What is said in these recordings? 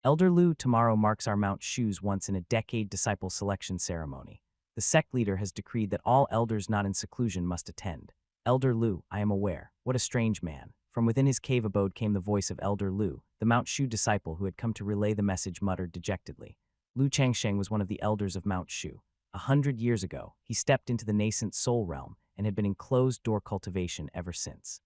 Elder Lu tomorrow marks our Mount Shu's once-in-a-decade disciple selection ceremony. The sect leader has decreed that all elders not in seclusion must attend. Elder Lu, I am aware. What a strange man. From within his cave abode came the voice of Elder Lu, the Mount Shu disciple who had come to relay the message muttered dejectedly. Lu Changsheng was one of the elders of Mount Shu. 100 years ago, he stepped into the nascent soul realm and had been in closed-door cultivation ever since.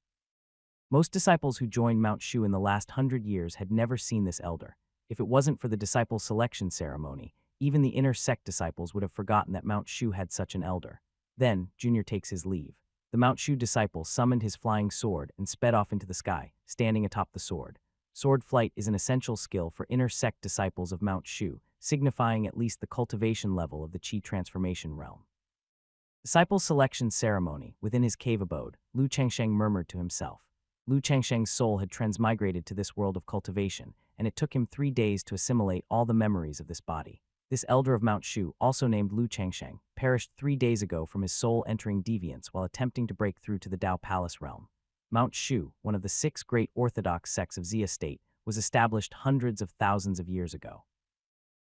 Most disciples who joined Mount Shu in the last 100 years had never seen this elder. If it wasn't for the disciple selection ceremony, even the inner sect disciples would have forgotten that Mount Shu had such an elder. Then, Junior takes his leave. The Mount Shu disciple summoned his flying sword and sped off into the sky, standing atop the sword. Sword flight is an essential skill for inner sect disciples of Mount Shu, signifying at least the cultivation level of the Qi transformation realm. Disciple selection ceremony. Within his cave abode, Lu Changsheng murmured to himself. Lu Changsheng's soul had transmigrated to this world of cultivation, and it took him 3 days to assimilate all the memories of this body. This elder of Mount Shu, also named Lu Changsheng, perished 3 days ago from his soul entering deviance while attempting to break through to the Dao Palace realm. Mount Shu, one of the 6 great orthodox sects of Xia state, was established hundreds of thousands of years ago.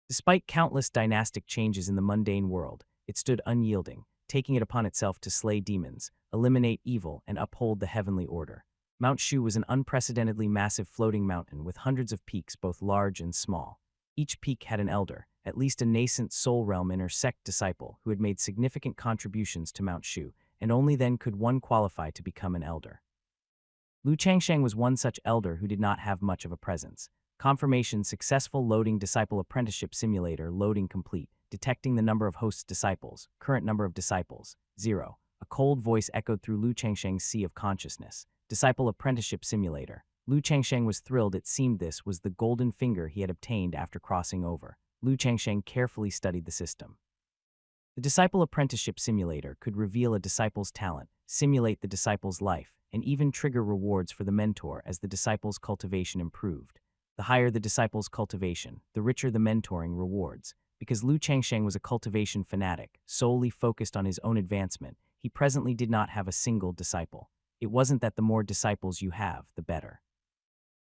Despite countless dynastic changes in the mundane world, it stood unyielding, taking it upon itself to slay demons, eliminate evil, and uphold the heavenly order. Mount Shu was an unprecedentedly massive floating mountain with hundreds of peaks both large and small. Each peak had an elder, at least a nascent soul realm inner sect disciple who had made significant contributions to Mount Shu, and only then could one qualify to become an elder. Lu Changsheng was one such elder who did not have much of a presence. Confirmation successful loading disciple apprenticeship simulator loading complete, detecting the number of hosts disciples, current number of disciples, 0. A cold voice echoed through Lu Changsheng's sea of consciousness. Disciple apprenticeship simulator. Lu Changsheng was thrilled. It seemed this was the golden finger he had obtained after crossing over. Lu Changsheng carefully studied the system. The disciple apprenticeship simulator could reveal a disciple's talent, simulate the disciple's life, and even trigger rewards for the mentor as the disciple's cultivation improved. The higher the disciple's cultivation, the richer the mentoring rewards. Because Lu Changsheng was a cultivation fanatic, solely focused on his own advancement, he presently did not have a single disciple. It wasn't that the more disciples you have, the better.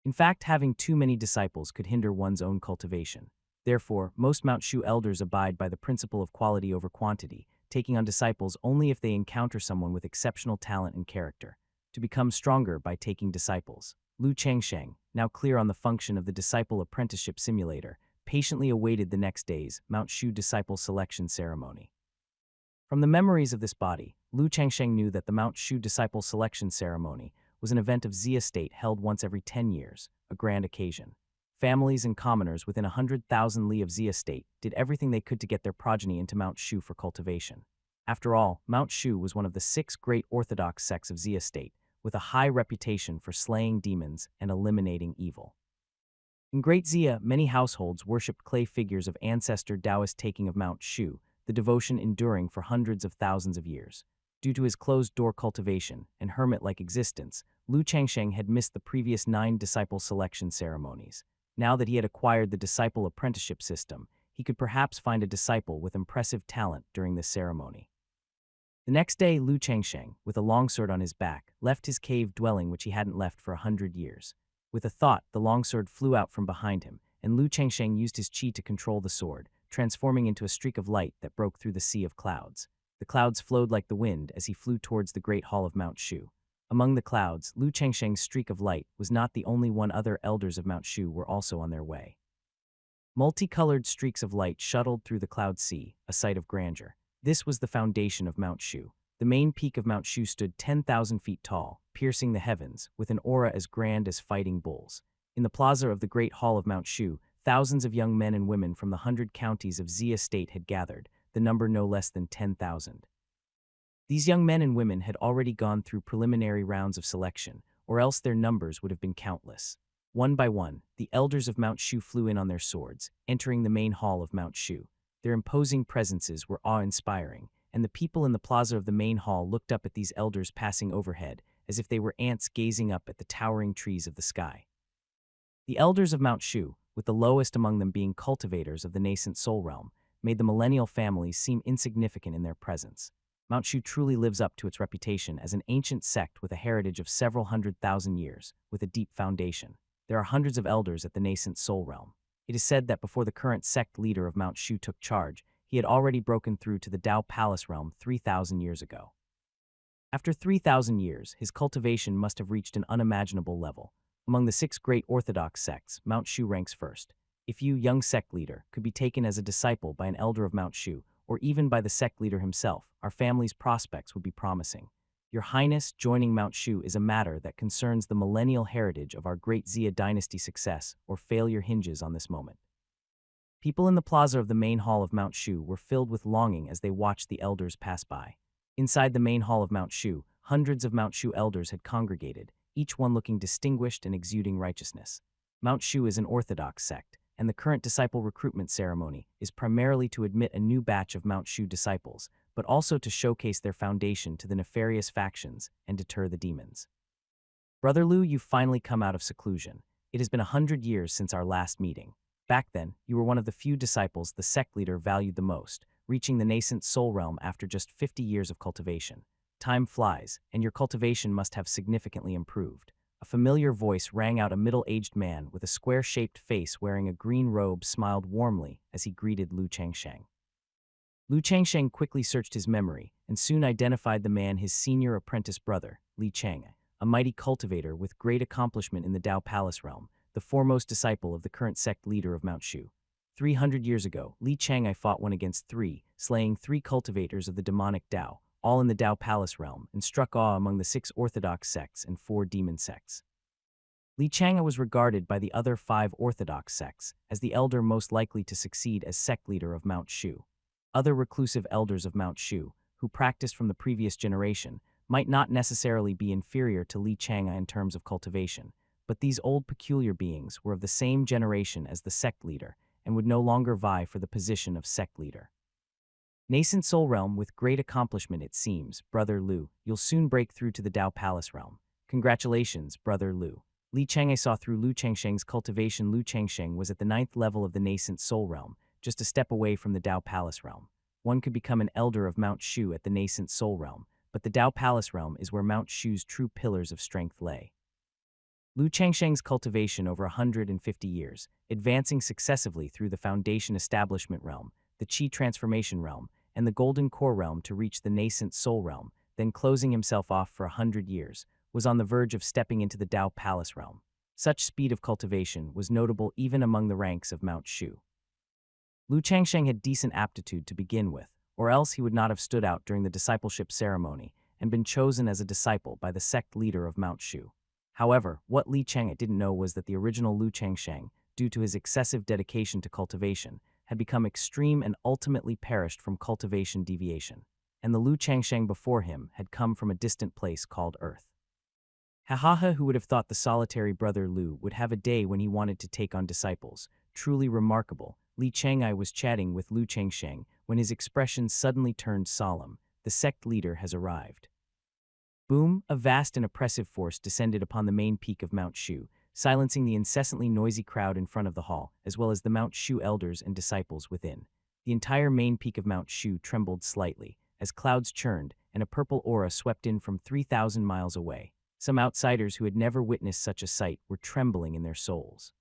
In fact, having too many disciples could hinder one's own cultivation. Therefore, most Mount Shu elders abide by the principle of quality over quantity, taking on disciples only if they encounter someone with exceptional talent and character. To become stronger by taking disciples. Lu Changsheng, now clear on the function of the disciple apprenticeship simulator, patiently awaited the next day's Mount Shu disciple selection ceremony. From the memories of this body, Lu Changsheng knew that the Mount Shu disciple selection ceremony was an event of Xia state held once every 10 years, a grand occasion. Families and commoners within 100,000 li of Xia state did everything they could to get their progeny into Mount Shu for cultivation. After all, Mount Shu was one of the 6 great orthodox sects of Xia state, with a high reputation for slaying demons and eliminating evil. In Great Xia, many households worshipped clay figures of ancestor Taoist taking of Mount Shu, the devotion enduring for hundreds of thousands of years. Due to his closed-door cultivation and hermit-like existence, Lu Changsheng had missed the previous 9 disciple selection ceremonies. Now that he had acquired the disciple apprenticeship system, he could perhaps find a disciple with impressive talent during this ceremony. The next day, Lu Changsheng, with a longsword on his back, left his cave dwelling which he hadn't left for 100 years. With a thought, the longsword flew out from behind him, and Lu Changsheng used his qi to control the sword, transforming into a streak of light that broke through the sea of clouds. The clouds flowed like the wind as he flew towards the great hall of Mount Shu. Among the clouds, Lu Changsheng's streak of light was not the only one. Other elders of Mount Shu were also on their way. Multicolored streaks of light shuttled through the cloud sea, a sight of grandeur. This was the foundation of Mount Shu. The main peak of Mount Shu stood 10,000 feet tall, piercing the heavens, with an aura as grand as fighting bulls. In the plaza of the Great Hall of Mount Shu, thousands of young men and women from the 100 counties of Xia state had gathered, the number no less than 10,000. These young men and women had already gone through preliminary rounds of selection, or else their numbers would have been countless. One by one, the elders of Mount Shu flew in on their swords, entering the main hall of Mount Shu. Their imposing presences were awe-inspiring, and the people in the plaza of the main hall looked up at these elders passing overhead, as if they were ants gazing up at the towering trees of the sky. The elders of Mount Shu, with the lowest among them being cultivators of the nascent soul realm, made the millennial families seem insignificant in their presence. Mount Shu truly lives up to its reputation as an ancient sect with a heritage of several 100,000 years, with a deep foundation. There are hundreds of elders at the nascent soul realm. It is said that before the current sect leader of Mount Shu took charge, he had already broken through to the Dao Palace realm 3,000 years ago. After 3,000 years, his cultivation must have reached an unimaginable level. Among the 6 great orthodox sects, Mount Shu ranks first. If you, young sect leader, could be taken as a disciple by an elder of Mount Shu, or even by the sect leader himself, our family's prospects would be promising. Your Highness, joining Mount Shu is a matter that concerns the millennial heritage of our great Xia dynasty. Success or failure hinges on this moment. People in the plaza of the main hall of Mount Shu were filled with longing as they watched the elders pass by. Inside the main hall of Mount Shu, hundreds of Mount Shu elders had congregated, each one looking distinguished and exuding righteousness. Mount Shu is an orthodox sect, and the current disciple recruitment ceremony is primarily to admit a new batch of Mount Shu disciples, but also to showcase their foundation to the nefarious factions and deter the demons. Brother Lu, you've finally come out of seclusion. It has been 100 years since our last meeting. Back then, you were one of the few disciples the sect leader valued the most, reaching the nascent soul realm after just 50 years of cultivation. Time flies, and your cultivation must have significantly improved. A familiar voice rang out. A middle-aged man with a square-shaped face wearing a green robe smiled warmly as he greeted Lu Changsheng. Lu Changsheng quickly searched his memory and soon identified the man, his senior apprentice brother, Li Chang, a mighty cultivator with great accomplishment in the Dao Palace realm, the foremost disciple of the current sect leader of Mount Shu. 300 years ago, Li Chang'ai fought 1 against 3, slaying 3 cultivators of the demonic Dao, all in the Dao Palace realm, and struck awe among the 6 orthodox sects and 4 demon sects. Li Chang'ai was regarded by the other 5 orthodox sects as the elder most likely to succeed as sect leader of Mount Shu. Other reclusive elders of Mount Shu, who practiced from the previous generation, might not necessarily be inferior to Li Chang'ai in terms of cultivation, but these old peculiar beings were of the same generation as the sect leader and would no longer vie for the position of sect leader. Nascent soul realm with great accomplishment, it seems, Brother Lu. You'll soon break through to the Dao Palace realm. Congratulations, Brother Lu. Li Chang'ai saw through Lu Changsheng's cultivation. Lu Changsheng was at the 9th level of the nascent soul realm, just a step away from the Dao Palace realm. One could become an elder of Mount Shu at the nascent soul realm, but the Dao Palace realm is where Mount Shu's true pillars of strength lay. Lu Changsheng's cultivation over 150 years, advancing successively through the Foundation Establishment realm, the Qi Transformation realm, and the Golden Core realm to reach the nascent soul realm, then closing himself off for 100 years, was on the verge of stepping into the Dao Palace realm. Such speed of cultivation was notable even among the ranks of Mount Shu. Lu Changsheng had decent aptitude to begin with, or else he would not have stood out during the discipleship ceremony and been chosen as a disciple by the sect leader of Mount Shu. However, what Li Chang'ai didn't know was that the original Lu Changsheng, due to his excessive dedication to cultivation, had become extreme and ultimately perished from cultivation deviation, and the Lu Changsheng before him had come from a distant place called Earth. Hahaha, who would have thought the solitary Brother Lu would have a day when he wanted to take on disciples? Truly remarkable. Li Chang'ai was chatting with Lu Changsheng when his expression suddenly turned solemn. The sect leader has arrived. Boom! A vast and oppressive force descended upon the main peak of Mount Shu, silencing the incessantly noisy crowd in front of the hall, as well as the Mount Shu elders and disciples within. The entire main peak of Mount Shu trembled slightly, as clouds churned and a purple aura swept in from 3,000 miles away. Some outsiders who had never witnessed such a sight were trembling in their souls.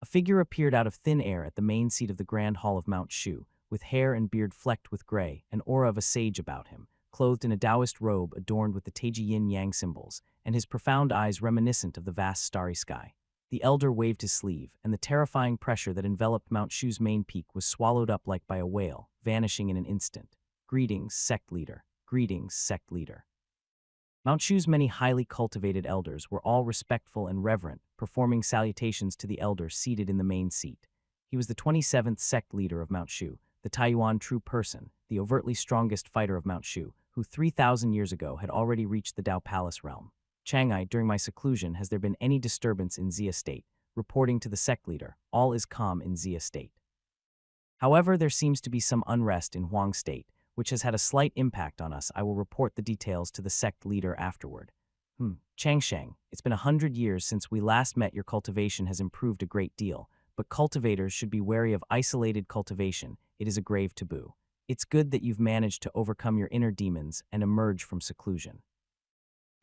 A figure appeared out of thin air at the main seat of the Grand Hall of Mount Shu, with hair and beard flecked with gray, an aura of a sage about him, clothed in a Taoist robe adorned with the Taiji yin-yang symbols, and his profound eyes reminiscent of the vast starry sky. The elder waved his sleeve, and the terrifying pressure that enveloped Mount Shu's main peak was swallowed up like by a whale, vanishing in an instant. Greetings, sect leader. Greetings, sect leader. Mount Shu's many highly cultivated elders were all respectful and reverent, performing salutations to the elder seated in the main seat. He was the 27th sect leader of Mount Shu, the Taiyuan true person, the overtly strongest fighter of Mount Shu, who 3,000 years ago had already reached the Dao Palace realm. Chang'ai, during my seclusion, has there been any disturbance in Xia State? Reporting to the sect leader, all is calm in Xia State. However, there seems to be some unrest in Huang State, which has had a slight impact on us. I will report the details to the sect leader afterward. Changsheng, it's been 100 years since we last met. Your cultivation has improved a great deal, but cultivators should be wary of isolated cultivation. It is a grave taboo. It's good that you've managed to overcome your inner demons and emerge from seclusion.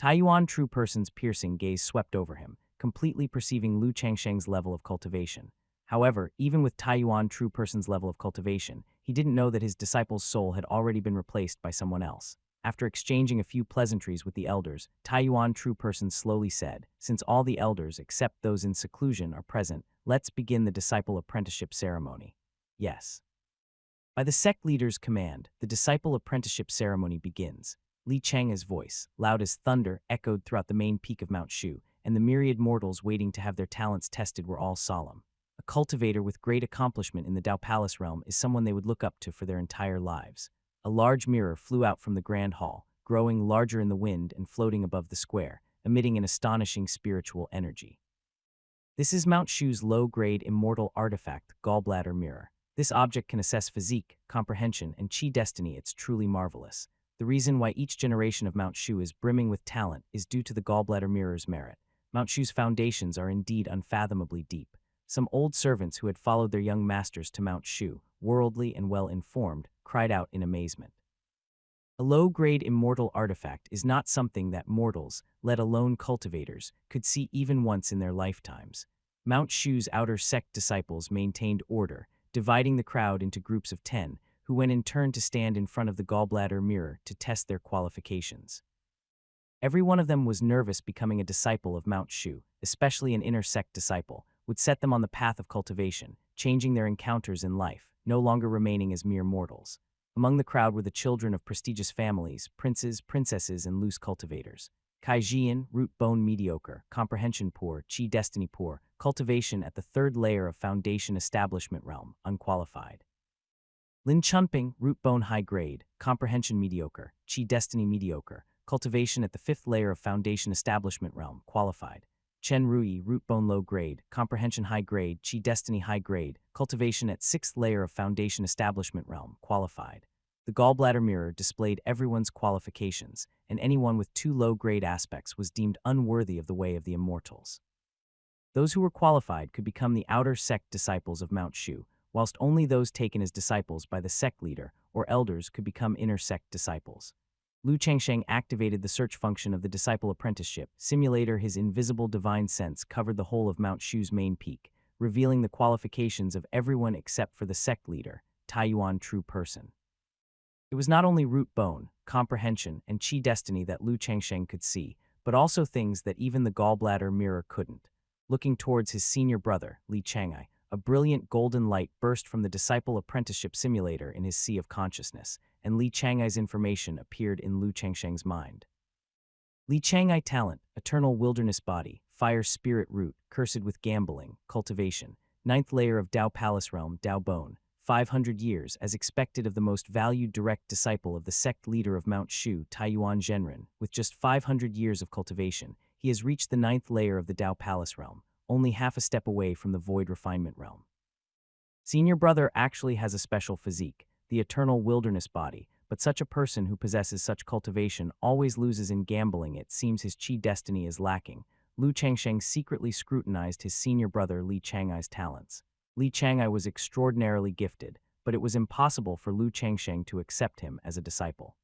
Taiyuan true person's piercing gaze swept over him, completely perceiving Lu Changsheng's level of cultivation. However, even with Taiyuan True Person's level of cultivation, he didn't know that his disciple's soul had already been replaced by someone else. After exchanging a few pleasantries with the elders, Taiyuan True Person slowly said, "Since all the elders except those in seclusion are present, let's begin the disciple apprenticeship ceremony." Yes. By the sect leader's command, the disciple apprenticeship ceremony begins. Li Chang's voice, loud as thunder, echoed throughout the main peak of Mount Shu, and the myriad mortals waiting to have their talents tested were all solemn. A cultivator with great accomplishment in the Dao Palace realm is someone they would look up to for their entire lives. A large mirror flew out from the grand hall, growing larger in the wind and floating above the square, emitting an astonishing spiritual energy. This is Mount Shu's low-grade immortal artifact, Gallbladder Mirror. This object can assess physique, comprehension, and chi destiny. It's truly marvelous. The reason why each generation of Mount Shu is brimming with talent is due to the Gallbladder Mirror's merit. Mount Shu's foundations are indeed unfathomably deep. Some old servants who had followed their young masters to Mount Shu, worldly and well-informed, cried out in amazement. A low-grade immortal artifact is not something that mortals, let alone cultivators, could see even once in their lifetimes. Mount Shu's outer sect disciples maintained order, dividing the crowd into groups of 10, who went in turn to stand in front of the gallbladder mirror to test their qualifications. Every one of them was nervous. Becoming a disciple of Mount Shu, especially an inner sect disciple, would set them on the path of cultivation, changing their encounters in life, no longer remaining as mere mortals. Among the crowd were the children of prestigious families, princes, princesses, and loose cultivators. Kaijian, root bone mediocre, comprehension poor, chi destiny poor, cultivation at the third layer of foundation establishment realm, unqualified. Lin Chunping, root bone high grade, comprehension mediocre, chi destiny mediocre, cultivation at the fifth layer of foundation establishment realm, qualified. Chen Rui, root bone low grade, comprehension high grade, chi destiny high grade, cultivation at sixth layer of foundation establishment realm, qualified. The gallbladder mirror displayed everyone's qualifications, and anyone with two low-grade aspects was deemed unworthy of the way of the immortals. Those who were qualified could become the outer sect disciples of Mount Shu, whilst only those taken as disciples by the sect leader or elders could become inner sect disciples. Lu Changsheng activated the search function of the disciple apprenticeship simulator. His invisible divine sense covered the whole of Mount Shu's main peak, revealing the qualifications of everyone except for the sect leader, Taiyuan True Person. It was not only root bone, comprehension, and chi destiny that Lu Changsheng could see, but also things that even the gallbladder mirror couldn't. Looking towards his senior brother, Li Changai, a brilliant golden light burst from the disciple apprenticeship simulator in his sea of consciousness, and Li Changai's information appeared in Lu Changsheng's mind. Li Changai talent, eternal wilderness body, fire spirit root, cursed with gambling, cultivation, ninth layer of Dao Palace realm, Dao Bone, 500 years, as expected of the most valued direct disciple of the sect leader of Mount Shu, Taiyuan Zhenren. With just 500 years of cultivation, he has reached the ninth layer of the Dao Palace realm, only half a step away from the void refinement realm. Senior brother actually has a special physique, the eternal wilderness body, but such a person who possesses such cultivation always loses in gambling. It seems his chi destiny is lacking. Lu Changsheng secretly scrutinized his senior brother Li Changai's talents. Li Changai was extraordinarily gifted, but it was impossible for Lu Changsheng to accept him as a disciple.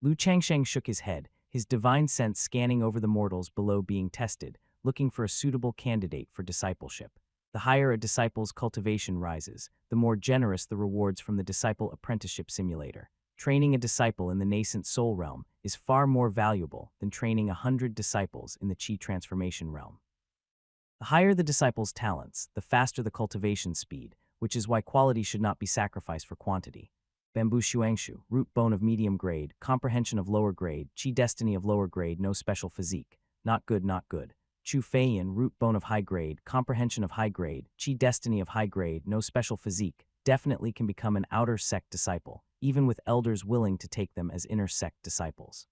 Lu Changsheng shook his head, his divine sense scanning over the mortals below being tested, looking for a suitable candidate for discipleship. The higher a disciple's cultivation rises, the more generous the rewards from the disciple apprenticeship simulator. Training a disciple in the nascent soul realm is far more valuable than training 100 disciples in the chi transformation realm. The higher the disciple's talents, the faster the cultivation speed, which is why quality should not be sacrificed for quantity. Bamboo Shuangshu, root bone of medium grade, comprehension of lower grade, chi destiny of lower grade, no special physique, not good, not good. Chu Feiyan, root bone of high grade, comprehension of high grade, chi destiny of high grade, no special physique, definitely can become an outer sect disciple, even with elders willing to take them as inner sect disciples.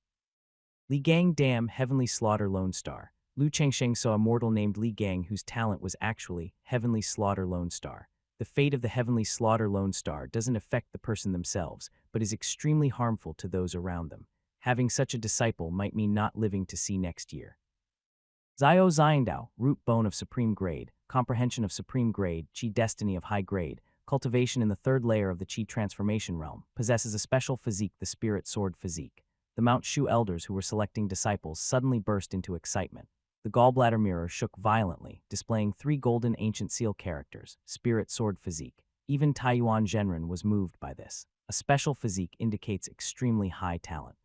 Li Gang Dam, Heavenly Slaughter Lone Star. Lu Changsheng saw a mortal named Li Gang whose talent was actually Heavenly Slaughter Lone Star. The fate of the Heavenly Slaughter Lone Star doesn't affect the person themselves, but is extremely harmful to those around them. Having such a disciple might mean not living to see next year. Zio Xiandao, root bone of supreme grade, comprehension of supreme grade, chi destiny of high grade, cultivation in the third layer of the chi transformation realm, possesses a special physique, the spirit sword physique. The Mount Shu elders who were selecting disciples suddenly burst into excitement. The gallbladder mirror shook violently, displaying 3 golden ancient seal characters, spirit sword physique. Even Taiyuan Zhenren was moved by this. A special physique indicates extremely high talent.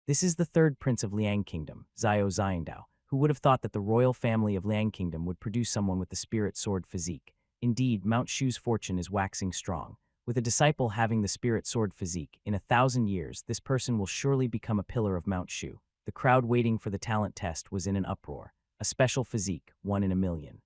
This is the third prince of Liang Kingdom, Zhao Xiandao. Who would have thought that the royal family of Liang Kingdom would produce someone with the spirit sword physique? Indeed, Mount Shu's fortune is waxing strong. With a disciple having the spirit sword physique, in 1,000 years, this person will surely become a pillar of Mount Shu. The crowd waiting for the talent test was in an uproar. A special physique, 1 in a million.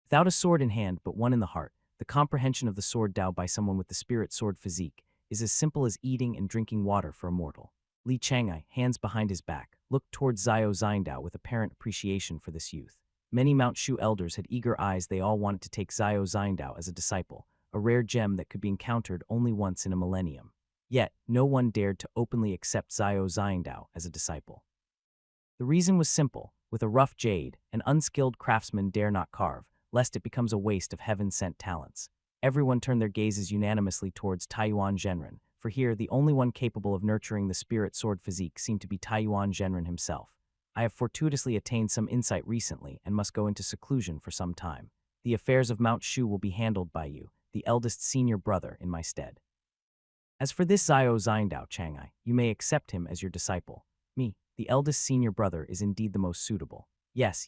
Without a sword in hand but one in the heart, the comprehension of the sword Dao by someone with the spirit sword physique is as simple as eating and drinking water for a mortal. Li Chang'ai, hands behind his back, looked towards Zhao Xiandao with apparent appreciation for this youth. Many Mount Shu elders had eager eyes. They all wanted to take Zhao Xiandao as a disciple, a rare gem that could be encountered only once in a millennium. Yet, no one dared to openly accept Zhao Xiandao as a disciple. The reason was simple. With a rough jade, an unskilled craftsman dare not carve, lest it becomes a waste of heaven-sent talents. Everyone turned their gazes unanimously towards Taiyuan Zhenren, for here the only one capable of nurturing the spirit sword physique seemed to be Taiyuan Zhenren himself. I have fortuitously attained some insight recently and must go into seclusion for some time. The affairs of Mount Shu will be handled by you, the eldest senior brother, in my stead. As for this Zhao Xiandao Chang'ai, you may accept him as your disciple. Me, the eldest senior brother, is indeed the most suitable. Yes,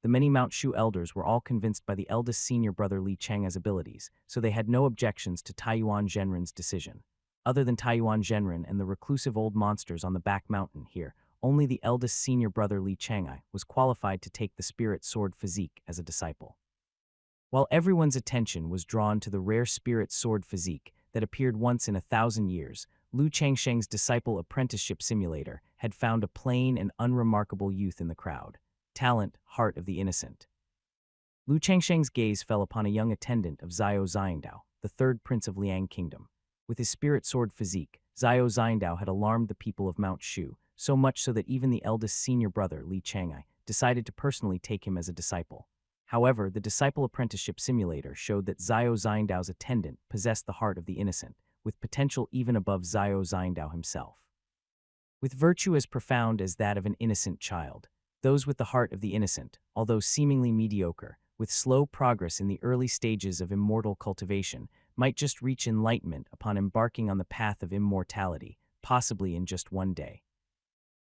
the many Mount Shu elders were all convinced by the eldest senior brother Li Chang'ai's abilities, so they had no objections to Taiyuan Zhenren's decision. Other than Taiyuan Zhenren and the reclusive old monsters on the back mountain here, only the eldest senior brother Li Chang'ai was qualified to take the spirit sword physique as a disciple. While everyone's attention was drawn to the rare spirit sword physique that appeared once in 1,000 years, Lu Changsheng's disciple apprenticeship simulator had found a plain and unremarkable youth in the crowd. Talent, heart of the innocent. Lu Changsheng's gaze fell upon a young attendant of Zhao Xiandao, the third prince of Liang Kingdom. With his spirit sword physique, Zhao Xiandao had alarmed the people of Mount Shu, so much so that even the eldest senior brother, Li Chang'ai, decided to personally take him as a disciple. However, the disciple apprenticeship simulator showed that Zhao Xiandao's attendant possessed the heart of the innocent, with potential even above Zhao Xiandao himself. With virtue as profound as that of an innocent child, those with the heart of the innocent, although seemingly mediocre, with slow progress in the early stages of immortal cultivation, might just reach enlightenment upon embarking on the path of immortality, possibly in just one day.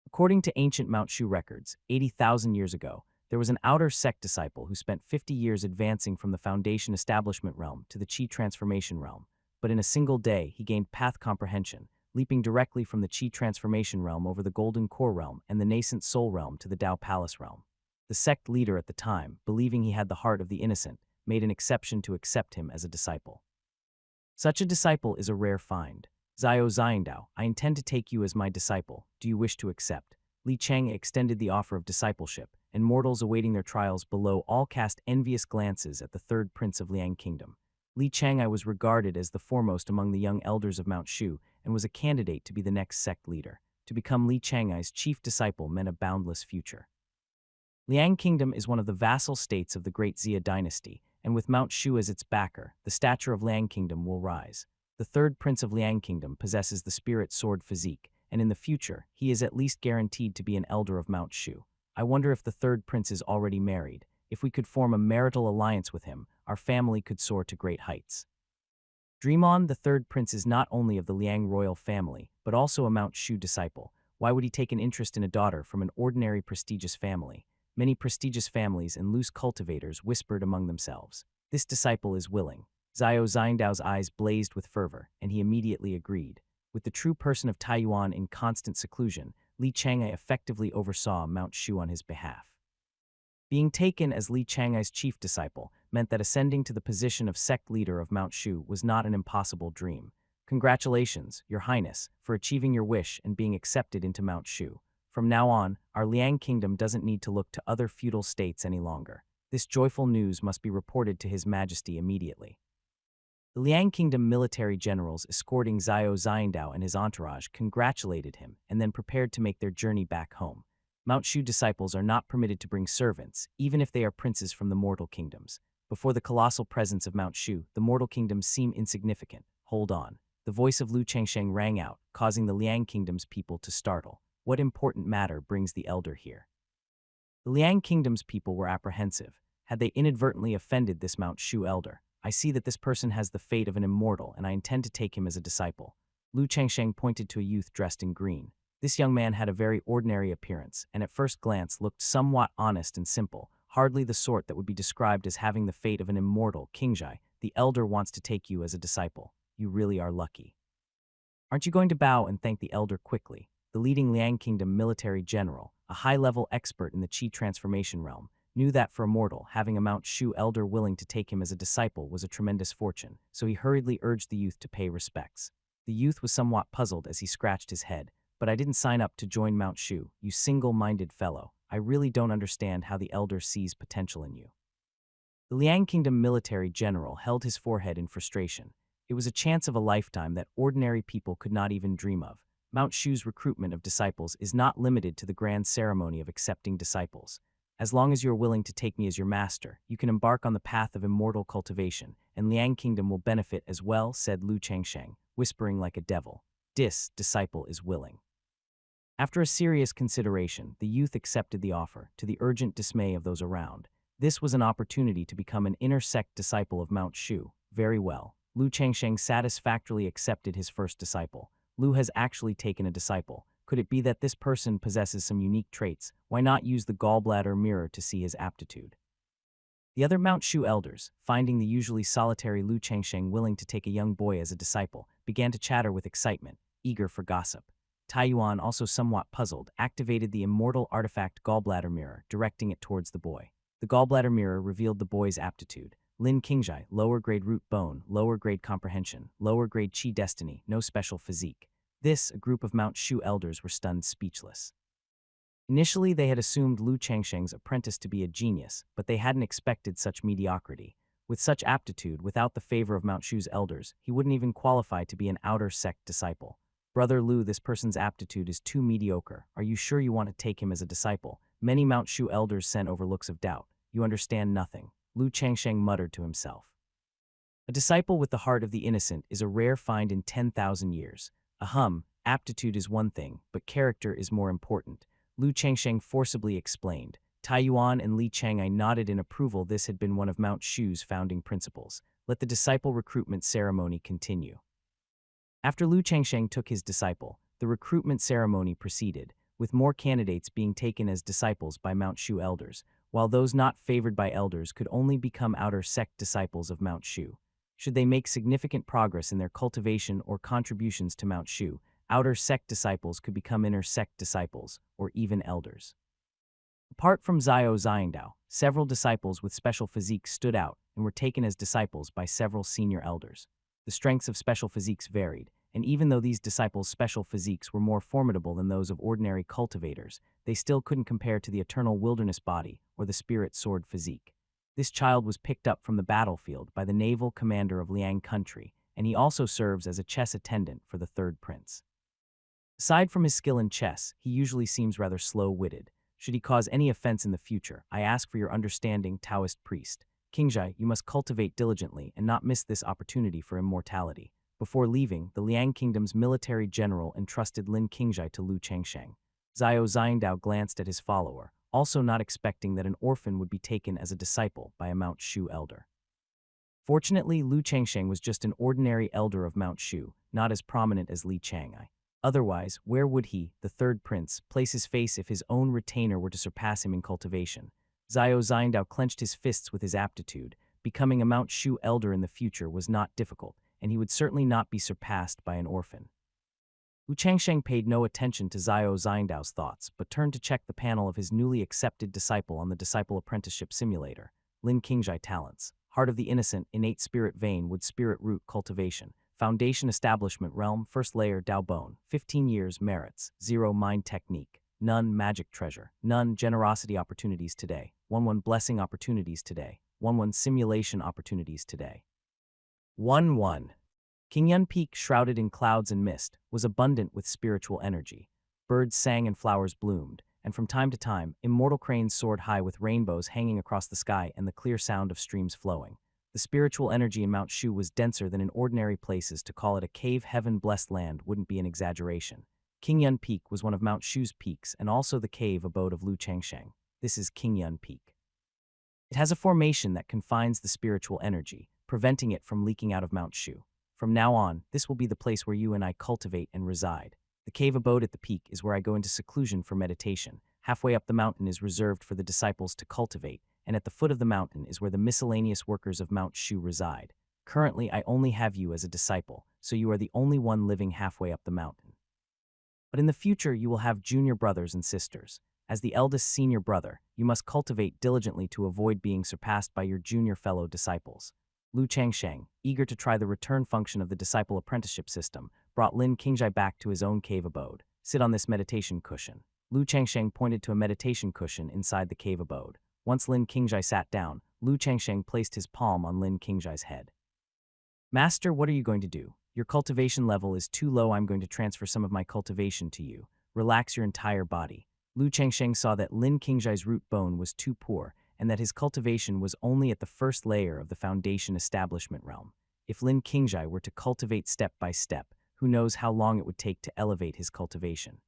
According to ancient Mount Shu records, 80,000 years ago, there was an outer sect disciple who spent 50 years advancing from the foundation establishment realm to the Qi transformation realm, but in a single day he gained path comprehension, leaping directly from the Qi transformation realm over the golden core realm and the nascent soul realm to the Dao Palace realm. The sect leader at the time, believing he had the heart of the innocent, made an exception to accept him as a disciple. Such a disciple is a rare find. Zhao Xiandao, I intend to take you as my disciple. Do you wish to accept? Li Chang'ai extended the offer of discipleship, and mortals awaiting their trials below all cast envious glances at the third prince of Liang Kingdom. Li Chang'ai was regarded as the foremost among the young elders of Mount Shu and was a candidate to be the next sect leader. To become Li Chang'ai's chief disciple meant a boundless future. Liang Kingdom is one of the vassal states of the Great Xia dynasty, and with Mount Shu as its backer, the stature of Liang Kingdom will rise. The third prince of Liang Kingdom possesses the spirit sword physique, and in the future, he is at least guaranteed to be an elder of Mount Shu. I wonder if the third prince is already married. If we could form a marital alliance with him, our family could soar to great heights. Dream on, the third prince is not only of the Liang royal family, but also a Mount Shu disciple. Why would he take an interest in a daughter from an ordinary prestigious family? Many prestigious families and loose cultivators whispered among themselves. This disciple is willing. Zhao Xiandao's eyes blazed with fervor, and he immediately agreed. With the true person of Taiyuan in constant seclusion, Li Chang'ai effectively oversaw Mount Shu on his behalf. Being taken as Li Chang'ai's chief disciple meant that ascending to the position of sect leader of Mount Shu was not an impossible dream. Congratulations, Your Highness, for achieving your wish and being accepted into Mount Shu. From now on, our Liang Kingdom doesn't need to look to other feudal states any longer. This joyful news must be reported to His Majesty immediately. The Liang Kingdom military generals escorting Zhao Xiandao and his entourage congratulated him and then prepared to make their journey back home. Mount Shu disciples are not permitted to bring servants, even if they are princes from the mortal kingdoms. Before the colossal presence of Mount Shu, the mortal kingdoms seem insignificant. Hold on. The voice of Lu Changsheng rang out, causing the Liang Kingdom's people to startle. What important matter brings the elder here? The Liang Kingdom's people were apprehensive. Had they inadvertently offended this Mount Shu elder? I see that this person has the fate of an immortal, and I intend to take him as a disciple. Lu Chengsheng pointed to a youth dressed in green. This young man had a very ordinary appearance, and at first glance looked somewhat honest and simple, hardly the sort that would be described as having the fate of an immortal. Qingjai, the elder wants to take you as a disciple. You really are lucky. Aren't you going to bow and thank the elder quickly? The leading Liang Kingdom military general, a high-level expert in the Qi transformation realm, knew that for a mortal, having a Mount Shu elder willing to take him as a disciple was a tremendous fortune, so he hurriedly urged the youth to pay respects. The youth was somewhat puzzled as he scratched his head. But I didn't sign up to join Mount Shu, you single-minded fellow. I really don't understand how the elder sees potential in you. The Liang Kingdom military general held his forehead in frustration. It was a chance of a lifetime that ordinary people could not even dream of. Mount Shu's recruitment of disciples is not limited to the grand ceremony of accepting disciples. As long as you are willing to take me as your master, you can embark on the path of immortal cultivation, and Liang Kingdom will benefit as well, said Lu Chengsheng, whispering like a devil. Disciple is willing. After a serious consideration, the youth accepted the offer, to the urgent dismay of those around. This was an opportunity to become an inner sect disciple of Mount Shu. Very well. Lu Chengsheng satisfactorily accepted his first disciple. Lu has actually taken a disciple. Could it be that this person possesses some unique traits? Why not use the gallbladder mirror to see his aptitude? The other Mount Shu elders, finding the usually solitary Lu Chengsheng willing to take a young boy as a disciple, began to chatter with excitement, eager for gossip. Taiyuan, also somewhat puzzled, activated the immortal artifact gallbladder mirror, directing it towards the boy. The gallbladder mirror revealed the boy's aptitude. Lin Qingjai, lower grade root bone, lower grade comprehension, lower grade Qi destiny, no special physique. A group of Mount Shu elders were stunned speechless. Initially, they had assumed Lu Chengsheng's apprentice to be a genius, but they hadn't expected such mediocrity. With such aptitude, without the favor of Mount Shu's elders, he wouldn't even qualify to be an outer sect disciple. Brother Lu, this person's aptitude is too mediocre. Are you sure you want to take him as a disciple? Many Mount Shu elders sent over looks of doubt. You understand nothing. Lu Chengsheng muttered to himself. A disciple with the heart of the innocent is a rare find in 10,000 years. Aptitude is one thing, but character is more important. Lu Chengsheng forcibly explained. Taiyuan and Li Cheng'ai nodded in approval. This had been one of Mount Shu's founding principles. Let the disciple recruitment ceremony continue. After Lu Chengsheng took his disciple, the recruitment ceremony proceeded, with more candidates being taken as disciples by Mount Shu elders, while those not favored by elders could only become outer sect disciples of Mount Shu. Should they make significant progress in their cultivation or contributions to Mount Shu, outer sect disciples could become inner sect disciples, or even elders. Apart from Zhangdao, several disciples with special physiques stood out and were taken as disciples by several senior elders. The strengths of special physiques varied, and even though these disciples' special physiques were more formidable than those of ordinary cultivators, they still couldn't compare to the eternal wilderness body or the spirit sword physique. This child was picked up from the battlefield by the naval commander of Liang country, and he also serves as a chess attendant for the third prince. Aside from his skill in chess, he usually seems rather slow-witted. Should he cause any offense in the future, I ask for your understanding, Taoist priest. Qingjai, you must cultivate diligently and not miss this opportunity for immortality. Before leaving, the Liang Kingdom's military general entrusted Lin Qingjai to Lu Chengsheng. Zhangdao glanced at his follower, also not expecting that an orphan would be taken as a disciple by a Mount Shu elder. Fortunately, Lu Chengsheng was just an ordinary elder of Mount Shu, not as prominent as Li Chang'ai. Otherwise, where would he, the third prince, place his face if his own retainer were to surpass him in cultivation? Zhangdao clenched his fists with his aptitude. Becoming a Mount Shu elder in the future was not difficult, and he would certainly not be surpassed by an orphan. Lu Chengsheng paid no attention to Zhangdao's thoughts, but turned to check the panel of his newly accepted disciple on the disciple apprenticeship simulator. Lin Qingjai talents. Heart of the innocent, innate spirit vein, wood spirit root cultivation. Foundation establishment realm, first layer Dao bone, 15 years merits, 0 mind technique, none magic treasure, none generosity opportunities today, 1-1 blessing opportunities today, 1-1 simulation opportunities today. 1-1. Qingyun Peak, shrouded in clouds and mist, was abundant with spiritual energy. Birds sang and flowers bloomed, and from time to time, immortal cranes soared high with rainbows hanging across the sky and the clear sound of streams flowing. The spiritual energy in Mount Shu was denser than in ordinary places. To call it a cave heaven-blessed land wouldn't be an exaggeration. Qingyun Peak was one of Mount Shu's peaks and also the cave abode of Lu Chengsheng. This is Qingyun Peak. It has a formation that confines the spiritual energy, preventing it from leaking out of Mount Shu. From now on, this will be the place where you and I cultivate and reside. The cave abode at the peak is where I go into seclusion for meditation. Halfway up the mountain is reserved for the disciples to cultivate, and at the foot of the mountain is where the miscellaneous workers of Mount Shu reside. Currently, I only have you as a disciple, so you are the only one living halfway up the mountain. But in the future, you will have junior brothers and sisters. As the eldest senior brother, you must cultivate diligently to avoid being surpassed by your junior fellow disciples. Lu Changsheng, eager to try the return function of the disciple apprenticeship system, brought Lin Qingjai back to his own cave abode. Sit on this meditation cushion. Lu Changsheng pointed to a meditation cushion inside the cave abode. Once Lin Qingjai sat down, Lu Changsheng placed his palm on Lin Qingjai's head. Master, what are you going to do? Your cultivation level is too low. I'm going to transfer some of my cultivation to you. Relax your entire body. Lu Changsheng saw that Lin Qingjai's root bone was too poor and that his cultivation was only at the first layer of the foundation establishment realm. If Lin Qingjai were to cultivate step by step, who knows how long it would take to elevate his cultivation.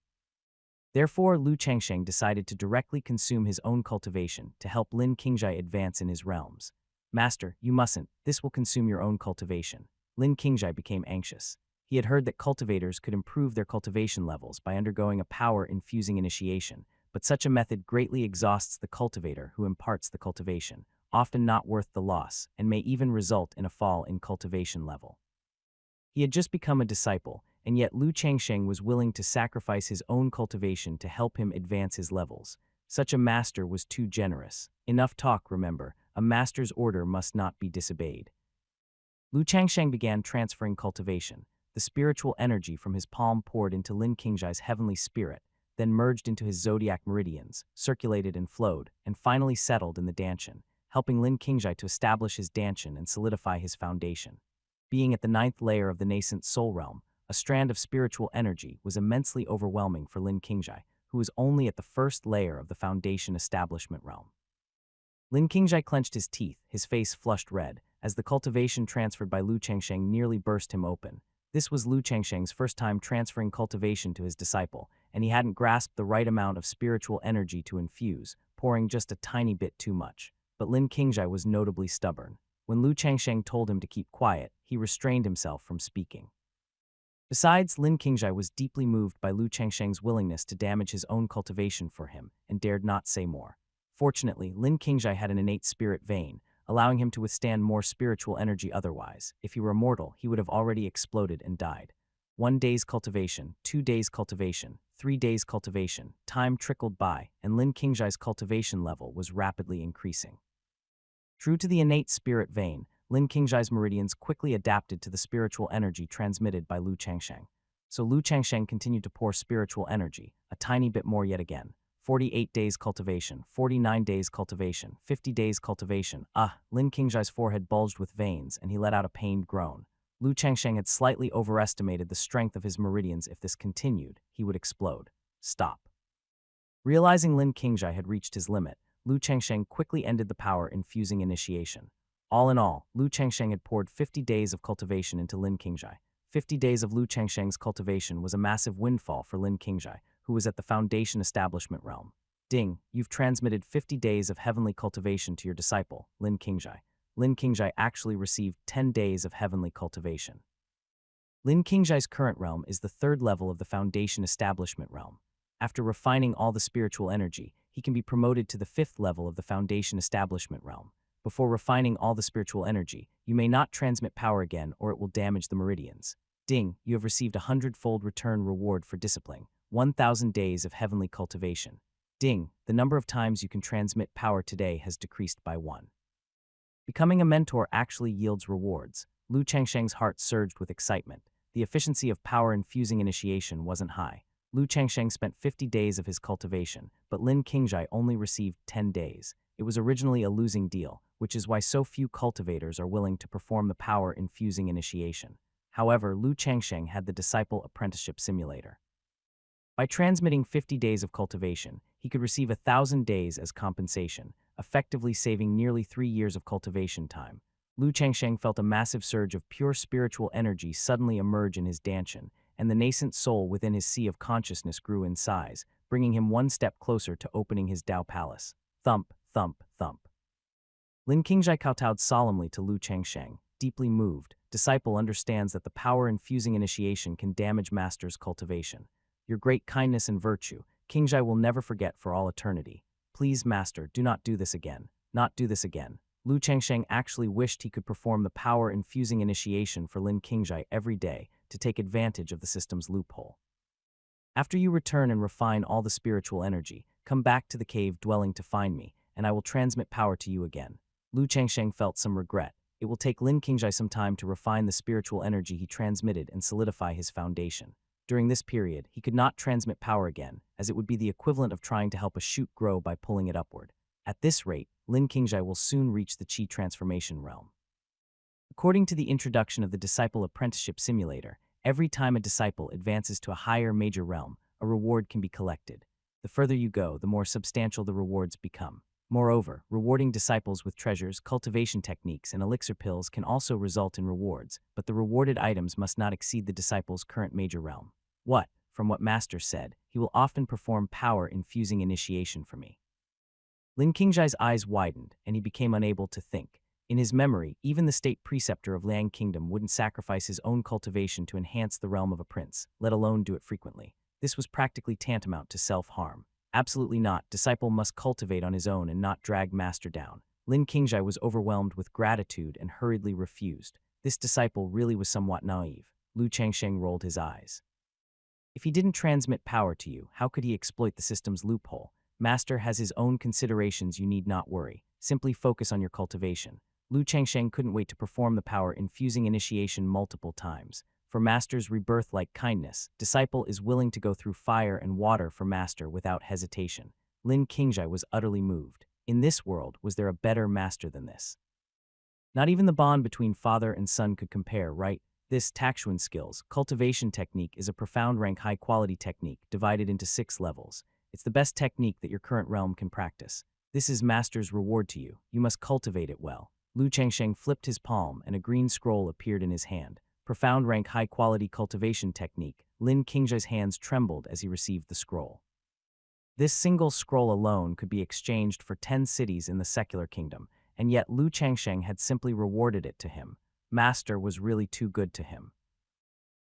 Therefore, Lu Changsheng decided to directly consume his own cultivation to help Lin Qingjai advance in his realms. Master, you mustn't. This will consume your own cultivation. Lin Qingjai became anxious. He had heard that cultivators could improve their cultivation levels by undergoing a power-infusing initiation, but such a method greatly exhausts the cultivator who imparts the cultivation, often not worth the loss, and may even result in a fall in cultivation level. He had just become a disciple, and yet Lu Changsheng was willing to sacrifice his own cultivation to help him advance his levels. Such a master was too generous. Enough talk, remember. A master's order must not be disobeyed. Lu Changsheng began transferring cultivation. The spiritual energy from his palm poured into Lin Qingjai's heavenly spirit, then merged into his zodiac meridians, circulated and flowed, and finally settled in the Danshan, helping Lin Qingjai to establish his Danshan and solidify his foundation. Being at the 9th layer of the nascent soul realm, a strand of spiritual energy was immensely overwhelming for Lin Qingjai, who was only at the 1st layer of the foundation establishment realm. Lin Qingjai clenched his teeth, his face flushed red, as the cultivation transferred by Lu Changsheng nearly burst him open. This was Lu Changsheng's first time transferring cultivation to his disciple, and he hadn't grasped the right amount of spiritual energy to infuse, pouring just a tiny bit too much. But Lin Qingjai was notably stubborn. When Lu Changsheng told him to keep quiet, he restrained himself from speaking. Besides, Lin Qingjai was deeply moved by Lu Changsheng's willingness to damage his own cultivation for him, and dared not say more. Fortunately, Lin Qingjai had an innate spirit vein, allowing him to withstand more spiritual energy otherwise. If he were mortal, he would have already exploded and died. 1 day's cultivation, 2 days' cultivation, 3 days' cultivation, time trickled by, and Lin Qingjai's cultivation level was rapidly increasing. True to the innate spirit vein, Lin Qingjai's meridians quickly adapted to the spiritual energy transmitted by Lu Changsheng. So Lu Changsheng continued to pour spiritual energy, a tiny bit more yet again. 48 days cultivation, 49 days cultivation, 50 days cultivation. Lin Qingjai's forehead bulged with veins, and he let out a pained groan. Lu Changsheng had slightly overestimated the strength of his meridians. If this continued, he would explode. Stop. Realizing Lin Qingjai had reached his limit, Lu Changsheng quickly ended the power-infusing initiation. All in all, Lu Changsheng had poured 50 days of cultivation into Lin Qingjai. 50 days of Lu Changsheng's cultivation was a massive windfall for Lin Qingjai, who was at the foundation establishment realm. Ding, you've transmitted 50 days of heavenly cultivation to your disciple, Lin Qingjai. Lin Qingjai actually received 10 days of heavenly cultivation. Lin Qingjai's current realm is the 3rd level of the foundation establishment realm. After refining all the spiritual energy, he can be promoted to the 5th level of the foundation establishment realm. Before refining all the spiritual energy, you may not transmit power again or it will damage the meridians. Ding, you have received a 100-fold return reward for discipline. 1,000 days of heavenly cultivation. Ding, the number of times you can transmit power today has decreased by 1. Becoming a mentor actually yields rewards. Lu Changsheng's heart surged with excitement. The efficiency of power-infusing initiation wasn't high. Lu Changsheng spent 50 days of his cultivation, but Lin Qingjai only received 10 days. It was originally a losing deal, which is why so few cultivators are willing to perform the power-infusing initiation. However, Lu Changsheng had the disciple apprenticeship simulator. By transmitting 50 days of cultivation, he could receive 1,000 days as compensation, effectively saving nearly 3 years of cultivation time. Lu Changsheng felt a massive surge of pure spiritual energy suddenly emerge in his Danshan, and the nascent soul within his sea of consciousness grew in size, bringing him one step closer to opening his Dao Palace. Thump, thump, thump. Lin Qingzhai kowtowed solemnly to Lu Changsheng. Deeply moved, disciple understands that the power-infusing initiation can damage master's cultivation. Your great kindness and virtue, Qingzhai will never forget for all eternity. Please, master, do not do this again. Not do this again. Lu Changsheng actually wished he could perform the power-infusing initiation for Lin Qingzhai every day to take advantage of the system's loophole. After you return and refine all the spiritual energy, come back to the cave dwelling to find me, and I will transmit power to you again. Lu Changsheng felt some regret. It will take Lin Qingzhai some time to refine the spiritual energy he transmitted and solidify his foundation. During this period, he could not transmit power again, as it would be the equivalent of trying to help a shoot grow by pulling it upward. At this rate, Lin Qingzhai will soon reach the Qi transformation realm. According to the introduction of the Disciple Apprenticeship Simulator, every time a disciple advances to a higher major realm, a reward can be collected. The further you go, the more substantial the rewards become. Moreover, rewarding disciples with treasures, cultivation techniques, and elixir pills can also result in rewards, but the rewarded items must not exceed the disciple's current major realm. From what Master said, he will often perform power-infusing initiation for me. Lin Qingzhai's eyes widened, and he became unable to think. In his memory, even the state preceptor of Liang Kingdom wouldn't sacrifice his own cultivation to enhance the realm of a prince, let alone do it frequently. This was practically tantamount to self-harm. Absolutely not. Disciple must cultivate on his own and not drag master down. Lin Qingzhai was overwhelmed with gratitude and hurriedly refused. This disciple really was somewhat naive. Lu Changsheng rolled his eyes. If he didn't transmit power to you, how could he exploit the system's loophole? Master has his own considerations, you need not worry. Simply focus on your cultivation. Lu Changsheng couldn't wait to perform the power-infusing initiation multiple times. For Master's rebirth-like kindness, disciple is willing to go through fire and water for Master without hesitation. Lin Qingzhai was utterly moved. In this world, was there a better master than this? Not even the bond between father and son could compare, right? This Taxuan skills, cultivation technique is a profound rank high-quality technique divided into 6 levels. It's the best technique that your current realm can practice. This is Master's reward to you. You must cultivate it well. Lu Changsheng flipped his palm and a green scroll appeared in his hand. Profound rank high-quality cultivation technique. Lin Qingzhai's hands trembled as he received the scroll. This single scroll alone could be exchanged for 10 cities in the secular kingdom, and yet Lu Changsheng had simply rewarded it to him. Master was really too good to him.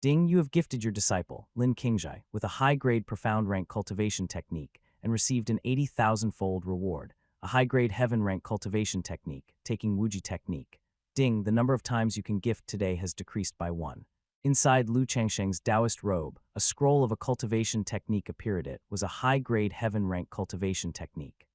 Ding, you have gifted your disciple, Lin Qingzhai, with a high-grade profound rank cultivation technique and received an 80,000-fold reward. A high-grade heaven rank cultivation technique, taking Wuji technique. Ding, the number of times you can gift today has decreased by 1. Inside Lu Changsheng's Taoist robe, a scroll of a cultivation technique appeared. It was a high-grade heaven rank cultivation technique.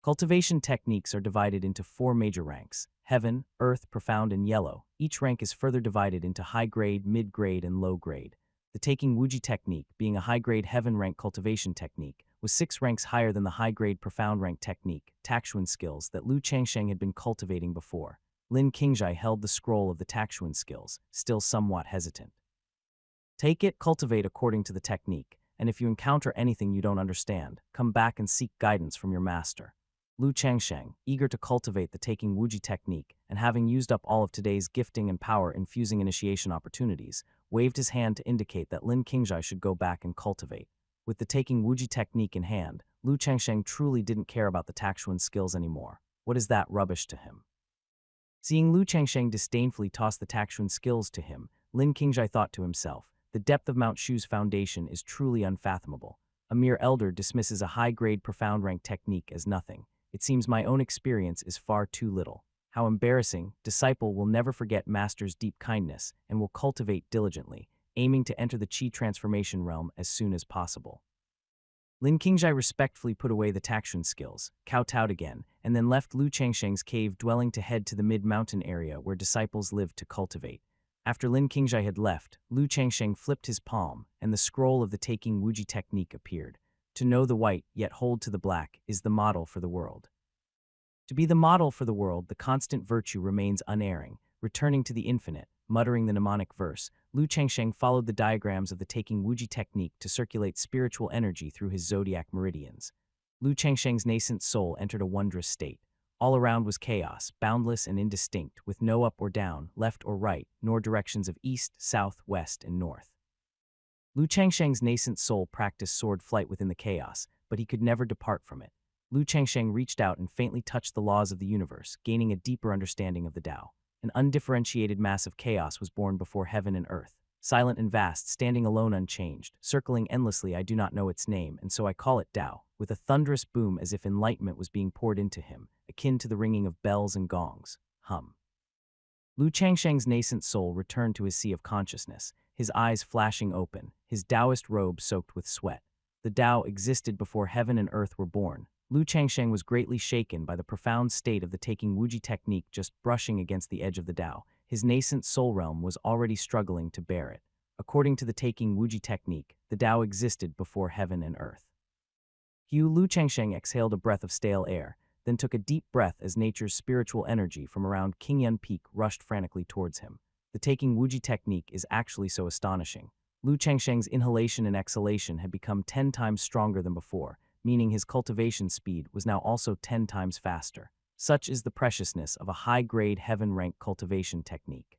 Cultivation techniques are divided into 4 major ranks: heaven, earth, profound, and yellow. Each rank is further divided into high-grade, mid-grade, and low-grade. The taking Wuji technique, being a high-grade heaven rank cultivation technique, was 6 ranks higher than the high-grade profound rank technique, Taxuan skills, that Lu Changsheng had been cultivating before. Lin Qingzhai held the scroll of the Taxuan skills, still somewhat hesitant. Take it, cultivate according to the technique, and if you encounter anything you don't understand, come back and seek guidance from your master. Lu Changsheng, eager to cultivate the taking Wuji technique, and having used up all of today's gifting and power-infusing initiation opportunities, waved his hand to indicate that Lin Qingzhai should go back and cultivate. With the taking Wuji technique in hand, Lu Changsheng truly didn't care about the Taxuan skills anymore. What is that rubbish to him? Seeing Lu Changsheng disdainfully toss the Taxuan skills to him, Lin Qingzhai thought to himself, the depth of Mount Shu's foundation is truly unfathomable. A mere elder dismisses a high-grade profound rank technique as nothing. It seems my own experience is far too little. How embarrassing. Disciple will never forget Master's deep kindness and will cultivate diligently, aiming to enter the Qi transformation realm as soon as possible. Lin Qingzhai respectfully put away the Taxuan skills, kowtowed again, and then left Lu Changsheng's cave dwelling to head to the mid-mountain area where disciples lived to cultivate. After Lin Qingzhai had left, Lu Changsheng flipped his palm, and the scroll of the taking Wuji technique appeared. To know the white, yet hold to the black, is the model for the world. To be the model for the world, the constant virtue remains unerring. Returning to the infinite, muttering the mnemonic verse, Lu Changsheng followed the diagrams of the taking Wuji technique to circulate spiritual energy through his zodiac meridians. Lu Changsheng's nascent soul entered a wondrous state. All around was chaos, boundless and indistinct, with no up or down, left or right, nor directions of east, south, west, and north. Lu Changsheng's nascent soul practiced sword flight within the chaos, but he could never depart from it. Lu Changsheng reached out and faintly touched the laws of the universe, gaining a deeper understanding of the Tao. An undifferentiated mass of chaos was born before heaven and earth, silent and vast, standing alone unchanged, circling endlessly. I do not know its name, and so I call it Tao, with a thunderous boom as if enlightenment was being poured into him, akin to the ringing of bells and gongs. Hum. Lu Changsheng's nascent soul returned to his sea of consciousness, his eyes flashing open, his Taoist robe soaked with sweat. The Tao existed before heaven and earth were born. Lu Changsheng was greatly shaken by the profound state of the taking Wuji technique just brushing against the edge of the Tao. His nascent soul realm was already struggling to bear it. According to the taking Wuji technique, the Tao existed before heaven and earth. Lu Changsheng exhaled a breath of stale air, then took a deep breath as nature's spiritual energy from around Qingyun Peak rushed frantically towards him. The taking Wuji technique is actually so astonishing. Lu Changsheng's inhalation and exhalation had become 10 times stronger than before, meaning his cultivation speed was now also 10 times faster. Such is the preciousness of a high-grade heaven-rank cultivation technique.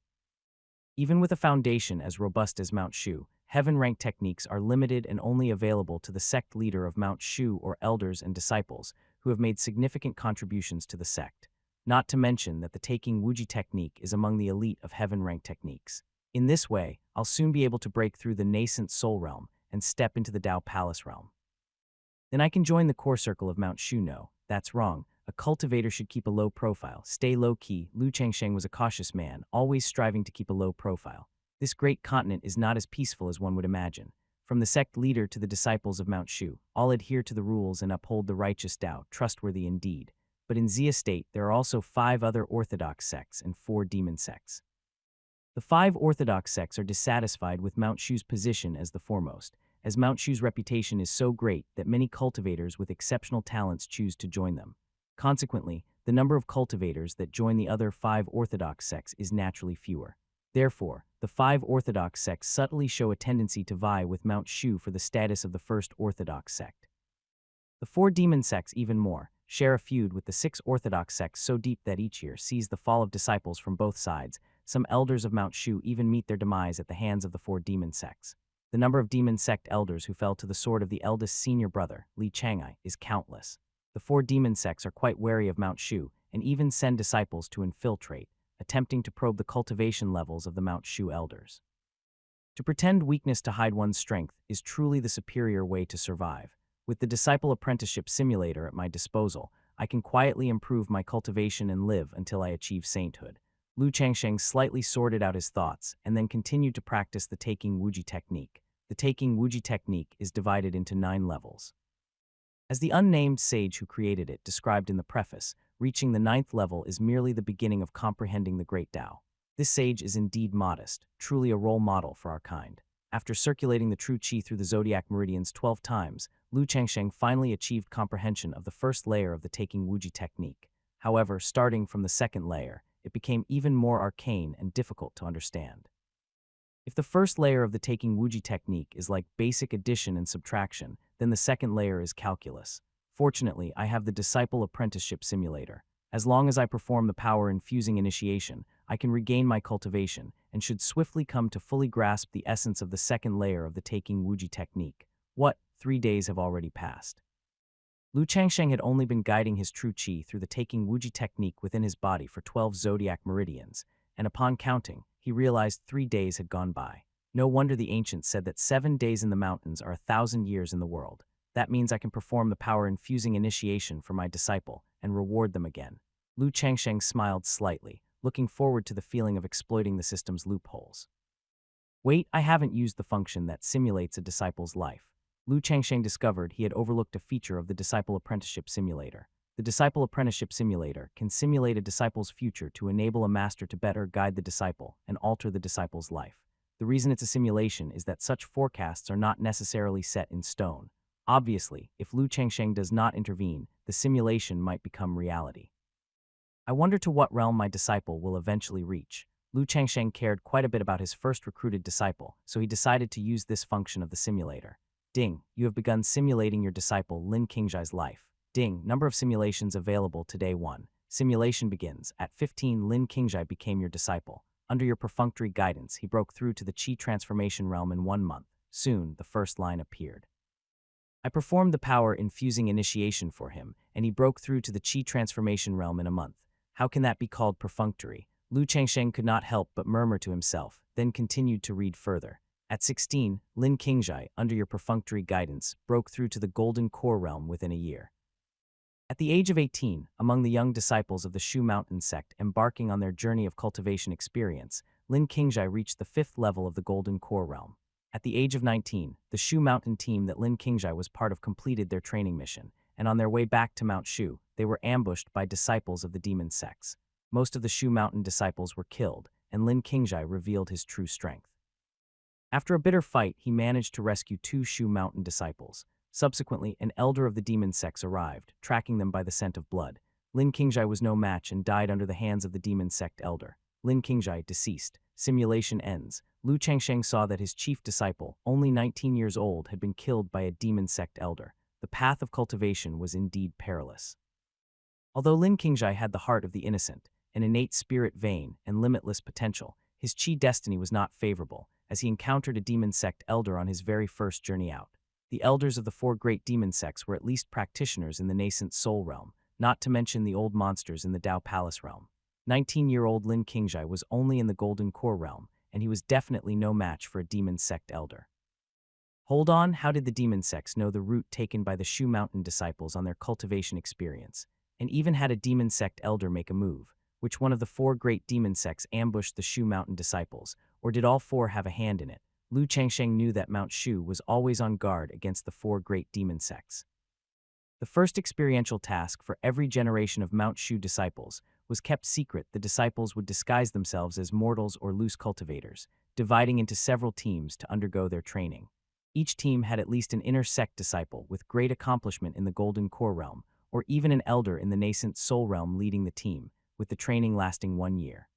Even with a foundation as robust as Mount Shu, heaven-rank techniques are limited and only available to the sect leader of Mount Shu or elders and disciples who have made significant contributions to the sect. Not to mention that the taking Wuji technique is among the elite of heaven-rank techniques. In this way, I'll soon be able to break through the nascent soul realm and step into the Dao Palace realm. Then I can join the core circle of Mount Shu. No, that's wrong. A cultivator should keep a low profile, stay low-key. Lu Changsheng was a cautious man, always striving to keep a low profile. This great continent is not as peaceful as one would imagine. From the sect leader to the disciples of Mount Shu, all adhere to the rules and uphold the righteous Tao, trustworthy indeed. But in Xia State, there are also 5 other orthodox sects and 4 demon sects. The 5 orthodox sects are dissatisfied with Mount Shu's position as the foremost, as Mount Shu's reputation is so great that many cultivators with exceptional talents choose to join them. Consequently, the number of cultivators that join the other 5 orthodox sects is naturally fewer. Therefore, the 5 orthodox sects subtly show a tendency to vie with Mount Shu for the status of the first orthodox sect. The 4 demon sects, even more, share a feud with the 6 orthodox sects so deep that each year sees the fall of disciples from both sides. Some elders of Mount Shu even meet their demise at the hands of the 4 demon sects. The number of demon sect elders who fell to the sword of the eldest senior brother, Li Changai, is countless. The 4 demon sects are quite wary of Mount Shu and even send disciples to infiltrate, attempting to probe the cultivation levels of the Mount Shu elders. To pretend weakness to hide one's strength is truly the superior way to survive. With the disciple apprenticeship simulator at my disposal, I can quietly improve my cultivation and live until I achieve sainthood. Lu Changsheng slightly sorted out his thoughts and then continued to practice the taking Wuji technique. The taking Wuji technique is divided into 9 levels. As the unnamed sage who created it described in the preface, reaching the 9th level is merely the beginning of comprehending the great Tao. This sage is indeed modest, truly a role model for our kind. After circulating the true qi through the zodiac meridians 12 times, Lu Changsheng finally achieved comprehension of the first layer of the taking Wuji technique. However, starting from the 2nd layer, it became even more arcane and difficult to understand. If the first layer of the taking Wuji technique is like basic addition and subtraction, then the 2nd layer is calculus. Fortunately, I have the disciple apprenticeship simulator. As long as I perform the power-infusing initiation, I can regain my cultivation and should swiftly come to fully grasp the essence of the 2nd layer of the taking Wuji technique. 3 days have already passed. Lu Changsheng had only been guiding his true qi through the taking Wuji technique within his body for 12 zodiac meridians, and upon counting, he realized 3 days had gone by. No wonder the ancients said that 7 days in the mountains are 1,000 years in the world. That means I can perform the power-infusing initiation for my disciple and reward them again. Lu Changsheng smiled slightly, looking forward to the feeling of exploiting the system's loopholes. Wait, I haven't used the function that simulates a disciple's life. Lu Changsheng discovered he had overlooked a feature of the Disciple Apprenticeship Simulator. The Disciple Apprenticeship Simulator can simulate a disciple's future to enable a master to better guide the disciple and alter the disciple's life. The reason it's a simulation is that such forecasts are not necessarily set in stone. Obviously, if Lu Changsheng does not intervene, the simulation might become reality. I wonder to what realm my disciple will eventually reach. Lu Changsheng cared quite a bit about his first recruited disciple, so he decided to use this function of the simulator. Ding, you have begun simulating your disciple Lin Qingzhai's life. Ding, number of simulations available to day 1. Simulation begins. At 15, Lin Qingzhai became your disciple. Under your perfunctory guidance, he broke through to the Qi transformation realm in 1 month. Soon, the first line appeared. I performed the power-infusing initiation for him, and he broke through to the Qi transformation realm in a month. How can that be called perfunctory? Lu Changsheng could not help but murmur to himself, then continued to read further. At 16, Lin Qingjai, under your perfunctory guidance, broke through to the Golden Core realm within a year. At the age of 18, among the young disciples of the Shu Mountain Sect embarking on their journey of cultivation experience, Lin Qingjai reached the 5th level of the Golden Core realm. At the age of 19, the Shu Mountain team that Lin Qingjai was part of completed their training mission, and on their way back to Mount Shu, they were ambushed by disciples of the demon sects. Most of the Shu Mountain disciples were killed, and Lin Qingjai revealed his true strength. After a bitter fight, he managed to rescue 2 Shu Mountain disciples. Subsequently, an elder of the demon sects arrived, tracking them by the scent of blood. Lin Qingjai was no match and died under the hands of the demon sect elder. Lin Qingjai deceased. Simulation ends. Lu Changsheng saw that his chief disciple, only 19 years old, had been killed by a demon sect elder. The path of cultivation was indeed perilous. Although Lin Qingjai had the heart of the innocent, an innate spirit vein, and limitless potential, his Qi destiny was not favorable, as he encountered a demon sect elder on his very first journey out. The elders of the 4 great demon sects were at least practitioners in the nascent soul realm, not to mention the old monsters in the Dao Palace realm. 19-year-old Lin Qingjai was only in the Golden Core realm, and he was definitely no match for a demon sect elder. Hold on, how did the demon sects know the route taken by the Shu Mountain disciples on their cultivation experience, and even had a demon sect elder make a move? Which one of the 4 great demon sects ambushed the Shu Mountain disciples, or did all 4 have a hand in it? Lu Changsheng knew that Mount Shu was always on guard against the 4 great demon sects. The first experiential task for every generation of Mount Shu disciples was kept secret. The disciples would disguise themselves as mortals or loose cultivators, dividing into several teams to undergo their training. Each team had at least an inner sect disciple with great accomplishment in the Golden Core realm, or even an elder in the nascent soul realm leading the team, with the training lasting 1 year.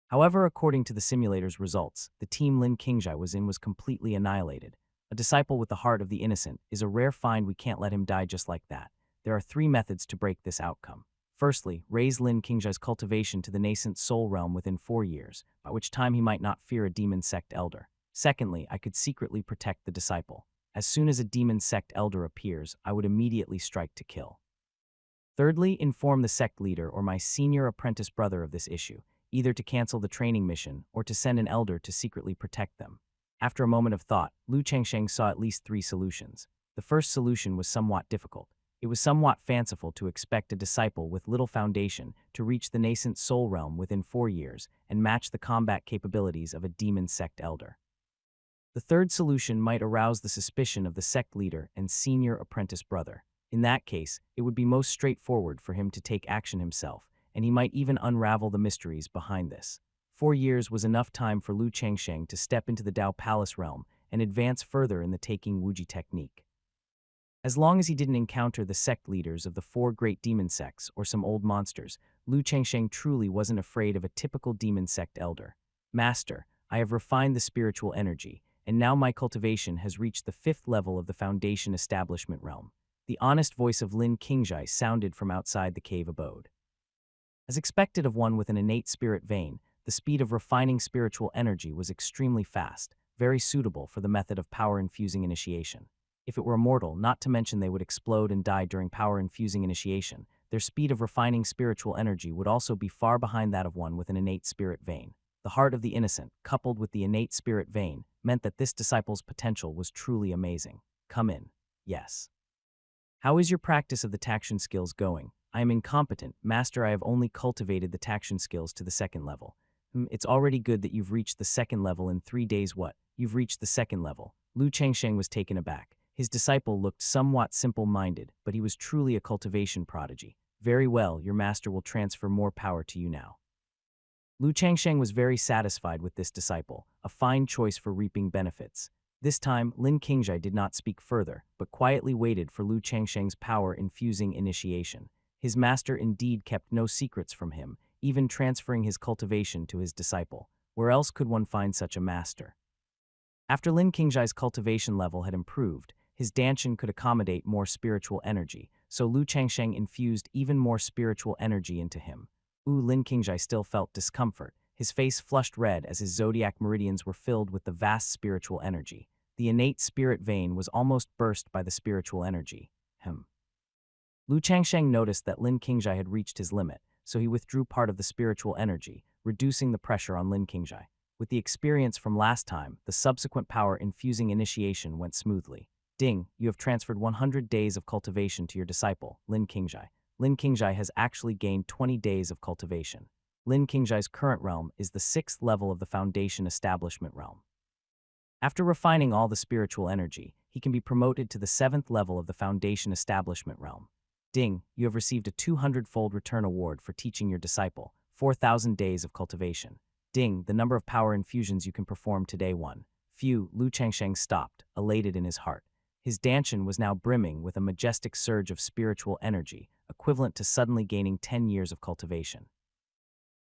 However, according to the simulator's results, the team Lin Qingjai was in was completely annihilated. A disciple with the heart of the innocent is a rare find. We can't let him die just like that. There are 3 methods to break this outcome. Firstly, raise Lin Qingjai's cultivation to the nascent soul realm within 4 years, by which time he might not fear a demon sect elder. Secondly, I could secretly protect the disciple. As soon as a demon sect elder appears, I would immediately strike to kill. Thirdly, inform the sect leader or my senior apprentice brother of this issue, either to cancel the training mission or to send an elder to secretly protect them. After a moment of thought, Lu Changsheng saw at least 3 solutions. The first solution was somewhat difficult. It was somewhat fanciful to expect a disciple with little foundation to reach the nascent soul realm within 4 years and match the combat capabilities of a demon sect elder. The third solution might arouse the suspicion of the sect leader and senior apprentice brother. In that case, it would be most straightforward for him to take action himself, and he might even unravel the mysteries behind this. 4 years was enough time for Lu Changsheng to step into the Dao Palace realm and advance further in the taking Wuji technique. As long as he didn't encounter the sect leaders of the 4 great demon sects or some old monsters, Lu Changsheng truly wasn't afraid of a typical demon sect elder. Master, I have refined the spiritual energy, and now my cultivation has reached the 5th level of the foundation establishment realm. The honest voice of Lin Qingjai sounded from outside the cave abode. As expected of one with an innate spirit vein, the speed of refining spiritual energy was extremely fast, very suitable for the method of power-infusing initiation. If it were a mortal, not to mention they would explode and die during power-infusing initiation, their speed of refining spiritual energy would also be far behind that of one with an innate spirit vein. The heart of the innocent, coupled with the innate spirit vein, meant that this disciple's potential was truly amazing. Come in. Yes. How is your practice of the taction skills going? I am incompetent. Master, I have only cultivated the taction skills to the 2nd level. It's already good that you've reached the 2nd level in 3 days. What? You've reached the 2nd level. Lu Changsheng was taken aback. His disciple looked somewhat simple-minded, but he was truly a cultivation prodigy. Very well, your master will transfer more power to you now. Lu Changsheng was very satisfied with this disciple, a fine choice for reaping benefits. This time, Lin Qingjai did not speak further, but quietly waited for Lu Changsheng's power-infusing initiation. His master indeed kept no secrets from him, even transferring his cultivation to his disciple. Where else could one find such a master? After Lin Qingjai's cultivation level had improved, his danshan could accommodate more spiritual energy, so Lu Changsheng infused even more spiritual energy into him. Lin Qingjai still felt discomfort. His face flushed red as his zodiac meridians were filled with the vast spiritual energy. The innate spirit vein was almost burst by the spiritual energy. Lu Changsheng noticed that Lin Qingjai had reached his limit, so he withdrew part of the spiritual energy, reducing the pressure on Lin Qingjai. With the experience from last time, the subsequent power-infusing initiation went smoothly. Ding, you have transferred 100 days of cultivation to your disciple, Lin Qingjai. Lin Qingjai has actually gained 20 days of cultivation. Lin Qingjai's current realm is the 6th level of the Foundation Establishment realm. After refining all the spiritual energy, he can be promoted to the 7th level of the Foundation Establishment realm. Ding, you have received a 200-fold return award for teaching your disciple, 4,000 days of cultivation. Ding, the number of power infusions you can perform today 1. Phew, Lu Changsheng stopped, elated in his heart. His danshan was now brimming with a majestic surge of spiritual energy, equivalent to suddenly gaining 10 years of cultivation.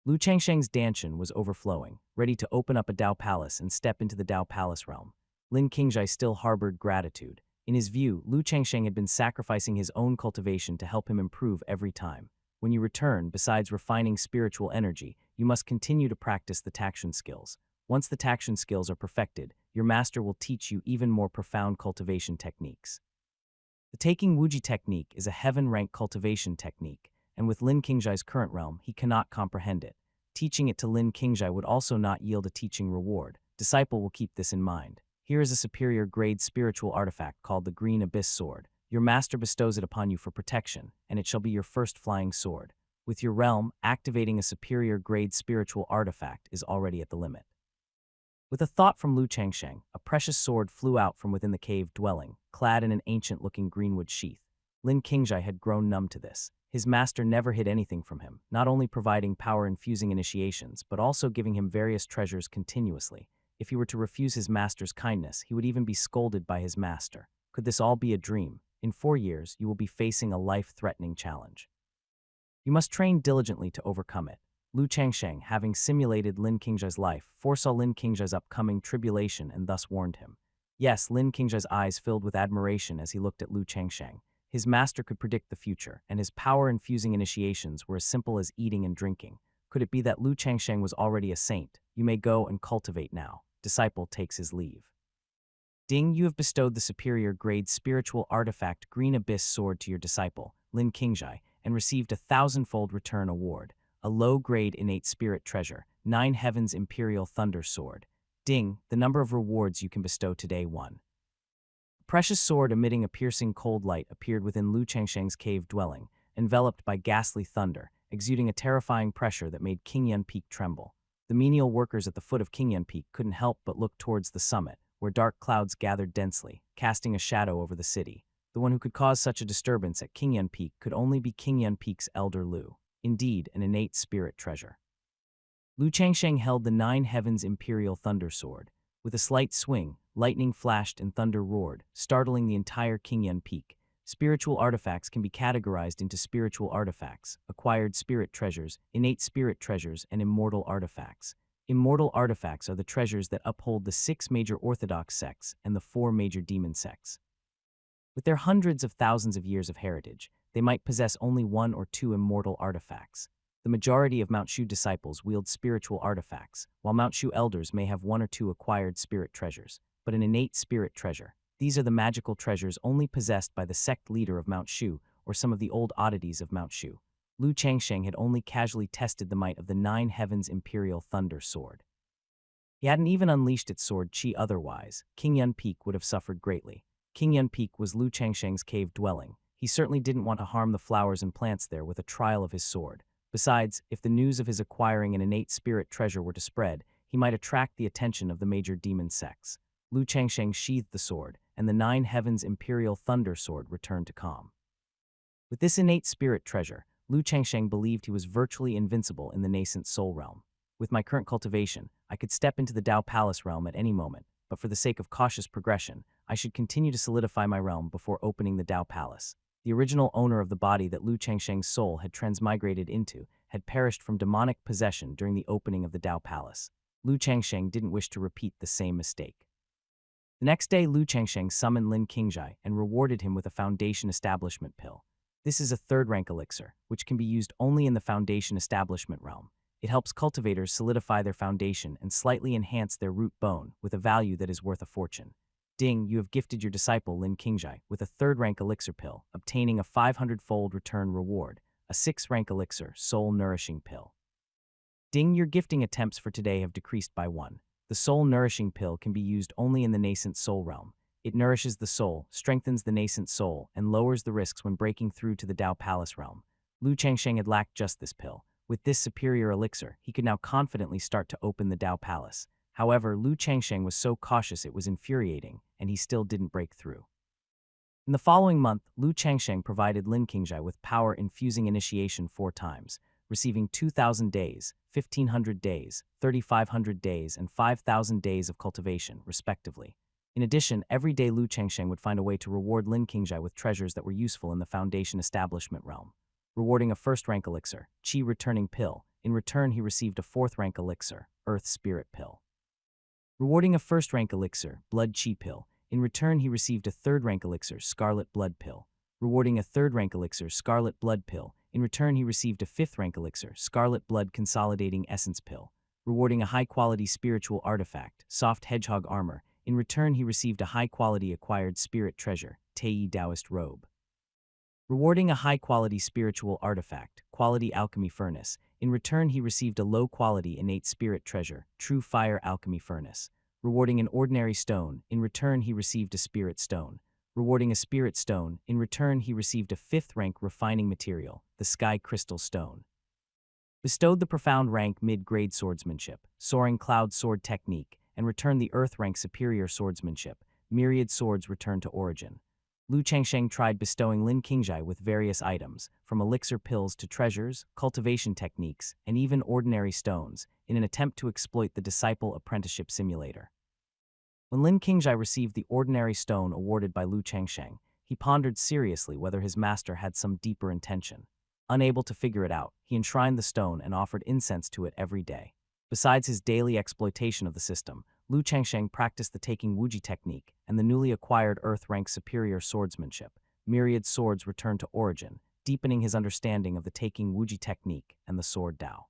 Lu Changsheng's danshan was overflowing, ready to open up a Dao Palace and step into the Dao Palace realm. Lin Qingjai still harbored gratitude. In his view, Lu Changsheng had been sacrificing his own cultivation to help him improve every time. When you return, besides refining spiritual energy, you must continue to practice the takshan skills. Once the takshan skills are perfected, your master will teach you even more profound cultivation techniques. The Taking Wuji technique is a heaven-rank cultivation technique, and with Lin Qingjai's current realm, he cannot comprehend it. Teaching it to Lin Qingjai would also not yield a teaching reward. Disciple will keep this in mind. Here is a superior grade spiritual artifact called the Green Abyss Sword. Your master bestows it upon you for protection, and it shall be your first flying sword. With your realm, activating a superior grade spiritual artifact is already at the limit. With a thought from Lu Changsheng, a precious sword flew out from within the cave dwelling, clad in an ancient-looking greenwood sheath. Lin Qingjai had grown numb to this. His master never hid anything from him, not only providing power-infusing initiations, but also giving him various treasures continuously. If he were to refuse his master's kindness, he would even be scolded by his master. Could this all be a dream? In 4 years, you will be facing a life-threatening challenge. You must train diligently to overcome it. Lu Changsheng, having simulated Lin Qingjai's life, foresaw Lin Qingjai's upcoming tribulation and thus warned him. Yes, Lin Qingjai's eyes filled with admiration as he looked at Lu Changsheng. His master could predict the future, and his power-infusing initiations were as simple as eating and drinking. Could it be that Lu Changsheng was already a saint? You may go and cultivate now. Disciple takes his leave. Ding, you have bestowed the superior grade spiritual artifact Green Abyss Sword to your disciple, Lin Qingjai, and received a 1,000-fold return award, a low-grade innate spirit treasure, 9 Heavens Imperial Thunder Sword. Ding, the number of rewards you can bestow today 1. A precious sword emitting a piercing cold light appeared within Lu Changsheng's cave dwelling, enveloped by ghastly thunder, exuding a terrifying pressure that made Qingyun Peak tremble. The menial workers at the foot of Qingyun Peak couldn't help but look towards the summit, where dark clouds gathered densely, casting a shadow over the city. The one who could cause such a disturbance at Qingyun Peak could only be Qingyun Peak's elder Lu. Indeed, an innate spirit treasure. Lu Changsheng held the 9 Heavens Imperial Thunder Sword. With a slight swing, lightning flashed and thunder roared, startling the entire Qingyun Peak. Spiritual artifacts can be categorized into spiritual artifacts, acquired spirit treasures, innate spirit treasures, and immortal artifacts. Immortal artifacts are the treasures that uphold the 6 major orthodox sects and the 4 major demon sects. With their hundreds of thousands of years of heritage, they might possess only 1 or 2 immortal artifacts. The majority of Mount Shu disciples wield spiritual artifacts, while Mount Shu elders may have 1 or 2 acquired spirit treasures. But an innate spirit treasure, these are the magical treasures only possessed by the sect leader of Mount Shu or some of the old oddities of Mount Shu. Lu Changsheng had only casually tested the might of the 9 Heavens Imperial Thunder Sword. He hadn't even unleashed its sword chi otherwise. Qingyun Peak would have suffered greatly. Qingyun Peak was Lu Changsheng's cave dwelling. He certainly didn't want to harm the flowers and plants there with a trial of his sword. Besides, if the news of his acquiring an innate spirit treasure were to spread, he might attract the attention of the major demon sects. Lu Changsheng sheathed the sword, and the 9 Heavens Imperial Thunder Sword returned to calm. With this innate spirit treasure, Lu Changsheng believed he was virtually invincible in the nascent soul realm. With my current cultivation, I could step into the Dao Palace realm at any moment, but for the sake of cautious progression, I should continue to solidify my realm before opening the Dao Palace. The original owner of the body that Lu Changsheng's soul had transmigrated into had perished from demonic possession during the opening of the Dao Palace. Lu Changsheng didn't wish to repeat the same mistake. The next day, Lu Changsheng summoned Lin Qingjai and rewarded him with a Foundation Establishment pill. This is a 3rd-rank elixir, which can be used only in the Foundation Establishment realm. It helps cultivators solidify their foundation and slightly enhance their root bone with a value that is worth a fortune. Ding, you have gifted your disciple Lin Qingjai with a 3rd rank elixir pill, obtaining a 500-fold return reward, a 6th rank elixir, soul nourishing pill. Ding, your gifting attempts for today have decreased by 1. The soul nourishing pill can be used only in the nascent soul realm. It nourishes the soul, strengthens the nascent soul, and lowers the risks when breaking through to the Dao Palace realm. Lu Changsheng had lacked just this pill. With this superior elixir, he could now confidently start to open the Dao Palace. However, Lu Changsheng was so cautious it was infuriating, and he still didn't break through. In the following month, Lu Changsheng provided Lin Qingjai with power-infusing initiation 4 times, receiving 2,000 days, 1,500 days, 3,500 days, and 5,000 days of cultivation, respectively. In addition, every day Lu Changsheng would find a way to reward Lin Qingjai with treasures that were useful in the Foundation establishment realm. Rewarding a 1st rank elixir, Qi returning pill. In return, he received a 4th rank elixir, Earth Spirit pill. Rewarding a 1st rank elixir, Blood Qi pill. In return, he received a 3rd rank elixir, Scarlet Blood pill. Rewarding a 3rd rank elixir, Scarlet Blood pill. In return, he received a 5th rank elixir, Scarlet Blood Consolidating Essence pill. Rewarding a high-quality spiritual artifact, Soft Hedgehog armor. In return, he received a high-quality acquired spirit treasure, Tei Taoist robe. Rewarding a high-quality spiritual artifact, Quality Alchemy Furnace. In return, he received a low-quality innate spirit treasure, True Fire Alchemy Furnace. Rewarding an ordinary stone. In return, he received a spirit stone. Rewarding a spirit stone. In return, he received a 5th rank refining material, the Sky Crystal Stone. Bestowed the profound rank mid-grade swordsmanship, Soaring Cloud Sword Technique, and returned the Earth rank superior swordsmanship, Myriad Swords Return to Origin. Lu Changsheng tried bestowing Lin Qingjai with various items, from elixir pills to treasures, cultivation techniques, and even ordinary stones, in an attempt to exploit the disciple apprenticeship simulator. When Lin Qingjai received the ordinary stone awarded by Lu Changsheng, he pondered seriously whether his master had some deeper intention. Unable to figure it out, he enshrined the stone and offered incense to it every day. Besides his daily exploitation of the system, Lu Changsheng practiced the Taking Wuji technique and the newly acquired Earth-rank superior swordsmanship, Myriad Swords Return to Origin, deepening his understanding of the Taking Wuji technique and the Sword Dao.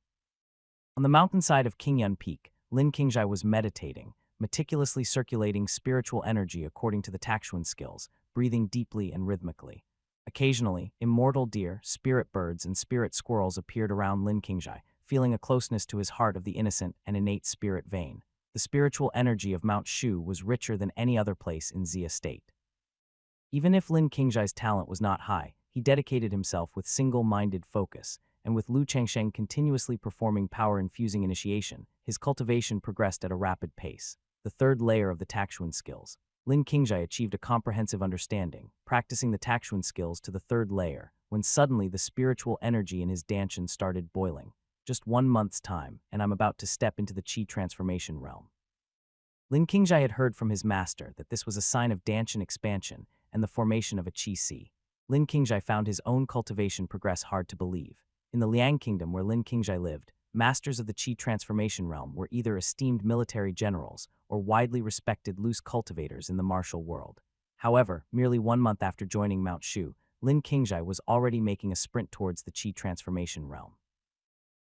On the mountainside of Qingyun Peak, Lin Qingjai was meditating, meticulously circulating spiritual energy according to the Taxuan skills, breathing deeply and rhythmically. Occasionally, immortal deer, spirit birds, and spirit squirrels appeared around Lin Qingjai, feeling a closeness to his heart of the innocent and innate spirit vein. The spiritual energy of Mount Shu was richer than any other place in Xia State. Even if Lin Qingjai's talent was not high, he dedicated himself with single-minded focus, and with Lu Changsheng continuously performing power-infusing initiation, his cultivation progressed at a rapid pace. The 3rd layer of the Taxuan skills. Lin Qingjai achieved a comprehensive understanding, practicing the Taxuan skills to the 3rd layer, when suddenly the spiritual energy in his danshan started boiling. Just 1 month's time, and I'm about to step into the Qi transformation realm. Lin Qingjai had heard from his master that this was a sign of danshan expansion and the formation of a Qi Sea. Lin Qingjai found his own cultivation progress hard to believe. In the Liang Kingdom where Lin Qingjai lived, masters of the Qi transformation realm were either esteemed military generals or widely respected loose cultivators in the martial world. However, merely 1 month after joining Mount Shu, Lin Qingjai was already making a sprint towards the Qi transformation realm.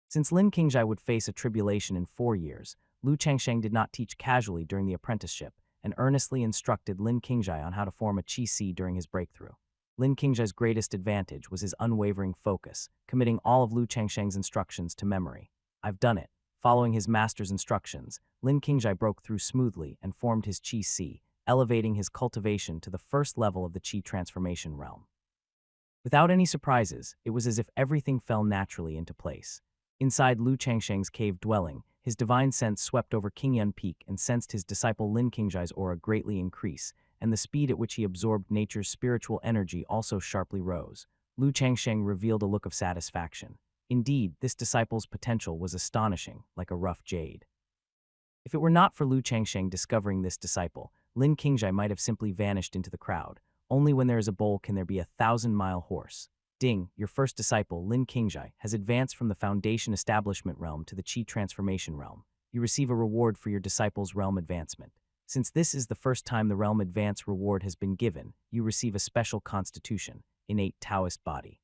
Since Lin Qingjai would face a tribulation in 4 years, Lu Changsheng did not teach casually during the apprenticeship and earnestly instructed Lin Qingjai on how to form a Qi Si during his breakthrough. Lin Qingjai's greatest advantage was his unwavering focus, committing all of Lu Changsheng's instructions to memory. I've done it. Following his master's instructions, Lin Qingjai broke through smoothly and formed his Qi Si, elevating his cultivation to the 1st level of the Qi transformation realm. Without any surprises, it was as if everything fell naturally into place. Inside Lu Changsheng's cave dwelling, his divine sense swept over Qingyun Peak and sensed his disciple Lin Qingjai's aura greatly increase, and the speed at which he absorbed nature's spiritual energy also sharply rose. Lu Changsheng revealed a look of satisfaction. Indeed, this disciple's potential was astonishing, like a rough jade. If it were not for Lu Changsheng discovering this disciple, Lin Qingjai might have simply vanished into the crowd. Only when there is a bull can there be a 1,000-mile horse. Ding, your first disciple, Lin Qingjai, has advanced from the Foundation Establishment realm to the Qi Transformation realm. You receive a reward for your disciple's realm advancement. Since this is the first time the realm advance reward has been given, you receive a special constitution, innate Taoist body.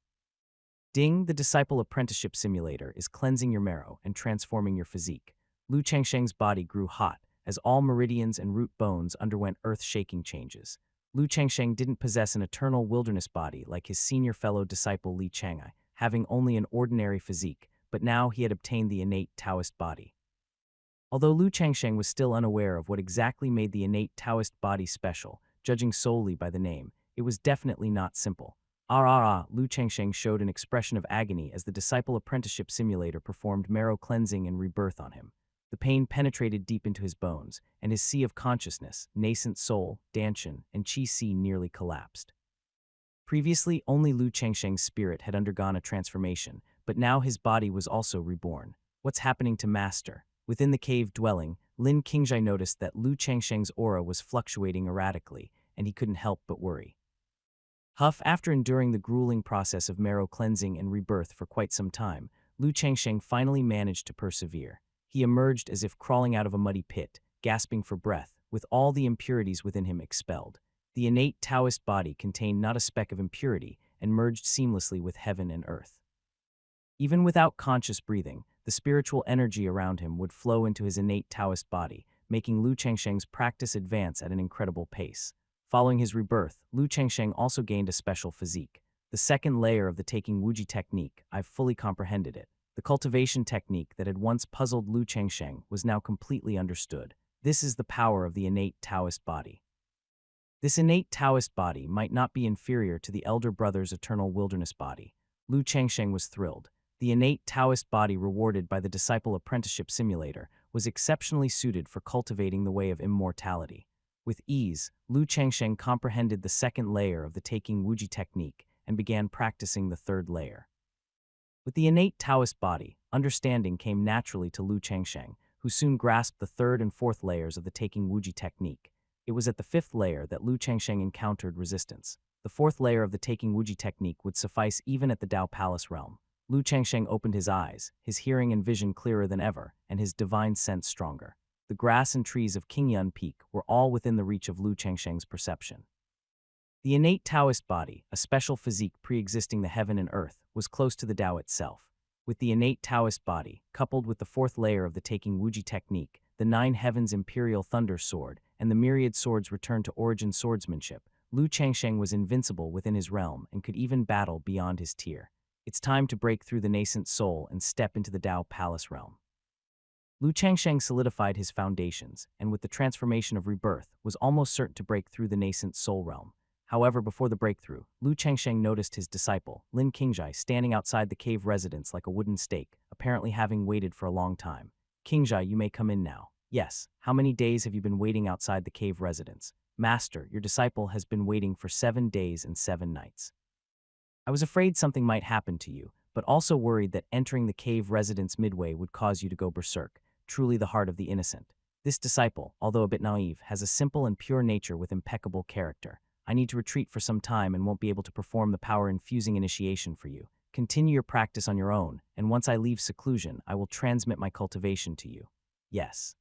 Ding, the disciple apprenticeship simulator is cleansing your marrow and transforming your physique. Lu Changsheng's body grew hot as all meridians and root bones underwent earth-shaking changes. Lu Changsheng didn't possess an eternal wilderness body like his senior fellow disciple Li Chang'ai, having only an ordinary physique, but now he had obtained the innate Taoist body. Although Lu Changsheng was still unaware of what exactly made the innate Taoist body special, judging solely by the name, it was definitely not simple. Lu Changsheng showed an expression of agony as the disciple apprenticeship simulator performed marrow cleansing and rebirth on him. The pain penetrated deep into his bones, and his sea of consciousness, nascent soul, Danshan, and Qi Si nearly collapsed. Previously, only Lu Changsheng's spirit had undergone a transformation, but now his body was also reborn. What's happening to Master? Within the cave dwelling, Lin Qingzhai noticed that Lu Changsheng's aura was fluctuating erratically, and he couldn't help but worry. After enduring the grueling process of marrow cleansing and rebirth for quite some time, Lu Changsheng finally managed to persevere. He emerged as if crawling out of a muddy pit, gasping for breath, with all the impurities within him expelled. The innate Taoist body contained not a speck of impurity and merged seamlessly with heaven and earth. Even without conscious breathing, the spiritual energy around him would flow into his innate Taoist body, making Lu Changsheng's practice advance at an incredible pace. Following his rebirth, Lu Changsheng also gained a special physique. The second layer of the Taking Wuji technique, I've fully comprehended it. The cultivation technique that had once puzzled Lu Changsheng was now completely understood. This is the power of the innate Taoist body. This innate Taoist body might not be inferior to the elder brother's eternal wilderness body. Lu Changsheng was thrilled. The innate Taoist body rewarded by the disciple apprenticeship simulator was exceptionally suited for cultivating the way of immortality. With ease, Lu Changsheng comprehended the second layer of the Taking Wuji technique and began practicing the third layer. With the innate Taoist body, understanding came naturally to Lu Changsheng, who soon grasped the third and fourth layers of the Taking Wuji technique. It was at the fifth layer that Lu Changsheng encountered resistance. The fourth layer of the Taking Wuji technique would suffice even at the Dao Palace realm. Lu Changsheng opened his eyes, his hearing and vision clearer than ever, and his divine sense stronger. The grass and trees of Qingyun Peak were all within the reach of Lu Changsheng's perception. The innate Taoist body, a special physique pre-existing the heaven and earth, was close to the Tao itself. With the innate Taoist body, coupled with the fourth layer of the Taking Wuji technique, the nine heavens imperial thunder sword, and the myriad swords returned to origin swordsmanship, Lu Changsheng was invincible within his realm and could even battle beyond his tier. It's time to break through the nascent soul and step into the Dao Palace realm. Lu Changsheng solidified his foundations, and with the transformation of rebirth, was almost certain to break through the nascent soul realm. However, before the breakthrough, Lu Changsheng noticed his disciple, Lin Qingzhai, standing outside the cave residence like a wooden stake, apparently having waited for a long time. "Qingzhai, you may come in now." "Yes. How many days have you been waiting outside the cave residence?" "Master, your disciple has been waiting for 7 days and 7 nights. I was afraid something might happen to you, but also worried that entering the cave residence midway would cause you to go berserk. Truly the heart of the innocent. This disciple, although a bit naive, has a simple and pure nature with impeccable character. I need to retreat for some time and won't be able to perform the power-infusing initiation for you. Continue your practice on your own, and once I leave seclusion, I will transmit my cultivation to you." "Yes."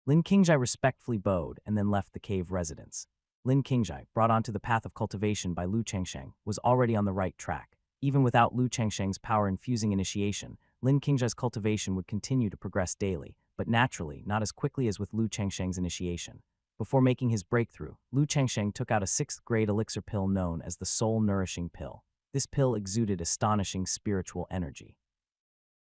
Lin Qingzhai respectfully bowed and then left the cave residence. Lin Qingzhai, brought onto the path of cultivation by Lu Changsheng, was already on the right track. Even without Lu Changsheng's power-infusing initiation, Lin Qingzhai's cultivation would continue to progress daily, but naturally, not as quickly as with Lu Changsheng's initiation. Before making his breakthrough, Lu Changsheng took out a 6th-grade elixir pill known as the Soul Nourishing Pill. This pill exuded astonishing spiritual energy.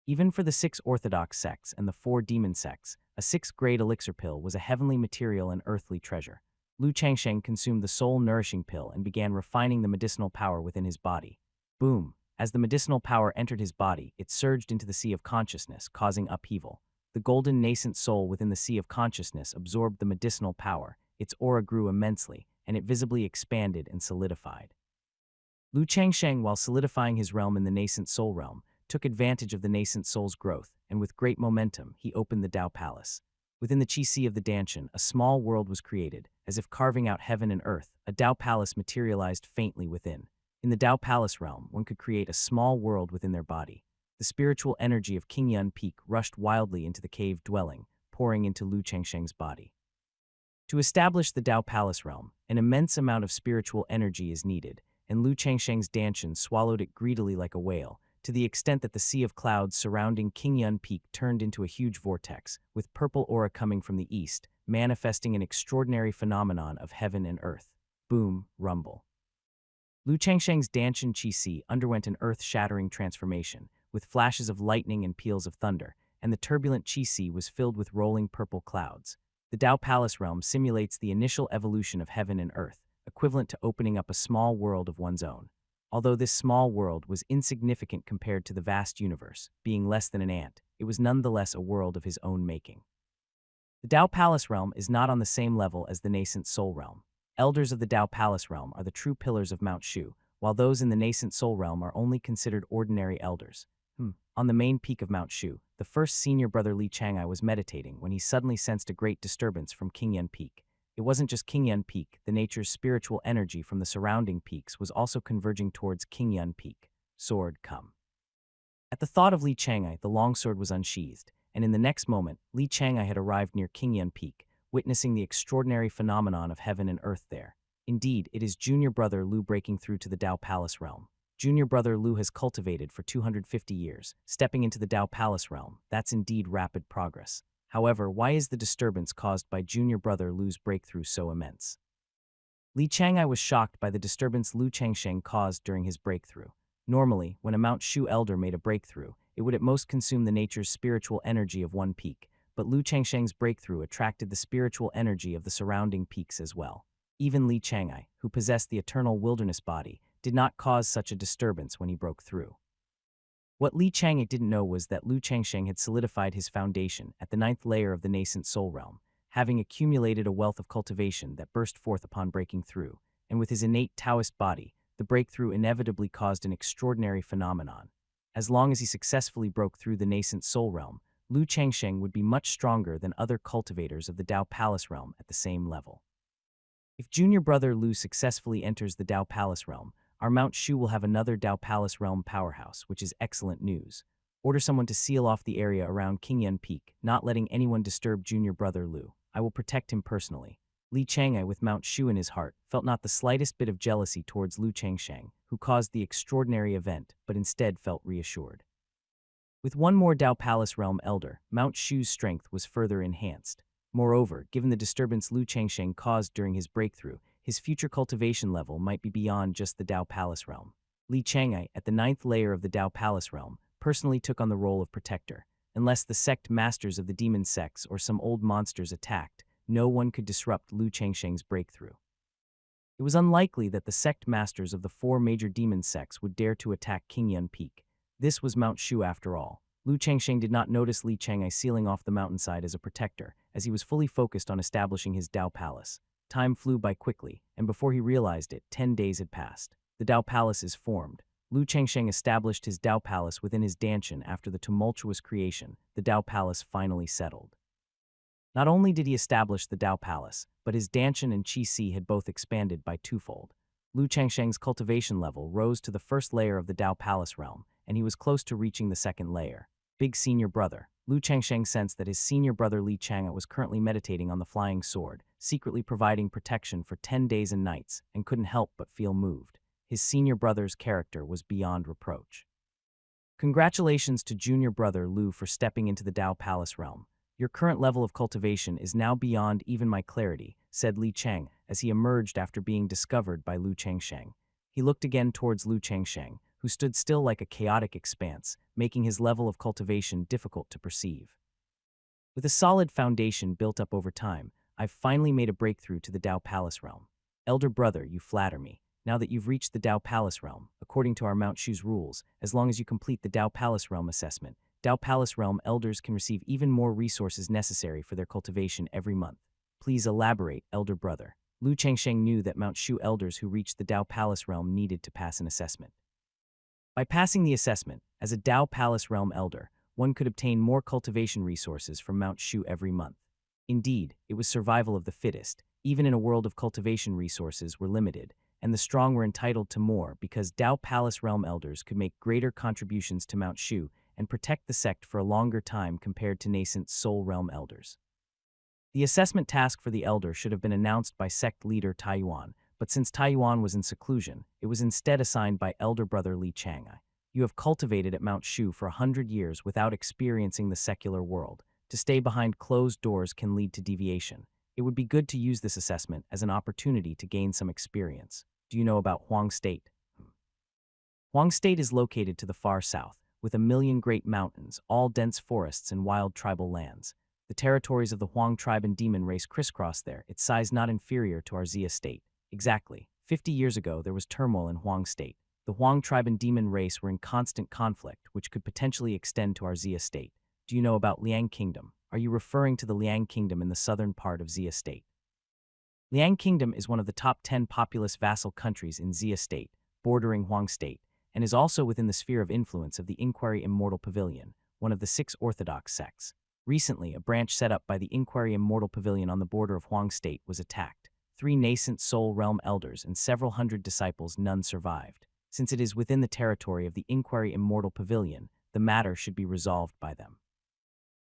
Even for the 6 orthodox sects and the 4 demon sects, a 6th-grade elixir pill was a heavenly material and earthly treasure. Lu Changsheng consumed the Soul Nourishing Pill and began refining the medicinal power within his body. Boom! As the medicinal power entered his body, it surged into the sea of consciousness, causing upheaval. The golden nascent soul within the sea of consciousness absorbed the medicinal power, its aura grew immensely, and it visibly expanded and solidified. Lu Changsheng, while solidifying his realm in the nascent soul realm, took advantage of the nascent soul's growth, and with great momentum, he opened the Dao Palace. Within the Qi Si of the Danshan, a small world was created, as if carving out heaven and earth. A Dao Palace materialized faintly within. In the Dao Palace realm, one could create a small world within their body. The spiritual energy of Qingyun Peak rushed wildly into the cave dwelling, pouring into Lu Changsheng's body. To establish the Dao Palace realm, an immense amount of spiritual energy is needed, and Lu Changsheng's Danshan swallowed it greedily like a whale, to the extent that the sea of clouds surrounding Qingyun Peak turned into a huge vortex, with purple aura coming from the east, manifesting an extraordinary phenomenon of heaven and earth. Boom, rumble. Lu Changsheng's Danshan Qi underwent an earth-shattering transformation, with flashes of lightning and peals of thunder, and the turbulent Qi was filled with rolling purple clouds. The Dao Palace realm simulates the initial evolution of heaven and earth, equivalent to opening up a small world of one's own. Although this small world was insignificant compared to the vast universe, being less than an ant, it was nonetheless a world of his own making. The Dao Palace realm is not on the same level as the nascent Soul realm. Elders of the Dao Palace realm are the true pillars of Mount Shu, while those in the nascent Soul realm are only considered ordinary elders. On the main peak of Mount Shu, the first senior brother Li Changai was meditating when he suddenly sensed a great disturbance from Qingyun Peak. It wasn't just Qingyun Peak, the nature's spiritual energy from the surrounding peaks was also converging towards Qingyun Peak. Sword, come. At the thought of Li Changai, the longsword was unsheathed, and in the next moment, Li Changai had arrived near Qingyun Peak, witnessing the extraordinary phenomenon of heaven and earth there. Indeed, it is junior brother Lu breaking through to the Dao Palace realm. Junior brother Lu has cultivated for 250 years, stepping into the Dao Palace realm. That's indeed rapid progress. However, why is the disturbance caused by junior brother Lu's breakthrough so immense? Li Changai was shocked by the disturbance Lu Changsheng caused during his breakthrough. Normally, when a Mount Shu elder made a breakthrough, it would at most consume the nature's spiritual energy of one peak, but Lu Changsheng's breakthrough attracted the spiritual energy of the surrounding peaks as well. Even Li Changai, who possessed the eternal wilderness body, did not cause such a disturbance when he broke through. What Li Changai didn't know was that Lu Changsheng had solidified his foundation at the 9th layer of the nascent soul realm, having accumulated a wealth of cultivation that burst forth upon breaking through, and with his innate Taoist body, the breakthrough inevitably caused an extraordinary phenomenon. As long as he successfully broke through the nascent soul realm, Lu Changsheng would be much stronger than other cultivators of the Dao Palace realm at the same level. If junior brother Lu successfully enters the Dao Palace realm, our Mount Shu will have another Dao Palace realm powerhouse, which is excellent news. Order someone to seal off the area around Qingyun Peak, not letting anyone disturb junior brother Lu. I will protect him personally. Li Changai, with Mount Shu in his heart, felt not the slightest bit of jealousy towards Lu Changsheng, who caused the extraordinary event, but instead felt reassured. With one more Dao Palace realm elder, Mount Shu's strength was further enhanced. Moreover, given the disturbance Lu Changsheng caused during his breakthrough, his future cultivation level might be beyond just the Dao Palace realm. Li Changai, at the 9th layer of the Dao Palace realm, personally took on the role of protector. Unless the sect masters of the demon sects or some old monsters attacked, no one could disrupt Lu Changsheng's breakthrough. It was unlikely that the sect masters of the 4 major demon sects would dare to attack Qingyun Peak. This was Mount Shu after all. Lu Changsheng did not notice Li Changai sealing off the mountainside as a protector, as he was fully focused on establishing his Dao Palace. Time flew by quickly, and before he realized it, 10 days had passed. The Dao Palace is formed. Lu Changsheng established his Dao Palace within his Danshan after the tumultuous creation. The Dao Palace finally settled. Not only did he establish the Dao Palace, but his Danshan and Qi had both expanded by twofold. Lu Changsheng's cultivation level rose to the 1st layer of the Dao Palace realm, and he was close to reaching the 2nd layer. Big senior brother. Lu Changsheng sensed that his senior brother Li Changai was currently meditating on the flying sword, secretly providing protection for 10 days and nights, and couldn't help but feel moved. His senior brother's character was beyond reproach. Congratulations to junior brother Lu for stepping into the Dao Palace realm. Your current level of cultivation is now beyond even my clarity, said Li Cheng as he emerged after being discovered by Lu Changsheng. He looked again towards Lu Changsheng, who stood still like a chaotic expanse, making his level of cultivation difficult to perceive. With a solid foundation built up over time, I've finally made a breakthrough to the Dao Palace realm. Elder brother, you flatter me. Now that you've reached the Dao Palace realm, according to our Mount Shu's rules, as long as you complete the Dao Palace realm assessment, Dao Palace realm elders can receive even more resources necessary for their cultivation every month. Please elaborate, elder brother. Lu Changsheng knew that Mount Shu elders who reached the Dao Palace realm needed to pass an assessment. By passing the assessment, as a Dao Palace realm elder, one could obtain more cultivation resources from Mount Shu every month. Indeed, it was survival of the fittest, even in a world of cultivation resources were limited, and the strong were entitled to more because Dao Palace realm elders could make greater contributions to Mount Shu and protect the sect for a longer time compared to nascent Soul realm elders. The assessment task for the elder should have been announced by sect leader Taiyuan, but since Taiyuan was in seclusion, it was instead assigned by elder brother Li Changai. You have cultivated at Mount Shu for 100 years without experiencing the secular world. To stay behind closed doors can lead to deviation. It would be good to use this assessment as an opportunity to gain some experience. Do you know about Huang State? Huang State is located to the far south, with 1,000,000 great mountains, all dense forests and wild tribal lands. The territories of the Huang tribe and demon race crisscross there, its size not inferior to our Xia state. Exactly. 50 years ago, there was turmoil in Huang State. The Huang tribe and demon race were in constant conflict, which could potentially extend to our Xia state. Do you know about Liang Kingdom? Are you referring to the Liang Kingdom in the southern part of Xia state? Liang Kingdom is one of the top 10 populous vassal countries in Xia state, bordering Huang state, and is also within the sphere of influence of the Inquiry Immortal Pavilion, one of the 6 orthodox sects. Recently, a branch set up by the Inquiry Immortal Pavilion on the border of Huang state was attacked. 3 nascent soul realm elders and several hundred disciples, none survived. Since it is within the territory of the Inquiry Immortal Pavilion, the matter should be resolved by them.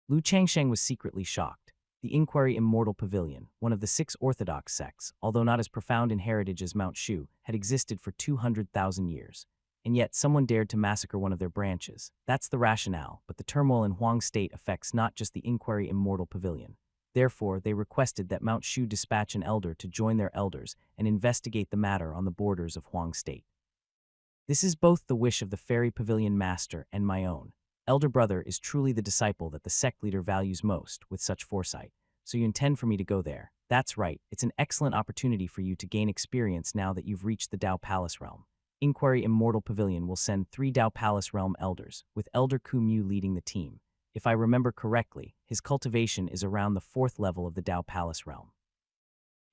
Lu Changsheng was secretly shocked. The Inquiry Immortal Pavilion, one of the 6 orthodox sects, although not as profound in heritage as Mount Shu, had existed for 200,000 years. And yet someone dared to massacre one of their branches. That's the rationale, but the turmoil in Huang state affects not just the Inquiry Immortal Pavilion. Therefore, they requested that Mount Shu dispatch an elder to join their elders and investigate the matter on the borders of Huang state. This is both the wish of the Fairy Pavilion Master and my own. Elder brother is truly the disciple that the sect leader values most with such foresight. So you intend for me to go there? That's right, it's an excellent opportunity for you to gain experience now that you've reached the Dao Palace realm. Inquiry Immortal Pavilion will send 3 Dao Palace realm elders, with Elder Kumyu leading the team. If I remember correctly, his cultivation is around the 4th level of the Dao Palace realm.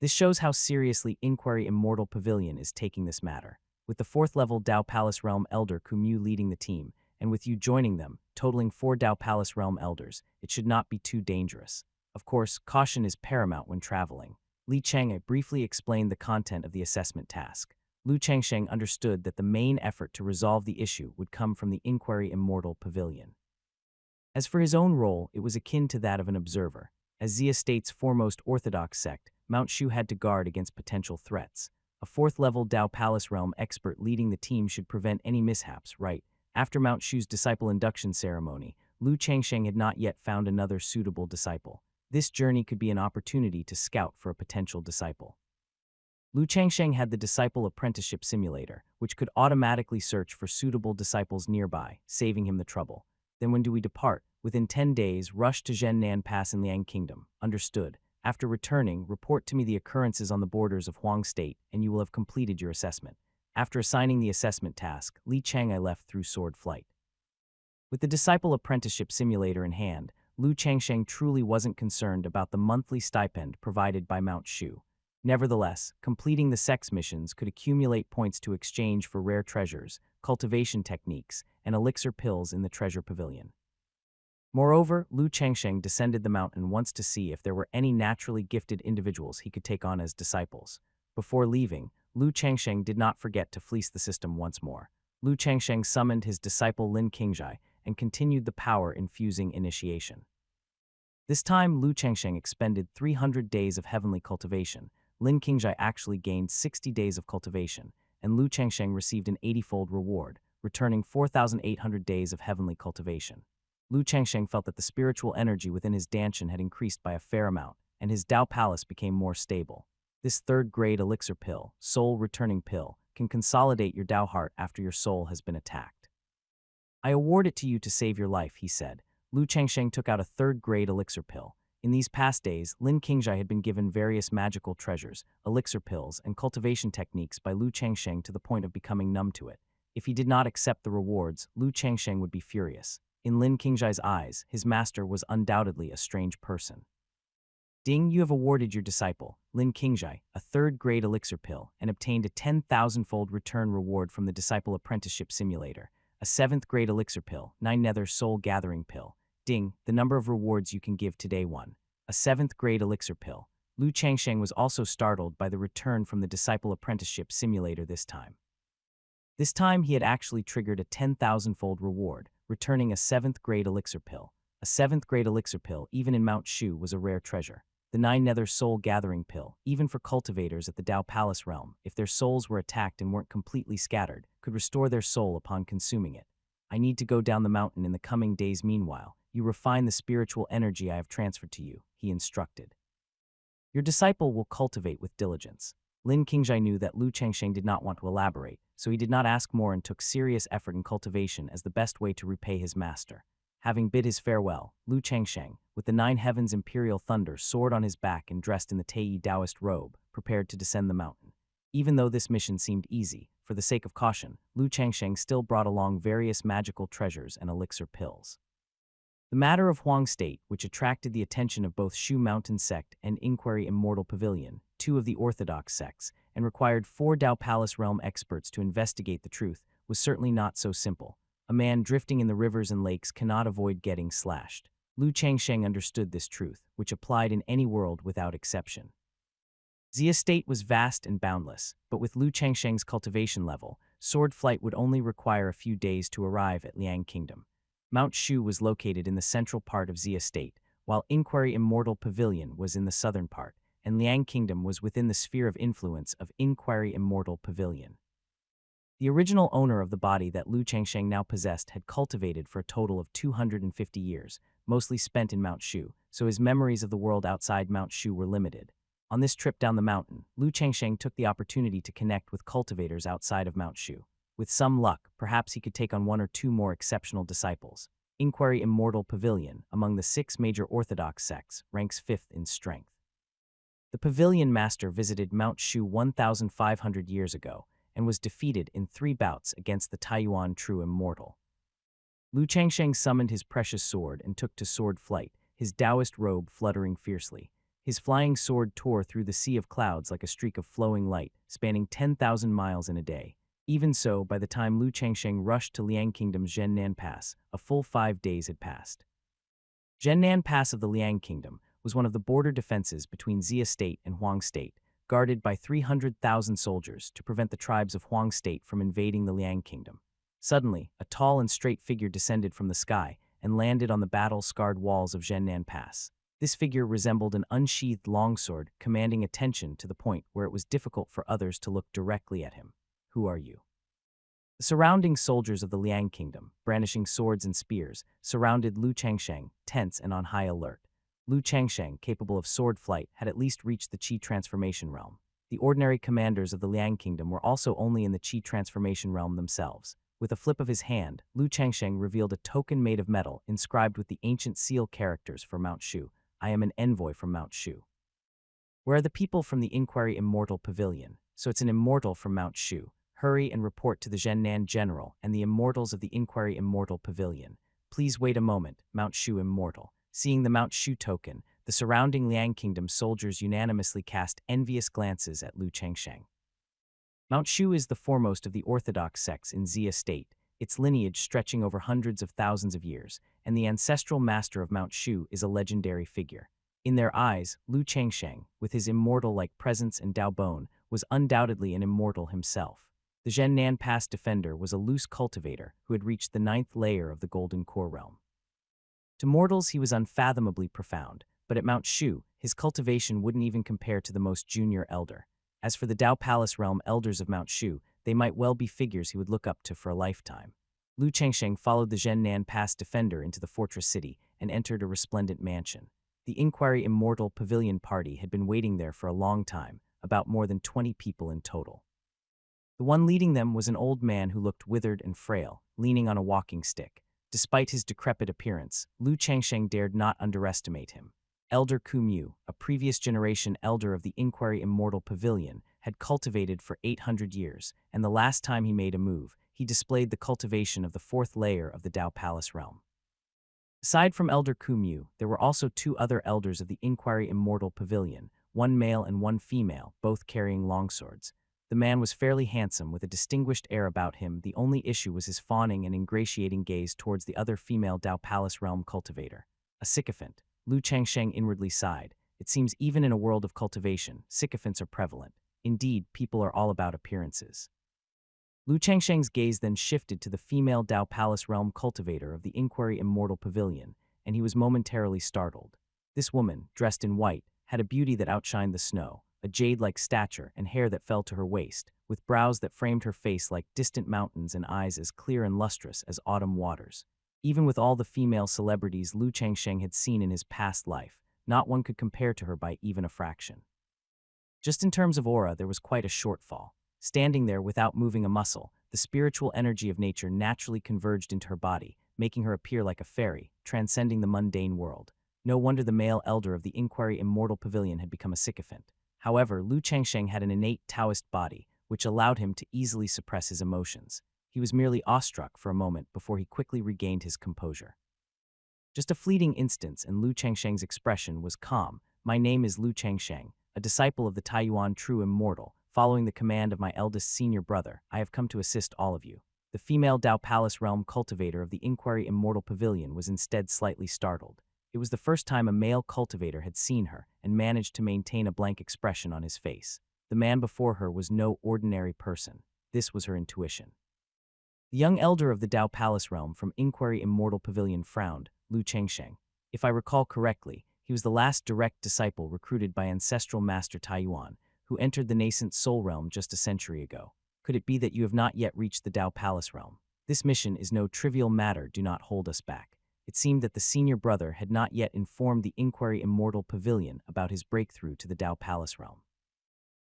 This shows how seriously Inquiry Immortal Pavilion is taking this matter. With the 4th level Dao Palace realm elder Kumyu leading the team, and with you joining them, totaling 4 Dao Palace realm elders, it should not be too dangerous. Of course, caution is paramount when traveling. Li Chang'e briefly explained the content of the assessment task. Lu Changsheng understood that the main effort to resolve the issue would come from the Inquiry Immortal Pavilion. As for his own role, it was akin to that of an observer. As Xia State's foremost orthodox sect, Mount Shu had to guard against potential threats. A 4th-level Dao Palace realm expert leading the team should prevent any mishaps, right? After Mount Shu's disciple induction ceremony, Lu Changsheng had not yet found another suitable disciple. This journey could be an opportunity to scout for a potential disciple. Lu Changsheng had the Disciple Apprenticeship Simulator, which could automatically search for suitable disciples nearby, saving him the trouble. Then when do we depart? Within 10 days, rush to Zhennan Pass in Liang Kingdom. Understood. After returning, report to me the occurrences on the borders of Huang State, and you will have completed your assessment. After assigning the assessment task, Li Chang'e left through sword flight. With the Disciple Apprenticeship Simulator in hand, Lu Changsheng truly wasn't concerned about the monthly stipend provided by Mount Shu. Nevertheless, completing the sect's missions could accumulate points to exchange for rare treasures, cultivation techniques, and elixir pills in the treasure pavilion. Moreover, Lu Changsheng descended the mountain once to see if there were any naturally gifted individuals he could take on as disciples. Before leaving, Lu Changsheng did not forget to fleece the system once more. Lu Changsheng summoned his disciple Lin Qingzhai and continued the power-infusing initiation. This time, Lu Changsheng expended 300 days of heavenly cultivation. Lin Qingzhai actually gained 60 days of cultivation, and Lu Changsheng received an 80-fold reward, returning 4,800 days of heavenly cultivation. Lu Changsheng felt that the spiritual energy within his Danshan had increased by a fair amount, and his Dao Palace became more stable. This 3rd-grade elixir pill, Soul Returning Pill, can consolidate your Dao heart after your soul has been attacked. I award it to you to save your life, he said. Lu Changsheng took out a 3rd-grade elixir pill. In these past days, Lin Qingzhai had been given various magical treasures, elixir pills, and cultivation techniques by Lu Changsheng to the point of becoming numb to it. If he did not accept the rewards, Lu Changsheng would be furious. In Lin Qingzhai's eyes, his master was undoubtedly a strange person. Ding, you have awarded your disciple, Lin Qingzhai, a 3rd-grade elixir pill and obtained a 10,000-fold return reward from the Disciple Apprenticeship Simulator, a 7th-grade elixir pill, 9 Nether Soul Gathering Pill. Ding, the number of rewards you can give today 1. A 7th-grade elixir pill. Lu Changsheng was also startled by the return from the Disciple Apprenticeship Simulator this time. This time he had actually triggered a 10,000-fold reward, returning a 7th-grade elixir pill. A 7th-grade elixir pill, even in Mount Shu, was a rare treasure. The 9 Nether Soul Gathering Pill, even for cultivators at the Dao Palace realm, if their souls were attacked and weren't completely scattered, could restore their soul upon consuming it. I need to go down the mountain in the coming days. Meanwhile, you refine the spiritual energy I have transferred to you, he instructed. Your disciple will cultivate with diligence. Lin Qingzhai knew that Lu Changsheng did not want to elaborate, so he did not ask more and took serious effort in cultivation as the best way to repay his master. Having bid his farewell, Lu Changsheng, with the nine heavens' imperial thunder sword on his back and dressed in the Tei Taoist robe, prepared to descend the mountain. Even though this mission seemed easy, for the sake of caution, Lu Changsheng still brought along various magical treasures and elixir pills. The matter of Huang State, which attracted the attention of both Shu Mountain Sect and Inquiry Immortal Pavilion, two of the orthodox sects, and required 4 Dao Palace realm experts to investigate the truth, was certainly not so simple. A man drifting in the rivers and lakes cannot avoid getting slashed. Lu Changsheng understood this truth, which applied in any world without exception. Xia State was vast and boundless, but with Lu Changsheng's cultivation level, sword flight would only require a few days to arrive at Liang Kingdom. Mount Shu was located in the central part of Xia State, while Inquiry Immortal Pavilion was in the southern part, and Liang Kingdom was within the sphere of influence of Inquiry Immortal Pavilion. The original owner of the body that Lu Changsheng now possessed had cultivated for a total of 250 years, mostly spent in Mount Shu, so his memories of the world outside Mount Shu were limited. On this trip down the mountain, Lu Changsheng took the opportunity to connect with cultivators outside of Mount Shu. With some luck, perhaps he could take on 1 or 2 more exceptional disciples. Inquiry Immortal Pavilion, among the 6 major orthodox sects, ranks 5th in strength. The Pavilion Master visited Mount Shu 1,500 years ago and was defeated in 3 bouts against the Taiyuan True Immortal. Lu Changsheng summoned his precious sword and took to sword flight, his Taoist robe fluttering fiercely. His flying sword tore through the sea of clouds like a streak of flowing light, spanning 10,000 miles in a day. Even so, by the time Lu Changsheng rushed to Liang Kingdom's Zhennan Pass, a full 5 days had passed. Zhennan Pass of the Liang Kingdom was one of the border defenses between Xia State and Huang State, guarded by 300,000 soldiers to prevent the tribes of Huang State from invading the Liang Kingdom. Suddenly, a tall and straight figure descended from the sky and landed on the battle-scarred walls of Zhennan Pass. This figure resembled an unsheathed longsword, commanding attention to the point where it was difficult for others to look directly at him. Who are you? The surrounding soldiers of the Liang Kingdom, brandishing swords and spears, surrounded Lu Changsheng, tense and on high alert. Lu Changsheng, capable of sword flight, had at least reached the Qi transformation realm. The ordinary commanders of the Liang Kingdom were also only in the Qi transformation realm themselves. With a flip of his hand, Lu Changsheng revealed a token made of metal inscribed with the ancient seal characters for Mount Shu. I am an envoy from Mount Shu. Where are the people from the Inquiry Immortal Pavilion? So it's an immortal from Mount Shu. Hurry and report to the Zhennan General and the immortals of the Inquiry Immortal Pavilion. Please wait a moment, Mount Shu Immortal. Seeing the Mount Shu token, the surrounding Liang Kingdom soldiers unanimously cast envious glances at Lu Changsheng. Mount Shu is the foremost of the orthodox sects in Xia State, its lineage stretching over hundreds of thousands of years, and the ancestral master of Mount Shu is a legendary figure. In their eyes, Lu Changsheng, with his immortal-like presence and Dao Bone, was undoubtedly an immortal himself. The Zhennan Pass defender was a loose cultivator who had reached the 9th layer of the Golden Core realm. To mortals, he was unfathomably profound, but at Mount Shu, his cultivation wouldn't even compare to the most junior elder. As for the Dao Palace realm elders of Mount Shu, they might well be figures he would look up to for a lifetime. Lu Changsheng followed the Zhennan Pass defender into the fortress city and entered a resplendent mansion. The Inquiry Immortal Pavilion party had been waiting there for a long time, about more than 20 people in total. The one leading them was an old man who looked withered and frail, leaning on a walking stick. Despite his decrepit appearance, Lu Changsheng dared not underestimate him. Elder Kumyu, a previous generation elder of the Inquiry Immortal Pavilion, had cultivated for 800 years, and the last time he made a move, he displayed the cultivation of the 4th layer of the Dao Palace realm. Aside from Elder Kumyu, there were also 2 other elders of the Inquiry Immortal Pavilion, 1 male and 1 female, both carrying longswords. The man was fairly handsome, with a distinguished air about him. The only issue was his fawning and ingratiating gaze towards the other female Dao Palace realm cultivator. A sycophant. Lu Changsheng inwardly sighed. It seems even in a world of cultivation, sycophants are prevalent. Indeed, people are all about appearances. Lu Changsheng's gaze then shifted to the female Dao Palace realm cultivator of the Inquiry Immortal Pavilion, and he was momentarily startled. This woman, dressed in white, had a beauty that outshined the snow, a jade-like stature and hair that fell to her waist, with brows that framed her face like distant mountains and eyes as clear and lustrous as autumn waters. Even with all the female celebrities Lu Changsheng had seen in his past life, not one could compare to her by even a fraction. Just in terms of aura, there was quite a shortfall. Standing there without moving a muscle, the spiritual energy of nature naturally converged into her body, making her appear like a fairy, transcending the mundane world. No wonder the male elder of the Inquiry Immortal Pavilion had become a sycophant. However, Lu Changsheng had an innate Taoist body, which allowed him to easily suppress his emotions. He was merely awestruck for a moment before he quickly regained his composure. Just a fleeting instance, and Lu Changsheng's expression was calm. "My name is Lu Changsheng, a disciple of the Taiyuan True Immortal. Following the command of my eldest senior brother, I have come to assist all of you." The female Dao Palace realm cultivator of the Inquiry Immortal Pavilion was instead slightly startled. It was the first time a male cultivator had seen her and managed to maintain a blank expression on his face. The man before her was no ordinary person. This was her intuition. The young elder of the Dao Palace realm from Inquiry Immortal Pavilion frowned. Lu Changsheng. If I recall correctly, he was the last direct disciple recruited by ancestral master Taiyuan, who entered the nascent soul realm just a century ago. Could it be that you have not yet reached the Dao Palace realm? This mission is no trivial matter, do not hold us back. It seemed that the senior brother had not yet informed the Inquiry Immortal Pavilion about his breakthrough to the Dao Palace realm.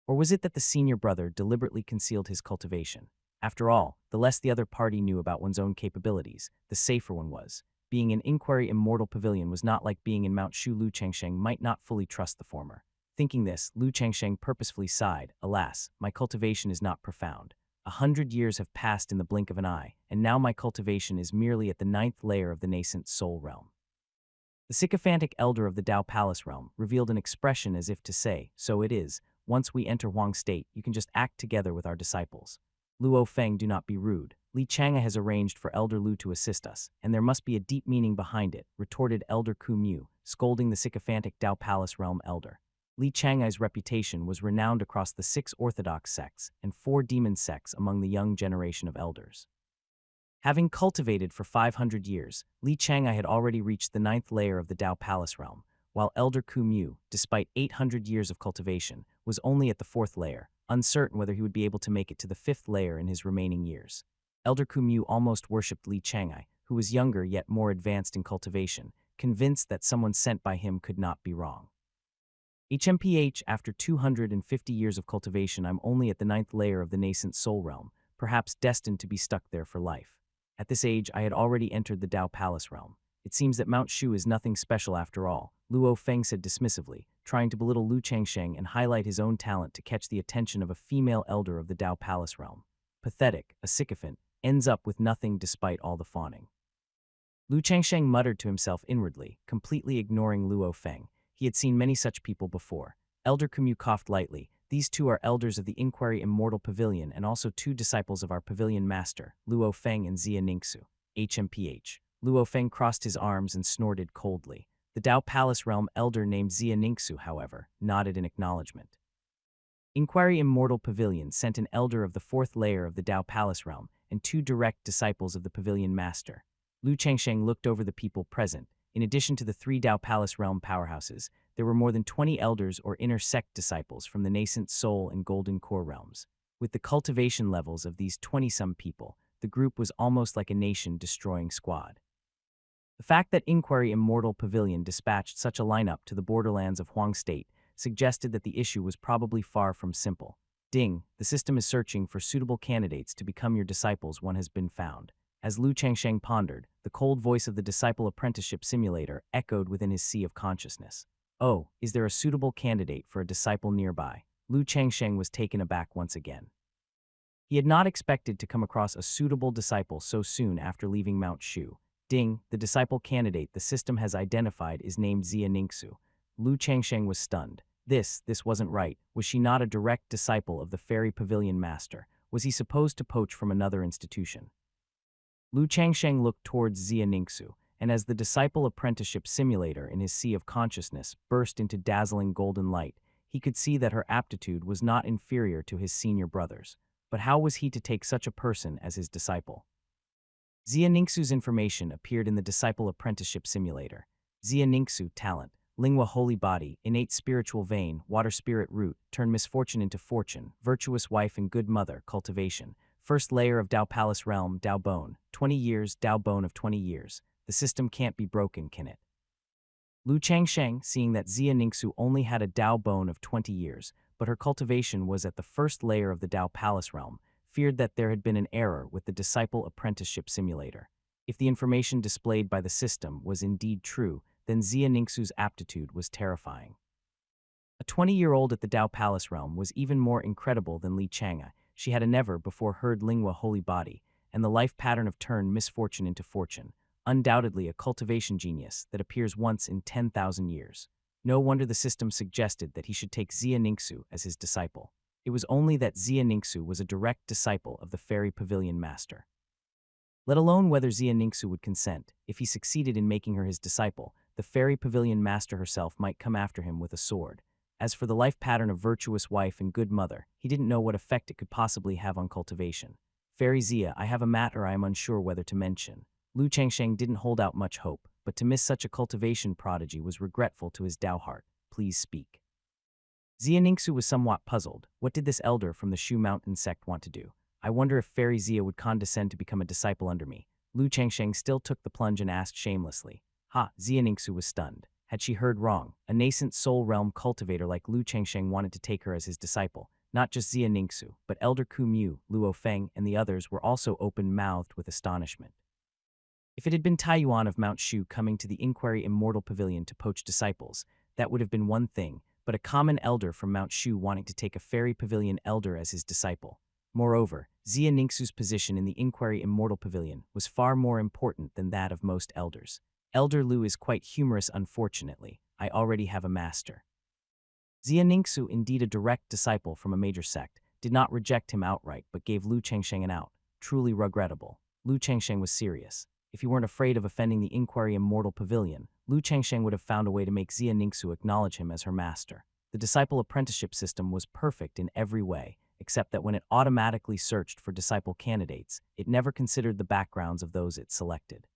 Or was it that the senior brother deliberately concealed his cultivation? After all, the less the other party knew about one's own capabilities, the safer one was. Being in Inquiry Immortal Pavilion was not like being in Mount Shu. Lu Changsheng might not fully trust the former. Thinking this, Lu Changsheng purposefully sighed. Alas, my cultivation is not profound. 100 years have passed in the blink of an eye, and now my cultivation is merely at the 9th layer of the nascent soul realm. The sycophantic elder of the Dao Palace realm revealed an expression as if to say, "So it is. Once we enter Huang State, you can just act together with our disciples." Luo Feng, do not be rude. Li Chang'e has arranged for Elder Lu to assist us, and there must be a deep meaning behind it, retorted Elder Ku Mu, scolding the sycophantic Dao Palace realm elder. Li Chang'e's reputation was renowned across the 6 orthodox sects and 4 demon sects among the young generation of elders. Having cultivated for 500 years, Li Chang'e had already reached the 9th layer of the Dao Palace realm, while Elder Ku Mu, despite 800 years of cultivation, was only at the 4th layer, uncertain whether he would be able to make it to the 5th layer in his remaining years. Elder Ku Mu almost worshipped Li Chang'e, who was younger yet more advanced in cultivation, convinced that someone sent by him could not be wrong. HMPH, after 250 years of cultivation, I'm only at the 9th layer of the nascent soul realm, perhaps destined to be stuck there for life. At this age, I had already entered the Dao Palace realm. It seems that Mount Shu is nothing special after all, Luo Feng said dismissively, trying to belittle Lu Changsheng and highlight his own talent to catch the attention of a female elder of the Dao Palace realm. Pathetic, a sycophant, ends up with nothing despite all the fawning. Lu Changsheng muttered to himself inwardly, completely ignoring Luo Feng. He had seen many such people before. Elder Kumu coughed lightly. These two are elders of the Inquiry Immortal Pavilion and also 2 disciples of our pavilion master, Luo Feng and Xia Ningxu. HMPH. Luo Feng crossed his arms and snorted coldly. The Dao Palace realm elder named Xia Ningxu, however, nodded in acknowledgement. Inquiry Immortal Pavilion sent an elder of the 4th layer of the Dao Palace realm and 2 direct disciples of the pavilion master. Lu Changsheng looked over the people present. In addition to the 3 Dao Palace realm powerhouses, there were more than 20 elders or inner sect disciples from the nascent soul and golden core realms. With the cultivation levels of these 20-some people, the group was almost like a nation-destroying squad. The fact that Inquiry Immortal Pavilion dispatched such a lineup to the borderlands of Huang State suggested that the issue was probably far from simple. Ding, the system is searching for suitable candidates to become your disciples. One has been found. As Lu Changsheng pondered, the cold voice of the disciple apprenticeship simulator echoed within his sea of consciousness. Oh, is there a suitable candidate for a disciple nearby? Lu Changsheng was taken aback once again. He had not expected to come across a suitable disciple so soon after leaving Mount Shu. Ding, the disciple candidate the system has identified is named Xia Ningxu. Lu Changsheng was stunned. This wasn't right. Was she not a direct disciple of the Fairy Pavilion Master? Was he supposed to poach from another institution? Lu Changsheng looked towards Xia Ningxu, and as the disciple apprenticeship simulator in his sea of consciousness burst into dazzling golden light, he could see that her aptitude was not inferior to his senior brother's. But how was he to take such a person as his disciple? Xia Ningxu's information appeared in the disciple apprenticeship simulator. Xia Ningxu, talent, lingua holy body, innate spiritual vein, water spirit root, turn misfortune into fortune, virtuous wife and good mother, cultivation. First layer of Dao Palace realm, Dao bone, 20 years, Dao bone of 20 years. The system can't be broken, can it? Lu Changsheng, seeing that Xia Ningxu only had a Dao bone of 20 years, but her cultivation was at the first layer of the Dao Palace realm, feared that there had been an error with the disciple apprenticeship simulator. If the information displayed by the system was indeed true, then Xia Ningxu's aptitude was terrifying. A 20-year-old at the Dao Palace realm was even more incredible than Li Chang'e. She had a never before heard lingua holy body, and the life pattern of turn misfortune into fortune. Undoubtedly a cultivation genius that appears once in 10,000 years. No wonder the system suggested that he should take Xia Ningxu as his disciple. It was only that Xia Ningxu was a direct disciple of the Fairy Pavilion Master. Let alone whether Xia Ningxu would consent. If he succeeded in making her his disciple, the Fairy Pavilion Master herself might come after him with a sword. As for the life pattern of virtuous wife and good mother, he didn't know what effect it could possibly have on cultivation. Fairy Xia, I have a matter I am unsure whether to mention. Lu Changsheng didn't hold out much hope, but to miss such a cultivation prodigy was regretful to his Dao heart. Please speak. Xia Ningxu was somewhat puzzled. What did this elder from the Shu Mountain sect want to do? I wonder if Fairy Xia would condescend to become a disciple under me. Lu Changsheng still took the plunge and asked shamelessly. Xia Ningxu was stunned. Had she heard wrong? A nascent soul realm cultivator like Lu Changsheng wanted to take her as his disciple. Not just Xia Ningxu, but Elder Ku Mu, Luo Feng, and the others were also open-mouthed with astonishment. If it had been Taiyuan of Mount Shu coming to the Inquiry Immortal Pavilion to poach disciples, that would have been one thing, but a common elder from Mount Shu wanting to take a Fairy Pavilion elder as his disciple. Moreover, Xia Ningxu's position in the Inquiry Immortal Pavilion was far more important than that of most elders. Elder Lu is quite humorous, unfortunately. I already have a master. Xia Ningxu, indeed a direct disciple from a major sect, did not reject him outright but gave Lu Changsheng an out. Truly regrettable. Lu Changsheng was serious. If he weren't afraid of offending the Inquiry Immortal Pavilion, Lu Changsheng would have found a way to make Xia Ningxu acknowledge him as her master. The disciple apprenticeship system was perfect in every way, except that when it automatically searched for disciple candidates, it never considered the backgrounds of those it selected.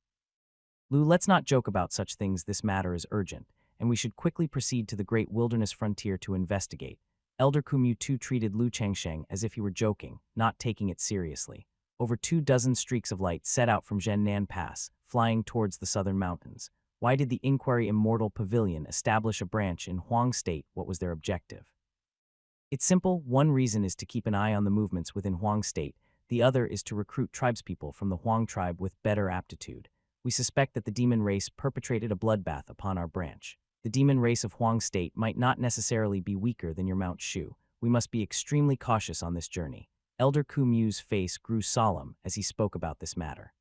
Lu, let's not joke about such things. This matter is urgent, and we should quickly proceed to the great wilderness frontier to investigate. Elder Kumyu too treated Lu Changsheng as if he were joking, not taking it seriously. Over 24 streaks of light set out from Zhennan Pass, flying towards the southern mountains. Why did the Inquiry Immortal Pavilion establish a branch in Huang State? What was their objective? It's simple. One reason is to keep an eye on the movements within Huang State. The other is to recruit tribespeople from the Huang tribe with better aptitude. We suspect that the demon race perpetrated a bloodbath upon our branch. The demon race of Huang State might not necessarily be weaker than your Mount Shu. We must be extremely cautious on this journey. Elder Ku Mu's face grew solemn as he spoke about this matter.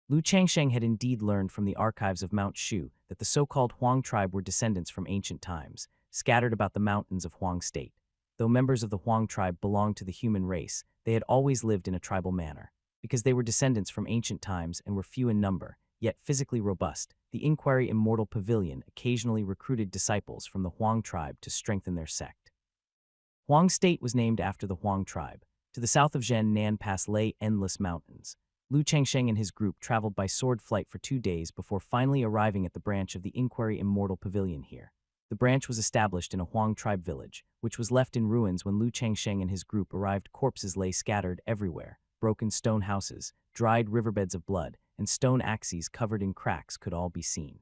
Lu Changsheng had indeed learned from the archives of Mount Shu that the so-called Huang tribe were descendants from ancient times, scattered about the mountains of Huang State. Though members of the Huang tribe belonged to the human race, they had always lived in a tribal manner. Because they were descendants from ancient times and were few in number, yet physically robust, the Inquiry Immortal Pavilion occasionally recruited disciples from the Huang tribe to strengthen their sect. Huang State was named after the Huang tribe. To the south of Zhennan Pass lay endless mountains. Lu Changsheng and his group traveled by sword flight for 2 days before finally arriving at the branch of the Inquiry Immortal Pavilion here. The branch was established in a Huang tribe village, which was left in ruins when Lu Changsheng and his group arrived. Corpses lay scattered everywhere. Broken stone houses, dried riverbeds of blood, and stone axes covered in cracks could all be seen.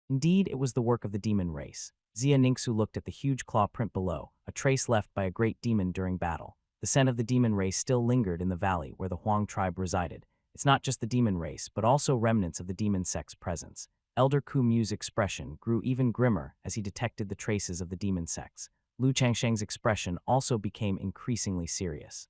Indeed, it was the work of the demon race. Xia Ningxu looked at the huge claw print below, a trace left by a great demon during battle. The scent of the demon race still lingered in the valley where the Huang tribe resided. It's not just the demon race, but also remnants of the demon sect's presence. Elder Ku Mu's expression grew even grimmer as he detected the traces of the demon sects. Lu Changsheng's expression also became increasingly serious.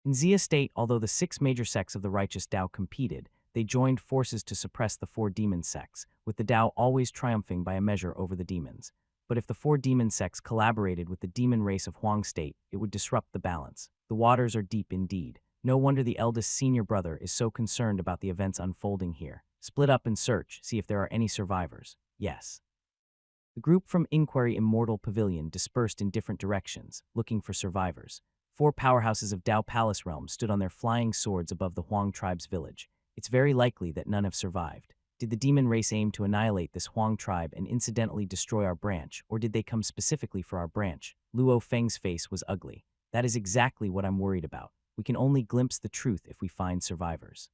In Xia State, although the 6 major sects of the righteous Dao competed, they joined forces to suppress the 4 demon sects, with the Dao always triumphing by a measure over the demons. But if the 4 demon sects collaborated with the demon race of Huang State, it would disrupt the balance. The waters are deep indeed. No wonder the eldest senior brother is so concerned about the events unfolding here. Split up and search, see if there are any survivors. Yes. The group from Inquiry Immortal Pavilion dispersed in different directions, looking for survivors. 4 powerhouses of Dao Palace realm stood on their flying swords above the Huang tribe's village. It's very likely that none have survived. Did the demon race aim to annihilate this Huang tribe and incidentally destroy our branch, or did they come specifically for our branch? Luo Feng's face was ugly. That is exactly what I'm worried about. We can only glimpse the truth if we find survivors.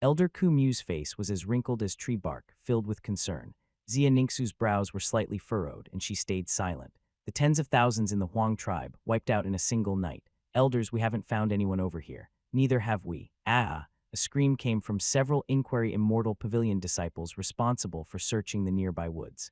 Elder Ku Mu's face was as wrinkled as tree bark, filled with concern. Xia Ningxu's brows were slightly furrowed, and she stayed silent. The tens of thousands in the Huang tribe, wiped out in a single night. Elders, we haven't found anyone over here. Neither have we. Ah! A scream came from several Inquiry Immortal Pavilion disciples responsible for searching the nearby woods.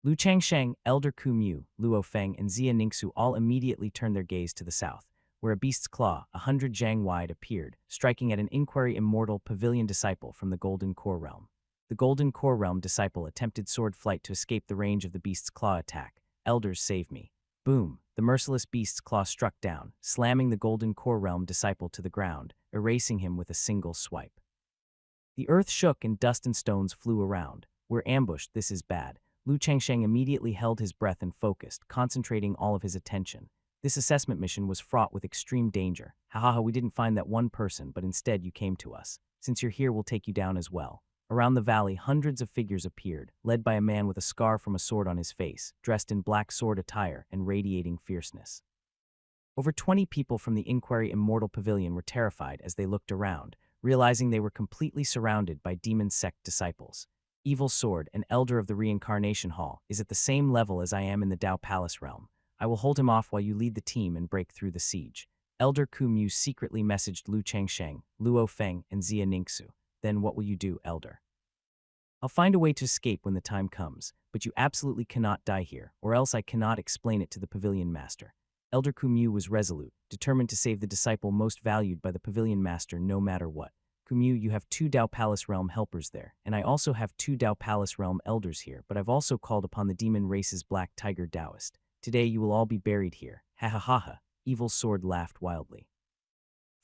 Lu Changsheng, Elder Ku Mu, Luo Feng, and Xia Ningxu all immediately turned their gaze to the south, where a beast's claw, 100 jang wide, appeared, striking at an Inquiry Immortal Pavilion disciple from the Golden Core Realm. The Golden Core Realm disciple attempted sword flight to escape the range of the beast's claw attack. Elders, save me. Boom! The merciless beast's claw struck down, slamming the Golden Core Realm disciple to the ground, erasing him with a single swipe. The earth shook and dust and stones flew around. We're ambushed, this is bad. Lu Changsheng immediately held his breath and focused, concentrating all of his attention. This assessment mission was fraught with extreme danger. Ha, we didn't find that one person, but instead you came to us. Since you're here, we'll take you down as well. Around the valley, hundreds of figures appeared, led by a man with a scar from a sword on his face, dressed in black sword attire and radiating fierceness. Over 20 people from the Inquiry Immortal Pavilion were terrified as they looked around, realizing they were completely surrounded by demon sect disciples. Evil Sword, an elder of the Reincarnation Hall, is at the same level as I am in the Dao Palace realm. I will hold him off while you lead the team and break through the siege. Elder Ku Mu secretly messaged Lu Changsheng, Luo Feng, and Xia Ningxu. Then what will you do, Elder? I'll find a way to escape when the time comes, but you absolutely cannot die here, or else I cannot explain it to the Pavilion Master. Elder Ku Mu was resolute, determined to save the disciple most valued by the Pavilion Master no matter what. Ku Mu, you have 2 Dao Palace Realm helpers there, and I also have 2 Dao Palace Realm elders here, but I've also called upon the demon race's Black Tiger Taoist. Today you will all be buried here. Ha ha ha ha. Evil Sword laughed wildly.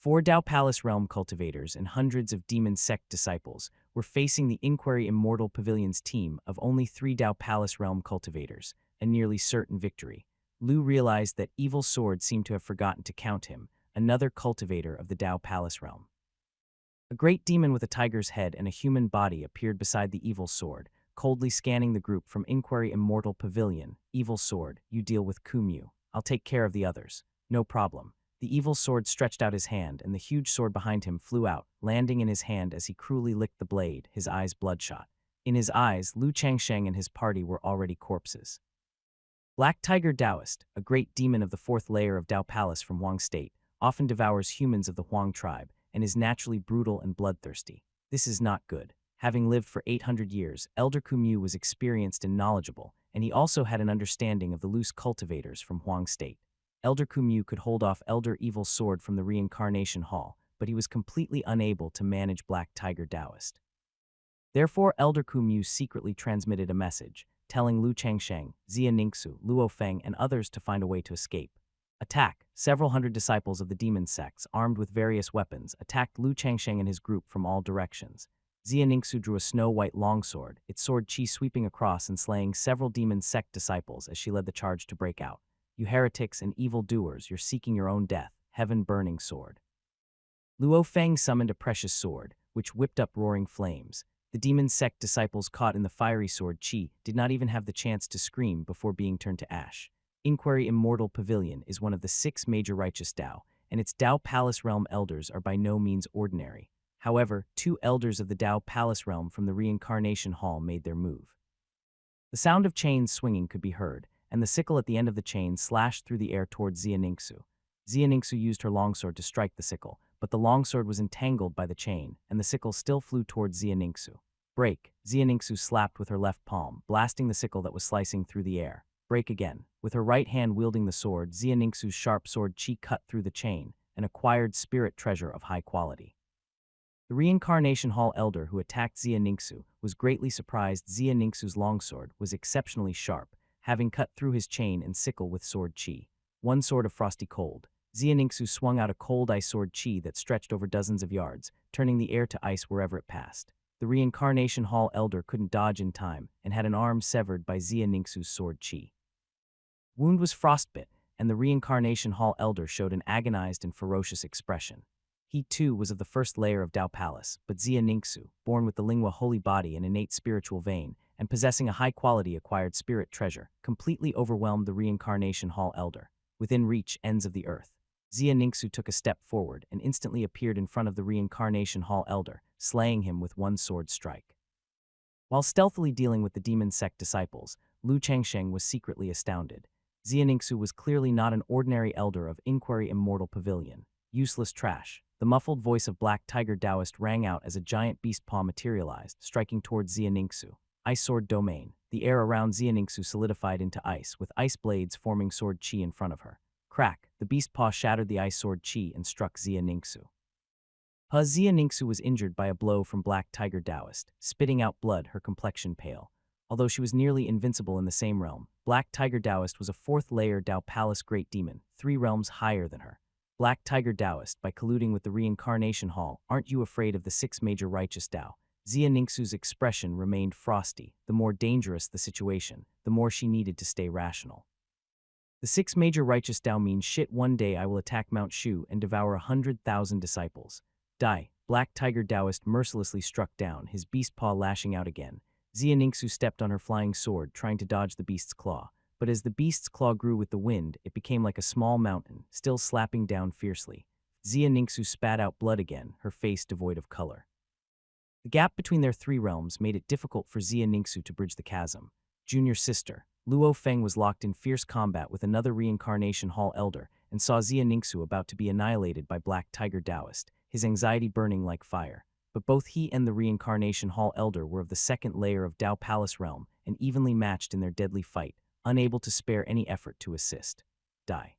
4 Dao Palace Realm cultivators and hundreds of demon sect disciples were facing the Inquiry Immortal Pavilion's team of only 3 Dao Palace Realm cultivators, a nearly certain victory. Lu realized that Evil Sword seemed to have forgotten to count him, another cultivator of the Dao Palace Realm. A great demon with a tiger's head and a human body appeared beside the Evil Sword, coldly scanning the group from Inquiry Immortal Pavilion. Evil Sword, you deal with Ku Mu. I'll take care of the others. No problem. The Evil Sword stretched out his hand, and the huge sword behind him flew out, landing in his hand as he cruelly licked the blade, his eyes bloodshot. In his eyes, Lu Changsheng and his party were already corpses. Black Tiger Taoist, a great demon of the 4th layer of Dao Palace from Huang State, often devours humans of the Huang tribe, and is naturally brutal and bloodthirsty. This is not good. Having lived for 800 years, Elder Ku Mu was experienced and knowledgeable, and he also had an understanding of the loose cultivators from Huang State. Elder Ku Mu could hold off Elder Evil Sword from the Reincarnation Hall, but he was completely unable to manage Black Tiger Taoist. Therefore, Elder Ku Mu secretly transmitted a message, telling Lu Changsheng, Xia Ningxu, Luo Feng, and others to find a way to escape. Attack! Several hundred disciples of the demon sects, armed with various weapons, attacked Lu Changsheng and his group from all directions. Xia Ningxu drew a snow-white longsword, its sword chi sweeping across and slaying several demon sect disciples as she led the charge to break out. You heretics and evildoers, you're seeking your own death, heaven-burning sword. Luo Feng summoned a precious sword, which whipped up roaring flames. The demon sect disciples caught in the fiery sword chi did not even have the chance to scream before being turned to ash. Inquiry Immortal Pavilion is one of the 6 major righteous Dao, and its Dao Palace Realm elders are by no means ordinary. However, 2 elders of the Dao Palace Realm from the Reincarnation Hall made their move. The sound of chains swinging could be heard, and the sickle at the end of the chain slashed through the air toward Xia Ningxu. Xia Ningxu used her longsword to strike the sickle, but the longsword was entangled by the chain, and the sickle still flew toward Xia Ningxu. Break! Xia Ningxu slapped with her left palm, blasting the sickle that was slicing through the air. Break again. With her right hand wielding the sword, Xia Ningxu's sharp sword chi cut through the chain, an acquired spirit treasure of high quality. The Reincarnation Hall elder who attacked Xia Ningxu was greatly surprised Xia Ningxu's longsword was exceptionally sharp, having cut through his chain and sickle with sword chi. One sword of frosty cold. Xia Ningxu swung out a cold ice sword chi that stretched over dozens of yards, turning the air to ice wherever it passed. The Reincarnation Hall elder couldn't dodge in time and had an arm severed by Xia Ningxu's sword chi. Wound was frostbit, and the Reincarnation Hall elder showed an agonized and ferocious expression. He too was of the first layer of Dao Palace, but Xia Ningxu, born with the Lingua holy body and innate spiritual vein, and possessing a high-quality acquired spirit treasure, completely overwhelmed the Reincarnation Hall Elder. Within reach ends of the earth, Xia Ningxu took a step forward and instantly appeared in front of the Reincarnation Hall Elder, slaying him with one sword strike. While stealthily dealing with the demon sect disciples, Lu Changsheng was secretly astounded. Xia Ningxu was clearly not an ordinary elder of Inquiry Immortal Pavilion. Useless trash. The muffled voice of Black Tiger Taoist rang out as a giant beast paw materialized, striking towards Xia Ningxu. Ice Sword Domain. The air around Xia Ningxu solidified into ice, with ice blades forming sword chi in front of her. Crack. The beast paw shattered the ice sword chi and struck Xia Ningxu. Xia Ningxu was injured by a blow from Black Tiger Taoist, spitting out blood, her complexion pale. Although she was nearly invincible in the same realm, Black Tiger Taoist was a fourth-layer Dao Palace Great Demon, 3 realms higher than her. Black Tiger Taoist, by colluding with the Reincarnation Hall, aren't you afraid of the 6 major righteous Dao? Xia Ningxu's expression remained frosty. The more dangerous the situation, the more she needed to stay rational. The 6 major righteous Dao mean shit. One day I will attack Mount Shu and devour 100,000 disciples. Die. Black Tiger Taoist mercilessly struck down, his beast paw lashing out again. Xia Ningxu stepped on her flying sword, trying to dodge the beast's claw. But as the beast's claw grew with the wind, it became like a small mountain, still slapping down fiercely. Xia Ningxu spat out blood again, her face devoid of color. The gap between their 3 realms made it difficult for Xia Ningxu to bridge the chasm. Junior sister, Luo Feng was locked in fierce combat with another Reincarnation Hall Elder and saw Xia Ningxu about to be annihilated by Black Tiger Taoist, his anxiety burning like fire. But both he and the Reincarnation Hall Elder were of the 2nd layer of Dao Palace realm and evenly matched in their deadly fight, unable to spare any effort to assist. Die.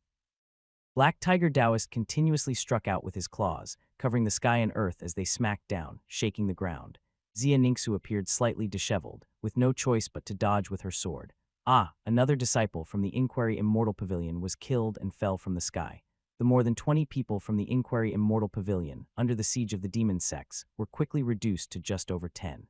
Black Tiger Taoist continuously struck out with his claws, covering the sky and earth as they smacked down, shaking the ground. Xia Ningxu appeared slightly disheveled, with no choice but to dodge with her sword. Another disciple from the Inquiry Immortal Pavilion was killed and fell from the sky. The more than 20 people from the Inquiry Immortal Pavilion, under the siege of the demon sects, were quickly reduced to just over 10.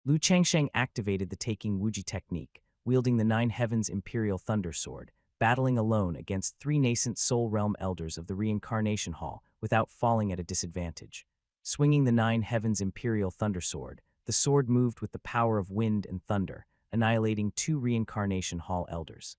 Lu Changsheng activated the Taking Wuji technique, wielding the 9 Heavens Imperial Thunder Sword, battling alone against 3 nascent Soul Realm Elders of the Reincarnation Hall without falling at a disadvantage. Swinging the 9 Heavens Imperial Thunder Sword, the sword moved with the power of wind and thunder, annihilating 2 Reincarnation Hall Elders.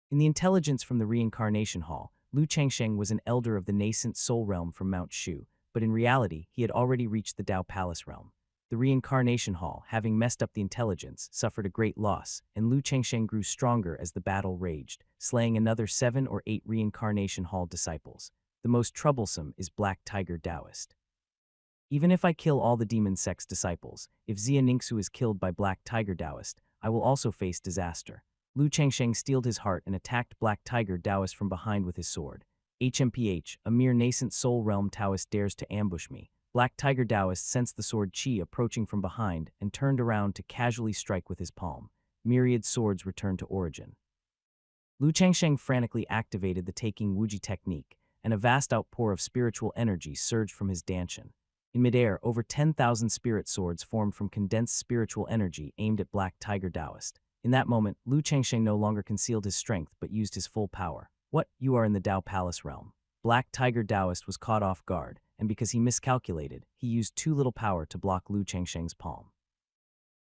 In the intelligence from the Reincarnation Hall, Lu Changsheng was an elder of the nascent Soul Realm from Mount Shu, but in reality he had already reached the Dao Palace realm. The Reincarnation Hall, having messed up the intelligence, suffered a great loss, and Lu Changsheng grew stronger as the battle raged, slaying another 7 or 8 Reincarnation Hall disciples. The most troublesome is Black Tiger Taoist. Even if I kill all the demon sect's disciples, if Xia Ningxu is killed by Black Tiger Taoist, I will also face disaster. Lu Changsheng steeled his heart and attacked Black Tiger Taoist from behind with his sword. HMPH, a mere nascent Soul Realm Taoist dares to ambush me. Black Tiger Taoist sensed the sword chi approaching from behind and turned around to casually strike with his palm. Myriad swords returned to origin. Lu Changsheng frantically activated the Taking Wuji technique, and a vast outpour of spiritual energy surged from his dantian. In midair, over 10,000 spirit swords formed from condensed spiritual energy aimed at Black Tiger Taoist. In that moment, Lu Changsheng no longer concealed his strength but used his full power. What? You are in the Dao Palace realm. Black Tiger Taoist was caught off guard, and because he miscalculated, he used too little power to block Lu Changsheng's palm.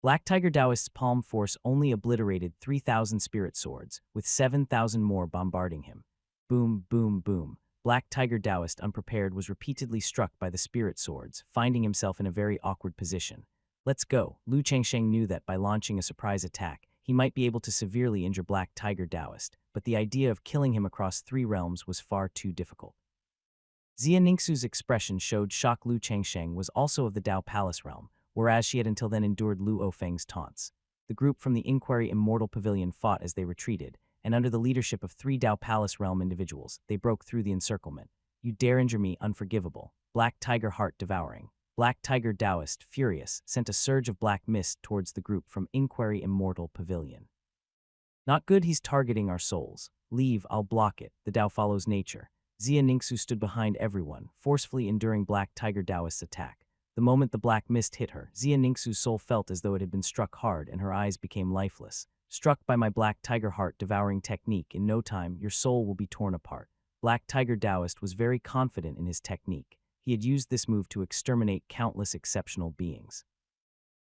Black Tiger Taoist's palm force only obliterated 3,000 spirit swords, with 7,000 more bombarding him. Boom, boom, boom. Black Tiger Taoist, unprepared, was repeatedly struck by the spirit swords, finding himself in a very awkward position. Let's go. Lu Changsheng knew that by launching a surprise attack, he might be able to severely injure Black Tiger Taoist, but the idea of killing him across 3 realms was far too difficult. Xia Ningxu's expression showed shock. Lu Changsheng was also of the Dao Palace realm, whereas she had until then endured Luo Feng's taunts. The group from the Inquiry Immortal Pavilion fought as they retreated, and under the leadership of 3 Dao Palace realm individuals, they broke through the encirclement. You dare injure me, unforgivable. Black Tiger Heart devouring. Black Tiger Taoist, furious, sent a surge of black mist towards the group from Inquiry Immortal Pavilion. Not good, he's targeting our souls. Leave, I'll block it. The Dao follows nature. Xia Ningxu stood behind everyone, forcefully enduring Black Tiger Taoist's attack. The moment the black mist hit her, Xia Ningxu's soul felt as though it had been struck hard and her eyes became lifeless. Struck by my Black Tiger Heart devouring technique, in no time your soul will be torn apart. Black Tiger Taoist was very confident in his technique. He had used this move to exterminate countless exceptional beings.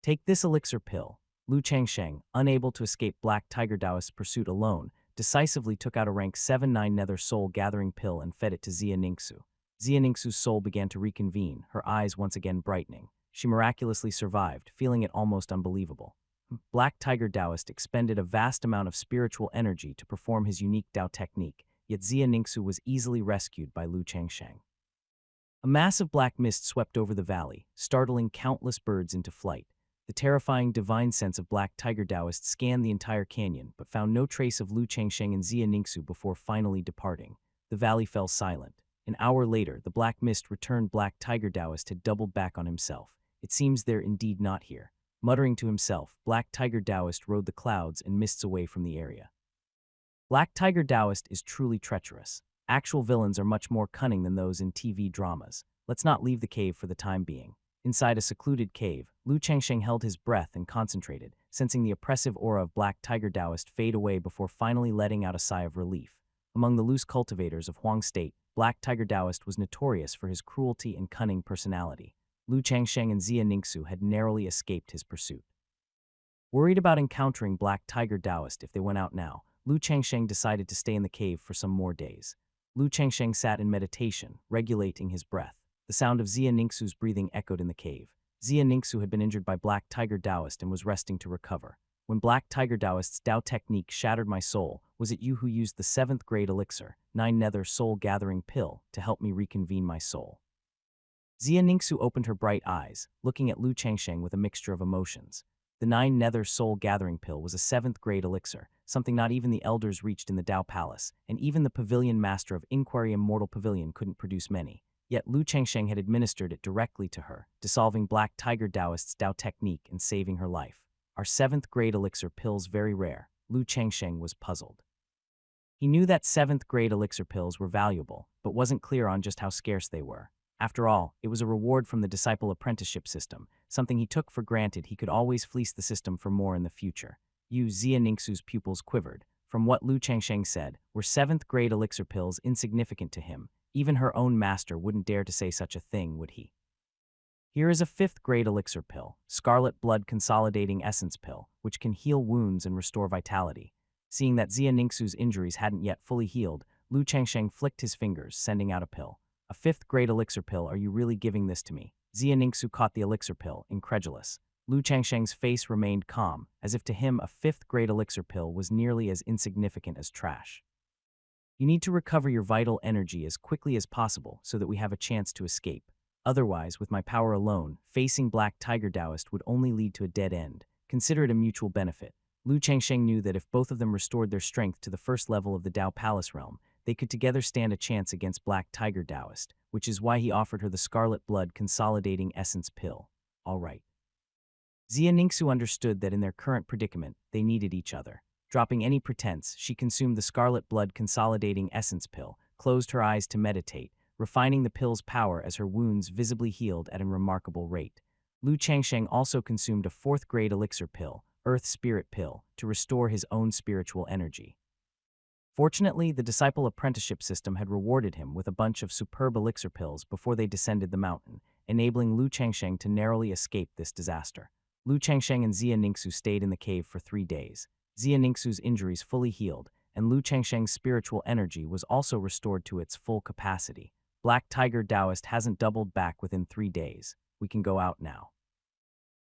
Take this elixir pill. Lu Changsheng, unable to escape Black Tiger Taoist's pursuit alone, decisively took out a rank 7-9 nether soul gathering pill and fed it to Xia Ningxu. Xia Ningxu's soul began to reconvene, her eyes once again brightening. She miraculously survived, feeling it almost unbelievable. Black Tiger Taoist expended a vast amount of spiritual energy to perform his unique Dao technique, yet Xia Ningxu was easily rescued by Lu Changsheng. A massive black mist swept over the valley, startling countless birds into flight. The terrifying divine sense of Black Tiger Taoist scanned the entire canyon, but found no trace of Lu Changsheng and Xia Ningxu before finally departing. The valley fell silent. An hour later, the black mist returned. Black Tiger Taoist had doubled back on himself. It seems they're indeed not here. Muttering to himself, Black Tiger Taoist rode the clouds and mists away from the area. Black Tiger Taoist is truly treacherous. Actual villains are much more cunning than those in TV dramas. Let's not leave the cave for the time being. Inside a secluded cave, Lu Changsheng held his breath and concentrated, sensing the oppressive aura of Black Tiger Taoist fade away before finally letting out a sigh of relief. Among the loose cultivators of Huang State, Black Tiger Taoist was notorious for his cruelty and cunning personality. Lu Changsheng and Xia Ningxu had narrowly escaped his pursuit. Worried about encountering Black Tiger Taoist if they went out now, Lu Changsheng decided to stay in the cave for some more days. Lu Changsheng sat in meditation, regulating his breath. The sound of Xia Ningxu's breathing echoed in the cave. Xia Ningxu had been injured by Black Tiger Taoist and was resting to recover. When Black Tiger Taoist's Dao technique shattered my soul, was it you who used the 7th grade elixir, 9 nether soul gathering pill, to help me reconvene my soul? Xia Ningxu opened her bright eyes, looking at Lu Changsheng with a mixture of emotions. The 9 nether soul gathering pill was a 7th grade elixir, something not even the elders reached in the Dao Palace, and even the pavilion master of Inquiry Immortal Pavilion couldn't produce many. Yet Lu Changsheng had administered it directly to her, dissolving Black Tiger Taoist's Dao technique and saving her life. Are 7th grade elixir pills very rare? Lu Changsheng was puzzled. He knew that 7th grade elixir pills were valuable, but wasn't clear on just how scarce they were. After all, it was a reward from the disciple apprenticeship system, something he took for granted. He could always fleece the system for more in the future. Xia Ningxu's pupils quivered. From what Lu Changsheng said, were 7th grade elixir pills insignificant to him? Even her own master wouldn't dare to say such a thing, would he? Here is a 5th grade elixir pill, Scarlet Blood Consolidating Essence pill, which can heal wounds and restore vitality. Seeing that Xia Ningxu's injuries hadn't yet fully healed, Lu Changsheng flicked his fingers, sending out a pill. A 5th grade elixir pill, are you really giving this to me? Xia Ningxu caught the elixir pill, incredulous. Lu Changsheng's face remained calm, as if to him a 5th grade elixir pill was nearly as insignificant as trash. You need to recover your vital energy as quickly as possible so that we have a chance to escape. Otherwise, with my power alone, facing Black Tiger Taoist would only lead to a dead end. Consider it a mutual benefit. Lu Changsheng knew that if both of them restored their strength to the first level of the Dao Palace realm, they could together stand a chance against Black Tiger Taoist, which is why he offered her the Scarlet Blood Consolidating Essence pill. All right. Xia Ningxu understood that in their current predicament, they needed each other. Dropping any pretense, she consumed the Scarlet Blood Consolidating Essence pill, closed her eyes to meditate, refining the pill's power as her wounds visibly healed at a remarkable rate. Lu Changsheng also consumed a 4th grade elixir pill, Earth Spirit pill, to restore his own spiritual energy. Fortunately, the disciple apprenticeship system had rewarded him with a bunch of superb elixir pills before they descended the mountain, enabling Lu Changsheng to narrowly escape this disaster. Lu Changsheng and Xia Ningxu stayed in the cave for 3 days. Xia Ningxu's injuries fully healed, and Lu Changsheng's spiritual energy was also restored to its full capacity. Black Tiger Taoist hasn't doubled back within 3 days. We can go out now.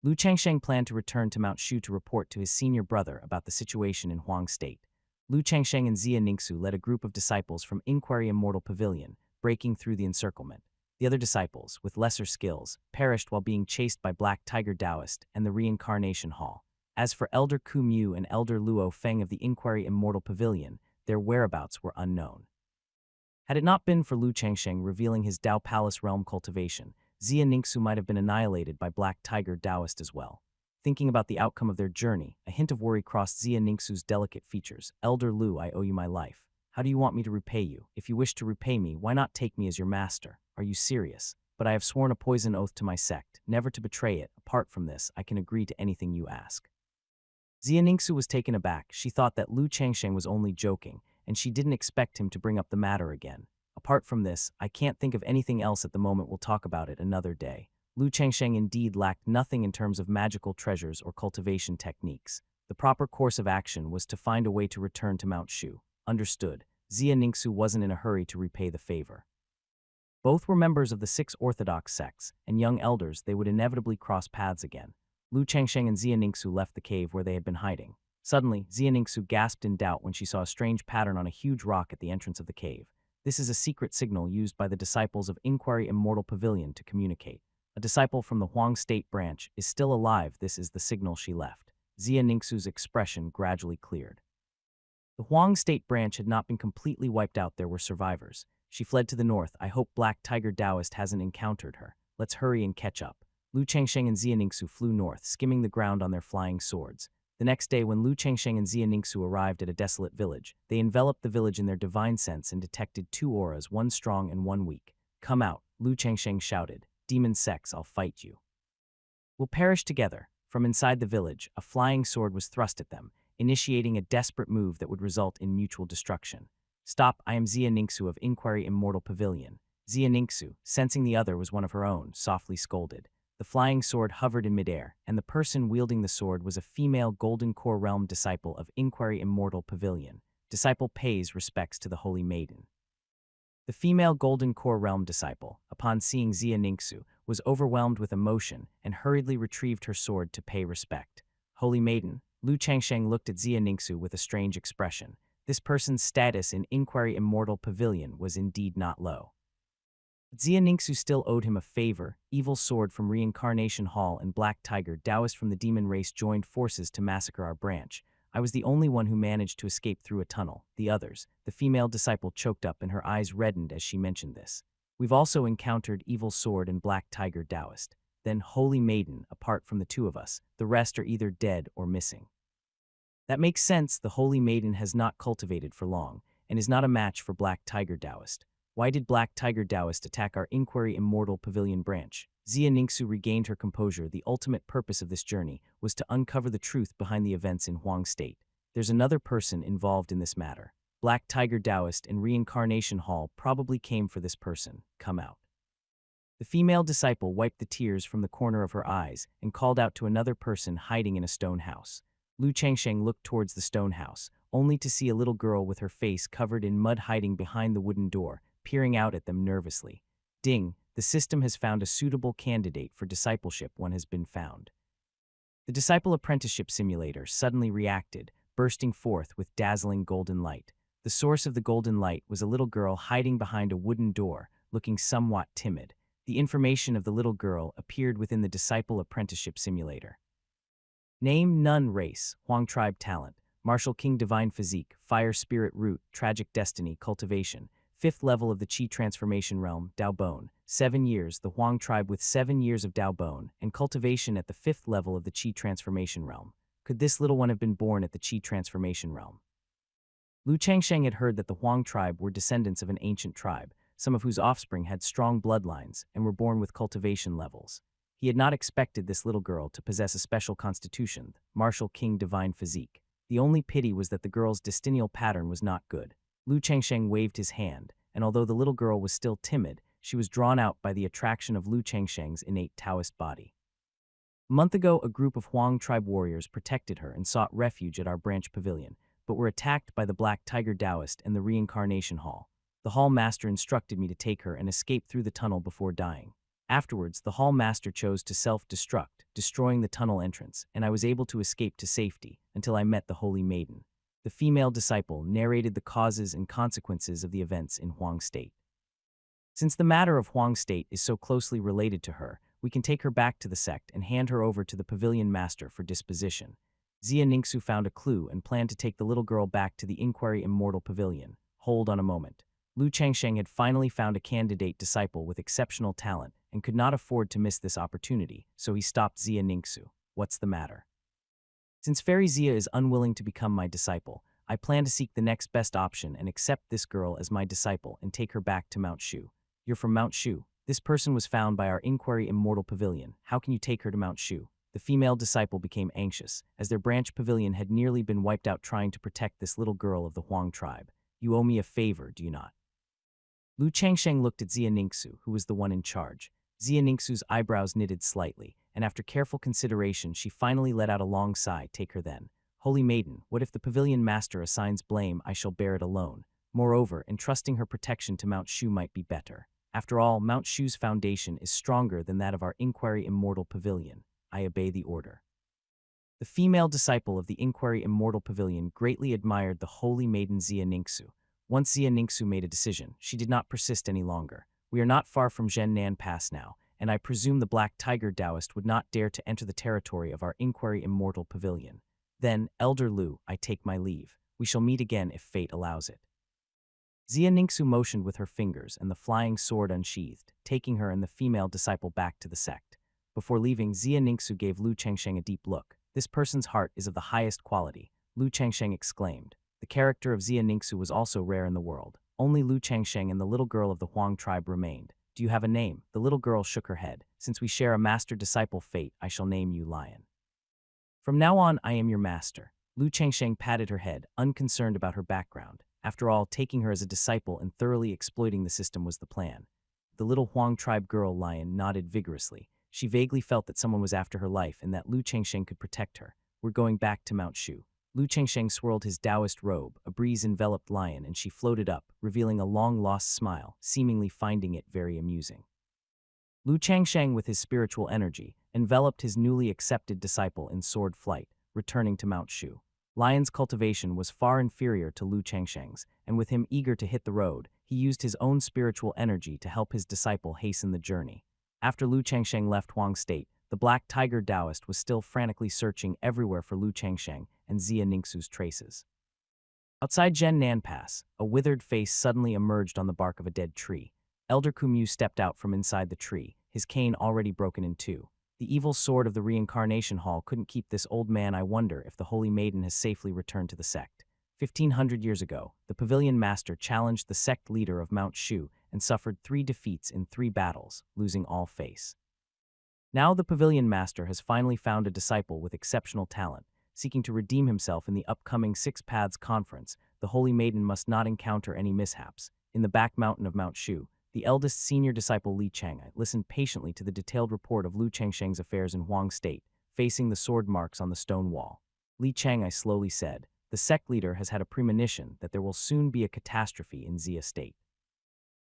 Lu Changsheng planned to return to Mount Shu to report to his senior brother about the situation in Huang State. Lu Changsheng and Xia Ningxu led a group of disciples from Inquiry Immortal Pavilion, breaking through the encirclement. The other disciples, with lesser skills, perished while being chased by Black Tiger Taoist and the Reincarnation Hall. As for Elder Ku Mu and Elder Luo Feng of the Inquiry Immortal Pavilion, their whereabouts were unknown. Had it not been for Lu Changsheng revealing his Dao Palace realm cultivation, Xia Ningxu might have been annihilated by Black Tiger Taoist as well. Thinking about the outcome of their journey, a hint of worry crossed Xia Ningxu's delicate features. Elder Lu, I owe you my life. How do you want me to repay you? If you wish to repay me, why not take me as your master? Are you serious? But I have sworn a poison oath to my sect, never to betray it. Apart from this, I can agree to anything you ask. Xia Ningxu was taken aback. She thought that Lu Changsheng was only joking, and she didn't expect him to bring up the matter again. Apart from this, I can't think of anything else at the moment. We'll talk about it another day. Lu Changsheng indeed lacked nothing in terms of magical treasures or cultivation techniques. The proper course of action was to find a way to return to Mount Shu. Understood. Xia Ningxu wasn't in a hurry to repay the favor. Both were members of the 6 orthodox sects, and young elders, they would inevitably cross paths again. Lu Changsheng and Xia Ningxu left the cave where they had been hiding. Suddenly, Xia Ningxu gasped in doubt when she saw a strange pattern on a huge rock at the entrance of the cave. This is a secret signal used by the disciples of Inquiry Immortal Pavilion to communicate. A disciple from the Huang State branch is still alive. This is the signal she left. Xia Ningxu's expression gradually cleared. The Huang State branch had not been completely wiped out. There were survivors. She fled to the north. I hope Black Tiger Taoist hasn't encountered her. Let's hurry and catch up. Lu Changsheng and Xia Ningxu flew north, skimming the ground on their flying swords. The next day, when Lu Changsheng and Xia Ningxu arrived at a desolate village, they enveloped the village in their divine sense and detected 2 auras, one strong and one weak. Come out, Lu Changsheng shouted. Demon sects, I'll fight you. We'll perish together. From inside the village, a flying sword was thrust at them, initiating a desperate move that would result in mutual destruction. Stop, I am Xia Ningxu of Inquiry Immortal Pavilion. Xia Ningxu, sensing the other was one of her own, softly scolded. The flying sword hovered in midair, and the person wielding the sword was a female Golden Core Realm disciple of Inquiry Immortal Pavilion. Disciple pays respects to the Holy Maiden. The female Golden Core Realm disciple, upon seeing Xia Ningxu, was overwhelmed with emotion and hurriedly retrieved her sword to pay respect. Holy Maiden, Lu Changsheng looked at Xia Ningxu with a strange expression. This person's status in Inquiry Immortal Pavilion was indeed not low. But Xia Ningxu still owed him a favor. Evil Sword from Reincarnation Hall and Black Tiger Taoist from the demon race joined forces to massacre our branch. I was the only one who managed to escape through a tunnel. The others, the female disciple choked up and her eyes reddened as she mentioned this. We've also encountered Evil Sword and Black Tiger Taoist. Then Holy Maiden, apart from the 2 of us, the rest are either dead or missing. That makes sense. The Holy Maiden has not cultivated for long, and is not a match for Black Tiger Taoist. Why did Black Tiger Taoist attack our Inquiry Immortal Pavilion branch? Xia Ningxu regained her composure. The ultimate purpose of this journey was to uncover the truth behind the events in Huang State. There's another person involved in this matter. Black Tiger Taoist and Reincarnation Hall probably came for this person. Come out. The female disciple wiped the tears from the corner of her eyes and called out to another person hiding in a stone house. Lu Changsheng looked towards the stone house, only to see a little girl with her face covered in mud hiding behind the wooden door, peering out at them nervously. Ding, the system has found a suitable candidate for discipleship. One has been found. The disciple apprenticeship simulator suddenly reacted, bursting forth with dazzling golden light. The source of the golden light was a little girl hiding behind a wooden door, looking somewhat timid. The information of the little girl appeared within the disciple apprenticeship simulator. Name, Nun race, Huang tribe talent, Martial King divine physique, Fire spirit root, tragic destiny, cultivation, 5th level of the Qi transformation realm, Dao Bone, 7 years, the Huang tribe with 7 years of Dao Bone, and cultivation at the 5th level of the Qi transformation realm. Could this little one have been born at the Qi transformation realm? Lu Changsheng had heard that the Huang tribe were descendants of an ancient tribe, some of whose offspring had strong bloodlines and were born with cultivation levels. He had not expected this little girl to possess a special constitution, Martial King divine physique. The only pity was that the girl's destinial pattern was not good. Lu Changsheng waved his hand, and although the little girl was still timid, she was drawn out by the attraction of Lu Changsheng's innate Taoist body. A month ago, a group of Huang tribe warriors protected her and sought refuge at our branch pavilion, but were attacked by the Black Tiger Taoist and the Reincarnation Hall. The Hall Master instructed me to take her and escape through the tunnel before dying. Afterwards, the Hall Master chose to self-destruct, destroying the tunnel entrance, and I was able to escape to safety until I met the Holy Maiden. The female disciple narrated the causes and consequences of the events in Huang State. Since the matter of Huang State is so closely related to her, we can take her back to the sect and hand her over to the pavilion master for disposition. Xia Ningxu found a clue and planned to take the little girl back to the Inquiry Immortal Pavilion. Hold on a moment. Lu Changsheng had finally found a candidate disciple with exceptional talent and could not afford to miss this opportunity, so he stopped Xia Ningxu. What's the matter? Since Fairy Xia is unwilling to become my disciple, I plan to seek the next best option and accept this girl as my disciple and take her back to Mount Shu. You're from Mount Shu. This person was found by our Inquiry Immortal Pavilion. How can you take her to Mount Shu? The female disciple became anxious, as their branch pavilion had nearly been wiped out trying to protect this little girl of the Huang tribe. You owe me a favor, do you not? Lu Changsheng looked at Xia Ningxu, who was the one in charge. Xia Ningxu's eyebrows knitted slightly, and after careful consideration, she finally let out a long sigh. Take her then. Holy Maiden, what if the pavilion master assigns blame? I shall bear it alone. Moreover, entrusting her protection to Mount Shu might be better. After all, Mount Shu's foundation is stronger than that of our Inquiry Immortal Pavilion. I obey the order. The female disciple of the Inquiry Immortal Pavilion greatly admired the holy maiden Xia Ningxu. Once Xia Ningxu made a decision, she did not persist any longer. We are not far from Zhennan Pass now, and I presume the Black Tiger Taoist would not dare to enter the territory of our Inquiry Immortal Pavilion. Then, Elder Lu, I take my leave. We shall meet again if fate allows it. Xia Ningxu motioned with her fingers, and the flying sword unsheathed, taking her and the female disciple back to the sect. Before leaving, Xia Ningxu gave Lu Changsheng a deep look. This person's heart is of the highest quality, Lu Changsheng exclaimed. The character of Xia Ningxu was also rare in the world. Only Lu Changsheng and the little girl of the Huang tribe remained. Do you have a name? The little girl shook her head. Since we share a master-disciple fate, I shall name you Lion. From now on, I am your master. Lu Changsheng patted her head, unconcerned about her background. After all, taking her as a disciple and thoroughly exploiting the system was the plan. The little Huang tribe girl Lion nodded vigorously. She vaguely felt that someone was after her life and that Lu Changsheng could protect her. We're going back to Mount Shu. Lu Changsheng swirled his Taoist robe, a breeze enveloped Lion, and she floated up, revealing a long-lost smile, seemingly finding it very amusing. Lu Changsheng, with his spiritual energy, enveloped his newly accepted disciple in sword flight, returning to Mount Shu. Lion's cultivation was far inferior to Lu Changsheng's, and with him eager to hit the road, he used his own spiritual energy to help his disciple hasten the journey. After Lu Changsheng left Huang State, the Black Tiger Taoist was still frantically searching everywhere for Lu Changsheng and Xia Ningxu's traces. Outside Zhennan Pass, a withered face suddenly emerged on the bark of a dead tree. Elder Kumyu stepped out from inside the tree, his cane already broken in two. The evil sword of the reincarnation hall couldn't keep this old man. I wonder if the holy maiden has safely returned to the sect. 1,500 years ago, the pavilion master challenged the sect leader of Mount Shu and suffered 3 defeats in 3 battles, losing all face. Now the pavilion master has finally found a disciple with exceptional talent. Seeking to redeem himself in the upcoming 6 Paths Conference, the holy maiden must not encounter any mishaps. In the back mountain of Mount Shu, the eldest senior disciple Li Chang'ai listened patiently to the detailed report of Lu Changsheng's affairs in Huang State, facing the sword marks on the stone wall. Li Chang'ai slowly said, the sect leader has had a premonition that there will soon be a catastrophe in Xia State.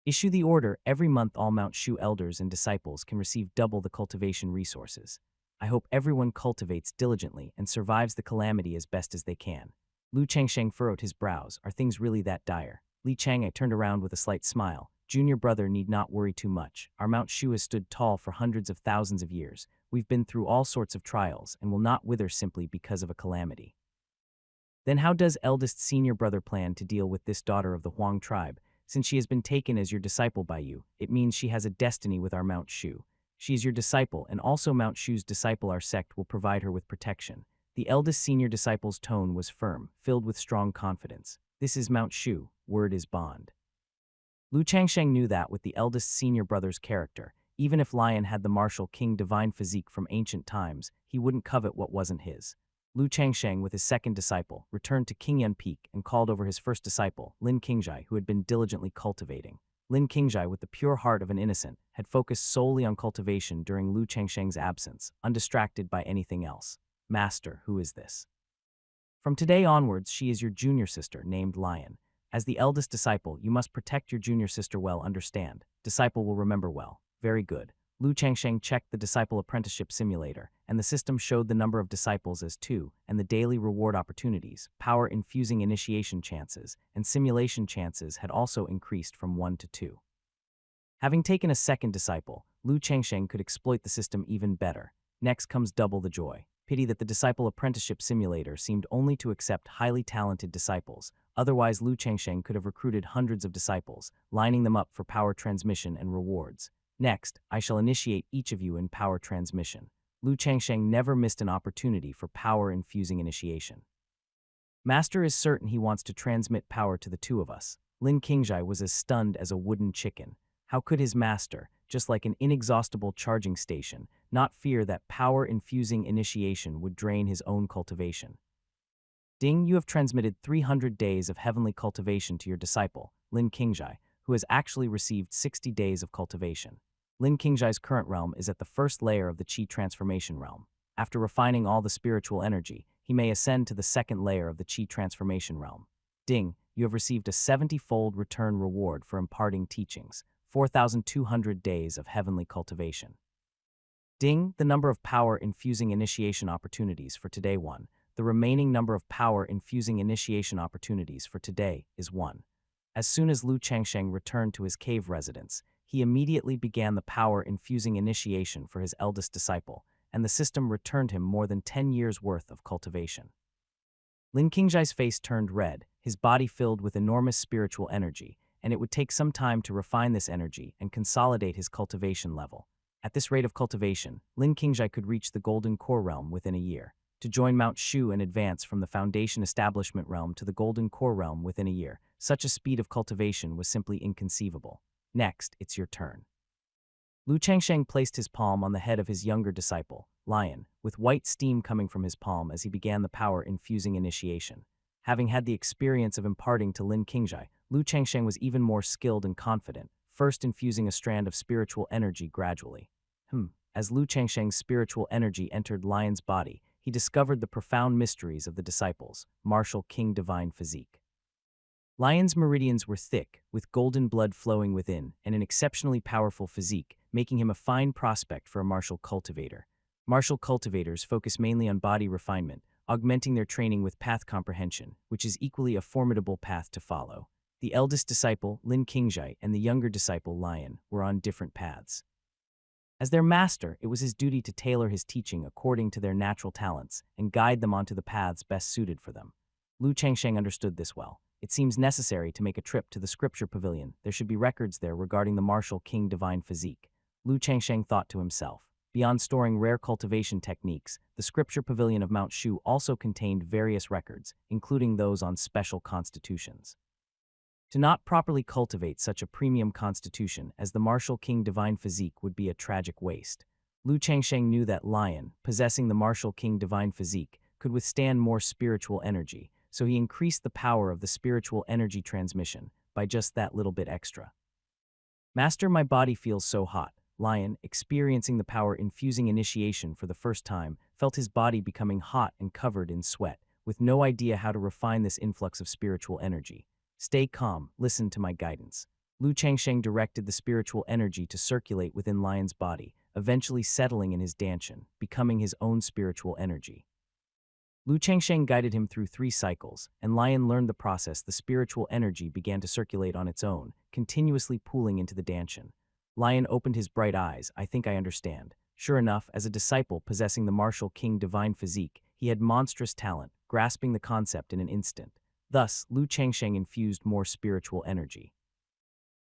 Issue the order. Every month all Mount Shu elders and disciples can receive double the cultivation resources. I hope everyone cultivates diligently and survives the calamity as best as they can. Lu Changsheng furrowed his brows. Are things really that dire? Li Chang'ai turned around with a slight smile. Junior brother need not worry too much. Our Mount Shu has stood tall for hundreds of thousands of years. We've been through all sorts of trials and will not wither simply because of a calamity. Then how does eldest senior brother plan to deal with this daughter of the Huang tribe? Since she has been taken as your disciple by you, it means she has a destiny with our Mount Shu. She is your disciple, and also Mount Shu's disciple. Our sect will provide her with protection. The eldest senior disciple's tone was firm, filled with strong confidence. This is Mount Shu, word is bond. Lu Changsheng knew that with the eldest senior brother's character, even if Lion had the martial king divine physique from ancient times, he wouldn't covet what wasn't his. Lu Changsheng, with his second disciple, returned to Qingyun Peak and called over his first disciple, Lin Qingzhai, who had been diligently cultivating. Lin Qingzhai, with the pure heart of an innocent, had focused solely on cultivation during Lu Changsheng's absence, undistracted by anything else. Master, who is this? From today onwards, she is your junior sister, named Lion. As the eldest disciple, you must protect your junior sister well, understand. Disciple will remember well. Very good. Lu Changsheng checked the disciple apprenticeship simulator, and the system showed the number of disciples as 2, and the daily reward opportunities, power-infusing initiation chances, and simulation chances had also increased from 1 to 2. Having taken a second disciple, Lu Changsheng could exploit the system even better. Next comes double the joy. Pity that the disciple apprenticeship simulator seemed only to accept highly talented disciples. Otherwise, Lu Changsheng could have recruited hundreds of disciples, lining them up for power transmission and rewards. Next, I shall initiate each of you in power transmission. Lu Changsheng never missed an opportunity for power-infusing initiation. Master is certain he wants to transmit power to the 2 of us. Lin Qingzhai was as stunned as a wooden chicken. How could his master, just like an inexhaustible charging station, not fear that power-infusing initiation would drain his own cultivation? Ding, you have transmitted 300 days of heavenly cultivation to your disciple, Lin Qingjai, who has actually received 60 days of cultivation. Lin Qingjai's current realm is at the first layer of the Qi transformation realm. After refining all the spiritual energy, he may ascend to the second layer of the Qi transformation realm. Ding, you have received a 70-fold return reward for imparting teachings, 4,200 days of heavenly cultivation. Ding, the number of power-infusing initiation opportunities for today 1. The remaining number of power-infusing initiation opportunities for today is 1. As soon as Lu Changsheng returned to his cave residence, he immediately began the power-infusing initiation for his eldest disciple, and the system returned him more than 10 years' worth of cultivation. Lin Qingjai's face turned red, his body filled with enormous spiritual energy, and it would take some time to refine this energy and consolidate his cultivation level. At this rate of cultivation, Lin Qingjai could reach the Golden Core realm within a year. To join Mount Shu and advance from the Foundation Establishment realm to the Golden Core realm within a year, such a speed of cultivation was simply inconceivable. Next, it's your turn. Lu Changsheng placed his palm on the head of his younger disciple, Lion, with white steam coming from his palm as he began the power-infusing initiation. Having had the experience of imparting to Lin Qingjai, Lu Changsheng was even more skilled and confident, first infusing a strand of spiritual energy gradually. As Lu Changsheng's spiritual energy entered Lion's body, he discovered the profound mysteries of the disciples, martial king divine physique. Lion's meridians were thick, with golden blood flowing within, and an exceptionally powerful physique, making him a fine prospect for a martial cultivator. Martial cultivators focus mainly on body refinement, augmenting their training with path comprehension, which is equally a formidable path to follow. The eldest disciple, Lin Qingjai, and the younger disciple, Lion, were on different paths. As their master, it was his duty to tailor his teaching according to their natural talents and guide them onto the paths best suited for them. Lu Changsheng understood this well. It seems necessary to make a trip to the scripture pavilion. There should be records there regarding the martial king divine physique. Lu Changsheng thought to himself. Beyond storing rare cultivation techniques, the scripture pavilion of Mount Shu also contained various records, including those on special constitutions. To not properly cultivate such a premium constitution as the martial king divine physique would be a tragic waste. Lu Changsheng knew that Lion, possessing the martial king divine physique, could withstand more spiritual energy, so he increased the power of the spiritual energy transmission by just that little bit extra. Master, my body feels so hot. Lion, experiencing the power-infusing initiation for the first time, felt his body becoming hot and covered in sweat, with no idea how to refine this influx of spiritual energy. Stay calm, listen to my guidance. Lu Changsheng directed the spiritual energy to circulate within Lion's body, eventually settling in his dantian, becoming his own spiritual energy. Lu Changsheng guided him through 3 cycles, and Lion learned the process. The spiritual energy began to circulate on its own, continuously pooling into the dantian. Lion opened his bright eyes. I think I understand. Sure enough, as a disciple possessing the martial king divine physique, he had monstrous talent, grasping the concept in an instant. Thus, Lu Changsheng infused more spiritual energy.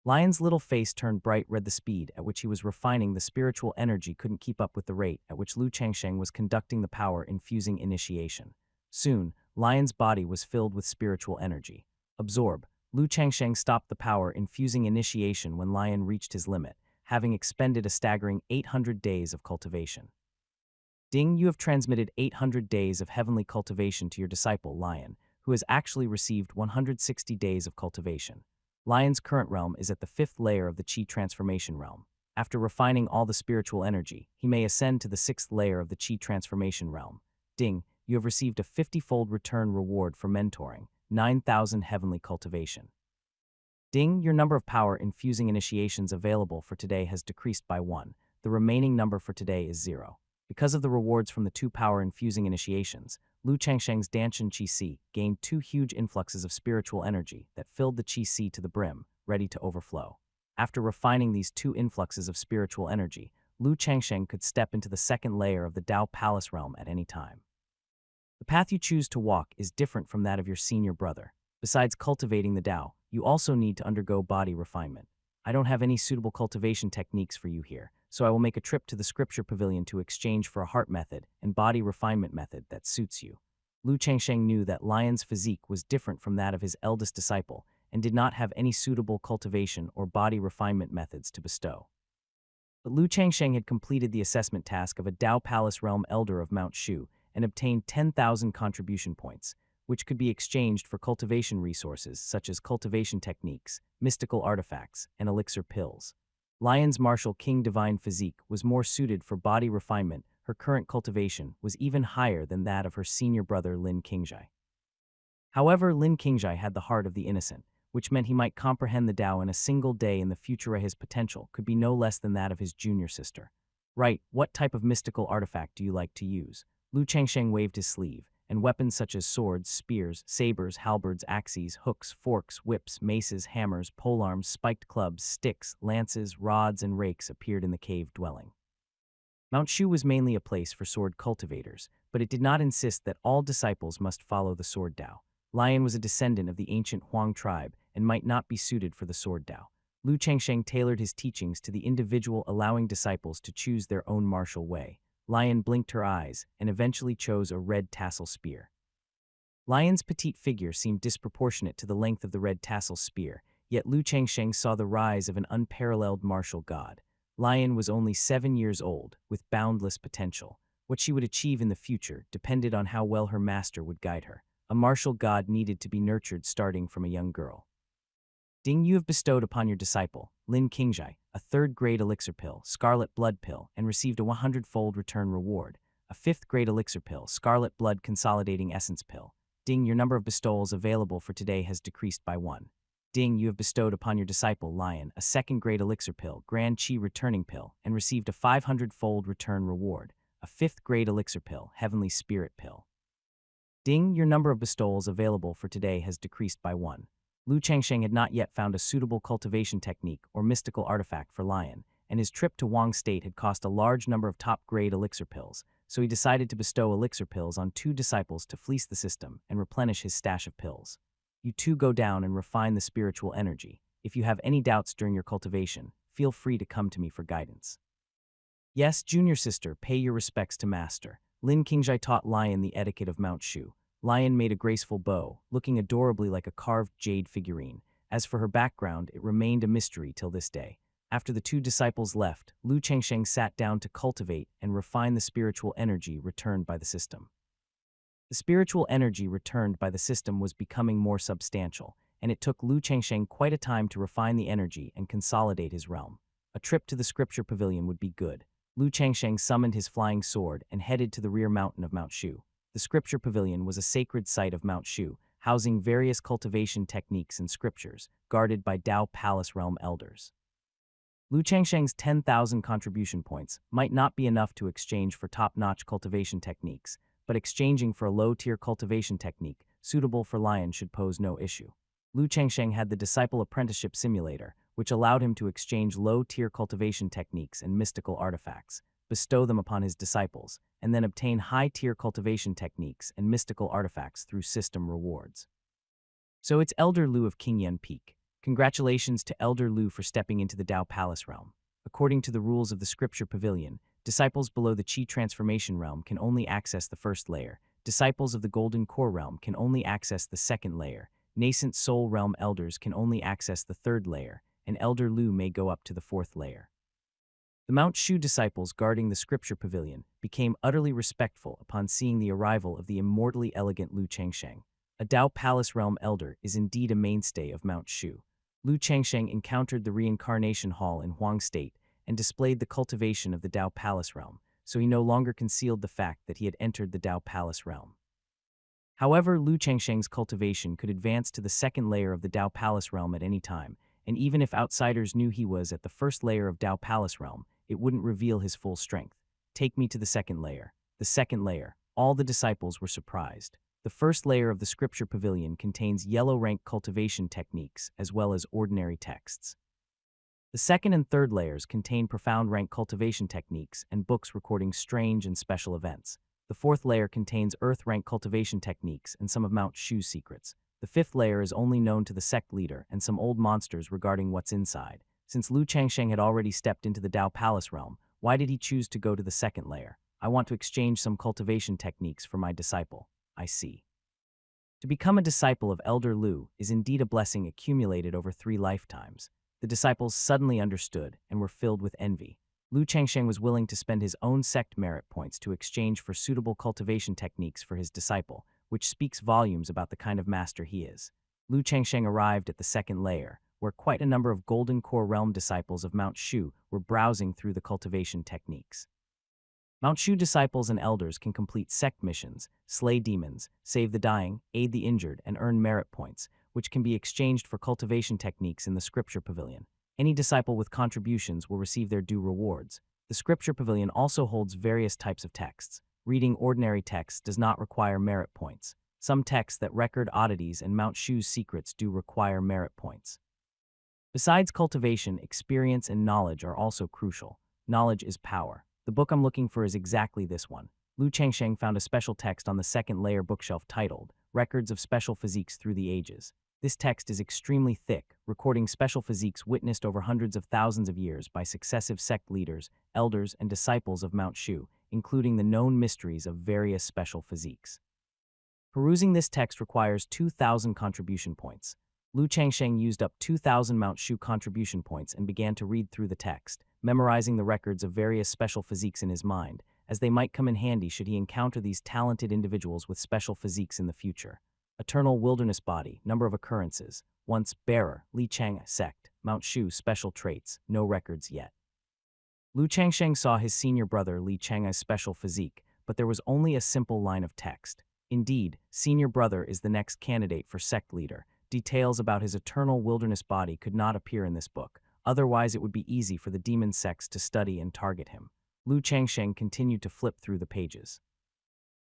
Lion's little face turned bright red. The speed at which he was refining the spiritual energy couldn't keep up with the rate at which Lu Changsheng was conducting the power-infusing initiation. Soon, Lion's body was filled with spiritual energy. Absorb. Lu Changsheng stopped the power-infusing initiation when Lion reached his limit, having expended a staggering 800 days of cultivation. Ding, you have transmitted 800 days of heavenly cultivation to your disciple, Lion, who has actually received 160 days of cultivation. Lion's current realm is at the 5th layer of the Qi transformation realm. After refining all the spiritual energy, he may ascend to the 6th layer of the Qi transformation realm. Ding, you have received a 50-fold return reward for mentoring, 9,000 heavenly cultivation. Ding, your number of power-infusing initiations available for today has decreased by 1. The remaining number for today is 0. Because of the rewards from the 2 power-infusing initiations, Lu Changsheng's Dantian Qi Si gained 2 huge influxes of spiritual energy that filled the Qi Si to the brim, ready to overflow. After refining these 2 influxes of spiritual energy, Lu Changsheng could step into the 2nd layer of the Dao Palace realm at any time. The path you choose to walk is different from that of your senior brother. Besides cultivating the Dao, you also need to undergo body refinement. I don't have any suitable cultivation techniques for you here, so I will make a trip to the scripture pavilion to exchange for a heart method and body refinement method that suits you. Lu Changsheng knew that Lion's physique was different from that of his eldest disciple and did not have any suitable cultivation or body refinement methods to bestow. But Lu Changsheng had completed the assessment task of a Dao Palace Realm Elder of Mount Shu and obtained 10,000 contribution points, which could be exchanged for cultivation resources such as cultivation techniques, mystical artifacts, and elixir pills. Lion's martial king divine physique was more suited for body refinement. Her current cultivation was even higher than that of her senior brother Lin Qingjai. However, Lin Qingjai had the heart of the innocent, which meant he might comprehend the Tao in a single day, and the future of his potential could be no less than that of his junior sister. Right, what type of mystical artifact do you like to use? Lu Changsheng waved his sleeve, and weapons such as swords, spears, sabers, halberds, axes, hooks, forks, whips, maces, hammers, polearms, spiked clubs, sticks, lances, rods, and rakes appeared in the cave dwelling. Mount Shu was mainly a place for sword cultivators, but it did not insist that all disciples must follow the sword Tao. Lion was a descendant of the ancient Huang tribe and might not be suited for the sword Tao. Lu Changsheng tailored his teachings to the individual, allowing disciples to choose their own martial way. Lion blinked her eyes and eventually chose a red tassel spear. Lion's petite figure seemed disproportionate to the length of the red tassel spear, yet Lu Changsheng saw the rise of an unparalleled martial god. Lion was only 7 years old, with boundless potential. What she would achieve in the future depended on how well her master would guide her. A martial god needed to be nurtured starting from a young girl. Ding, you have bestowed upon your disciple, Lin Qingjai, a 3rd-grade elixir pill, Scarlet Blood Pill, and received a 100-fold return reward. A 5th-grade elixir pill, Scarlet Blood Consolidating Essence Pill. Ding, your number of bestowals available for today has decreased by 1. Ding, you have bestowed upon your disciple, Lion, a 2nd-grade elixir pill, Grand Qi Returning Pill, and received a 500-fold return reward. A 5th-grade elixir pill, Heavenly Spirit Pill. Ding, your number of bestowals available for today has decreased by 1. Lu Changsheng had not yet found a suitable cultivation technique or mystical artifact for Lion, and his trip to Wang State had cost a large number of top-grade elixir pills, so he decided to bestow elixir pills on 2 disciples to fleece the system and replenish his stash of pills. You 2 go down and refine the spiritual energy. If you have any doubts during your cultivation, feel free to come to me for guidance. Yes, junior sister, pay your respects to master. Lin Qingjai taught Lion the etiquette of Mount Shu. Lion made a graceful bow, looking adorably like a carved jade figurine. As for her background, it remained a mystery till this day. After the 2 disciples left, Lu Changsheng sat down to cultivate and refine the spiritual energy returned by the system. The spiritual energy returned by the system was becoming more substantial, and it took Lu Changsheng quite a time to refine the energy and consolidate his realm. A trip to the scripture pavilion would be good. Lu Changsheng summoned his flying sword and headed to the rear mountain of Mount Shu. The scripture pavilion was a sacred site of Mount Shu, housing various cultivation techniques and scriptures, guarded by Dao Palace realm elders. Lu Changsheng's 10,000 contribution points might not be enough to exchange for top-notch cultivation techniques, but exchanging for a low-tier cultivation technique suitable for Lion should pose no issue. Lu Changsheng had the Disciple Apprenticeship Simulator, which allowed him to exchange low-tier cultivation techniques and mystical artifacts, bestow them upon his disciples, and then obtain high-tier cultivation techniques and mystical artifacts through system rewards. So it's Elder Lu of Qingyan Peak. Congratulations to Elder Lu for stepping into the Dao Palace realm. According to the rules of the Scripture Pavilion, disciples below the Qi Transformation realm can only access the 1st layer, disciples of the Golden Core realm can only access the 2nd layer, Nascent Soul realm elders can only access the 3rd layer, and Elder Lu may go up to the 4th layer. The Mount Shu disciples guarding the Scripture Pavilion became utterly respectful upon seeing the arrival of the immortally elegant Lu Changsheng. A Dao Palace realm elder is indeed a mainstay of Mount Shu. Lu Changsheng encountered the Reincarnation Hall in Huang State and displayed the cultivation of the Dao Palace realm, so he no longer concealed the fact that he had entered the Dao Palace realm. However, Lu Changsheng's cultivation could advance to the 2nd layer of the Dao Palace realm at any time, and even if outsiders knew he was at the 1st layer of Dao Palace realm, it wouldn't reveal his full strength. Take me to the 2nd layer. The 2nd layer. All the disciples were surprised. The 1st layer of the Scripture Pavilion contains yellow-rank cultivation techniques as well as ordinary texts. The 2nd and 3rd layers contain profound rank cultivation techniques and books recording strange and special events. The 4th layer contains earth-rank cultivation techniques and some of Mount Shu's secrets. The 5th layer is only known to the sect leader and some old monsters regarding what's inside. Since Lu Changsheng had already stepped into the Dao Palace realm, why did he choose to go to the 2nd layer? I want to exchange some cultivation techniques for my disciple. I see. To become a disciple of Elder Lu is indeed a blessing accumulated over 3 lifetimes. The disciples suddenly understood and were filled with envy. Lu Changsheng was willing to spend his own sect merit points to exchange for suitable cultivation techniques for his disciple, which speaks volumes about the kind of master he is. Lu Changsheng arrived at the second layer, where quite a number of Golden Core Realm disciples of Mount Shu were browsing through the cultivation techniques. Mount Shu disciples and elders can complete sect missions, slay demons, save the dying, aid the injured, and earn merit points, which can be exchanged for cultivation techniques in the Scripture Pavilion. Any disciple with contributions will receive their due rewards. The Scripture Pavilion also holds various types of texts. Reading ordinary texts does not require merit points. Some texts that record oddities and Mount Shu's secrets do require merit points. Besides cultivation, experience and knowledge are also crucial. Knowledge is power. The book I'm looking for is exactly this one. Lu Changsheng found a special text on the second layer bookshelf titled, Records of Special Physiques Through the Ages. This text is extremely thick, recording special physiques witnessed over hundreds of thousands of years by successive sect leaders, elders, and disciples of Mount Shu, including the known mysteries of various special physiques. Perusing this text requires 2,000 contribution points. Lu Changsheng used up 2,000 Mount Shu contribution points and began to read through the text, memorizing the records of various special physiques in his mind, as they might come in handy should he encounter these talented individuals with special physiques in the future. Eternal Wilderness Body, Number of Occurrences, Once Bearer, Li Chang, Sect, Mount Shu, Special Traits, No Records Yet. Lu Changsheng saw his senior brother Li Chang's special physique, but there was only a simple line of text. Indeed, senior brother is the next candidate for sect leader. Details about his eternal wilderness body could not appear in this book, otherwise it would be easy for the demon sects to study and target him. Lu Changsheng continued to flip through the pages.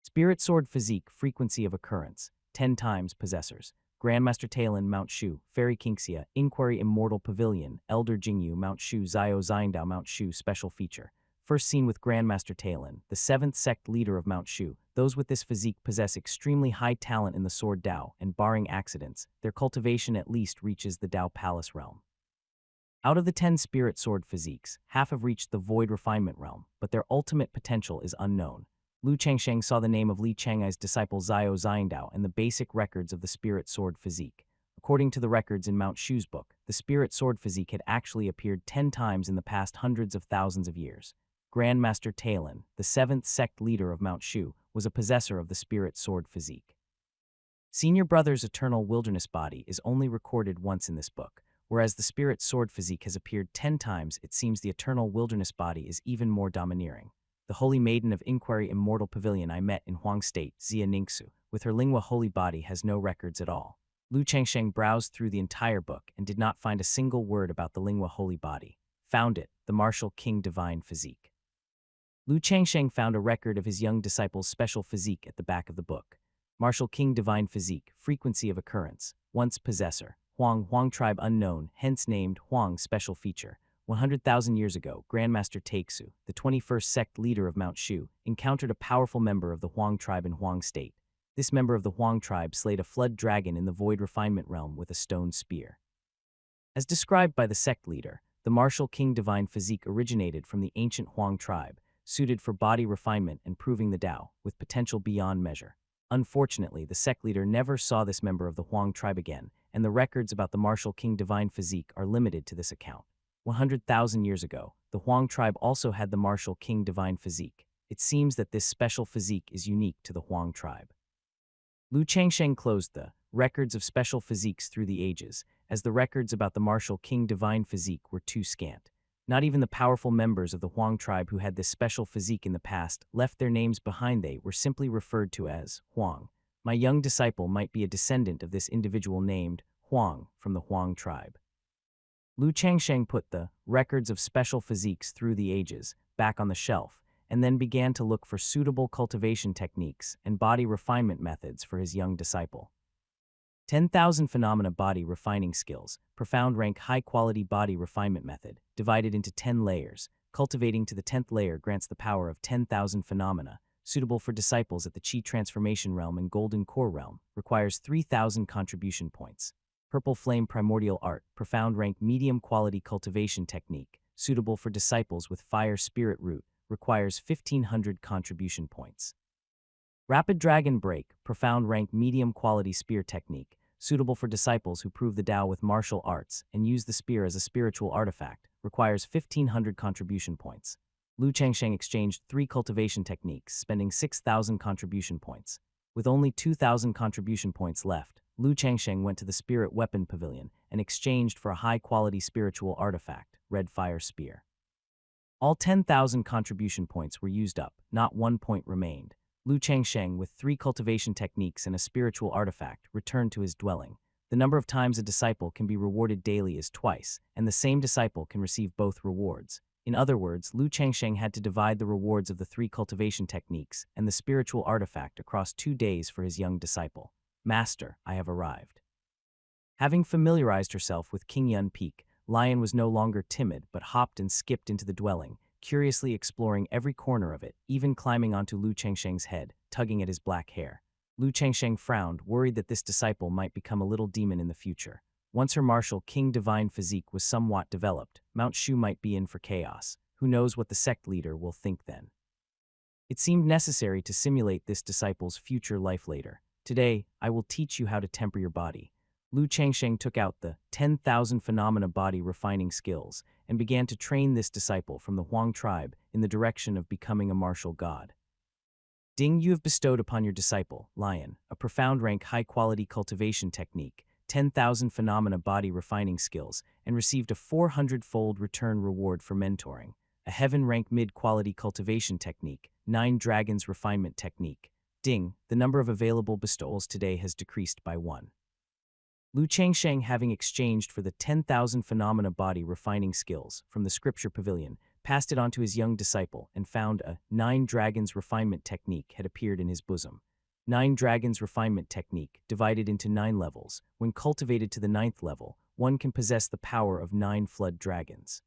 Spirit Sword Physique, Frequency of Occurrence, 10 times Possessors. Grandmaster Talon, Mount Shu, Fairy Kingxia, Inquiry Immortal Pavilion, Elder Jingyu, Mount Shu, Zio Zindao, Mount Shu, Special Feature. First seen with Grandmaster Talon, the 7th sect leader of Mount Shu. Those with this physique possess extremely high talent in the Sword Dao, and barring accidents, their cultivation at least reaches the Dao Palace realm. Out of the 10 Spirit Sword physiques, half have reached the Void Refinement realm, but their ultimate potential is unknown. Lu Changsheng saw the name of Li Changai's disciple Zio Zindao and the basic records of the Spirit Sword physique. According to the records in Mount Shu's book, the Spirit Sword physique had actually appeared 10 times in the past hundreds of thousands of years. Grandmaster Talon, the 7th sect leader of Mount Shu, was a possessor of the Spirit Sword physique. Senior Brother's eternal wilderness body is only recorded once in this book, whereas the Spirit Sword physique has appeared 10 times. It seems the eternal wilderness body is even more domineering. The Holy Maiden of Inquiry Immortal Pavilion I met in Huang State, Xia Ningxu, with her lingua holy body has no records at all. Lu Changsheng browsed through the entire book and did not find a single word about the lingua holy body. Found it, the Martial King Divine Physique. Lu Changsheng found a record of his young disciple's special physique at the back of the book. Martial King Divine Physique, Frequency of Occurrence, Once Possessor, Huang Tribe Unknown, hence named Huang Special Feature. 100,000 years ago, Grandmaster Taixu, the 21st sect leader of Mount Shu, encountered a powerful member of the Huang tribe in Huang State. This member of the Huang tribe slayed a flood dragon in the Void Refinement realm with a stone spear. As described by the sect leader, the Martial King Divine Physique originated from the ancient Huang tribe, suited for body refinement and proving the Dao, with potential beyond measure. Unfortunately, the sect leader never saw this member of the Huang tribe again, and the records about the Martial King Divine Physique are limited to this account. 100,000 years ago, the Huang tribe also had the Martial King Divine Physique. It seems that this special physique is unique to the Huang tribe. Lu Changsheng closed the Records of Special Physiques Through the Ages, as the records about the Martial King Divine Physique were too scant. Not even the powerful members of the Huang tribe who had this special physique in the past left their names behind. They were simply referred to as Huang. My young disciple might be a descendant of this individual named Huang from the Huang tribe. Lu Changsheng put the Records of Special Physiques Through the Ages back on the shelf, and then began to look for suitable cultivation techniques and body refinement methods for his young disciple. 10,000 Phenomena Body Refining Skills, Profound Rank High-Quality Body Refinement Method, divided into 10 layers. Cultivating to the 10th layer grants the power of 10,000 phenomena, suitable for disciples at the Qi Transformation Realm and Golden Core Realm, requires 3,000 contribution points. Purple Flame Primordial Art, Profound Rank Medium Quality Cultivation Technique, suitable for disciples with Fire Spirit Root, requires 1,500 contribution points. Rapid Dragon Break, Profound Rank Medium Quality Spear Technique, suitable for disciples who prove the Dao with martial arts and use the spear as a spiritual artifact, requires 1,500 contribution points. Lu Changsheng exchanged 3 cultivation techniques, spending 6,000 contribution points. With only 2,000 contribution points left, Lu Changsheng went to the Spirit Weapon Pavilion and exchanged for a high-quality spiritual artifact, Red Fire Spear. All 10,000 contribution points were used up, not 1 point remained. Lu Changsheng, with 3 cultivation techniques and a spiritual artifact, returned to his dwelling. The number of times a disciple can be rewarded daily is twice, and the same disciple can receive both rewards. In other words, Lu Changsheng had to divide the rewards of the 3 cultivation techniques and the spiritual artifact across 2 days for his young disciple. Master, I have arrived. Having familiarized herself with King Yun Peak, Lion was no longer timid but hopped and skipped into the dwelling, curiously exploring every corner of it, even climbing onto Lu Changsheng's head, tugging at his black hair. Lu Changsheng frowned, worried that this disciple might become a little demon in the future. Once her martial King Divine physique was somewhat developed, Mount Shu might be in for chaos. Who knows what the sect leader will think then? It seemed necessary to simulate this disciple's future life later. Today, I will teach you how to temper your body. Lu Changsheng took out the 10,000 phenomena body refining skills and began to train this disciple from the Huang tribe in the direction of becoming a martial god. Ding, you have bestowed upon your disciple, Lion, a profound rank high-quality cultivation technique, 10,000 phenomena body refining skills, and received a 400-fold return reward for mentoring, a heaven rank mid-quality cultivation technique, 9 dragons refinement technique. Ding, the number of available bestowals today has decreased by 1. Lu Changsheng, having exchanged for the 10,000 phenomena body refining skills from the scripture pavilion, passed it on to his young disciple and found a 9 dragons refinement technique had appeared in his bosom. 9 dragons refinement technique, divided into 9 levels. When cultivated to the 9th level, one can possess the power of 9 flood dragons.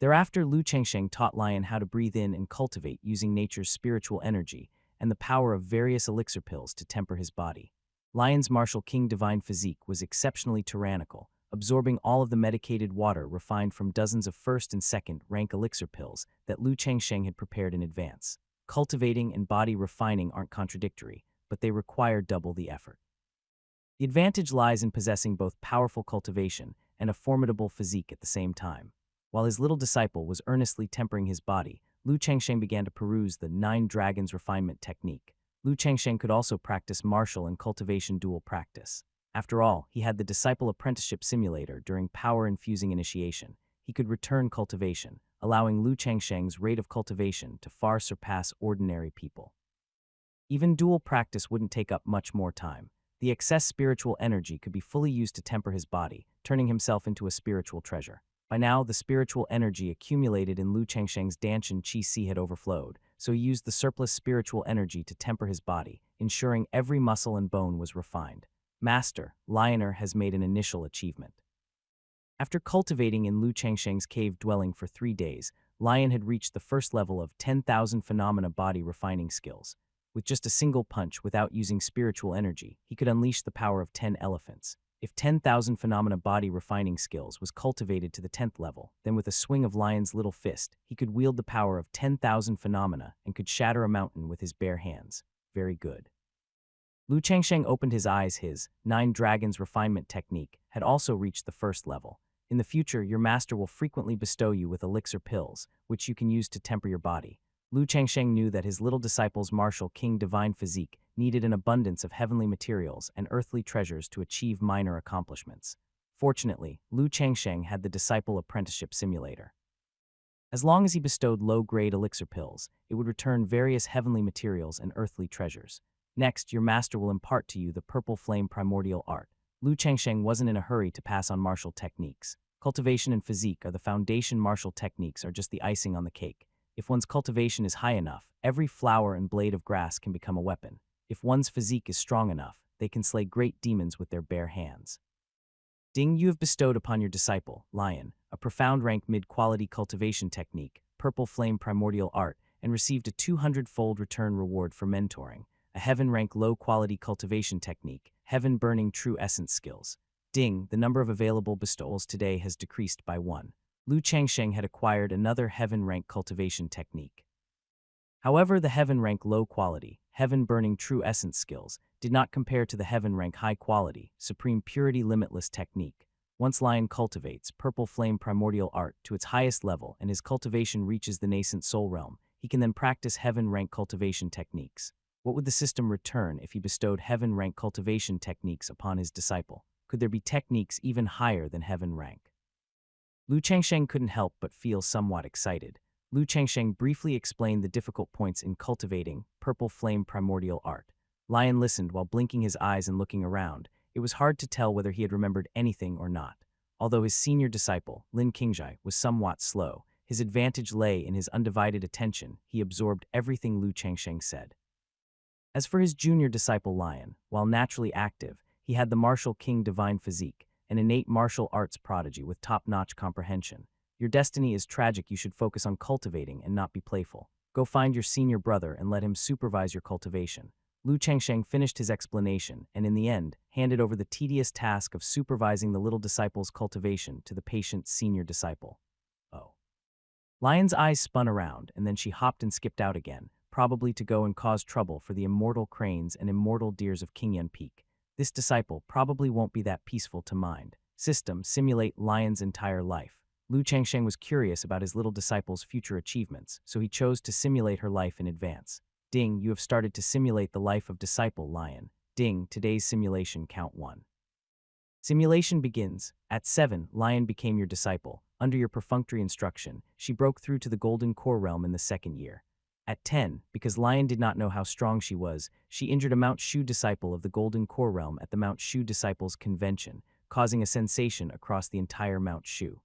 Thereafter, Lu Changsheng taught Lion how to breathe in and cultivate using nature's spiritual energy and the power of various elixir pills to temper his body. Lion's martial King Divine physique was exceptionally tyrannical, absorbing all of the medicated water refined from dozens of 1st and 2nd rank elixir pills that Lu Changsheng had prepared in advance. Cultivating and body refining aren't contradictory, but they require double the effort. The advantage lies in possessing both powerful cultivation and a formidable physique at the same time. While his little disciple was earnestly tempering his body, Lu Changsheng began to peruse the 9 dragons refinement technique. Lu Changsheng could also practice martial and cultivation dual practice. After all, he had the disciple apprenticeship simulator during power-infusing initiation. He could return cultivation, allowing Lu Changsheng's rate of cultivation to far surpass ordinary people. Even dual practice wouldn't take up much more time. The excess spiritual energy could be fully used to temper his body, turning himself into a spiritual treasure. By now, the spiritual energy accumulated in Lu Changsheng's Danshan Qi Si had overflowed, so he used the surplus spiritual energy to temper his body, ensuring every muscle and bone was refined. Master, Lioner has made an initial achievement. After cultivating in Lu Changsheng's cave dwelling for 3 days, Lion had reached the first level of 10,000 phenomena body refining skills. With just a single punch without using spiritual energy, he could unleash the power of 10 elephants. If 10,000 phenomena body refining skills was cultivated to the 10th level, then with a swing of Lion's little fist, he could wield the power of 10,000 phenomena and could shatter a mountain with his bare hands. Very good. Lu Changsheng opened his eyes. His 9 dragons refinement technique had also reached the first level. In the future, your master will frequently bestow you with elixir pills, which you can use to temper your body. Lu Changsheng knew that his little disciple's martial King Divine physique needed an abundance of heavenly materials and earthly treasures to achieve minor accomplishments. Fortunately, Lu Changsheng had the disciple apprenticeship simulator. As long as he bestowed low-grade elixir pills, it would return various heavenly materials and earthly treasures. Next, your master will impart to you the purple flame primordial art. Lu Changsheng wasn't in a hurry to pass on martial techniques. Cultivation and physique are the foundation. Martial techniques are just the icing on the cake. If one's cultivation is high enough, every flower and blade of grass can become a weapon. If one's physique is strong enough, they can slay great demons with their bare hands. Ding, you have bestowed upon your disciple, Lion, a profound rank mid-quality cultivation technique, purple flame primordial art, and received a 200-fold return reward for mentoring, a heaven rank low-quality cultivation technique, heaven burning true essence skills. Ding, the number of available bestowals today has decreased by 1. Lu Changsheng had acquired another heaven rank cultivation technique. However, the heaven rank low quality, heaven burning true essence skills did not compare to the heaven rank high quality, supreme purity limitless technique. Once Lion cultivates purple flame primordial art to its highest level and his cultivation reaches the nascent soul realm, he can then practice heaven rank cultivation techniques. What would the system return if he bestowed heaven rank cultivation techniques upon his disciple? Could there be techniques even higher than heaven rank? Lu Changsheng couldn't help but feel somewhat excited. Lu Changsheng briefly explained the difficult points in cultivating purple flame primordial art. Lion listened while blinking his eyes and looking around. It was hard to tell whether he had remembered anything or not. Although his senior disciple, Lin Qingjai, was somewhat slow, his advantage lay in his undivided attention. He absorbed everything Lu Changsheng said. As for his junior disciple Lion, while naturally active, he had the martial king divine physique, an innate martial arts prodigy with top-notch comprehension. Your destiny is tragic. You should focus on cultivating and not be playful. Go find your senior brother and let him supervise your cultivation. Lu Changsheng finished his explanation and, in the end, handed over the tedious task of supervising the little disciple's cultivation to the patient senior disciple. Oh. Lion's eyes spun around, and then she hopped and skipped out again, probably to go and cause trouble for the immortal cranes and immortal deers of Qingyun Peak. This disciple probably won't be that peaceful to mind. System, simulate Lion's entire life. Lu Changsheng was curious about his little disciple's future achievements, so he chose to simulate her life in advance. Ding, you have started to simulate the life of disciple Lion. Ding, today's simulation count 1. Simulation begins. At 7, Lion became your disciple. Under your perfunctory instruction, she broke through to the Golden Core Realm in the 2nd year. At 10, because Lion did not know how strong she was, she injured a Mount Shu disciple of the Golden Core Realm at the Mount Shu Disciples Convention, causing a sensation across the entire Mount Shu.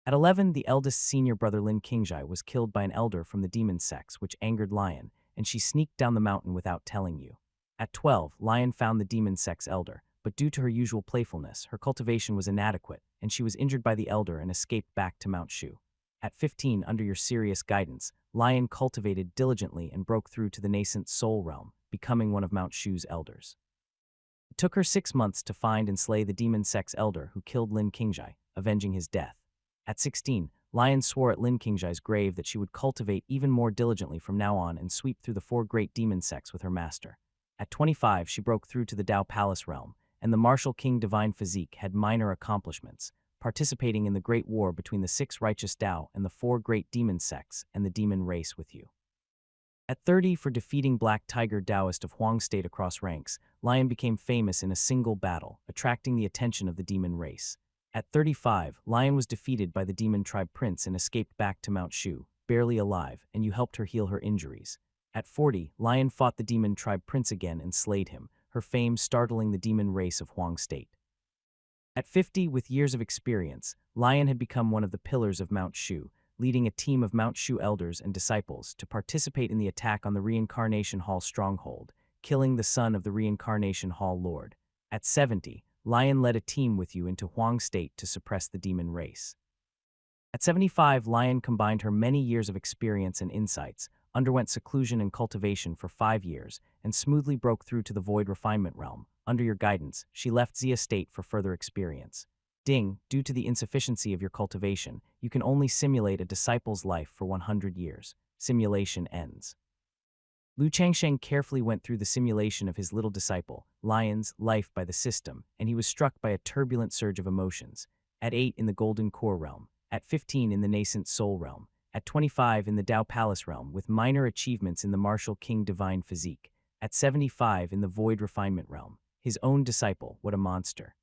At 11, the eldest senior brother Lin Qingjai was killed by an elder from the demon sects, which angered Lion, and she sneaked down the mountain without telling you. At 12, Lion found the demon sect's elder, but due to her usual playfulness, her cultivation was inadequate, and she was injured by the elder and escaped back to Mount Shu. At 15, under your serious guidance, Lion cultivated diligently and broke through to the nascent Soul Realm, becoming one of Mount Shu's elders. It took her 6 months to find and slay the demon sect's elder who killed Lin Qingjai, avenging his death. At 16, Lion swore at Lin Qingjai's grave that she would cultivate even more diligently from now on and sweep through the 4 great demon sects with her master. At 25, she broke through to the Dao Palace realm, and the martial king divine physique had minor accomplishments, participating in the great war between the 6 righteous Dao and the 4 great demon sects and the demon race with you. At 30, for defeating Black Tiger Taoist of Huang State across ranks, Lion became famous in a single battle, attracting the attention of the demon race. At 35, Lion was defeated by the demon tribe prince and escaped back to Mount Shu, barely alive, and you helped her heal her injuries. At 40, Lion fought the demon tribe prince again and slayed him, her fame startling the demon race of Huang State. At 50, with years of experience, Lion had become one of the pillars of Mount Shu, leading a team of Mount Shu elders and disciples to participate in the attack on the Reincarnation Hall stronghold, killing the son of the Reincarnation Hall Lord. At 70, Lion led a team with you into Huang State to suppress the demon race. At 75, Lion combined her many years of experience and insights, underwent seclusion and cultivation for 5 years, and smoothly broke through to the Void Refinement realm. Under your guidance, she left Xia State for further experience. Ding, due to the insufficiency of your cultivation, you can only simulate a disciple's life for 100 years. Simulation ends. Lu Changsheng carefully went through the simulation of his little disciple, Lion's, life by the system, and he was struck by a turbulent surge of emotions. At 8 in the Golden Core realm, at 15 in the Nascent Soul realm, at 25 in the Dao Palace realm with minor achievements in the Martial King Divine Physique, at 75 in the Void Refinement realm, his own disciple, what a monster.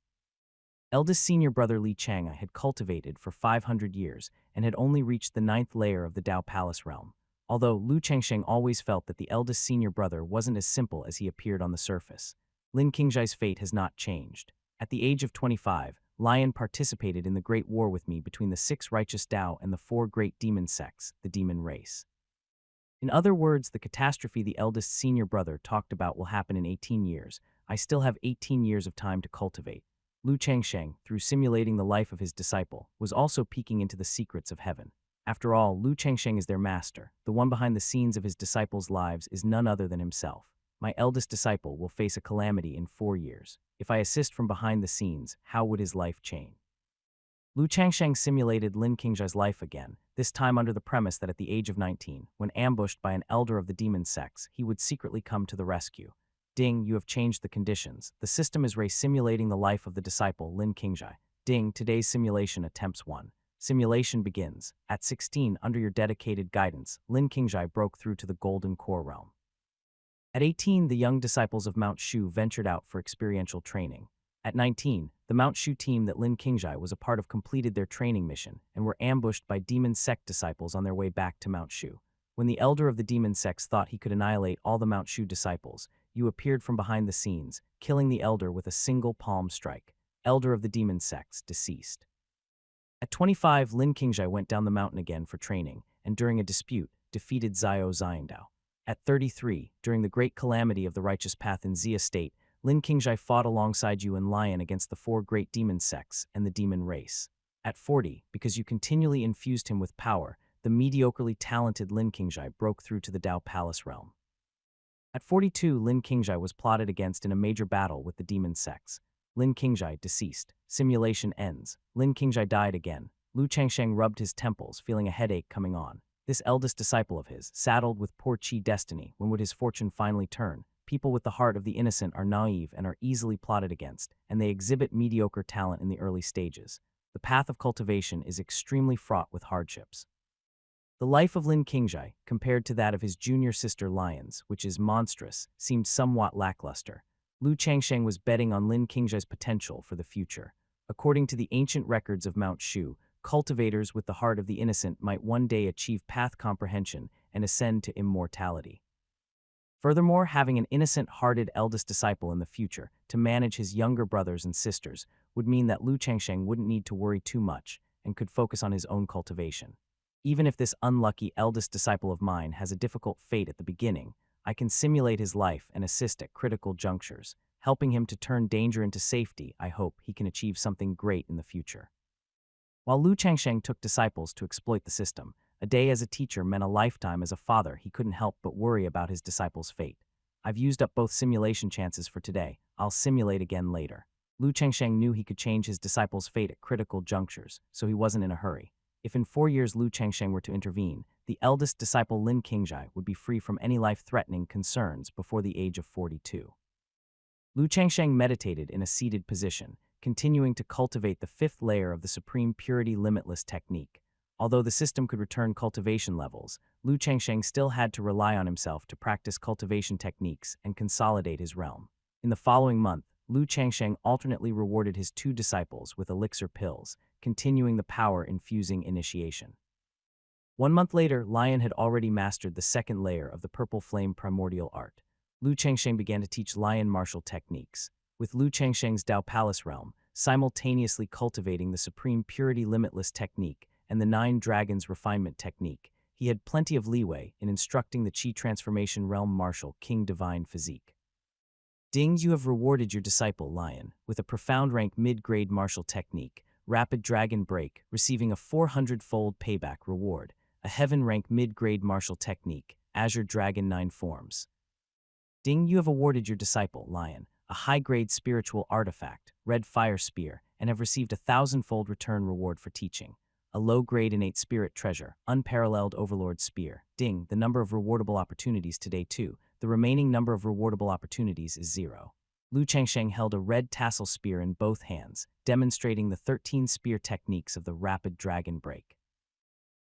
Eldest senior brother Li Chang'ai had cultivated for 500 years and had only reached the 9th layer of the Dao Palace realm, although Lu Changsheng always felt that the eldest senior brother wasn't as simple as he appeared on the surface. Lin Qingjai's fate has not changed. At the age of 25, Lion participated in the great war with me between the 6 righteous Dao and the 4 great demon sects, the demon race. In other words, the catastrophe the eldest senior brother talked about will happen in 18 years. I still have 18 years of time to cultivate. Lu Changsheng, through simulating the life of his disciple, was also peeking into the secrets of heaven. After all, Lu Changsheng is their master. The one behind the scenes of his disciples' lives is none other than himself. My eldest disciple will face a calamity in 4 years. If I assist from behind the scenes, how would his life change? Lu Changsheng simulated Lin Qingjai's life again, this time under the premise that at the age of 19, when ambushed by an elder of the demon sects, he would secretly come to the rescue. Ding, you have changed the conditions. The system is simulating the life of the disciple Lin Qingjai. Ding, today's simulation attempts 1. Simulation begins. At 16, under your dedicated guidance, Lin Qingjai broke through to the Golden Core realm. At 18, the young disciples of Mount Shu ventured out for experiential training. At 19, the Mount Shu team that Lin Qingjai was a part of completed their training mission and were ambushed by demon sect disciples on their way back to Mount Shu. When the elder of the demon sects thought he could annihilate all the Mount Shu disciples, you appeared from behind the scenes, killing the elder with a single palm strike. Elder of the demon sects, deceased. At 25, Lin Qingjai went down the mountain again for training, and during a dispute, defeated Xiao Xiandao. At 33, during the great calamity of the righteous path in Xia State, Lin Qingjai fought alongside you and Lion against the 4 great demon sects and the demon race. At 40, because you continually infused him with power, the mediocrely talented Lin Qingjai broke through to the Dao Palace realm. At 42, Lin Qingjai was plotted against in a major battle with the demon sects. Lin Qingjai, deceased. Simulation ends. Lin Qingjai died again. Lu Changsheng rubbed his temples, feeling a headache coming on. This eldest disciple of his, saddled with poor Qi destiny, when would his fortune finally turn? People with the heart of the innocent are naive and are easily plotted against, and they exhibit mediocre talent in the early stages. The path of cultivation is extremely fraught with hardships. The life of Lin Qingjai, compared to that of his junior sister Lion's, which is monstrous, seemed somewhat lackluster. Lu Changsheng was betting on Lin Qingjai's potential for the future. According to the ancient records of Mount Shu, cultivators with the heart of the innocent might one day achieve path comprehension and ascend to immortality. Furthermore, having an innocent-hearted eldest disciple in the future to manage his younger brothers and sisters would mean that Lu Changsheng wouldn't need to worry too much and could focus on his own cultivation. Even if this unlucky eldest disciple of mine has a difficult fate at the beginning, I can simulate his life and assist at critical junctures, helping him to turn danger into safety. I hope he can achieve something great in the future. While Lu Changsheng took disciples to exploit the system, a day as a teacher meant a lifetime as a father. He couldn't help but worry about his disciples' fate. I've used up both simulation chances for today. I'll simulate again later. Lu Changsheng knew he could change his disciples' fate at critical junctures, so he wasn't in a hurry. If in 4 years Lu Changsheng were to intervene, the eldest disciple Lin Qingjai would be free from any life-threatening concerns before the age of 42. Lu Changsheng meditated in a seated position, continuing to cultivate the 5th layer of the Supreme Purity Limitless technique. Although the system could return cultivation levels, Lu Changsheng still had to rely on himself to practice cultivation techniques and consolidate his realm. In the following month, Lu Changsheng alternately rewarded his 2 disciples with elixir pills, continuing the power-infusing initiation. 1 month later, Lion had already mastered the 2nd layer of the Purple Flame Primordial Art. Lu Changsheng began to teach Lion martial techniques, with Lu Changsheng's Dao Palace realm simultaneously cultivating the Supreme Purity Limitless technique and the 9 Dragons Refinement technique. He had plenty of leeway in instructing the Qi Transformation Realm Martial King Divine Physique. Ding, you have rewarded your disciple Lion with a profound rank mid-grade martial technique, Rapid Dragon Break, receiving a 400-fold payback reward, a heaven rank mid-grade martial technique, Azure Dragon 9 Forms. Ding, you have awarded your disciple Lion a high-grade spiritual artifact, Red Fire Spear, and have received a 1,000-fold return reward for teaching, a low-grade innate spirit treasure, Unparalleled Overlord Spear. Ding, the number of rewardable opportunities today too. The remaining number of rewardable opportunities is 0. Lu Changsheng held a red tassel spear in both hands, demonstrating the 13 spear techniques of the Rapid Dragon Break.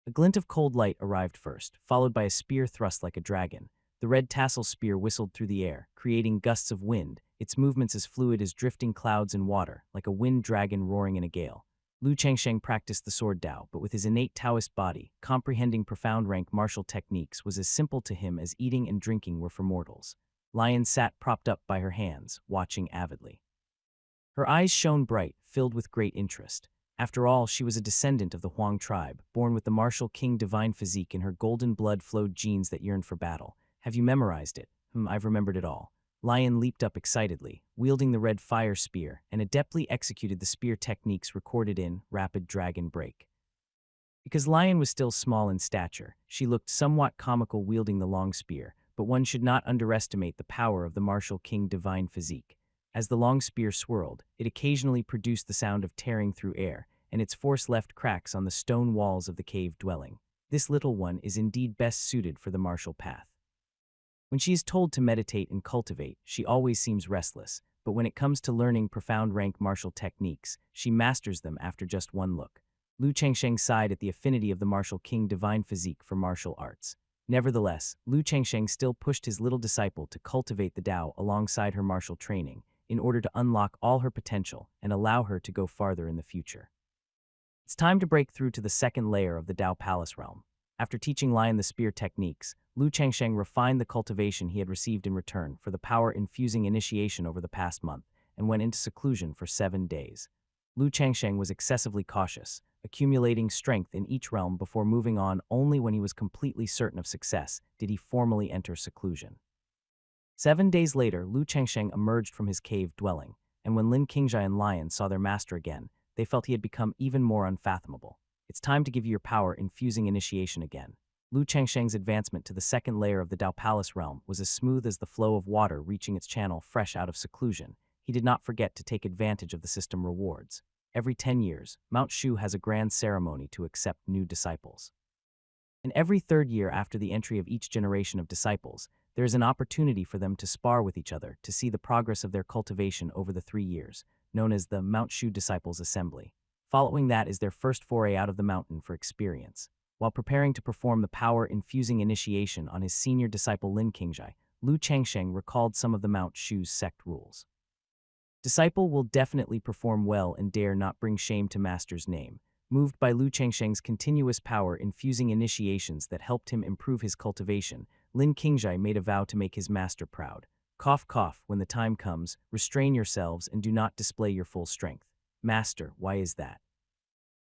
A glint of cold light arrived first, followed by a spear thrust like a dragon. The red tassel spear whistled through the air, creating gusts of wind, its movements as fluid as drifting clouds in water, like a wind dragon roaring in a gale. Lu Changsheng practiced the sword Dao, but with his innate Taoist body, comprehending profound rank martial techniques was as simple to him as eating and drinking were for mortals. Lion sat propped up by her hands, watching avidly. Her eyes shone bright, filled with great interest. After all, she was a descendant of the Huang tribe, born with the martial king divine physique in her golden blood-flowed genes that yearned for battle. Have you memorized it? I've remembered it all. Lion leaped up excitedly, wielding the red fire spear, and adeptly executed the spear techniques recorded in Rapid Dragon Break. Because Lion was still small in stature, she looked somewhat comical wielding the long spear, but one should not underestimate the power of the martial king divine physique. As the long spear swirled, it occasionally produced the sound of tearing through air, and its force left cracks on the stone walls of the cave dwelling. This little one is indeed best suited for the martial path. When she is told to meditate and cultivate, she always seems restless, but when it comes to learning profound rank martial techniques, she masters them after just one look. Lu Changsheng sighed at the affinity of the martial king divine physique for martial arts. Nevertheless, Lu Changsheng still pushed his little disciple to cultivate the Tao alongside her martial training in order to unlock all her potential and allow her to go farther in the future. It's time to break through to the second layer of the Dao Palace realm. After teaching Lion the spear techniques, Lu Changsheng refined the cultivation he had received in return for the power-infusing initiation over the past month and went into seclusion for 7 days. Lu Changsheng was excessively cautious, accumulating strength in each realm before moving on. Only when he was completely certain of success did he formally enter seclusion. 7 days later, Lu Changsheng emerged from his cave dwelling, and when Lin Qingjai and Lion saw their master again, they felt he had become even more unfathomable. It's time to give you your power-infusing initiation again. Lu Changsheng's advancement to the second layer of the Dao Palace realm was as smooth as the flow of water reaching its channel fresh out of seclusion. He did not forget to take advantage of the system rewards. Every 10 years, Mount Shu has a grand ceremony to accept new disciples. And every third year after the entry of each generation of disciples, there is an opportunity for them to spar with each other to see the progress of their cultivation over the 3 years, known as the Mount Shu Disciples Assembly. Following that is their first foray out of the mountain for experience. While preparing to perform the power-infusing initiation on his senior disciple Lin Qingjai, Lu Changsheng recalled some of the Mount Shu's sect rules. Disciple will definitely perform well and dare not bring shame to master's name. Moved by Lu Changsheng's continuous power-infusing initiations that helped him improve his cultivation, Lin Qingjai made a vow to make his master proud. Cough, cough, when the time comes, restrain yourselves and do not display your full strength. Master, why is that?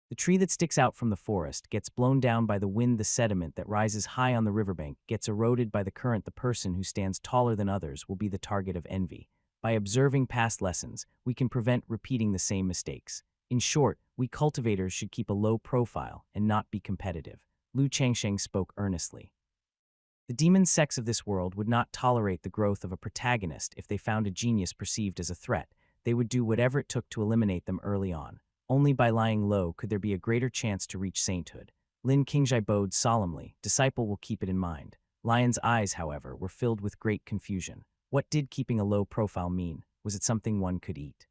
The tree that sticks out from the forest gets blown down by the wind. The sediment that rises high on the riverbank gets eroded by the current. The person who stands taller than others will be the target of envy. By observing past lessons, we can prevent repeating the same mistakes. In short, we cultivators should keep a low profile and not be competitive. Lu Changsheng spoke earnestly. The demon sects of this world would not tolerate the growth of a protagonist if they found a genius perceived as a threat. They would do whatever it took to eliminate them early on. Only by lying low could there be a greater chance to reach sainthood. Lin Qingjai bowed solemnly. Disciple will keep it in mind. Lion's eyes, however, were filled with great confusion. What did keeping a low profile mean? Was it something one could eat?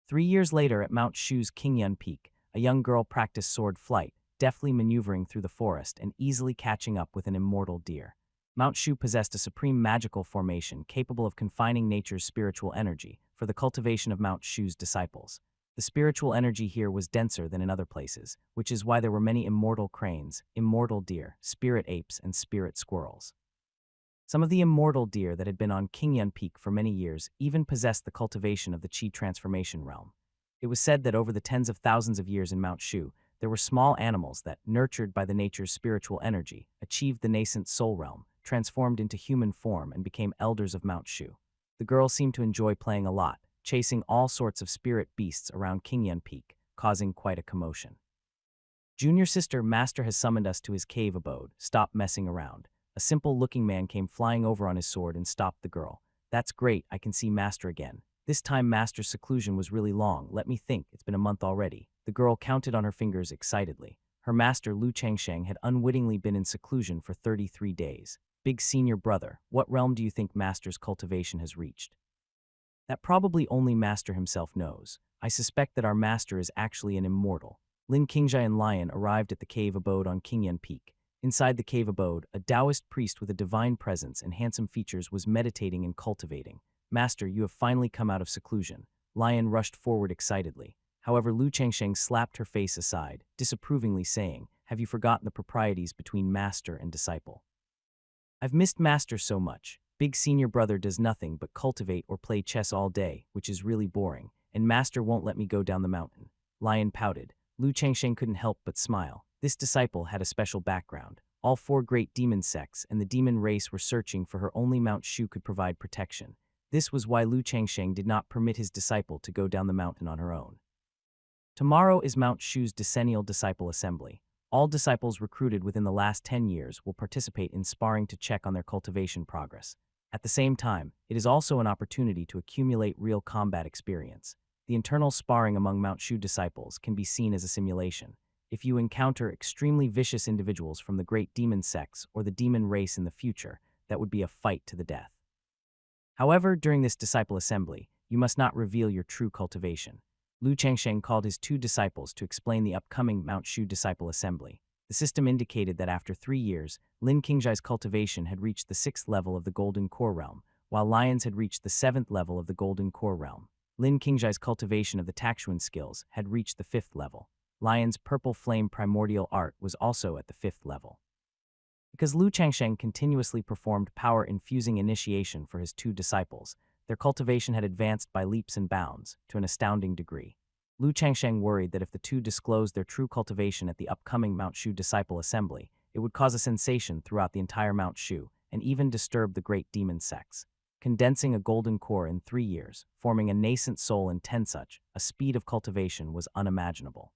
3 years later, at Mount Shu's Qingyun Peak, a young girl practiced sword flight, deftly maneuvering through the forest and easily catching up with an immortal deer. Mount Shu possessed a supreme magical formation capable of confining nature's spiritual energy for the cultivation of Mount Shu's disciples. The spiritual energy here was denser than in other places, which is why there were many immortal cranes, immortal deer, spirit apes, and spirit squirrels. Some of the immortal deer that had been on Qingyun Peak for many years even possessed the cultivation of the Qi transformation realm. It was said that over the tens of thousands of years in Mount Shu, there were small animals that, nurtured by the nature's spiritual energy, achieved the nascent soul realm, transformed into human form, and became elders of Mount Shu. The girl seemed to enjoy playing a lot, chasing all sorts of spirit beasts around Qingyun Peak, causing quite a commotion. Junior sister, Master has summoned us to his cave abode. Stop messing around. A simple-looking man came flying over on his sword and stopped the girl. That's great, I can see Master again. This time Master's seclusion was really long. Let me think, it's been a month already. The girl counted on her fingers excitedly. Her master, Lu Changsheng, had unwittingly been in seclusion for 33 days. Big senior brother, what realm do you think Master's cultivation has reached? That probably only Master himself knows. I suspect that our Master is actually an immortal. Lin Qingjai and Lion arrived at the cave abode on Qingyun Peak. Inside the cave abode, a Taoist priest with a divine presence and handsome features was meditating and cultivating. Master, you have finally come out of seclusion. Lion rushed forward excitedly. However, Lu Changsheng slapped her face aside, disapprovingly saying, have you forgotten the proprieties between master and disciple? I've missed Master so much. Big senior brother does nothing but cultivate or play chess all day, which is really boring, and Master won't let me go down the mountain. Lion pouted. Lu Changsheng couldn't help but smile. This disciple had a special background. All 4 great demon sects and the demon race were searching for her. Only Mount Shu could provide protection. This was why Lu Changsheng did not permit his disciple to go down the mountain on her own. Tomorrow is Mount Shu's decennial disciple assembly. All disciples recruited within the last 10 years will participate in sparring to check on their cultivation progress. At the same time, it is also an opportunity to accumulate real combat experience. The internal sparring among Mount Shu disciples can be seen as a simulation. If you encounter extremely vicious individuals from the great demon sects or the demon race in the future, that would be a fight to the death. However, during this disciple assembly, you must not reveal your true cultivation. Lu Changsheng called his 2 disciples to explain the upcoming Mount Shu disciple assembly. The system indicated that after 3 years, Lin Qingjai's cultivation had reached the 6th level of the Golden Core Realm, while Lion's had reached the 7th level of the Golden Core Realm. Lin Qingjai's cultivation of the Taxuan skills had reached the 5th level. Lion's Purple Flame Primordial Art was also at the 5th level. Because Lu Changsheng continuously performed power-infusing initiation for his 2 disciples, their cultivation had advanced by leaps and bounds, to an astounding degree. Lu Changsheng worried that if the 2 disclosed their true cultivation at the upcoming Mount Shu disciple assembly, it would cause a sensation throughout the entire Mount Shu, and even disturb the great demon sects. Condensing a golden core in 3 years, forming a nascent soul in 10 such, a speed of cultivation was unimaginable.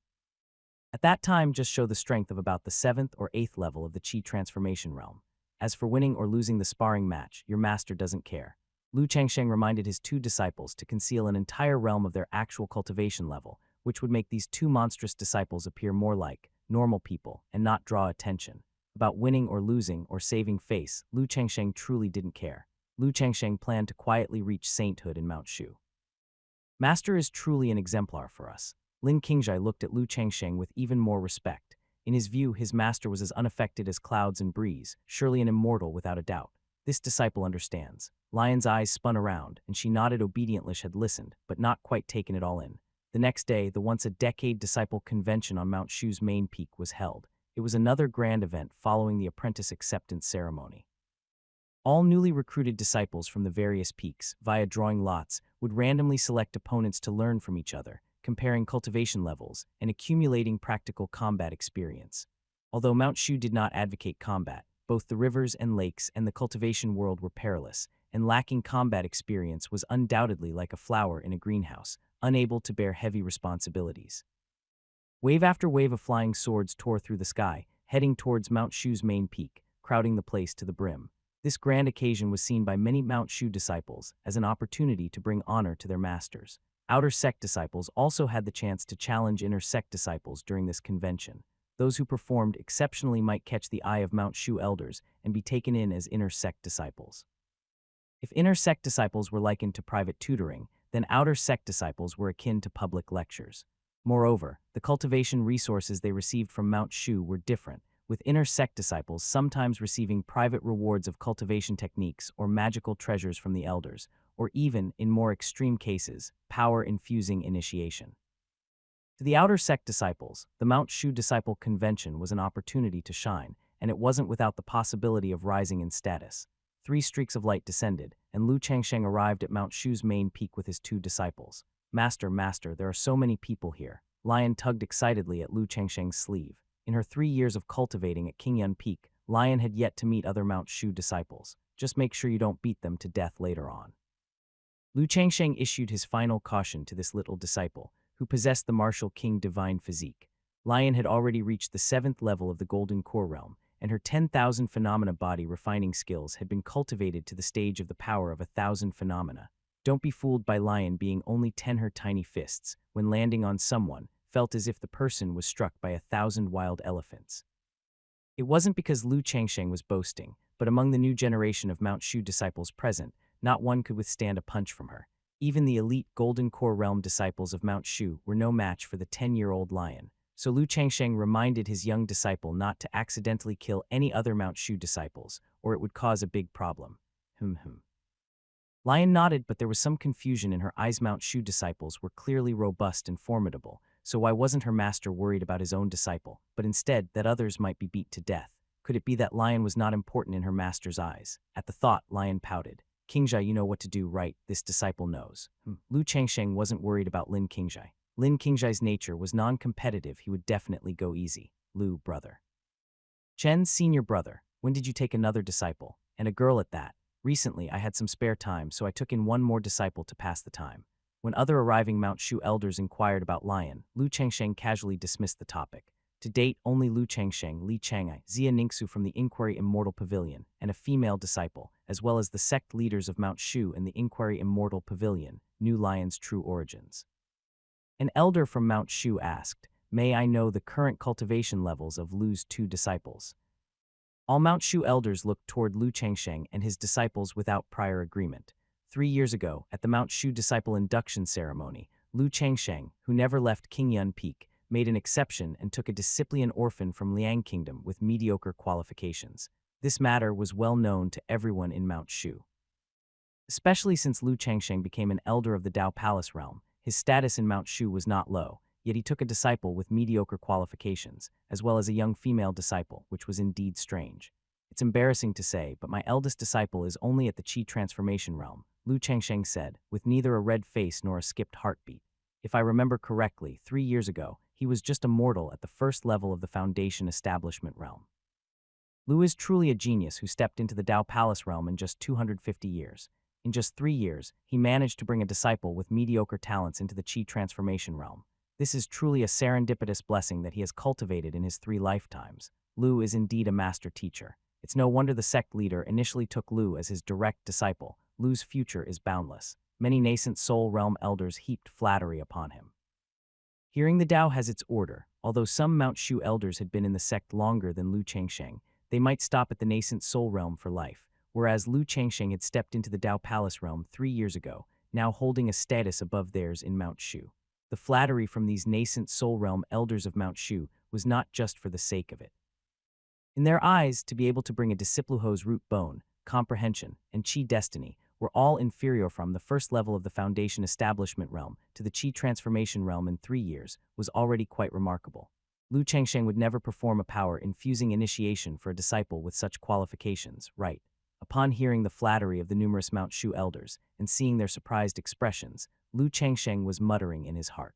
At that time, just show the strength of about the 7th or 8th level of the Qi transformation realm. As for winning or losing the sparring match, your master doesn't care. Lu Changsheng reminded his 2 disciples to conceal an entire realm of their actual cultivation level, which would make these 2 monstrous disciples appear more like normal people and not draw attention. About winning or losing or saving face, Lu Changsheng truly didn't care. Lu Changsheng planned to quietly reach sainthood in Mount Shu. Master is truly an exemplar for us. Lin Qingjai looked at Lu Changsheng with even more respect. In his view, his master was as unaffected as clouds and breeze, surely an immortal without a doubt. This disciple understands. Lion's eyes spun around, and she nodded obediently. Had listened, but not quite taken it all in. The next day, the once-a-decade disciple convention on Mount Shu's main peak was held. It was another grand event following the apprentice acceptance ceremony. All newly recruited disciples from the various peaks, via drawing lots, would randomly select opponents to learn from each other, comparing cultivation levels, and accumulating practical combat experience. Although Mount Shu did not advocate combat, both the rivers and lakes and the cultivation world were perilous, and lacking combat experience was undoubtedly like a flower in a greenhouse, unable to bear heavy responsibilities. Wave after wave of flying swords tore through the sky, heading towards Mount Shu's main peak, crowding the place to the brim. This grand occasion was seen by many Mount Shu disciples as an opportunity to bring honor to their masters. Outer sect disciples also had the chance to challenge inner sect disciples during this convention. Those who performed exceptionally might catch the eye of Mount Shu elders and be taken in as inner sect disciples. If inner sect disciples were likened to private tutoring, then outer sect disciples were akin to public lectures. Moreover, the cultivation resources they received from Mount Shu were different, with inner sect disciples sometimes receiving private rewards of cultivation techniques or magical treasures from the elders, or even, in more extreme cases, power-infusing initiation. To the outer sect disciples, the Mount Shu Disciple Convention was an opportunity to shine, and it wasn't without the possibility of rising in status. 3 streaks of light descended, and Lu Changsheng arrived at Mount Shu's main peak with his 2 disciples. Master, there are so many people here. Lion tugged excitedly at Lu Changsheng's sleeve. In her 3 years of cultivating at Qingyun Peak, Lion had yet to meet other Mount Shu disciples. Just make sure you don't beat them to death later on. Lu Changsheng issued his final caution to this little disciple, who possessed the martial king divine physique. Lion had already reached the 7th level of the Golden Core Realm, and her 10,000 phenomena body refining skills had been cultivated to the stage of the power of 1,000 phenomena. Don't be fooled by Lion being only 10. Her tiny fists, when landing on someone, felt as if the person was struck by 1,000 wild elephants. It wasn't because Lu Changsheng was boasting, but among the new generation of Mount Shu disciples present, not one could withstand a punch from her. Even the elite Golden Core Realm disciples of Mount Shu were no match for the 10-year-old Lion, so Lu Changsheng reminded his young disciple not to accidentally kill any other Mount Shu disciples, or it would cause a big problem. Lion nodded, but there was some confusion in her eyes. Mount Shu disciples were clearly robust and formidable, so why wasn't her master worried about his own disciple, but instead that others might be beat to death? Could it be that Lion was not important in her master's eyes? At the thought, Lion pouted. Qingjai, you know what to do, right? This disciple knows. Lu Changsheng wasn't worried about Lin Qingjai. Lin Qingjai's nature was non-competitive. He would definitely go easy. Lu, brother. Chen's senior brother. When did you take another disciple? And a girl at that. Recently, I had some spare time, so I took in one more disciple to pass the time. When other arriving Mount Shu elders inquired about Lion, Lu Changsheng casually dismissed the topic. To date, only Lu Changsheng, Li Changai, Xia Ningxu from the Inquiry Immortal Pavilion, and a female disciple, as well as the sect leaders of Mount Shu and the Inquiry Immortal Pavilion, knew Lion's true origins. An elder from Mount Shu asked, "May I know the current cultivation levels of Lu's 2 disciples?" All Mount Shu elders looked toward Lu Changsheng and his disciples without prior agreement. 3 years ago, at the Mount Shu disciple induction ceremony, Lu Changsheng, who never left Qingyun Peak, made an exception and took a disciplined orphan from Liang Kingdom with mediocre qualifications. This matter was well known to everyone in Mount Shu. Especially since Lu Changsheng became an elder of the Dao Palace realm, his status in Mount Shu was not low, yet he took a disciple with mediocre qualifications, as well as a young female disciple, which was indeed strange. It's embarrassing to say, but my eldest disciple is only at the Qi transformation realm, Lu Changsheng said, with neither a red face nor a skipped heartbeat. If I remember correctly, 3 years ago, he was just a mortal at the first level of the Foundation Establishment realm. Lu is truly a genius who stepped into the Dao Palace realm in just 250 years. In just 3 years, he managed to bring a disciple with mediocre talents into the Qi transformation realm. This is truly a serendipitous blessing that he has cultivated in his 3 lifetimes. Lu is indeed a master teacher. It's no wonder the sect leader initially took Lu as his direct disciple. Lu's future is boundless. Many nascent soul realm elders heaped flattery upon him. Hearing the Dao has its order, although some Mount Shu elders had been in the sect longer than Lu Changsheng, they might stop at the nascent soul realm for life, whereas Lu Changsheng had stepped into the Dao Palace realm 3 years ago, now holding a status above theirs in Mount Shu. The flattery from these nascent soul realm elders of Mount Shu was not just for the sake of it. In their eyes, to be able to bring a discipluho's root bone, comprehension, and Qi destiny were all inferior from the first level of the Foundation Establishment realm to the Qi transformation realm in 3 years was already quite remarkable. Lu Changsheng would never perform a power-infusing initiation for a disciple with such qualifications, right? Upon hearing the flattery of the numerous Mount Shu elders and seeing their surprised expressions, Lu Changsheng was muttering in his heart.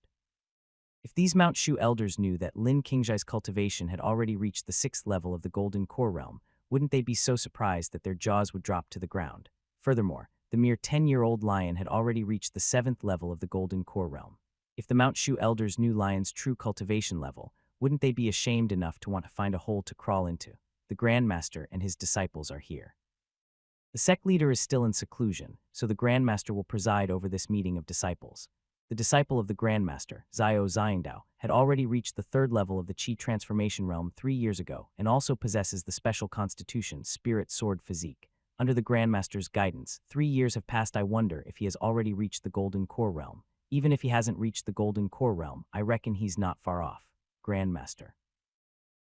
If these Mount Shu elders knew that Lin Qingzhai's cultivation had already reached the 6th level of the Golden Core realm, wouldn't they be so surprised that their jaws would drop to the ground? Furthermore, the mere 10-year-old lion had already reached the 7th level of the Golden Core realm. If the Mount Shu elders knew Lion's true cultivation level, wouldn't they be ashamed enough to want to find a hole to crawl into? The Grandmaster and his disciples are here. The sect leader is still in seclusion, so the Grandmaster will preside over this meeting of disciples. The disciple of the Grandmaster, Zhao Ziyangdao, had already reached the 3rd level of the Qi transformation realm 3 years ago and also possesses the special constitution Spirit Sword Physique. Under the Grandmaster's guidance, 3 years have passed. I wonder if he has already reached the Golden Core realm. Even if he hasn't reached the Golden Core realm, I reckon he's not far off. Grandmaster.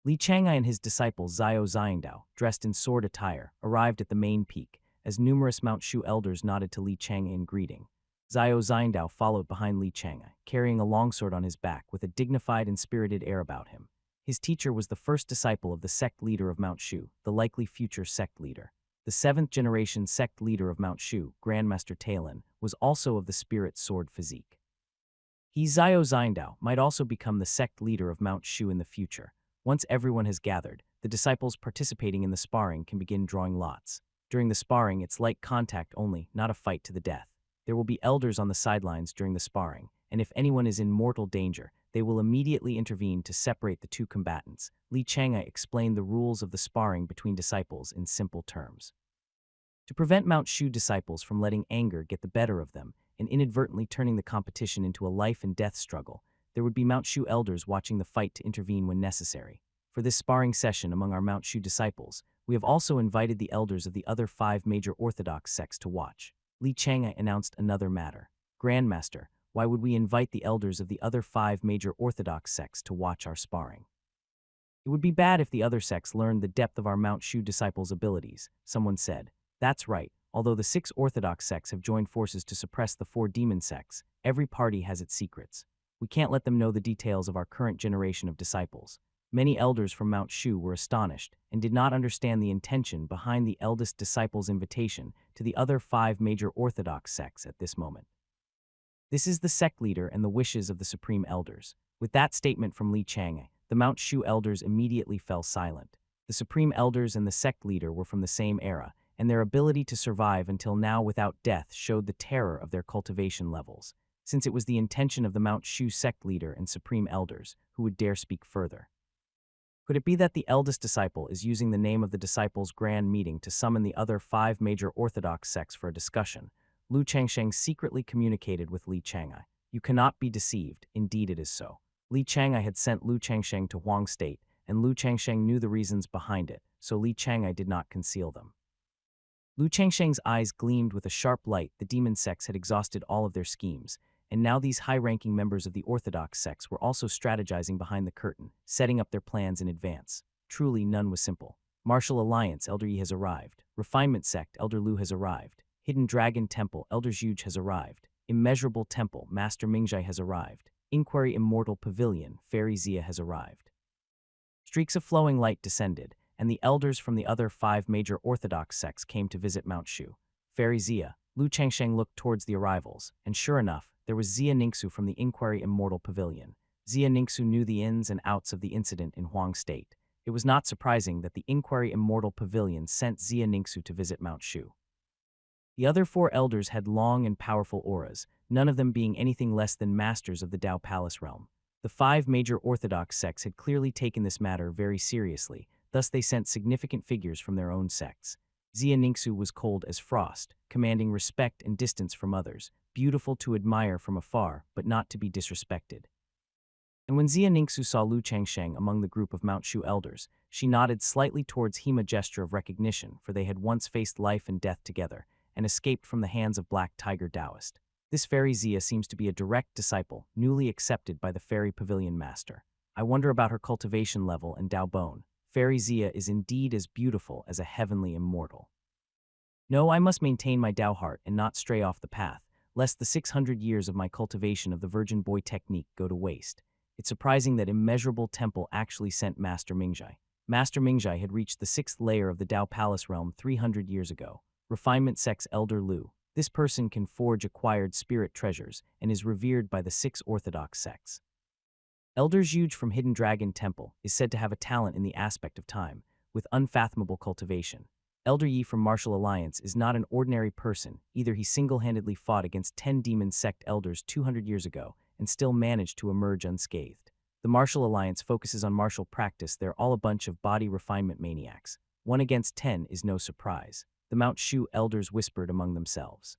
Li Chang'ai and his disciple Zhao Ziyangdao, dressed in sword attire, arrived at the main peak, as numerous Mount Shu elders nodded to Li Chang'ai in greeting. Zhao Ziyangdao followed behind Li Chang'ai, carrying a longsword on his back with a dignified and spirited air about him. His teacher was the first disciple of the sect leader of Mount Shu, the likely future sect leader. The 7th-generation sect leader of Mount Shu, Grandmaster Talon, was also of the Spirit Sword Physique. He, Zhao Ziyangdao, might also become the sect leader of Mount Shu in the future. Once everyone has gathered, the disciples participating in the sparring can begin drawing lots. During the sparring, it's light contact only, not a fight to the death. There will be elders on the sidelines during the sparring, and if anyone is in mortal danger, they will immediately intervene to separate the 2 combatants. Li Chang'ai explained the rules of the sparring between disciples in simple terms. To prevent Mount Shu disciples from letting anger get the better of them and inadvertently turning the competition into a life-and-death struggle, there would be Mount Shu elders watching the fight to intervene when necessary. For this sparring session among our Mount Shu disciples, we have also invited the elders of the other 5 major orthodox sects to watch. Li Chang'ai announced another matter. Grandmaster, why would we invite the elders of the other 5 major orthodox sects to watch our sparring? It would be bad if the other sects learned the depth of our Mount Shu disciples' abilities, someone said. That's right, although the 6 orthodox sects have joined forces to suppress the 4 demon sects, every party has its secrets. We can't let them know the details of our current generation of disciples. Many elders from Mount Shu were astonished and did not understand the intention behind the eldest disciple's invitation to the other 5 major orthodox sects at this moment. This is the sect leader and the wishes of the supreme elders. With that statement from Li Chang'ai, the Mount Shu elders immediately fell silent. The supreme elders and the sect leader were from the same era, and their ability to survive until now without death showed the terror of their cultivation levels, since it was the intention of the Mount Shu sect leader and supreme elders who would dare speak further. Could it be that the eldest disciple is using the name of the disciples' grand meeting to summon the other 5 major orthodox sects for a discussion? Lu Changsheng secretly communicated with Li Chang'ai. You cannot be deceived, indeed it is so. Li Chang'ai had sent Lu Changsheng to Huang State, and Lu Changsheng knew the reasons behind it, so Li Chang'ai did not conceal them. Lu Changsheng's eyes gleamed with a sharp light. The demon sects had exhausted all of their schemes, and now these high-ranking members of the orthodox sects were also strategizing behind the curtain, setting up their plans in advance. Truly, none was simple. Martial Alliance, Elder Yi has arrived. Refinement Sect, Elder Lu has arrived. Hidden Dragon Temple, Elder Zhuge has arrived. Immeasurable Temple, Master Mingjai has arrived. Inquiry Immortal Pavilion, Fairy Zia has arrived. Streaks of flowing light descended, and the elders from the other 5 major orthodox sects came to visit Mount Shu. Fairy Zia, Lu Changsheng looked towards the arrivals, and sure enough, there was Zia Ningxu from the Inquiry Immortal Pavilion. Zia Ningxu knew the ins and outs of the incident in Huang State. It was not surprising that the Inquiry Immortal Pavilion sent Zia Ningxu to visit Mount Shu. The other 4 elders had long and powerful auras, none of them being anything less than masters of the Dao Palace realm. The 5 major orthodox sects had clearly taken this matter very seriously, thus they sent significant figures from their own sects. Zia Ningxu was cold as frost, commanding respect and distance from others, beautiful to admire from afar, but not to be disrespected. And when Zia Ningxu saw Lu Changsheng among the group of Mount Shu elders, she nodded slightly towards him, a gesture of recognition, for they had once faced life and death together, and escaped from the hands of Black Tiger Taoist. This Fairy Zia seems to be a direct disciple, newly accepted by the Fairy Pavilion Master. I wonder about her cultivation level and Dao Bone. Fairy Zia is indeed as beautiful as a heavenly immortal. No, I must maintain my Dao heart and not stray off the path, lest the 600 years of my cultivation of the Virgin Boy technique go to waste. It's surprising that Immeasurable Temple actually sent Master Mingjai. Master Mingjai had reached the 6th layer of the Dao Palace realm 300 years ago. Refinement Sect's Elder Lu. This person can forge acquired spirit treasures and is revered by the 6 orthodox sects. Elder Zhuge from Hidden Dragon Temple is said to have a talent in the aspect of time, with unfathomable cultivation. Elder Yi from Martial Alliance is not an ordinary person. Either he single-handedly fought against 10 demon sect elders 200 years ago and still managed to emerge unscathed. The Martial Alliance focuses on martial practice. They're all a bunch of body refinement maniacs. 1 against 10 is no surprise. The Mount Shu elders whispered among themselves.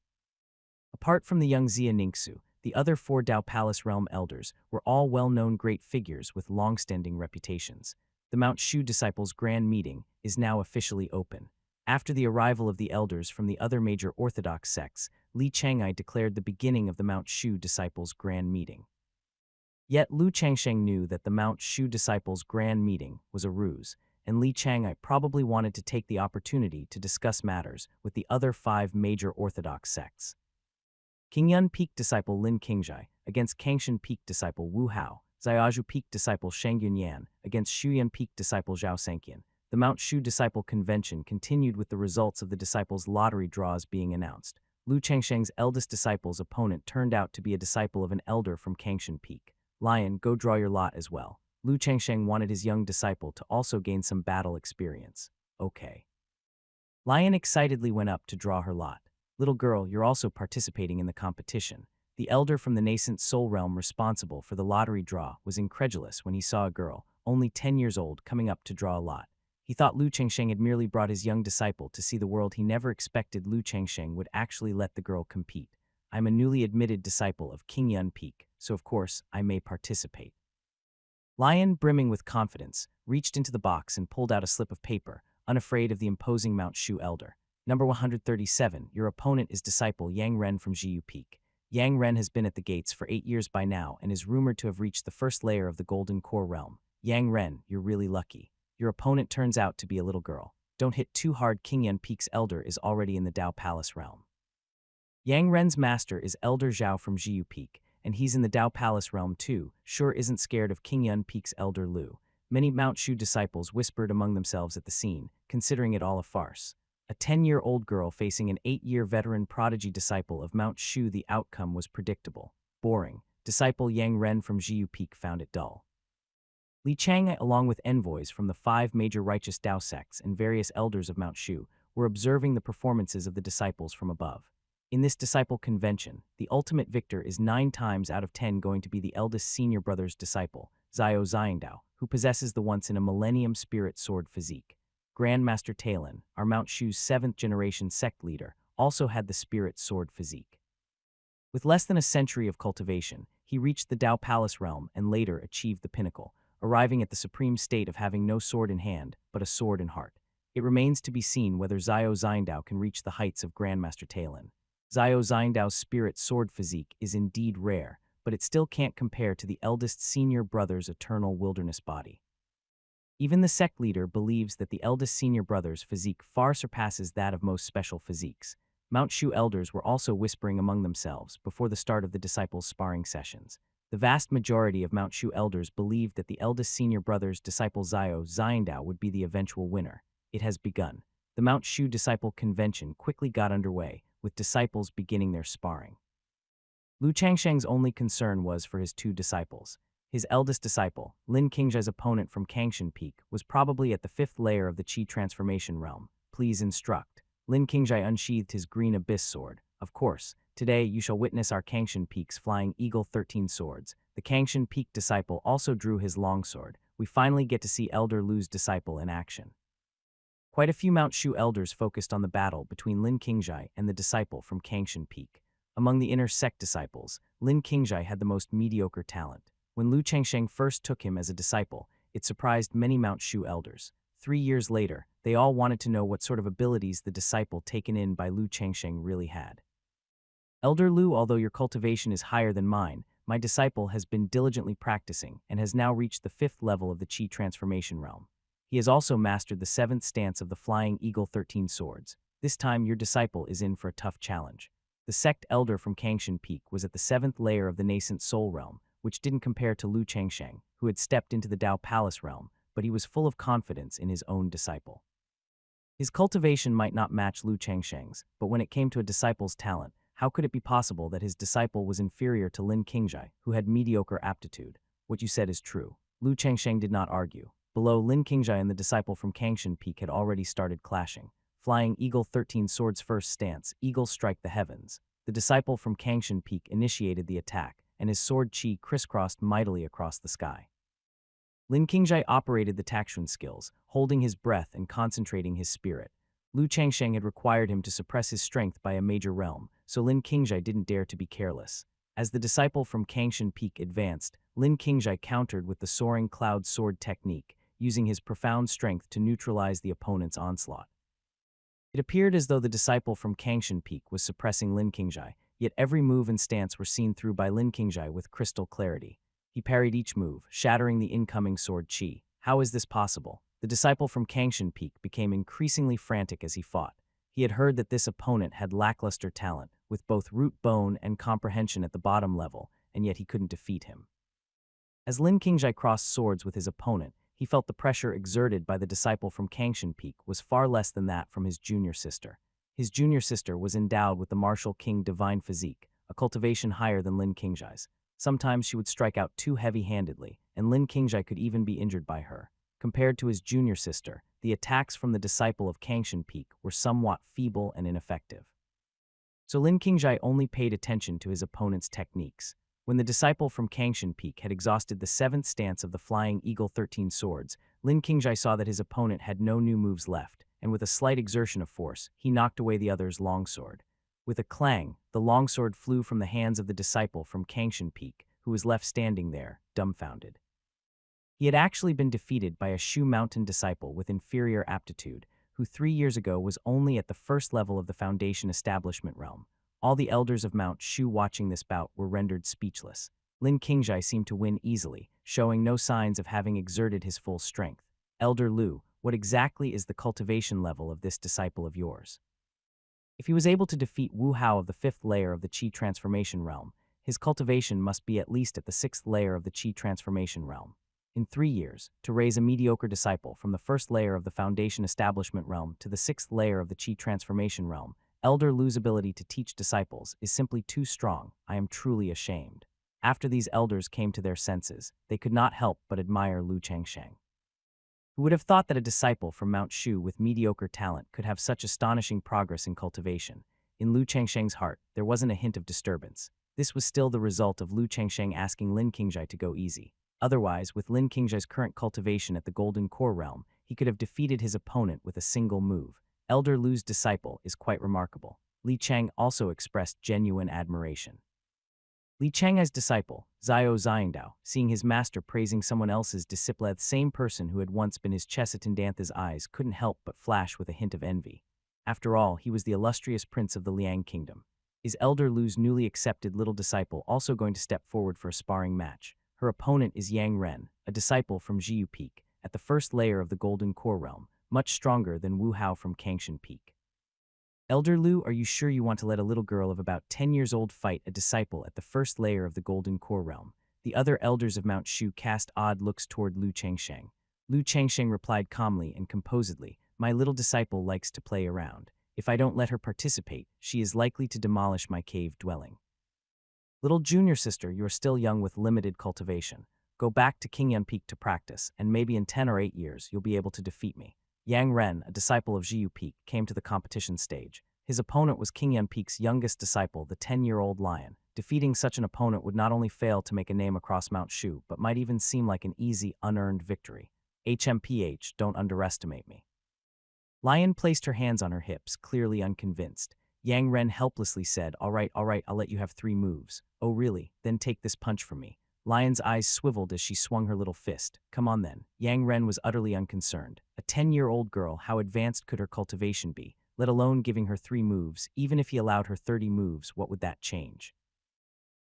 Apart from the young Zia Ningxu, the other 4 Dao Palace realm elders were all well-known great figures with long-standing reputations. The Mount Shu disciples' grand meeting is now officially open. After the arrival of the elders from the other major orthodox sects, Li Chang'ai declared the beginning of the Mount Shu disciples' grand meeting. Yet Lu Changsheng knew that the Mount Shu disciples' grand meeting was a ruse, and Li Chang'ai probably wanted to take the opportunity to discuss matters with the other 5 major orthodox sects. Qingyun Peak disciple Lin Qingzhai against Kangshan Peak disciple Wu Hao, Xiaozhu Peak disciple Sheng Yunyan against Shuyuan Peak disciple Zhao Sengqian. The Mount Shu Disciple Convention continued with the results of the disciples' lottery draws being announced. Lu Changsheng's eldest disciple's opponent turned out to be a disciple of an elder from Kangshan Peak. Lion, go draw your lot as well. Lu Changsheng wanted his young disciple to also gain some battle experience. Okay. Lion excitedly went up to draw her lot. Little girl, you're also participating in the competition. The elder from the nascent soul realm responsible for the lottery draw was incredulous when he saw a girl, only 10 years old, coming up to draw a lot. He thought Lu Changsheng had merely brought his young disciple to see the world. He never expected Lu Changsheng would actually let the girl compete. I'm a newly admitted disciple of Qingyun Peak, so of course I may participate. Lion, brimming with confidence, reached into the box and pulled out a slip of paper, unafraid of the imposing Mount Shu elder. Number 137, your opponent is disciple Yang Ren from Jiyu Peak. Yang Ren has been at the gates for 8 years by now and is rumored to have reached the 1st layer of the Golden Core realm. Yang Ren, you're really lucky. Your opponent turns out to be a little girl. Don't hit too hard. Qingyun Peak's elder is already in the Dao Palace realm. Yang Ren's master is Elder Zhao from Jiyu Peak, and he's in the Dao Palace realm too. Sure isn't scared of Qingyun Peak's Elder Lu. Many Mount Shu disciples whispered among themselves at the scene, considering it all a farce. A 10-year-old girl facing an 8-year veteran prodigy disciple of Mount Shu. The outcome was predictable. Boring. Disciple Yang Ren from Jiyu Peak found it dull. Li Chang'ai, along with envoys from the 5 major righteous Dao sects and various elders of Mount Shu, were observing the performances of the disciples from above. In this disciple convention, the ultimate victor is 9 times out of 10 going to be the eldest senior brother's disciple, Zhao Ziyangdao, who possesses the once-in-a-millennium spirit sword physique. Grandmaster Talon, our Mount Shu's 7th-generation sect leader, also had the spirit sword physique. With less than a century of cultivation, he reached the Dao Palace realm and later achieved the pinnacle, arriving at the supreme state of having no sword in hand, but a sword in heart. It remains to be seen whether Zhao Ziyangdao can reach the heights of Grandmaster Talon. Xiao Xiandao's spirit sword physique is indeed rare, but it still can't compare to the eldest senior brother's eternal wilderness body. Even the sect leader believes that the eldest senior brother's physique far surpasses that of most special physiques. Mount Shu elders were also whispering among themselves before the start of the disciples' sparring sessions. The vast majority of Mount Shu elders believed that the eldest senior brother's disciple Xiao Xiandao would be the eventual winner. It has begun. The Mount Shu disciple convention quickly got underway, with disciples beginning their sparring. Lu Changsheng's only concern was for his two disciples. His eldest disciple, Lin Qingzhai's opponent from Kangshan Peak, was probably at the 5th layer of the Qi transformation realm. Please instruct. Lin Qingzhai unsheathed his green abyss sword. Of course, today you shall witness our Kangshan Peak's flying eagle 13 swords. The Kangshan Peak disciple also drew his longsword. We finally get to see Elder Lu's disciple in action. Quite a few Mount Shu elders focused on the battle between Lin Qingzhai and the disciple from Kangshan Peak. Among the inner sect disciples, Lin Qingzhai had the most mediocre talent. When Lu Changsheng first took him as a disciple, it surprised many Mount Shu elders. 3 years later, they all wanted to know what sort of abilities the disciple taken in by Lu Changsheng really had. Elder Lu, although your cultivation is higher than mine, my disciple has been diligently practicing and has now reached the 5th level of the Qi transformation realm. He has also mastered the 7th stance of the Flying Eagle 13 swords. This time your disciple is in for a tough challenge. The sect elder from Kangshan Peak was at the 7th layer of the nascent soul realm, which didn't compare to Lu Changsheng, who had stepped into the Dao Palace realm, but he was full of confidence in his own disciple. His cultivation might not match Lu Changsheng's, but when it came to a disciple's talent, how could it be possible that his disciple was inferior to Lin Qingzhai, who had mediocre aptitude? What you said is true. Lu Changsheng did not argue. Below, Lin Qingzhai and the disciple from Kangshan Peak had already started clashing. Flying Eagle 13 Swords first stance, Eagle strike the heavens. The disciple from Kangshan Peak initiated the attack, and his sword chi crisscrossed mightily across the sky. Lin Qingzhai operated the Takshuan skills, holding his breath and concentrating his spirit. Lu Changsheng had required him to suppress his strength by a major realm, so Lin Qingzhai didn't dare to be careless. As the disciple from Kangshan Peak advanced, Lin Qingzhai countered with the soaring cloud sword technique, using his profound strength to neutralize the opponent's onslaught. It appeared as though the disciple from Kangshan Peak was suppressing Lin Qingzhai, yet every move and stance were seen through by Lin Qingzhai with crystal clarity. He parried each move, shattering the incoming sword chi. How is this possible? The disciple from Kangshan Peak became increasingly frantic as he fought. He had heard that this opponent had lackluster talent, with both root bone and comprehension at the bottom level, and yet he couldn't defeat him. As Lin Qingzhai crossed swords with his opponent, he felt the pressure exerted by the disciple from Kangshan Peak was far less than that from his junior sister. His junior sister was endowed with the martial king divine physique, a cultivation higher than Lin Qingzhai's. Sometimes she would strike out too heavy-handedly, and Lin Qingzhai could even be injured by her. Compared to his junior sister, the attacks from the disciple of Kangshan Peak were somewhat feeble and ineffective. So Lin Qingzhai only paid attention to his opponent's techniques. When the disciple from Kangshan Peak had exhausted the 7th stance of the Flying Eagle 13 swords, Lin Qingzhai saw that his opponent had no new moves left, and with a slight exertion of force, he knocked away the other's longsword. With a clang, the longsword flew from the hands of the disciple from Kangshan Peak, who was left standing there, dumbfounded. He had actually been defeated by a Shu Mountain disciple with inferior aptitude, who 3 years ago was only at the 1st level of the Foundation Establishment realm. All the elders of Mount Shu watching this bout were rendered speechless. Lin Qingzhai seemed to win easily, showing no signs of having exerted his full strength. Elder Lu, what exactly is the cultivation level of this disciple of yours? If he was able to defeat Wu Hao of the 5th layer of the Qi transformation realm, his cultivation must be at least at the 6th layer of the Qi transformation realm. In 3 years, to raise a mediocre disciple from the 1st layer of the Foundation Establishment realm to the 6th layer of the Qi transformation realm, Elder Lu's ability to teach disciples is simply too strong. I am truly ashamed. After these elders came to their senses, they could not help but admire Lu Changsheng. Who would have thought that a disciple from Mount Shu with mediocre talent could have such astonishing progress in cultivation? In Lu Changsheng's heart, there wasn't a hint of disturbance. This was still the result of Lu Changsheng asking Lin Qingzhai to go easy. Otherwise, with Lin Qingzhai's current cultivation at the Golden Core realm, he could have defeated his opponent with a single move. Elder Lu's disciple is quite remarkable. Li Cheng also expressed genuine admiration. Li Cheng's disciple, Xiao Xiandao, seeing his master praising someone else's disciple, the same person who had once been his Chesetandantha's eyes, couldn't help but flash with a hint of envy. After all, he was the illustrious prince of the Liang kingdom. Is Elder Lu's newly accepted little disciple also going to step forward for a sparring match? Her opponent is Yang Ren, a disciple from Jiu Peak, at the first layer of the Golden Core Realm, much stronger than Wu Hao from Kangshan Peak. Elder Lu, are you sure you want to let a little girl of about 10 years old fight a disciple at the first layer of the Golden Core Realm? The other elders of Mount Shu cast odd looks toward Lu Changsheng. Lu Changsheng replied calmly and composedly, "My little disciple likes to play around. If I don't let her participate, she is likely to demolish my cave dwelling. Little junior sister, you are still young with limited cultivation. Go back to Qingyan Peak to practice, and maybe in 10 or 8 years you'll be able to defeat me." Yang Ren, a disciple of Jiu Peak, came to the competition stage. His opponent was Qingyan Peak's youngest disciple, the 10-year-old Lion. Defeating such an opponent would not only fail to make a name across Mount Shu, but might even seem like an easy, unearned victory. HMPH, don't underestimate me. Lion placed her hands on her hips, clearly unconvinced. Yang Ren helplessly said, all right, I'll let you have 3 moves. Oh really? Then take this punch from me. Lion's eyes swiveled as she swung her little fist. Come on then. Yang Ren was utterly unconcerned. A 10-year-old girl, how advanced could her cultivation be? Let alone giving her 3 moves, even if he allowed her 30 moves, what would that change?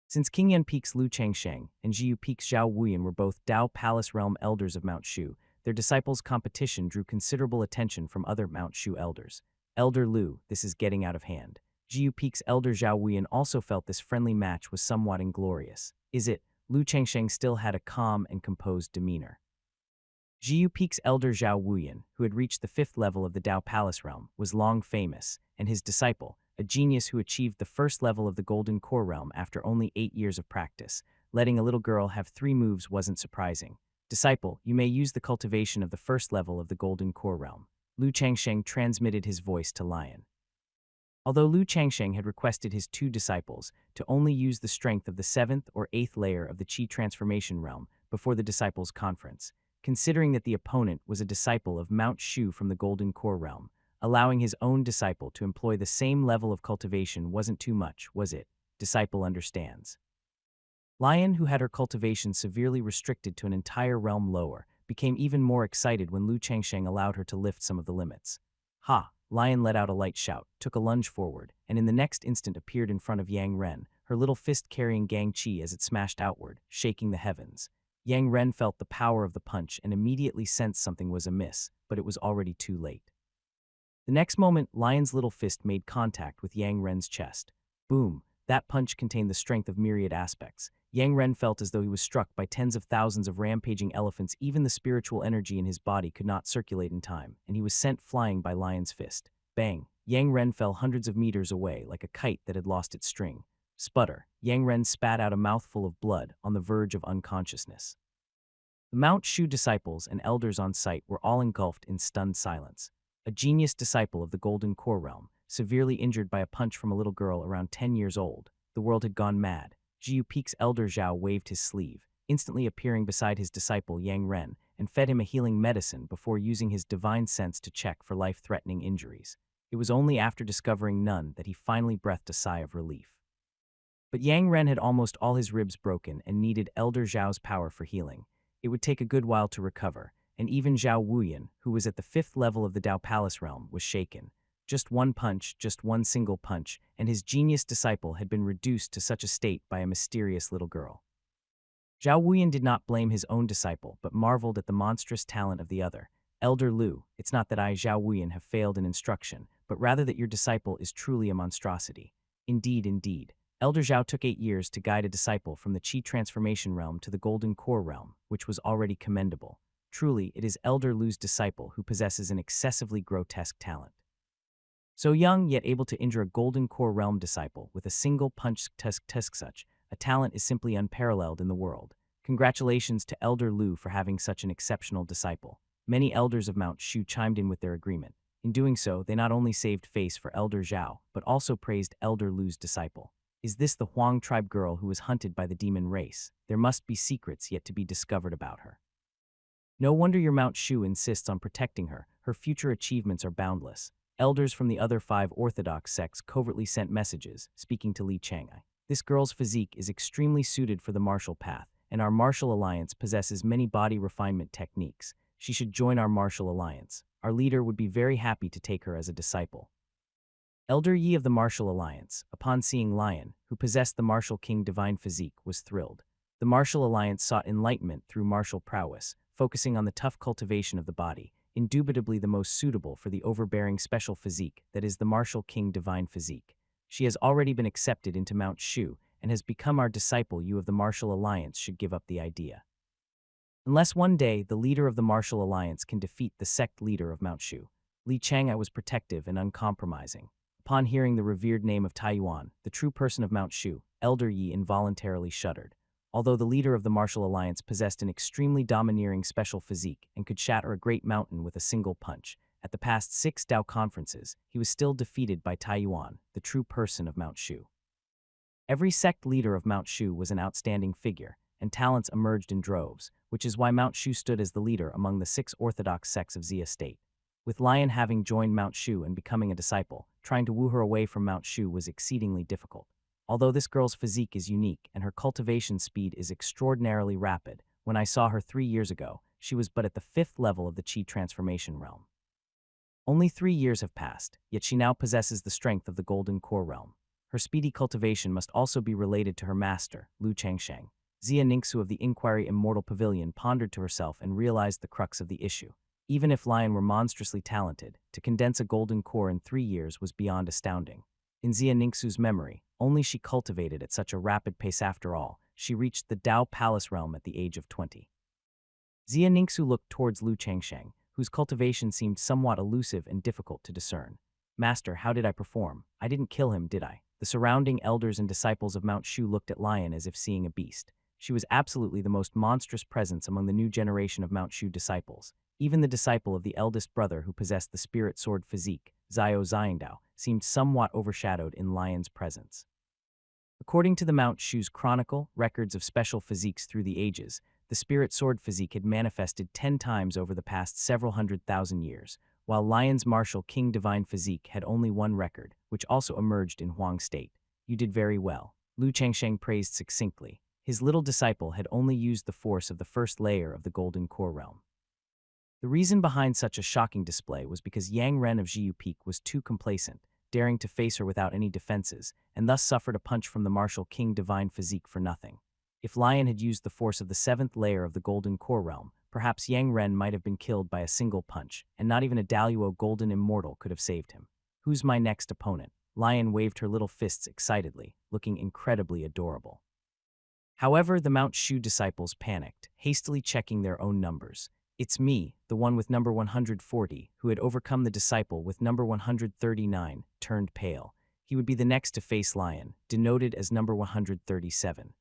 Since Qingyan Peak's Lu Changsheng and Jiu Peak's Zhao Wuyan were both Dao Palace realm elders of Mount Shu, their disciples' competition drew considerable attention from other Mount Shu elders. Elder Lu, this is getting out of hand. Jiu Peak's elder Zhao Wuyan also felt this friendly match was somewhat inglorious. Is it? Lu Changsheng still had a calm and composed demeanor. Jiu Peak's elder Zhao Wuyan, who had reached the 5th level of the Dao Palace realm, was long famous, and his disciple, a genius who achieved the 1st level of the Golden Core realm after only 8 years of practice. Letting a little girl have 3 moves wasn't surprising. Disciple, you may use the cultivation of the 1st level of the Golden Core realm. Lu Changsheng transmitted his voice to Lion. Although Lu Changsheng had requested his 2 disciples to only use the strength of the 7th or 8th layer of the Qi transformation realm before the disciples' conference, considering that the opponent was a disciple of Mount Shu from the Golden Core realm, allowing his own disciple to employ the same level of cultivation wasn't too much, was it? Disciple understands. Lion, who had her cultivation severely restricted to an entire realm lower, became even more excited when Lu Changsheng allowed her to lift some of the limits. Ha! Lion let out a light shout, took a lunge forward, and in the next instant appeared in front of Yang Ren, her little fist carrying Gang Qi as it smashed outward, shaking the heavens. Yang Ren felt the power of the punch and immediately sensed something was amiss, but it was already too late. The next moment, Lion's little fist made contact with Yang Ren's chest. Boom! That punch contained the strength of myriad aspects. Yang Ren felt as though he was struck by tens of thousands of rampaging elephants. Even the spiritual energy in his body could not circulate in time, and he was sent flying by Lion's fist. Bang! Yang Ren fell hundreds of meters away like a kite that had lost its string. Sputter! Yang Ren spat out a mouthful of blood on the verge of unconsciousness. The Mount Shu disciples and elders on site were all engulfed in stunned silence. A genius disciple of the Golden Core realm, severely injured by a punch from a little girl around 10 years old. The world had gone mad. Jiu Peak's elder Zhao waved his sleeve, instantly appearing beside his disciple Yang Ren, and fed him a healing medicine before using his divine sense to check for life-threatening injuries. It was only after discovering none that he finally breathed a sigh of relief. But Yang Ren had almost all his ribs broken and needed elder Zhao's power for healing. It would take a good while to recover, and even Zhao Wuyan, who was at the 5th level of the Dao Palace realm, was shaken. Just one punch, just one single punch, and his genius disciple had been reduced to such a state by a mysterious little girl. Zhao Wuyan did not blame his own disciple, but marveled at the monstrous talent of the other. Elder Lu, it's not that I, Zhao Wuyan, have failed in instruction, but rather that your disciple is truly a monstrosity. Indeed, indeed. Elder Zhao took 8 years to guide a disciple from the Qi transformation realm to the Golden Core realm, which was already commendable. Truly, it is Elder Lu's disciple who possesses an excessively grotesque talent. So young, yet able to injure a Golden Core realm disciple with a single punch, such a talent is simply unparalleled in the world. Congratulations to Elder Lu for having such an exceptional disciple. Many elders of Mount Shu chimed in with their agreement. In doing so, they not only saved face for Elder Zhao, but also praised Elder Lu's disciple. Is this the Huang tribe girl who was hunted by the demon race? There must be secrets yet to be discovered about her. No wonder your Mount Shu insists on protecting her. Her future achievements are boundless. Elders from the other 5 orthodox sects covertly sent messages, speaking to Li Chang'ai. This girl's physique is extremely suited for the martial path, and our martial alliance possesses many body refinement techniques. She should join our martial alliance. Our leader would be very happy to take her as a disciple. Elder Yi of the Martial Alliance, upon seeing Lion, who possessed the martial king divine physique, was thrilled. The Martial Alliance sought enlightenment through martial prowess, focusing on the tough cultivation of the body, indubitably the most suitable for the overbearing special physique that is the martial king divine physique. She has already been accepted into Mount Shu and has become our disciple. You of the Martial Alliance should give up the idea. Unless one day the leader of the Martial Alliance can defeat the sect leader of Mount Shu. Li Chang'ai was protective and uncompromising. Upon hearing the revered name of Taiyuan, the true person of Mount Shu, Elder Yi involuntarily shuddered. Although the leader of the Martial Alliance possessed an extremely domineering special physique and could shatter a great mountain with a single punch, at the past 6 Dao conferences, he was still defeated by Taiyuan, the true person of Mount Shu. Every sect leader of Mount Shu was an outstanding figure, and talents emerged in droves, which is why Mount Shu stood as the leader among the 6 orthodox sects of Xia state. With Lion having joined Mount Shu and becoming a disciple, trying to woo her away from Mount Shu was exceedingly difficult. Although this girl's physique is unique and her cultivation speed is extraordinarily rapid, when I saw her 3 years ago, she was but at the 5th level of the Qi transformation realm. Only 3 years have passed, yet she now possesses the strength of the Golden Core realm. Her speedy cultivation must also be related to her master, Lu Changsheng. Xia Ningxu of the Inquiry Immortal Pavilion pondered to herself and realized the crux of the issue. Even if Lion were monstrously talented, to condense a golden core in 3 years was beyond astounding. In Xia Ningxu's memory, only she cultivated at such a rapid pace. After all, she reached the Dao Palace realm at the age of 20. Xia Ningxu looked towards Lu Changsheng, whose cultivation seemed somewhat elusive and difficult to discern. Master, how did I perform? I didn't kill him, did I? The surrounding elders and disciples of Mount Shu looked at Lion as if seeing a beast. She was absolutely the most monstrous presence among the new generation of Mount Shu disciples. Even the disciple of the eldest brother who possessed the spirit sword physique, Zhao Xiangdao, seemed somewhat overshadowed in Lion's presence. According to the Mount Shu's chronicle, records of special physiques through the ages, the spirit sword physique had manifested 10 times over the past several 100,000 years, while Lion's martial king divine physique had only one record, which also emerged in Huang state. You did very well, Lu Changsheng praised succinctly. His little disciple had only used the force of the first layer of the Golden Core realm. The reason behind such a shocking display was because Yang Ren of Jiu Peak was too complacent, daring to face her without any defenses, and thus suffered a punch from the martial king divine physique for nothing. If Lion had used the force of the 7th layer of the Golden Core realm, perhaps Yang Ren might have been killed by a single punch, and not even a Daluo Golden Immortal could have saved him. Who's my next opponent? Lion waved her little fists excitedly, looking incredibly adorable. However, the Mount Shu disciples panicked, hastily checking their own numbers. It's me, the one with number 140, who had overcome the disciple with number 139, turned pale. He would be the next to face Lion, denoted as number 137.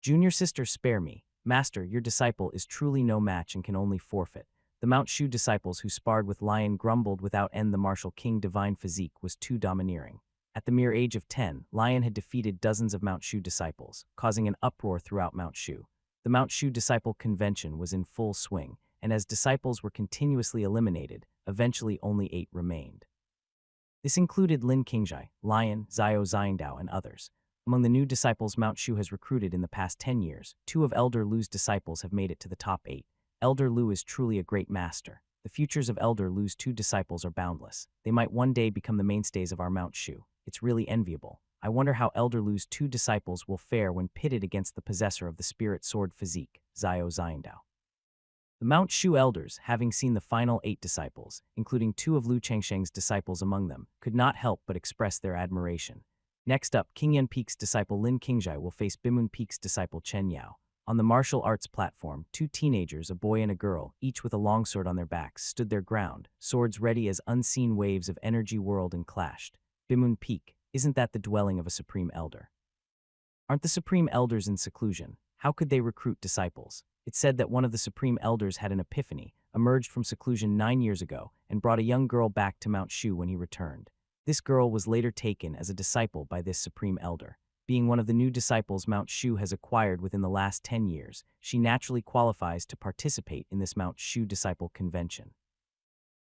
Junior sister, spare me. Master, your disciple is truly no match and can only forfeit. The Mount Shu disciples who sparred with Lion grumbled without end. The martial king divine physique was too domineering. At the mere age of 10, Lion had defeated dozens of Mount Shu disciples, causing an uproar throughout Mount Shu. The Mount Shu disciple convention was in full swing, and as disciples were continuously eliminated, eventually only 8 remained. This included Lin Qingzhai, Lion, Zhao Xiangdao, and others. Among the new disciples Mount Shu has recruited in the past 10 years, 2 of Elder Lu's disciples have made it to the top 8. Elder Lu is truly a great master. The futures of Elder Lu's 2 disciples are boundless. They might one day become the mainstays of our Mount Shu. It's really enviable. I wonder how Elder Lu's 2 disciples will fare when pitted against the possessor of the spirit sword physique, Zhao Xiangdao. The Mount Shu elders, having seen the final 8 disciples, including 2 of Lu Changsheng's disciples among them, could not help but express their admiration. Next up, Qingyan Peak's disciple Lin Qingzhai will face Bimun Peak's disciple Chen Yao. On the martial arts platform, 2 teenagers, a boy and a girl, each with a longsword on their backs, stood their ground, swords ready as unseen waves of energy whirled and clashed. Bimun Peak, isn't that the dwelling of a supreme elder? Aren't the supreme elders in seclusion? How could they recruit disciples? It's said that one of the supreme elders had an epiphany, emerged from seclusion 9 years ago, and brought a young girl back to Mount Shu when he returned. This girl was later taken as a disciple by this supreme elder. Being one of the new disciples Mount Shu has acquired within the last 10 years, she naturally qualifies to participate in this Mount Shu disciple convention.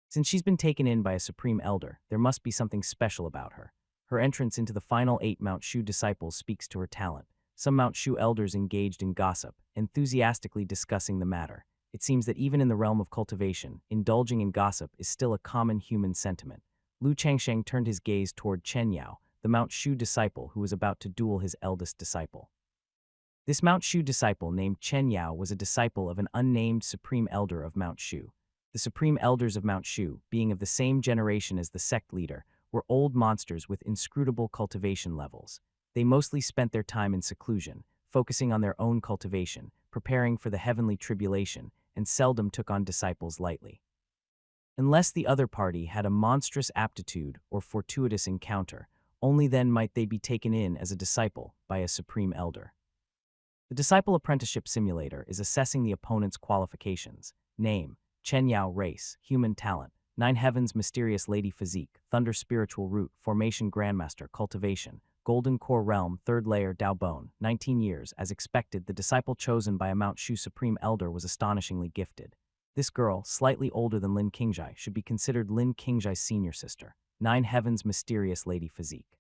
Since she's been taken in by a supreme elder, there must be something special about her. Her entrance into the final 8 Mount Shu disciples speaks to her talent. Some Mount Shu elders engaged in gossip, enthusiastically discussing the matter. It seems that even in the realm of cultivation, indulging in gossip is still a common human sentiment. Lu Changsheng turned his gaze toward Chen Yao, the Mount Shu disciple who was about to duel his eldest disciple. This Mount Shu disciple named Chen Yao was a disciple of an unnamed supreme elder of Mount Shu. The supreme elders of Mount Shu, being of the same generation as the sect leader, were old monsters with inscrutable cultivation levels. They mostly spent their time in seclusion, focusing on their own cultivation, preparing for the heavenly tribulation, and seldom took on disciples lightly. Unless the other party had a monstrous aptitude or fortuitous encounter, only then might they be taken in as a disciple by a supreme elder. The Disciple Apprenticeship Simulator is assessing the opponent's qualifications: name, Chen Yao; race, human; talent, Nine Heavens; mysterious lady; physique, thunder; spiritual root; formation; grandmaster; cultivation, golden core realm; third layer; Dao bone; 19 years. As expected, the disciple chosen by a Mount Shu supreme elder was astonishingly gifted. This girl, slightly older than Lin Qingjai, should be considered Lin Qingjai's senior sister. Nine Heavens; mysterious lady; physique.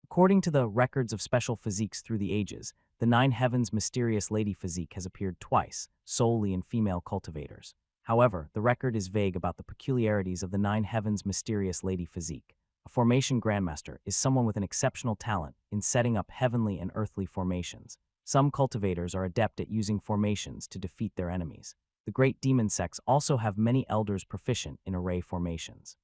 According to the records of special physiques through the ages, the Nine Heavens' mysterious lady physique has appeared twice, solely in female cultivators. However, the record is vague about the peculiarities of the Nine Heavens' mysterious lady physique. A formation grandmaster is someone with an exceptional talent in setting up heavenly and earthly formations. Some cultivators are adept at using formations to defeat their enemies. The great demon sects also have many elders proficient in array formations.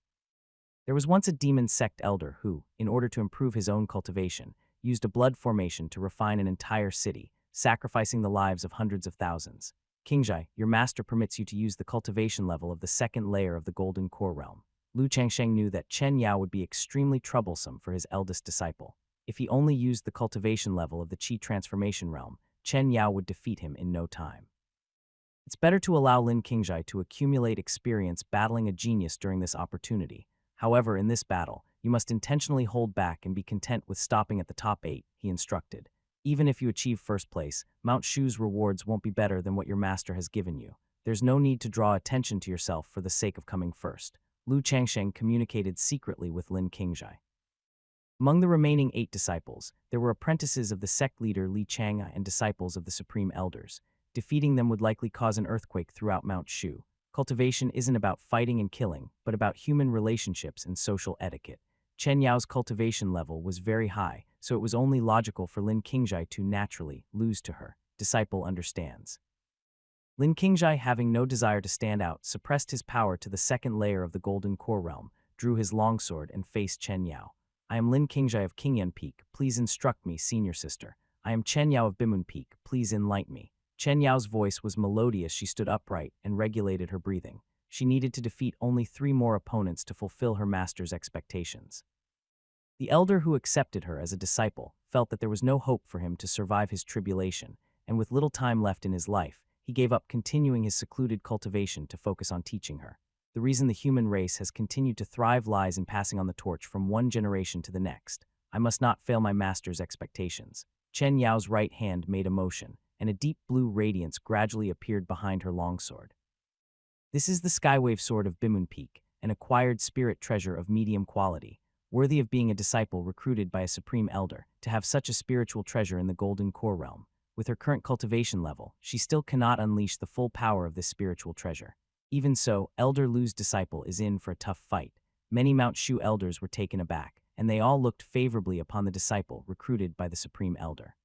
There was once a demon sect elder who, in order to improve his own cultivation, used a blood formation to refine an entire city, sacrificing the lives of hundreds of thousands. Qingjai, your master permits you to use the cultivation level of the second layer of the Golden Core Realm. Lu Changsheng knew that Chen Yao would be extremely troublesome for his eldest disciple. If he only used the cultivation level of the Qi Transformation Realm, Chen Yao would defeat him in no time. It's better to allow Lin Qingjai to accumulate experience battling a genius during this opportunity. However, in this battle, you must intentionally hold back and be content with stopping at the top 8, he instructed. Even if you achieve first place, Mount Shu's rewards won't be better than what your master has given you. There's no need to draw attention to yourself for the sake of coming first. Lu Changsheng communicated secretly with Lin Qingjai. Among the remaining 8 disciples, there were apprentices of the sect leader Li Chang'e and disciples of the supreme elders. Defeating them would likely cause an earthquake throughout Mount Shu. Cultivation isn't about fighting and killing, but about human relationships and social etiquette. Chen Yao's cultivation level was very high, so it was only logical for Lin Qingjai to naturally lose to her. Disciple understands. Lin Qingjai, having no desire to stand out, suppressed his power to the second layer of the Golden Core Realm, drew his longsword, and faced Chen Yao. I am Lin Qingjai of Qingyun Peak, please instruct me, senior sister. I am Chen Yao of Bimun Peak, please enlighten me. Chen Yao's voice was melodious. She stood upright and regulated her breathing. She needed to defeat only 3 more opponents to fulfill her master's expectations. The elder who accepted her as a disciple felt that there was no hope for him to survive his tribulation, and with little time left in his life, he gave up continuing his secluded cultivation to focus on teaching her. The reason the human race has continued to thrive lies in passing on the torch from one generation to the next. I must not fail my master's expectations. Chen Yao's right hand made a motion, and a deep blue radiance gradually appeared behind her longsword. This is the Skywave Sword of Bimun Peak, an acquired spirit treasure of medium quality, worthy of being a disciple recruited by a supreme elder. To have such a spiritual treasure in the Golden Core Realm, with her current cultivation level, she still cannot unleash the full power of this spiritual treasure. Even so, Elder Lu's disciple is in for a tough fight. Many Mount Shu elders were taken aback, and they all looked favorably upon the disciple recruited by the supreme elder.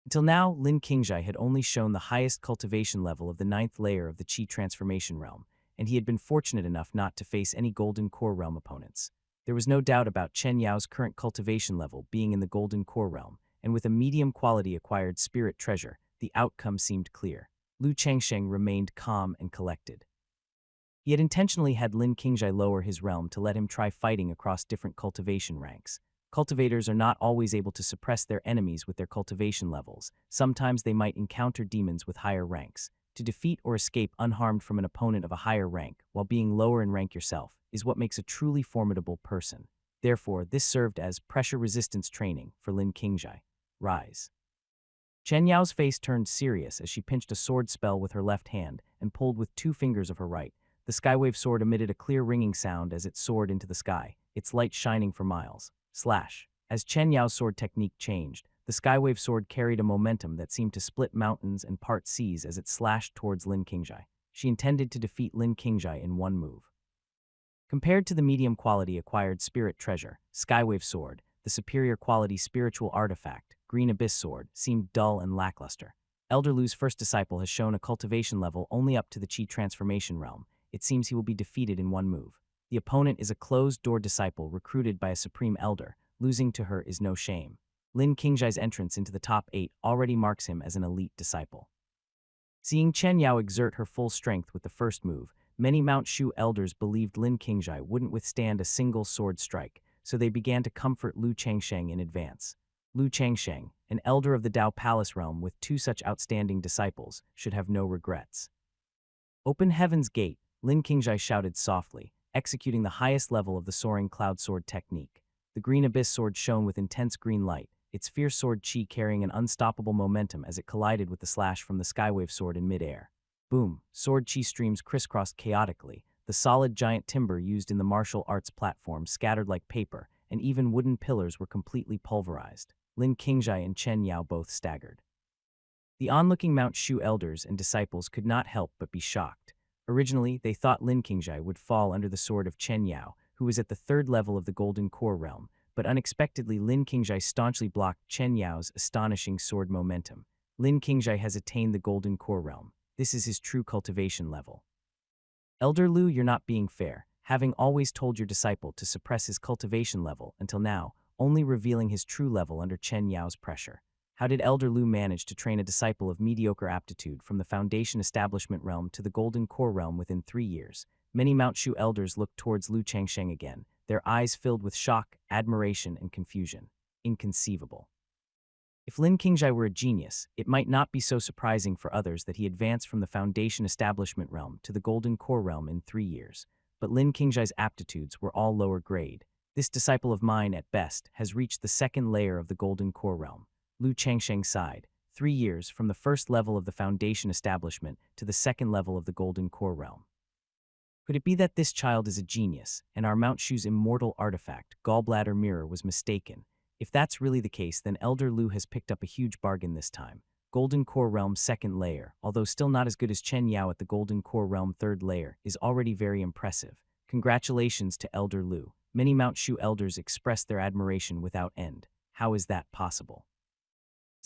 Until now, Lin Qingjai had only shown the highest cultivation level of the 9th layer of the Qi Transformation Realm, and he had been fortunate enough not to face any Golden Core Realm opponents. There was no doubt about Chen Yao's current cultivation level being in the Golden Core Realm, and with a medium-quality acquired spirit treasure, the outcome seemed clear. Lu Changsheng remained calm and collected. He had intentionally had Lin Qingjai lower his realm to let him try fighting across different cultivation ranks. Cultivators are not always able to suppress their enemies with their cultivation levels. Sometimes they might encounter demons with higher ranks. To defeat or escape unharmed from an opponent of a higher rank, while being lower in rank yourself, is what makes a truly formidable person. Therefore, this served as pressure resistance training for Lin Qingjai. Rise. Chen Yao's face turned serious as she pinched a sword spell with her left hand and pulled with 2 fingers of her right. The Skywave Sword emitted a clear ringing sound as it soared into the sky, its light shining for miles. Slash. As Chen Yao's sword technique changed, the Skywave Sword carried a momentum that seemed to split mountains and part seas as it slashed towards Lin Qingjai. She intended to defeat Lin Qingjai in one move. Compared to the medium quality acquired spirit treasure, Skywave Sword, the superior quality spiritual artifact, Green Abyss Sword, seemed dull and lackluster. Elder Lu's first disciple has shown a cultivation level only up to the Chi transformation realm. It seems he will be defeated in one move. The opponent is a closed-door disciple recruited by a supreme elder. Losing to her is no shame. Lin Qingjai's entrance into the top 8 already marks him as an elite disciple. Seeing Chen Yao exert her full strength with the first move, many Mount Shu elders believed Lin Qingjai wouldn't withstand a single sword strike, so they began to comfort Lu Changsheng in advance. Lu Changsheng, an elder of the Dao Palace realm with 2 such outstanding disciples, should have no regrets. Open Heaven's Gate, Lin Qingjai shouted softly, executing the highest level of the soaring cloud sword technique. The Green Abyss Sword shone with intense green light, its fierce sword chi carrying an unstoppable momentum as it collided with the slash from the Skywave Sword in midair. Boom, sword chi streams crisscrossed chaotically, the solid giant timber used in the martial arts platform scattered like paper, and even wooden pillars were completely pulverized. Lin Qingjai and Chen Yao both staggered. The onlooking Mount Shu elders and disciples could not help but be shocked. Originally, they thought Lin Qingjai would fall under the sword of Chen Yao, who was at the 3rd level of the Golden Core realm, but unexpectedly Lin Qingjai staunchly blocked Chen Yao's astonishing sword momentum. Lin Qingjai has attained the Golden Core realm. This is his true cultivation level. Elder Lu, you're not being fair, having always told your disciple to suppress his cultivation level until now, only revealing his true level under Chen Yao's pressure. How did Elder Lu manage to train a disciple of mediocre aptitude from the Foundation Establishment realm to the Golden Core realm within 3 years? Many Mount Shu elders looked towards Lu Changsheng again, their eyes filled with shock, admiration, and confusion. Inconceivable. If Lin Qingjai were a genius, it might not be so surprising for others that he advanced from the Foundation Establishment realm to the Golden Core realm in 3 years. But Lin Qingjai's aptitudes were all lower grade. This disciple of mine, at best, has reached the 2nd layer of the Golden Core realm. Lu Changsheng sighed. 3 years from the 1st level of the Foundation Establishment to the 2nd level of the Golden Core realm. Could it be that this child is a genius, and our Mount Shu's immortal artifact, Gallbladder Mirror, was mistaken? If that's really the case, then Elder Lu has picked up a huge bargain this time. Golden Core Realm 2nd layer, although still not as good as Chen Yao at the Golden Core Realm 3rd layer, is already very impressive. Congratulations to Elder Lu. Many Mount Shu elders expressed their admiration without end. How is that possible?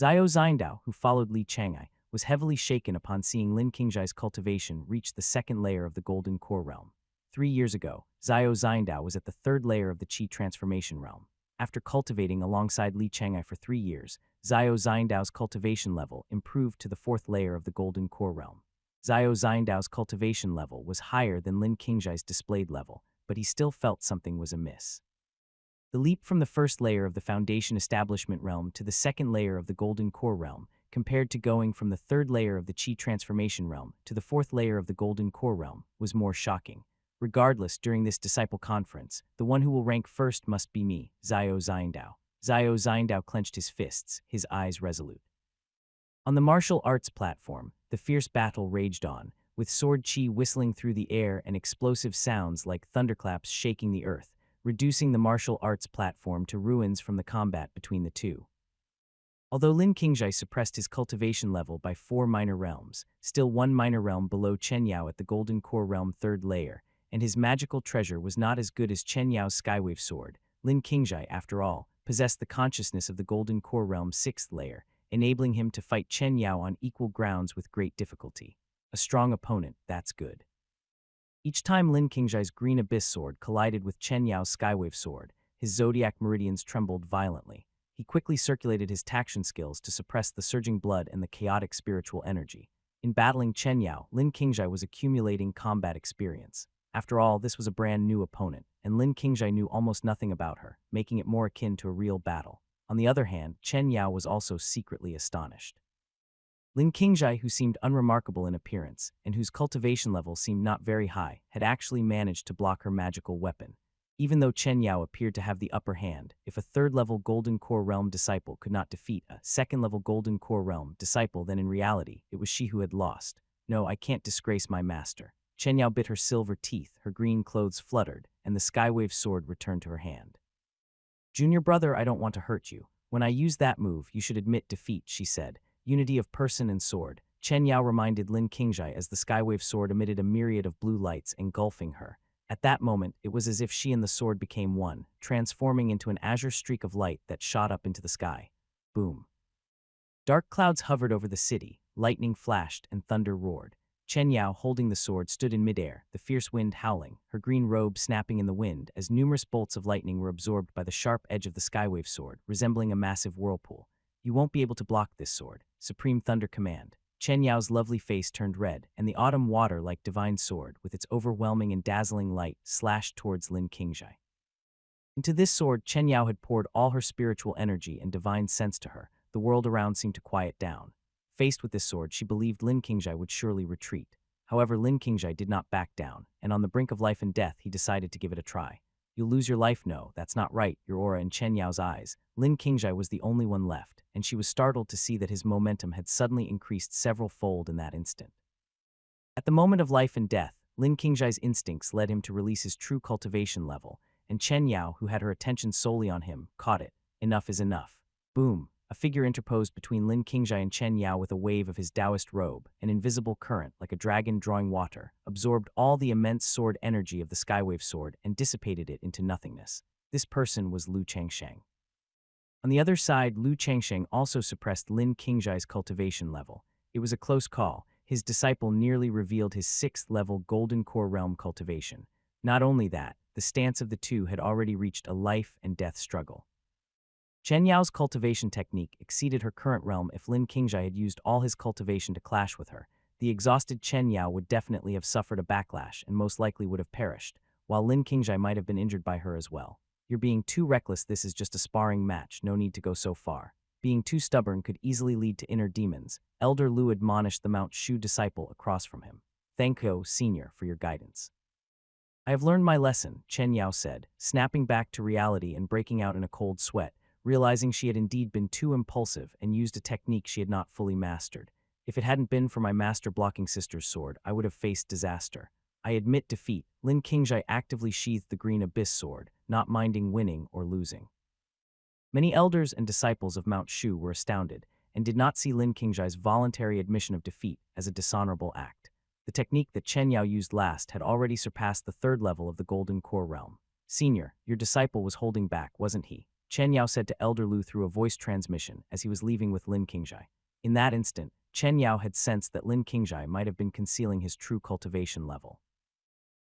Xiao Xindao, who followed Li Chang'ai, was heavily shaken upon seeing Lin Qingjai's cultivation reach the 2nd layer of the Golden Core realm. 3 years ago, Xiao Xindao was at the 3rd layer of the Qi transformation realm. After cultivating alongside Li Chang'ai for 3 years, Xiao Xindao's cultivation level improved to the 4th layer of the Golden Core realm. Xiao Xindao's cultivation level was higher than Lin Qingjai's displayed level, but he still felt something was amiss. The leap from the 1st layer of the Foundation Establishment realm to the 2nd layer of the Golden Core realm, compared to going from the 3rd layer of the Qi transformation realm to the 4th layer of the Golden Core realm, was more shocking. Regardless, during this disciple conference, the one who will rank first must be me, Xiao Xindao. Xiao Xindao clenched his fists, his eyes resolute. On the martial arts platform, the fierce battle raged on, with sword chi whistling through the air and explosive sounds like thunderclaps shaking the earth, reducing the martial arts platform to ruins from the combat between the two. Although Lin Qingjai suppressed his cultivation level by 4 minor realms, still 1 minor realm below Chen Yao at the Golden Core realm 3rd layer, and his magical treasure was not as good as Chen Yao's Skywave Sword, Lin Qingjai, after all, possessed the consciousness of the Golden Core realm 6th layer, enabling him to fight Chen Yao on equal grounds with great difficulty. A strong opponent, that's good. Each time Lin Qingjai's Green Abyss Sword collided with Chen Yao's Skywave Sword, his zodiac meridians trembled violently. He quickly circulated his taction skills to suppress the surging blood and the chaotic spiritual energy. In battling Chen Yao, Lin Qingjai was accumulating combat experience. After all, this was a brand new opponent, and Lin Qingjai knew almost nothing about her, making it more akin to a real battle. On the other hand, Chen Yao was also secretly astonished. Lin Qingjai, who seemed unremarkable in appearance, and whose cultivation level seemed not very high, had actually managed to block her magical weapon. Even though Chen Yao appeared to have the upper hand, if a 3rd-level Golden Core Realm disciple could not defeat a 2nd-level Golden Core Realm disciple, then in reality, it was she who had lost. No, I can't disgrace my master. Chen Yao bit her silver teeth, her green clothes fluttered, and the Skywave Sword returned to her hand. Junior brother, I don't want to hurt you. When I use that move, you should admit defeat, she said. Unity of person and sword. Chen Yao reminded Lin Qingjai as the Skywave Sword emitted a myriad of blue lights engulfing her. At that moment, it was as if she and the sword became one, transforming into an azure streak of light that shot up into the sky. Boom. Dark clouds hovered over the city, lightning flashed and thunder roared. Chen Yao, holding the sword, stood in midair, the fierce wind howling, her green robe snapping in the wind as numerous bolts of lightning were absorbed by the sharp edge of the Skywave sword, resembling a massive whirlpool. You won't be able to block this sword. Supreme Thunder command. Chen Yao's lovely face turned red, and the autumn water like divine sword, with its overwhelming and dazzling light, slashed towards Lin Qingjai. Into this sword, Chen Yao had poured all her spiritual energy and divine sense to her. The world around seemed to quiet down. Faced with this sword, she believed Lin Qingjai would surely retreat. However, Lin Qingjai did not back down, and on the brink of life and death, he decided to give it a try. You'll lose your life, no, that's not right, your aura in Chen Yao's eyes. Lin Qingjai was the only one left, and she was startled to see that his momentum had suddenly increased several fold in that instant. At the moment of life and death, Lin Qingjai's instincts led him to release his true cultivation level, and Chen Yao, who had her attention solely on him, caught it. Enough is enough. Boom. A figure interposed between Lin Qingjai and Chen Yao with a wave of his Taoist robe. An invisible current, like a dragon drawing water, absorbed all the immense sword energy of the Skywave sword and dissipated it into nothingness. This person was Lu Changsheng. On the other side, Lu Changsheng also suppressed Lin Qingjai's cultivation level. It was a close call. His disciple nearly revealed his 6th-level Golden Core Realm cultivation. Not only that, the stance of the two had already reached a life-and-death struggle. Chen Yao's cultivation technique exceeded her current realm. If Lin Qingjai had used all his cultivation to clash with her, the exhausted Chen Yao would definitely have suffered a backlash and most likely would have perished, while Lin Qingjai might have been injured by her as well. You're being too reckless. This is just a sparring match, no need to go so far. Being too stubborn could easily lead to inner demons. Elder Lu admonished the Mount Shu disciple across from him. Thank you, Senior, for your guidance. I have learned my lesson, Chen Yao said, snapping back to reality and breaking out in a cold sweat, realizing she had indeed been too impulsive and used a technique she had not fully mastered. If it hadn't been for my master-blocking sister's sword, I would have faced disaster. I admit defeat. Lin Qingjai actively sheathed the green abyss sword, not minding winning or losing. Many elders and disciples of Mount Shu were astounded and did not see Lin Qingjai's voluntary admission of defeat as a dishonorable act. The technique that Chen Yao used last had already surpassed the 3rd level of the Golden Core Realm. Senior, your disciple was holding back, wasn't he? Chen Yao said to Elder Lu through a voice transmission as he was leaving with Lin Qingjai. In that instant, Chen Yao had sensed that Lin Qingjai might have been concealing his true cultivation level.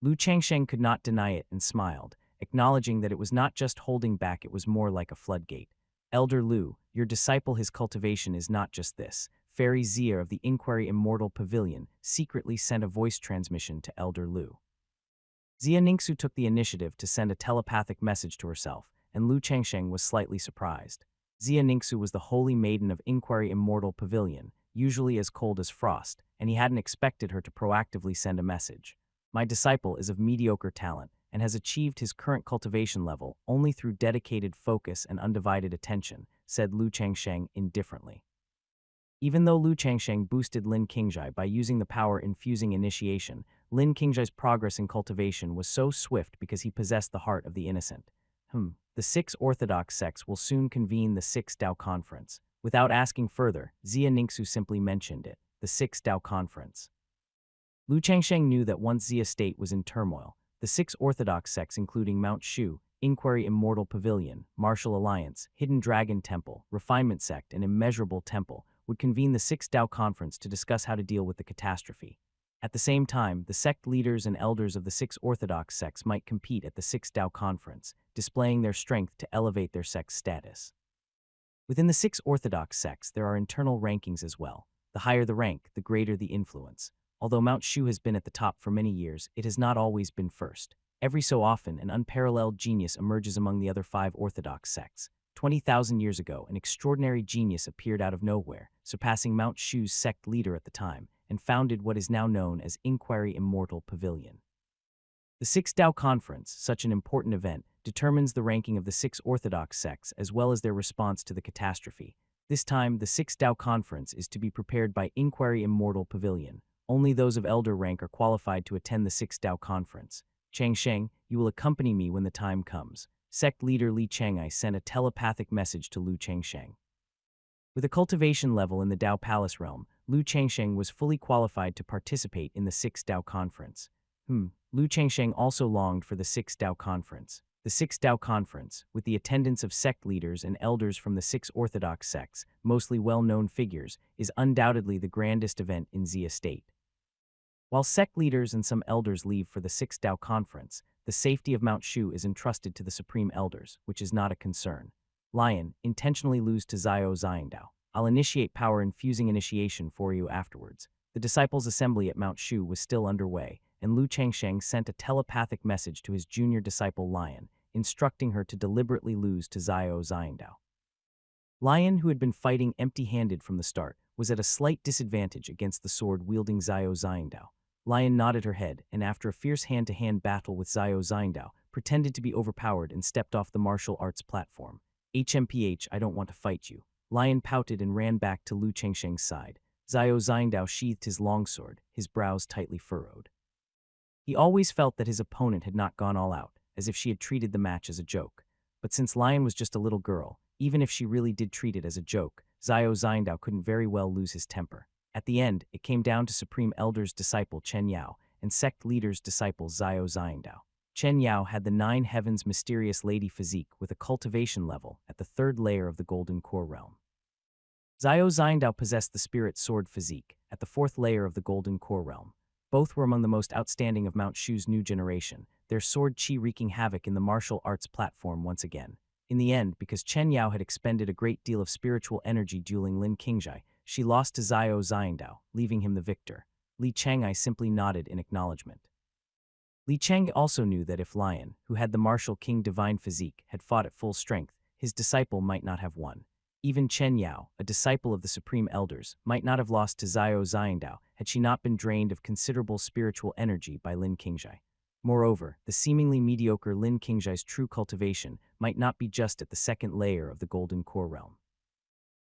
Lu Changsheng could not deny it and smiled, acknowledging that it was not just holding back, it was more like a floodgate. Elder Lu, your disciple, his cultivation is not just this. Fairy Zia of the Inquiry Immortal Pavilion secretly sent a voice transmission to Elder Lu. Zia Ningxu took the initiative to send a telepathic message to herself, and Lu Changsheng was slightly surprised. Zia Ningxu was the holy maiden of Inquiry Immortal Pavilion, usually as cold as frost, and he hadn't expected her to proactively send a message. My disciple is of mediocre talent and has achieved his current cultivation level only through dedicated focus and undivided attention, said Lu Changsheng indifferently. Even though Lu Changsheng boosted Lin Qingjai by using the power-infusing initiation, Lin Qingjai's progress in cultivation was so swift because he possessed the heart of the innocent. The 6 Orthodox sects will soon convene the 6th Dao Conference. Without asking further, Zia Ningxu simply mentioned it, the 6th Dao Conference. Lu Changsheng knew that once Zia's state was in turmoil, the 6 Orthodox sects including Mount Shu, Inquiry Immortal Pavilion, Martial Alliance, Hidden Dragon Temple, Refinement Sect, and Immeasurable Temple would convene the 6th Dao Conference to discuss how to deal with the catastrophe. At the same time, the sect leaders and elders of the 6 Orthodox sects might compete at the 6th Dao Conference, displaying their strength to elevate their sect's status. Within the 6 Orthodox sects, there are internal rankings as well. The higher the rank, the greater the influence. Although Mount Shu has been at the top for many years, it has not always been first. Every so often, an unparalleled genius emerges among the other 5 Orthodox sects. 20,000 years ago, an extraordinary genius appeared out of nowhere, surpassing Mount Shu's sect leader at the time, and founded what is now known as Inquiry Immortal Pavilion. The 6th Dao Conference, such an important event, determines the ranking of the 6 Orthodox sects as well as their response to the catastrophe. This time, the 6th Dao Conference is to be prepared by Inquiry Immortal Pavilion. Only those of elder rank are qualified to attend the 6th Dao Conference. Changsheng, you will accompany me when the time comes. Sect leader Li Chang'ai sent a telepathic message to Lu Changsheng. With a cultivation level in the Dao Palace realm, Lu Changsheng was fully qualified to participate in the 6th Dao Conference. Lu Changsheng also longed for the Sixth Dao Conference. The Sixth Dao Conference, with the attendance of sect leaders and elders from the six orthodox sects, mostly well-known figures, is undoubtedly the grandest event in Xia State. While sect leaders and some elders leave for the Sixth Dao Conference, the safety of Mount Shu is entrusted to the Supreme Elders, which is not a concern. Lion, intentionally lose to Xiao Xiangdao. I'll initiate power-infusing initiation for you afterwards. The disciples' assembly at Mount Shu was still underway, and Lu Changsheng sent a telepathic message to his junior disciple Lion, instructing her to deliberately lose to Xiao Xiangdao. Lion, who had been fighting empty-handed from the start, was at a slight disadvantage against the sword-wielding Xiao Xiangdao. Lion nodded her head, and after a fierce hand-to-hand battle with Xiao Xiangdao, pretended to be overpowered and stepped off the martial arts platform. HMPH, I don't want to fight you. Lion pouted and ran back to Lu Changsheng's side. Xiao Xiangdao sheathed his longsword, his brows tightly furrowed. He always felt that his opponent had not gone all out, as if she had treated the match as a joke. But since Lion was just a little girl, even if she really did treat it as a joke, Xiao Xiangdao couldn't very well lose his temper. At the end, it came down to Supreme Elder's disciple Chen Yao and Sect Leader's disciple Xiao Xiangdao. Chen Yao had the Nine Heavens mysterious lady physique with a cultivation level at the third layer of the Golden Core realm. Xiao Xiangdao possessed the Spirit Sword physique at the fourth layer of the Golden Core realm. Both were among the most outstanding of Mount Shu's new generation, their sword chi wreaking havoc in the martial arts platform once again. In the end, because Chen Yao had expended a great deal of spiritual energy dueling Lin Qingzhai, she lost to Xiao Xiangdao, leaving him the victor. Li Chang'ai simply nodded in acknowledgement. Li Cheng also knew that if Lion, who had the martial king divine physique, had fought at full strength, his disciple might not have won. Even Chen Yao, a disciple of the Supreme Elders, might not have lost to Xiao Xiangdao had she not been drained of considerable spiritual energy by Lin Qingzhai. Moreover, the seemingly mediocre Lin Qingzhai's true cultivation might not be just at the second layer of the Golden Core realm.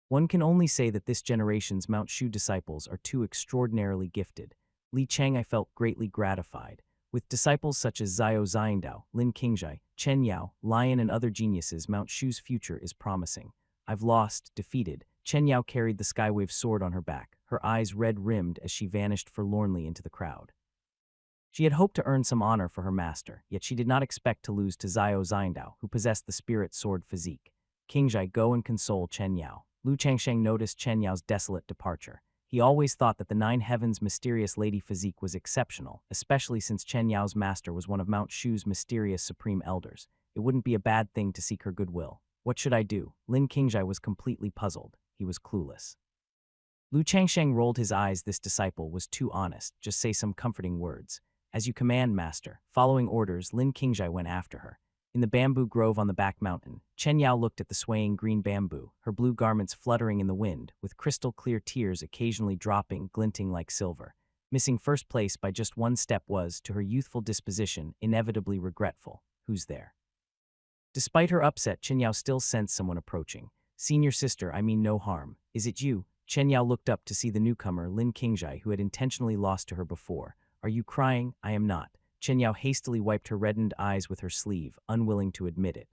One can only say that this generation's Mount Shu disciples are too extraordinarily gifted. Li Chang'ai felt greatly gratified. With disciples such as Xiao Xiangdao, Lin Qingzhai, Chen Yao, Lion and other geniuses, Mount Shu's future is promising. I've lost, defeated. Chen Yao carried the Skywave sword on her back, her eyes red-rimmed as she vanished forlornly into the crowd. She had hoped to earn some honor for her master, yet she did not expect to lose to Xiao Xiangdao, who possessed the Spirit Sword physique. Qingzhai, go and console Chen Yao. Lu Changsheng noticed Chen Yao's desolate departure. He always thought that the Nine Heavens' mysterious lady physique was exceptional, especially since Chen Yao's master was one of Mount Shu's mysterious Supreme Elders. It wouldn't be a bad thing to seek her goodwill. What should I do? Lin Qingzhai was completely puzzled. He was clueless. Lu Changsheng rolled his eyes. This disciple was too honest. Just say some comforting words. As you command, master. Following orders, Lin Qingzhai went after her. In the bamboo grove on the back mountain, Chen Yao looked at the swaying green bamboo, her blue garments fluttering in the wind, with crystal-clear tears occasionally dropping, glinting like silver. Missing first place by just one step was, to her youthful disposition, inevitably regretful. Who's there? Despite her upset, Chen Yao still sensed someone approaching. Senior sister, I mean no harm. Is it you? Chen Yao looked up to see the newcomer, Lin Qingzhai, who had intentionally lost to her before. Are you crying? I am not. Chen Yao hastily wiped her reddened eyes with her sleeve, unwilling to admit it.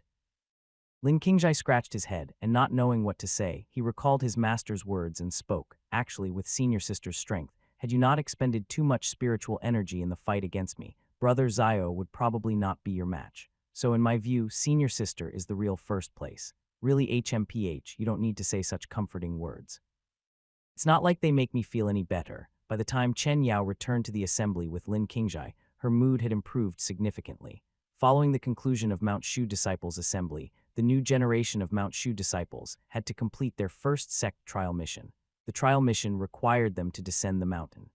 Lin Qingzhai scratched his head, and not knowing what to say, he recalled his master's words and spoke, actually with senior sister's strength. Had you not expended too much spiritual energy in the fight against me, brother Xiao would probably not be your match. So in my view, senior sister is the real first place. Really HMPH, you don't need to say such comforting words. It's not like they make me feel any better. By the time Chen Yao returned to the assembly with Lin Qingzhai, her mood had improved significantly. Following the conclusion of Mount Shu Disciples Assembly, the new generation of Mount Shu disciples had to complete their first sect trial mission. The trial mission required them to descend the mountain.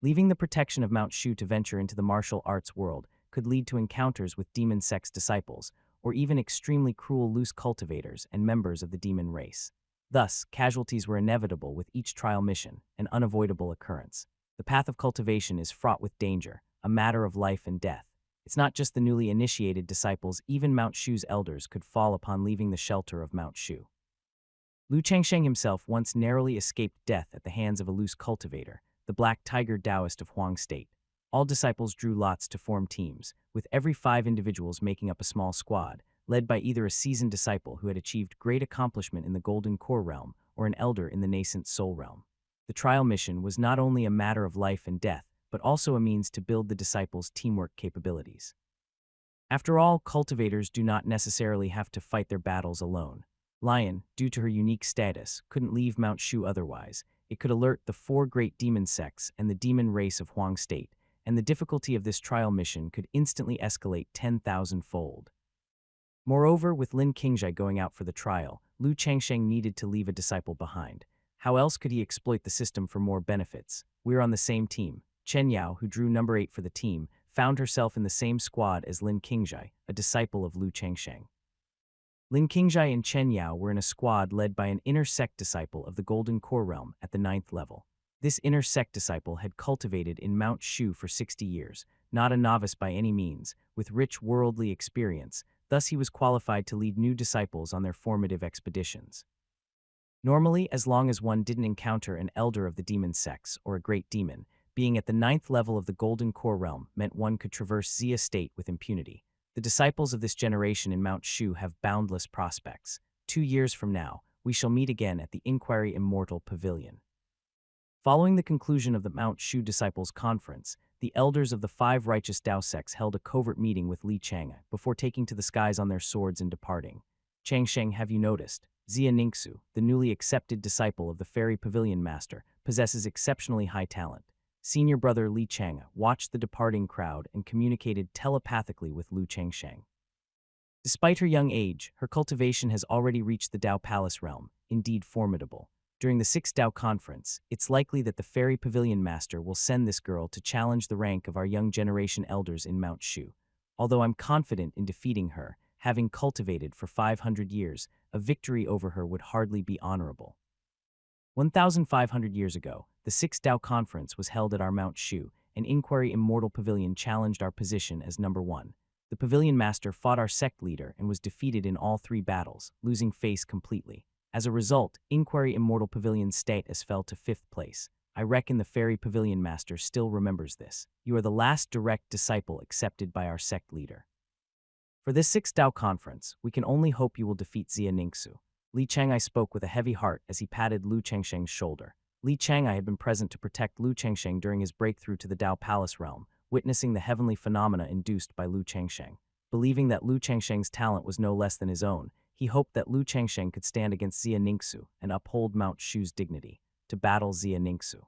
Leaving the protection of Mount Shu to venture into the martial arts world could lead to encounters with demon sect's disciples, or even extremely cruel loose cultivators and members of the demon race. Thus, casualties were inevitable with each trial mission, an unavoidable occurrence. The path of cultivation is fraught with danger, a matter of life and death. It's not just the newly initiated disciples, even Mount Shu's elders could fall upon leaving the shelter of Mount Shu. Lu Changsheng himself once narrowly escaped death at the hands of a loose cultivator, the Black Tiger Taoist of Huang State. All disciples drew lots to form teams, with every 5 individuals making up a small squad, led by either a seasoned disciple who had achieved great accomplishment in the Golden Core realm or an elder in the nascent Soul realm. The trial mission was not only a matter of life and death, but also a means to build the disciples' teamwork capabilities. After all, cultivators do not necessarily have to fight their battles alone. Lion, due to her unique status, couldn't leave Mount Shu otherwise. It could alert the 4 great demon sects and the demon race of Huang State, and the difficulty of this trial mission could instantly escalate 10,000-fold. Moreover, with Lin Qingzhai going out for the trial, Lu Changsheng needed to leave a disciple behind. How else could he exploit the system for more benefits? We're on the same team. Chen Yao, who drew number 8 for the team, found herself in the same squad as Lin Qingzhai, a disciple of Lu Changsheng. Lin Qingzhai and Chen Yao were in a squad led by an inner sect disciple of the Golden Core Realm at the 9th level. This inner sect disciple had cultivated in Mount Shu for 60 years, not a novice by any means, with rich worldly experience. Thus he was qualified to lead new disciples on their formative expeditions. Normally, as long as one didn't encounter an elder of the demon sects or a great demon, being at the 9th level of the Golden Core Realm meant one could traverse Xia State with impunity. The disciples of this generation in Mount Shu have boundless prospects. 2 years from now, we shall meet again at the Inquiry Immortal Pavilion. Following the conclusion of the Mount Shu Disciples Conference, the elders of the 5 righteous Dao sects held a covert meeting with Li Chang'e before taking to the skies on their swords and departing. Changsheng, have you noticed? Xia Ningxu, the newly accepted disciple of the Fairy Pavilion Master, possesses exceptionally high talent. Senior brother Li Chang'e watched the departing crowd and communicated telepathically with Lu Changsheng. Despite her young age, her cultivation has already reached the Dao Palace realm, indeed formidable. During the 6th Dao Conference, it's likely that the Fairy Pavilion Master will send this girl to challenge the rank of our young generation elders in Mount Shu. Although I'm confident in defeating her, having cultivated for 500 years, a victory over her would hardly be honorable. 1,500 years ago, the 6th Dao Conference was held at our Mount Shu. An Inquiry Immortal Pavilion challenged our position as number 1. The Pavilion Master fought our sect leader and was defeated in all 3 battles, losing face completely. As a result, Inquiry Immortal Pavilion's status fell to 5th place. I reckon the Fairy Pavilion Master still remembers this. You are the last direct disciple accepted by our sect leader. For this 6th Dao Conference, we can only hope you will defeat Xia Ningxu. Li Chang'e spoke with a heavy heart as he patted Lu Changsheng's shoulder. Li Chang'e had been present to protect Lu Changsheng during his breakthrough to the Dao Palace realm, witnessing the heavenly phenomena induced by Lu Changsheng. Believing that Lu Changsheng's talent was no less than his own, he hoped that Lu Changsheng could stand against Xia Ningxu and uphold Mount Shu's dignity, to battle Xia Ningxu.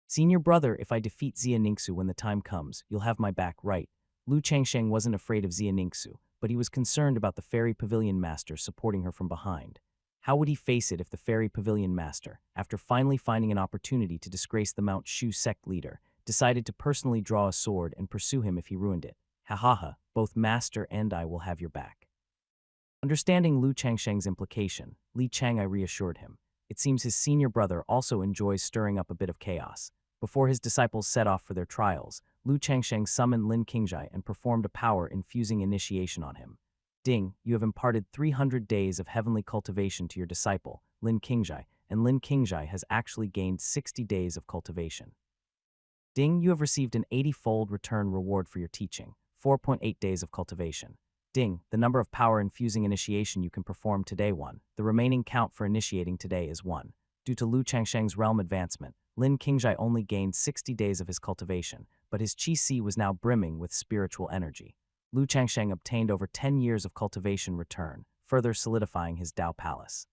Senior brother, if I defeat Xia Ningxu when the time comes, you'll have my back, right? Lu Changsheng wasn't afraid of Xia Ningxu, but he was concerned about the Fairy Pavilion Master supporting her from behind. How would he face it if the Fairy Pavilion Master, after finally finding an opportunity to disgrace the Mount Shu sect leader, decided to personally draw a sword and pursue him if he ruined it? Ha ha ha, both Master and I will have your back. Understanding Lu Changsheng's implication, Li Chang'e reassured him. It seems his senior brother also enjoys stirring up a bit of chaos. Before his disciples set off for their trials, Lu Changsheng summoned Lin Qingzhai and performed a power-infusing initiation on him. Ding, you have imparted 300 days of heavenly cultivation to your disciple, Lin Qingzhai, and Lin Qingzhai has actually gained 60 days of cultivation. Ding, you have received an 80-fold return reward for your teaching, 4.8 days of cultivation. Ding, the number of power-infusing initiation you can perform today 1. The remaining count for initiating today is 1. Due to Lu Changsheng's realm advancement, Lin Qingzhai only gained 60 days of his cultivation, but his qi was now brimming with spiritual energy. Lu Changsheng obtained over 10 years of cultivation return, further solidifying his Dao Palace.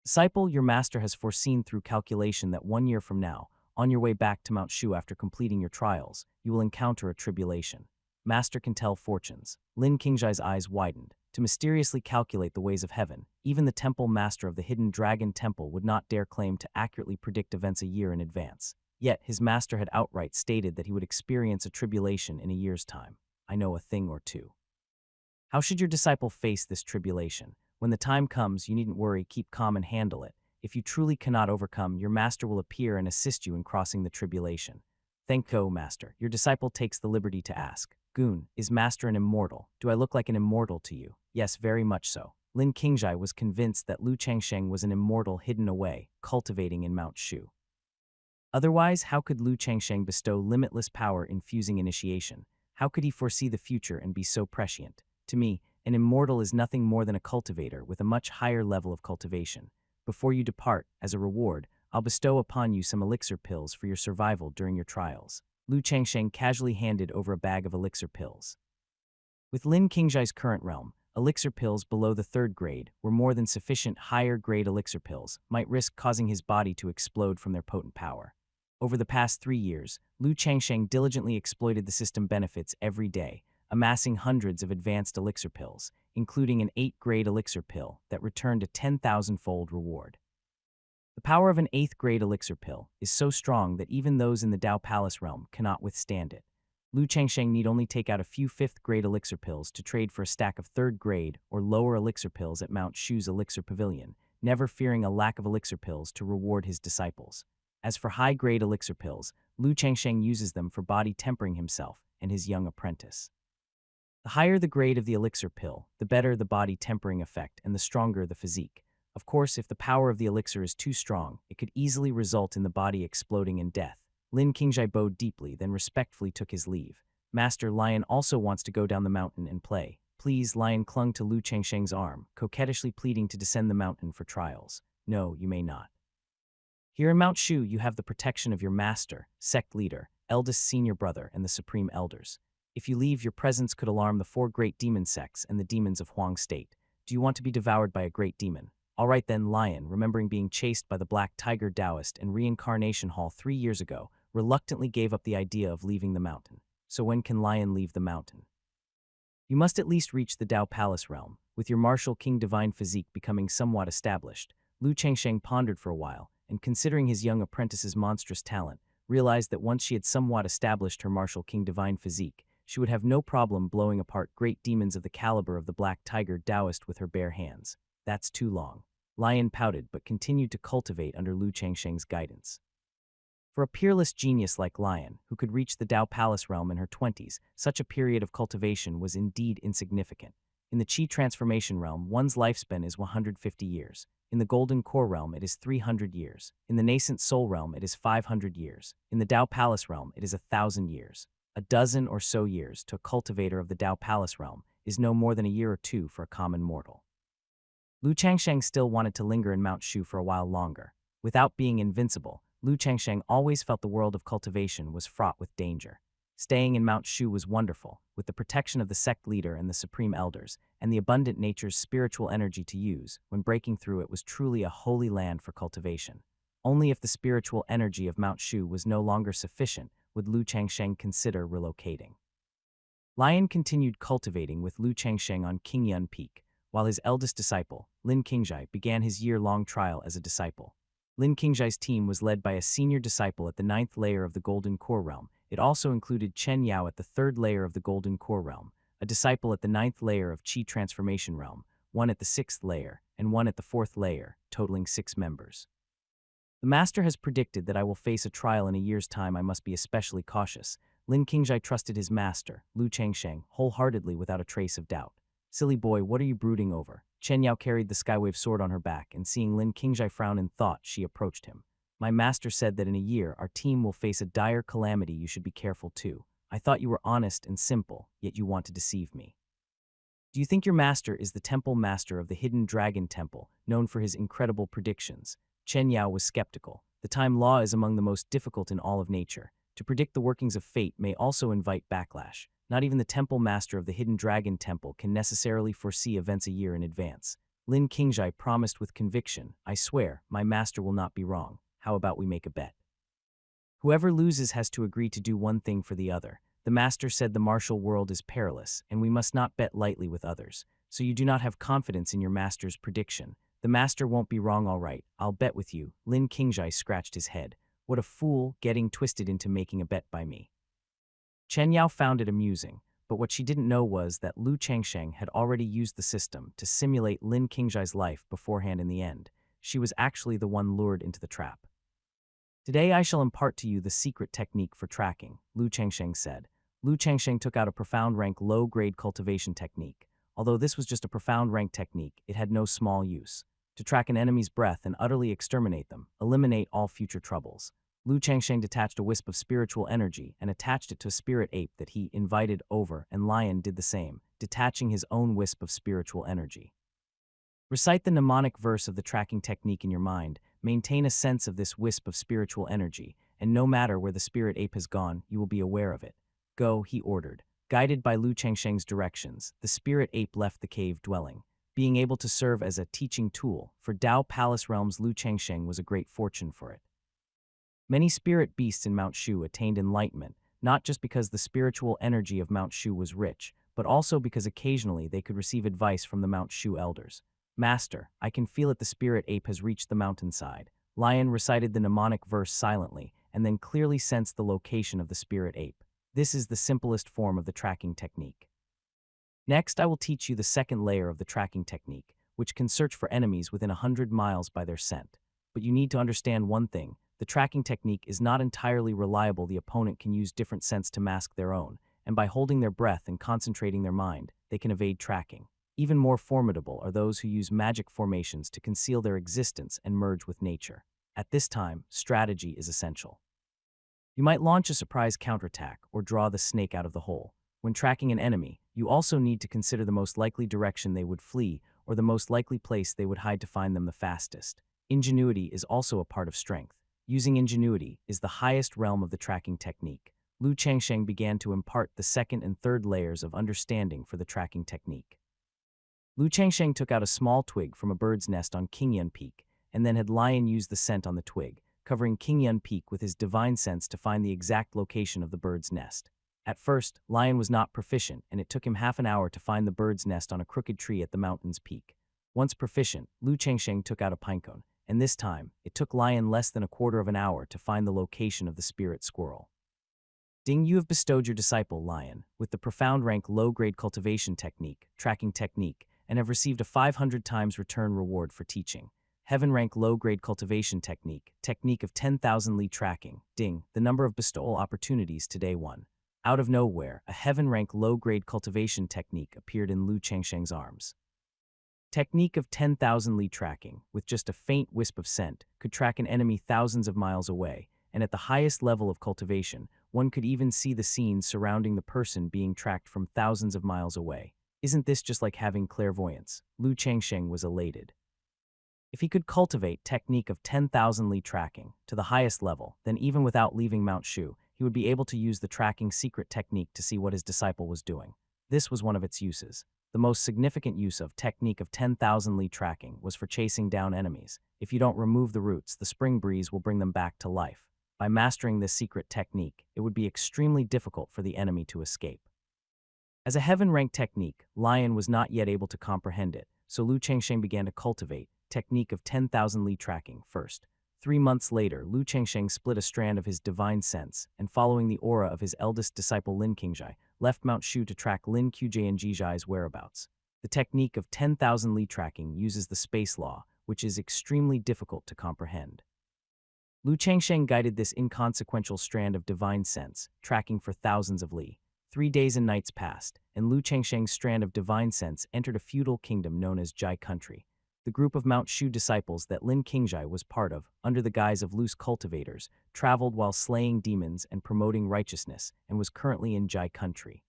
Disciple, your master has foreseen through calculation that 1 year from now, on your way back to Mount Shu after completing your trials, you will encounter a tribulation. Master can tell fortunes. Lin Qingzhai's eyes widened. To mysteriously calculate the ways of heaven, even the temple master of the hidden dragon temple would not dare claim to accurately predict events a year in advance. Yet, his master had outright stated that he would experience a tribulation in a year's time. I know a thing or two. How should your disciple face this tribulation? When the time comes, you needn't worry, keep calm and handle it. If you truly cannot overcome, your master will appear and assist you in crossing the tribulation. Thank you, master. Your disciple takes the liberty to ask. Goon, is master an immortal? Do I look like an immortal to you? Yes, very much so. Lin Qingzhai was convinced that Lu Changsheng was an immortal hidden away, cultivating in Mount Shu. Otherwise, how could Lu Changsheng bestow limitless power-infusing initiation? How could he foresee the future and be so prescient? To me, an immortal is nothing more than a cultivator with a much higher level of cultivation. Before you depart, as a reward, I'll bestow upon you some elixir pills for your survival during your trials. Lu Changsheng casually handed over a bag of elixir pills. With Lin Qingzhai's current realm, elixir pills below the 3rd grade were more than sufficient. Higher-grade elixir pills might risk causing his body to explode from their potent power. Over the past 3 years, Lu Changsheng diligently exploited the system benefits every day, amassing hundreds of advanced elixir pills, including an 8th-grade elixir pill that returned a 10,000-fold reward. The power of an 8th-grade elixir pill is so strong that even those in the Dao Palace realm cannot withstand it. Lu Changsheng need only take out a few 5th-grade elixir pills to trade for a stack of 3rd-grade or lower elixir pills at Mount Shu's elixir pavilion, never fearing a lack of elixir pills to reward his disciples. As for high-grade elixir pills, Lu Changsheng uses them for body tempering himself and his young apprentice. The higher the grade of the elixir pill, the better the body tempering effect and the stronger the physique. Of course, if the power of the elixir is too strong, it could easily result in the body exploding in death. Lin Qingzhai bowed deeply, then respectfully took his leave. Master, Lion also wants to go down the mountain and play. Please. Lion clung to Lu Changsheng's arm, coquettishly pleading to descend the mountain for trials. No, you may not. Here in Mount Shu, you have the protection of your master, sect leader, eldest senior brother, and the supreme elders. If you leave, your presence could alarm the 4 great demon sects and the demons of Huang State. Do you want to be devoured by a great demon? All right then. Lion, remembering being chased by the Black Tiger Taoist and Reincarnation Hall 3 years ago, reluctantly gave up the idea of leaving the mountain. So when can Lion leave the mountain? You must at least reach the Dao Palace realm, with your martial king divine physique becoming somewhat established. Lu Changsheng pondered for a while, and considering his young apprentice's monstrous talent, realized that once she had somewhat established her martial king divine physique, she would have no problem blowing apart great demons of the caliber of the Black Tiger Taoist with her bare hands. That's too long. Lion pouted but continued to cultivate under Lu Changsheng's guidance. For a peerless genius like Lion, who could reach the Dao Palace realm in her 20s, such a period of cultivation was indeed insignificant. In the Qi transformation realm, one's lifespan is 150 years. In the Golden Core realm, it is 300 years. In the Nascent Soul realm, it is 500 years. In the Dao Palace realm, it is 1,000 years. A dozen or so years to a cultivator of the Dao Palace realm is no more than a year or 2 for a common mortal. Lu Changsheng still wanted to linger in Mount Shu for a while longer. Without being invincible, Lu Changsheng always felt the world of cultivation was fraught with danger. Staying in Mount Shu was wonderful, with the protection of the sect leader and the supreme elders, and the abundant nature's spiritual energy to use. When breaking through it was truly a holy land for cultivation. Only if the spiritual energy of Mount Shu was no longer sufficient would Lu Changsheng consider relocating. Lion continued cultivating with Lu Changsheng on Qingyun Peak, while his eldest disciple, Lin Qingzhai, began his year-long trial as a disciple. Lin Qingzhai's team was led by a senior disciple at the 9th layer of the Golden Core realm. It also included Chen Yao at the 3rd layer of the Golden Core realm, a disciple at the 9th layer of Qi Transformation realm, one at the 6th layer, and one at the 4th layer, totaling 6 members. The master has predicted that I will face a trial in a year's time. I must be especially cautious. Lin Qingzhai trusted his master, Lu Changsheng, wholeheartedly without a trace of doubt. Silly boy, what are you brooding over? Chen Yao carried the Skywave sword on her back, and seeing Lin Qingzhai frown in thought, she approached him. My master said that in a year, our team will face a dire calamity. You should be careful too. I thought you were honest and simple, yet you want to deceive me. Do you think your master is the temple master of the Hidden Dragon Temple, known for his incredible predictions? Chen Yao was skeptical. The time law is among the most difficult in all of nature. To predict the workings of fate may also invite backlash. Not even the temple master of the Hidden Dragon Temple can necessarily foresee events a year in advance. Lin Qingzhai promised with conviction, I swear, my master will not be wrong. How about we make a bet? Whoever loses has to agree to do one thing for the other. The master said the martial world is perilous, and we must not bet lightly with others. So you do not have confidence in your master's prediction. The master won't be wrong, all right. I'll bet with you. Lin Qingzhai scratched his head. What a fool, getting twisted into making a bet by me. Chen Yao found it amusing, but what she didn't know was that Lu Changsheng had already used the system to simulate Lin Qingzhai's life beforehand. In the end, she was actually the one lured into the trap. Today I shall impart to you the secret technique for tracking, Lu Changsheng said. Lu Changsheng took out a profound rank low-grade cultivation technique. Although this was just a profound rank technique, it had no small use. To track an enemy's breath and utterly exterminate them, eliminate all future troubles. Lu Changsheng detached a wisp of spiritual energy and attached it to a spirit ape that he invited over, and Lion did the same, detaching his own wisp of spiritual energy. Recite the mnemonic verse of the tracking technique in your mind, maintain a sense of this wisp of spiritual energy, and no matter where the spirit ape has gone, you will be aware of it. Go, he ordered. Guided by Lu Changsheng's directions, the spirit ape left the cave dwelling. Being able to serve as a teaching tool for Dao Palace realms, Lu Changsheng was a great fortune for it. Many spirit beasts in Mount Shu attained enlightenment, not just because the spiritual energy of Mount Shu was rich, but also because occasionally they could receive advice from the Mount Shu elders. Master, I can feel it, the spirit ape has reached the mountainside. Lion recited the mnemonic verse silently, and then clearly sensed the location of the spirit ape. This is the simplest form of the tracking technique. Next, I will teach you the second layer of the tracking technique, which can search for enemies within 100 miles by their scent. But you need to understand one thing: the tracking technique is not entirely reliable. The opponent can use different scents to mask their own, and by holding their breath and concentrating their mind, they can evade tracking. Even more formidable are those who use magic formations to conceal their existence and merge with nature. At this time, strategy is essential. You might launch a surprise counterattack or draw the snake out of the hole. When tracking an enemy, you also need to consider the most likely direction they would flee or the most likely place they would hide to find them the fastest. Ingenuity is also a part of strength. Using ingenuity is the highest realm of the tracking technique. Lu Changsheng began to impart the second and third layers of understanding for the tracking technique. Lu Changsheng took out a small twig from a bird's nest on Qingyun Peak, and then had Lion use the scent on the twig, covering Qingyun Peak with his divine sense to find the exact location of the bird's nest. At first, Lion was not proficient, and it took him half an hour to find the bird's nest on a crooked tree at the mountain's peak. Once proficient, Lu Changsheng took out a pinecone, and this time, it took Lion less than a quarter of an hour to find the location of the spirit squirrel. Ding, you have bestowed your disciple, Lion, with the profound rank low-grade cultivation technique, tracking technique, and have received a 500 times return reward for teaching. Heaven rank low-grade cultivation technique, technique of 10,000 li tracking. Ding, the number of bestowal opportunities today 1. Out of nowhere, a heaven rank low-grade cultivation technique appeared in Lu Changsheng's arms. Technique of 10,000 li tracking, with just a faint wisp of scent, could track an enemy thousands of miles away, and at the highest level of cultivation, one could even see the scenes surrounding the person being tracked from thousands of miles away. Isn't this just like having clairvoyance? Lu Changsheng was elated. If he could cultivate technique of 10,000 li tracking to the highest level, then even without leaving Mount Shu, he would be able to use the tracking secret technique to see what his disciple was doing. This was one of its uses. The most significant use of technique of 10,000 li tracking was for chasing down enemies. If you don't remove the roots, the spring breeze will bring them back to life. By mastering this secret technique, it would be extremely difficult for the enemy to escape. As a heaven-ranked technique, Lion was not yet able to comprehend it, so Lu Changsheng began to cultivate technique of 10,000 li tracking first. 3 months later, Lu Changsheng split a strand of his divine sense, and following the aura of his eldest disciple Lin Qingjai, left Mount Shu to track Lin Qujie and Jizhai's whereabouts. The technique of 10,000 li tracking uses the space law, which is extremely difficult to comprehend. Lu Changsheng guided this inconsequential strand of divine sense, tracking for thousands of li. 3 days and nights passed, and Lu Changsheng's strand of divine sense entered a feudal kingdom known as Jai Country. The group of Mount Shu disciples that Lin Qingjai was part of, under the guise of loose cultivators, traveled while slaying demons and promoting righteousness, and was currently in Jai Country.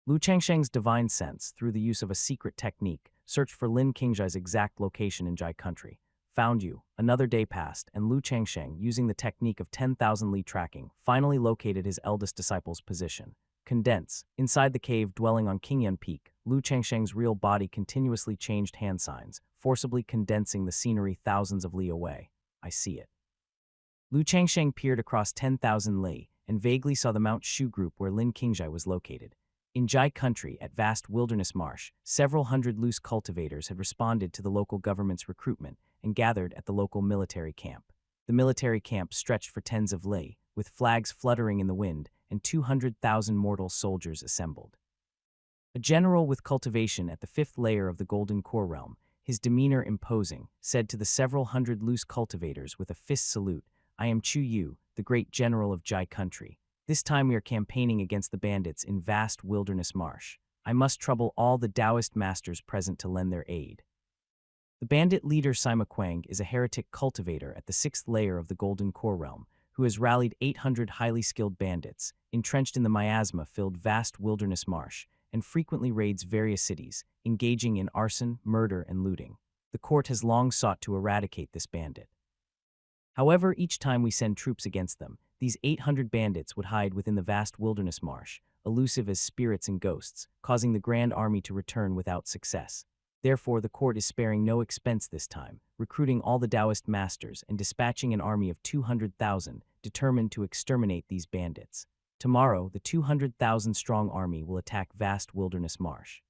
Lu Changsheng's divine sense, through the use of a secret technique, searched for Lin Qingjai's exact location in Jai Country. Found you. Another day passed, and Lu Changsheng, using the technique of 10,000 li tracking, finally located his eldest disciple's position. Condense. Inside the cave dwelling on Qingyun Peak, Lu Changsheng's real body continuously changed hand signs, forcibly condensing the scenery thousands of li away. I see it. Lu Changsheng peered across 10,000 li and vaguely saw the Mount Shu group where Lin Qingjai was located. In Jai Country, at vast wilderness marsh, several hundred loose cultivators had responded to the local government's recruitment and gathered at the local military camp. The military camp stretched for tens of li, with flags fluttering in the wind, and 200,000 mortal soldiers assembled. A general with cultivation at the 5th layer of the Golden Core realm, his demeanor imposing, said to the several hundred loose cultivators with a fist salute, "I am Chu Yu, the great general of Jai Country. This time we are campaigning against the bandits in vast wilderness marsh. I must trouble all the Taoist masters present to lend their aid." The bandit leader Sima Quang is a heretic cultivator at the 6th layer of the Golden Core realm, who has rallied 800 highly skilled bandits, entrenched in the miasma-filled vast wilderness marsh, and frequently raids various cities, engaging in arson, murder, and looting. The court has long sought to eradicate this bandit. However, each time we send troops against them, these 800 bandits would hide within the vast wilderness marsh, elusive as spirits and ghosts, causing the grand army to return without success. Therefore, the court is sparing no expense this time, recruiting all the Taoist masters and dispatching an army of 200,000, determined to exterminate these bandits. Tomorrow, the 200,000-strong army will attack vast wilderness marsh.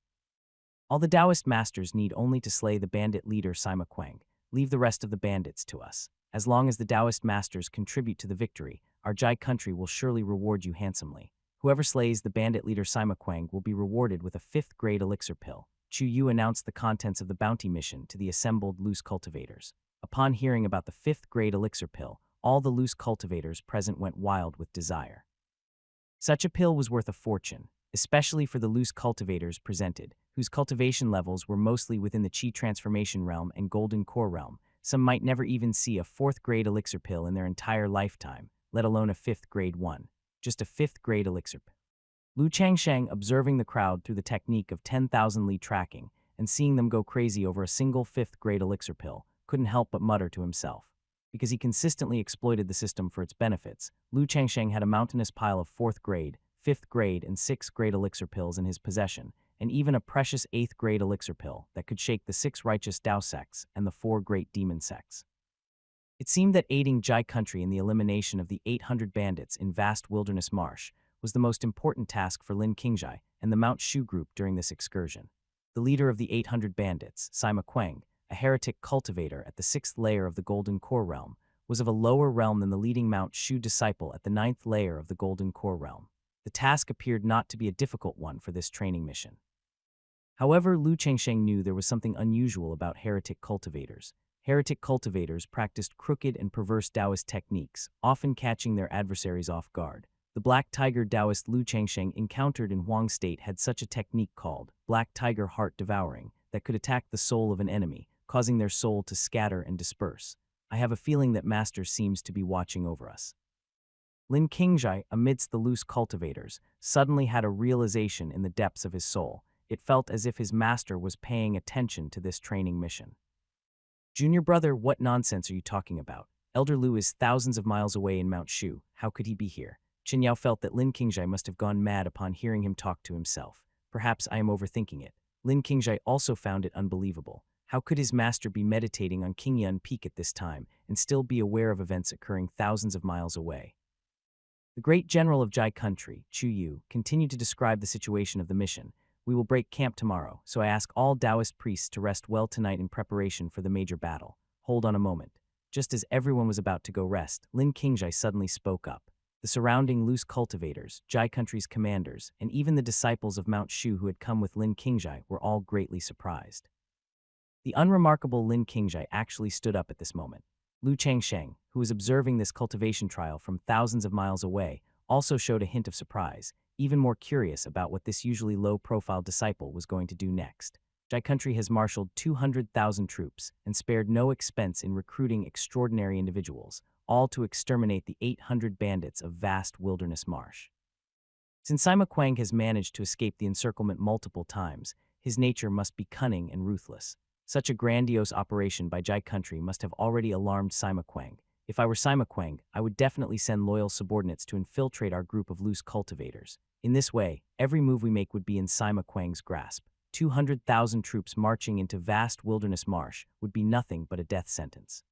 All the Taoist masters need only to slay the bandit leader Sima Quang. Leave the rest of the bandits to us. As long as the Taoist masters contribute to the victory, our Jai country will surely reward you handsomely. Whoever slays the bandit leader Sima Quang will be rewarded with a 5th-grade elixir pill. Chu Yu announced the contents of the bounty mission to the assembled loose cultivators. Upon hearing about the 5th-grade elixir pill, all the loose cultivators present went wild with desire. Such a pill was worth a fortune, especially for the loose cultivators presented, whose cultivation levels were mostly within the Qi transformation realm and golden core realm. Some might never even see a 4th-grade elixir pill in their entire lifetime, let alone a 5th-grade one. Just a 5th-grade elixir pill. Lu Changsheng, observing the crowd through the technique of 10,000 li tracking and seeing them go crazy over a single 5th-grade elixir pill, couldn't help but mutter to himself. Because he consistently exploited the system for its benefits, Lu Changsheng had a mountainous pile of 4th-grade, 5th-grade, and 6th-grade elixir pills in his possession, and even a precious 8th-grade elixir pill that could shake the 6 righteous Dao sects and the 4 great demon sects. It seemed that aiding Jai country in the elimination of the 800 bandits in vast wilderness marsh was the most important task for Lin Qingjai and the Mount Shu group during this excursion. The leader of the 800 bandits, Sima Quang, a heretic cultivator at the 6th layer of the Golden Core realm, was of a lower realm than the leading Mount Shu disciple at the 9th layer of the Golden Core realm. The task appeared not to be a difficult one for this training mission. However, Lu Chengsheng knew there was something unusual about heretic cultivators. Heretic cultivators practiced crooked and perverse Taoist techniques, often catching their adversaries off guard. The Black Tiger Taoist Lu Chengsheng encountered in Huang State had such a technique called Black Tiger Heart Devouring that could attack the soul of an enemy, causing their soul to scatter and disperse. I have a feeling that Master seems to be watching over us. Lin Qingjai, amidst the loose cultivators, suddenly had a realization in the depths of his soul. It felt as if his master was paying attention to this training mission. Junior brother, what nonsense are you talking about? Elder Lu is thousands of miles away in Mount Shu. How could he be here? Qin Yao felt that Lin Qingjai must have gone mad upon hearing him talk to himself. Perhaps I am overthinking it. Lin Qingjai also found it unbelievable. How could his master be meditating on Qingyun Peak at this time and still be aware of events occurring thousands of miles away? The great general of Jai country, Chu Yu, continued to describe the situation of the mission. We will break camp tomorrow, so I ask all Taoist priests to rest well tonight in preparation for the major battle. Hold on a moment. Just as everyone was about to go rest, Lin Qingjai suddenly spoke up. The surrounding loose cultivators, Jai country's commanders, and even the disciples of Mount Shu who had come with Lin Qingjai were all greatly surprised. The unremarkable Lin Qingjai actually stood up at this moment. Lu Changsheng, who was observing this cultivation trial from thousands of miles away, also showed a hint of surprise, even more curious about what this usually low-profile disciple was going to do next. Jai country has marshaled 200,000 troops and spared no expense in recruiting extraordinary individuals, all to exterminate the 800 bandits of vast wilderness marsh. Since Sima Quang has managed to escape the encirclement multiple times, his nature must be cunning and ruthless. Such a grandiose operation by Jai country must have already alarmed Sima Quang. If I were Sima Quang, I would definitely send loyal subordinates to infiltrate our group of loose cultivators. In this way, every move we make would be in Sima Quang's grasp. 200,000 troops marching into vast wilderness marsh would be nothing but a death sentence.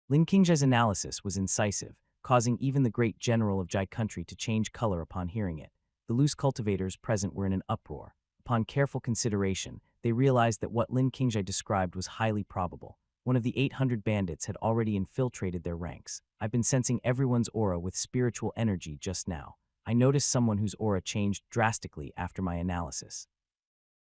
Lin Qingjai's analysis was incisive, causing even the great general of Jai country to change color upon hearing it. The loose cultivators present were in an uproar. Upon careful consideration, they realized that what Lin Qingjai described was highly probable. One of the 800 bandits had already infiltrated their ranks. I've been sensing everyone's aura with spiritual energy just now. I noticed someone whose aura changed drastically after my analysis.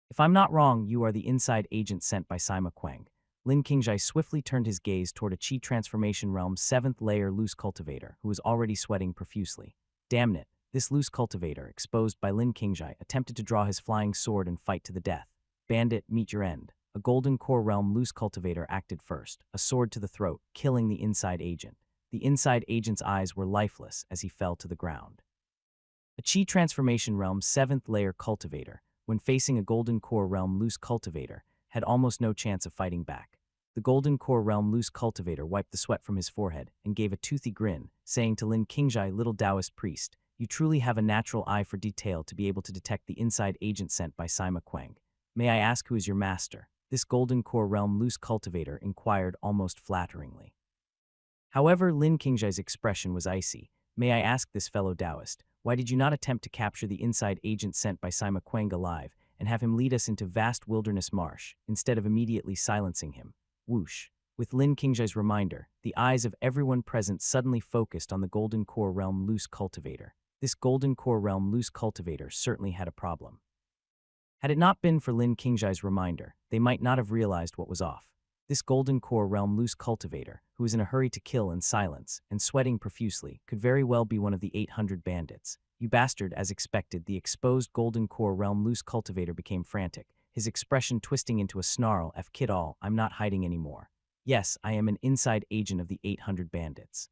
If I'm not wrong, you are the inside agent sent by Sima Quang. Lin Qingjai swiftly turned his gaze toward a Qi transformation realm's 7th layer loose cultivator who was already sweating profusely. Damn it, this loose cultivator, exposed by Lin Qingjai, attempted to draw his flying sword and fight to the death. Bandit, meet your end. A golden core realm loose cultivator acted first, a sword to the throat, killing the inside agent. The inside agent's eyes were lifeless as he fell to the ground. A Qi transformation realm's 7th layer cultivator, when facing a golden core realm loose cultivator, had almost no chance of fighting back. The Golden Core Realm Loose Cultivator wiped the sweat from his forehead and gave a toothy grin, saying to Lin Qingjai, little Taoist priest, you truly have a natural eye for detail to be able to detect the inside agent sent by Sima Quang. May I ask who is your master? This Golden Core Realm Loose Cultivator inquired almost flatteringly. However, Lin Qingjai's expression was icy. May I ask this fellow Taoist, why did you not attempt to capture the inside agent sent by Sima Quang alive and have him lead us into vast wilderness marsh, instead of immediately silencing him? Whoosh. With Lin Qingjai's reminder, the eyes of everyone present suddenly focused on the Golden Core Realm Loose Cultivator. This Golden Core Realm Loose Cultivator certainly had a problem. Had it not been for Lin Qingjai's reminder, they might not have realized what was off. This Golden Core Realm Loose Cultivator, who was in a hurry to kill in silence and sweating profusely, could very well be one of the 800 bandits. You bastard, as expected, the exposed Golden Core Realm Loose Cultivator became frantic, his expression twisting into a snarl. F kid all, I'm not hiding anymore. Yes, I am an inside agent of the 800 bandits.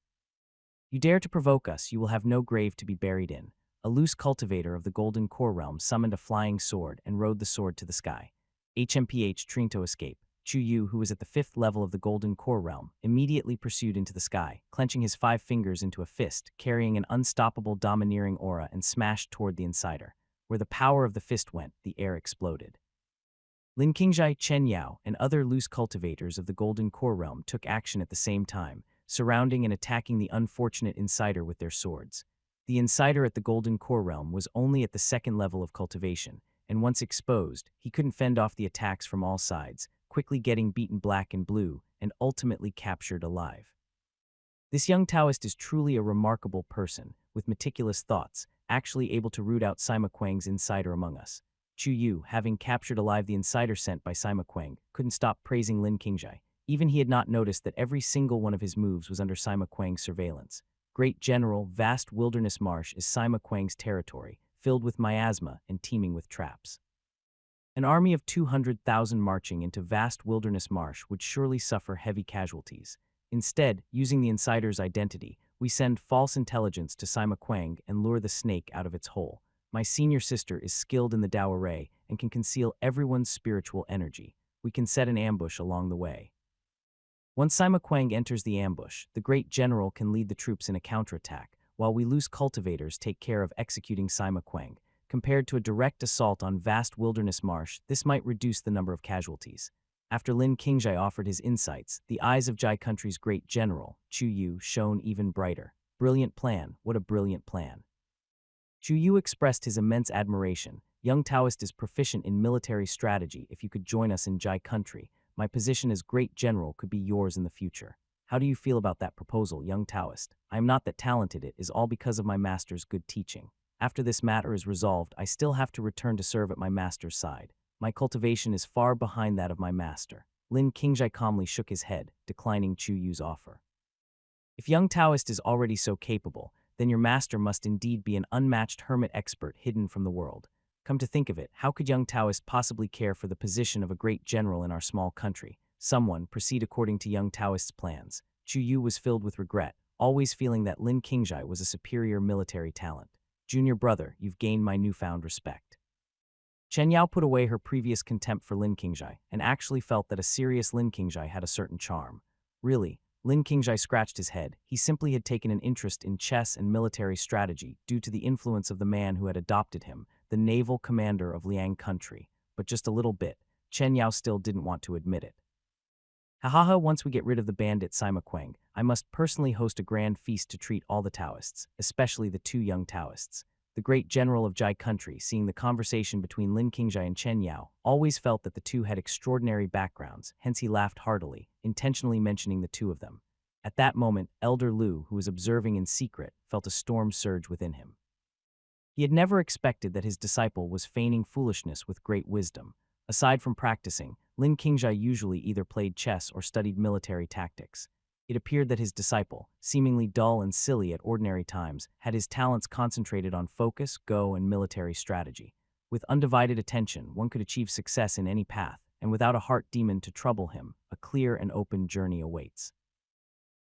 You dare to provoke us, you will have no grave to be buried in. A loose cultivator of the Golden Core Realm summoned a flying sword and rode the sword to the sky. HMPH Trinto escape. Chu Yu, who was at the 5th level of the Golden Core Realm, immediately pursued into the sky, clenching his 5 fingers into a fist, carrying an unstoppable domineering aura, and smashed toward the insider. Where the power of the fist went, the air exploded. Lin Qingjai, Chen Yao, and other loose cultivators of the Golden Core Realm took action at the same time, surrounding and attacking the unfortunate insider with their swords. The insider at the Golden Core Realm was only at the 2nd level of cultivation, and once exposed, he couldn't fend off the attacks from all sides, quickly getting beaten black and blue, and ultimately captured alive. This young Taoist is truly a remarkable person, with meticulous thoughts, actually able to root out Sima Quang's insider among us. Chu Yu, having captured alive the insider sent by Sima Quang, couldn't stop praising Lin Qingjai. Even he had not noticed that every single one of his moves was under Sima Quang's surveillance. Great General, vast wilderness marsh is Sima Quang's territory, filled with miasma and teeming with traps. An army of 200,000 marching into vast wilderness marsh would surely suffer heavy casualties. Instead, using the insider's identity, we send false intelligence to Sima Quang and lure the snake out of its hole. My senior sister is skilled in the Dao array and can conceal everyone's spiritual energy. We can set an ambush along the way. Once Sima Quang enters the ambush, the great general can lead the troops in a counterattack, while we loose cultivators take care of executing Sima Quang. Compared to a direct assault on vast wilderness marsh, this might reduce the number of casualties. After Lin Qingjai offered his insights, the eyes of Jai Country's great general, Chu Yu, shone even brighter. Brilliant plan, what a brilliant plan. Chu Yu expressed his immense admiration. Young Taoist is proficient in military strategy. If you could join us in Jai Country, my position as great general could be yours in the future. How do you feel about that proposal, young Taoist? I am not that talented, it is all because of my master's good teaching. After this matter is resolved, I still have to return to serve at my master's side. My cultivation is far behind that of my master. Lin Qingjai calmly shook his head, declining Chu Yu's offer. If young Taoist is already so capable, then your master must indeed be an unmatched hermit expert hidden from the world. Come to think of it, how could young Taoist possibly care for the position of a great general in our small country? Someone, proceed according to young Taoist's plans. Chu Yu was filled with regret, always feeling that Lin Qingjai was a superior military talent. Junior brother, you've gained my newfound respect. Chen Yao put away her previous contempt for Lin Qingjai and actually felt that a serious Lin Qingjai had a certain charm. Really, Lin Qingjai scratched his head. He simply had taken an interest in chess and military strategy due to the influence of the man who had adopted him, the naval commander of Liang Country. But just a little bit. Chen Yao still didn't want to admit it. Hahaha, once we get rid of the bandit Sima Quang, I must personally host a grand feast to treat all the Taoists, especially the 2 young Taoists. The great general of Jai Country, seeing the conversation between Lin Qingjai and Chen Yao, always felt that the 2 had extraordinary backgrounds, hence he laughed heartily, intentionally mentioning the 2 of them. At that moment, Elder Lu, who was observing in secret, felt a storm surge within him. He had never expected that his disciple was feigning foolishness with great wisdom. Aside from practicing, Lin Qingjai usually either played chess or studied military tactics. It appeared that his disciple, seemingly dull and silly at ordinary times, had his talents concentrated on focus, go, and military strategy. With undivided attention, one could achieve success in any path, and without a heart demon to trouble him, a clear and open journey awaits.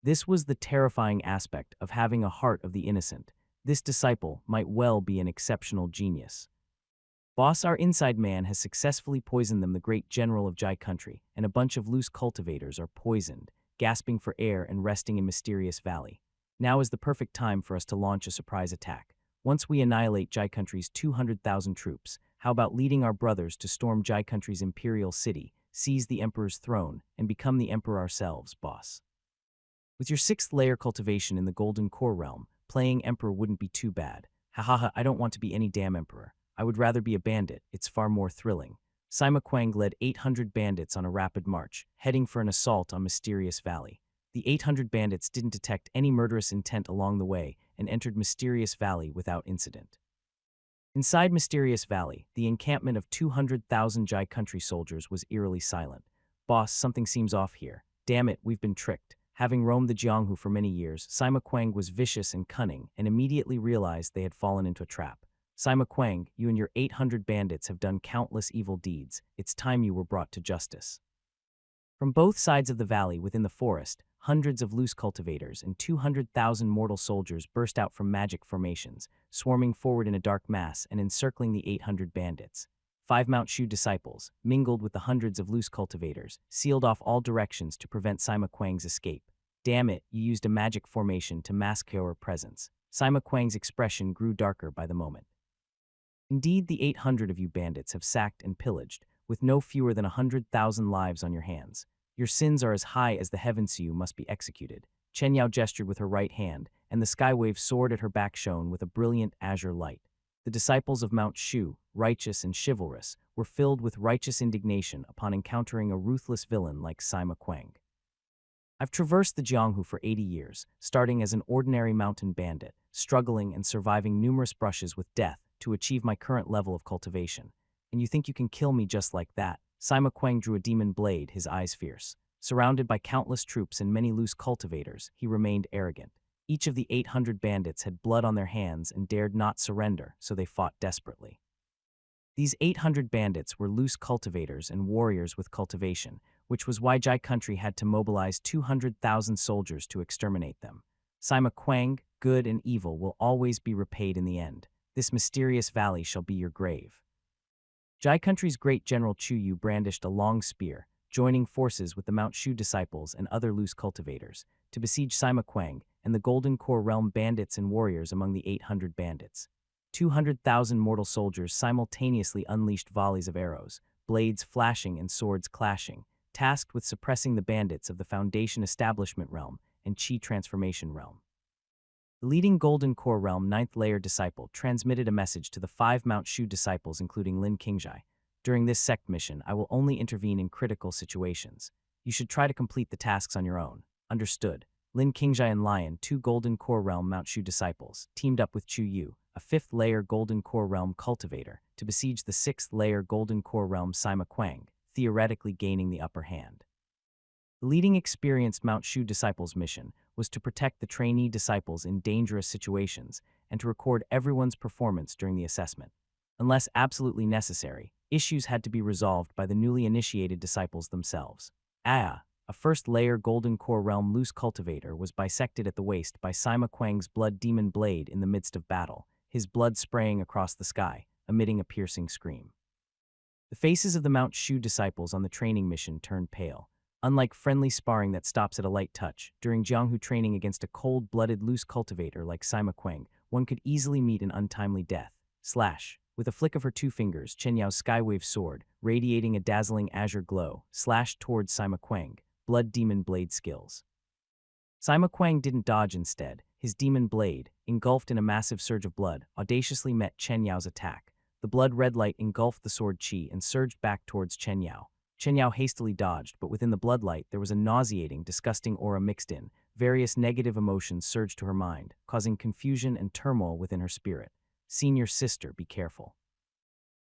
This was the terrifying aspect of having a heart of the innocent. This disciple might well be an exceptional genius. Boss, our inside man has successfully poisoned them, the great general of Jai country, and a bunch of loose cultivators are poisoned, gasping for air and resting in Mysterious Valley. Now is the perfect time for us to launch a surprise attack. Once we annihilate Jai country's 200,000 troops, how about leading our brothers to storm Jai country's imperial city, seize the emperor's throne, and become the emperor ourselves, boss? With your 6th layer cultivation in the Golden Core realm, playing emperor wouldn't be too bad. Hahaha, I don't want to be any damn emperor. I would rather be a bandit, it's far more thrilling. Sima Quang led 800 bandits on a rapid march, heading for an assault on Mysterious Valley. The 800 bandits didn't detect any murderous intent along the way and entered Mysterious Valley without incident. Inside Mysterious Valley, the encampment of 200,000 Jai country soldiers was eerily silent. Boss, something seems off here. Damn it, we've been tricked. Having roamed the Jianghu for many years, Sima Quang was vicious and cunning and immediately realized they had fallen into a trap. Sima Quang, you and your 800 bandits have done countless evil deeds. It's time you were brought to justice. From both sides of the valley within the forest, hundreds of loose cultivators and 200,000 mortal soldiers burst out from magic formations, swarming forward in a dark mass and encircling the 800 bandits. 5 Mount Shu disciples, mingled with the hundreds of loose cultivators, sealed off all directions to prevent Sima Quang's escape. Damn it, you used a magic formation to mask your presence. Sima Quang's expression grew darker by the moment. Indeed, the 800 of you bandits have sacked and pillaged, with no fewer than 100,000 lives on your hands. Your sins are as high as the heavens, so you must be executed. Chen Yao gestured with her right hand, and the skywave sword at her back shone with a brilliant azure light. The disciples of Mount Shu, righteous and chivalrous, were filled with righteous indignation upon encountering a ruthless villain like Sima Quang. I've traversed the Jianghu for 80 years, starting as an ordinary mountain bandit, struggling and surviving numerous brushes with death to achieve my current level of cultivation. And you think you can kill me just like that? Sima Quang drew a demon blade, his eyes fierce. Surrounded by countless troops and many loose cultivators, he remained arrogant. Each of the 800 bandits had blood on their hands and dared not surrender, so they fought desperately. These 800 bandits were loose cultivators and warriors with cultivation, which was why Jai country had to mobilize 200,000 soldiers to exterminate them. Sima Quang, good and evil will always be repaid in the end. This mysterious valley shall be your grave. Jai country's great general Chu Yu brandished a long spear, joining forces with the Mount Shu disciples and other loose cultivators, to besiege Sima Quang and the Golden Core realm bandits and warriors among the 800 bandits. 200,000 mortal soldiers simultaneously unleashed volleys of arrows, blades flashing and swords clashing, tasked with suppressing the bandits of the Foundation Establishment realm and Qi Transformation realm. The leading Golden Core realm 9th layer disciple transmitted a message to the 5 Mount Shu disciples including Lin Qingjai. During this sect mission, I will only intervene in critical situations. You should try to complete the tasks on your own. Understood. Lin Qingjai and Lion, 2 Golden Core realm Mount Shu disciples, teamed up with Chu Yu, a 5th layer Golden Core realm cultivator, to besiege the 6th layer Golden Core realm Sima Quang, theoretically gaining the upper hand. The leading experienced Mount Shu disciples' mission was to protect the trainee disciples in dangerous situations and to record everyone's performance during the assessment. Unless absolutely necessary, issues had to be resolved by the newly initiated disciples themselves. A 1st layer Golden Core realm loose cultivator was bisected at the waist by Sima Quang's blood demon blade in the midst of battle, his blood spraying across the sky, emitting a piercing scream. The faces of the Mount Shu disciples on the training mission turned pale. Unlike friendly sparring that stops at a light touch, during Jianghu training against a cold-blooded loose cultivator like Sima Quang, one could easily meet an untimely death. Slash. With a flick of her 2 fingers, Chen Yao's skywave sword, radiating a dazzling azure glow, slashed towards Sima Quang, blood demon blade skills. Sima Quang didn't dodge instead. His demon blade, engulfed in a massive surge of blood, audaciously met Chen Yao's attack. The blood-red light engulfed the sword chi and surged back towards Chen Yao. Chen Yao hastily dodged, but within the bloodlight there was a nauseating, disgusting aura mixed in. Various negative emotions surged to her mind, causing confusion and turmoil within her spirit. Senior sister, be careful.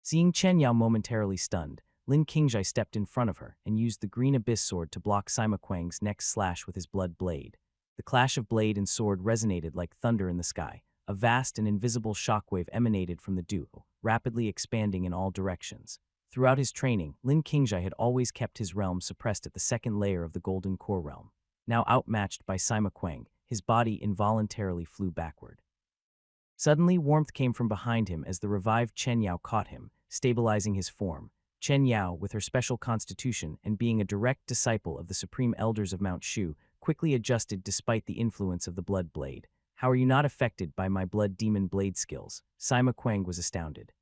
Seeing Chen Yao momentarily stunned, Lin Qingjai stepped in front of her and used the green abyss sword to block Sima Quang's next slash with his blood blade. The clash of blade and sword resonated like thunder in the sky. A vast and invisible shockwave emanated from the duel, rapidly expanding in all directions. Throughout his training, Lin Qingjai had always kept his realm suppressed at the 2nd layer of the Golden Core realm. Now outmatched by Sima Quang, his body involuntarily flew backward. Suddenly, warmth came from behind him as the revived Chen Yao caught him, stabilizing his form. Chen Yao, with her special constitution and being a direct disciple of the supreme elders of Mount Shu, quickly adjusted despite the influence of the blood blade. How are you not affected by my blood demon blade skills? Sima Kuang was astounded.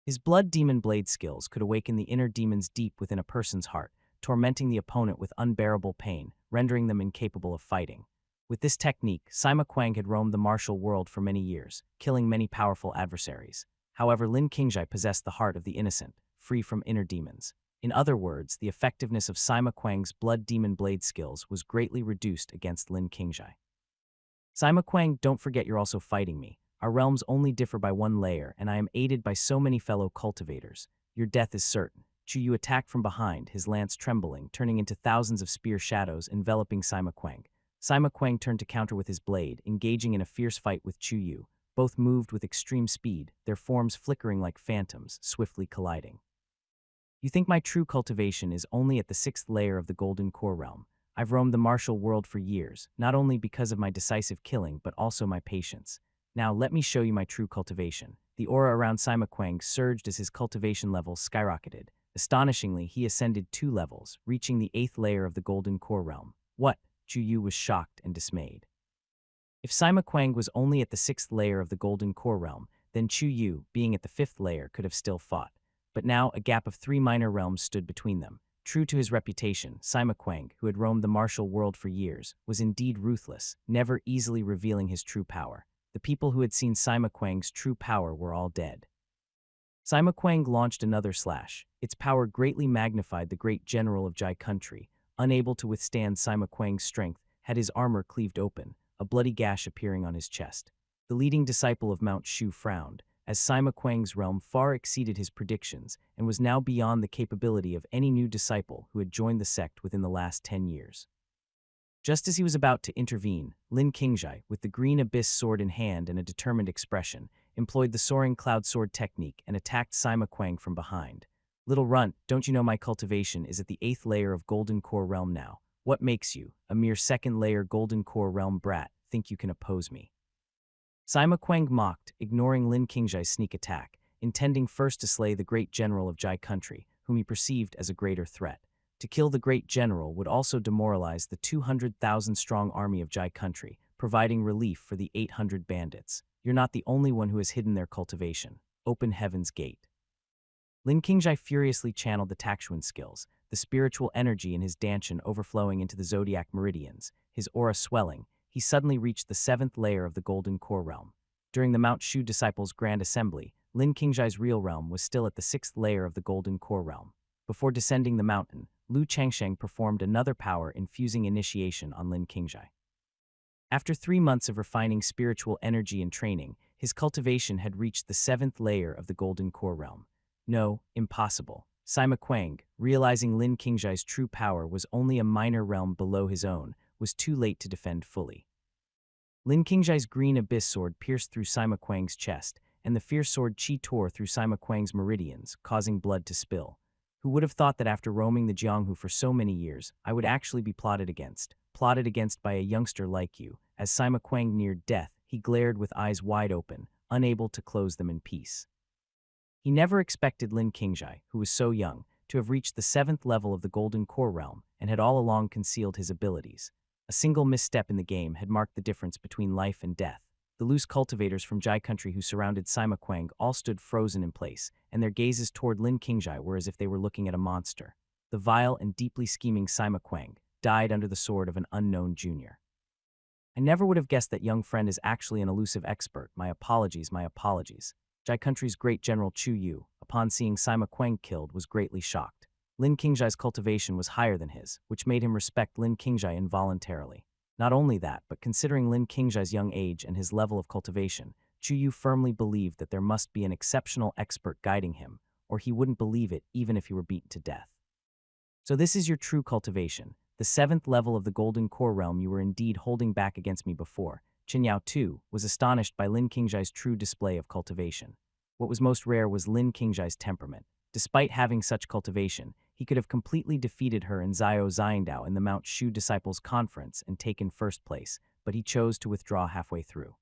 His blood demon blade skills could awaken the inner demons deep within a person's heart, tormenting the opponent with unbearable pain, rendering them incapable of fighting. With this technique, Sima Kuang had roamed the martial world for many years, killing many powerful adversaries. However, Lin Qingjai possessed the heart of the innocent, free from inner demons. In other words, the effectiveness of Sima Kuang's blood demon blade skills was greatly reduced against Lin Qingjai. Sima Kuang, don't forget you're also fighting me. Our realms only differ by one layer, and I am aided by so many fellow cultivators. Your death is certain. Chu Yu attacked from behind, his lance trembling, turning into thousands of spear shadows enveloping Sima Kuang. Sima Kuang turned to counter with his blade, engaging in a fierce fight with Chu Yu. Both moved with extreme speed, their forms flickering like phantoms, swiftly colliding. You think my true cultivation is only at the 6th layer of the Golden Core realm. I've roamed the martial world for years, not only because of my decisive killing, but also my patience. Now let me show you my true cultivation. The aura around Sima Kuang surged as his cultivation level skyrocketed. Astonishingly, he ascended 2 levels, reaching the 8th layer of the Golden Core realm. What? Chu Yu was shocked and dismayed. If Sima Kuang was only at the 6th layer of the Golden Core realm, then Chu Yu, being at the 5th layer, could have still fought. But now a gap of 3 minor realms stood between them. True to his reputation, Sima Kuang, who had roamed the martial world for years, was indeed ruthless, never easily revealing his true power. The people who had seen Sima Kuang's true power were all dead. Sima Kuang launched another slash. Its power greatly magnified the great general of Jai country. Unable to withstand Sima Kuang's strength, had his armor cleaved open, a bloody gash appearing on his chest. The leading disciple of Mount Shu frowned, as Sima Kuang's realm far exceeded his predictions and was now beyond the capability of any new disciple who had joined the sect within the last 10 years. Just as he was about to intervene, Lin Qingjai, with the green abyss sword in hand and a determined expression, employed the soaring cloud sword technique and attacked Sima Kuang from behind. Little runt, don't you know my cultivation is at the 8th layer of Golden Core realm now? What makes you, a mere 2nd layer Golden Core realm brat, think you can oppose me? Sima Kuang mocked, ignoring Lin Qingjai's sneak attack, intending first to slay the great general of Jai country, whom he perceived as a greater threat. To kill the great general would also demoralize the 200,000-strong army of Jai country, providing relief for the 800 bandits. You're not the only one who has hidden their cultivation. Open Heaven's Gate. Lin Qingjai furiously channeled the Takshuan skills, the spiritual energy in his danshan overflowing into the zodiac meridians, his aura swelling. He suddenly reached the 7th layer of the Golden Core realm. During the Mount Shu disciples' grand assembly, Lin Qingjai's real realm was still at the 6th layer of the Golden Core realm. Before descending the mountain, Lu Changsheng performed another power-infusing initiation on Lin Qingjai. After 3 months of refining spiritual energy and training, his cultivation had reached the 7th layer of the Golden Core realm. No, impossible. Sima Kuang, realizing Lin Qingjai's true power was only a minor realm below his own, was too late to defend fully. Lin Qingjai's green abyss sword pierced through Sima Kuang's chest, and the fierce sword chi tore through Sima Kuang's meridians, causing blood to spill. Who would have thought that after roaming the Jianghu for so many years, I would actually be plotted against by a youngster like you? As Sima Kuang neared death, he glared with eyes wide open, unable to close them in peace. He never expected Lin Qingjai, who was so young, to have reached the 7th level of the Golden Core realm and had all along concealed his abilities. A single misstep in the game had marked the difference between life and death. The loose cultivators from Jai country who surrounded Sima Kuang all stood frozen in place, and their gazes toward Lin Qingjai were as if they were looking at a monster. The vile and deeply scheming Sima Kuang died under the sword of an unknown junior. I never would have guessed that young friend is actually an elusive expert. My apologies, my apologies. Jai country's great general Chu Yu, upon seeing Sima Kuang killed, was greatly shocked. Lin Qingjai's cultivation was higher than his, which made him respect Lin Qingjai involuntarily. Not only that, but considering Lin Qingjai's young age and his level of cultivation, Chu Yu firmly believed that there must be an exceptional expert guiding him, or he wouldn't believe it even if he were beaten to death. So this is your true cultivation, the 7th level of the Golden Core realm you were indeed holding back against me before. Chen Yao, too, was astonished by Lin Qingjai's true display of cultivation. What was most rare was Lin Qingjai's temperament. Despite having such cultivation, he could have completely defeated her and Zhao Xiangdao in the Mount Shu Disciples Conference and taken first place, but he chose to withdraw halfway through.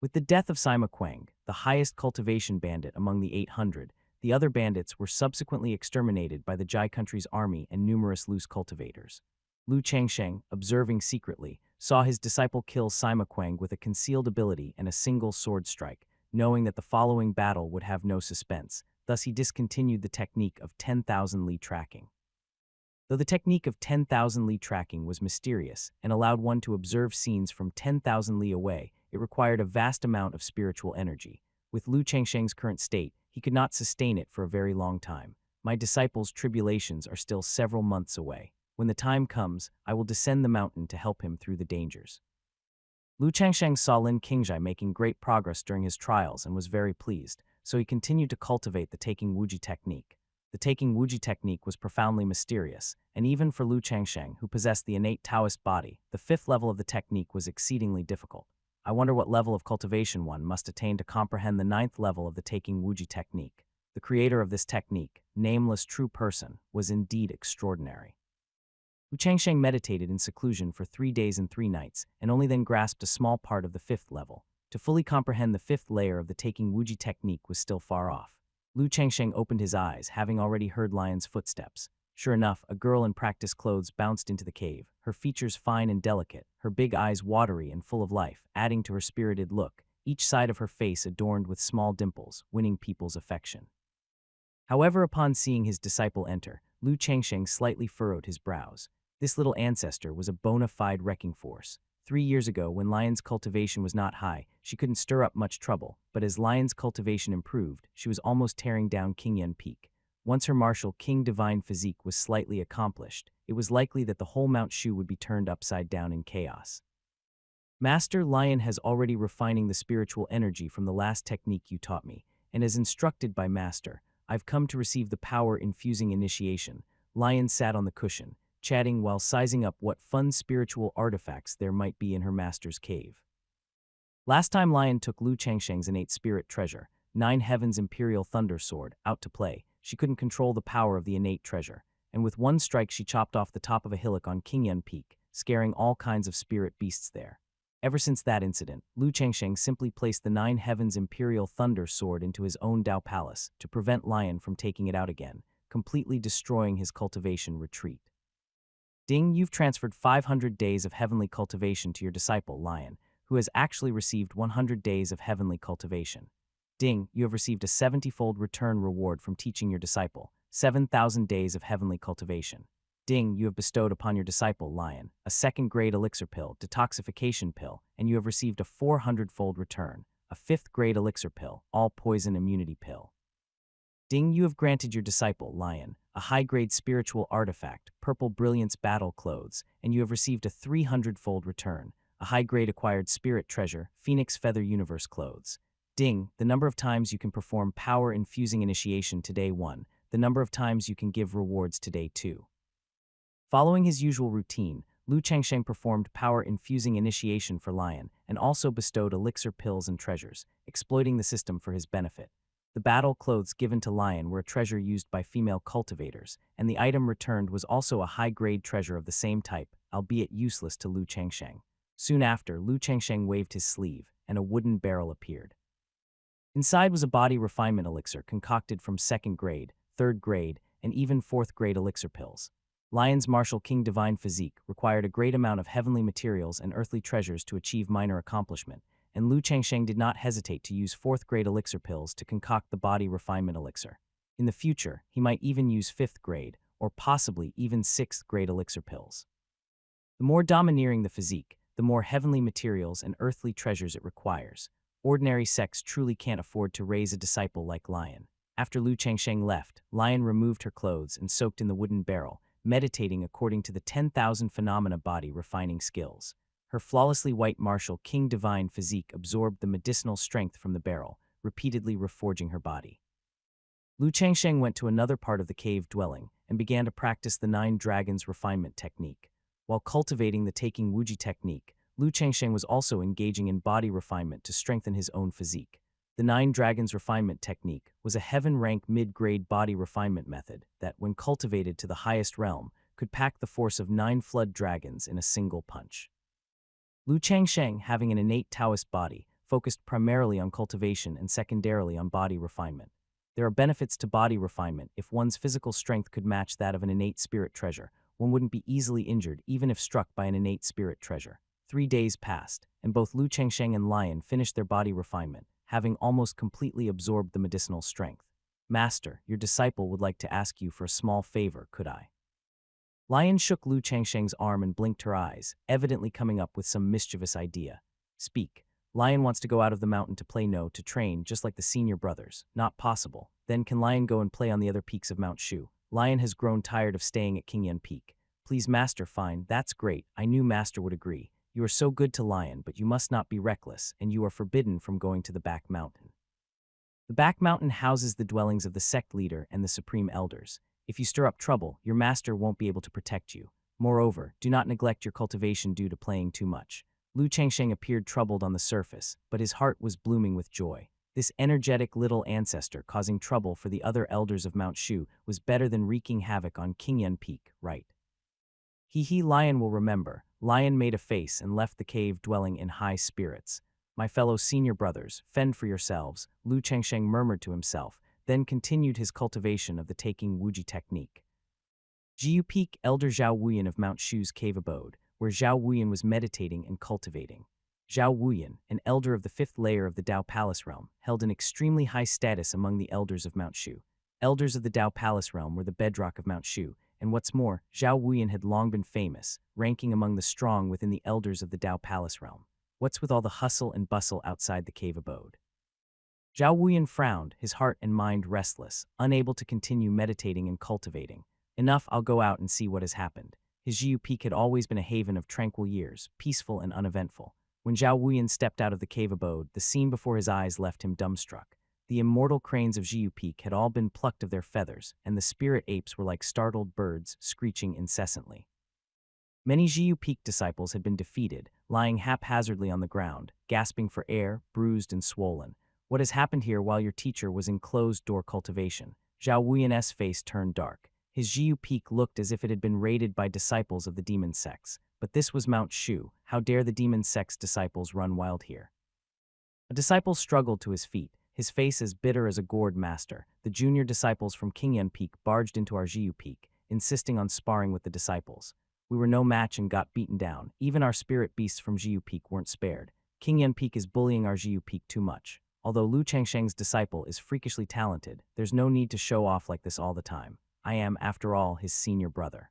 With the death of Sima Kuang, the highest cultivation bandit among the 800, The other bandits were subsequently exterminated by the Jai country's army and numerous loose cultivators. Lu Changsheng, observing secretly, saw his disciple kill Sima Quang with a concealed ability and a single sword strike, knowing that the following battle would have no suspense. Thus he discontinued the technique of 10,000 li tracking. Though the technique of 10,000 li tracking was mysterious and allowed one to observe scenes from 10,000 li away, it required a vast amount of spiritual energy. With Lu Changsheng's current state, he could not sustain it for a very long time. My disciple's tribulations are still several months away. When the time comes, I will descend the mountain to help him through the dangers. Lu Changsheng saw Lin Qingjai making great progress during his trials and was very pleased, so he continued to cultivate the Taking Wuji technique. The Taking Wuji technique was profoundly mysterious, and even for Lu Changsheng, who possessed the innate Taoist body, the 5th level of the technique was exceedingly difficult. I wonder what level of cultivation one must attain to comprehend the 9th level of the Taking Wuji technique. The creator of this technique, nameless true person, was indeed extraordinary. Lu Changsheng meditated in seclusion for 3 days and 3 nights, and only then grasped a small part of the 5th level. To fully comprehend the 5th layer of the Taking Wuji technique was still far off. Lu Changsheng opened his eyes, having already heard Lion's footsteps. Sure enough, a girl in practice clothes bounced into the cave, her features fine and delicate, her big eyes watery and full of life, adding to her spirited look, each side of her face adorned with small dimples, winning people's affection. However, upon seeing his disciple enter, Lu Changsheng slightly furrowed his brows. This little ancestor was a bona fide wrecking force. 3 years ago, when Lion's cultivation was not high, she couldn't stir up much trouble, but as Lion's cultivation improved, she was almost tearing down Qingyan Peak. Once her martial King Divine physique was slightly accomplished, it was likely that the whole Mount Shu would be turned upside down in chaos. Master Lion has already refining the spiritual energy from the last technique you taught me, and as instructed by Master, I've come to receive the power-infusing initiation. Lion sat on the cushion, chatting while sizing up what fun spiritual artifacts there might be in her master's cave. Last time Lion took Lu Changsheng's innate spirit treasure, 9 Heavens Imperial Thunder Sword, out to play, she couldn't control the power of the innate treasure, and with one strike she chopped off the top of a hillock on Qingyan Peak, scaring all kinds of spirit beasts there. Ever since that incident, Lu Changsheng simply placed the 9 Heavens Imperial Thunder Sword into his own Dao Palace to prevent Lion from taking it out again, completely destroying his cultivation retreat. Ding, you've transferred 500 days of heavenly cultivation to your disciple, Lion, who has actually received 100 days of heavenly cultivation. Ding, you have received a 70-fold return reward from teaching your disciple, 7,000 days of heavenly cultivation. Ding, you have bestowed upon your disciple, Lion, a 2nd-grade elixir pill, detoxification pill, and you have received a 400-fold return, a 5th-grade elixir pill, all poison immunity pill. Ding, you have granted your disciple, Lion, a high-grade spiritual artifact, purple brilliance battle clothes, and you have received a 300-fold return, a high-grade acquired spirit treasure, phoenix feather universe clothes. Ding, the number of times you can perform power-infusing initiation today 1, the number of times you can give rewards today 2. Following his usual routine, Lu Changsheng performed power-infusing initiation for Lion and also bestowed elixir pills and treasures, exploiting the system for his benefit. The battle clothes given to Lion were a treasure used by female cultivators, and the item returned was also a high-grade treasure of the same type, albeit useless to Lu Changsheng. Soon after, Lu Changsheng waved his sleeve, and a wooden barrel appeared. Inside was a body refinement elixir concocted from 2nd grade, 3rd grade, and even 4th grade elixir pills. Lion's martial King Divine physique required a great amount of heavenly materials and earthly treasures to achieve minor accomplishment, and Lu Changsheng did not hesitate to use 4th-grade elixir pills to concoct the body refinement elixir. In the future, he might even use 5th grade, or possibly even 6th-grade elixir pills. The more domineering the physique, the more heavenly materials and earthly treasures it requires. Ordinary sects truly can't afford to raise a disciple like Lion. After Lu Changsheng left, Lion removed her clothes and soaked in the wooden barrel, meditating according to the 10,000 phenomena body refining skills. Her flawlessly white martial King Divine physique absorbed the medicinal strength from the barrel, repeatedly reforging her body. Lu Changsheng went to another part of the cave dwelling and began to practice the 9 Dragons refinement technique. While cultivating the Taking Wuji technique, Lu Changsheng was also engaging in body refinement to strengthen his own physique. The 9 Dragons refinement technique was a heaven-rank mid-grade body refinement method that, when cultivated to the highest realm, could pack the force of 9 flood dragons in a single punch. Lu Changsheng, having an innate Taoist body, focused primarily on cultivation and secondarily on body refinement. There are benefits to body refinement. If one's physical strength could match that of an innate spirit treasure, one wouldn't be easily injured even if struck by an innate spirit treasure. 3 days passed, and both Lu Chengsheng and Lion finished their body refinement, having almost completely absorbed the medicinal strength. Master, your disciple would like to ask you for a small favor, could I? Lion shook Lu Chengsheng's arm and blinked her eyes, evidently coming up with some mischievous idea. Speak. Lion wants to go out of the mountain to play to train, just like the senior brothers. Not possible. Then can Lion go and play on the other peaks of Mount Shu? Lion has grown tired of staying at Qingyan Peak. Please, Master, fine, that's great. I knew Master would agree. You are so good to Lion, but you must not be reckless, and you are forbidden from going to the back mountain. The back mountain houses the dwellings of the sect leader and the supreme elders. If you stir up trouble, your master won't be able to protect you. Moreover, do not neglect your cultivation due to playing too much. Lu Chengsheng appeared troubled on the surface, but his heart was blooming with joy. This energetic little ancestor causing trouble for the other elders of Mount Shu was better than wreaking havoc on Qingyan Peak, right? Lion will remember. Lion made a face and left the cave dwelling in high spirits. My fellow senior brothers, fend for yourselves, Lu Chengsheng murmured to himself, then continued his cultivation of the taking Wuji technique. Jiu Peak, Elder Zhao Wuyan of Mount Shu's cave abode, where Zhao Wuyan was meditating and cultivating. Zhao Wuyan, an elder of the 5th layer of the Dao Palace realm, held an extremely high status among the elders of Mount Shu. Elders of the Dao Palace realm were the bedrock of Mount Shu, and what's more, Zhao Wuyan had long been famous, ranking among the strong within the elders of the Dao Palace realm. What's with all the hustle and bustle outside the cave abode? Zhao Wuyan frowned, his heart and mind restless, unable to continue meditating and cultivating. Enough, I'll go out and see what has happened. His Jiu Peak had always been a haven of tranquil years, peaceful and uneventful. When Zhao Wuyan stepped out of the cave abode, the scene before his eyes left him dumbstruck. The immortal cranes of Jiu Peak had all been plucked of their feathers, and the spirit apes were like startled birds, screeching incessantly. Many Jiu Peak disciples had been defeated, lying haphazardly on the ground, gasping for air, bruised and swollen. What has happened here while your teacher was in closed-door cultivation? Zhao Wuyan's face turned dark. His Jiu Peak looked as if it had been raided by disciples of the demon sects. But this was Mount Shu. How dare the demon sect's disciples run wild here? A disciple struggled to his feet, his face as bitter as a gourd master. The junior disciples from Qingyan Peak barged into our Jiu Peak, insisting on sparring with the disciples. We were no match and got beaten down. Even our spirit beasts from Jiu Peak weren't spared. Qingyan Peak is bullying our Jiu Peak too much. Although Lu Chengsheng's disciple is freakishly talented, there's no need to show off like this all the time. I am, after all, his senior brother.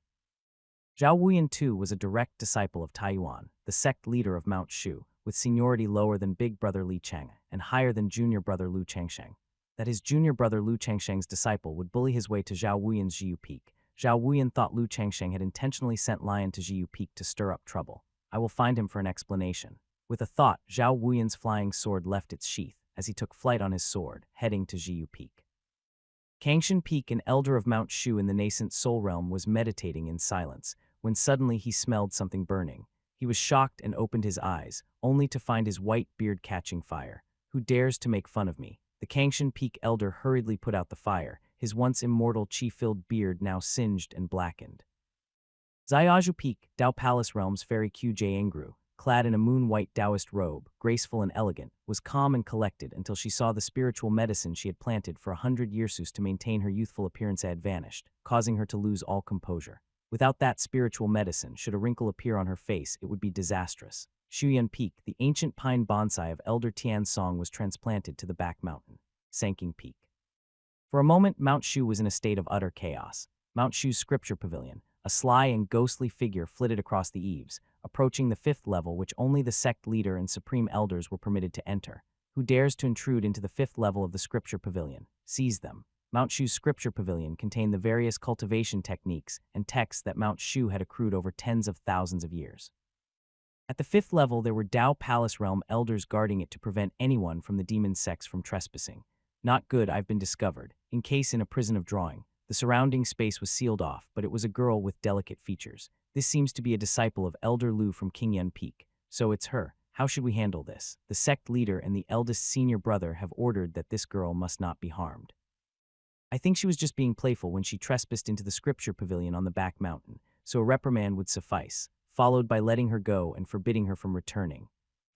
Zhao Wuyan too was a direct disciple of Taiyuan, the sect leader of Mount Shu, with seniority lower than big brother Li Cheng and higher than junior brother Lu Chengsheng. That his junior brother Lu Chengsheng's disciple would bully his way to Zhao Wuyan's Jiu Peak. Zhao Wuyan thought Lu Chengsheng had intentionally sent Lion to Jiu Peak to stir up trouble. I will find him for an explanation. With a thought, Zhao Wuyan's flying sword left its sheath as he took flight on his sword, heading to Jiu Peak. Kangshan Peak, an elder of Mount Shu in the nascent soul realm, was meditating in silence, when suddenly he smelled something burning. He was shocked and opened his eyes, only to find his white beard catching fire. Who dares to make fun of me? The Kangshan Peak elder hurriedly put out the fire, his once immortal chi-filled beard now singed and blackened. Xiaozhu Peak, Dao Palace realm's fairy Qj Ingru, clad in a moon-white Taoist robe, graceful and elegant, was calm and collected until she saw the spiritual medicine she had planted for 100 years to maintain her youthful appearance had vanished, causing her to lose all composure. Without that spiritual medicine, should a wrinkle appear on her face, it would be disastrous. Shuyan Peak, the ancient pine bonsai of Elder Tian Song, was transplanted to the back mountain, Sanking Peak. For a moment, Mount Shu was in a state of utter chaos. Mount Shu's scripture pavilion, a sly and ghostly figure flitted across the eaves, approaching the 5th level which only the sect leader and supreme elders were permitted to enter. Who dares to intrude into the 5th level of the scripture pavilion? Seize them. Mount Shu's scripture pavilion contained the various cultivation techniques and texts that Mount Shu had accrued over tens of thousands of years. At the 5th level, there were Dao Palace realm elders guarding it to prevent anyone from the demon sects from trespassing. Not good, I've been discovered. Encased in a prison of drawing. The surrounding space was sealed off, but it was a girl with delicate features. This seems to be a disciple of Elder Lu from Qingyan Peak. So it's her. How should we handle this? The sect leader and the eldest senior brother have ordered that this girl must not be harmed. I think she was just being playful when she trespassed into the scripture pavilion on the back mountain, so a reprimand would suffice, followed by letting her go and forbidding her from returning.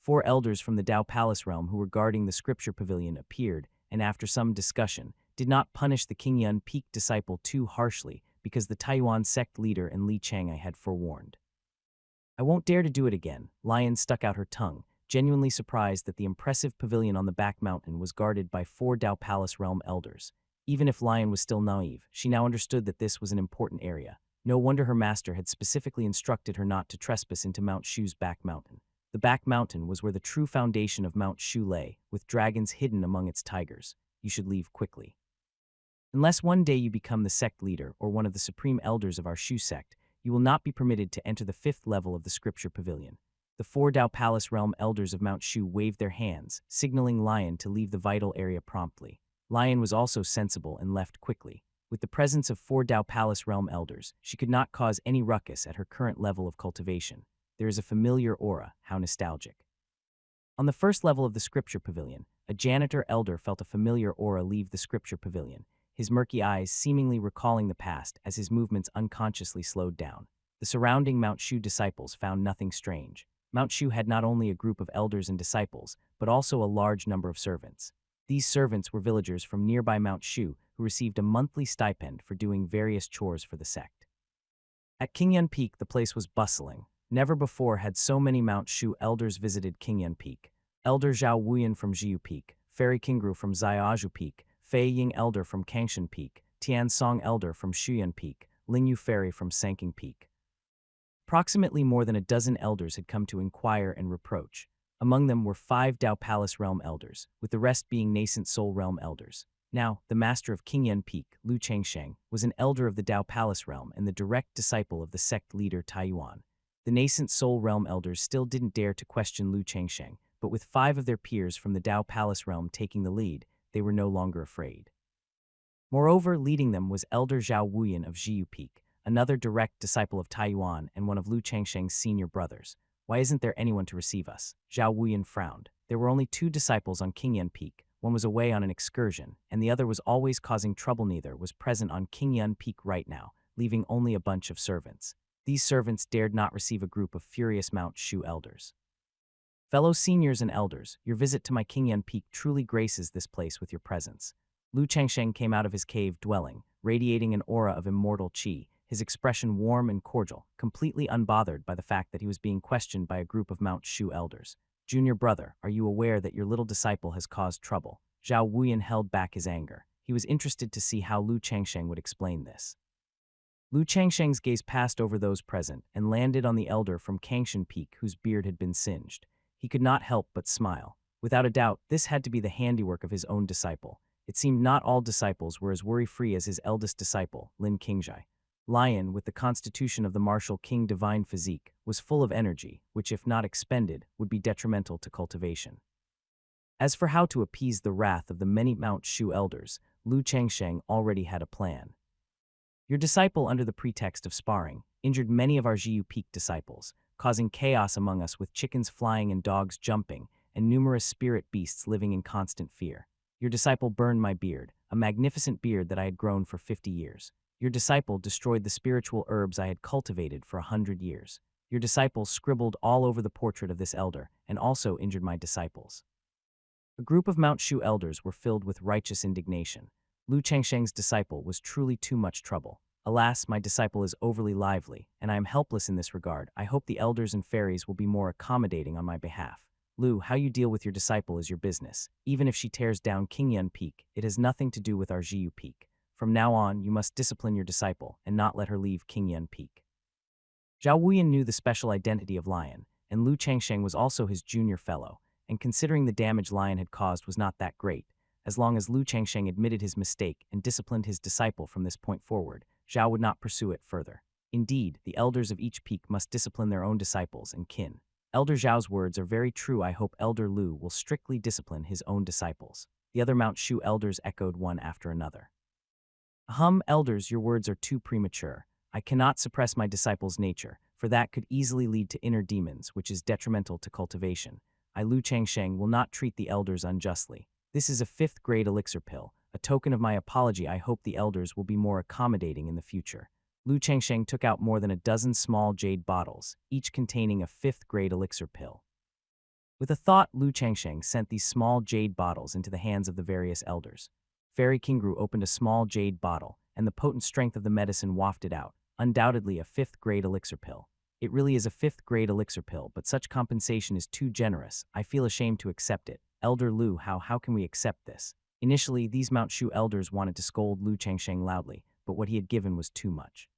4 elders from the Dao Palace realm who were guarding the scripture pavilion appeared, and after some discussion, did not punish the Qingyun Peak disciple too harshly because the Taiyuan sect leader and Li Changai had forewarned. I won't dare to do it again. Lion stuck out her tongue, genuinely surprised that the impressive pavilion on the back mountain was guarded by 4 Dao Palace realm elders. Even if Lion was still naive, she now understood that this was an important area. No wonder her master had specifically instructed her not to trespass into Mount Shu's back mountain. The back mountain was where the true foundation of Mount Shu lay, with dragons hidden among its tigers. You should leave quickly. Unless one day you become the sect leader or one of the supreme elders of our Shu sect, you will not be permitted to enter the 5th level of the scripture pavilion. The 4 Dao Palace realm elders of Mount Shu waved their hands, signaling Lion to leave the vital area promptly. Lion was also sensible and left quickly. With the presence of 4 Dao Palace realm elders, she could not cause any ruckus at her current level of cultivation. There is a familiar aura, how nostalgic. On the 1st level of the scripture pavilion, a janitor elder felt a familiar aura leave the scripture pavilion, his murky eyes seemingly recalling the past as his movements unconsciously slowed down. The surrounding Mount Shu disciples found nothing strange. Mount Shu had not only a group of elders and disciples, but also a large number of servants. These servants were villagers from nearby Mount Shu who received a monthly stipend for doing various chores for the sect. At Qingyun Peak, the place was bustling. Never before had so many Mount Shu elders visited Qingyun Peak. Elder Zhao Wuyan from Jiu Peak, Fairy Kingru from Xiaozhu Peak, Fei Ying Elder from Kangshan Peak, Tian Song Elder from Shuyuan Peak, Lingyu Fairy from Sanking Peak. Approximately more than a dozen elders had come to inquire and reproach. Among them were 5 Dao Palace realm elders, with the rest being nascent soul realm elders. Now, the master of Qingyun Peak, Lu Chengsheng, was an elder of the Dao Palace realm and the direct disciple of the sect leader Taiyuan. The nascent soul realm elders still didn't dare to question Lu Chengsheng, but with 5 of their peers from the Dao Palace realm taking the lead, they were no longer afraid. Moreover, leading them was Elder Zhao Wuyan of Jiu Peak, another direct disciple of Taiyuan and one of Lu Chengsheng's senior brothers. Why isn't there anyone to receive us? Zhao Wuyan frowned. There were only 2 disciples on Qingyun Peak. One was away on an excursion, and the other was always causing trouble. Neither was present on Qingyun Peak right now, leaving only a bunch of servants. These servants dared not receive a group of furious Mount Shu elders. Fellow seniors and elders, your visit to my Qingyun Peak truly graces this place with your presence. Lu Chengsheng came out of his cave dwelling, radiating an aura of immortal qi, his expression warm and cordial, completely unbothered by the fact that he was being questioned by a group of Mount Shu elders. Junior brother, are you aware that your little disciple has caused trouble? Zhao Wuyan held back his anger. He was interested to see how Lu Chengsheng would explain this. Lu Chengsheng's gaze passed over those present and landed on the elder from Kangshan Peak whose beard had been singed. He could not help but smile. Without a doubt, this had to be the handiwork of his own disciple. It seemed not all disciples were as worry-free as his eldest disciple, Lin Qingjai. Lion, with the constitution of the martial king divine physique, was full of energy, which if not expended, would be detrimental to cultivation. As for how to appease the wrath of the many Mount Shu elders, Lu Chengsheng already had a plan. Your disciple, under the pretext of sparring, injured many of our Jiu Peak disciples, causing chaos among us with chickens flying and dogs jumping, and numerous spirit beasts living in constant fear. Your disciple burned my beard, a magnificent beard that I had grown for 50 years. Your disciple destroyed the spiritual herbs I had cultivated for 100 years. Your disciple scribbled all over the portrait of this elder, and also injured my disciples. A group of Mount Shu elders were filled with righteous indignation. Lu Chengsheng's disciple was truly too much trouble. Alas, my disciple is overly lively, and I am helpless in this regard. I hope the elders and fairies will be more accommodating on my behalf. Lu, how you deal with your disciple is your business. Even if she tears down Qingyun Peak, it has nothing to do with our Jiu Peak. From now on, you must discipline your disciple and not let her leave Qingyun Peak. Zhao Wuyan knew the special identity of Lion, and Lu Chengsheng was also his junior fellow, and considering the damage Lion had caused was not that great. As long as Lu Chengsheng admitted his mistake and disciplined his disciple from this point forward, Zhao would not pursue it further. Indeed, the elders of each peak must discipline their own disciples and kin. Elder Zhao's words are very true. I hope Elder Lu will strictly discipline his own disciples. The other Mount Shu elders echoed one after another. Elders, your words are too premature. I cannot suppress my disciple's nature, for that could easily lead to inner demons, which is detrimental to cultivation. I, Lu Chengsheng, will not treat the elders unjustly. This is a 5th grade elixir pill. A token of my apology. I hope the elders will be more accommodating in the future. Lu Chengsheng took out more than a dozen small jade bottles, each containing a 5th grade elixir pill. With a thought, Lu Chengsheng sent these small jade bottles into the hands of the various elders. Fairy Kingru opened a small jade bottle, and the potent strength of the medicine wafted out, undoubtedly a fifth-grade elixir pill. It really is a fifth-grade elixir pill, but such compensation is too generous. I feel ashamed to accept it. Elder Lu, how can we accept this? Initially, these Mount Shu elders wanted to scold Lu Changsheng loudly, but what he had given was too much.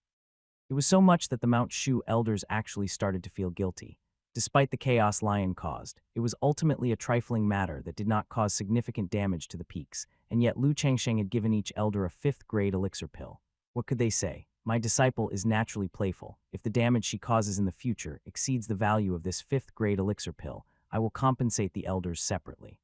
It was so much that the Mount Shu elders actually started to feel guilty. Despite the chaos Lion caused, it was ultimately a trifling matter that did not cause significant damage to the peaks, and yet Lu Changsheng had given each elder a fifth-grade elixir pill. What could they say? My disciple is naturally playful. If the damage she causes in the future exceeds the value of this fifth-grade elixir pill, I will compensate the elders separately.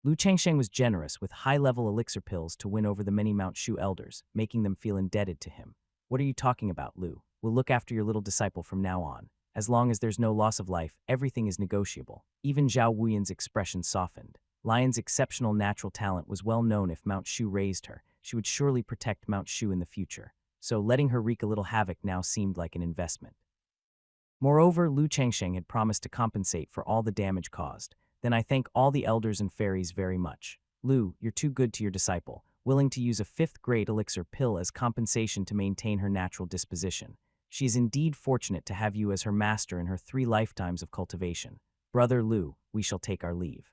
Lu Changsheng was generous with high-level elixir pills to win over the many Mount Shu elders, making them feel indebted to him. What are you talking about, Lu? We'll look after your little disciple from now on. As long as there's no loss of life, everything is negotiable. Even Zhao Wuyan's expression softened. Lion's exceptional natural talent was well known. If Mount Shu raised her, she would surely protect Mount Shu in the future. So letting her wreak a little havoc now seemed like an investment. Moreover, Lu Changsheng had promised to compensate for all the damage caused. Then I thank all the elders and fairies very much. Lu, you're too good to your disciple, willing to use a fifth-grade elixir pill as compensation to maintain her natural disposition. She is indeed fortunate to have you as her master in her 3 lifetimes of cultivation. Brother Lu, we shall take our leave.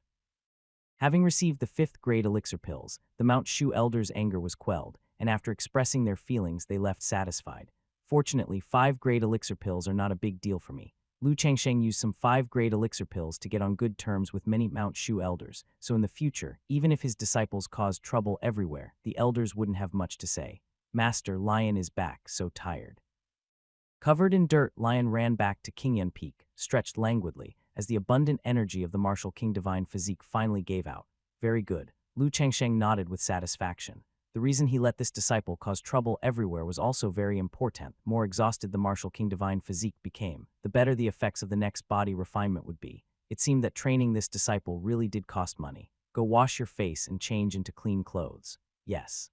Having received the fifth-grade elixir pills, the Mount Shu elders' anger was quelled, and after expressing their feelings, they left satisfied. Fortunately, 5-grade elixir pills are not a big deal for me. Lu Changsheng used some 5-grade elixir pills to get on good terms with many Mount Shu elders, so in the future, even if his disciples caused trouble everywhere, the elders wouldn't have much to say. Master, Lion is back, so tired. Covered in dirt, Lion ran back to Qingyun Peak, stretched languidly, as the abundant energy of the martial king divine physique finally gave out. Very good. Lu Changsheng nodded with satisfaction. The reason he let this disciple cause trouble everywhere was also very important. The more exhausted the martial king divine physique became, the better the effects of the next body refinement would be. It seemed that training this disciple really did cost money. Go wash your face and change into clean clothes. Yes.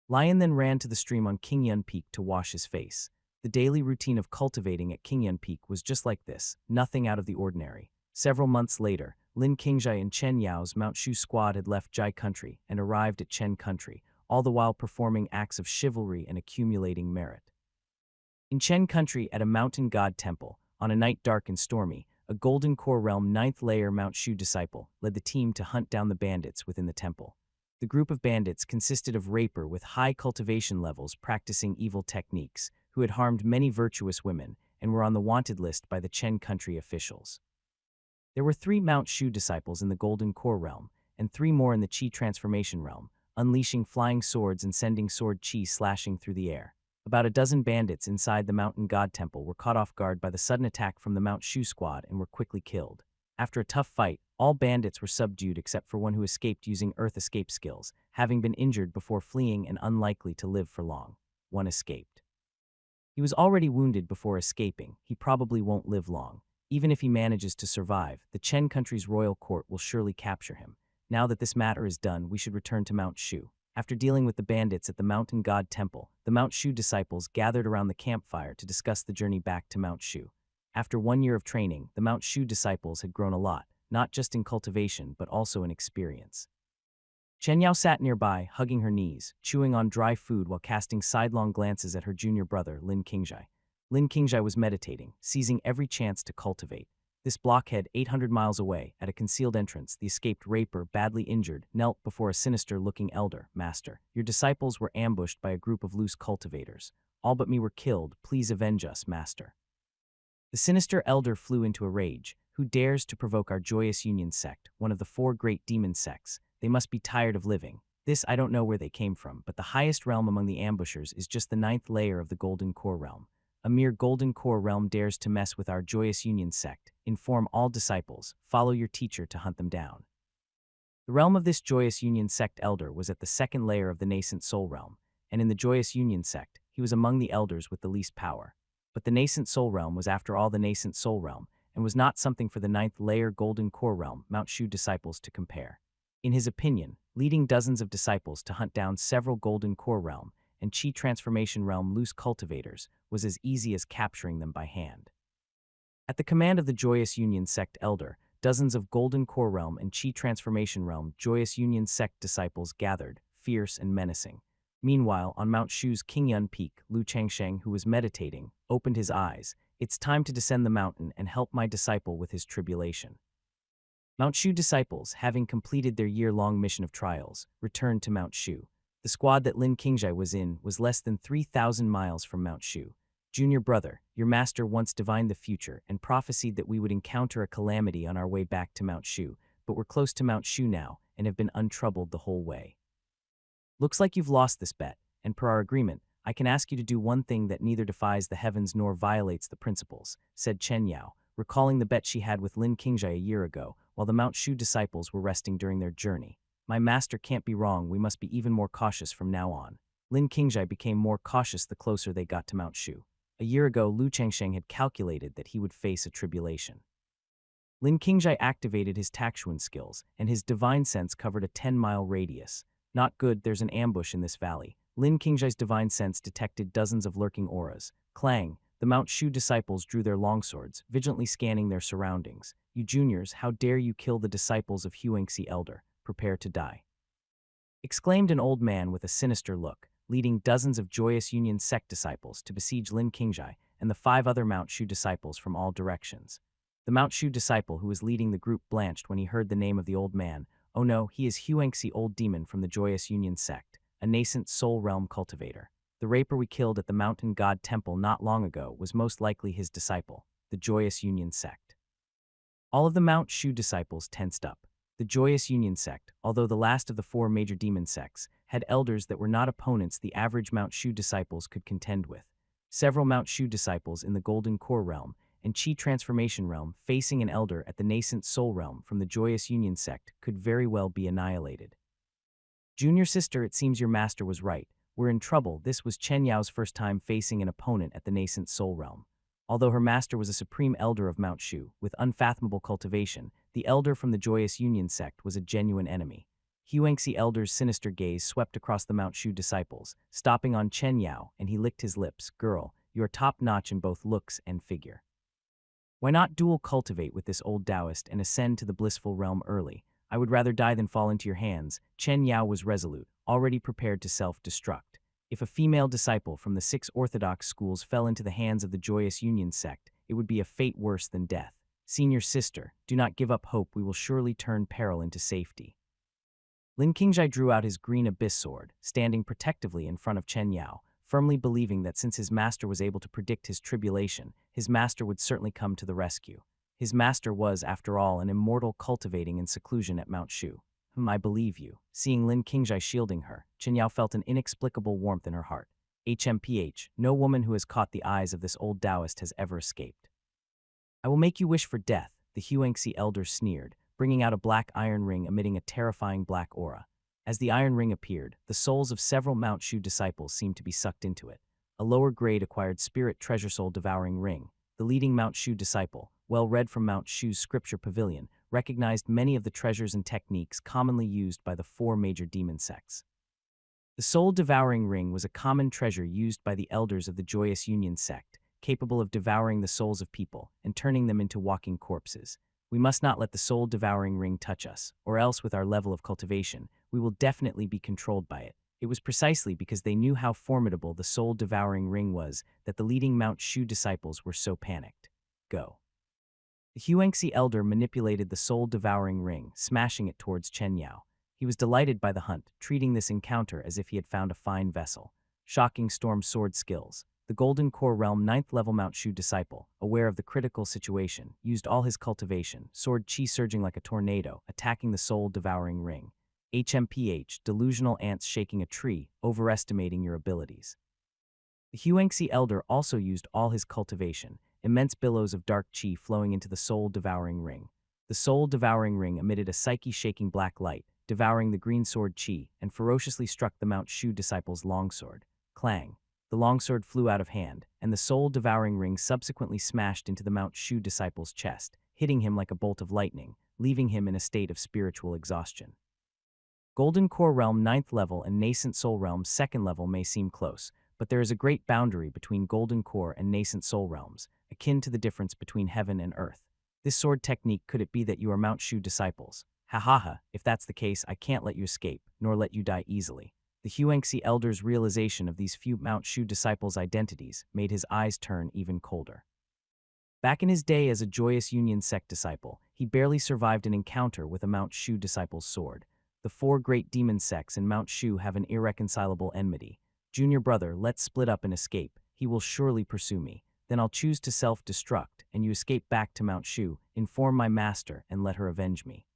Lion then ran to the stream on Qingyun Peak to wash his face. The daily routine of cultivating at Qingyun Peak was just like this, nothing out of the ordinary. Several months later, Lin Qingzhai and Chen Yao's Mount Shu squad had left Jai Country and arrived at Chen Country, all the while performing acts of chivalry and accumulating merit. In Chen Country, at a mountain god temple, on a night dark and stormy, a Golden Core Realm 9th layer Mount Shu disciple led the team to hunt down the bandits within the temple. The group of bandits consisted of raper with high cultivation levels practicing evil techniques, who had harmed many virtuous women and were on the wanted list by the Chen Country officials. There were 3 Mount Shu disciples in the Golden Core Realm, and 3 more in the Qi Transformation Realm, unleashing flying swords and sending sword Qi slashing through the air. About a dozen bandits inside the Mountain God Temple were caught off guard by the sudden attack from the Mount Shu squad and were quickly killed. After a tough fight, all bandits were subdued except for one who escaped using Earth escape skills, having been injured before fleeing and unlikely to live for long. One escaped. He was already wounded before escaping. He probably won't live long. Even if he manages to survive, the Chen Country's royal court will surely capture him. Now that this matter is done, we should return to Mount Shu. After dealing with the bandits at the Mountain God Temple, the Mount Shu disciples gathered around the campfire to discuss the journey back to Mount Shu. After 1 year of training, the Mount Shu disciples had grown a lot, not just in cultivation but also in experience. Chen Yao sat nearby, hugging her knees, chewing on dry food while casting sidelong glances at her junior brother, Lin Qingzhai. Lin Qingzhai was meditating, seizing every chance to cultivate. This blockhead 800 miles away, at a concealed entrance, the escaped raper, badly injured, knelt before a sinister-looking elder. Master, your disciples were ambushed by a group of loose cultivators. All but me were killed. Please avenge us, Master. The sinister elder flew into a rage. Who dares to provoke our Joyous Union sect, one of the 4 great demon sects? They must be tired of living. This I don't know where they came from, but the highest realm among the ambushers is just the 9th layer of the Golden Core Realm. A mere Golden Core Realm dares to mess with our Joyous Union sect. Inform all disciples. Follow your teacher to hunt them down. The realm of this Joyous Union sect elder was at the 2nd layer of the Nascent Soul Realm, and in the Joyous Union sect, he was among the elders with the least power. But the Nascent Soul Realm was after all the Nascent Soul Realm, and was not something for the 9th layer Golden Core Realm Mount Shu disciples to compare. In his opinion, leading dozens of disciples to hunt down several Golden Core Realm and Qi Transformation Realm loose cultivators was as easy as capturing them by hand. At the command of the Joyous Union sect elder, dozens of Golden Core Realm and Chi Transformation Realm Joyous Union Sect disciples gathered, fierce and menacing. Meanwhile, on Mount Shu's Qingyun Peak, Lu Changsheng, who was meditating, opened his eyes. It's time to descend the mountain and help my disciple with his tribulation. Mount Shu disciples, having completed their year-long mission of trials, returned to Mount Shu. The squad that Lin Qingjai was in was less than 3,000 miles from Mount Shu. Junior brother, your master once divined the future and prophesied that we would encounter a calamity on our way back to Mount Shu, but we're close to Mount Shu now and have been untroubled the whole way. Looks like you've lost this bet, and per our agreement, I can ask you to do one thing that neither defies the heavens nor violates the principles, said Chen Yao, recalling the bet she had with Lin Qingjai a year ago, while the Mount Shu disciples were resting during their journey. My master can't be wrong, we must be even more cautious from now on. Lin Qingjai became more cautious the closer they got to Mount Shu. A year ago, Lu Changsheng had calculated that he would face a tribulation. Lin Qingjai activated his Takshuan skills, and his divine sense covered a 10-mile radius. Not good, there's an ambush in this valley. Lin Qingjai's divine sense detected dozens of lurking auras. Clang! The Mount Shu disciples drew their longswords, vigilantly scanning their surroundings. You juniors, how dare you kill the disciples of Huangxi Elder? Prepare to die. Exclaimed an old man with a sinister look, leading dozens of Joyous Union Sect disciples to besiege Lin Qingjai and the 5 other Mount Shu disciples from all directions. The Mount Shu disciple who was leading the group blanched when he heard the name of the old man. Oh no, he is Huangxi Old Demon from the Joyous Union Sect, a nascent soul realm cultivator. The raper we killed at the Mountain God Temple not long ago was most likely his disciple, the Joyous Union Sect. All of the Mount Shu disciples tensed up. The Joyous Union Sect, although the last of the 4 major demon sects, had elders that were not opponents the average Mount Shu disciples could contend with. Several Mount Shu disciples in the Golden Core Realm and Chi Transformation Realm facing an elder at the nascent Soul Realm from the Joyous Union Sect could very well be annihilated. Junior sister, it seems your master was right. We're in trouble. This was Chen Yao's first time facing an opponent at the nascent Soul Realm. Although her master was a supreme elder of Mount Shu, with unfathomable cultivation, the elder from the Joyous Union Sect was a genuine enemy. Huangxi Elder's sinister gaze swept across the Mount Shu disciples, stopping on Chen Yao, and he licked his lips. Girl, you're top-notch in both looks and figure. Why not dual cultivate with this old Taoist and ascend to the blissful realm early? I would rather die than fall into your hands. Chen Yao was resolute, already prepared to self-destruct. If a female disciple from the 6 orthodox schools fell into the hands of the Joyous Union Sect, it would be a fate worse than death. Senior sister, do not give up hope, we will surely turn peril into safety. Lin Qingjai drew out his green abyss sword, standing protectively in front of Chen Yao, firmly believing that since his master was able to predict his tribulation, his master would certainly come to the rescue. His master was, after all, an immortal cultivating in seclusion at Mount Shu. I believe you. Seeing Lin Qingjai shielding her, Chen Yao felt an inexplicable warmth in her heart. HMPH, no woman who has caught the eyes of this old Taoist has ever escaped. I will make you wish for death, the Huangxi elder sneered, bringing out a black iron ring emitting a terrifying black aura. As the iron ring appeared, the souls of several Mount Shu disciples seemed to be sucked into it. A lower grade acquired spirit treasure soul devouring ring. The leading Mount Shu disciple, well read from Mount Shu's scripture pavilion, recognized many of the treasures and techniques commonly used by the 4 major demon sects. The soul-devouring ring was a common treasure used by the elders of the Joyous Union Sect, capable of devouring the souls of people and turning them into walking corpses. We must not let the soul-devouring ring touch us, or else with our level of cultivation, we will definitely be controlled by it. It was precisely because they knew how formidable the soul-devouring ring was that the leading Mount Shu disciples were so panicked. Go. The Huangxi elder manipulated the soul-devouring ring, smashing it towards Chen Yao. He was delighted by the hunt, treating this encounter as if he had found a fine vessel. Shocking storm sword skills. The Golden Core Realm 9th level Mount Shu disciple, aware of the critical situation, used all his cultivation, sword chi surging like a tornado, attacking the soul-devouring ring. HMPH, delusional ants shaking a tree, overestimating your abilities. The Huangxi elder also used all his cultivation, immense billows of dark chi flowing into the soul-devouring ring. The soul-devouring ring emitted a psyche-shaking black light, devouring the green sword chi, and ferociously struck the Mount Shu disciple's longsword. Clang! The longsword flew out of hand, and the soul-devouring ring subsequently smashed into the Mount Shu disciple's chest, hitting him like a bolt of lightning, leaving him in a state of spiritual exhaustion. Golden Core Realm 9th level and Nascent Soul Realm 2nd level may seem close, but there is a great boundary between Golden Core and Nascent Soul Realms, akin to the difference between heaven and earth. This sword technique, could it be that you are Mount Shu disciples? Ha ha ha, if that's the case, I can't let you escape, nor let you die easily. The Huangxi elder's realization of these few Mount Shu disciples' identities made his eyes turn even colder. Back in his day as a Joyous Union Sect disciple, he barely survived an encounter with a Mount Shu disciple's sword. The four great demon sects in Mount Shu have an irreconcilable enmity. Junior brother, let's split up and escape. He will surely pursue me. Then I'll choose to self-destruct, and you escape back to Mount Shu, inform my master, and let her avenge me.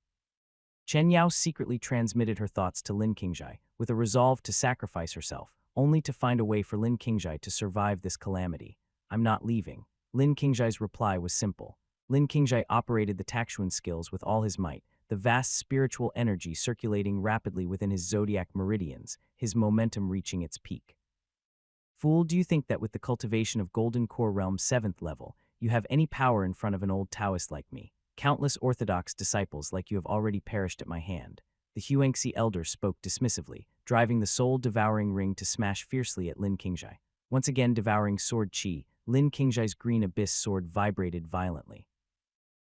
Chen Yao secretly transmitted her thoughts to Lin Qingjai, with a resolve to sacrifice herself, only to find a way for Lin Qingjai to survive this calamity. I'm not leaving. Lin Qingjai's reply was simple. Lin Qingjai operated the Takshuan skills with all his might, the vast spiritual energy circulating rapidly within his zodiac meridians, his momentum reaching its peak. Fool, do you think that with the cultivation of Golden Core Realm 7th level, you have any power in front of an old Taoist like me? Countless orthodox disciples like you have already perished at my hand. The Huangxi elder spoke dismissively, driving the soul-devouring ring to smash fiercely at Lin Qingjai. Once again devouring sword chi, Lin Qingjai's green abyss sword vibrated violently.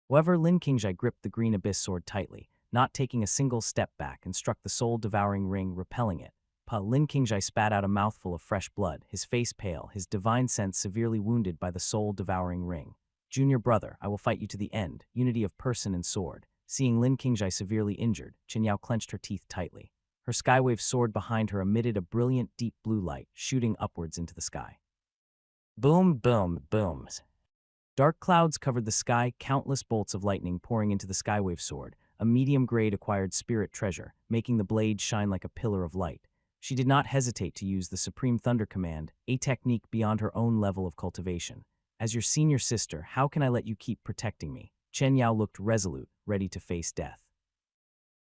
However, Lin Qingjai gripped the green abyss sword tightly, not taking a single step back, and struck the soul-devouring ring, repelling it. Lin Qingjai spat out a mouthful of fresh blood, his face pale, his divine sense severely wounded by the soul-devouring ring. Junior brother, I will fight you to the end, unity of person and sword. Seeing Lin Qingjai severely injured, Chen Yao clenched her teeth tightly. Her skywave sword behind her emitted a brilliant deep blue light, shooting upwards into the sky. Boom, boom, booms. Dark clouds covered the sky, countless bolts of lightning pouring into the skywave sword, a medium-grade acquired spirit treasure, making the blade shine like a pillar of light. She did not hesitate to use the Supreme Thunder Command, a technique beyond her own level of cultivation. As your senior sister, how can I let you keep protecting me? Chen Yao looked resolute, ready to face death.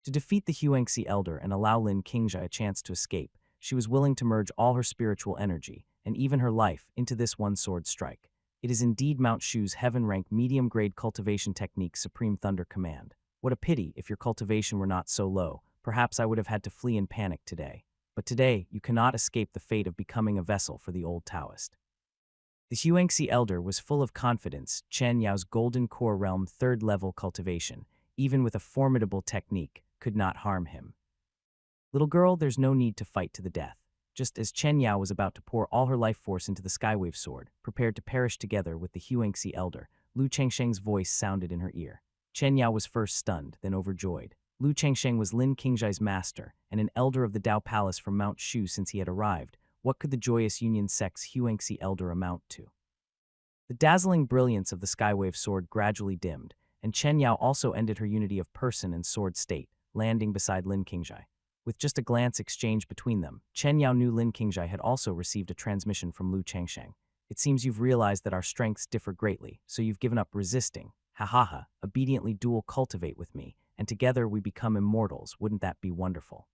To defeat the Huangxi elder and allow Lin Qingjai a chance to escape, she was willing to merge all her spiritual energy, and even her life, into this one-sword strike. It is indeed Mount Shu's heaven-rank medium-grade cultivation technique Supreme Thunder Command. What a pity if your cultivation were not so low. Perhaps I would have had to flee in panic today. But today, you cannot escape the fate of becoming a vessel for the old Taoist. The Huangxi elder was full of confidence. Chen Yao's Golden Core Realm 3rd level cultivation, even with a formidable technique, could not harm him. Little girl, there's no need to fight to the death. Just as Chen Yao was about to pour all her life force into the Skywave sword, prepared to perish together with the Huangxi elder, Lu Chengsheng's voice sounded in her ear. Chen Yao was first stunned, then overjoyed. Lu Chengsheng was Lin Qingjai's master, and an elder of the Dao Palace from Mount Shu since he had arrived. What could the Joyous Union Sect's Huangxi elder amount to? The dazzling brilliance of the Skywave sword gradually dimmed, and Chen Yao also ended her unity of person and sword state, landing beside Lin Qingjai. With just a glance exchanged between them, Chen Yao knew Lin Qingjai had also received a transmission from Lu Chengsheng. It seems you've realized that our strengths differ greatly, so you've given up resisting. Ha ha ha, obediently duel cultivate with me, and together we become immortals. Wouldn't that be wonderful?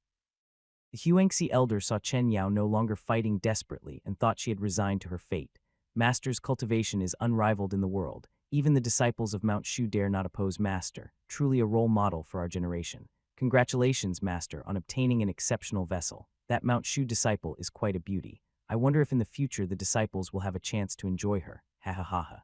The Huangxi elder saw Chen Yao no longer fighting desperately and thought she had resigned to her fate. Master's cultivation is unrivaled in the world. Even the disciples of Mount Shu dare not oppose Master, truly a role model for our generation. Congratulations, Master, on obtaining an exceptional vessel. That Mount Shu disciple is quite a beauty. I wonder if in the future the disciples will have a chance to enjoy her. Ha ha ha ha.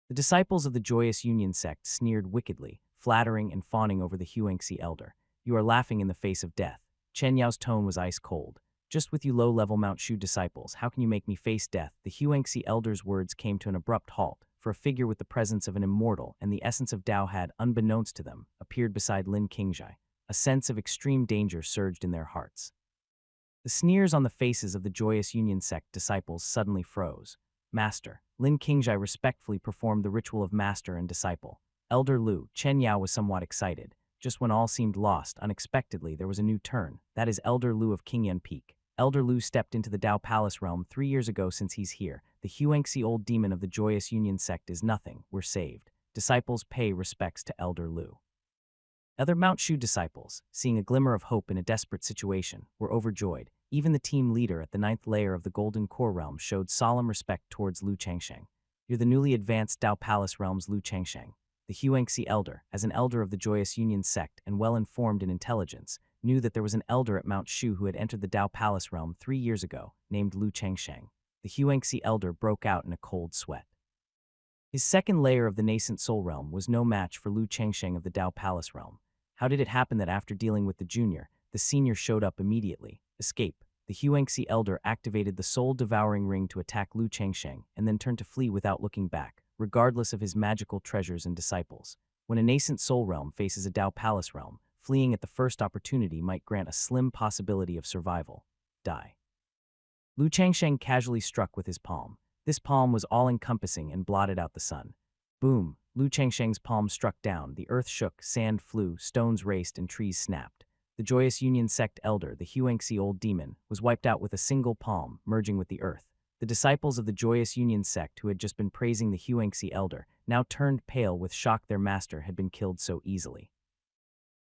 The disciples of the Joyous Union Sect sneered wickedly, flattering and fawning over the Huangxi elder. You are laughing in the face of death. Chen Yao's tone was ice cold. Just with you low-level Mount Shu disciples, how can you make me face death? The Huangxi elder's words came to an abrupt halt, for a figure with the presence of an immortal and the essence of Tao had, unbeknownst to them, appeared beside Lin Qingjai. A sense of extreme danger surged in their hearts. The sneers on the faces of the Joyous Union Sect disciples suddenly froze. Master, Lin Qingjai respectfully performed the ritual of master and disciple. Elder Lu, Chen Yao was somewhat excited. Just when all seemed lost, unexpectedly there was a new turn. That is Elder Lu of Qingyan Peak. Elder Lu stepped into the Dao Palace realm 3 years ago. Since he's here, the Huangxi old demon of the Joyous Union Sect is nothing. We're saved. Disciples pay respects to Elder Lu. Other Mount Shu disciples, seeing a glimmer of hope in a desperate situation, were overjoyed. Even the team leader at the 9th layer of the Golden Core Realm showed solemn respect towards Lu Chengsheng. You're the newly advanced Dao Palace realm's Lu Chengsheng. The Huangxi elder, as an elder of the Joyous Union Sect and well-informed in intelligence, knew that there was an elder at Mount Shu who had entered the Dao Palace realm 3 years ago, named Lu Chengsheng. The Huangxi elder broke out in a cold sweat. His second layer of the nascent soul realm was no match for Lu Changsheng of the Dao Palace realm. How did it happen that after dealing with the junior, the senior showed up immediately? Escape. The Huangxi elder activated the soul-devouring ring to attack Lu Changsheng and then turned to flee without looking back, regardless of his magical treasures and disciples. When a nascent soul realm faces a Dao Palace realm, fleeing at the first opportunity might grant a slim possibility of survival. Die. Lu Changsheng casually struck with his palm. This palm was all-encompassing and blotted out the sun. Boom! Lu Changsheng's palm struck down, the earth shook, sand flew, stones raced, and trees snapped. The Joyous Union Sect elder, the Huangxi old demon, was wiped out with a single palm, merging with the earth. The disciples of the Joyous Union Sect, who had just been praising the Huangxi elder, now turned pale with shock their master had been killed so easily.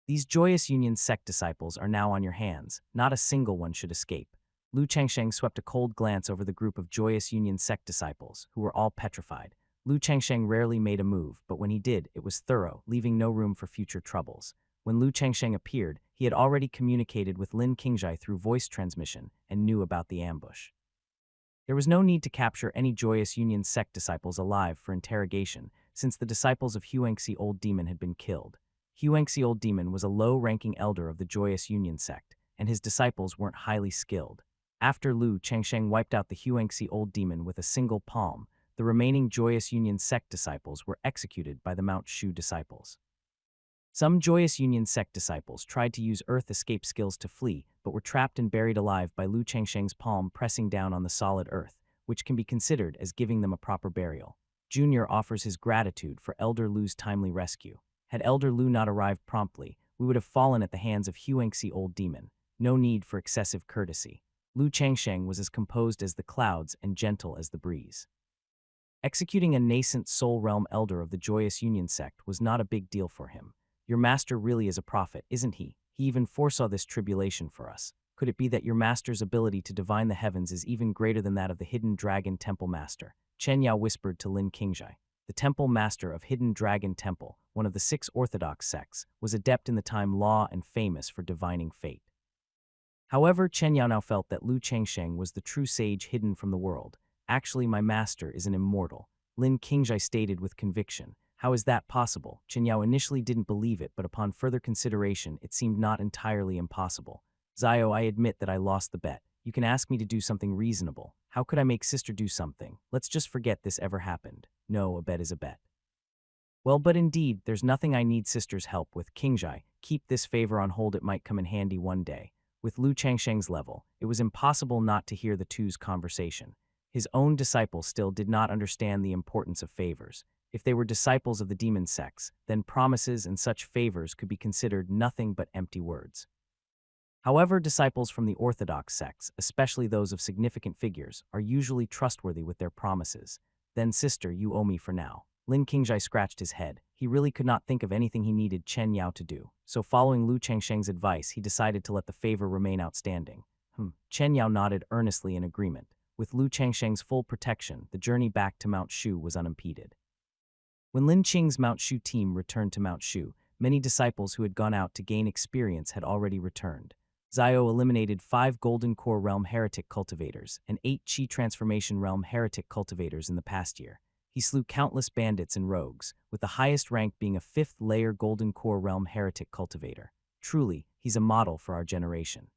These Joyous Union Sect disciples are now on your hands. Not a single one should escape. Lu Changsheng swept a cold glance over the group of Joyous Union Sect disciples, who were all petrified. Lu Changsheng rarely made a move, but when he did, it was thorough, leaving no room for future troubles. When Lu Changsheng appeared, he had already communicated with Lin Qingzhai through voice transmission and knew about the ambush. There was no need to capture any Joyous Union Sect disciples alive for interrogation, since the disciples of Huangxi Old Demon had been killed. Huangxi Old Demon was a low-ranking elder of the Joyous Union Sect, and his disciples weren't highly skilled. After Lu Changsheng wiped out the Huangxi Old Demon with a single palm, the remaining Joyous Union Sect disciples were executed by the Mount Shu disciples. Some Joyous Union Sect disciples tried to use earth escape skills to flee, but were trapped and buried alive by Lu Changsheng's palm pressing down on the solid earth, which can be considered as giving them a proper burial. Junior offers his gratitude for Elder Lu's timely rescue. Had Elder Lu not arrived promptly, we would have fallen at the hands of Huangxi Old Demon. No need for excessive courtesy. Lu Changsheng was as composed as the clouds and gentle as the breeze. Executing a nascent soul realm elder of the Joyous Union Sect was not a big deal for him. Your master really is a prophet, isn't he? He even foresaw this tribulation for us. Could it be that your master's ability to divine the heavens is even greater than that of the Hidden Dragon Temple Master? Chen Yao whispered to Lin Qingzhai. The Temple Master of Hidden Dragon Temple, one of the 6 orthodox sects, was adept in the time law and famous for divining fate. However, Chen Yao now felt that Lu Changsheng was the true sage hidden from the world. Actually, my master is an immortal, Lin Qingzhai stated with conviction. How is that possible? Chen Yao initially didn't believe it, but upon further consideration, it seemed not entirely impossible. Zio, I admit that I lost the bet. You can ask me to do something reasonable. How could I make sister do something? Let's just forget this ever happened. No, a bet is a bet. Well, but indeed, there's nothing I need sister's help with. Qingzhai, keep this favor on hold, it might come in handy one day. With Lu Changsheng's level, it was impossible not to hear the two's conversation. His own disciples still did not understand the importance of favors. If they were disciples of the demon sects, then promises and such favors could be considered nothing but empty words. However, disciples from the orthodox sects, especially those of significant figures, are usually trustworthy with their promises. Then sister, you owe me for now. Lin Qingzhai scratched his head. He really could not think of anything he needed Chen Yao to do. So following Lu Changsheng's advice, he decided to let the favor remain outstanding. Chen Yao nodded earnestly in agreement. With Lu Changsheng's full protection, the journey back to Mount Shu was unimpeded. When Lin Qing's Mount Shu team returned to Mount Shu, many disciples who had gone out to gain experience had already returned. Zio eliminated 5 Golden Core Realm Heretic Cultivators and 8 Qi Transformation Realm Heretic Cultivators in the past year. He slew countless bandits and rogues, with the highest rank being a 5th layer Golden Core Realm Heretic Cultivator. Truly, he's a model for our generation.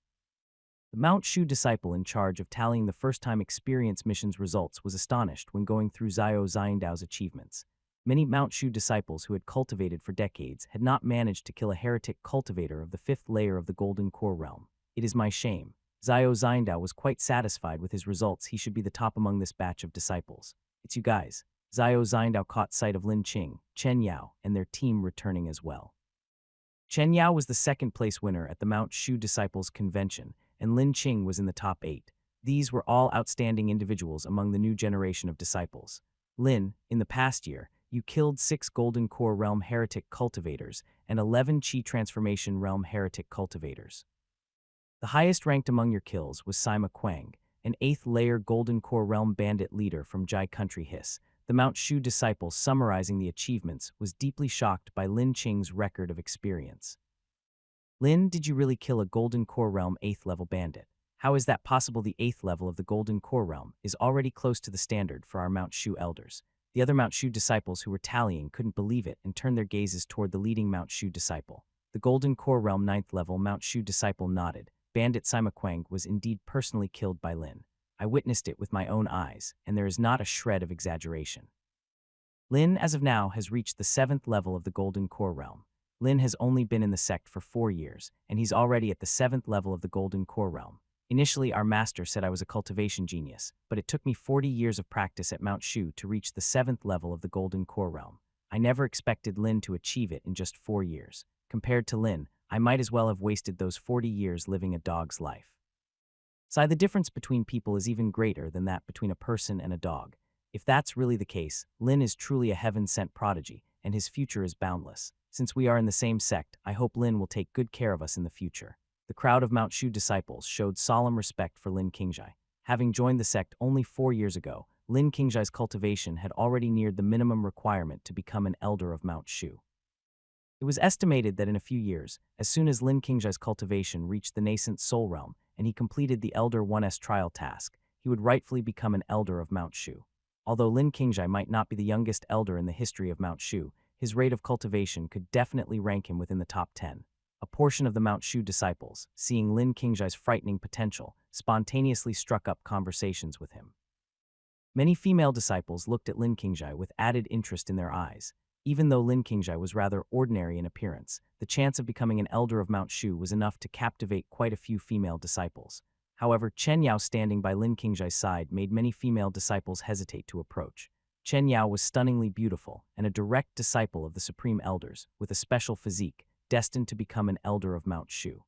The Mount Shu disciple in charge of tallying the first-time experience mission's results was astonished when going through Zio Xiandao's achievements. Many Mount Shu disciples who had cultivated for decades had not managed to kill a heretic cultivator of the 5th layer of the Golden Core Realm. It is my shame. Zio Xiandao was quite satisfied with his results. He should be the top among this batch of disciples. It's you guys. Zio Xiandao caught sight of Lin Qing, Chen Yao, and their team returning as well. Chen Yao was the second-place winner at the Mount Shu Disciples Convention, and Lin Qing was in the top 8. These were all outstanding individuals among the new generation of disciples. Lin, in the past year, you killed 6 Golden Core Realm Heretic Cultivators and 11 Qi Transformation Realm Heretic Cultivators. The highest ranked among your kills was Sima Quang, an 8th layer Golden Core Realm Bandit leader from Jai Country Hiss. The Mount Shu disciple summarizing the achievements was deeply shocked by Lin Qing's record of experience. Lin, did you really kill a Golden Core Realm 8th level bandit? How is that possible? The 8th level of the Golden Core Realm is already close to the standard for our Mount Shu elders. The other Mount Shu disciples who were tallying couldn't believe it and turned their gazes toward the leading Mount Shu disciple. The Golden Core Realm 9th level Mount Shu disciple nodded. Bandit Sima was indeed personally killed by Lin. I witnessed it with my own eyes, and there is not a shred of exaggeration. Lin, as of now, has reached the 7th level of the Golden Core Realm. Lin has only been in the sect for 4 years, and he's already at the 7th level of the Golden Core Realm. Initially, our master said I was a cultivation genius, but it took me 40 years of practice at Mount Shu to reach the 7th level of the Golden Core Realm. I never expected Lin to achieve it in just 4 years. Compared to Lin, I might as well have wasted those 40 years living a dog's life. The difference between people is even greater than that between a person and a dog. If that's really the case, Lin is truly a heaven-sent prodigy, and his future is boundless. Since we are in the same sect, I hope Lin will take good care of us in the future. The crowd of Mount Shu disciples showed solemn respect for Lin Qingjai. Having joined the sect only 4 years ago, Lin Qingjai's cultivation had already neared the minimum requirement to become an elder of Mount Shu. It was estimated that in a few years, as soon as Lin Qingjai's cultivation reached the nascent soul realm and he completed the Elder 1's trial task, he would rightfully become an elder of Mount Shu. Although Lin Qingjai might not be the youngest elder in the history of Mount Shu, his rate of cultivation could definitely rank him within the top 10. A portion of the Mount Shu disciples, seeing Lin Qingjai's frightening potential, spontaneously struck up conversations with him. Many female disciples looked at Lin Qingjai with added interest in their eyes. Even though Lin Qingjai was rather ordinary in appearance, the chance of becoming an elder of Mount Shu was enough to captivate quite a few female disciples. However, Chen Yao standing by Lin Qingjai's side made many female disciples hesitate to approach. Chen Yao was stunningly beautiful and a direct disciple of the Supreme Elders, with a special physique, destined to become an elder of Mount Shu.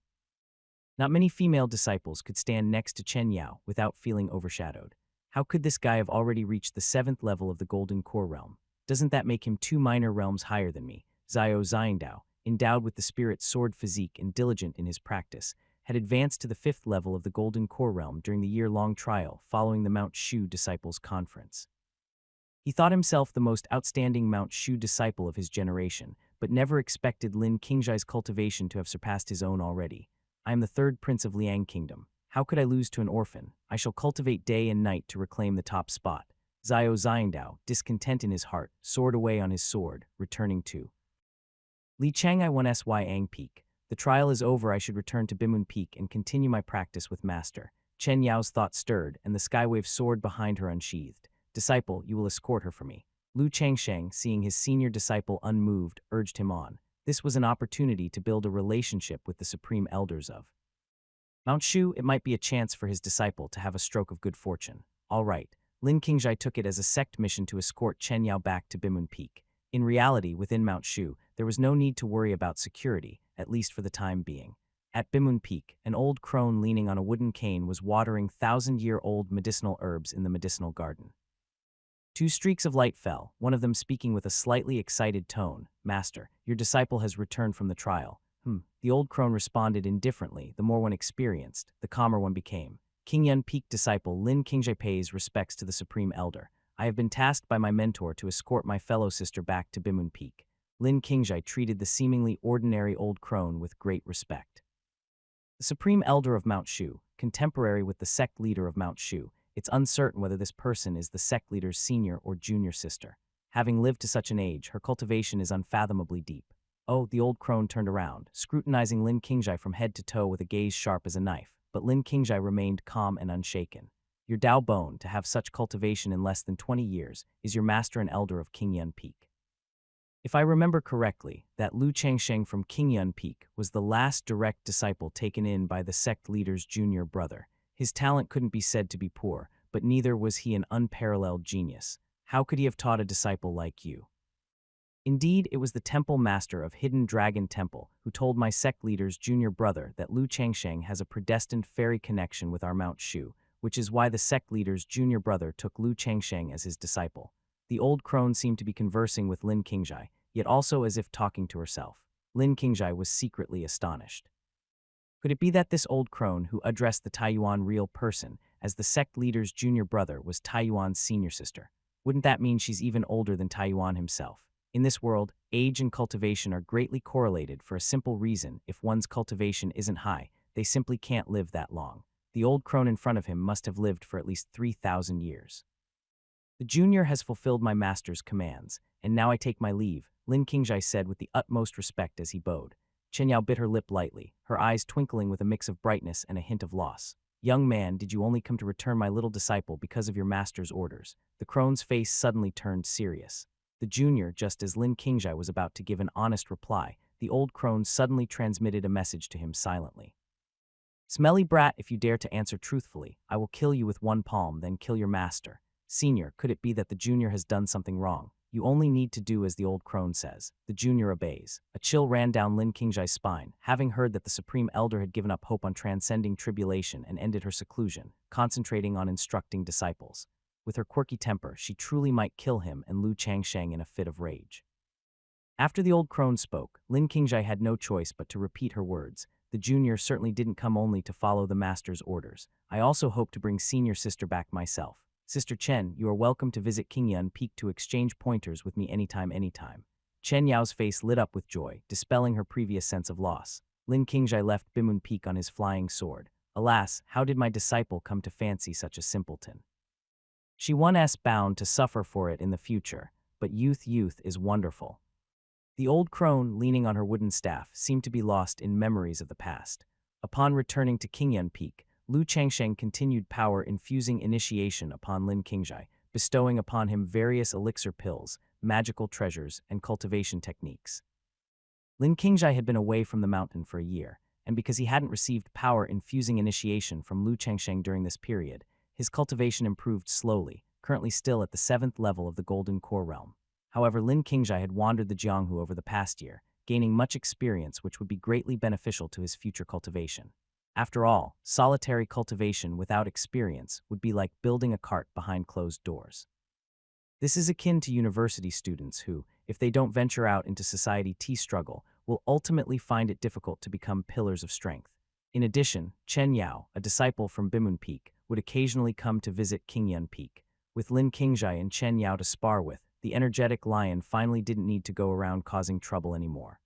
Not many female disciples could stand next to Chen Yao without feeling overshadowed. How could this guy have already reached the 7th level of the Golden Core Realm? Doesn't that make him 2 minor realms higher than me? Xiao Xiangdao, endowed with the spirit sword physique and diligent in his practice, had advanced to the 5th level of the Golden Core Realm during the year-long trial following the Mount Shu Disciples Conference. He thought himself the most outstanding Mount Shu disciple of his generation, but never expected Lin Qingjai's cultivation to have surpassed his own already. I am the 3rd prince of Liang Kingdom. How could I lose to an orphan? I shall cultivate day and night to reclaim the top spot. Xiao Xiangdao, discontent in his heart, soared away on his sword, returning to Li Chang'ai 1sy Ang Peak. The trial is over, I should return to Bimun Peak and continue my practice with Master. Chen Yao's thought stirred, and the skywave sword behind her unsheathed. Disciple, you will escort her for me. Lu Changsheng, seeing his senior disciple unmoved, urged him on. This was an opportunity to build a relationship with the Supreme Elders of Mount Shu. It might be a chance for his disciple to have a stroke of good fortune. All right. Lin Qingjai took it as a sect mission to escort Chen Yao back to Bimun Peak. In reality, within Mount Shu, there was no need to worry about security, at least for the time being. At Bimun Peak, an old crone leaning on a wooden cane was watering 1,000-year-old medicinal herbs in the medicinal garden. 2 streaks of light fell, one of them speaking with a slightly excited tone. Master, your disciple has returned from the trial. The old crone responded indifferently. The more one experienced, the calmer one became. Qingyun Peak disciple Lin Qingjai pays respects to the Supreme Elder. I have been tasked by my mentor to escort my fellow sister back to Bimun Peak. Lin Qingjai treated the seemingly ordinary old crone with great respect. The Supreme Elder of Mount Shu, contemporary with the sect leader of Mount Shu, it's uncertain whether this person is the sect leader's senior or junior sister. Having lived to such an age, her cultivation is unfathomably deep. Oh, the old crone turned around, scrutinizing Lin Qingjai from head to toe with a gaze sharp as a knife, but Lin Qingjai remained calm and unshaken. Your Dao Bone, to have such cultivation in less than 20 years, is your master and elder of Qingyun Peak. If I remember correctly, that Lu Changsheng from Qingyun Peak was the last direct disciple taken in by the sect leader's junior brother. His talent couldn't be said to be poor, but neither was he an unparalleled genius. How could he have taught a disciple like you? Indeed, it was the temple master of Hidden Dragon Temple who told my sect leader's junior brother that Lu Changsheng has a predestined fairy connection with our Mount Shu, which is why the sect leader's junior brother took Lu Changsheng as his disciple. The old crone seemed to be conversing with Lin Qingjai, yet also as if talking to herself. Lin Qingjai was secretly astonished. Could it be that this old crone who addressed the Taiyuan real person as the sect leader's junior brother was Taiyuan's senior sister? Wouldn't that mean she's even older than Taiyuan himself? In this world, age and cultivation are greatly correlated for a simple reason. If one's cultivation isn't high, they simply can't live that long. The old crone in front of him must have lived for at least 3,000 years. The junior has fulfilled my master's commands, and now I take my leave, Lin Qingjai said with the utmost respect as he bowed. Chen Yao bit her lip lightly, her eyes twinkling with a mix of brightness and a hint of loss. Young man, did you only come to return my little disciple because of your master's orders? The crone's face suddenly turned serious. The junior, just as Lin Qingjai was about to give an honest reply, the old crone suddenly transmitted a message to him silently. Smelly brat, if you dare to answer truthfully, I will kill you with one palm, then kill your master. Senior, could it be that the junior has done something wrong? You only need to do as the old crone says. The junior obeys. A chill ran down Lin Qingjai's spine, having heard that the Supreme Elder had given up hope on transcending tribulation and ended her seclusion, concentrating on instructing disciples. With her quirky temper, she truly might kill him and Lu Changsheng in a fit of rage. After the old crone spoke, Lin Qingjai had no choice but to repeat her words. The junior certainly didn't come only to follow the master's orders. I also hope to bring senior sister back myself. Sister Chen, you are welcome to visit Qingyun Peak to exchange pointers with me anytime. Chen Yao's face lit up with joy, dispelling her previous sense of loss. Lin Qingjai left Bimun Peak on his flying sword. Alas, how did my disciple come to fancy such a simpleton? She was bound to suffer for it in the future, but youth is wonderful. The old crone, leaning on her wooden staff, seemed to be lost in memories of the past. Upon returning to Qingyun Peak, Lu Changsheng continued power-infusing initiation upon Lin Qingjai, bestowing upon him various elixir pills, magical treasures, and cultivation techniques. Lin Qingjai had been away from the mountain for a year, and because he hadn't received power-infusing initiation from Lu Changsheng during this period, his cultivation improved slowly, currently still at the 7th level of the Golden Core realm. However, Lin Qingjai had wandered the Jianghu over the past year, gaining much experience which would be greatly beneficial to his future cultivation. After all, solitary cultivation without experience would be like building a cart behind closed doors. This is akin to university students who, if they don't venture out into society to struggle, will ultimately find it difficult to become pillars of strength. In addition, Chen Yao, a disciple from Bimun Peak, would occasionally come to visit Qingyun Peak. With Lin Qingjai and Chen Yao to spar with, the energetic lion finally didn't need to go around causing trouble anymore.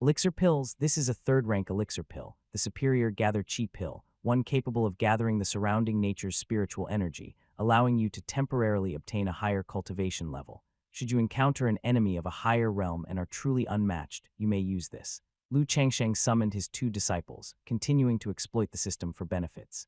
Elixir pills. This is a 3rd-rank elixir pill, the superior gather chi pill, one capable of gathering the surrounding nature's spiritual energy, allowing you to temporarily obtain a higher cultivation level. Should you encounter an enemy of a higher realm and are truly unmatched, you may use this. Lu Changsheng summoned his 2 disciples, continuing to exploit the system for benefits.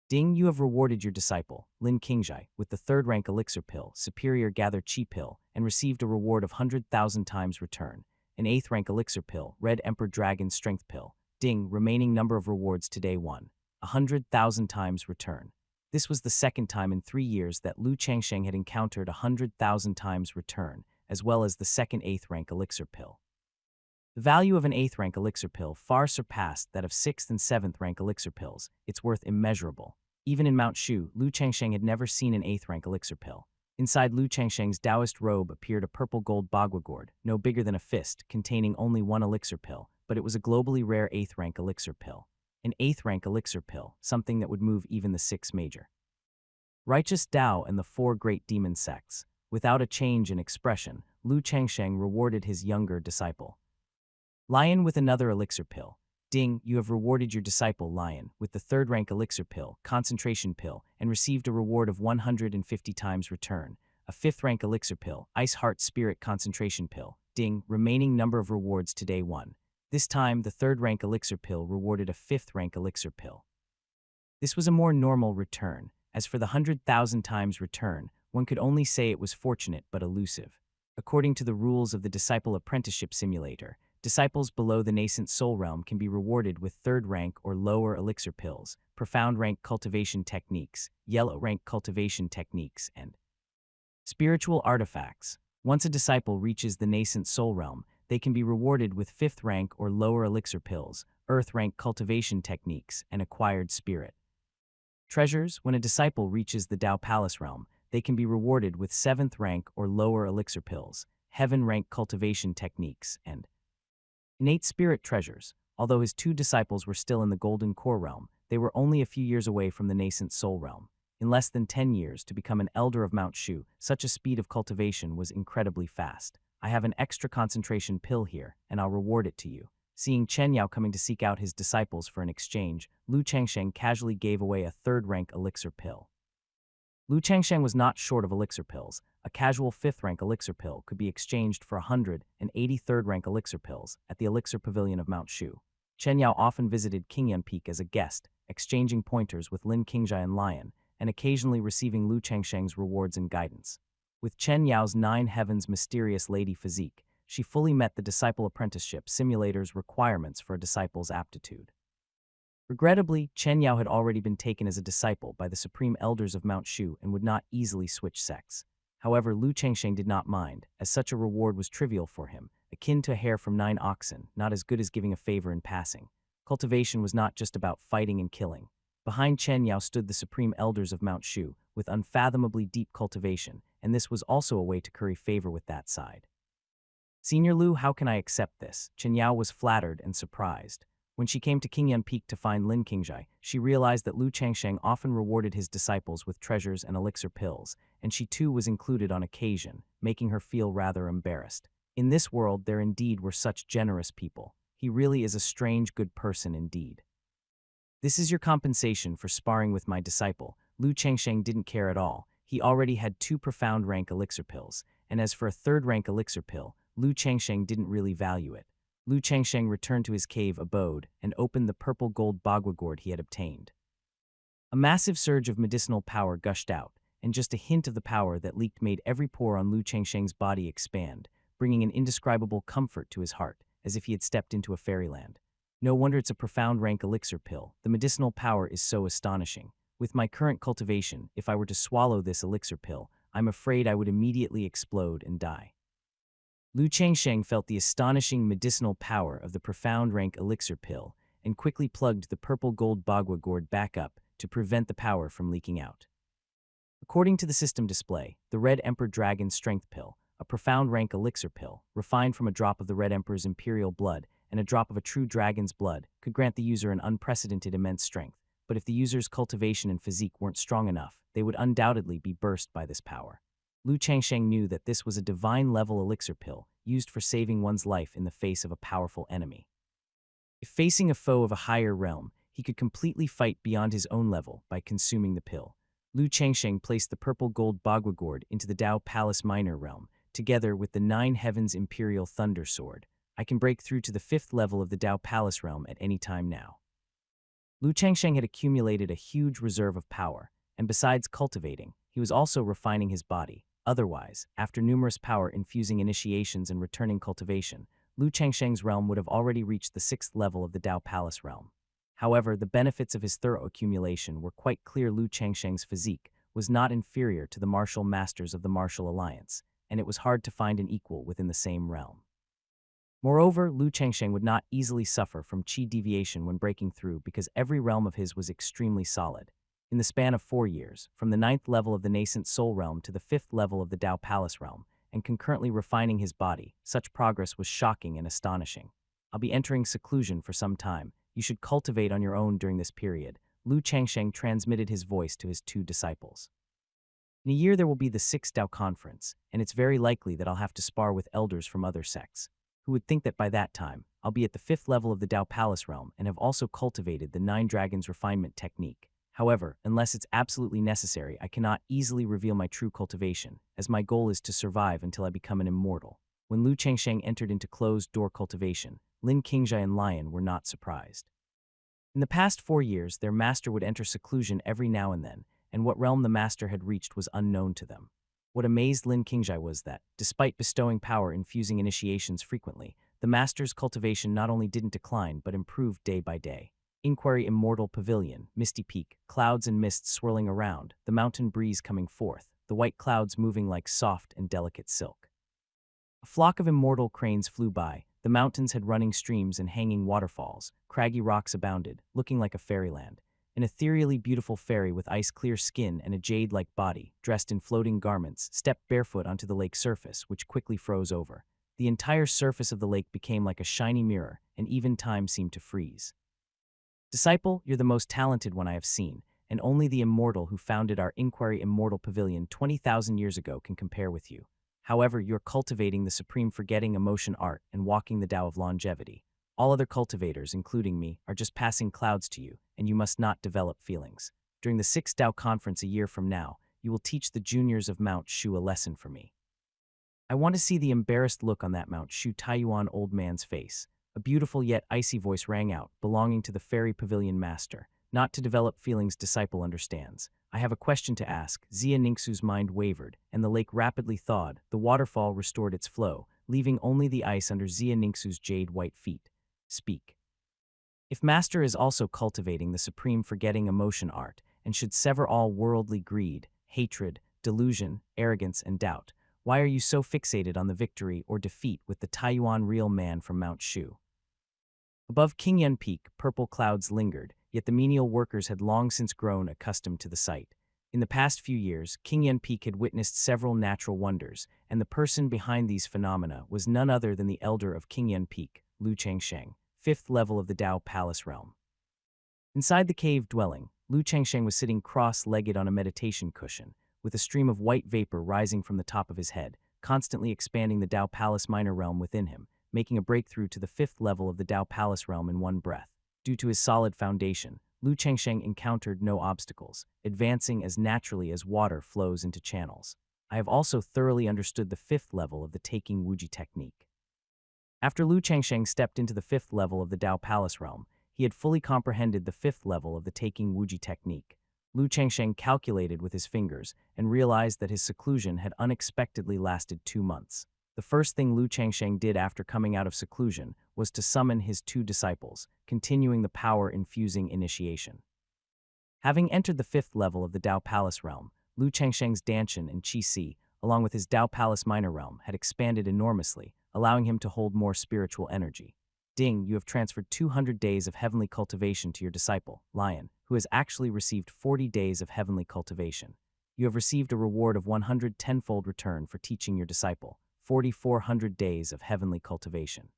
Ding, you have rewarded your disciple, Lin Qingjai, with the 3rd-rank elixir pill, superior gather chi pill, and received a reward of 100,000 times return. An 8th-rank elixir pill, Red Emperor Dragon Strength Pill. Ding, remaining number of rewards today 100,000 times return. This was the 2nd time in 3 years that Lu Changsheng had encountered 100,000 times return, as well as the 2nd 8th-rank elixir pill. The value of an 8th-rank elixir pill far surpassed that of 6th and 7th-rank elixir pills. Its worth immeasurable. Even in Mount Shu, Lu Changsheng had never seen an 8th-rank elixir pill. Inside Lu Changsheng's Taoist robe appeared a purple gold bagua gourd, no bigger than a fist, containing only 1 elixir pill, but it was a globally rare 8th-rank elixir pill. An 8th-rank elixir pill, something that would move even the 6 major. Righteous Tao and the 4 great demon sects. Without a change in expression, Lu Changsheng rewarded his younger disciple. Lion with another elixir pill. Ding, you have rewarded your disciple Lion with the 3rd-rank elixir pill, concentration pill, and received a reward of 150 times return. A 5th-rank elixir pill, Ice Heart Spirit concentration pill. Ding, remaining number of rewards today 1. This time, the 3rd-rank elixir pill rewarded a 5th-rank elixir pill. This was a more normal return. As for the 100,000 times return, one could only say it was fortunate but elusive. According to the rules of the Disciple Apprenticeship Simulator, disciples below the nascent soul realm can be rewarded with 3rd-rank or lower elixir pills, profound-rank cultivation techniques, yellow-rank cultivation techniques, and spiritual artifacts. Once a disciple reaches the nascent soul realm, they can be rewarded with 5th-rank or lower elixir pills, earth-rank cultivation techniques, and acquired spirit treasures. When a disciple reaches the Dao Palace realm, they can be rewarded with 7th-rank or lower elixir pills, heaven-rank cultivation techniques, and innate spirit treasures. Although his 2 disciples were still in the Golden Core realm, they were only a few years away from the nascent soul realm. In less than 10 years to become an elder of Mount Shu, such a speed of cultivation was incredibly fast. I have an extra concentration pill here, and I'll reward it to you. Seeing Chen Yao coming to seek out his disciples for an exchange, Lu Changsheng casually gave away a 3rd-rank elixir pill. Lu Changsheng was not short of elixir pills. A casual 5th rank elixir pill could be exchanged for 183rd rank elixir pills at the elixir pavilion of Mount Shu. Chen Yao often visited Qingyuan Peak as a guest, exchanging pointers with Lin Qingzhai and Lion, and occasionally receiving Lu Changsheng's rewards and guidance. With Chen Yao's 9 Heavens mysterious lady physique, she fully met the disciple apprenticeship simulator's requirements for a disciple's aptitude. Regrettably, Chen Yao had already been taken as a disciple by the supreme elders of Mount Shu and would not easily switch sects. However, Lu Changsheng did not mind, as such a reward was trivial for him, akin to a hare from 9 oxen, not as good as giving a favor in passing. Cultivation was not just about fighting and killing. Behind Chen Yao stood the supreme elders of Mount Shu, with unfathomably deep cultivation, and this was also a way to curry favor with that side. Senior Lu, how can I accept this? Chen Yao was flattered and surprised. When she came to Qingyuan Peak to find Lin Qingzhai, she realized that Lu Changsheng often rewarded his disciples with treasures and elixir pills, and she too was included on occasion, making her feel rather embarrassed. In this world, there indeed were such generous people. He really is a strange good person indeed. This is your compensation for sparring with my disciple. Lu Changsheng didn't care at all. He already had 2 profound rank elixir pills, and as for a 3rd rank elixir pill, Lu Changsheng didn't really value it. Lu Changsheng returned to his cave abode and opened the purple gold bagua gourd he had obtained. A massive surge of medicinal power gushed out, and just a hint of the power that leaked made every pore on Lu Changsheng's body expand, bringing an indescribable comfort to his heart, as if he had stepped into a fairyland. No wonder it's a profound rank elixir pill. The medicinal power is so astonishing. With my current cultivation, if I were to swallow this elixir pill, I'm afraid I would immediately explode and die. Lu Changsheng felt the astonishing medicinal power of the profound rank elixir pill and quickly plugged the purple gold bagua gourd back up to prevent the power from leaking out. According to the system display, the Red Emperor Dragon Strength Pill, a profound rank elixir pill, refined from a drop of the Red Emperor's imperial blood and a drop of a true dragon's blood, could grant the user an unprecedented immense strength, but if the user's cultivation and physique weren't strong enough, they would undoubtedly be burst by this power. Lu Changsheng knew that this was a divine-level elixir pill used for saving one's life in the face of a powerful enemy. If facing a foe of a higher realm, he could completely fight beyond his own level by consuming the pill. Lu Changsheng placed the purple gold bagua gourd into the Dao Palace minor realm, together with the 9 Heavens Imperial Thunder Sword. I can break through to the 5th level of the Dao Palace realm at any time now. Lu Changsheng had accumulated a huge reserve of power, and besides cultivating, he was also refining his body. Otherwise, after numerous power-infusing initiations and returning cultivation, Lu Changsheng's realm would have already reached the 6th level of the Dao Palace realm. However, the benefits of his thorough accumulation were quite clear. Lu Changsheng's physique was not inferior to the martial masters of the Martial Alliance, and it was hard to find an equal within the same realm. Moreover, Lu Changsheng would not easily suffer from qi deviation when breaking through because every realm of his was extremely solid. In the span of 4 years, from the 9th level of the nascent Soul realm to the 5th level of the Dao Palace realm, and concurrently refining his body, such progress was shocking and astonishing. I'll be entering seclusion for some time. You should cultivate on your own during this period. Lu Changsheng transmitted his voice to his 2 disciples. In a year there will be the 6th Dao Conference, and it's very likely that I'll have to spar with elders from other sects. Who would think that by that time, I'll be at the 5th level of the Dao Palace realm and have also cultivated the 9 Dragons refinement technique. However, unless it's absolutely necessary, I cannot easily reveal my true cultivation, as my goal is to survive until I become an immortal. When Lu Changsheng entered into closed-door cultivation, Lin Qingzhai and Lion were not surprised. In the past 4 years, their master would enter seclusion every now and then, and what realm the master had reached was unknown to them. What amazed Lin Qingzhai was that, despite bestowing power-infusing initiations frequently, the master's cultivation not only didn't decline but improved day by day. Inquiry Immortal Pavilion, Misty Peak, clouds and mists swirling around, the mountain breeze coming forth, the white clouds moving like soft and delicate silk. A flock of immortal cranes flew by, the mountains had running streams and hanging waterfalls, craggy rocks abounded, looking like a fairyland. An ethereally beautiful fairy with ice-clear skin and a jade-like body, dressed in floating garments, stepped barefoot onto the lake's surface, which quickly froze over. The entire surface of the lake became like a shiny mirror, and even time seemed to freeze. Disciple, you're the most talented one I have seen, and only the immortal who founded our Inquiry Immortal Pavilion 20,000 years ago can compare with you. However, you're cultivating the supreme forgetting emotion art and walking the Tao of longevity. All other cultivators, including me, are just passing clouds to you, and you must not develop feelings. During the 6th Tao Conference a year from now, you will teach the juniors of Mount Shu a lesson for me. I want to see the embarrassed look on that Mount Shu Taiyuan old man's face. A beautiful yet icy voice rang out, belonging to the fairy pavilion master. Not to develop feelings disciple understands. I have a question to ask. Xia Ningxu's mind wavered, and the lake rapidly thawed. The waterfall restored its flow, leaving only the ice under Xia Ningxu's jade-white feet. Speak. If Master is also cultivating the supreme forgetting emotion art, and should sever all worldly greed, hatred, delusion, arrogance, and doubt, why are you so fixated on the victory or defeat with the Taiyuan real man from Mount Shu? Above Qingyan Peak, purple clouds lingered, yet the menial workers had long since grown accustomed to the sight. In the past few years, Qingyan Peak had witnessed several natural wonders, and the person behind these phenomena was none other than the elder of Qingyan Peak, Lu Changsheng, 5th level of the Dao Palace realm. Inside the cave dwelling, Lu Changsheng was sitting cross-legged on a meditation cushion, with a stream of white vapor rising from the top of his head, constantly expanding the Dao Palace minor realm within him, making a breakthrough to the 5th level of the Dao Palace realm in one breath. Due to his solid foundation, Lu Changsheng encountered no obstacles, advancing as naturally as water flows into channels. I have also thoroughly understood the 5th level of the Taking Wuji technique. After Lu Changsheng stepped into the 5th level of the Dao Palace realm, he had fully comprehended the 5th level of the Taking Wuji technique. Lu Changsheng calculated with his fingers and realized that his seclusion had unexpectedly lasted 2 months. The first thing Lu Changsheng did after coming out of seclusion was to summon his 2 disciples, continuing the power-infusing initiation. Having entered the 5th level of the Dao Palace realm, Lu Changsheng's Danshan and Qi Si, along with his Dao Palace minor realm, had expanded enormously, allowing him to hold more spiritual energy. Ding, you have transferred 200 days of heavenly cultivation to your disciple, Lion, who has actually received 40 days of heavenly cultivation. You have received a reward of 100 tenfold return for teaching your disciple, 4,400 days of heavenly cultivation.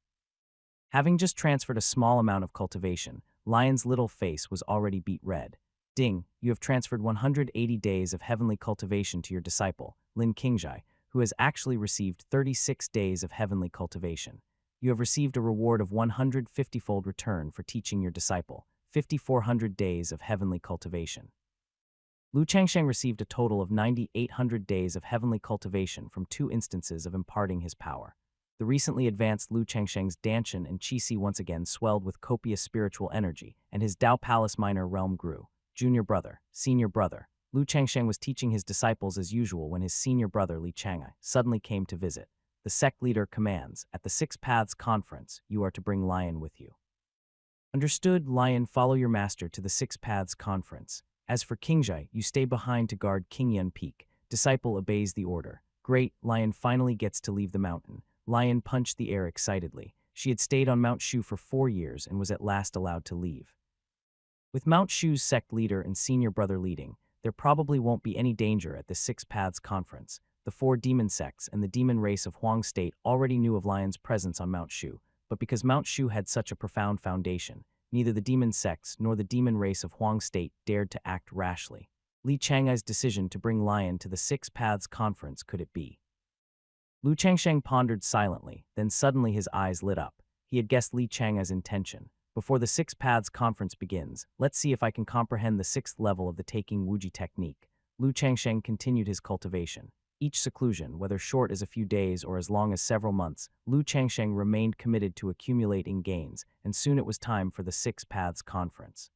Having just transferred a small amount of cultivation, Lion's little face was already beet red. Ding, you have transferred 180 days of heavenly cultivation to your disciple, Lin Qingzhai, who has actually received 36 days of heavenly cultivation. You have received a reward of 150-fold return for teaching your disciple, 5,400 days of heavenly cultivation. Lu Changsheng received a total of 9,800 days of heavenly cultivation from 2 instances of imparting his power. The recently advanced Lu Changsheng's Danshan and Qi Si once again swelled with copious spiritual energy, and his Dao Palace minor realm grew. Junior brother, senior brother. Lu Changsheng was teaching his disciples as usual when his senior brother Li Changai suddenly came to visit. The sect leader commands, at the 6 Paths Conference, you are to bring Lion with you. Understood, Lion, follow your master to the 6 Paths Conference. As for Qingzhai, you stay behind to guard Qingyan Peak. Disciple obeys the order. Great, Lion finally gets to leave the mountain. Lion punched the air excitedly. She had stayed on Mount Shu for 4 years and was at last allowed to leave. With Mount Shu's sect leader and senior brother leading, there probably won't be any danger at the 6 Paths Conference. The 4 demon sects and the demon race of Huang State already knew of Lion's presence on Mount Shu, but because Mount Shu had such a profound foundation, neither the demon sects nor the demon race of Huang State dared to act rashly. Li Changai's decision to bring Lion to the 6 Paths Conference could it be? Lu Changsheng pondered silently, then suddenly his eyes lit up. He had guessed Li Changai's intention. Before the 6 Paths Conference begins, let's see if I can comprehend the 6th level of the Taking Wuji technique. Lu Changsheng continued his cultivation. Each seclusion, whether short as a few days or as long as several months, Lu Changsheng remained committed to accumulating gains, and soon it was time for the 6 Paths Conference.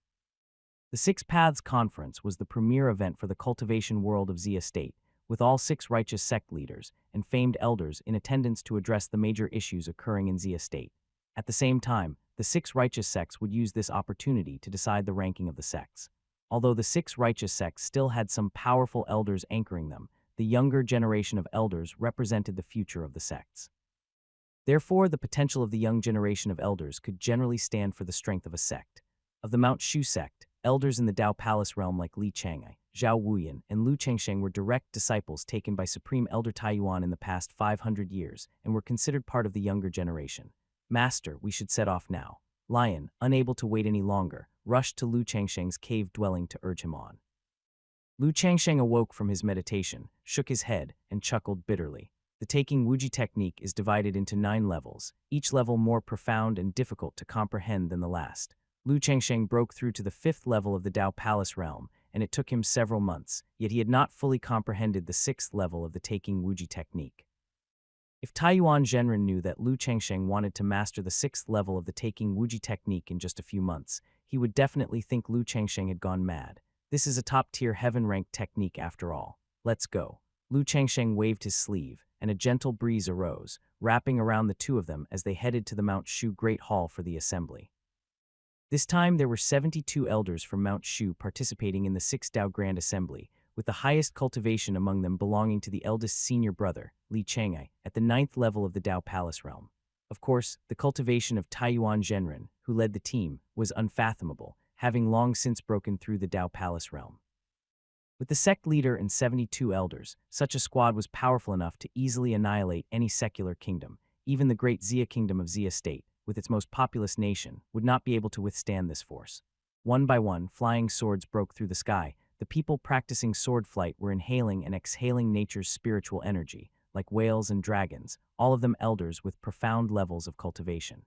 The 6 Paths Conference was the premier event for the cultivation world of Xia State, with all 6 righteous sect leaders and famed elders in attendance to address the major issues occurring in Xia State. At the same time, the 6 righteous sects would use this opportunity to decide the ranking of the sects. Although the 6 righteous sects still had some powerful elders anchoring them, the younger generation of elders represented the future of the sects. Therefore, the potential of the young generation of elders could generally stand for the strength of a sect. Of the Mount Shu sect, elders in the Dao Palace realm like Li Changai, Zhao Wuyan, and Lu Changsheng were direct disciples taken by Supreme Elder Taiyuan in the past 500 years and were considered part of the younger generation. Master, we should set off now. Lion, unable to wait any longer, rushed to Lu Changsheng's cave dwelling to urge him on. Lu Changsheng awoke from his meditation, shook his head, and chuckled bitterly. The Taking Wuji technique is divided into 9 levels, each level more profound and difficult to comprehend than the last. Lu Changsheng broke through to the 5th level of the Dao Palace realm and it took him several months, yet he had not fully comprehended the 6th level of the Taking Wuji technique. If Taiyuan Zhenren knew that Lu Chengsheng wanted to master the 6th level of the Taking Wuji technique in just a few months, he would definitely think Lu Chengsheng had gone mad. This is a top-tier heaven-ranked technique after all. Let's go. Lu Chengsheng waved his sleeve, and a gentle breeze arose, wrapping around the two of them as they headed to the Mount Shu Great Hall for the assembly. This time there were 72 elders from Mount Shu participating in the 6th Dao Grand Assembly, with the highest cultivation among them belonging to the eldest senior brother, Li Chang'ai, at the 9th level of the Dao Palace realm. Of course, the cultivation of Taiyuan Zhenren, who led the team, was unfathomable, having long since broken through the Dao Palace realm. With the sect leader and 72 elders, such a squad was powerful enough to easily annihilate any secular kingdom. Even the great Xia kingdom of Xia State, with its most populous nation, would not be able to withstand this force. One by one, flying swords broke through the sky. The people practicing sword flight were inhaling and exhaling nature's spiritual energy, like whales and dragons, all of them elders with profound levels of cultivation.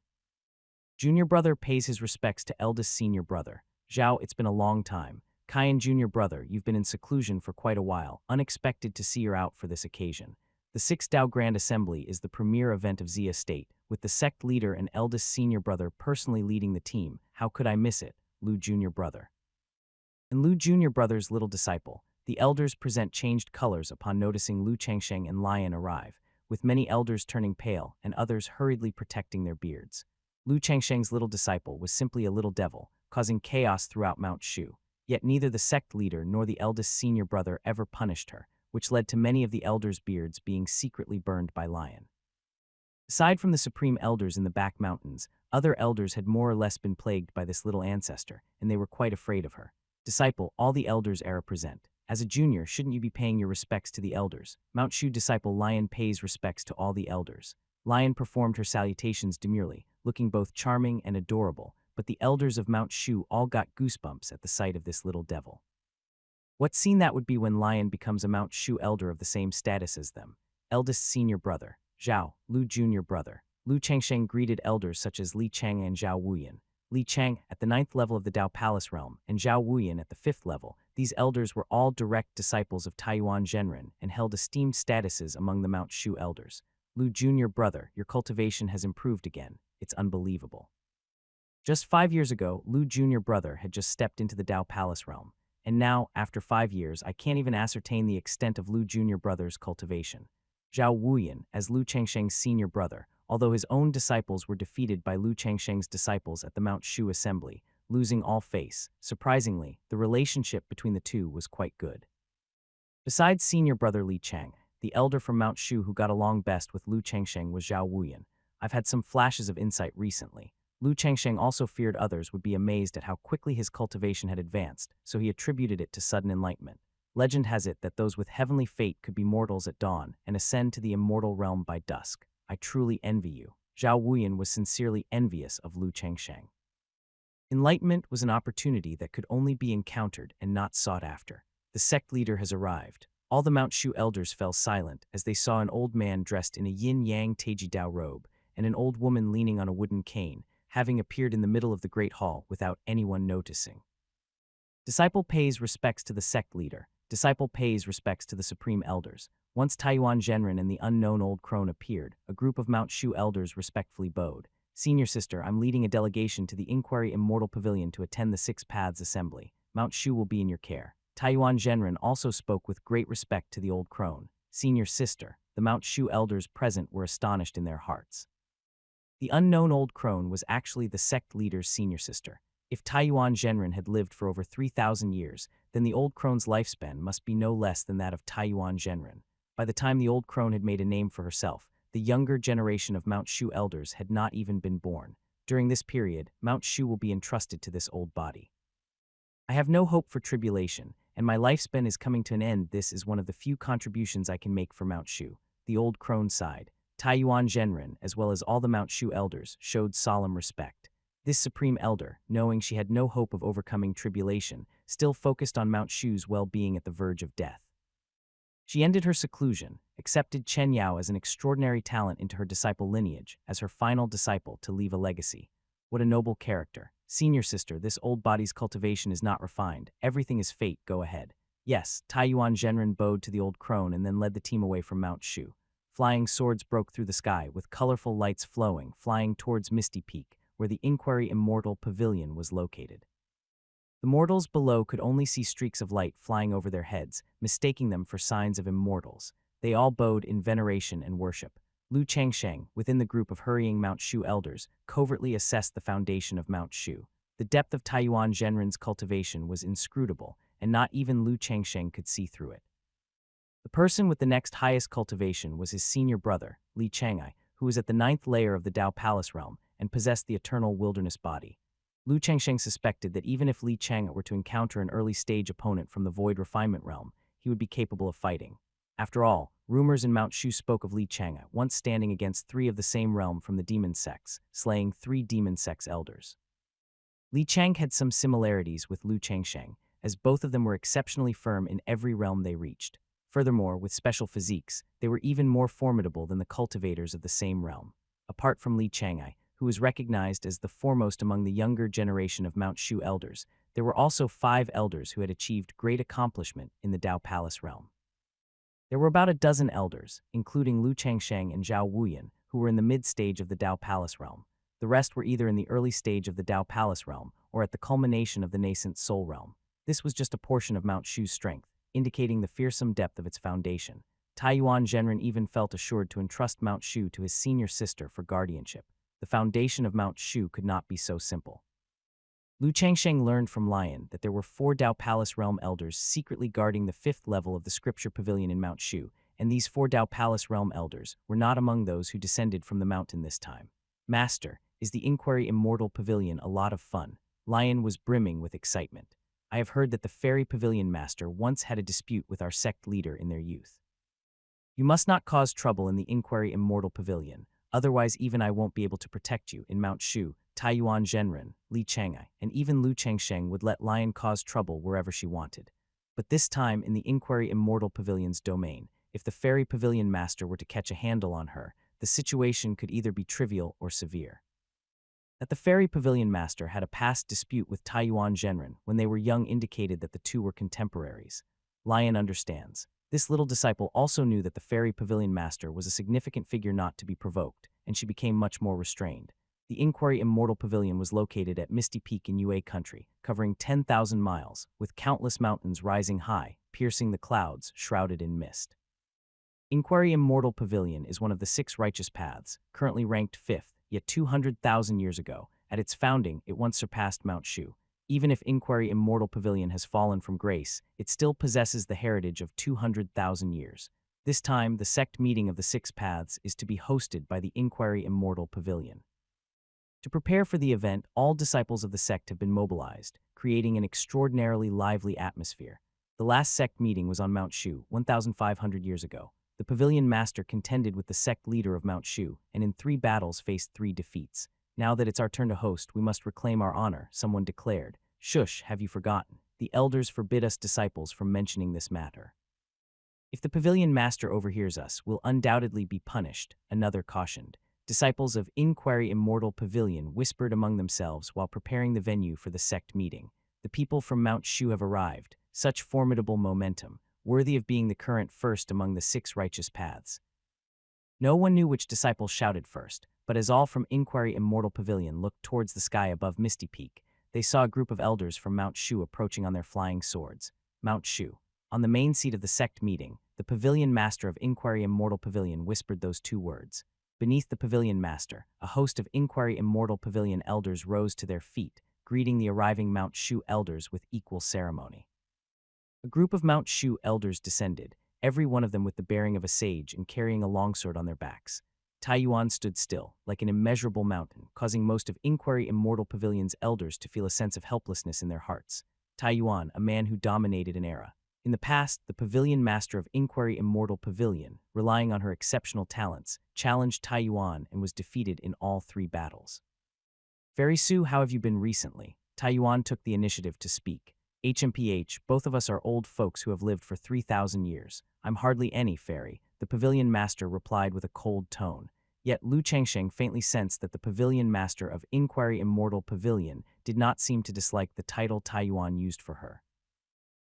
Junior brother pays his respects to eldest senior brother. Zhao, it's been a long time. Kaiyan junior brother, you've been in seclusion for quite a while. Unexpected to see you out for this occasion. The 6th Dao Grand Assembly is the premier event of Xia State, with the sect leader and eldest senior brother personally leading the team. How could I miss it? Lu junior brother. And Lu junior brother's little disciple, the elders present changed colors upon noticing Lu Chengsheng and Lion arrive, with many elders turning pale and others hurriedly protecting their beards. Lu Chengsheng's little disciple was simply a little devil, causing chaos throughout Mount Shu, yet neither the sect leader nor the eldest senior brother ever punished her, which led to many of the elders' beards being secretly burned by Lion. Aside from the supreme elders in the back mountains, other elders had more or less been plagued by this little ancestor, and they were quite afraid of her. Disciple, all the elders era present. As a junior, shouldn't you be paying your respects to the elders? Mount Shu disciple Lion pays respects to all the elders. Lion performed her salutations demurely, looking both charming and adorable, but the elders of Mount Shu all got goosebumps at the sight of this little devil. What scene that would be when Lion becomes a Mount Shu elder of the same status as them. Eldest senior brother, Zhao, Lu junior brother. Lu Chengsheng greeted elders such as Li Cheng and Zhao Wuyan. Li Cheng at the 9th level of the Dao Palace realm, and Zhao Wuyan at the 5th level. These elders were all direct disciples of Taiyuan Zhenren and held esteemed statuses among the Mount Shu elders. Lu junior brother, your cultivation has improved again. It's unbelievable. Just 5 years ago, Lu junior brother had just stepped into the Dao Palace realm, and now, after 5 years, I can't even ascertain the extent of Lu junior brother's cultivation. Zhao Wuyan, as Lu Chengsheng's senior brother, although his own disciples were defeated by Lu Chengsheng's disciples at the Mount Shu assembly, losing all face. Surprisingly, the relationship between the two was quite good. Besides senior brother Li Cheng, the elder from Mount Shu who got along best with Lu Chengsheng was Zhao Wuyan. I've had some flashes of insight recently. Lu Chengsheng also feared others would be amazed at how quickly his cultivation had advanced, so he attributed it to sudden enlightenment. Legend has it that those with heavenly fate could be mortals at dawn and ascend to the immortal realm by dusk. I truly envy you. Zhao Wuyan was sincerely envious of Lu Chengsheng. Enlightenment was an opportunity that could only be encountered and not sought after. The sect leader has arrived. All the Mount Shu elders fell silent as they saw an old man dressed in a yin-yang Teiji Dao robe and an old woman leaning on a wooden cane, having appeared in the middle of the great hall without anyone noticing. Disciple pays respects to the sect leader. Disciple pays respects to the supreme elders. Once Taiyuan Zhenren and the unknown old crone appeared, a group of Mount Shu elders respectfully bowed. Senior sister, I'm leading a delegation to the Inquiry Immortal Pavilion to attend the 6 Paths Assembly. Mount Shu will be in your care. Taiyuan Zhenren also spoke with great respect to the old crone. Senior sister, the Mount Shu elders present were astonished in their hearts. The unknown old crone was actually the sect leader's senior sister. If Taiyuan Zhenren had lived for over 3,000 years, then the old crone's lifespan must be no less than that of Taiyuan Zhenren. By the time the old crone had made a name for herself, the younger generation of Mount Shu elders had not even been born. During this period, Mount Shu will be entrusted to this old body. I have no hope for tribulation, and my lifespan is coming to an end. This is one of the few contributions I can make for Mount Shu. The old crone sighed. Taiyuan Zhenren, as well as all the Mount Shu elders, showed solemn respect. This supreme elder, knowing she had no hope of overcoming tribulation, still focused on Mount Shu's well-being at the verge of death. She ended her seclusion, accepted Chen Yao as an extraordinary talent into her disciple lineage, as her final disciple to leave a legacy. What a noble character. Senior sister, this old body's cultivation is not refined. Everything is fate, go ahead. Yes, Taiyuan Zhenren bowed to the old crone and then led the team away from Mount Shu. Flying swords broke through the sky, with colorful lights flowing, flying towards Misty Peak, where the Inquiry Immortal Pavilion was located. The mortals below could only see streaks of light flying over their heads, mistaking them for signs of immortals. They all bowed in veneration and worship. Lu Changsheng, within the group of hurrying Mount Shu elders, covertly assessed the foundation of Mount Shu. The depth of Taiyuan Zhenren's cultivation was inscrutable, and not even Lu Changsheng could see through it. The person with the next highest cultivation was his senior brother, Li Changai, who was at the 9th layer of the Dao Palace realm and possessed the eternal wilderness body. Lu Changsheng suspected that even if Li Changai were to encounter an early-stage opponent from the Void Refinement realm, he would be capable of fighting. After all, rumors in Mount Shu spoke of Li Changai once standing against 3 of the same realm from the demon sects, slaying 3 demon sects elders. Li Chang had some similarities with Lu Changsheng, as both of them were exceptionally firm in every realm they reached. Furthermore, with special physiques, they were even more formidable than the cultivators of the same realm. Apart from Li Changai, who was recognized as the foremost among the younger generation of Mount Shu elders, there were also 5 elders who had achieved great accomplishment in the Dao Palace realm. There were about a dozen elders, including Lu Changsheng and Zhao Wuyan, who were in the mid-stage of the Dao Palace realm. The rest were either in the early stage of the Dao Palace realm or at the culmination of the nascent Soul realm. This was just a portion of Mount Shu's strength, indicating the fearsome depth of its foundation. Taiyuan Zhenren even felt assured to entrust Mount Shu to his senior sister for guardianship. The foundation of Mount Shu could not be so simple. Lu Changsheng learned from Lion that there were 4 Dao Palace realm elders secretly guarding the 5th level of the Scripture Pavilion in Mount Shu, and these 4 Dao Palace realm elders were not among those who descended from the mountain this time. Master, is the Inquiry Immortal Pavilion a lot of fun? Lion was brimming with excitement. I have heard that the Fairy Pavilion Master once had a dispute with our sect leader in their youth. You must not cause trouble in the Inquiry Immortal Pavilion, otherwise even I won't be able to protect you. In Mount Shu, Taiyuan Zhenren, Li Changai, and even Lu Changsheng would let Lion cause trouble wherever she wanted. But this time in the Inquiry Immortal Pavilion's domain, if the Fairy Pavilion Master were to catch a handle on her, the situation could either be trivial or severe. That the Fairy Pavilion Master had a past dispute with Taiyuan Zhenren when they were young indicated that the two were contemporaries. Lion understands. This little disciple also knew that the Fairy Pavilion Master was a significant figure not to be provoked, and she became much more restrained. The Inquiry Immortal Pavilion was located at Misty Peak in Yue Country, covering 10,000 miles, with countless mountains rising high, piercing the clouds, shrouded in mist. Inquiry Immortal Pavilion is one of the 6 righteous paths, currently ranked 5th, yet 200,000 years ago, at its founding, it once surpassed Mount Shu. Even if Inquiry Immortal Pavilion has fallen from grace, it still possesses the heritage of 200,000 years. This time, the sect meeting of the 6 paths is to be hosted by the Inquiry Immortal Pavilion. To prepare for the event, all disciples of the sect have been mobilized, creating an extraordinarily lively atmosphere. The last sect meeting was on Mount Shu, 1,500 years ago. The Pavilion Master contended with the sect leader of Mount Shu, and in 3 battles faced 3 defeats. Now that it's our turn to host, we must reclaim our honor, someone declared. Shush, have you forgotten? The elders forbid us disciples from mentioning this matter. If the Pavilion Master overhears us, we'll undoubtedly be punished, another cautioned. Disciples of Inquiry Immortal Pavilion whispered among themselves while preparing the venue for the sect meeting. The people from Mount Shu have arrived, such formidable momentum, worthy of being the current first among the 6 righteous paths. No one knew which disciple shouted first, but as all from Inquiry Immortal Pavilion looked towards the sky above Misty Peak, they saw a group of elders from Mount Shu approaching on their flying swords. Mount Shu. On the main seat of the sect meeting, the Pavilion Master of Inquiry Immortal Pavilion whispered those 2 words. Beneath the Pavilion Master, a host of Inquiry Immortal Pavilion elders rose to their feet, greeting the arriving Mount Shu elders with equal ceremony. A group of Mount Shu elders descended, every one of them with the bearing of a sage and carrying a longsword on their backs. Taiyuan stood still, like an immeasurable mountain, causing most of Inquiry Immortal Pavilion's elders to feel a sense of helplessness in their hearts. Taiyuan, a man who dominated an era. In the past, the Pavilion Master of Inquiry Immortal Pavilion, relying on her exceptional talents, challenged Taiyuan and was defeated in all 3 battles. Fairy Su, how have you been recently? Taiyuan took the initiative to speak. HMPH, both of us are old folks who have lived for 3,000 years. I'm hardly any fairy, the Pavilion Master replied with a cold tone. Yet Lu Changsheng faintly sensed that the pavilion master of Inquiry Immortal Pavilion did not seem to dislike the title Taiyuan used for her.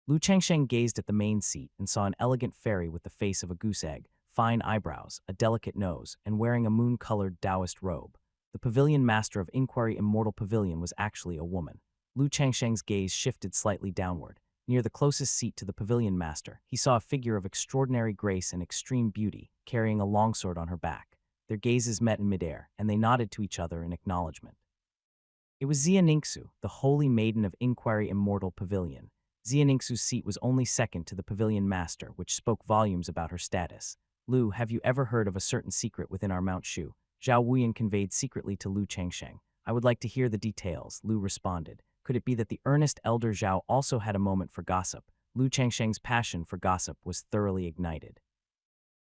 Lu Changsheng gazed at the main seat and saw an elegant fairy with the face of a goose egg, fine eyebrows, a delicate nose, and wearing a moon-colored Taoist robe. The pavilion master of Inquiry Immortal Pavilion was actually a woman. Lu Changsheng's gaze shifted slightly downward. Near the closest seat to the pavilion master, he saw a figure of extraordinary grace and extreme beauty, carrying a longsword on her back. Their gazes met in midair, and they nodded to each other in acknowledgement. It was Xia Ningxu, the holy maiden of Inquiry Immortal Pavilion. Xia Ningxu's seat was only second to the pavilion master, which spoke volumes about her status. Lu, have you ever heard of a certain secret within our Mount Shu? Zhao Wuyan conveyed secretly to Lu Changsheng. I would like to hear the details, Lu responded. Could it be that the earnest elder Zhao also had a moment for gossip? Lu Changsheng's passion for gossip was thoroughly ignited.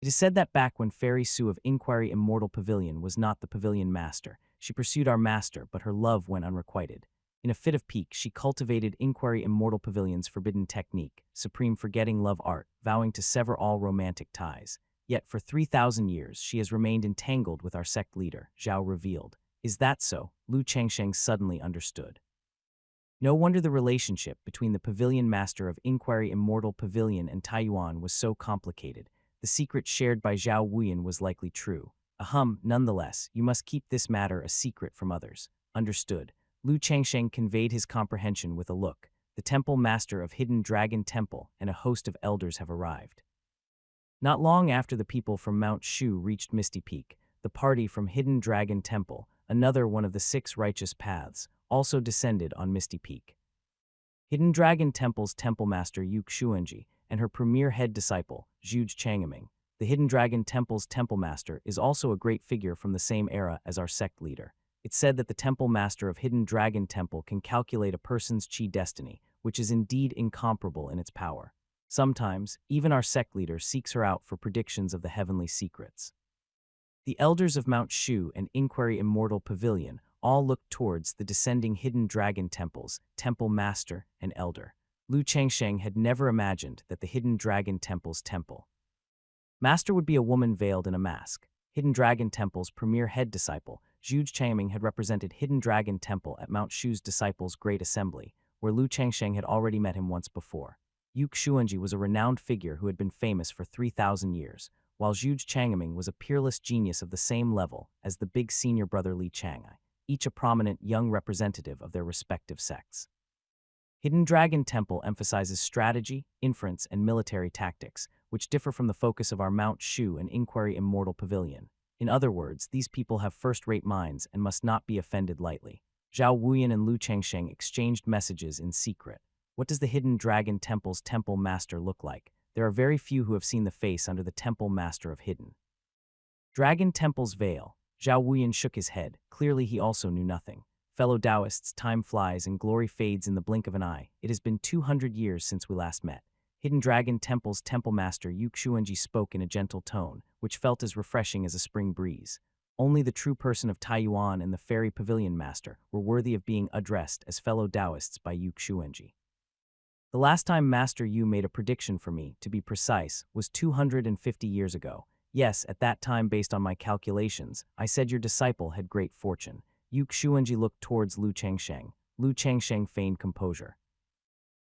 It is said that back when Fairy Su of Inquiry Immortal Pavilion was not the pavilion master, she pursued our master, but her love went unrequited. In a fit of pique, she cultivated Inquiry Immortal Pavilion's forbidden technique, supreme forgetting love art, vowing to sever all romantic ties. Yet for 3,000 years, she has remained entangled with our sect leader, Zhao revealed. Is that so? Lu Changsheng suddenly understood. No wonder the relationship between the pavilion master of Inquiry Immortal Pavilion and Taiyuan was so complicated. The secret shared by Zhao Wuyan was likely true. Nonetheless, you must keep this matter a secret from others. Understood. Lu Changsheng conveyed his comprehension with a look. The temple master of Hidden Dragon Temple and a host of elders have arrived. Not long after the people from Mount Shu reached Misty Peak, the party from Hidden Dragon Temple, another one of the 6 righteous paths, also descended on Misty Peak. Hidden Dragon Temple's temple master Yuk Xuanji and her premier head disciple, Zhuge Changming. The Hidden Dragon Temple's temple master is also a great figure from the same era as our sect leader. It's said that the temple master of Hidden Dragon Temple can calculate a person's chi destiny, which is indeed incomparable in its power. Sometimes, even our sect leader seeks her out for predictions of the heavenly secrets. The elders of Mount Shu and Inquiry Immortal Pavilion all looked towards the descending Hidden Dragon Temple's temple master and elder. Lu Changsheng had never imagined that the Hidden Dragon Temple's temple master would be a woman veiled in a mask. Hidden Dragon Temple's premier head disciple, Zhuge Changming, had represented Hidden Dragon Temple at Mount Shu's Disciples' Great Assembly, where Lu Changsheng had already met him once before. Yuk Xuanji was a renowned figure who had been famous for 3,000 years, while Zhuge Changming was a peerless genius of the same level as the big senior brother Li Changai, each a prominent young representative of their respective sects. Hidden Dragon Temple emphasizes strategy, inference, and military tactics, which differ from the focus of our Mount Shu and Inquiry Immortal Pavilion. In other words, these people have first-rate minds and must not be offended lightly. Zhao Wuyan and Lu Changsheng exchanged messages in secret. What does the Hidden Dragon Temple's temple master look like? There are very few who have seen the face under the temple master of Hidden Dragon Temple's veil. Zhao Wuyan shook his head. Clearly he also knew nothing. Fellow Taoists, time flies and glory fades in the blink of an eye. It has been 200 years since we last met. Hidden Dragon Temple's temple master Yuk Xuanji spoke in a gentle tone, which felt as refreshing as a spring breeze. Only the true person of Taiyuan and the fairy pavilion master were worthy of being addressed as fellow Taoists by Yuk Xuanji. The last time Master Yu made a prediction for me, to be precise, was 250 years ago. Yes, at that time, based on my calculations, I said your disciple had great fortune. Yuk Xuanji looked towards Lu Changsheng. Lu Changsheng feigned composure.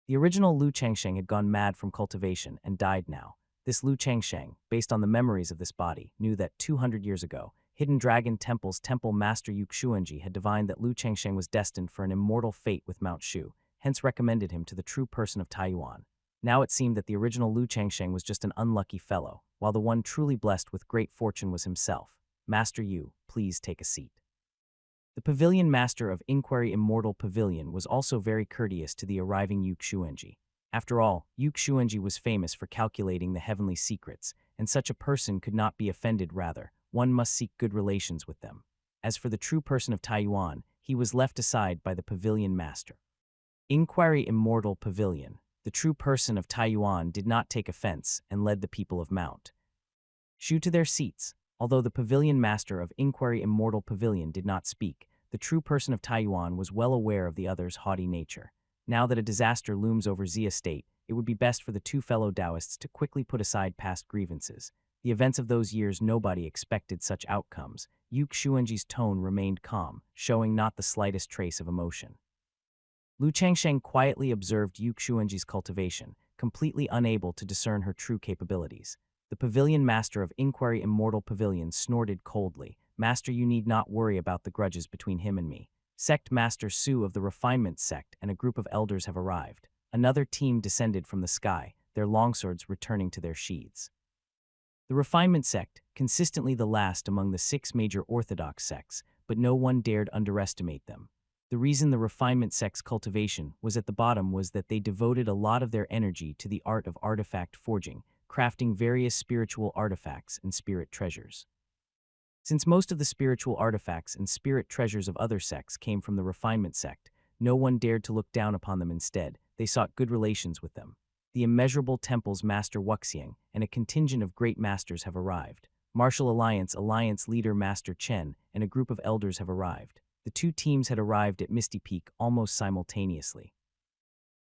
The original Lu Changsheng had gone mad from cultivation and died now. This Lu Changsheng, based on the memories of this body, knew that 200 years ago, Hidden Dragon Temple's temple master Yuk Xuanji had divined that Lu Changsheng was destined for an immortal fate with Mount Shu, hence recommended him to the true person of Taiyuan. Now it seemed that the original Lu Changsheng was just an unlucky fellow, while the one truly blessed with great fortune was himself. Master Yu, please take a seat. The pavilion master of Inquiry Immortal Pavilion was also very courteous to the arriving Yuk Xuanji. After all, Yuk Xuanji was famous for calculating the heavenly secrets, and such a person could not be offended. Rather, one must seek good relations with them. As for the true person of Taiyuan, he was left aside by the pavilion master. Inquiry Immortal Pavilion. The true person of Taiyuan did not take offense and led the people of Mount Shu to their seats. Although the pavilion master of Inquiry Immortal Pavilion did not speak, the true person of Taiyuan was well aware of the other's haughty nature. Now that a disaster looms over Xia State, it would be best for the two fellow Taoists to quickly put aside past grievances. The events of those years, nobody expected such outcomes. Yu Xuanji's tone remained calm, showing not the slightest trace of emotion. Lu Changsheng quietly observed Yu Xuanji's cultivation, completely unable to discern her true capabilities. The pavilion master of Inquiry Immortal Pavilion snorted coldly. Master, you need not worry about the grudges between him and me. Sect Master Su of the Refinement Sect and a group of elders have arrived. Another team descended from the sky, their longswords returning to their sheaths. The Refinement Sect, consistently the last among the 6 major orthodox sects, but no one dared underestimate them. The reason the Refinement Sect's cultivation was at the bottom was that they devoted a lot of their energy to the art of artifact forging, crafting various spiritual artifacts and spirit treasures. Since most of the spiritual artifacts and spirit treasures of other sects came from the Refinement Sect, no one dared to look down upon them. Instead, they sought good relations with them. The immeasurable temple's Master Wuxiang and a contingent of great masters have arrived. Martial Alliance leader Master Chen and a group of elders have arrived. The 2 teams had arrived at Misty Peak almost simultaneously.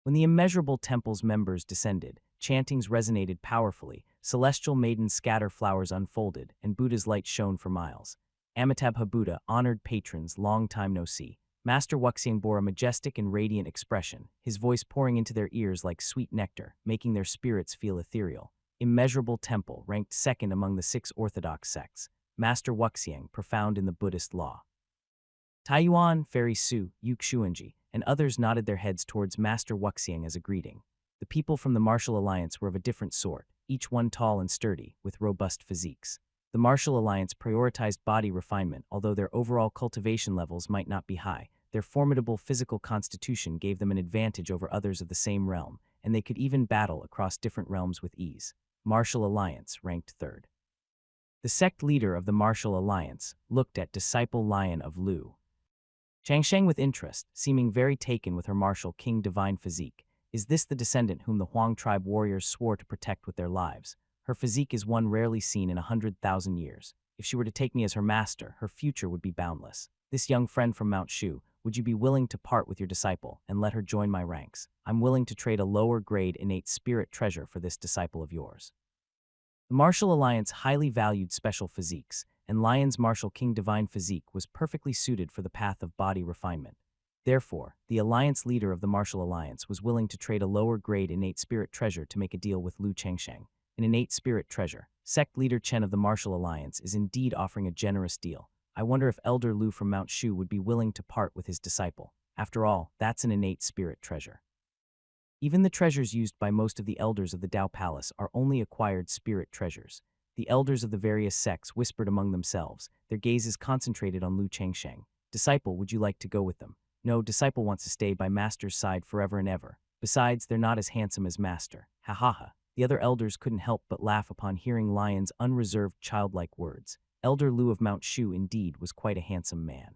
When the immeasurable temple's members descended, chantings resonated powerfully, celestial maidens' scatter flowers unfolded, and Buddha's light shone for miles. Amitabha Buddha, honored patrons, long time no see. Master Wuxiang bore a majestic and radiant expression, his voice pouring into their ears like sweet nectar, making their spirits feel ethereal. Immeasurable Temple, ranked 2nd among the 6 orthodox sects. Master Wuxiang, profound in the Buddhist law. Taiyuan, Fairy Su, Yu Xuanji, and others nodded their heads towards Master Wuxiang as a greeting. The people from the Martial Alliance were of a different sort, each one tall and sturdy, with robust physiques. The Martial Alliance prioritized body refinement, although their overall cultivation levels might not be high. Their formidable physical constitution gave them an advantage over others of the same realm, and they could even battle across different realms with ease. Martial Alliance, ranked 3rd. The sect leader of the Martial Alliance looked at Disciple Lion of Lu Changsheng with interest, seeming very taken with her martial king divine physique. Is this the descendant whom the Huang tribe warriors swore to protect with their lives? Her physique is one rarely seen in 100,000 years. If she were to take me as her master, her future would be boundless. This young friend from Mount Shu, would you be willing to part with your disciple and let her join my ranks? I'm willing to trade a lower grade innate spirit treasure for this disciple of yours. The Martial Alliance highly valued special physiques, and Lion's martial king divine physique was perfectly suited for the path of body refinement. Therefore, the alliance leader of the Martial Alliance was willing to trade a lower grade innate spirit treasure to make a deal with Lu Changsheng. An innate spirit treasure. Sect leader Chen of the Martial Alliance is indeed offering a generous deal. I wonder if Elder Lu from Mount Shu would be willing to part with his disciple. After all, that's an innate spirit treasure. Even the treasures used by most of the elders of the Dao Palace are only acquired spirit treasures. The elders of the various sects whispered among themselves, their gazes concentrated on Lu Changsheng. Disciple, would you like to go with them? No, disciple wants to stay by master's side forever and ever. Besides, they're not as handsome as master. Ha ha ha. The other elders couldn't help but laugh upon hearing Lion's unreserved childlike words. Elder Lu of Mount Shu indeed was quite a handsome man.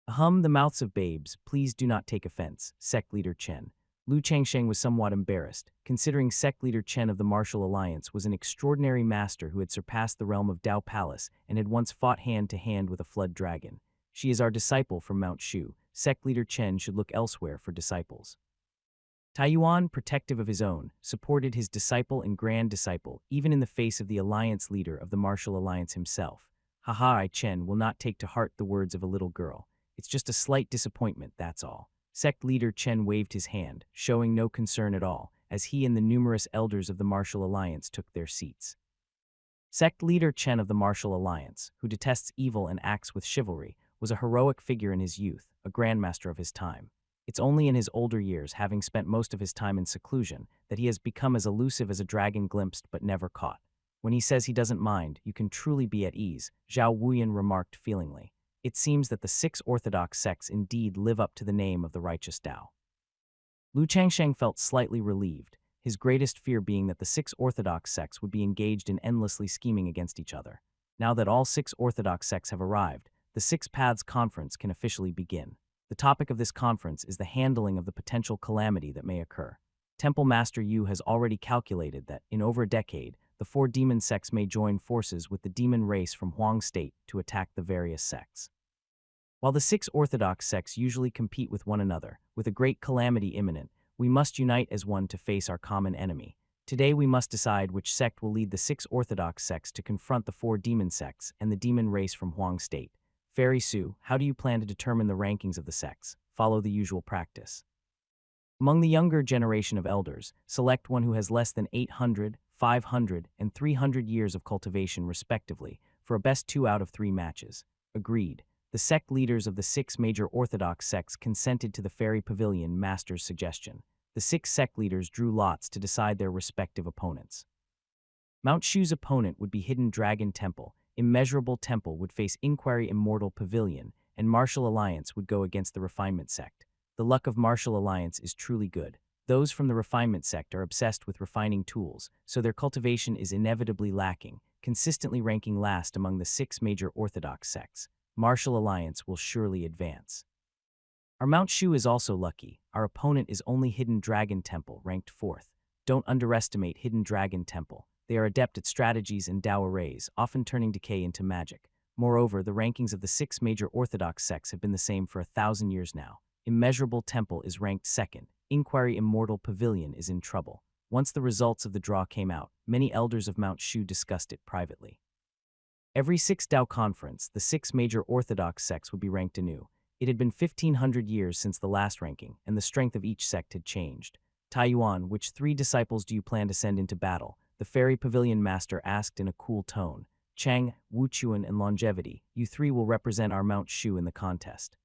Ahem, the mouths of babes, please do not take offense, sect leader Chen. Lu Changsheng was somewhat embarrassed, considering sect leader Chen of the Martial Alliance was an extraordinary master who had surpassed the realm of Dao Palace and had once fought hand-to-hand with a flood dragon. She is our disciple from Mount Shu. Sect leader Chen should look elsewhere for disciples. Taiyuan, protective of his own, supported his disciple and grand disciple, even in the face of the alliance leader of the Martial Alliance himself. Haha, Chen will not take to heart the words of a little girl. It's just a slight disappointment, that's all. Sect leader Chen waved his hand, showing no concern at all, as he and the numerous elders of the Martial Alliance took their seats. Sect leader Chen of the Martial Alliance, who detests evil and acts with chivalry, was a heroic figure in his youth, a grandmaster of his time. It's only in his older years, having spent most of his time in seclusion, that he has become as elusive as a dragon glimpsed but never caught. When he says he doesn't mind, you can truly be at ease, Zhao Wuyan remarked feelingly. It seems that the 6 orthodox sects indeed live up to the name of the righteous Tao. Lu Changsheng felt slightly relieved, his greatest fear being that the 6 orthodox sects would be engaged in endlessly scheming against each other. Now that all 6 orthodox sects have arrived, the 6 Paths Conference can officially begin. The topic of this conference is the handling of the potential calamity that may occur. Temple Master Yu has already calculated that, in over a decade, the 4 demon sects may join forces with the demon race from Huang State to attack the various sects. While the 6 orthodox sects usually compete with one another, with a great calamity imminent, we must unite as one to face our common enemy. Today we must decide which sect will lead the 6 orthodox sects to confront the 4 demon sects and the demon race from Huang State. Fairy Su, how do you plan to determine the rankings of the sects? Follow the usual practice. Among the younger generation of elders, select one who has less than 800, 500, and 300 years of cultivation respectively for a best 2 out of 3 matches. Agreed. The sect leaders of the 6 major orthodox sects consented to the Fairy Pavilion Master's suggestion. The 6 sect leaders drew lots to decide their respective opponents. Mount Shu's opponent would be Hidden Dragon Temple, Immeasurable Temple would face Inquiry Immortal Pavilion, and Martial Alliance would go against the Refinement Sect. The luck of Martial Alliance is truly good. Those from the Refinement Sect are obsessed with refining tools, so their cultivation is inevitably lacking, consistently ranking last among the 6 major orthodox sects. Martial Alliance will surely advance. Our Mount Shu is also lucky. Our opponent is only Hidden Dragon Temple, ranked 4th. Don't underestimate Hidden Dragon Temple. They are adept at strategies and Dao arrays, often turning decay into magic. Moreover, the rankings of the 6 major orthodox sects have been the same for 1,000 years now. Immeasurable Temple is ranked 2nd. Inquiry Immortal Pavilion is in trouble. Once the results of the draw came out, many elders of Mount Shu discussed it privately. Every 6 Dao conference, the 6 major orthodox sects would be ranked anew. It had been 1,500 years since the last ranking, and the strength of each sect had changed. Taiyuan, which 3 disciples do you plan to send into battle? The Fairy Pavilion Master asked in a cool tone. Chang, Wuchuan, and Longevity, you 3 will represent our Mount Shu in the contest.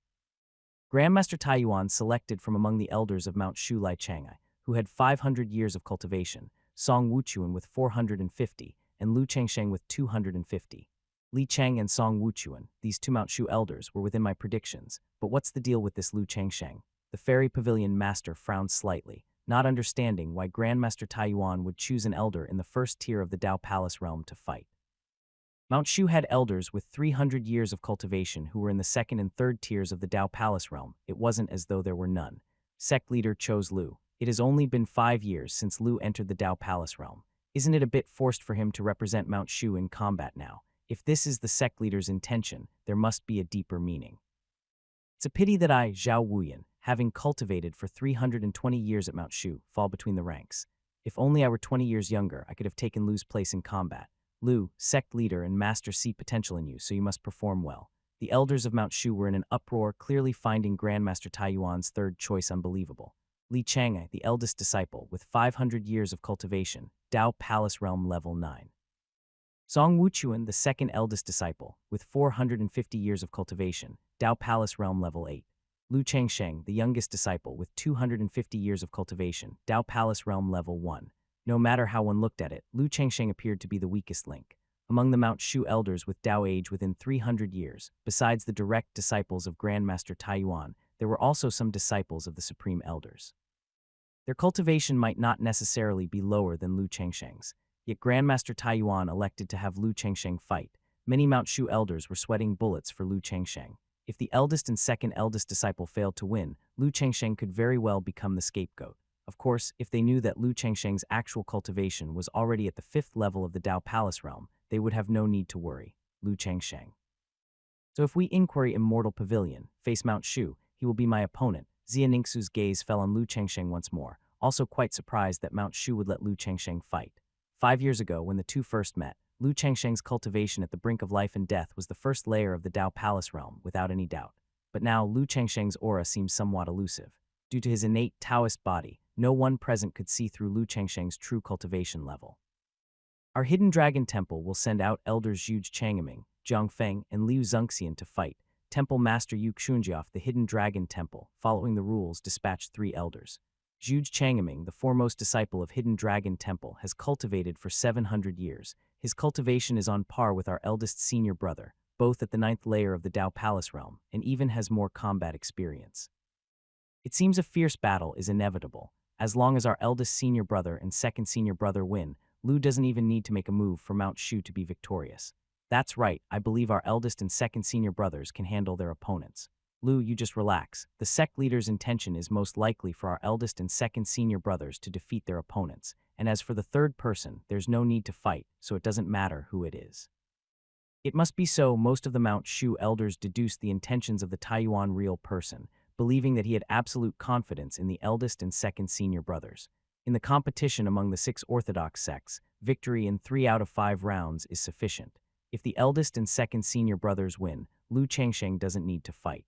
Grandmaster Taiyuan selected from among the elders of Mount Shu Lai Changai, who had 500 years of cultivation, Song Wuchuan with 450, and Lu Chengsheng with 250. Li Cheng and Song Wuchuan, these 2 Mount Shu elders, were within my predictions, but what's the deal with this Lu Chengsheng? The Fairy Pavilion Master frowned slightly, not understanding why Grandmaster Taiyuan would choose an elder in the first tier of the Dao Palace realm to fight. Mount Shu had elders with 300 years of cultivation who were in the 2nd and 3rd tiers of the Dao Palace realm. It wasn't as though there were none. Sect leader chose Lu. It has only been 5 years since Lu entered the Dao Palace realm. Isn't it a bit forced for him to represent Mount Shu in combat now? If this is the sect leader's intention, there must be a deeper meaning. It's a pity that I, Zhao Wuyan, having cultivated for 320 years at Mount Shu, fall between the ranks. If only I were 20 years younger, I could have taken Lu's place in combat. Lu, sect leader and master see potential in you, so you must perform well. The elders of Mount Shu were in an uproar, clearly finding Grandmaster Taiyuan's 3rd choice unbelievable. Li Changai, the eldest disciple, with 500 years of cultivation, Dao Palace Realm Level 9. Song Wuchuan, the 2nd eldest disciple, with 450 years of cultivation, Dao Palace Realm Level 8. Lu Chengsheng, the youngest disciple, with 250 years of cultivation, Dao Palace Realm Level 1. No matter how one looked at it, Lu Chengsheng appeared to be the weakest link. Among the Mount Shu elders with Dao age within 300 years, besides the direct disciples of Grandmaster Taiyuan, there were also some disciples of the Supreme Elders. Their cultivation might not necessarily be lower than Lu Chengsheng's, yet Grandmaster Taiyuan elected to have Lu Chengsheng fight. Many Mount Shu elders were sweating bullets for Lu Chengsheng. If the eldest and 2nd eldest disciple failed to win, Lu Chengsheng could very well become the scapegoat. Of course, if they knew that Lu Chengsheng's actual cultivation was already at the 5th level of the Dao Palace realm, they would have no need to worry. Lu Chengsheng. So if we Inquiry Immortal Pavilion, face Mount Shu, he will be my opponent. Xia Ningxu's gaze fell on Lu Chengsheng once more, also quite surprised that Mount Shu would let Lu Chengsheng fight. 5 years ago, when the 2 first met, Lu Chengsheng's cultivation at the brink of life and death was the first layer of the Dao Palace realm, without any doubt. But now, Lu Chengsheng's aura seems somewhat elusive. Due to his innate Taoist body, no one present could see through Lu Chengsheng's true cultivation level. Our Hidden Dragon Temple will send out elders Zhuge Changming, Jiang Feng, and Liu Zengxian to fight. Temple Master Yu Xunjiao, the Hidden Dragon Temple, following the rules, dispatched 3 elders. Zhuge Changming, the foremost disciple of Hidden Dragon Temple, has cultivated for 700 years. His cultivation is on par with our eldest senior brother, both at the 9th layer of the Dao Palace realm, and even has more combat experience. It seems a fierce battle is inevitable. As long as our eldest senior brother and 2nd senior brother win, Lu doesn't even need to make a move for Mount Shu to be victorious. That's right, I believe our eldest and 2nd senior brothers can handle their opponents. Lu, you just relax. The sect leader's intention is most likely for our eldest and 2nd senior brothers to defeat their opponents, and as for the 3rd person, there's no need to fight, so it doesn't matter who it is. It must be so. Most of the Mount Shu elders deduced the intentions of the Taiyuan real person, believing that he had absolute confidence in the eldest and 2nd senior brothers. In the competition among the 6 orthodox sects, victory in 3 out of 5 rounds is sufficient. If the eldest and second senior brothers win, Lu Changsheng doesn't need to fight.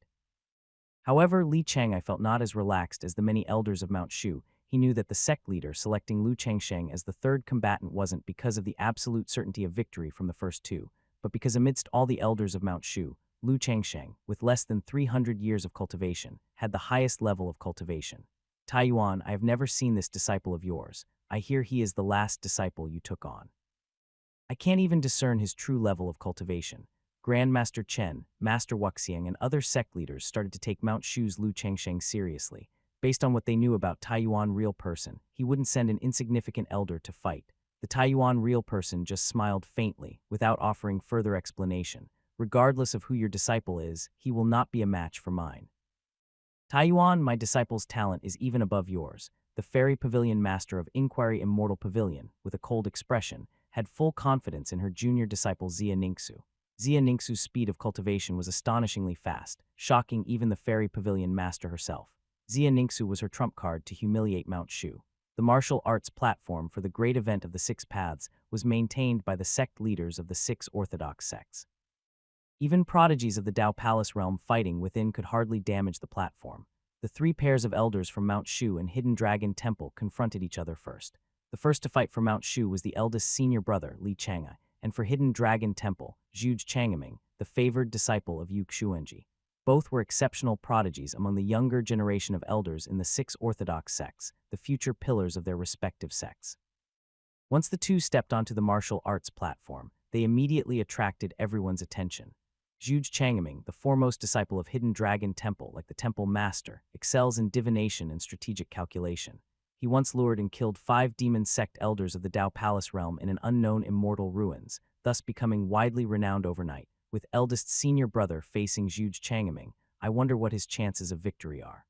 However, Li Chang'ai felt not as relaxed as the many elders of Mount Shu. He knew that the sect leader selecting Lu Changsheng as the third combatant wasn't because of the absolute certainty of victory from the first 2, but because amidst all the elders of Mount Shu, Lu Changsheng, with less than 300 years of cultivation, had the highest level of cultivation. Taiyuan, I have never seen this disciple of yours. I hear he is the last disciple you took on. I can't even discern his true level of cultivation. Grandmaster Chen, Master Wuxiang, and other sect leaders started to take Mount Shu's Lu Changsheng seriously. Based on what they knew about Taiyuan real person, he wouldn't send an insignificant elder to fight. The Taiyuan real person just smiled faintly, without offering further explanation. Regardless of who your disciple is, he will not be a match for mine. Taiyuan, my disciple's talent is even above yours. The Fairy Pavilion Master of Inquiry Immortal Pavilion, with a cold expression, had full confidence in her junior disciple Xia Ningxu. Xia Ningxu's speed of cultivation was astonishingly fast, shocking even the Fairy Pavilion Master herself. Xia Ningxu was her trump card to humiliate Mount Shu. The martial arts platform for the great event of the 6 paths was maintained by the sect leaders of the 6 orthodox sects. Even prodigies of the Dao Palace realm fighting within could hardly damage the platform. The 3 pairs of elders from Mount Shu and Hidden Dragon Temple confronted each other first. The first to fight for Mount Shu was the eldest senior brother, Li Chang'ai, and for Hidden Dragon Temple, Zhuge Changming, the favored disciple of Yu Xuanji. Both were exceptional prodigies among the younger generation of elders in the 6 orthodox sects, the future pillars of their respective sects. Once the 2 stepped onto the martial arts platform, they immediately attracted everyone's attention. Zhuge Changming, the foremost disciple of Hidden Dragon Temple, like the Temple Master, excels in divination and strategic calculation. He once lured and killed 5 demon sect elders of the Dao Palace realm in an unknown immortal ruins, thus becoming widely renowned overnight. With eldest senior brother facing Zhuge Changming, I wonder what his chances of victory are.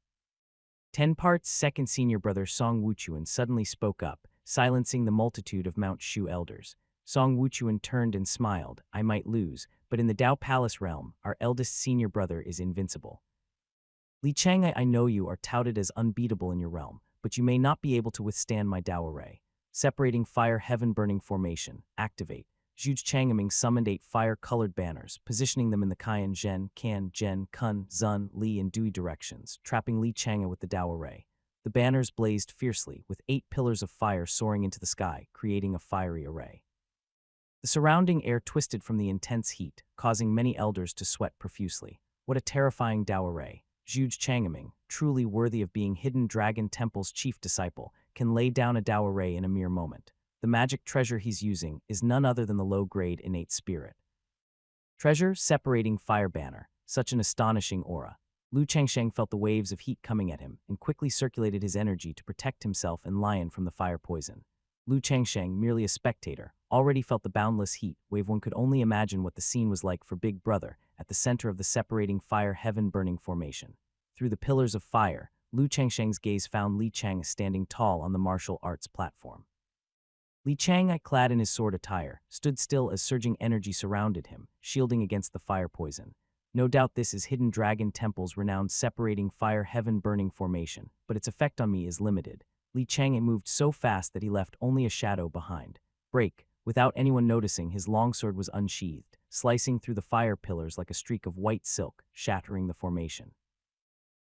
10 parts second senior brother Song Wuchuan suddenly spoke up, silencing the multitude of Mount Shu elders. Song Wuchuan turned and smiled. I might lose, but in the Dao Palace realm, our eldest senior brother is invincible. Li Chang'ai, I know you are touted as unbeatable in your realm, but you may not be able to withstand my Dao array. Separating fire heaven burning formation, activate. Zhuge Changming summoned 8 fire-colored banners, positioning them in the Qian, Zhen, Can, Zhen, Kun, Zun, Li, and Dui directions, trapping Li Chang'ai with the Dao array. The banners blazed fiercely, with 8 pillars of fire soaring into the sky, creating a fiery array. The surrounding air twisted from the intense heat, causing many elders to sweat profusely. What a terrifying Dao array. Zhuge Changming, truly worthy of being Hidden Dragon Temple's chief disciple, can lay down a Dao array in a mere moment. The magic treasure he's using is none other than the low-grade innate spirit. Treasure separating fire banner, such an astonishing aura. Lu Changsheng felt the waves of heat coming at him and quickly circulated his energy to protect himself and Lion from the fire poison. Lu Changsheng, merely a spectator, already felt the boundless heat wave. One could only imagine what the scene was like for Big Brother at the center of the separating fire heaven burning formation. Through the pillars of fire, Lu Changsheng's gaze found Li Chang'ai standing tall on the martial arts platform. Li Chang'ai, clad in his sword attire, stood still as surging energy surrounded him, shielding against the fire poison. No doubt this is Hidden Dragon Temple's renowned separating fire heaven burning formation, but its effect on me is limited. Li Chang'ai moved so fast that he left only a shadow behind. Break. Without anyone noticing, his longsword was unsheathed, slicing through the fire pillars like a streak of white silk, shattering the formation.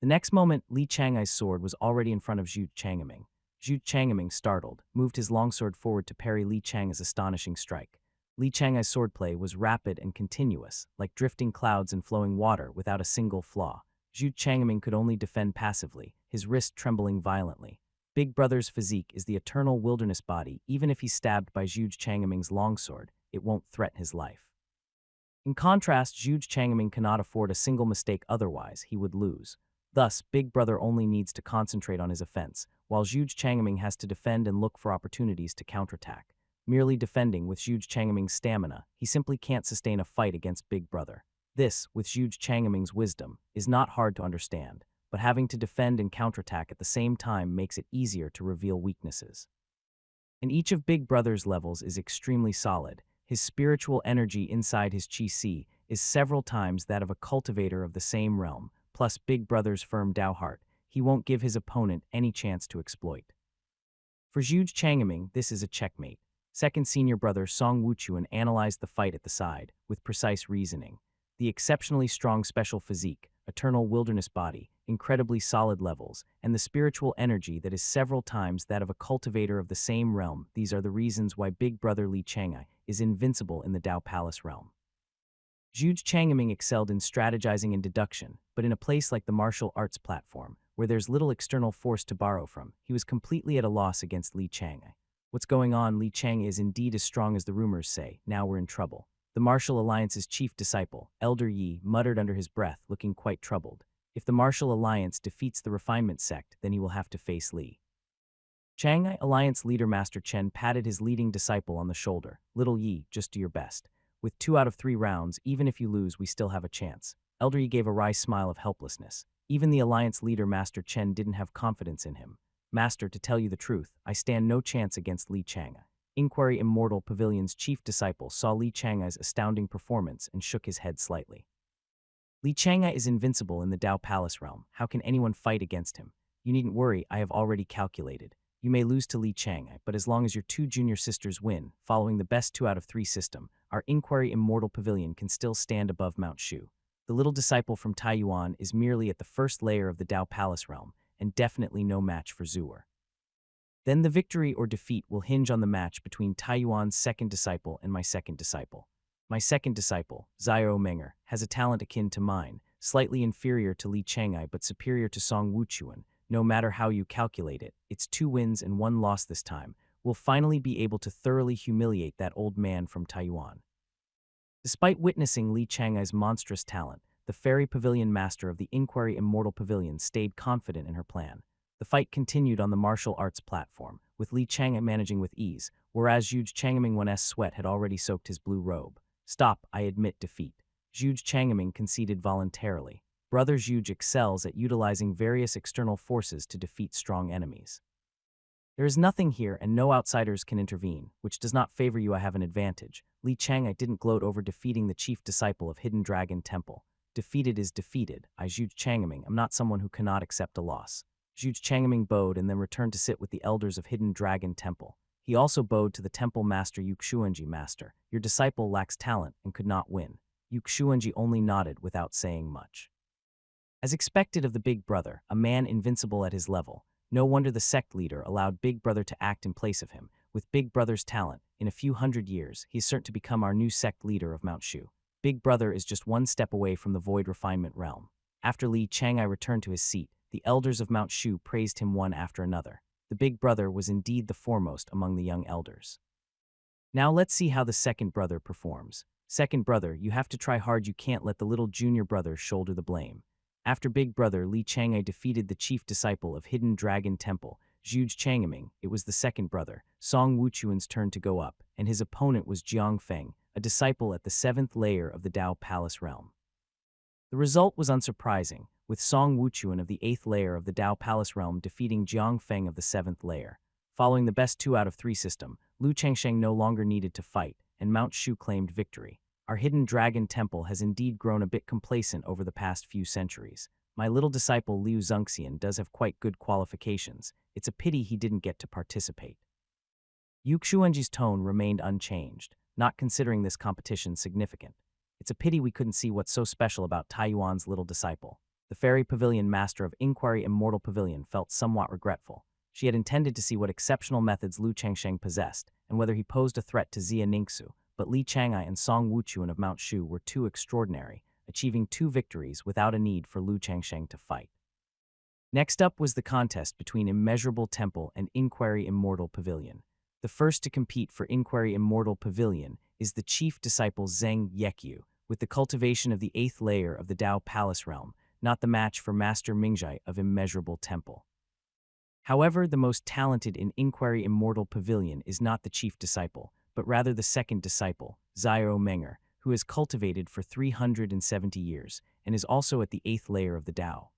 The next moment, Li Chang'ai's sword was already in front of Zhuge Changming. Zhuge Changming, startled, moved his longsword forward to parry Li Chang'ai's astonishing strike. Li Chang'ai's swordplay was rapid and continuous, like drifting clouds and flowing water without a single flaw. Zhuge Changming could only defend passively, his wrist trembling violently. Big Brother's physique is the eternal wilderness body. Even if he's stabbed by Zhuge Changming's longsword, it won't threaten his life. In contrast, Zhuge Changming cannot afford a single mistake, otherwise he would lose. Thus, Big Brother only needs to concentrate on his offense, while Zhuge Changming has to defend and look for opportunities to counterattack. Merely defending with Zhuge Changming's stamina, he simply can't sustain a fight against Big Brother. This, with Zhuge Changming's wisdom, is not hard to understand, but having to defend and counterattack at the same time makes it easier to reveal weaknesses. And each of Big Brother's levels is extremely solid. His spiritual energy inside his Qi is several times that of a cultivator of the same realm, plus Big Brother's firm Dao heart. He won't give his opponent any chance to exploit. For Zhuge Changming, this is a checkmate. Second senior brother Song Wuchuan analyzed the fight at the side, with precise reasoning. The exceptionally strong special physique, eternal wilderness body, incredibly solid levels, and the spiritual energy that is several times that of a cultivator of the same realm, these are the reasons why big brother Li Changai is invincible in the Dao Palace realm. Zhuge Changming excelled in strategizing and deduction, but in a place like the martial arts platform, where there's little external force to borrow from, he was completely at a loss against Li Changai. What's going on? Li Changai is indeed as strong as the rumors say. Now we're in trouble. The Martial Alliance's chief disciple, Elder Yi, muttered under his breath, looking quite troubled. If the Martial Alliance defeats the Refinement Sect, then he will have to face Li Changai. Alliance leader Master Chen patted his leading disciple on the shoulder. Little Yi, just do your best. With 2 out of 3 rounds, even if you lose, we still have a chance. Elder Yi gave a wry smile of helplessness. Even the Alliance leader Master Chen didn't have confidence in him. Master, to tell you the truth, I stand no chance against Li Changai. Inquiry Immortal Pavilion's chief disciple saw Li Changai's astounding performance and shook his head slightly. Li Changai is invincible in the Dao Palace realm. How can anyone fight against him? You needn't worry, I have already calculated. You may lose to Li Changai, but as long as your 2 junior sisters win, following the best 2 out of 3 system, our Inquiry Immortal Pavilion can still stand above Mount Shu. The little disciple from Taiyuan is merely at the first layer of the Dao Palace realm, and definitely no match for Zuer. Then the victory or defeat will hinge on the match between Taiyuan's second disciple and my second disciple. My second disciple, Xiao Menger, has a talent akin to mine, slightly inferior to Li Changai but superior to Song Wuchuan. No matter how you calculate it, it's 2 wins and 1 loss this time. We'll finally be able to thoroughly humiliate that old man from Taiyuan. Despite witnessing Li Changai's monstrous talent, the Fairy Pavilion master of the Inquiry Immortal Pavilion stayed confident in her plan. The fight continued on the martial arts platform, with Li Changai managing with ease, whereas Zhuge Changming one's sweat had already soaked his blue robe. Stop, I admit defeat. Zhuge Changming conceded voluntarily. Brother Zhuge excels at utilizing various external forces to defeat strong enemies. There is nothing here and no outsiders can intervene, which does not favor you. I have an advantage. Li Changai didn't gloat over defeating the chief disciple of Hidden Dragon Temple. Defeated is defeated. I, Zhuge Changming, am not someone who cannot accept a loss. Zhuge Changming bowed and then returned to sit with the elders of Hidden Dragon Temple. He also bowed to the temple master Yuxuanji. Master, your disciple lacks talent and could not win. Yuxuanji only nodded without saying much. As expected of the big brother, a man invincible at his level, no wonder the sect leader allowed Big Brother to act in place of him. With Big Brother's talent, in a few hundred years, he's certain to become our new sect leader of Mount Shu. Big Brother is just 1 step away from the void refinement realm. After Li Changai returned to his seat, the elders of Mount Shu praised him one after another. The big brother was indeed the foremost among the young elders. Now let's see how the second brother performs. Second brother, you have to try hard. You can't let the little junior brother shoulder the blame. After big brother Li Changai defeated the chief disciple of Hidden Dragon Temple, Zhuge Changming, it was the second brother, Song Wuchuan's turn to go up, and his opponent was Jiang Feng, a disciple at the 7th layer of the Dao Palace realm. The result was unsurprising, with Song Wuchuan of the 8th layer of the Dao Palace realm defeating Jiang Feng of the 7th layer. Following the best 2 out of 3 system, Lu Changsheng no longer needed to fight, and Mount Shu claimed victory. Our Hidden Dragon Temple has indeed grown a bit complacent over the past few centuries. My little disciple Liu Zengxian does have quite good qualifications. It's a pity he didn't get to participate. Yuxuanji's tone remained unchanged, not considering this competition significant. It's a pity we couldn't see what's so special about Taiyuan's little disciple. The Fairy Pavilion master of Inquiry Immortal Pavilion felt somewhat regretful. She had intended to see what exceptional methods Lu Changsheng possessed, and whether he posed a threat to Xia Ningxu, but Li Changai and Song Wuchuan of Mount Shu were too extraordinary, achieving 2 victories without a need for Lu Changsheng to fight. Next up was the contest between Immeasurable Temple and Inquiry Immortal Pavilion. The first to compete for Inquiry Immortal Pavilion is the chief disciple Zheng Yekyu, with the cultivation of the 8th layer of the Dao Palace realm, not the match for Master Mingjai of Immeasurable Temple. However, the most talented in Inquiry Immortal Pavilion is not the chief disciple, but rather the second disciple, Xiao Menger, who has cultivated for 370 years and is also at the 8th layer of the Dao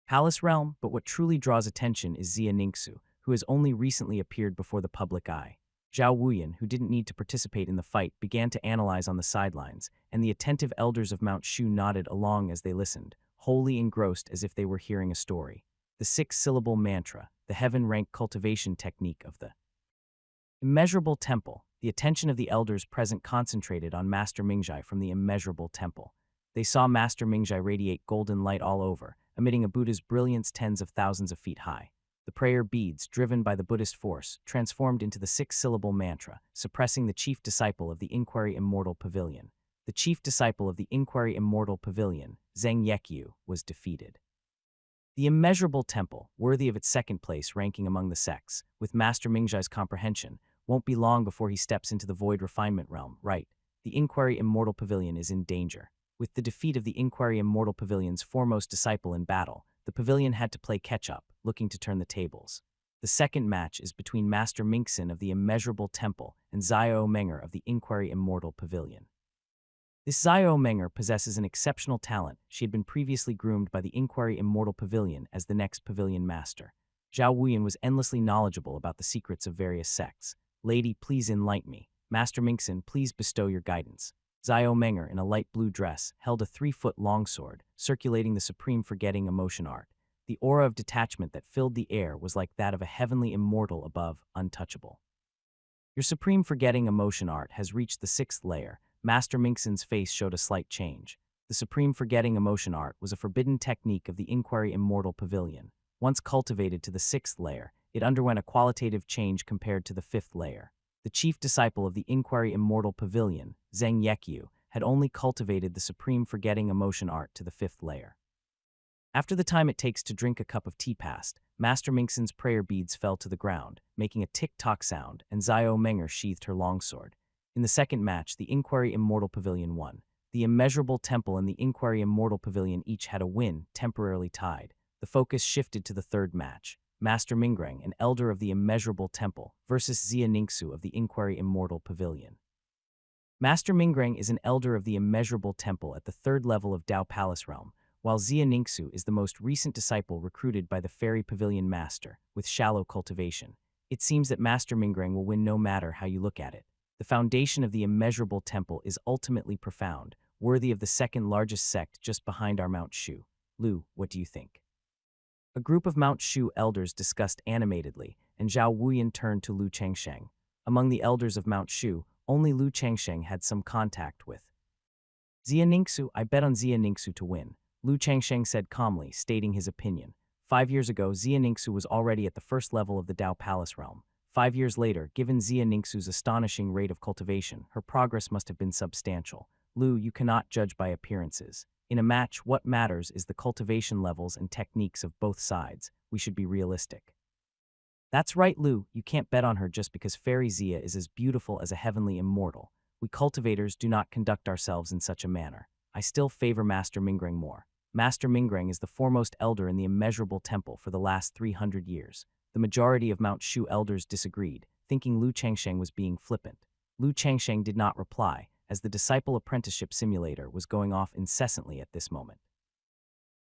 Palace realm. But what truly draws attention is Xia Ningxu, who has only recently appeared before the public eye. Zhao Wuyan, who didn't need to participate in the fight, began to analyze on the sidelines, and the attentive elders of Mount Shu nodded along as they listened, wholly engrossed as if they were hearing a story. the six-syllable mantra, the heaven-rank cultivation technique of the immeasurable temple. The attention of the elders present concentrated on Master Mingjai from the immeasurable temple. They saw Master Mingjai radiate golden light all over, emitting a Buddha's brilliance tens of thousands of feet high. The prayer beads, driven by the Buddhist force, transformed into the six-syllable mantra, suppressing the chief disciple of the Inquiry Immortal Pavilion. The chief disciple of the Inquiry Immortal Pavilion, Zheng Yekyu, was defeated. The immeasurable temple, worthy of its second place ranking among the sects, with Master Mingjai's comprehension, won't be long before he steps into the void refinement realm, right? The Inquiry Immortal Pavilion is in danger. With the defeat of the Inquiry Immortal Pavilion's foremost disciple in battle, the pavilion had to play catch-up, looking to turn the tables. The second match is between Master Mingxin of the Immeasurable Temple and Xiao Menger of the Inquiry Immortal Pavilion. This Xiao Menger possesses an exceptional talent. She had been previously groomed by the Inquiry Immortal Pavilion as the next pavilion master. Zhao Wuyan was endlessly knowledgeable about the secrets of various sects. Lady, please enlighten me. Master Mingxin, please bestow your guidance. Xiao Menger, in a light blue dress, held a 3-foot longsword, circulating the supreme forgetting emotion art. The aura of detachment that filled the air was like that of a heavenly immortal above, untouchable. Your supreme forgetting emotion art has reached the 6th layer. Master Mingxin's face showed a slight change. The supreme forgetting emotion art was a forbidden technique of the Inquiry Immortal Pavilion. Once cultivated to the 6th layer, it underwent a qualitative change compared to the 5th layer. The chief disciple of the Inquiry Immortal Pavilion, Zheng Yekyu, had only cultivated the supreme forgetting emotion art to the 5th layer. After the time it takes to drink a cup of tea passed, Master Mingxin's prayer beads fell to the ground, making a tick-tock sound, and Xiao Menger sheathed her longsword. In the second match, the Inquiry Immortal Pavilion won. The Immeasurable Temple and the Inquiry Immortal Pavilion each had a win, temporarily tied. The focus shifted to the third match. Master Mingreng, an elder of the Immeasurable Temple, versus Xia Ningxu of the Inquiry Immortal Pavilion. Master Mingreng is an elder of the Immeasurable Temple at the 3rd level of Dao Palace realm, while Xia Ningxu is the most recent disciple recruited by the Fairy Pavilion Master, with shallow cultivation. It seems that Master Mingreng will win no matter how you look at it. The foundation of the Immeasurable Temple is ultimately profound, worthy of the 2nd largest sect just behind our Mount Shu. Lu, what do you think? A group of Mount Shu elders discussed animatedly, and Zhao Wuyan turned to Lu Changsheng. Among the elders of Mount Shu, only Lu Changsheng had some contact with Xia Ningxu. I bet on Xia Ningxu to win, Lu Changsheng said calmly, stating his opinion. 5 years ago, Xia Ningxu was already at the 1st level of the Dao Palace realm. 5 years later, given Xia Ningxu's astonishing rate of cultivation, her progress must have been substantial. Lu, you cannot judge by appearances. In a match, what matters is the cultivation levels and techniques of both sides. We should be realistic. That's right, Lu. You can't bet on her just because Fairy Xia is as beautiful as a heavenly immortal. We cultivators do not conduct ourselves in such a manner. I still favor Master Mingreng more. Master Mingreng is the foremost elder in the Immeasurable Temple for the last 300 years. The majority of Mount Shu elders disagreed, thinking Lu Changsheng was being flippant. Lu Changsheng did not reply, as the disciple apprenticeship simulator was going off incessantly at this moment.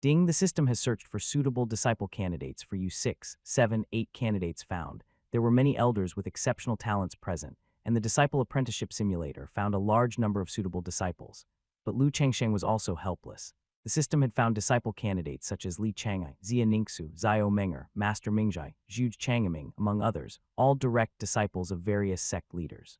Ding, the system has searched for suitable disciple candidates for you. 6, 7, 8 candidates found. There were many elders with exceptional talents present, and the disciple apprenticeship simulator found a large number of suitable disciples. But Lu Changsheng was also helpless. The system had found disciple candidates such as Li Changai, Xia Ningxu, Xiao Menger, Master Mingjai, Zhu Changming, among others, all direct disciples of various sect leaders.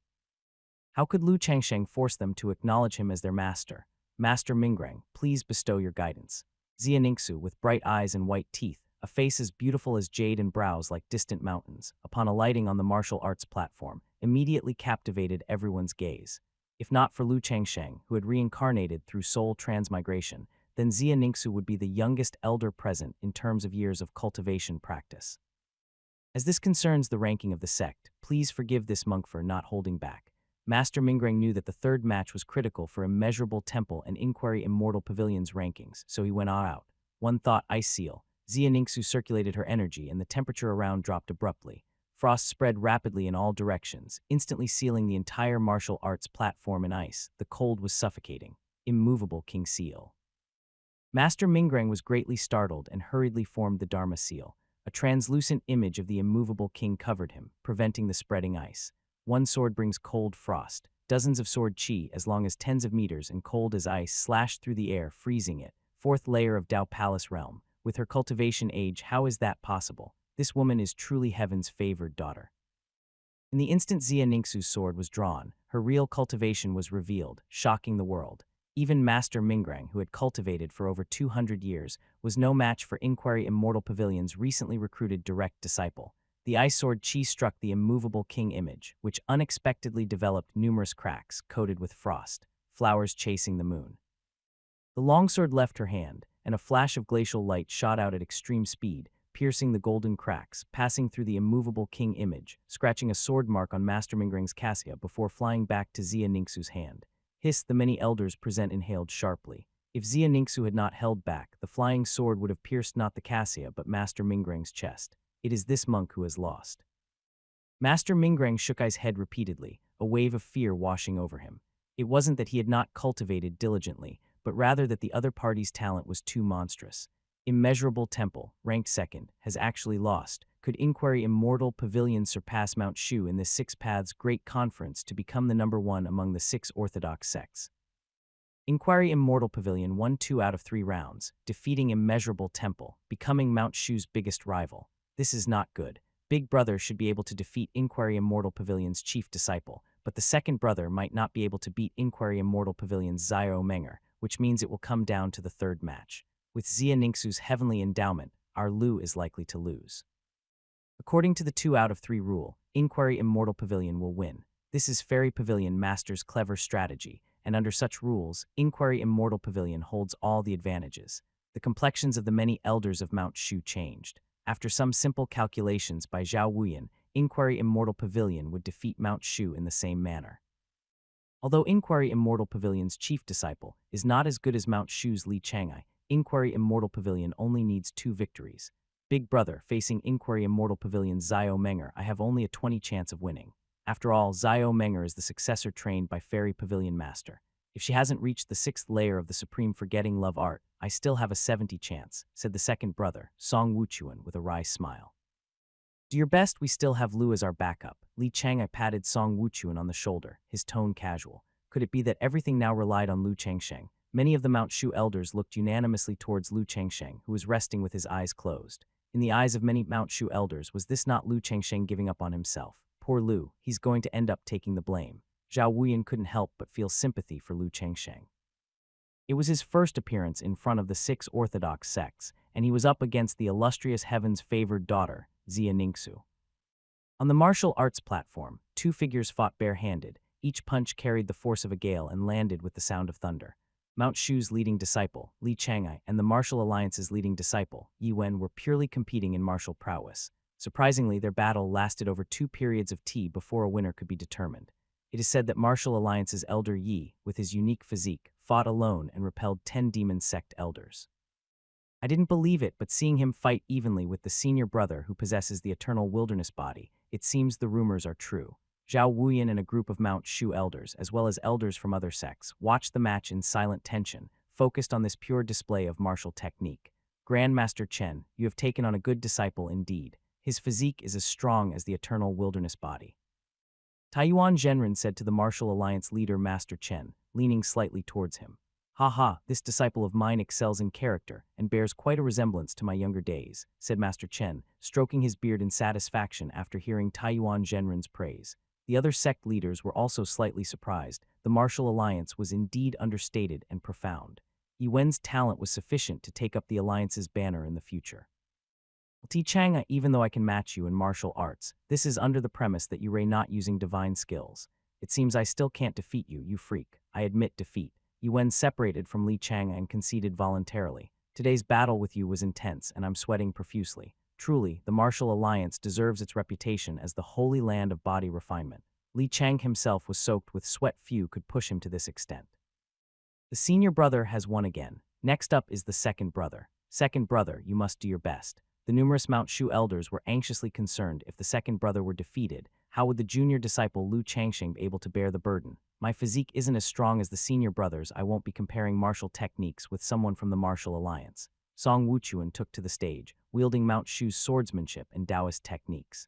How could Lu Changsheng force them to acknowledge him as their master? Master Mingreng, please bestow your guidance. Xia Ningxu, with bright eyes and white teeth, a face as beautiful as jade and brows like distant mountains, upon alighting on the martial arts platform, immediately captivated everyone's gaze. If not for Lu Changsheng, who had reincarnated through soul transmigration, then Xia Ningxu would be the youngest elder present in terms of years of cultivation practice. As this concerns the ranking of the sect, please forgive this monk for not holding back. Master Mingreng knew that the third match was critical for Immeasurable Temple and Inquiry Immortal Pavilion's rankings, so he went all out. One thought, ice seal. Xia Ningxu circulated her energy and the temperature around dropped abruptly. Frost spread rapidly in all directions, instantly sealing the entire martial arts platform in ice. The cold was suffocating. Immovable King Seal. Master Mingreng was greatly startled and hurriedly formed the Dharma Seal. A translucent image of the immovable king covered him, preventing the spreading ice. One sword brings cold frost. Dozens of sword chi, as long as tens of meters and cold as ice, slashed through the air, freezing it. 4th layer of Dao Palace realm. With her cultivation age, how is that possible? This woman is truly heaven's favored daughter. In the instant Xia Ningxu's sword was drawn, her real cultivation was revealed, shocking the world. Even Master Mingrang, who had cultivated for over 200 years, was no match for Inquiry Immortal Pavilion's recently recruited direct disciple. The ice sword Qi struck the immovable king image, which unexpectedly developed numerous cracks coated with frost, flowers chasing the moon. The longsword left her hand, and a flash of glacial light shot out at extreme speed, piercing the golden cracks, passing through the immovable king image, scratching a sword mark on Master Mingrang's cassia before flying back to Xia Ningxu's hand. Hiss, the many elders present inhaled sharply. If Xia Ningxu had not held back, the flying sword would have pierced not the cassia but Master Mingrang's chest. It is this monk who has lost. Master Mingrang shook his head repeatedly, a wave of fear washing over him. It wasn't that he had not cultivated diligently, but rather that the other party's talent was too monstrous. Immeasurable Temple, ranked second, has actually lost. Could Inquiry Immortal Pavilion surpass Mount Shu in this Six Paths Great Conference to become the #1 among the 6 orthodox sects? Inquiry Immortal Pavilion won 2 out of 3 rounds, defeating Immeasurable Temple, becoming Mount Shu's biggest rival. This is not good. Big Brother should be able to defeat Inquiry Immortal Pavilion's chief disciple, but the second brother might not be able to beat Inquiry Immortal Pavilion's Xiao Menger, which means it will come down to the third match. With Xia Ningxu's heavenly endowment, our Lu is likely to lose. According to the 2 out of 3 rule, Inquiry Immortal Pavilion will win. This is Fairy Pavilion Master's clever strategy, and under such rules, Inquiry Immortal Pavilion holds all the advantages. The complexions of the many elders of Mount Shu changed. After some simple calculations by Zhao Wuyan, Inquiry Immortal Pavilion would defeat Mount Shu in the same manner. Although Inquiry Immortal Pavilion's chief disciple is not as good as Mount Shu's Li Chang'ai, Inquiry Immortal Pavilion only needs 2 victories. Big Brother facing Inquiry Immortal Pavilion's Xiao Menger, I have only a 20 chance of winning. After all, Xiao Menger is the successor trained by Fairy Pavilion Master. If she hasn't reached the 6th layer of the Supreme Forgetting Love Art, I still have a 70 chance, said the second brother, Song Wuchuan, with a wry smile. Do your best, we still have Lu as our backup. Li Chang'ai patted Song Wuchuan on the shoulder, his tone casual. Could it be that everything now relied on Lu Changsheng? Many of the Mount Shu elders looked unanimously towards Lu Changsheng, who was resting with his eyes closed. In the eyes of many Mount Shu elders, was this not Lu Changsheng giving up on himself? Poor Lu, he's going to end up taking the blame. Zhao Wuyan couldn't help but feel sympathy for Lu Changsheng. It was his first appearance in front of the 6 orthodox sects, and he was up against the illustrious heaven's favored daughter, Xia Ningxu. On the martial arts platform, 2 figures fought bare-handed. Each punch carried the force of a gale and landed with the sound of thunder. Mount Shu's leading disciple, Li Chang'ai, and the Martial Alliance's leading disciple, Yi Wen, were purely competing in martial prowess. Surprisingly, their battle lasted over 2 periods of tea before a winner could be determined. It is said that Martial Alliance's elder Yi, with his unique physique, fought alone and repelled 10 demon sect elders. I didn't believe it, but seeing him fight evenly with the senior brother who possesses the eternal wilderness body, it seems the rumors are true. Zhao Wuyan and a group of Mount Shu elders, as well as elders from other sects, watched the match in silent tension, focused on this pure display of martial technique. Grandmaster Chen, you have taken on a good disciple indeed. His physique is as strong as the eternal wilderness body. Taiyuan Zhenren said to the Martial Alliance leader Master Chen, leaning slightly towards him. Ha ha, this disciple of mine excels in character and bears quite a resemblance to my younger days, said Master Chen, stroking his beard in satisfaction after hearing Taiyuan Zhenren's praise. The other sect leaders were also slightly surprised. The Martial Alliance was indeed understated and profound. Yi Wen's talent was sufficient to take up the Alliance's banner in the future. Ti Chang'ai, even though I can match you in martial arts, this is under the premise that you are not using divine skills. It seems I still can't defeat you, you freak. I admit defeat. Yi Wen separated from Li Chang'ai and conceded voluntarily. Today's battle with you was intense, and I'm sweating profusely. Truly, the Martial Alliance deserves its reputation as the holy land of body refinement. Li Chang himself was soaked with sweat, few could push him to this extent. The senior brother has won again. Next up is the second brother. Second brother, you must do your best. The numerous Mount Shu elders were anxiously concerned if the second brother were defeated. How would the junior disciple Lu Changxing be able to bear the burden? My physique isn't as strong as the senior brothers. I won't be comparing martial techniques with someone from the Martial Alliance. Song Wuchuan took to the stage, wielding Mount Shu's swordsmanship and Taoist techniques.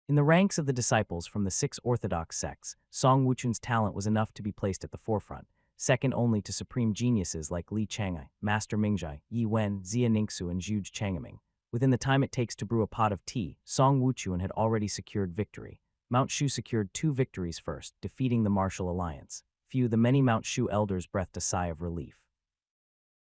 In the ranks of the disciples from the 6 orthodox sects, Song Wuchuan's talent was enough to be placed at the forefront. second only to supreme geniuses like Li Chang'ai, Master Mingjai, Yi Wen, Xia Ningxu, and Zhuge Changming. Within the time it takes to brew a pot of tea, Song Wuchuan had already secured victory. Mount Shu secured 2 victories first, defeating the martial alliance. Few, the many Mount Shu elders breathed a sigh of relief.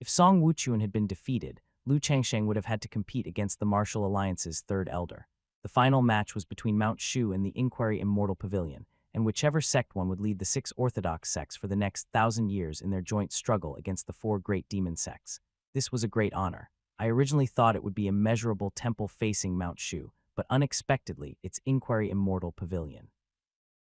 If Song Wuchuan had been defeated, Lu Changsheng would have had to compete against the martial alliance's third elder. The final match was between Mount Shu and the Inquiry Immortal Pavilion, and whichever sect won would lead the 6 orthodox sects for the next 1,000 years in their joint struggle against the 4 great demon sects. This was a great honor. I originally thought it would be a measurable temple facing Mount Shu, but unexpectedly, it's Inquiry Immortal Pavilion.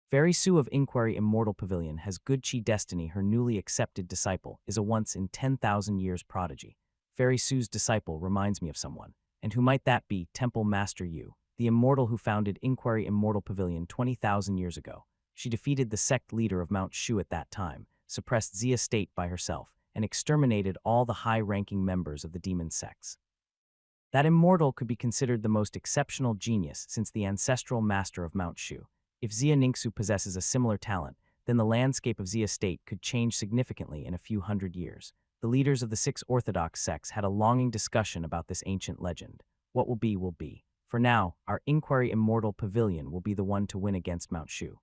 Fairy Su of Inquiry Immortal Pavilion has good Chi Destiny. Her newly accepted disciple is a once in 10,000 years prodigy. Fairy Su's disciple reminds me of someone. And who might that be? Temple Master Yu, the immortal who founded Inquiry Immortal Pavilion 20,000 years ago. She defeated the sect leader of Mount Shu at that time, suppressed Xia State by herself, and exterminated all the high-ranking members of the demon sects. That immortal could be considered the most exceptional genius since the ancestral master of Mount Shu. If Xia Ningxu possesses a similar talent, then the landscape of Xia State could change significantly in a few hundred years. The leaders of the 6 orthodox sects had a longing discussion about this ancient legend. What will be, will be. For now, our Inquiry Immortal Pavilion will be the one to win against Mount Shu.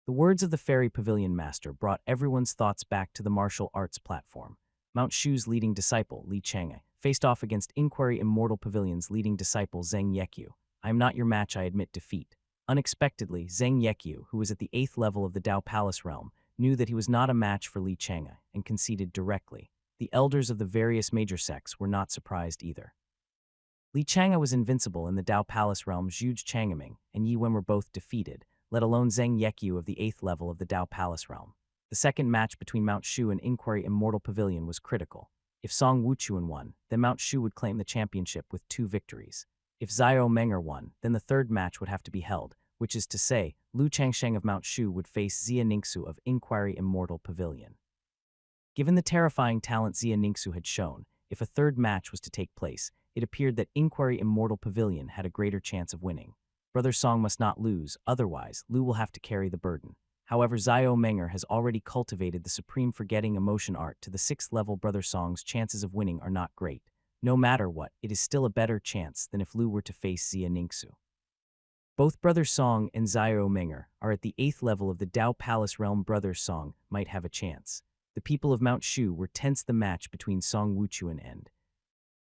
The words of the Fairy Pavilion Master brought everyone's thoughts back to the martial arts platform. Mount Shu's leading disciple, Li Chang'ai, faced off against Inquiry Immortal Pavilion's leading disciple, Zheng Yekyu. I am not your match, I admit defeat. Unexpectedly, Zheng Yekyu, who was at the 8th level of the Dao Palace realm, knew that he was not a match for Li Chang'ai and conceded directly. The elders of the various major sects were not surprised either. Li Chang'ai was invincible in the Dao Palace realm. Zhuge Changming and Yi Wen were both defeated, let alone Zheng Yekyu of the 8th level of the Dao Palace realm. The second match between Mount Shu and Inquiry Immortal Pavilion was critical. If Song Wuchuan won, then Mount Shu would claim the championship with 2 victories. If Xiao Menger won, then the third match would have to be held, which is to say, Lu Changsheng of Mount Shu would face Xia Ningxu of Inquiry Immortal Pavilion. Given the terrifying talent Xia Ningxu had shown, if a third match was to take place, it appeared that Inquiry Immortal Pavilion had a greater chance of winning. Brother Song must not lose, otherwise, Lu will have to carry the burden. However, Xiao Menger has already cultivated the supreme forgetting emotion art to the 6th level. Brother Song's chances of winning are not great. No matter what, it is still a better chance than if Lu were to face Xia Ningxu. Both Brother Song and Xiao Menger are at the 8th level of the Dao Palace realm. Brother Song might have a chance. The people of Mount Shu were tense. The match between Song Wuchuan and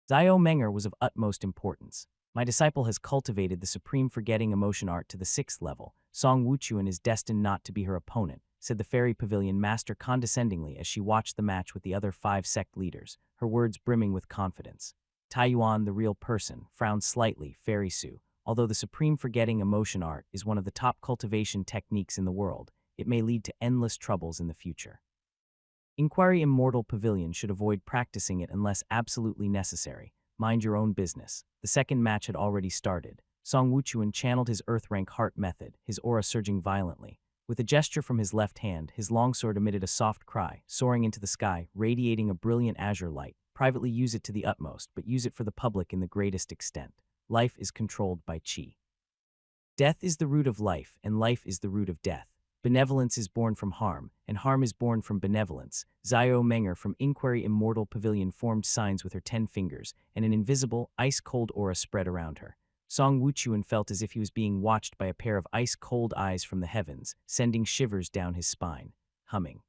Xiao Menger was of utmost importance. My disciple has cultivated the supreme forgetting emotion art to the 6th level. Song Wuchuan is destined not to be her opponent, said the Fairy Pavilion Master condescendingly as she watched the match with the other 5 sect leaders, her words brimming with confidence. Taiyuan, the real person, frowned slightly. Fairy Su, although the supreme forgetting emotion art is one of the top cultivation techniques in the world, it may lead to endless troubles in the future. Inquiry Immortal Pavilion should avoid practicing it unless absolutely necessary. Mind your own business. The second match had already started. Song Wuchuan channeled his Earthrank Heart method, his aura surging violently. With a gesture from his left hand, his longsword emitted a soft cry, soaring into the sky, radiating a brilliant azure light. Privately use it to the utmost, but use it for the public in the greatest extent. Life is controlled by Qi. Death is the root of life, and life is the root of death. Benevolence is born from harm, and harm is born from benevolence. Xiao Menger from Inquiry Immortal Pavilion formed signs with her 10 fingers, and an invisible, ice-cold aura spread around her. Song Wuchuan felt as if he was being watched by a pair of ice-cold eyes from the heavens, sending shivers down his spine. Humming.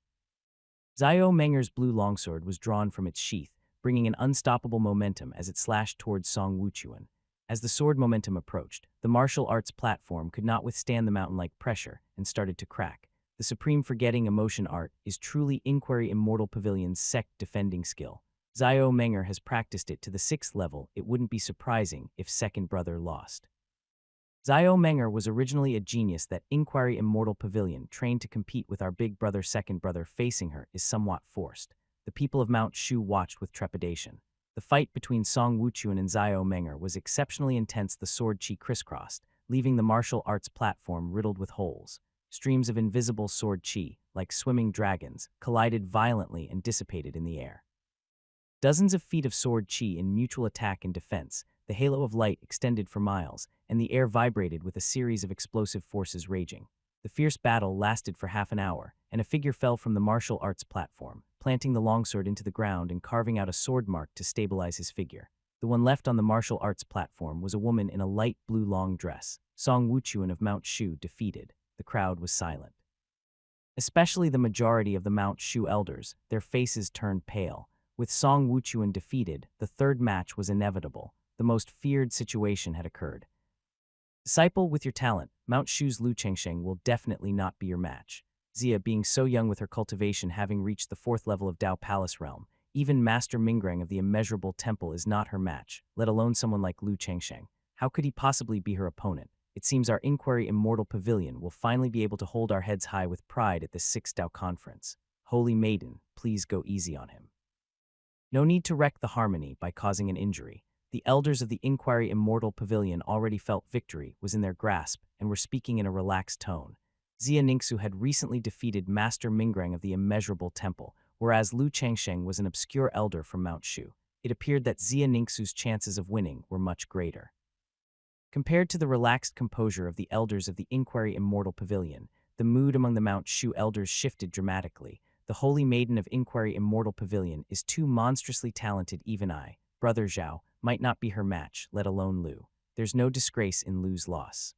Xiao Menger's blue longsword was drawn from its sheath, bringing an unstoppable momentum as it slashed towards Song Wuchuan. As the sword momentum approached, the martial arts platform could not withstand the mountain-like pressure and started to crack. The supreme forgetting emotion art is truly Inquiry Immortal Pavilion's Sect defending skill. Xiao Menger has practiced it to the 6th level. It wouldn't be surprising if second brother lost. Xiao Menger was originally a genius. That Inquiry Immortal Pavilion, trained to compete with our big brother second brother facing her, is somewhat forced. The people of Mount Shu watched with trepidation. The fight between Song Wuchuan and Xiao Menger was exceptionally intense. The sword chi crisscrossed, leaving the martial arts platform riddled with holes. Streams of invisible sword chi, like swimming dragons, collided violently and dissipated in the air. Dozens of feet of sword chi in mutual attack and defense, the halo of light extended for miles, and the air vibrated with a series of explosive forces raging. The fierce battle lasted for half an hour, and a figure fell from the martial arts platform, planting the longsword into the ground and carving out a sword mark to stabilize his figure. The one left on the martial arts platform was a woman in a light blue long dress. Song Wuchuan of Mount Shu defeated. The crowd was silent. Especially the majority of the Mount Shu elders, their faces turned pale. With Song Wuchuan defeated, the third match was inevitable. The most feared situation had occurred. Disciple, with your talent, Mount Shu's Lu Chengsheng will definitely not be your match. Xia, being so young with her cultivation having reached the 4th level of Dao Palace realm, even Master Mingrang of the Immeasurable Temple is not her match, let alone someone like Lu Chengsheng. How could he possibly be her opponent? It seems our Inquiry Immortal Pavilion will finally be able to hold our heads high with pride at the 6th Dao Conference. Holy Maiden, please go easy on him. No need to wreck the harmony by causing an injury. The elders of the Inquiry Immortal Pavilion already felt victory was in their grasp and were speaking in a relaxed tone. Xia Ningxu had recently defeated Master Mingrang of the Immeasurable Temple, whereas Lu Chengsheng was an obscure elder from Mount Shu. It appeared that Xia Ningxu's chances of winning were much greater. Compared to the relaxed composure of the elders of the Inquiry Immortal Pavilion, the mood among the Mount Shu elders shifted dramatically. The Holy Maiden of Inquiry Immortal Pavilion is too monstrously talented, even I, Brother Zhao, might not be her match, let alone Lu. There's no disgrace in Lu's loss.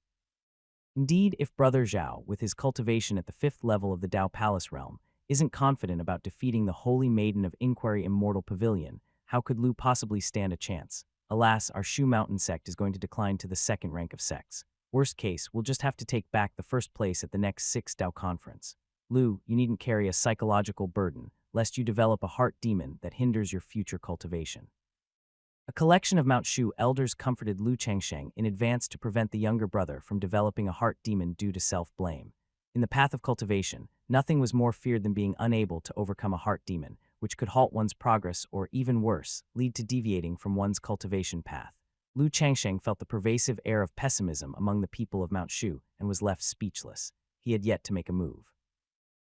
Indeed, if Brother Zhao, with his cultivation at the 5th level of the Dao Palace realm, isn't confident about defeating the Holy Maiden of Inquiry Immortal Pavilion, how could Lu possibly stand a chance? Alas, our Shu Mountain sect is going to decline to the 2nd rank of sects. Worst case, we'll just have to take back the 1st place at the next 6th Dao Conference. Lu, you needn't carry a psychological burden, lest you develop a heart demon that hinders your future cultivation. A collection of Mount Shu elders comforted Lu Chengsheng in advance to prevent the younger brother from developing a heart demon due to self-blame. In the path of cultivation, nothing was more feared than being unable to overcome a heart demon, which could halt one's progress or, even worse, lead to deviating from one's cultivation path. Lu Chengsheng felt the pervasive air of pessimism among the people of Mount Shu and was left speechless. He had yet to make a move.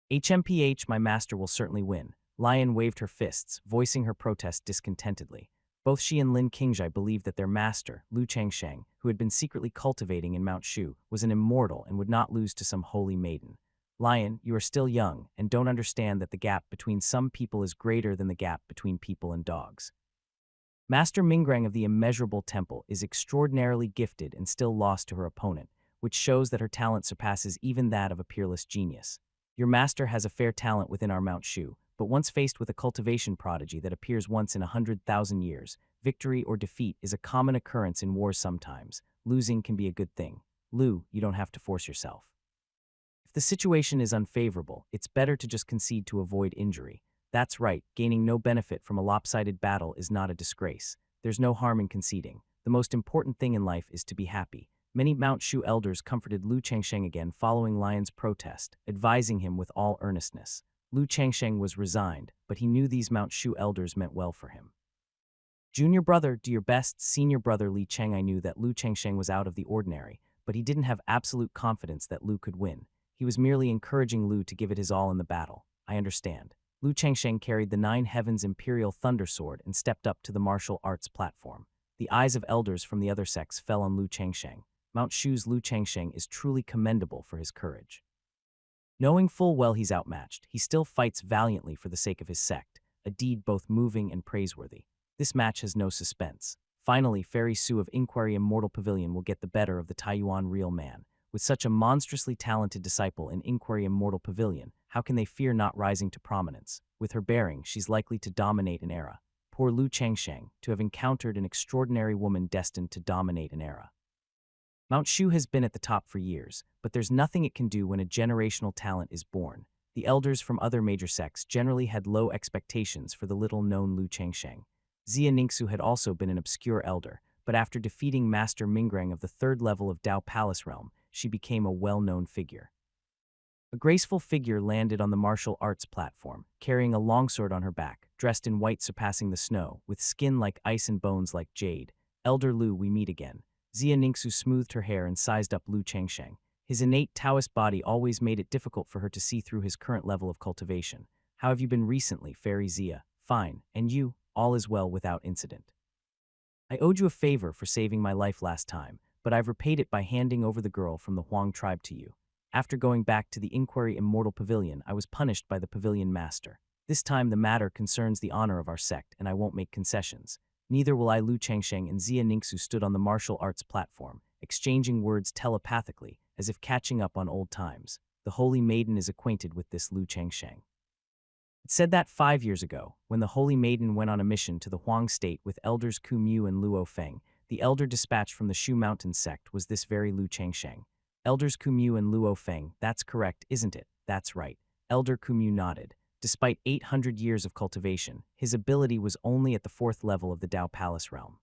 HMPH, my master will certainly win. Lion waved her fists, voicing her protest discontentedly. Both she and Lin Qingjai believed that their master, Lu Chengsheng, who had been secretly cultivating in Mount Shu, was an immortal and would not lose to some holy maiden. Lion, you are still young and don't understand that the gap between some people is greater than the gap between people and dogs. Master Mingrang of the Immeasurable Temple is extraordinarily gifted and still lost to her opponent, which shows that her talent surpasses even that of a peerless genius. Your master has a fair talent within our Mount Shu, but once faced with a cultivation prodigy that appears once in 100,000 years, victory or defeat is a common occurrence in wars sometimes. Losing can be a good thing. Lu, you don't have to force yourself. If the situation is unfavorable, it's better to just concede to avoid injury. That's right, gaining no benefit from a lopsided battle is not a disgrace. There's no harm in conceding. The most important thing in life is to be happy. Many Mount Shu elders comforted Lu Chengsheng again following Lion's protest, advising him with all earnestness. Lu Chengsheng was resigned, but he knew these Mount Shu elders meant well for him. Junior brother, do your best. Senior brother Li Cheng. I knew that Lu Chengsheng was out of the ordinary, but he didn't have absolute confidence that Lu could win. He was merely encouraging Lu to give it his all in the battle. I understand. Lu Chengsheng carried the 9 Heavens Imperial Thunder Sword and stepped up to the martial arts platform. The eyes of elders from the other sects fell on Lu Chengsheng. Mount Shu's Lu Chengsheng is truly commendable for his courage. Knowing full well he's outmatched, he still fights valiantly for the sake of his sect, a deed both moving and praiseworthy. This match has no suspense. Finally, Fairy Su of Inquiry Immortal Pavilion will get the better of the Taiyuan real man. With such a monstrously talented disciple in Inquiry Immortal Pavilion, how can they fear not rising to prominence? With her bearing, she's likely to dominate an era. Poor Lu Chengsheng, to have encountered an extraordinary woman destined to dominate an era. Mount Shu has been at the top for years, but there's nothing it can do when a generational talent is born. The elders from other major sects generally had low expectations for the little-known Lu Chengsheng. Xia Ningxu had also been an obscure elder, but after defeating Master Mingrang of the 3rd level of Dao Palace realm, she became a well-known figure. A graceful figure landed on the martial arts platform, carrying a longsword on her back, dressed in white surpassing the snow, with skin like ice and bones like jade. Elder Lu, we meet again. Xia Ningxu smoothed her hair and sized up Lu Chengsheng. His innate Taoist body always made it difficult for her to see through his current level of cultivation. How have you been recently, Fairy Xia? Fine. And you? All is well without incident. I owed you a favor for saving my life last time, but I've repaid it by handing over the girl from the Huang tribe to you. After going back to the Inquiry Immortal Pavilion, I was punished by the Pavilion Master. This time the matter concerns the honor of our sect, and I won't make concessions. Neither will I. Lu Changsheng and Xia Ningxu stood on the martial arts platform, exchanging words telepathically, as if catching up on old times. The Holy Maiden is acquainted with this Lu Changsheng. It said that 5 years ago, when the Holy Maiden went on a mission to the Huang State with elders Ku Mu and Luo Feng, the elder dispatched from the Shu Mountain sect was this very Lu Changsheng. Elders Ku Mu and Luo Feng, that's correct, isn't it? That's right. Elder Ku Mu nodded. Despite 800 years of cultivation, his ability was only at the 4th level of the Dao Palace realm.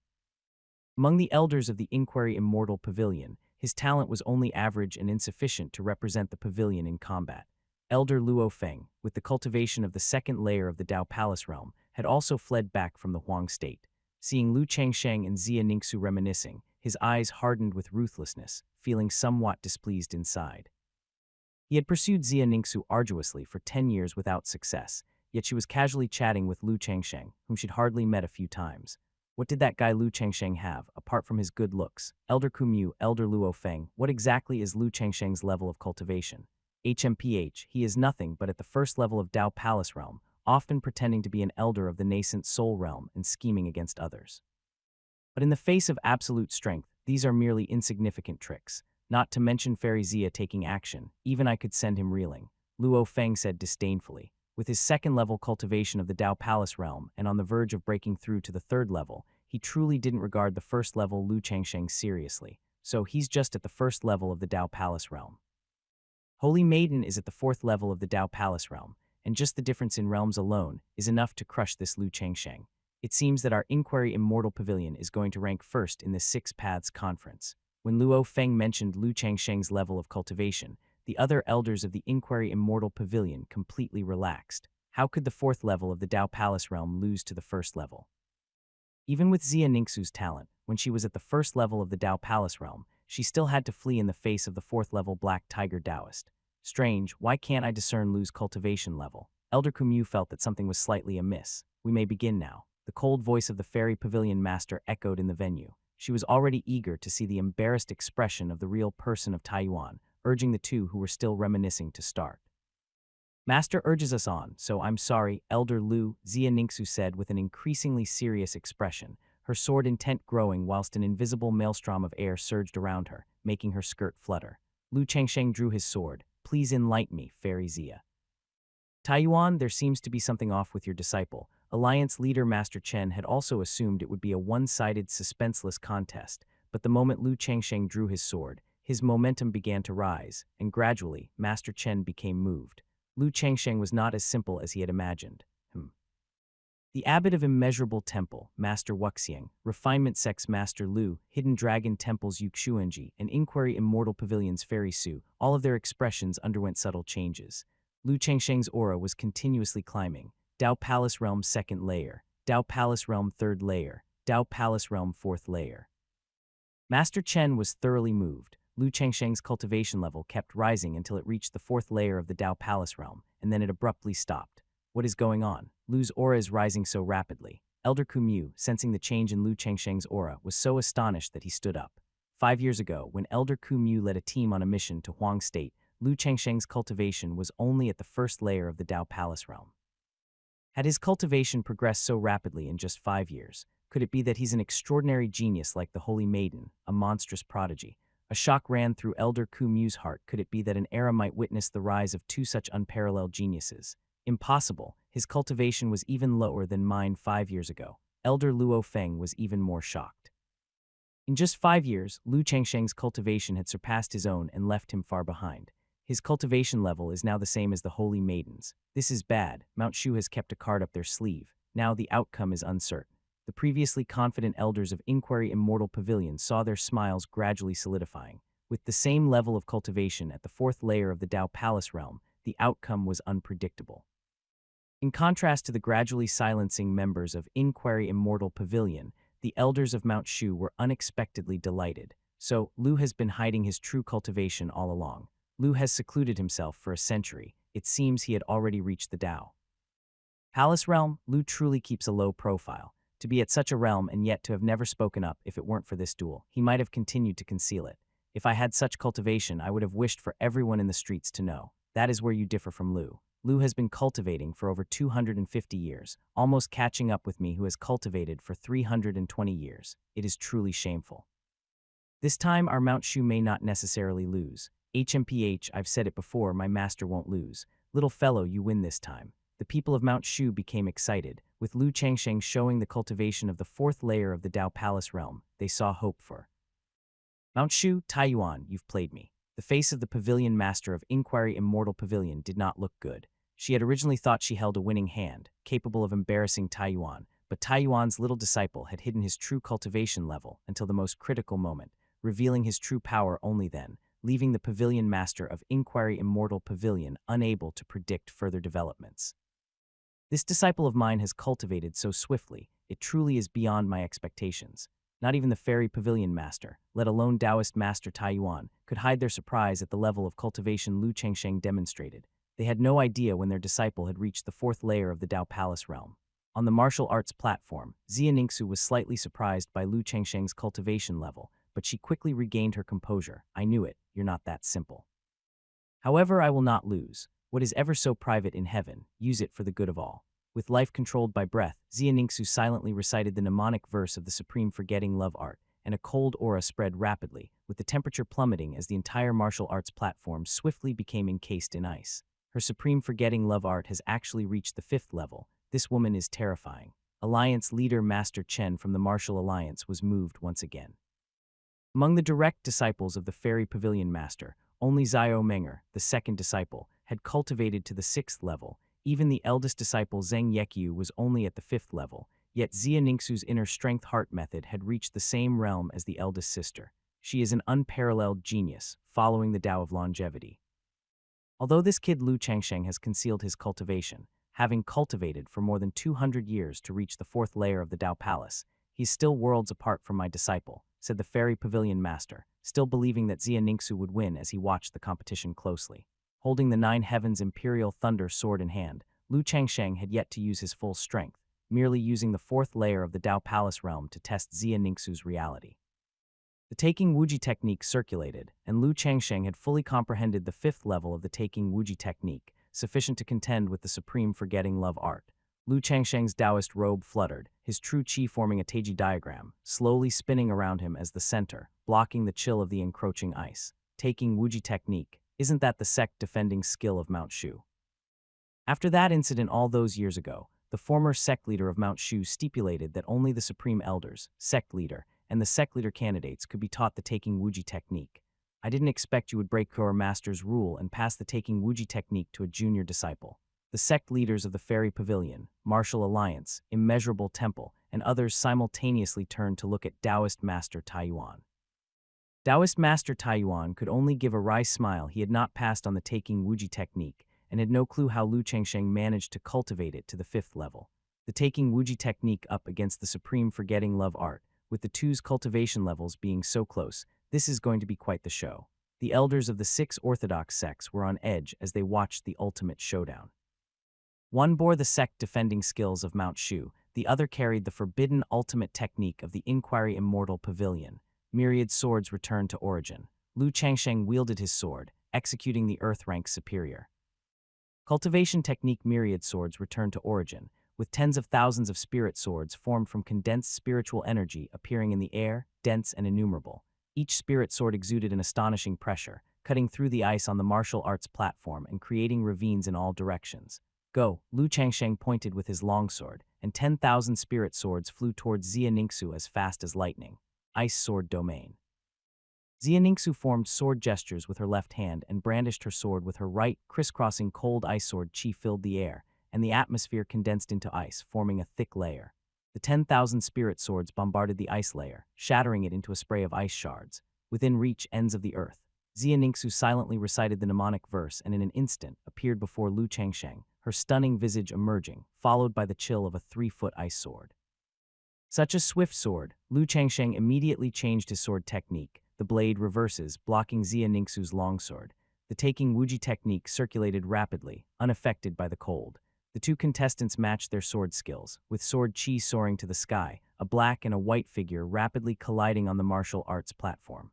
Among the elders of the Inquiry Immortal Pavilion, his talent was only average and insufficient to represent the pavilion in combat. Elder Luo Feng, with the cultivation of the 2nd layer of the Dao Palace realm, had also fled back from the Huang State. Seeing Lu Changsheng and Xia Ningxu reminiscing, his eyes hardened with ruthlessness, feeling somewhat displeased inside. He had pursued Xia Ningxu arduously for 10 years without success, yet she was casually chatting with Lu Changsheng, whom she'd hardly met a few times. What did that guy Lu Changsheng have, apart from his good looks? Elder Ku Mu, Elder Luo Feng, what exactly is Lu Changsheng's level of cultivation? HMPH, he is nothing but at the 1st level of Dao Palace realm, often pretending to be an elder of the nascent soul realm and scheming against others. But in the face of absolute strength, these are merely insignificant tricks. Not to mention Fairy Xia taking action, even I could send him reeling, Luo Feng said disdainfully. With his 2nd level cultivation of the Dao Palace realm and on the verge of breaking through to the 3rd level, he truly didn't regard the 1st level Lu Changsheng seriously, so he's just at the 1st level of the Dao Palace realm. Holy Maiden is at the 4th level of the Dao Palace realm, and just the difference in realms alone is enough to crush this Lu Changsheng. It seems that our Inquiry Immortal Pavilion is going to rank first in the 6 Paths Conference. When Luo Feng mentioned Lu Changsheng's level of cultivation, the other elders of the Inquiry Immortal Pavilion completely relaxed. How could the 4th level of the Dao Palace realm lose to the 1st level? Even with Xia Ningxu's talent, when she was at the 1st level of the Dao Palace realm, she still had to flee in the face of the 4th level Black Tiger Taoist. Strange, why can't I discern Lu's cultivation level? Elder Ku Mu felt that something was slightly amiss. We may begin now. The cold voice of the Fairy Pavilion Master echoed in the venue. She was already eager to see the embarrassed expression of the real person of Taiyuan, urging the two who were still reminiscing to start. Master urges us on, so I'm sorry, Elder Lu, Xia Ningxu said with an increasingly serious expression, her sword intent growing whilst an invisible maelstrom of air surged around her, making her skirt flutter. Lu Changsheng drew his sword. Please enlighten me, Fairy Xia. Taiyuan, there seems to be something off with your disciple. Alliance leader Master Chen had also assumed it would be a one-sided, suspenseless contest, but the moment Lu Changsheng drew his sword, his momentum began to rise, and gradually, Master Chen became moved. Lu Changsheng was not as simple as he had imagined. The abbot of Immeasurable Temple, Master Wuxiang, Refinement Sect's Master Lu, Hidden Dragon Temple's Yuxuanji, and Inquiry Immortal Pavilion's Fairy Su, all of their expressions underwent subtle changes. Lu Changsheng's aura was continuously climbing. Dao Palace Realm 2nd layer, Dao Palace Realm 3rd layer, Dao Palace Realm 4th layer. Master Chen was thoroughly moved. Lu Changsheng's cultivation level kept rising until it reached the 4th layer of the Dao Palace Realm, and then it abruptly stopped. What is going on? Lu's aura is rising so rapidly. Elder Ku Mu, sensing the change in Lu Changsheng's aura, was so astonished that he stood up. 5 years ago, when Elder Ku Mu led a team on a mission to Huang State, Lu Changsheng's cultivation was only at the 1st layer of the Dao Palace Realm. Had his cultivation progressed so rapidly in just 5 years? Could it be that he's an extraordinary genius like the Holy Maiden, a monstrous prodigy? A shock ran through Elder Ku Mu's heart. Could it be that an era might witness the rise of two such unparalleled geniuses? Impossible. His cultivation was even lower than mine 5 years ago. Elder Luo Feng was even more shocked. In just 5 years, Lu Changsheng's cultivation had surpassed his own and left him far behind. His cultivation level is now the same as the Holy Maiden's. This is bad. Mount Shu has kept a card up their sleeve. Now the outcome is uncertain. The previously confident elders of Inquiry Immortal Pavilion saw their smiles gradually solidifying. With the same level of cultivation at the 4th layer of the Dao Palace realm, the outcome was unpredictable. In contrast to the gradually silencing members of Inquiry Immortal Pavilion, the elders of Mount Shu were unexpectedly delighted. So, Lu has been hiding his true cultivation all along. Lu has secluded himself for a century. It seems he had already reached the Dao Palace realm. Lu truly keeps a low profile. To be at such a realm and yet to have never spoken up if it weren't for this duel, he might have continued to conceal it. If I had such cultivation, I would have wished for everyone in the streets to know. That is where you differ from Lu. Lu has been cultivating for over 250 years, almost catching up with me who has cultivated for 320 years. It is truly shameful. This time, our Mount Shu may not necessarily lose. HMPH, I've said it before, my master won't lose. Little fellow, you win this time. The people of Mount Shu became excited. With Lu Changsheng showing the cultivation of the fourth layer of the Dao Palace realm, they saw hope for. Mount Shu, Taiyuan, you've played me. The face of the pavilion master of Inquiry Immortal Pavilion did not look good. She had originally thought she held a winning hand, capable of embarrassing Taiyuan, but Taiyuan's little disciple had hidden his true cultivation level until the most critical moment, revealing his true power only then, leaving the pavilion master of Inquiry Immortal Pavilion unable to predict further developments. This disciple of mine has cultivated so swiftly, it truly is beyond my expectations. Not even the fairy pavilion master, let alone Taoist master Taiyuan, could hide their surprise at the level of cultivation Lu Changsheng demonstrated. They had no idea when their disciple had reached the fourth layer of the Dao Palace realm. On the martial arts platform, Xia Ningxu was slightly surprised by Lu Changsheng's cultivation level, but she quickly regained her composure. I knew it, you're not that simple. However, I will not lose. What is ever so private in heaven, use it for the good of all. With life controlled by breath, Xia Ningxu silently recited the mnemonic verse of the supreme forgetting love art, and a cold aura spread rapidly, with the temperature plummeting as the entire martial arts platform swiftly became encased in ice. Her supreme forgetting love art has actually reached the fifth level. This woman is terrifying. Alliance leader Master Chen from the Martial Alliance was moved once again. Among the direct disciples of the Fairy Pavilion Master, only Xiao Menger, the second disciple, had cultivated to the sixth level. Even the eldest disciple Zheng Yeqiu was only at the fifth level, yet Xia Ningxu's inner strength heart method had reached the same realm as the eldest sister. She is an unparalleled genius, following the Tao of longevity. Although this kid Lu Changsheng has concealed his cultivation, having cultivated for more than 200 years to reach the fourth layer of the Dao Palace, he's still worlds apart from my disciple, said the Fairy Pavilion Master, still believing that Xia Ningxu would win as he watched the competition closely. Holding the Nine Heavens Imperial Thunder sword in hand, Lu Changsheng had yet to use his full strength, merely using the fourth layer of the Dao Palace realm to test Xia Ningxu's reality. The Taking Wuji technique circulated, and Lu Changsheng had fully comprehended the fifth level of the Taking Wuji technique, sufficient to contend with the supreme forgetting love art. Lu Changsheng's Taoist robe fluttered, his true qi forming a Teiji diagram, slowly spinning around him as the center, blocking the chill of the encroaching ice. Taking Wuji technique, isn't that the Sect defending skill of Mount Shu? After that incident all those years ago, the former Sect leader of Mount Shu stipulated that only the Supreme Elders, Sect leader, and the Sect leader candidates could be taught the Taking Wuji technique. I didn't expect you would break your master's rule and pass the Taking Wuji technique to a junior disciple. The Sect leaders of the Fairy Pavilion, Martial Alliance, Immeasurable Temple, and others simultaneously turned to look at Taoist Master Taiyuan. Taoist Master Taiyuan could only give a wry smile. He had not passed on the Taking Wuji technique, and had no clue how Lu Changsheng managed to cultivate it to the fifth level. The Taking Wuji technique up against the supreme forgetting love art, with the two's cultivation levels being so close, this is going to be quite the show. The elders of the 6 orthodox sects were on edge as they watched the ultimate showdown. One bore the Sect defending skills of Mount Shu, the other carried the forbidden ultimate technique of the Inquiry Immortal Pavilion. Myriad swords returned to origin. Lu Changsheng wielded his sword, executing the Earth rank superior. Cultivation technique myriad swords returned to origin, with tens of thousands of spirit swords formed from condensed spiritual energy appearing in the air, dense and innumerable. Each spirit sword exuded an astonishing pressure, cutting through the ice on the martial arts platform and creating ravines in all directions. Go, Lu Changsheng pointed with his longsword, and 10,000 spirit swords flew towards Xia Ningxu as fast as lightning. Ice Sword Domain. Xia Ningxu formed sword gestures with her left hand and brandished her sword with her right, crisscrossing cold ice sword chi filled the air, and the atmosphere condensed into ice, forming a thick layer. The 10,000 spirit swords bombarded the ice layer, shattering it into a spray of ice shards. Within reach ends of the earth, Xia Ningxu silently recited the mnemonic verse and in an instant appeared before Lu Changsheng, her stunning visage emerging, followed by the chill of a 3-foot ice sword. Such a swift sword, Lu Changsheng immediately changed his sword technique. The blade reverses, blocking Xia Ningxu's longsword. The Taking Wuji technique circulated rapidly, unaffected by the cold. The two contestants matched their sword skills, with sword chi soaring to the sky, a black and a white figure rapidly colliding on the martial arts platform.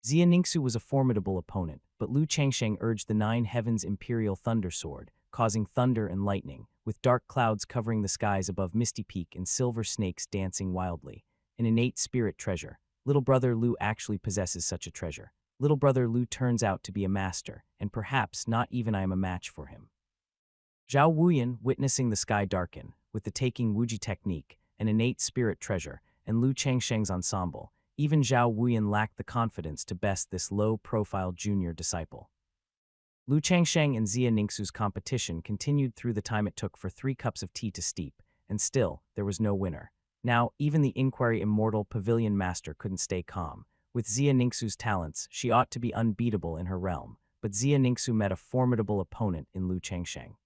Xia Ningxu was a formidable opponent, but Lu Changsheng urged the Nine Heavens Imperial Thunder Sword, causing thunder and lightning, with dark clouds covering the skies above Misty Peak and silver snakes dancing wildly. An innate spirit treasure. Little brother Lu actually possesses such a treasure. Little brother Lu turns out to be a master, and perhaps not even I am a match for him. Zhao Wuyan, witnessing the sky darken, with the taking Wuji technique, an innate spirit treasure, and Lu Changsheng's ensemble, even Zhao Wuyan lacked the confidence to best this low-profile junior disciple. Lu Changsheng and Xia Ningxu's competition continued through the time it took for 3 cups of tea to steep, and still, there was no winner. Now, even the Inquiry Immortal Pavilion Master couldn't stay calm. With Xia Ningxu's talents, she ought to be unbeatable in her realm, but Xia Ningxu met a formidable opponent in Lu Changsheng.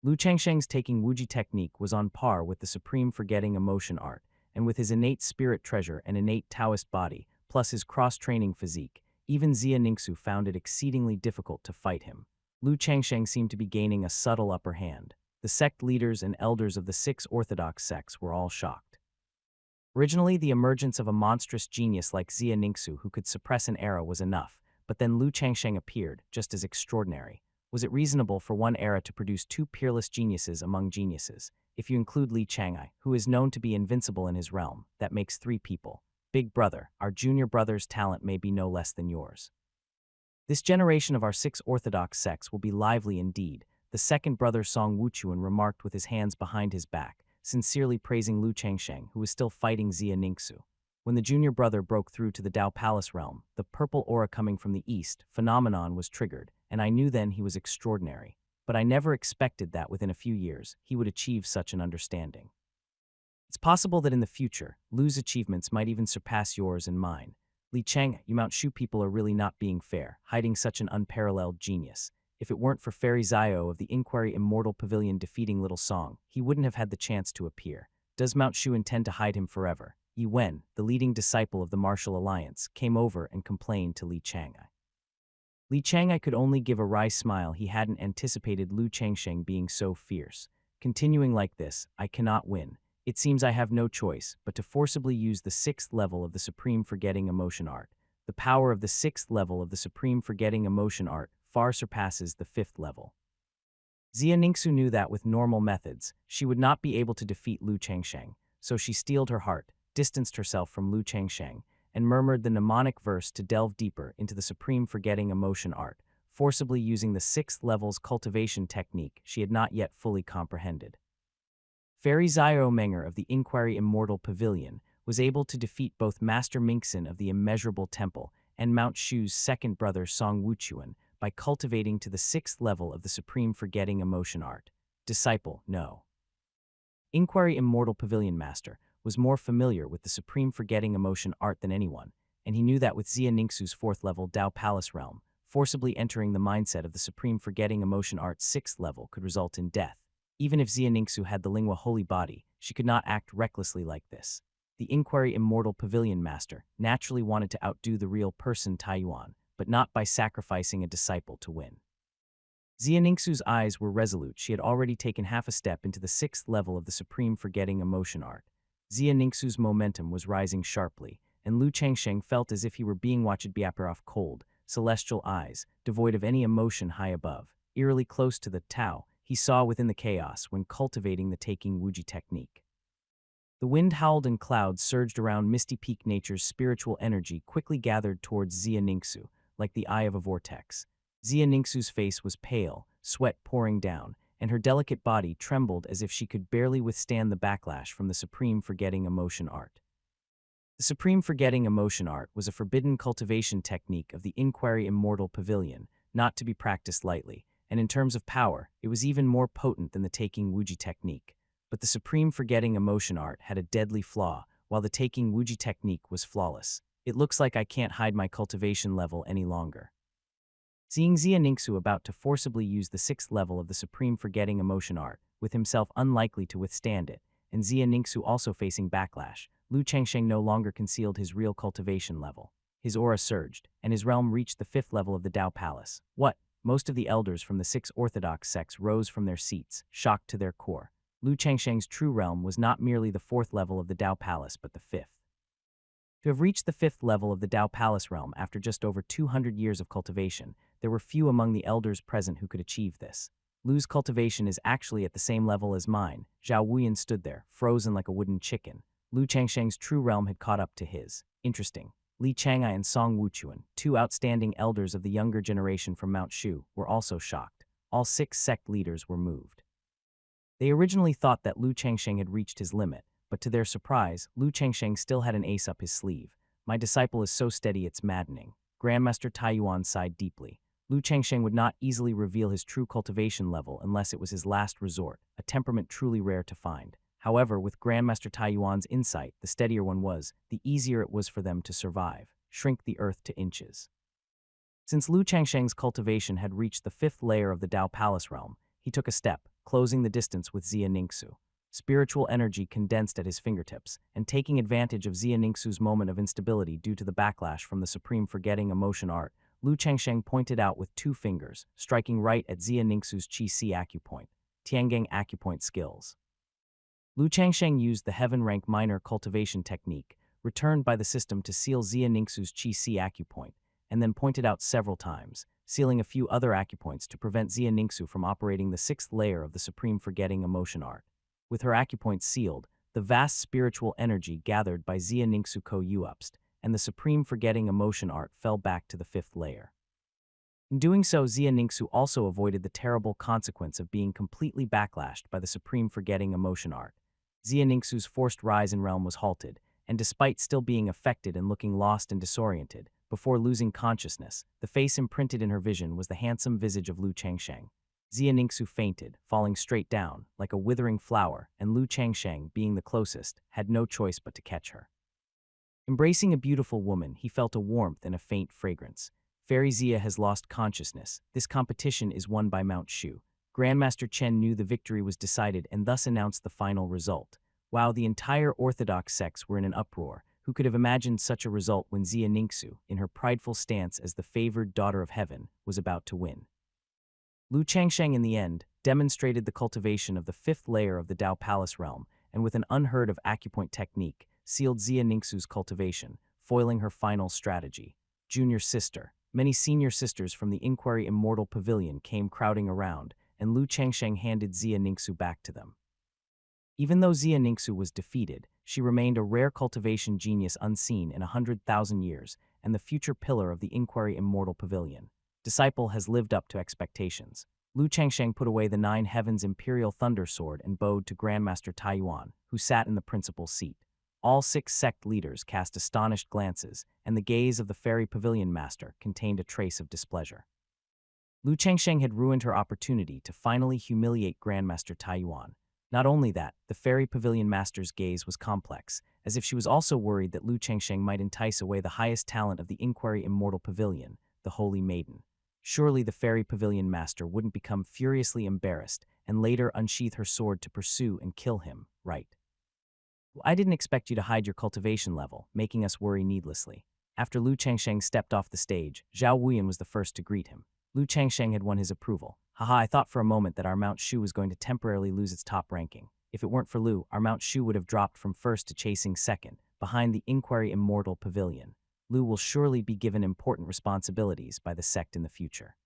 Lu Changsheng's taking Wuji technique was on par with the supreme forgetting emotion art, and with his innate spirit treasure and innate Taoist body, plus his cross-training physique, even Xia Ningxu found it exceedingly difficult to fight him. Lu Changsheng seemed to be gaining a subtle upper hand. The sect leaders and elders of the 6 orthodox sects were all shocked. Originally, the emergence of a monstrous genius like Xia Ningxu who could suppress an era was enough, but then Lu Changsheng appeared, just as extraordinary. Was it reasonable for one era to produce 2 peerless geniuses among geniuses? If you include Li Chang'ai, who is known to be invincible in his realm, that makes 3 people. Big brother, our junior brother's talent may be no less than yours. This generation of our 6 orthodox sects will be lively indeed, the second brother Song Wuchuan remarked with his hands behind his back, sincerely praising Lu Changsheng, who was still fighting Xia Ningxu. When the junior brother broke through to the Dao Palace realm, the purple aura coming from the east phenomenon was triggered, and I knew then he was extraordinary. But I never expected that within a few years, he would achieve such an understanding. It's possible that in the future, Lu's achievements might even surpass yours and mine. Li Cheng, you Mount Shu people are really not being fair, hiding such an unparalleled genius. If it weren't for Fairy Zio of the Inquiry Immortal Pavilion defeating Little Song, he wouldn't have had the chance to appear. Does Mount Shu intend to hide him forever? Yi Wen, the leading disciple of the Martial Alliance, came over and complained to Li Chang'ai. Li Chang'ai could only give a wry smile. He hadn't anticipated Lu Changsheng being so fierce. Continuing like this, I cannot win. It seems I have no choice but to forcibly use the 6th level of the Supreme Forgetting Emotion Art. The power of the 6th level of the Supreme Forgetting Emotion Art far surpasses the 5th level. Xia Ningxu knew that with normal methods, she would not be able to defeat Lu Changsheng, so she steeled her heart, distanced herself from Lu Changsheng, and murmured the mnemonic verse to delve deeper into the Supreme Forgetting Emotion Art, forcibly using the 6th level's cultivation technique she had not yet fully comprehended. Fairy Xiao Menger of the Inquiry Immortal Pavilion was able to defeat both Master Mingxin of the Immeasurable Temple and Mount Shu's second brother Song Wuchuan by cultivating to the 6th level of the Supreme Forgetting Emotion Art. Disciple, no. Inquiry Immortal Pavilion Master was more familiar with the Supreme Forgetting Emotion Art than anyone, and he knew that with Xia Ningxu's 4th level Dao Palace realm, forcibly entering the mindset of the Supreme Forgetting Emotion Art's 6th level could result in death. Even if Xia Ningxu had the Lingua Holy Body, she could not act recklessly like this. The Inquiry Immortal Pavilion Master naturally wanted to outdo the real person Taiyuan, but not by sacrificing a disciple to win. Xia Ningxu's eyes were resolute. She had already taken half a step into the 6th level of the Supreme Forgetting Emotion Art. Xia Ningxu's momentum was rising sharply, and Lu Changsheng felt as if he were being watched by off cold, celestial eyes, devoid of any emotion high above, eerily close to the Tao he saw within the chaos when cultivating the taking Wuji technique. The wind howled and clouds surged around Misty Peak. Nature's spiritual energy quickly gathered towards Xia Ningxu, like the eye of a vortex. Xia Ningxu's face was pale, sweat pouring down, and her delicate body trembled as if she could barely withstand the backlash from the Supreme Forgetting Emotion Art. The Supreme Forgetting Emotion Art was a forbidden cultivation technique of the Inquiry Immortal Pavilion, not to be practiced lightly, and in terms of power, it was even more potent than the taking Wuji technique. But the Supreme Forgetting Emotion Art had a deadly flaw, while the taking Wuji technique was flawless. It looks like I can't hide my cultivation level any longer. Seeing Xia Ningxu about to forcibly use the 6th level of the Supreme Forgetting Emotion Art, with himself unlikely to withstand it, and Xia Ningxu also facing backlash, Lu Changsheng no longer concealed his real cultivation level. His aura surged, and his realm reached the 5th level of the Dao Palace. What? Most of the elders from the 6 orthodox sects rose from their seats, shocked to their core. Lu Changsheng's true realm was not merely the 4th level of the Dao Palace but the 5th. To have reached the 5th level of the Dao Palace realm after just over 200 years of cultivation, there were few among the elders present who could achieve this. Lu's cultivation is actually at the same level as mine. Zhao Wuyan stood there, frozen like a wooden chicken. Lu Changsheng's true realm had caught up to his. Interesting. Li Chang'ai and Song Wuchuan, two outstanding elders of the younger generation from Mount Shu, were also shocked. All 6 sect leaders were moved. They originally thought that Lu Changsheng had reached his limit, but to their surprise, Lu Changsheng still had an ace up his sleeve. My disciple is so steady it's maddening. Grandmaster Taiyuan sighed deeply. Lu Changsheng would not easily reveal his true cultivation level unless it was his last resort, a temperament truly rare to find. However, with Grandmaster Taiyuan's insight, the steadier one was, the easier it was for them to survive, shrink the earth to inches. Since Lu Changsheng's cultivation had reached the 5th layer of the Dao Palace realm, he took a step, closing the distance with Xia Ningxu. Spiritual energy condensed at his fingertips, and taking advantage of Xia Ningxu's moment of instability due to the backlash from the supreme forgetting emotion art, Lu Changsheng pointed out with 2 fingers, striking right at Xia Ningxu's Qi-Si acupoint. Tiangang acupoint skills. Lu Changsheng used the heaven rank minor cultivation technique, returned by the system to seal Xia Ningxu's Qi-Si acupoint, and then pointed out several times, sealing a few other acupoints to prevent Xia Ningxu from operating the 6th layer of the supreme forgetting emotion art. With her acupoints sealed, the vast spiritual energy gathered by Xia Ningxu co-upst, and the supreme forgetting emotion art fell back to the 5th layer. In doing so, Xia Ningxu also avoided the terrible consequence of being completely backlashed by the supreme forgetting emotion art. Xia Ningxu's forced rise in realm was halted, and despite still being affected and looking lost and disoriented, before losing consciousness, the face imprinted in her vision was the handsome visage of Lu Changsheng. Xia Ningxu fainted, falling straight down, like a withering flower, and Lu Changsheng, being the closest, had no choice but to catch her. Embracing a beautiful woman, he felt a warmth and a faint fragrance. Fairy Xia has lost consciousness. This competition is won by Mount Shu. Grandmaster Chen knew the victory was decided and thus announced the final result. While the entire orthodox sects were in an uproar, who could have imagined such a result when Xia Ningxu, in her prideful stance as the favored daughter of heaven, was about to win? Lu Changsheng, in the end, demonstrated the cultivation of the 5th layer of the Dao Palace realm, and with an unheard of acupoint technique, sealed Xia Ningxu's cultivation, foiling her final strategy. Junior sister. Many senior sisters from the Inquiry Immortal Pavilion came crowding around, and Lu Changsheng handed Xia Ningxu back to them. Even though Xia Ningxu was defeated, she remained a rare cultivation genius unseen in 100,000 years, and the future pillar of the Inquiry Immortal Pavilion. Disciple has lived up to expectations. Lu Changsheng put away the 9 Heavens Imperial Thunder Sword and bowed to Grandmaster Taiyuan, who sat in the principal seat. All 6 sect leaders cast astonished glances, and the gaze of the Fairy Pavilion Master contained a trace of displeasure. Lu Changsheng had ruined her opportunity to finally humiliate Grandmaster Taiyuan. Not only that, the Fairy Pavilion Master's gaze was complex, as if she was also worried that Lu Changsheng might entice away the highest talent of the Inquiry Immortal Pavilion, the Holy Maiden. Surely the Fairy Pavilion Master wouldn't become furiously embarrassed and later unsheath her sword to pursue and kill him, right? I didn't expect you to hide your cultivation level, making us worry needlessly. After Lu Changsheng stepped off the stage, Zhao Wuyan was the first to greet him. Lu Changsheng had won his approval. Haha, I thought for a moment that our Mount Shu was going to temporarily lose its top ranking. If it weren't for Lu, our Mount Shu would have dropped from first to chasing second, behind the Inquiry Immortal Pavilion. Lu will surely be given important responsibilities by the sect in the future.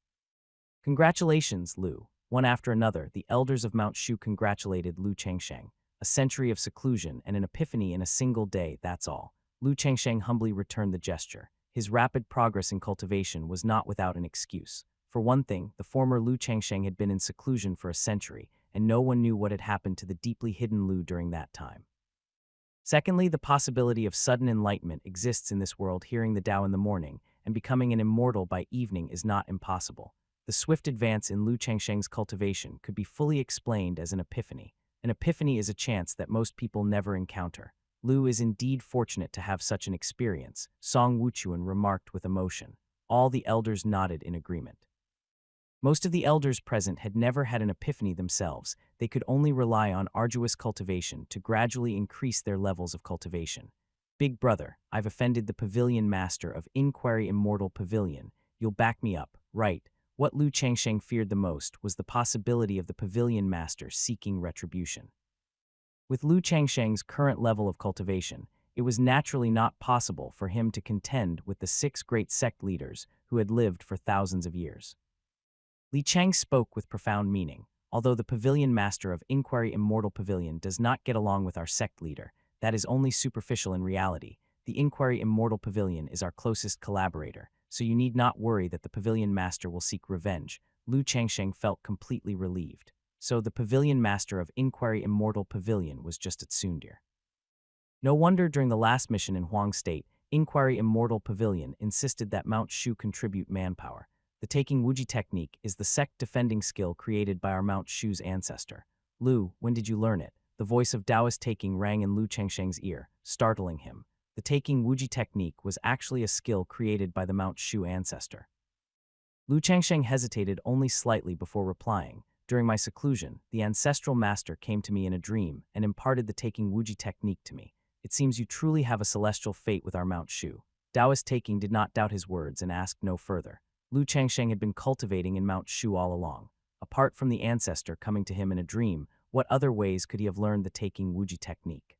Congratulations, Lu. One after another, the elders of Mount Shu congratulated Lu Changsheng. A century of seclusion and an epiphany in a single day, that's all. Lu Changsheng humbly returned the gesture. His rapid progress in cultivation was not without an excuse. For one thing, the former Lu Changsheng had been in seclusion for a century, and no one knew what had happened to the deeply hidden Lu during that time. Secondly, the possibility of sudden enlightenment exists in this world. Hearing the Tao in the morning and becoming an immortal by evening is not impossible. The swift advance in Lu Changsheng's cultivation could be fully explained as an epiphany. An epiphany is a chance that most people never encounter. Lu is indeed fortunate to have such an experience, Song Wuchuan remarked with emotion. All the elders nodded in agreement. Most of the elders present had never had an epiphany themselves. They could only rely on arduous cultivation to gradually increase their levels of cultivation. Big brother, I've offended the pavilion master of Inquiry Immortal Pavilion. You'll back me up, right? What Lu Changsheng feared the most was the possibility of the pavilion master seeking retribution. With Lu Changsheng's current level of cultivation, It was naturally not possible for him to contend with the 6 great sect leaders who had lived for thousands of years. Li Chang spoke with profound meaning. Although the Pavilion Master of Inquiry Immortal Pavilion does not get along with our sect leader, that is only superficial in reality. The Inquiry Immortal Pavilion is our closest collaborator, so you need not worry that the Pavilion Master will seek revenge. Lu Changsheng felt completely relieved. So the Pavilion Master of Inquiry Immortal Pavilion was just at Sundir. No wonder during the last mission in Huang State, Inquiry Immortal Pavilion insisted that Mount Shu contribute manpower. The Taking Wuji technique is the sect defending skill created by our Mount Shu's ancestor. Lu, when did you learn it? The voice of Taoist Taking rang in Lu Chengsheng's ear, startling him. The Taking Wuji technique was actually a skill created by the Mount Shu ancestor. Lu Chengsheng hesitated only slightly before replying. During my seclusion, the ancestral master came to me in a dream and imparted the Taking Wuji technique to me. It seems you truly have a celestial fate with our Mount Shu. Taoist Taking did not doubt his words and asked no further. Lu Changsheng had been cultivating in Mount Shu all along. Apart from the ancestor coming to him in a dream, what other ways could he have learned the Taking Wuji technique?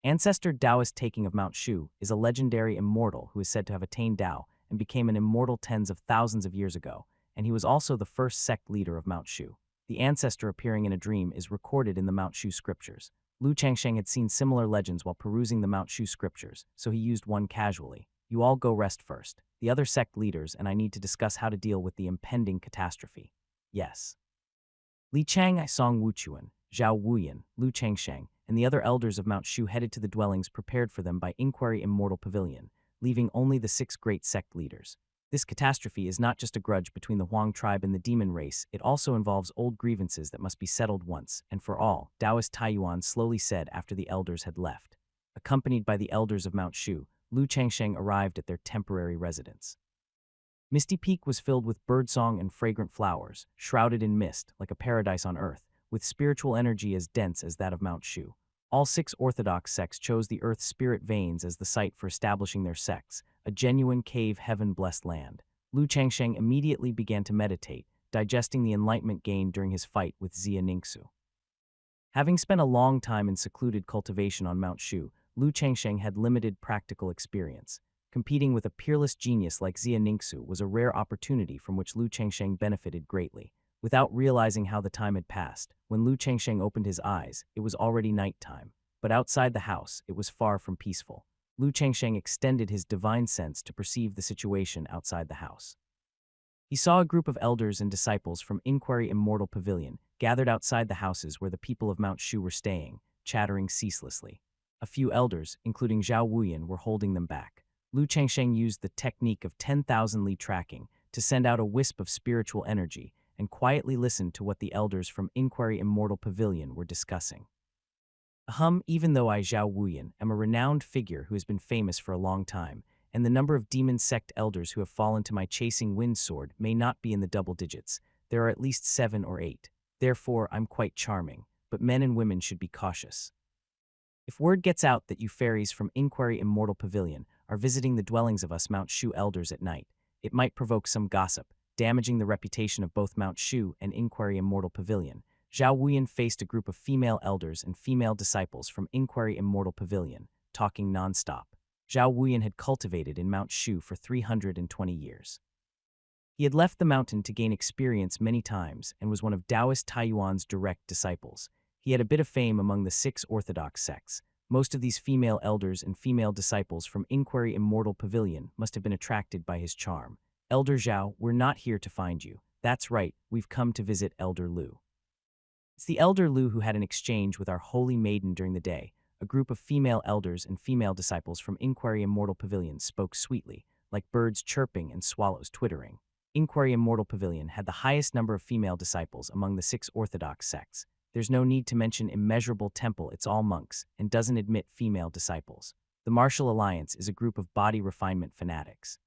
Ancestor Taoist Taking of Mount Shu is a legendary immortal who is said to have attained Tao and became an immortal tens of thousands of years ago, and he was also the first sect leader of Mount Shu. The ancestor appearing in a dream is recorded in the Mount Shu scriptures. Lu Changsheng had seen similar legends while perusing the Mount Shu scriptures, so he used one casually. You all go rest first. The other sect leaders and I need to discuss how to deal with the impending catastrophe. Yes. Li Chang, Song Wuchuan, Zhao Wuyan, Lu Changsheng, and the other elders of Mount Shu headed to the dwellings prepared for them by Inquiry Immortal Pavilion, leaving only the 6 great sect leaders. This catastrophe is not just a grudge between the Huang tribe and the demon race, it also involves old grievances that must be settled once and for all, Taoist Taiyuan slowly said after the elders had left. Accompanied by the elders of Mount Shu, Lu Changsheng arrived at their temporary residence. Misty Peak was filled with birdsong and fragrant flowers, shrouded in mist, like a paradise on earth, with spiritual energy as dense as that of Mount Shu. All 6 orthodox sects chose the earth's spirit veins as the site for establishing their sects, a genuine cave heaven-blessed land. Lu Changsheng immediately began to meditate, digesting the enlightenment gained during his fight with Xia Ningxu. Having spent a long time in secluded cultivation on Mount Shu, Lu Changsheng had limited practical experience. Competing with a peerless genius like Xia Ningxu was a rare opportunity from which Lu Changsheng benefited greatly. Without realizing how the time had passed, when Lu Changsheng opened his eyes, it was already nighttime. But outside the house, it was far from peaceful. Lu Changsheng extended his divine sense to perceive the situation outside the house. He saw a group of elders and disciples from Inquiry Immortal Pavilion gathered outside the houses where the people of Mount Shu were staying, chattering ceaselessly. A few elders, including Zhao Wuyan, were holding them back. Lu Changsheng used the technique of 10,000 li tracking to send out a wisp of spiritual energy and quietly listened to what the elders from Inquiry Immortal Pavilion were discussing. Even though I, Zhao Wuyan, am a renowned figure who has been famous for a long time, and the number of demon sect elders who have fallen to my chasing wind sword may not be in the double digits, there are at least 7 or 8. Therefore, I'm quite charming, but men and women should be cautious. If word gets out that you fairies from Inquiry Immortal Pavilion are visiting the dwellings of us Mount Shu elders at night, it might provoke some gossip, damaging the reputation of both Mount Shu and Inquiry Immortal Pavilion. Zhao Wuyan faced a group of female elders and female disciples from Inquiry Immortal Pavilion, talking non-stop. Zhao Wuyan had cultivated in Mount Shu for 320 years. He had left the mountain to gain experience many times and was one of Taoist Taiyuan's direct disciples. He had a bit of fame among the 6 orthodox sects. Most of these female elders and female disciples from Inquiry Immortal Pavilion must have been attracted by his charm. Elder Zhao, we're not here to find you. That's right, we've come to visit Elder Lu. It's the Elder Lu who had an exchange with our holy maiden during the day. A group of female elders and female disciples from Inquiry Immortal Pavilion spoke sweetly, like birds chirping and swallows twittering. Inquiry Immortal Pavilion had the highest number of female disciples among the 6 orthodox sects. There's no need to mention Immeasurable Temple, it's all monks, and doesn't admit female disciples. The Martial Alliance is a group of body refinement fanatics.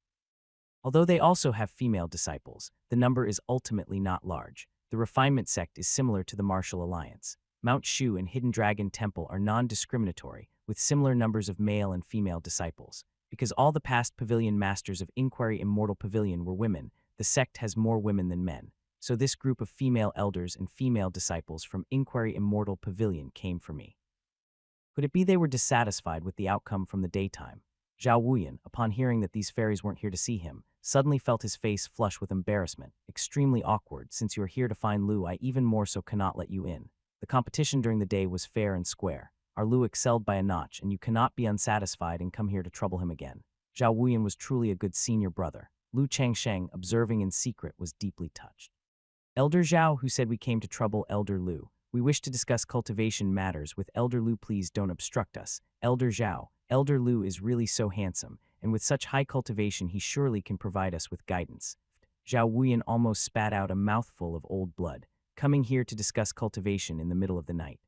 Although they also have female disciples, the number is ultimately not large. The Refinement Sect is similar to the Martial Alliance. Mount Shu and Hidden Dragon Temple are non-discriminatory, with similar numbers of male and female disciples. Because all the past pavilion masters of Inquiry Immortal Pavilion were women, the sect has more women than men. So this group of female elders and female disciples from Inquiry Immortal Pavilion came for me. Could it be they were dissatisfied with the outcome from the daytime? Zhao Wuyan, upon hearing that these fairies weren't here to see him, suddenly felt his face flush with embarrassment. Extremely awkward, since you are here to find Lu, I even more so cannot let you in. The competition during the day was fair and square. Our Lu excelled by a notch, and you cannot be unsatisfied and come here to trouble him again. Zhao Wuyan was truly a good senior brother. Lu Changsheng, observing in secret, was deeply touched. Elder Zhao, who said we came to trouble Elder Lu. We wish to discuss cultivation matters with Elder Lu. Please don't obstruct us. Elder Zhao, Elder Lu is really so handsome, and with such high cultivation he surely can provide us with guidance. Zhao Wuyan almost spat out a mouthful of old blood, coming here to discuss cultivation in the middle of the night.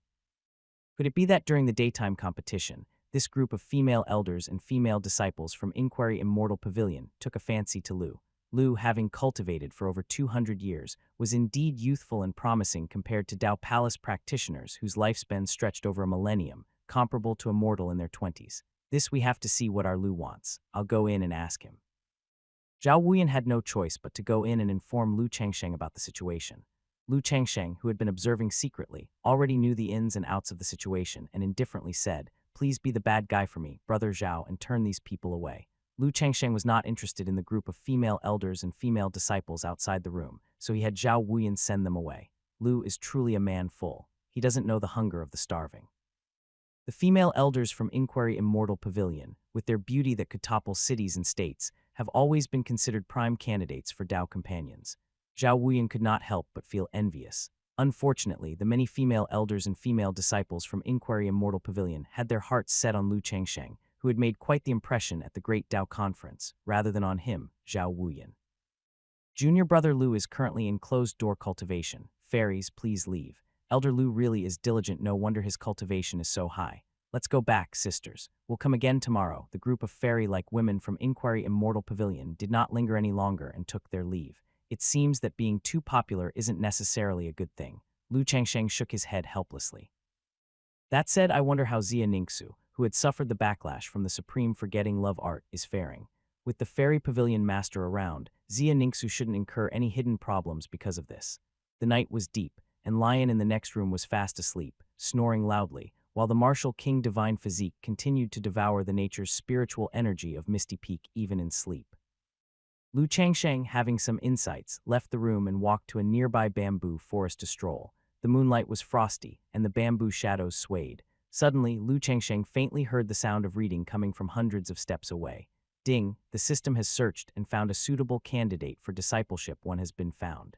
Could it be that during the daytime competition, this group of female elders and female disciples from Inquiry Immortal Pavilion took a fancy to Lu? Lu, having cultivated for over 200 years, was indeed youthful and promising compared to Dao Palace practitioners whose lifespan stretched over a millennium, comparable to a mortal in their 20s. This we have to see what our Lu wants. I'll go in and ask him. Zhao Wuyan had no choice but to go in and inform Lu Changsheng about the situation. Lu Changsheng, who had been observing secretly, already knew the ins and outs of the situation and indifferently said, "Please be the bad guy for me, Brother Zhao, and turn these people away." Lu Changsheng was not interested in the group of female elders and female disciples outside the room, so he had Zhao Wuyan send them away. Lu is truly a man full. He doesn't know the hunger of the starving. The female elders from Inquiry Immortal Pavilion, with their beauty that could topple cities and states, have always been considered prime candidates for Dao companions. Zhao Wuyan could not help but feel envious. Unfortunately, the many female elders and female disciples from Inquiry Immortal Pavilion had their hearts set on Lu Changsheng, who had made quite the impression at the Great Dao Conference, rather than on him, Zhao Wuyan. Junior brother Lu is currently in closed-door cultivation. Fairies, please leave. Elder Lu really is diligent, no wonder his cultivation is so high. Let's go back, sisters. We'll come again tomorrow. The group of fairy-like women from Inquiry Immortal Pavilion did not linger any longer and took their leave. It seems that being too popular isn't necessarily a good thing. Lu Changsheng shook his head helplessly. That said, I wonder how Xia Ningxu, who had suffered the backlash from the supreme forgetting love art, is faring. With the fairy pavilion master around, Xia Ningxu shouldn't incur any hidden problems because of this. The night was deep, and Lion in the next room was fast asleep, snoring loudly, while the martial King Divine Physique continued to devour the nature's spiritual energy of Misty Peak even in sleep. Lu Changsheng, having some insights, left the room and walked to a nearby bamboo forest to stroll. The moonlight was frosty, and the bamboo shadows swayed. Suddenly, Lu Changsheng faintly heard the sound of reading coming from hundreds of steps away. Ding, the system has searched and found a suitable candidate for discipleship. One has been found.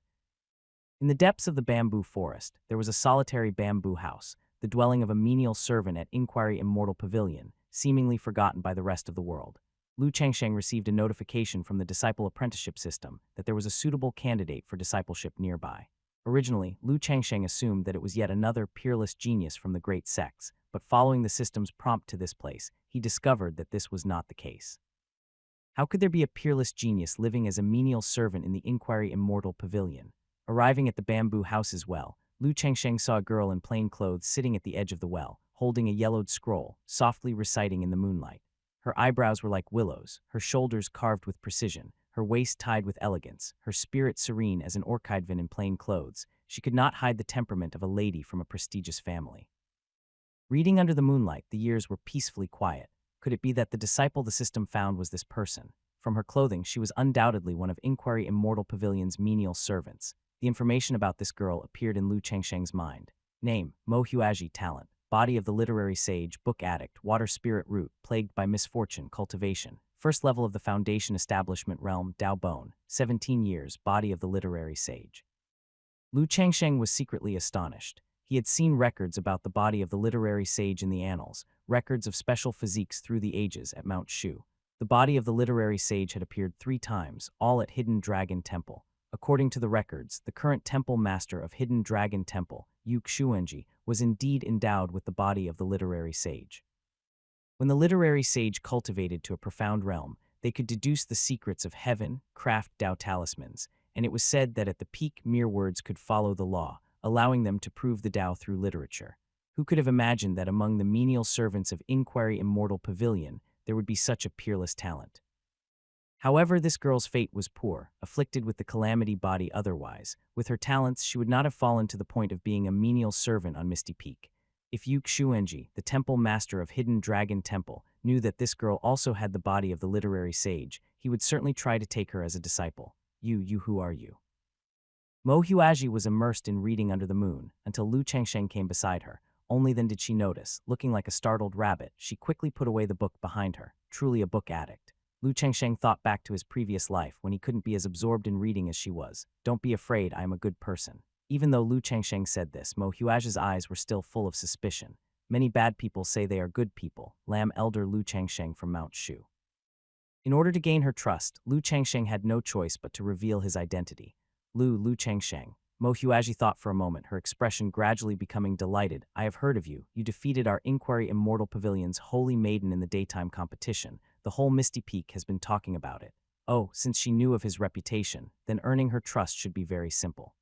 In the depths of the bamboo forest, there was a solitary bamboo house, the dwelling of a menial servant at Inquiry Immortal Pavilion, seemingly forgotten by the rest of the world. Lu Changsheng received a notification from the disciple apprenticeship system that there was a suitable candidate for discipleship nearby. Originally, Lu Changsheng assumed that it was yet another peerless genius from the great sects, but following the system's prompt to this place, he discovered that this was not the case. How could there be a peerless genius living as a menial servant in the Inquiry Immortal Pavilion? Arriving at the bamboo house as well, Lu Changsheng saw a girl in plain clothes sitting at the edge of the well, holding a yellowed scroll, softly reciting in the moonlight. Her eyebrows were like willows, her shoulders carved with precision, her waist tied with elegance, her spirit serene as an orchidvan in plain clothes. She could not hide the temperament of a lady from a prestigious family. Reading under the moonlight, the years were peacefully quiet. Could it be that the disciple the system found was this person? From her clothing, she was undoubtedly one of Inquiry Immortal Pavilion's menial servants. The information about this girl appeared in Lu Changsheng's mind. Name, Mo Huaji, talent. Body of the literary sage, book addict, water spirit root, plagued by misfortune, cultivation. First level of the foundation establishment realm, Dao Bone, 17 years, body of the literary sage. Lu Changsheng was secretly astonished. He had seen records about the body of the literary sage in the annals, records of special physiques through the ages at Mount Shu. The body of the literary sage had appeared 3 times, all at Hidden Dragon Temple. According to the records, the current temple master of Hidden Dragon Temple, Yu Xuanji, was indeed endowed with the body of the literary sage. When the literary sage cultivated to a profound realm, they could deduce the secrets of heaven, craft Dao talismans, and it was said that at the peak mere words could follow the law, allowing them to prove the Dao through literature. Who could have imagined that among the menial servants of Inquiry Immortal Pavilion there would be such a peerless talent? However, this girl's fate was poor, afflicted with the calamity body otherwise. With her talents, she would not have fallen to the point of being a menial servant on Misty Peak. If Yu Xuanji, the temple master of Hidden Dragon Temple, knew that this girl also had the body of the literary sage, he would certainly try to take her as a disciple. You, who are you? Mo Huaji was immersed in reading under the moon until Lu Changsheng came beside her. Only then did she notice, looking like a startled rabbit, she quickly put away the book behind her, truly a book addict. Lu Changsheng thought back to his previous life when he couldn't be as absorbed in reading as she was. Don't be afraid, I am a good person. Even though Lu Changsheng said this, Mo Huaji's eyes were still full of suspicion. Many bad people say they are good people, Lam elder Lu Changsheng from Mount Shu. In order to gain her trust, Lu Changsheng had no choice but to reveal his identity. Lu Changsheng. Mo Huaji thought for a moment, her expression gradually becoming delighted. I have heard of you. You defeated our Inquiry Immortal Pavilion's holy maiden in the daytime competition. The whole Misty Peak has been talking about it. Oh, since she knew of his reputation, then earning her trust should be very simple.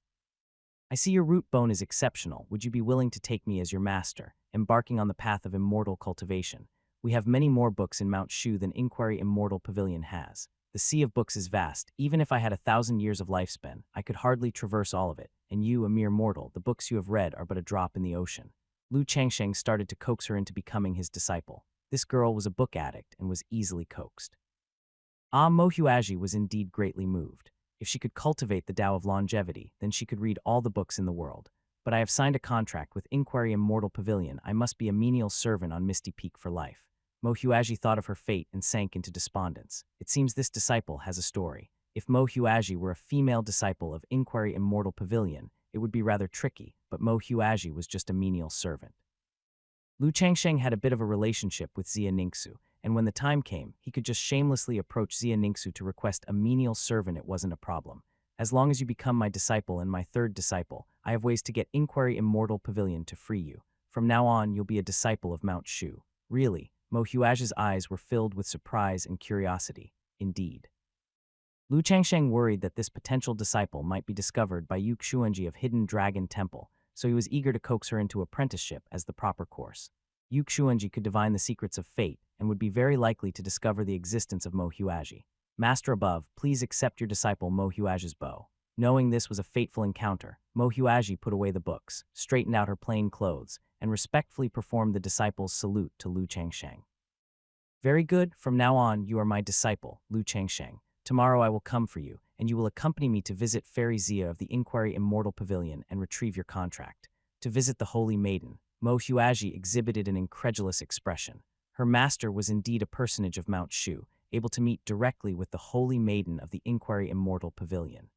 I see your root bone is exceptional. Would you be willing to take me as your master, embarking on the path of immortal cultivation? We have many more books in Mount Shu than Inquiry Immortal Pavilion has. The sea of books is vast. Even if I had 1,000 years of lifespan, I could hardly traverse all of it. And you, a mere mortal, the books you have read are but a drop in the ocean. Lu Changsheng started to coax her into becoming his disciple. This girl was a book addict and was easily coaxed. Mo Huaji was indeed greatly moved. If she could cultivate the Tao of longevity, then she could read all the books in the world. But I have signed a contract with Inquiry Immortal Pavilion. I must be a menial servant on Misty Peak for life. Mo Huaji thought of her fate and sank into despondence. It seems this disciple has a story. If Mo Huaji were a female disciple of Inquiry Immortal Pavilion, it would be rather tricky, but Mo Huaji was just a menial servant. Lu Changsheng had a bit of a relationship with Xia Ningxu, and when the time came, he could just shamelessly approach Xia Ningxu to request a menial servant. It wasn't a problem. As long as you become my disciple and my third disciple, I have ways to get Inquiry Immortal Pavilion to free you. From now on, you'll be a disciple of Mount Shu. Really? Mo Huaji's eyes were filled with surprise and curiosity. Indeed. Lu Changsheng worried that this potential disciple might be discovered by Yu Xuanji of Hidden Dragon Temple, so he was eager to coax her into apprenticeship as the proper course. Yu Xuanji could divine the secrets of fate and would be very likely to discover the existence of Mo Huaji. Master above, please accept your disciple Mo Huaji's bow. Knowing this was a fateful encounter, Mo Huaji put away the books, straightened out her plain clothes, and respectfully performed the disciple's salute to Lu Changsheng. Very good, from now on you are my disciple, Lu Changsheng. Tomorrow I will come for you, and you will accompany me to visit Fairy Xia of the Inquiry Immortal Pavilion and retrieve your contract. To visit the Holy Maiden, Mo Huaji exhibited an incredulous expression. Her master was indeed a personage of Mount Shu, able to meet directly with the Holy Maiden of the Inquiry Immortal Pavilion.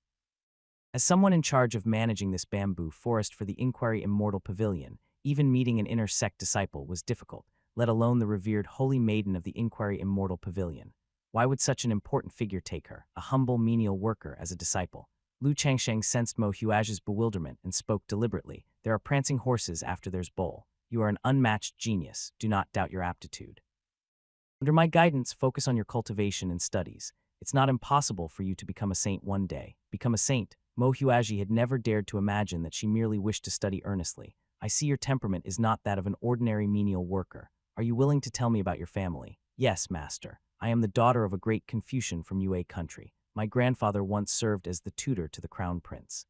As someone in charge of managing this bamboo forest for the Inquiry Immortal Pavilion, even meeting an inner sect disciple was difficult, let alone the revered Holy Maiden of the Inquiry Immortal Pavilion. Why would such an important figure take her, a humble menial worker, as a disciple? Lu Changsheng sensed Mo Huaji's bewilderment and spoke deliberately. There are prancing horses after there's bowl. You are an unmatched genius. Do not doubt your aptitude. Under my guidance, focus on your cultivation and studies. It's not impossible for you to become a saint one day. Become a saint. Mo Huaji had never dared to imagine that she merely wished to study earnestly. I see your temperament is not that of an ordinary menial worker. Are you willing to tell me about your family? Yes, master. I am the daughter of a great Confucian from Yue country. My grandfather once served as the tutor to the crown prince.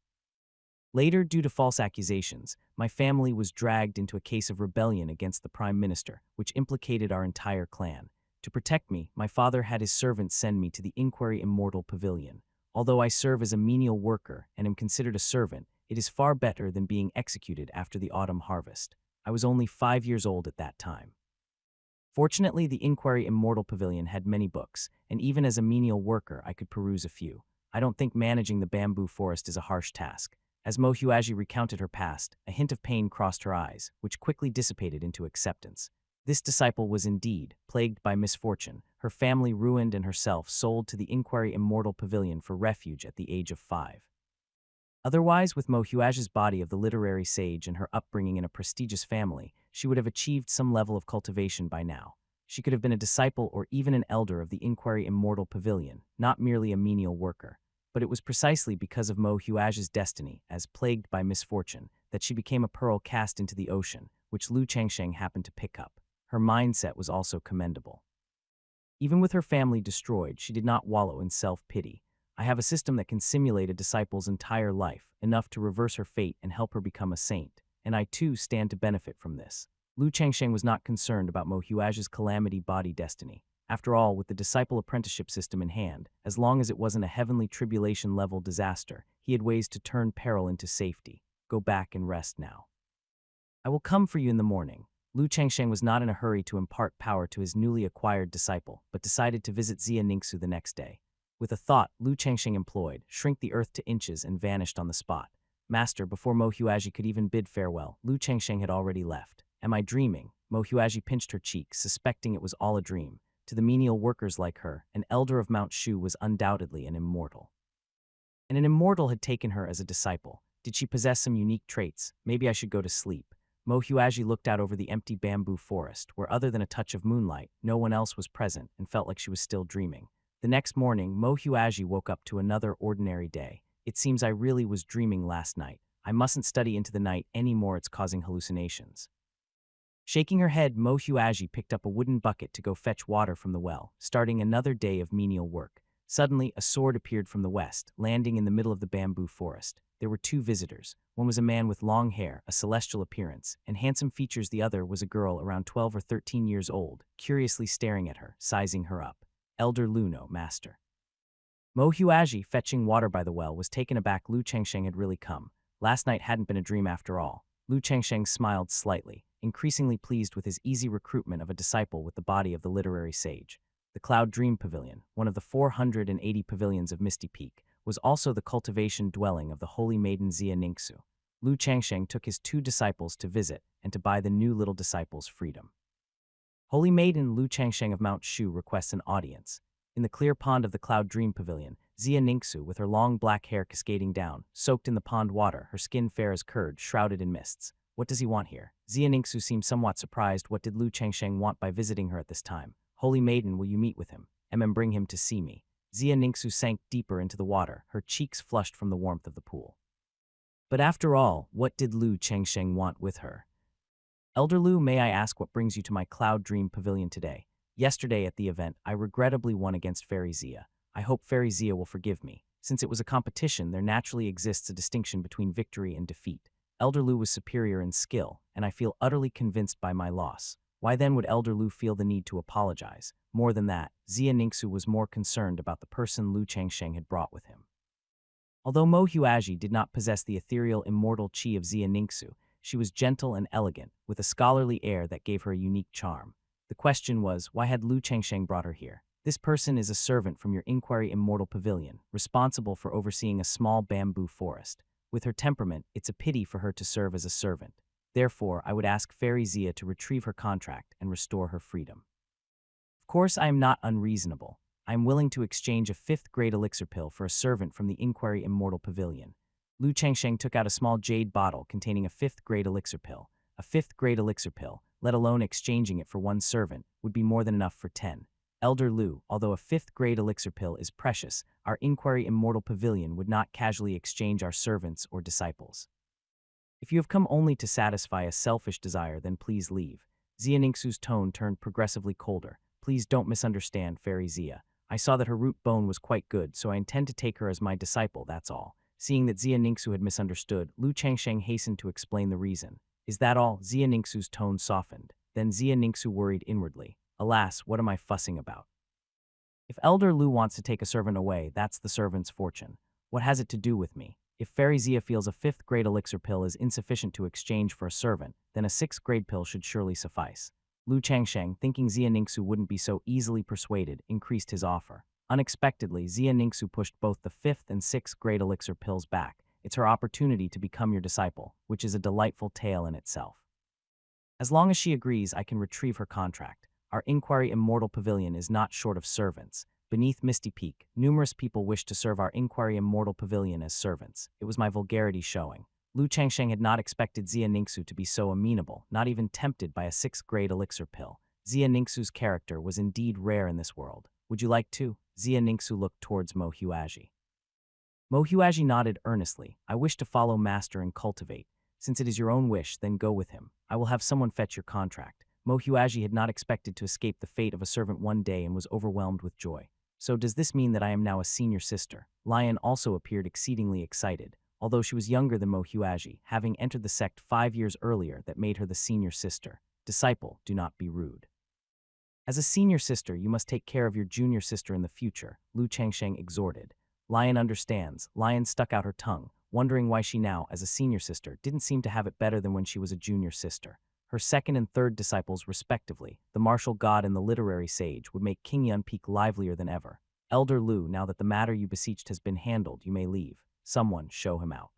Later, due to false accusations, my family was dragged into a case of rebellion against the prime minister, which implicated our entire clan. To protect me, my father had his servants send me to the Inquiry Immortal Pavilion. Although I serve as a menial worker and am considered a servant, it is far better than being executed after the autumn harvest. I was only 5 years old at that time. Fortunately, the Inquiry Immortal Pavilion had many books, and even as a menial worker, I could peruse a few. I don't think managing the bamboo forest is a harsh task. As Mo Huaji recounted her past, a hint of pain crossed her eyes, which quickly dissipated into acceptance. This disciple was indeed plagued by misfortune, her family ruined and herself sold to the Inquiry Immortal Pavilion for refuge at the age of 5. Otherwise, with Mo Huaji's body of the literary sage and her upbringing in a prestigious family, she would have achieved some level of cultivation by now. She could have been a disciple or even an elder of the Inquiry Immortal Pavilion, not merely a menial worker. But it was precisely because of Mo Huaji's destiny, as plagued by misfortune, that she became a pearl cast into the ocean, which Lu Changsheng happened to pick up. Her mindset was also commendable. Even with her family destroyed, she did not wallow in self-pity. I have a system that can simulate a disciple's entire life, enough to reverse her fate and help her become a saint. and I too stand to benefit from this. Lu Changsheng was not concerned about Mo Huaji's calamity body destiny. After all, with the disciple apprenticeship system in hand, as long as it wasn't a heavenly tribulation-level disaster, he had ways to turn peril into safety. Go back and rest now. I will come for you in the morning. Lu Changsheng was not in a hurry to impart power to his newly acquired disciple, but decided to visit Xia Ningxu the next day. With a thought, Lu Changsheng employed, shrink the earth to inches and vanished on the spot. Master, before Mo Huaji could even bid farewell, Lu Changsheng had already left. Am I dreaming? Mo Huaji pinched her cheek, suspecting it was all a dream. To the menial workers like her, an elder of Mount Shu was undoubtedly an immortal. And an immortal had taken her as a disciple. Did she possess some unique traits? Maybe I should go to sleep. Mo Huaji looked out over the empty bamboo forest, where other than a touch of moonlight, no one else was present, and felt like she was still dreaming. The next morning, Mo Huaji woke up to another ordinary day. It seems I really was dreaming last night. I mustn't study into the night anymore, it's causing hallucinations. Shaking her head, Mo Huaji picked up a wooden bucket to go fetch water from the well, starting another day of menial work. Suddenly, a sword appeared from the west, landing in the middle of the bamboo forest. There were two visitors. One was a man with long hair, a celestial appearance, and handsome features. The other was a girl around 12 or 13 years old, curiously staring at her, sizing her up. Elder Lu, no, master. Mo Huaji, fetching water by the well, was taken aback. Lu Changsheng had really come. Last night hadn't been a dream after all. Lu Changsheng smiled slightly, increasingly pleased with his easy recruitment of a disciple with the body of the literary sage. The Cloud Dream Pavilion, one of the 480 pavilions of Misty Peak, was also the cultivation dwelling of the holy maiden Xia Ningxu. Lu Changsheng took his two disciples to visit and to buy the new little disciple's freedom. Holy maiden Lu Changsheng of Mount Shu requests an audience. In the clear pond of the Cloud Dream Pavilion, Xia Ningxu, with her long black hair cascading down, soaked in the pond water, her skin fair as curd, shrouded in mists. What does he want here? Xia Ningxu seemed somewhat surprised. What did Lu Changsheng want by visiting her at this time? Holy maiden, will you meet with him? Bring him to see me. Xia Ningxu sank deeper into the water, her cheeks flushed from the warmth of the pool. But after all, what did Lu Changsheng want with her? Elder Lu, may I ask what brings you to my Cloud Dream Pavilion today? Yesterday at the event, I regrettably won against Fairy Xia. I hope Fairy Xia will forgive me. Since it was a competition, there naturally exists a distinction between victory and defeat. Elder Lu was superior in skill, and I feel utterly convinced by my loss. Why then would Elder Lu feel the need to apologize? More than that, Xia Ningxu was more concerned about the person Lu Changsheng had brought with him. Although Mo Huaji did not possess the ethereal immortal chi of Xia Ningxu, she was gentle and elegant, with a scholarly air that gave her a unique charm. The question was, why had Lu Changsheng brought her here? This person is a servant from your Inquiry Immortal Pavilion, responsible for overseeing a small bamboo forest. With her temperament, it's a pity for her to serve as a servant. Therefore, I would ask Fairy Xia to retrieve her contract and restore her freedom. Of course, I am not unreasonable. I am willing to exchange a 5th-grade elixir pill for a servant from the Inquiry Immortal Pavilion. Lu Changsheng took out a small jade bottle containing a 5th-grade elixir pill. A 5th-grade elixir pill, let alone exchanging it for one servant, would be more than enough for 10. Elder Lu, although a 5th-grade elixir pill is precious, our Inquiry Immortal Pavilion would not casually exchange our servants or disciples. If you have come only to satisfy a selfish desire, then please leave. Xia Ningxu's tone turned progressively colder. Please don't misunderstand, Fairy Xia. I saw that her root bone was quite good, so I intend to take her as my disciple, that's all. Seeing that Xia Ningxu had misunderstood, Lu Changsheng hastened to explain the reason. Is that all? Xia Ningxu's tone softened. Then Xia Ningxu worried inwardly. Alas, what am I fussing about? If Elder Lu wants to take a servant away, that's the servant's fortune. What has it to do with me? If Fairy Xia feels a 5th-grade elixir pill is insufficient to exchange for a servant, then a 6th-grade pill should surely suffice. Lu Changsheng, thinking Xia Ningxu wouldn't be so easily persuaded, increased his offer. Unexpectedly, Xia Ningxu pushed both the 5th and 6th-grade elixir pills back. It's her opportunity to become your disciple, which is a delightful tale in itself. As long as she agrees, I can retrieve her contract. Our Inquiry Immortal Pavilion is not short of servants. Beneath Misty Peak, numerous people wish to serve our Inquiry Immortal Pavilion as servants. It was my vulgarity showing. Lu Changsheng had not expected Xia Ningxu to be so amenable, not even tempted by a 6th-grade elixir pill. Xia Ningxu's character was indeed rare in this world. Would you like to? Xia Ningxu looked towards Mo Huaji. Mo Huaji nodded earnestly. I wish to follow Master and cultivate. Since it is your own wish, then go with him. I will have someone fetch your contract. Mo Huaji had not expected to escape the fate of a servant one day and was overwhelmed with joy. So does this mean that I am now a senior sister? Lion also appeared exceedingly excited. although she was younger than Manhwaedit, having entered the sect 5 years earlier that made her the senior sister. Disciple, do not be rude. As a senior sister, you must take care of your junior sister in the future, Lu Changsheng exhorted. Lion understands. Lion stuck out her tongue, wondering why she now, as a senior sister, didn't seem to have it better than when she was a junior sister. Her second and third disciples, respectively, the martial god and the literary sage, would make King Yun Peak livelier than ever. Elder Lu, now that the matter you beseeched has been handled, you may leave. Someone show him out.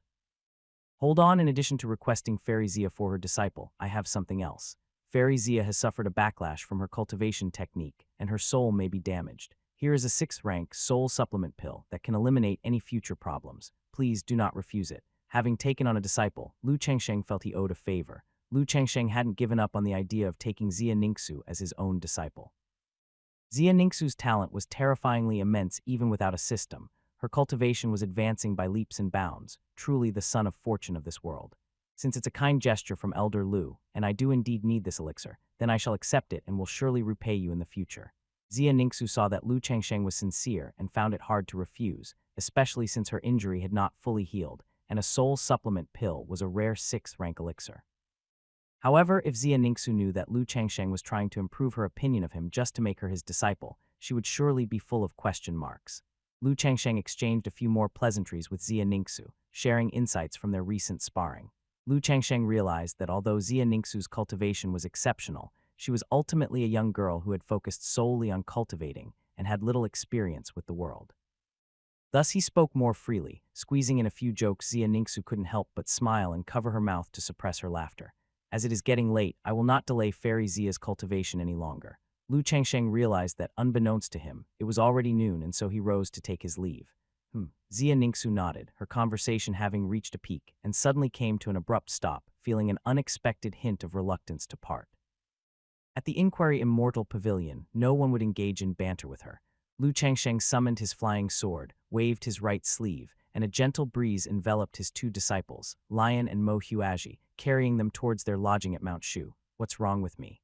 Hold on, in addition to requesting Fairy Zia for her disciple, I have something else. Fairy Zia has suffered a backlash from her cultivation technique, and her soul may be damaged. Here is a 6th rank soul supplement pill that can eliminate any future problems. Please do not refuse it. Having taken on a disciple, Lu Changsheng felt he owed a favor. Lu Changsheng hadn't given up on the idea of taking Zia Ningxu as his own disciple. Zia Ningxu's talent was terrifyingly immense even without a system. Her cultivation was advancing by leaps and bounds, truly the son of fortune of this world. Since it's a kind gesture from Elder Lu, and I do indeed need this elixir, then I shall accept it and will surely repay you in the future. Zia Ningxu saw that Lu Changsheng was sincere and found it hard to refuse, especially since her injury had not fully healed, and a soul supplement pill was a rare 6th rank elixir. However, if Zia Ningxu knew that Lu Changsheng was trying to improve her opinion of him just to make her his disciple, she would surely be full of question marks. Lu Changsheng exchanged a few more pleasantries with Zia Ningxu, sharing insights from their recent sparring. Lu Changsheng realized that although Zia Ningxu's cultivation was exceptional, she was ultimately a young girl who had focused solely on cultivating and had little experience with the world. Thus he spoke more freely, squeezing in a few jokes. Zia Ningxu couldn't help but smile and cover her mouth to suppress her laughter. As it is getting late, I will not delay Fairy Zia's cultivation any longer. Lu Changsheng realized that, unbeknownst to him, it was already noon, and so he rose to take his leave. Zia Ningxu nodded, her conversation having reached a peak, and suddenly came to an abrupt stop, feeling an unexpected hint of reluctance to part. At the Inquiry Immortal Pavilion, no one would engage in banter with her. Lu Changsheng summoned his flying sword, waved his right sleeve, and a gentle breeze enveloped his 2 disciples, Lion and Manhwaedit, carrying them towards their lodging at Mount Shu. What's wrong with me?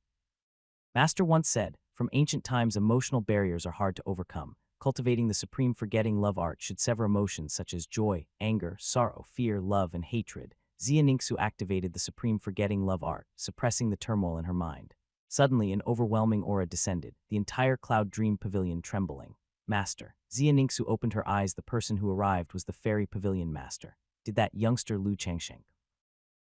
Master once said, from ancient times emotional barriers are hard to overcome. Cultivating the supreme forgetting love art should sever emotions such as joy, anger, sorrow, fear, love, and hatred. Zia Ningxu activated the supreme forgetting love art, suppressing the turmoil in her mind. Suddenly, an overwhelming aura descended, the entire Cloud Dream Pavilion trembling. Master. Zia Ningxu opened her eyes. The person who arrived was the Fairy Pavilion Master. Did that youngster Lu Changsheng?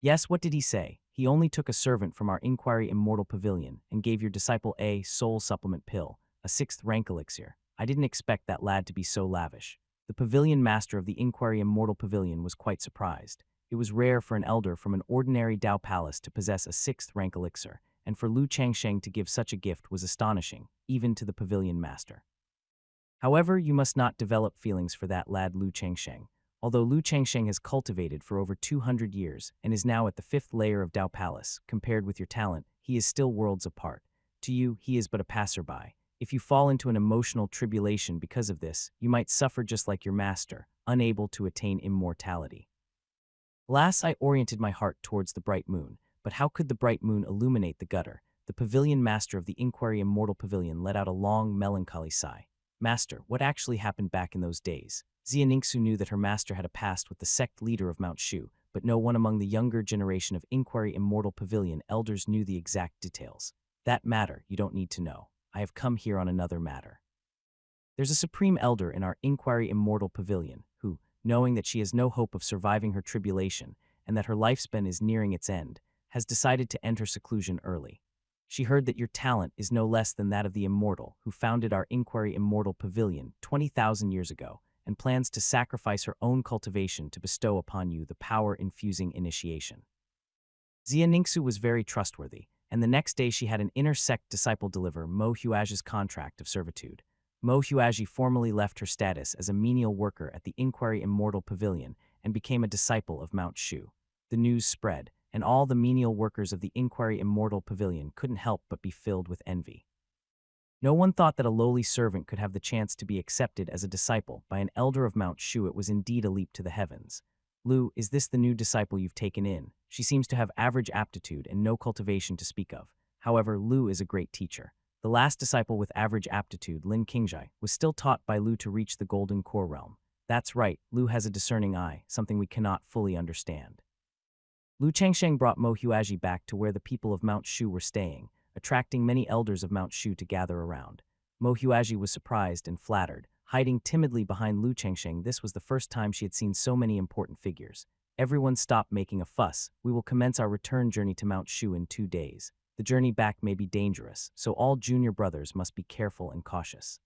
Yes, what did he say? He only took a servant from our Inquiry Immortal Pavilion and gave your disciple a soul supplement pill, a 6th rank elixir. I didn't expect that lad to be so lavish. The pavilion master of the Inquiry Immortal Pavilion was quite surprised. It was rare for an elder from an ordinary Dao Palace to possess a 6th rank elixir, and for Lu Changsheng to give such a gift was astonishing, even to the pavilion master. However, you must not develop feelings for that lad Lu Changsheng. Although Lu Changsheng has cultivated for over 200 years and is now at the 5th layer of Dao Palace, compared with your talent, he is still worlds apart. To you, he is but a passerby. If you fall into an emotional tribulation because of this, you might suffer just like your master, unable to attain immortality. Alas, I oriented my heart towards the bright moon, but how could the bright moon illuminate the gutter? The pavilion master of the Inquiry Immortal Pavilion let out a long, melancholy sigh. Master, what actually happened back in those days? Zia Ningxu knew that her master had a past with the sect leader of Mount Shu, but no one among the younger generation of Inquiry Immortal Pavilion elders knew the exact details. That matter you don't need to know. I have come here on another matter. There's a supreme elder in our Inquiry Immortal Pavilion who, knowing that she has no hope of surviving her tribulation and that her lifespan is nearing its end, has decided to enter seclusion early. She heard that your talent is no less than that of the immortal who founded our Inquiry Immortal Pavilion 20,000 years ago and plans to sacrifice her own cultivation to bestow upon you the power-infusing initiation. Zia Ningxu was very trustworthy, and the next day she had an inner sect disciple deliver Manhwaedit's contract of servitude. Manhwaedit formally left her status as a menial worker at the Inquiry Immortal Pavilion and became a disciple of Mount Shu. The news spread, and all the menial workers of the Inquiry Immortal Pavilion couldn't help but be filled with envy. No one thought that a lowly servant could have the chance to be accepted as a disciple by an elder of Mount Shu. It was indeed a leap to the heavens. Lu, is this the new disciple you've taken in? She seems to have average aptitude and no cultivation to speak of. However, Lu is a great teacher. The last disciple with average aptitude, Lin Qingjai, was still taught by Lu to reach the Golden Core realm. That's right, Lu has a discerning eye, something we cannot fully understand. Lu Changsheng brought Mo Huaji back to where the people of Mount Shu were staying, attracting many elders of Mount Shu to gather around. Mo Huaji was surprised and flattered. Hiding timidly behind Lu Changsheng, this was the first time she had seen so many important figures. Everyone stopped making a fuss. We will commence our return journey to Mount Shu in 2 days. The journey back may be dangerous, so all junior brothers must be careful and cautious.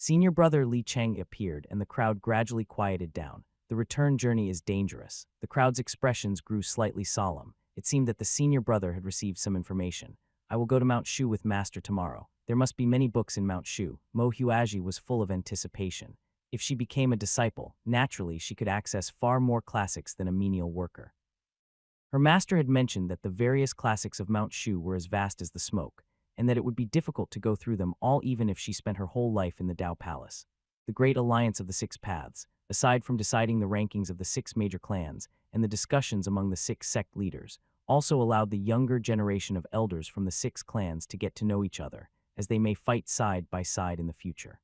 Senior brother Li Cheng appeared, and the crowd gradually quieted down. The return journey is dangerous. The crowd's expressions grew slightly solemn. It seemed that the senior brother had received some information. I will go to Mount Shu with Master tomorrow. There must be many books in Mount Shu. Mo Huaji was full of anticipation. If she became a disciple, naturally she could access far more classics than a menial worker. Her master had mentioned that the various classics of Mount Shu were as vast as the smoke, and that it would be difficult to go through them all even if she spent her whole life in the Dao Palace. The Great Alliance of the Six Paths, aside from deciding the rankings of the 6 major clans and the discussions among the 6 sect leaders, also allowed the younger generation of elders from the 6 clans to get to know each other, as they may fight side by side in the future.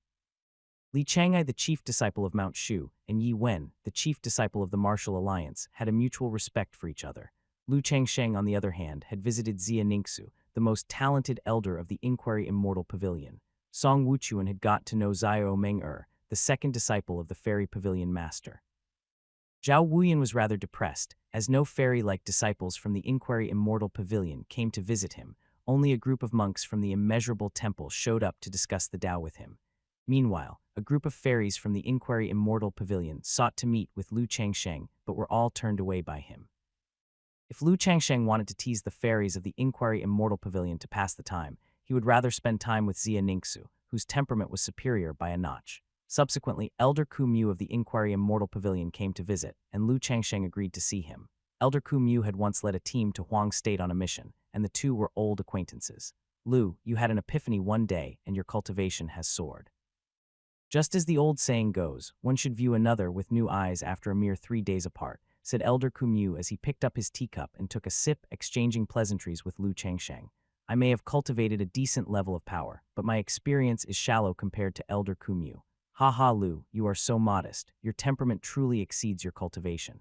Li Chang'ai, the chief disciple of Mount Shu, and Yi Wen, the chief disciple of the Martial Alliance, had a mutual respect for each other. Lu Changsheng, on the other hand, had visited Xia Ningxu, the most talented elder of the Inquiry Immortal Pavilion. Song Wuchuan had got to know Xiao Meng-er, the second disciple of the Fairy Pavilion Master. Zhao Wuyan was rather depressed, as no fairy-like disciples from the Inquiry Immortal Pavilion came to visit him. Only a group of monks from the Immeasurable Temple showed up to discuss the Tao with him. Meanwhile, a group of fairies from the Inquiry Immortal Pavilion sought to meet with Lu Changsheng, but were all turned away by him. If Lu Changsheng wanted to tease the fairies of the Inquiry Immortal Pavilion to pass the time, he would rather spend time with Xia Ningxu, whose temperament was superior by a notch. Subsequently, Elder Ku Mu of the Inquiry Immortal Pavilion came to visit, and Lu Changsheng agreed to see him. Elder Ku Mu had once led a team to Huang State on a mission, and the two were old acquaintances. Lu, you had an epiphany one day, and your cultivation has soared. Just as the old saying goes, one should view another with new eyes after a mere 3 days apart, said Elder Ku Mu as he picked up his teacup and took a sip, exchanging pleasantries with Lu Changsheng. I may have cultivated a decent level of power, but my experience is shallow compared to Elder Ku Mu. Ha ha, Lu, you are so modest. Your temperament truly exceeds your cultivation.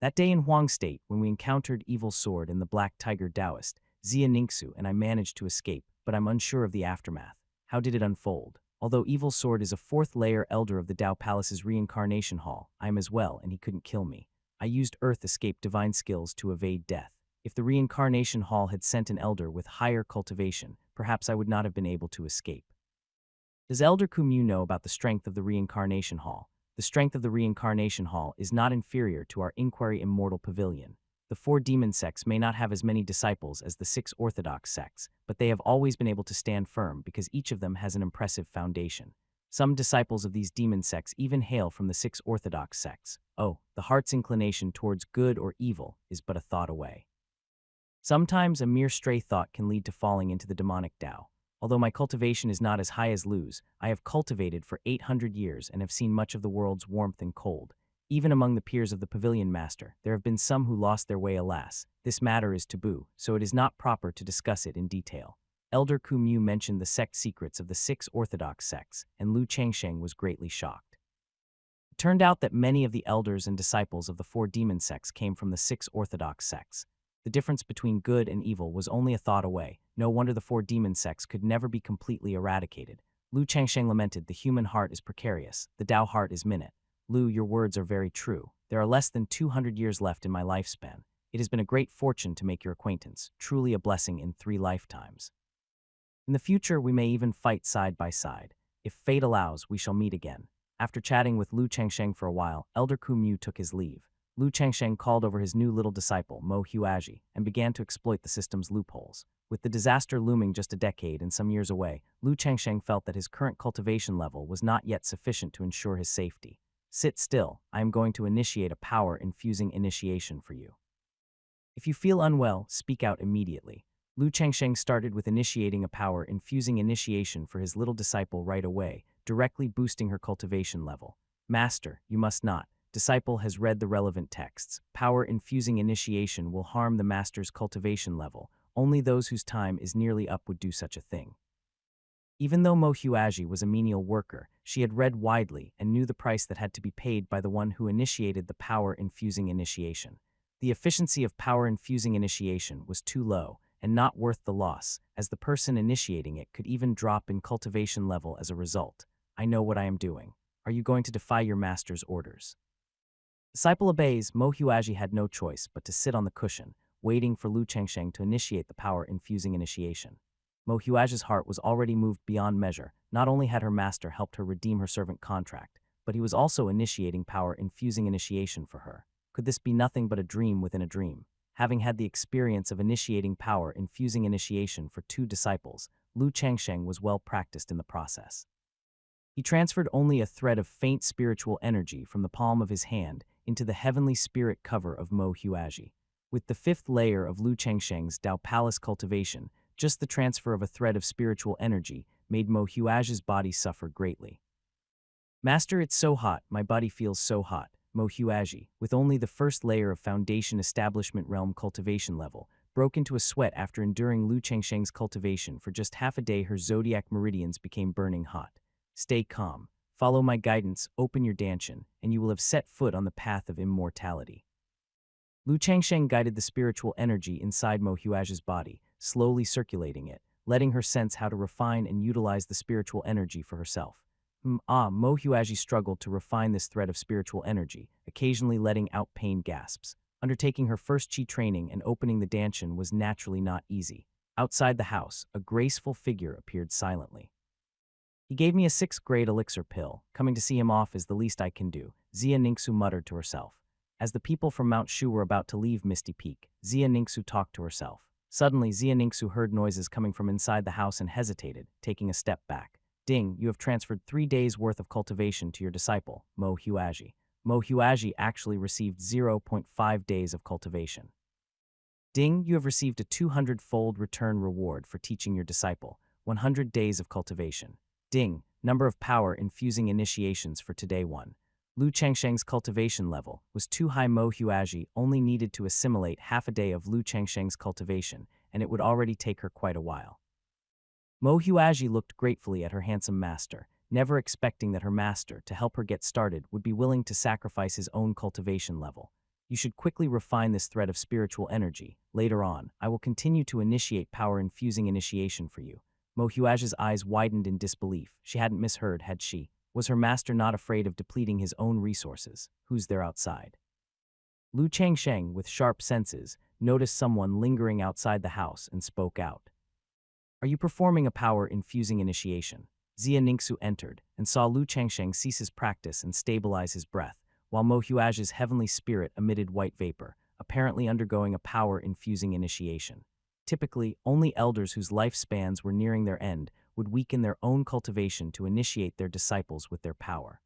That day in Huang State, when we encountered Evil Sword and the Black Tiger Taoist, Xia Ningxu and I managed to escape, but I'm unsure of the aftermath. How did it unfold? Although Evil Sword is a 4th-layer elder of the Dao Palace's reincarnation hall, I am as well, and he couldn't kill me. I used Earth Escape divine skills to evade death. If the reincarnation hall had sent an elder with higher cultivation, perhaps I would not have been able to escape. Does Elder Ku Mu know about the strength of the reincarnation hall? The strength of the reincarnation hall is not inferior to our Inquiry Immortal Pavilion. The 4 demon sects may not have as many disciples as the 6 orthodox sects, but they have always been able to stand firm because each of them has an impressive foundation. Some disciples of these demon sects even hail from the 6 orthodox sects. Oh, the heart's inclination towards good or evil is but a thought away. Sometimes a mere stray thought can lead to falling into the demonic Tao. Although my cultivation is not as high as Lu's, I have cultivated for 800 years and have seen much of the world's warmth and cold. Even among the peers of the Pavilion Master, there have been some who lost their way, alas. This matter is taboo, so it is not proper to discuss it in detail. Elder Ku Mu mentioned the sect secrets of the 6 orthodox sects, and Lu Changsheng was greatly shocked. It turned out that many of the elders and disciples of the 4 demon sects came from the 6 orthodox sects. The difference between good and evil was only a thought away. No wonder the 4 demon sects could never be completely eradicated. Lu Changsheng lamented, the human heart is precarious, the Tao heart is minute. Lu, your words are very true. There are less than 200 years left in my lifespan. It has been a great fortune to make your acquaintance, truly a blessing in 3 lifetimes. In the future, we may even fight side by side. If fate allows, we shall meet again. After chatting with Lu Changsheng for a while, Elder Ku Mu took his leave. Lu Changsheng called over his new little disciple, Mo Huaji, and began to exploit the system's loopholes. With the disaster looming just a decade and some years away, Lu Changsheng felt that his current cultivation level was not yet sufficient to ensure his safety. Sit still, I am going to initiate a power-infusing initiation for you. If you feel unwell, speak out immediately. Lu Changsheng started with initiating a power-infusing initiation for his little disciple right away, directly boosting her cultivation level. Master, you must not. Disciple has read the relevant texts. Power-infusing initiation will harm the master's cultivation level. Only those whose time is nearly up would do such a thing. Even though Mo Huaji was a menial worker, she had read widely and knew the price that had to be paid by the one who initiated the power-infusing initiation. The efficiency of power-infusing initiation was too low and not worth the loss, as the person initiating it could even drop in cultivation level as a result. I know what I am doing. Are you going to defy your master's orders? Disciple obeys. Mo Huaji had no choice but to sit on the cushion, waiting for Lu Chengsheng to initiate the power-infusing initiation. Mo Huaji's heart was already moved beyond measure. Not only had her master helped her redeem her servant contract, but he was also initiating power-infusing initiation for her. Could this be nothing but a dream within a dream? Having had the experience of initiating power-infusing initiation for 2 disciples, Lu Chengsheng was well practiced in the process. He transferred only a thread of faint spiritual energy from the palm of his hand into the heavenly spirit cover of Mo Huaji. With the 5th layer of Lu Chengsheng's Dao Palace cultivation, just the transfer of a thread of spiritual energy made Mo Huaji's body suffer greatly. Master, it's so hot, my body feels so hot. Mo Huaji, with only the 1st layer of foundation establishment realm cultivation level, broke into a sweat after enduring Lu Chengsheng's cultivation for just half a day. Her zodiac meridians became burning hot. Stay calm, follow my guidance, open your danshan, and you will have set foot on the path of immortality. Lu Chengsheng guided the spiritual energy inside Mo Huaji's body, slowly circulating it, letting her sense how to refine and utilize the spiritual energy for herself. Mo Huaji struggled to refine this thread of spiritual energy, occasionally letting out pain gasps. Undertaking her first Qi training and opening the danshan was naturally not easy. Outside the house, a graceful figure appeared silently. He gave me a 6th grade elixir pill. Coming to see him off is the least I can do, Xia Ningxu muttered to herself. As the people from Mount Shu were about to leave Misty Peak, Xia Ningxu talked to herself. Suddenly, Xia Ningxu heard noises coming from inside the house and hesitated, taking a step back. Ding, you have transferred 3 days' worth of cultivation to your disciple, Mo Huaji. Mo Huaji actually received 0.5 days of cultivation. Ding, you have received a 200-fold return reward for teaching your disciple, 100 days of cultivation. Ding, number of power-infusing initiations for today 1. Lu Chengsheng's cultivation level was too high. Mo Huaji only needed to assimilate half a day of Lu Chengsheng's cultivation, and it would already take her quite a while. Mo Huaji looked gratefully at her handsome master, never expecting that her master, to help her get started, would be willing to sacrifice his own cultivation level. You should quickly refine this thread of spiritual energy. Later on, I will continue to initiate power-infusing initiation for you. Mo Huaji's eyes widened in disbelief. She hadn't misheard, had she? Was her master not afraid of depleting his own resources? Who's there outside? Lu Chengsheng, with sharp senses, noticed someone lingering outside the house and spoke out. Are you performing a power-infusing initiation? Xia Ningxu entered and saw Lu Chengsheng cease his practice and stabilize his breath, while Mo Huaji's heavenly spirit emitted white vapor, apparently undergoing a power-infusing initiation. Typically, only elders whose lifespans were nearing their end would weaken their own cultivation to initiate their disciples with their power.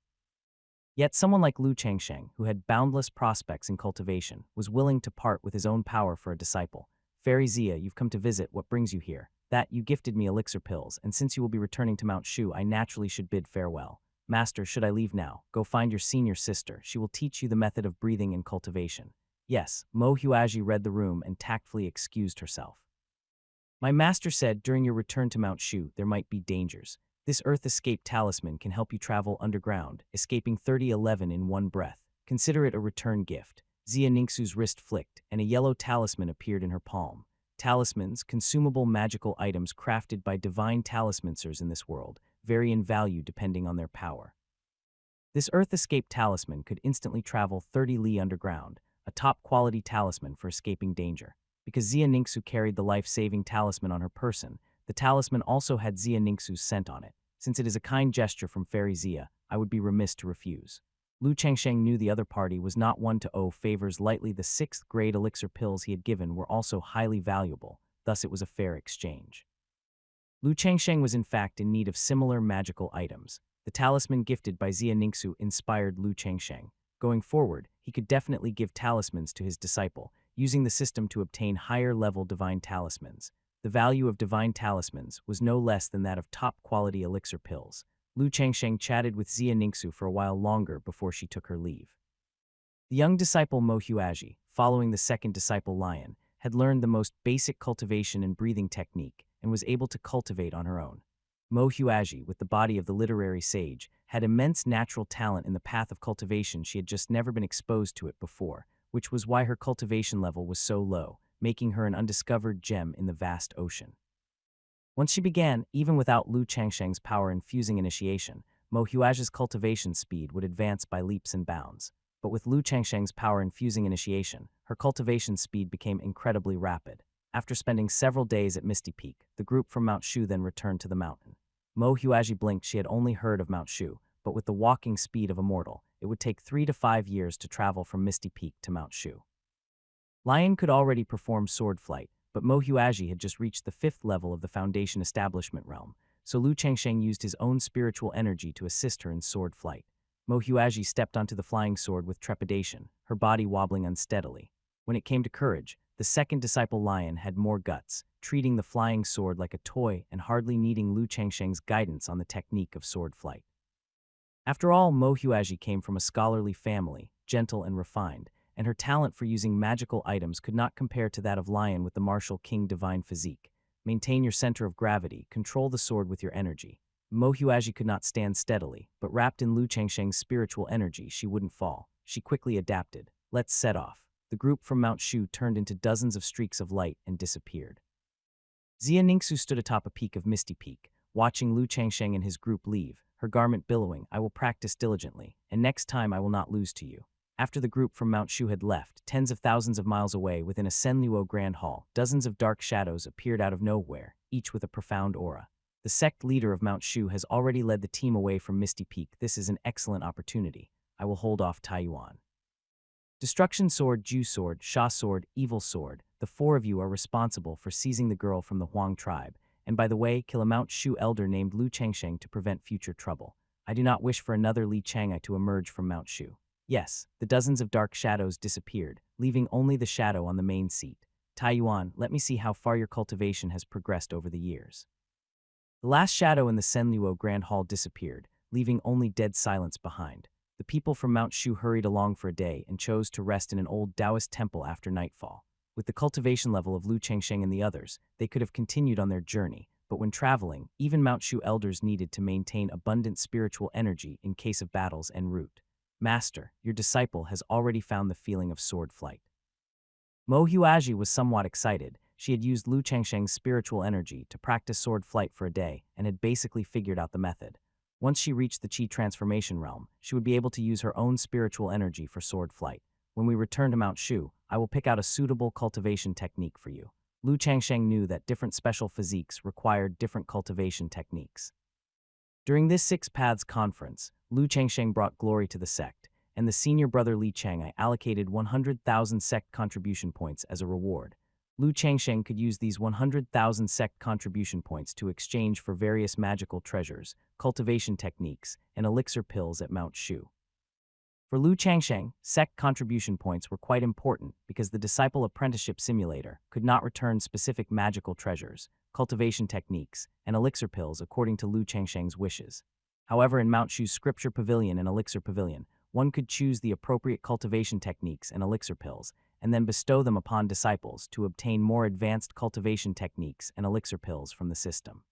Yet someone like Lu Chengsheng, who had boundless prospects in cultivation, was willing to part with his own power for a disciple. Fairy Xia, you've come to visit. What brings you here? That you gifted me elixir pills, and since you will be returning to Mount Shu, I naturally should bid farewell. Master, should I leave now? Go find your senior sister. She will teach you the method of breathing and cultivation. Yes, Mo Huaji read the room and tactfully excused herself. My master said during your return to Mount Shu there might be dangers. This Earth Escape Talisman can help you travel underground, escaping 3011 in one breath. Consider it a return gift. Xia Ningxu's wrist flicked, and a yellow talisman appeared in her palm. Talismans, consumable magical items crafted by divine talismancers in this world, vary in value depending on their power. This Earth Escape Talisman could instantly travel 30 li underground, a top-quality talisman for escaping danger. Because Xia Ningxu carried the life-saving talisman on her person, the talisman also had Xia Ningxu's scent on it. Since it is a kind gesture from Fairy Xia, I would be remiss to refuse. Lu Chengsheng knew the other party was not one to owe favors lightly. The 6th grade elixir pills he had given were also highly valuable, thus it was a fair exchange. Lu Chengsheng was in fact in need of similar magical items. The talisman gifted by Xia Ningxu inspired Lu Chengsheng. Going forward, he could definitely give talismans to his disciple, using the system to obtain higher-level divine talismans. The value of divine talismans was no less than that of top-quality elixir pills. Lu Chengsheng chatted with Xia Ningxu for a while longer before she took her leave. The young disciple Mo Huaji, following the second disciple Lion, had learned the most basic cultivation and breathing technique and was able to cultivate on her own. Mo Huaji, with the body of the literary sage, had immense natural talent in the path of cultivation. She had just never been exposed to it before, which was why her cultivation level was so low, making her an undiscovered gem in the vast ocean. Once she began, even without Lu Changsheng's power-infusing initiation, Mo Huaji's cultivation speed would advance by leaps and bounds. But with Lu Changsheng's power-infusing initiation, her cultivation speed became incredibly rapid. After spending several days at Misty Peak, the group from Mount Shu then returned to the mountain. Mo Huaji blinked. She had only heard of Mount Shu, but with the walking speed of a mortal, it would take 3 to 5 years to travel from Misty Peak to Mount Shu. Lion could already perform sword flight, but Mo Huaji had just reached the 5th level of the Foundation Establishment realm, so Lu Changsheng used his own spiritual energy to assist her in sword flight. Mo Huaji stepped onto the flying sword with trepidation, her body wobbling unsteadily. When it came to courage, the second disciple Lion had more guts, treating the flying sword like a toy and hardly needing Lu Changsheng's guidance on the technique of sword flight. After all, Mo Huaji came from a scholarly family, gentle and refined, and her talent for using magical items could not compare to that of Lion with the martial king divine physique. Maintain your center of gravity, control the sword with your energy. Mo Huaji could not stand steadily, but wrapped in Lu Changsheng's spiritual energy, she wouldn't fall. She quickly adapted. Let's set off. The group from Mount Shu turned into dozens of streaks of light and disappeared. Xia Ningxu stood atop a peak of Misty Peak, watching Lu Changsheng and his group leave, her garment billowing, "I will practice diligently, and next time I will not lose to you." After the group from Mount Shu had left, tens of thousands of miles away within a Senluo Grand Hall, dozens of dark shadows appeared out of nowhere, each with a profound aura. The sect leader of Mount Shu has already led the team away from Misty Peak. This is an excellent opportunity. I will hold off Taiyuan. Destruction Sword, Ju Sword, Sha Sword, Evil Sword, the 4 of you are responsible for seizing the girl from the Huang tribe, and by the way, kill a Mount Shu elder named Lu Changsheng to prevent future trouble. I do not wish for another Li Changai to emerge from Mount Shu. Yes, the dozens of dark shadows disappeared, leaving only the shadow on the main seat. Taiyuan, let me see how far your cultivation has progressed over the years. The last shadow in the Senluo Grand Hall disappeared, leaving only dead silence behind. The people from Mount Shu hurried along for a day and chose to rest in an old Taoist temple after nightfall. With the cultivation level of Lu Changsheng and the others, they could have continued on their journey, but when traveling, even Mount Shu elders needed to maintain abundant spiritual energy in case of battles en route. Master, your disciple has already found the feeling of sword flight. Mo Huaji was somewhat excited. She had used Lu Changsheng's spiritual energy to practice sword flight for a day and had basically figured out the method. Once she reached the Qi transformation realm, she would be able to use her own spiritual energy for sword flight. When we return to Mount Shu, I will pick out a suitable cultivation technique for you. Lu Changsheng knew that different special physiques required different cultivation techniques. During this 6 Paths conference, Lu Changsheng brought glory to the sect, and the senior brother Li Changai allocated 100,000 sect contribution points as a reward. Lu Changsheng could use these 100,000 sect contribution points to exchange for various magical treasures, cultivation techniques, and elixir pills at Mount Shu. For Lu Changsheng, sect contribution points were quite important because the disciple apprenticeship simulator could not return specific magical treasures, cultivation techniques, and elixir pills according to Lu Changsheng's wishes. However, in Mount Shu's Scripture Pavilion and Elixir Pavilion, one could choose the appropriate cultivation techniques and elixir pills, and then bestow them upon disciples to obtain more advanced cultivation techniques and elixir pills from the system.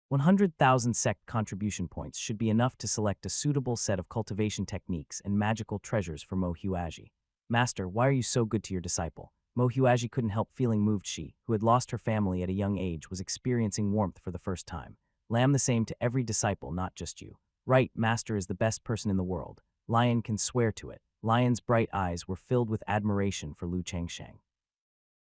100,000 sect contribution points should be enough to select a suitable set of cultivation techniques and magical treasures for Mo Huaji. Master, why are you so good to your disciple? Mo Huaji couldn't help feeling moved. She, who had lost her family at a young age, was experiencing warmth for the first time. Lamb the same to every disciple, not just you. Right, Master is the best person in the world. Lion can swear to it. Lion's bright eyes were filled with admiration for Lu Changsheng.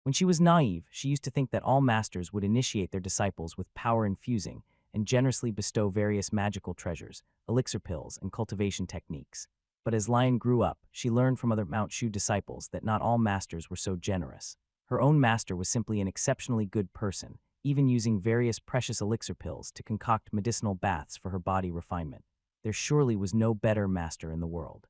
When she was naive, she used to think that all masters would initiate their disciples with power infusing and generously bestow various magical treasures, elixir pills, and cultivation techniques. But as Lion grew up, she learned from other Mount Shu disciples that not all masters were so generous. Her own master was simply an exceptionally good person, even using various precious elixir pills to concoct medicinal baths for her body refinement. There surely was no better master in the world.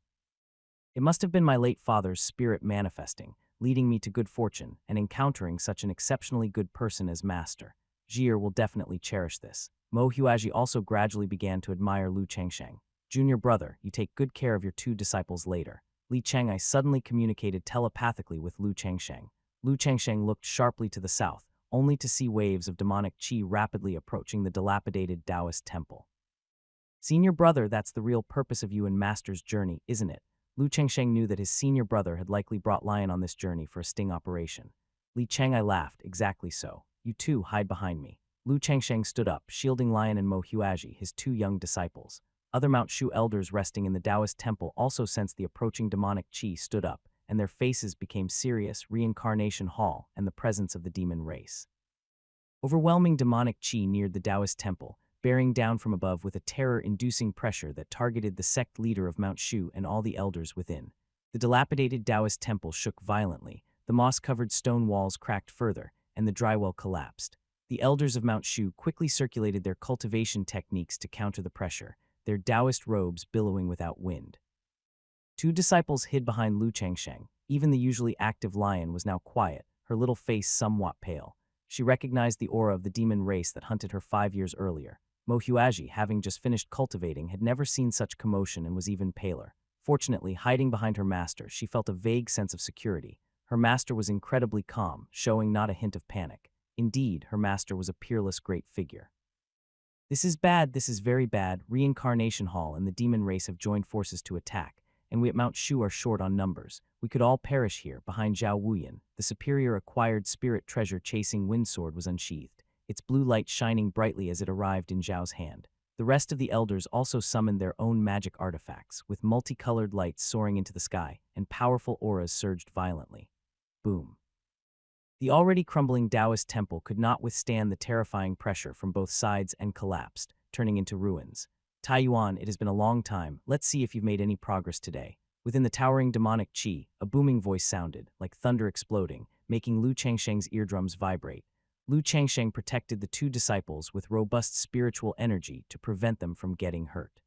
It must have been my late father's spirit manifesting, leading me to good fortune and encountering such an exceptionally good person as master. Jir will definitely cherish this. Mo Huaji also gradually began to admire Lu Changsheng. Junior brother, you take good care of your 2 disciples later. Li Changai suddenly communicated telepathically with Lu Changsheng. Lu Changsheng looked sharply to the south, only to see waves of demonic qi rapidly approaching the dilapidated Taoist temple. Senior brother, that's the real purpose of you and Master's journey, isn't it? Lu Chengsheng knew that his senior brother had likely brought Lion on this journey for a sting operation. Li Cheng'ai laughed. Exactly so. You too, hide behind me. Lu Chengsheng stood up, shielding Lion and Mo Huaji, his two young disciples. Other Mount Shu elders resting in the Taoist temple also sensed the approaching demonic qi, stood up, and their faces became serious. Reincarnation Hall and the presence of the demon race. Overwhelming demonic qi neared the Taoist temple, bearing down from above with a terror-inducing pressure that targeted the sect leader of Mount Shu and all the elders within. The dilapidated Taoist temple shook violently, the moss-covered stone walls cracked further, and the drywall collapsed. The elders of Mount Shu quickly circulated their cultivation techniques to counter the pressure, their Taoist robes billowing without wind. Two disciples hid behind Lu Chengsheng. Even the usually active Lion was now quiet, her little face somewhat pale. She recognized the aura of the demon race that hunted her 5 years earlier. Mo Huaji, having just finished cultivating, had never seen such commotion and was even paler. Fortunately, hiding behind her master, she felt a vague sense of security. Her master was incredibly calm, showing not a hint of panic. Indeed, her master was a peerless great figure. This is bad, this is very bad. Reincarnation Hall and the demon race have joined forces to attack, and we at Mount Shu are short on numbers. We could all perish here. Behind Zhao Wuyan, the superior acquired spirit treasure chasing wind sword was unsheathed, its blue light shining brightly as it arrived in Zhao's hand. The rest of the elders also summoned their own magic artifacts, with multicolored lights soaring into the sky, and powerful auras surged violently. Boom. The already crumbling Taoist temple could not withstand the terrifying pressure from both sides and collapsed, turning into ruins. Tai Yuan, it has been a long time. Let's see if you've made any progress today. Within the towering demonic qi, a booming voice sounded, like thunder exploding, making Lu Chengsheng's eardrums vibrate. Lu Chengsheng protected the two disciples with robust spiritual energy to prevent them from getting hurt.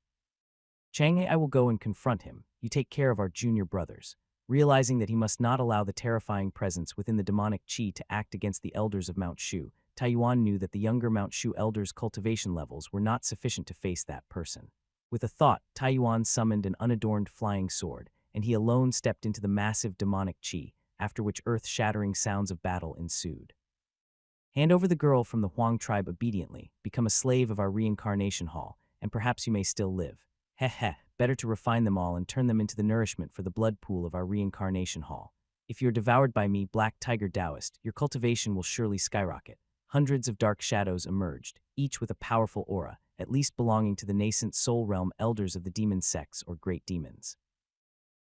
Chang'e, I will go and confront him. You take care of our junior brothers. Realizing that he must not allow the terrifying presence within the demonic qi to act against the elders of Mount Shu, Tai Yuan knew that the younger Mount Shu elders' cultivation levels were not sufficient to face that person. With a thought, Tai Yuan summoned an unadorned flying sword, and he alone stepped into the massive demonic qi, after which earth-shattering sounds of battle ensued. Hand over the girl from the Huang tribe obediently, become a slave of our reincarnation hall, and perhaps you may still live. Heh heh, better to refine them all and turn them into the nourishment for the blood pool of our reincarnation hall. If you're devoured by me, Black Tiger Taoist, your cultivation will surely skyrocket. Hundreds of dark shadows emerged, each with a powerful aura, at least belonging to the nascent soul realm elders of the demon sects or great demons.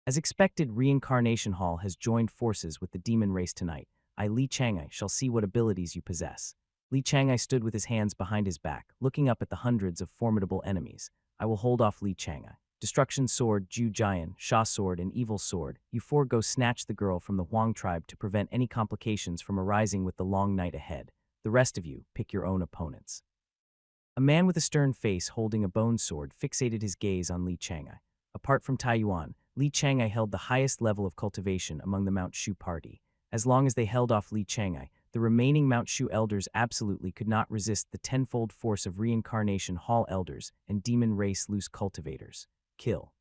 As expected, Reincarnation Hall has joined forces with the demon race tonight. I, Li Chang'ai, shall see what abilities you possess. Li Chang'ai stood with his hands behind his back, looking up at the hundreds of formidable enemies. I will hold off Li Chang'ai. Destruction Sword, Ju Jian, Sha Sword, and Evil Sword, you four go snatch the girl from the Huang tribe to prevent any complications from arising with the long night ahead. The rest of you, pick your own opponents. A man with a stern face holding a bone sword fixated his gaze on Li Chang'ai. Apart from Tai Yuan, Li Chang'ai held the highest level of cultivation among the Mount Shu party. As long as they held off Li Chang'ai, the remaining Mount Shu elders absolutely could not resist the tenfold force of Reincarnation Hall elders and Demon Race Loose cultivators. Kill.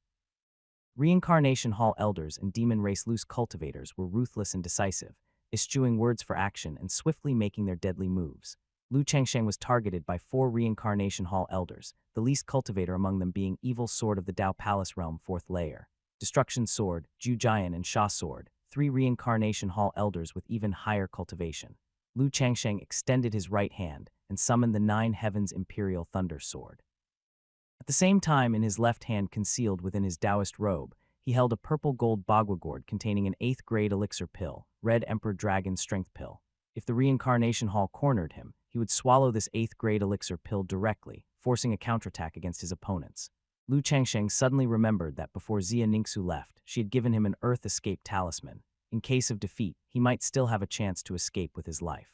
Reincarnation Hall elders and Demon Race Loose cultivators were ruthless and decisive, eschewing words for action and swiftly making their deadly moves. Lu Chengsheng was targeted by 4 Reincarnation Hall elders, the least cultivator among them being Evil Sword of the Dao Palace Realm 4th Layer, Destruction Sword, Ju Jian, and Sha Sword, 3 Reincarnation Hall elders with even higher cultivation. Lu Chengsheng extended his right hand and summoned the 9 Heavens Imperial Thunder Sword. At the same time, in his left hand concealed within his Taoist robe, he held a purple-gold bagua gourd containing an 8th grade elixir pill, Red Emperor Dragon Strength Pill. If the Reincarnation Hall cornered him, he would swallow this 8th grade elixir pill directly, forcing a counterattack against his opponents. Lu Chengsheng suddenly remembered that before Xia Ningxu left, she had given him an Earth Escape talisman. In case of defeat, he might still have a chance to escape with his life.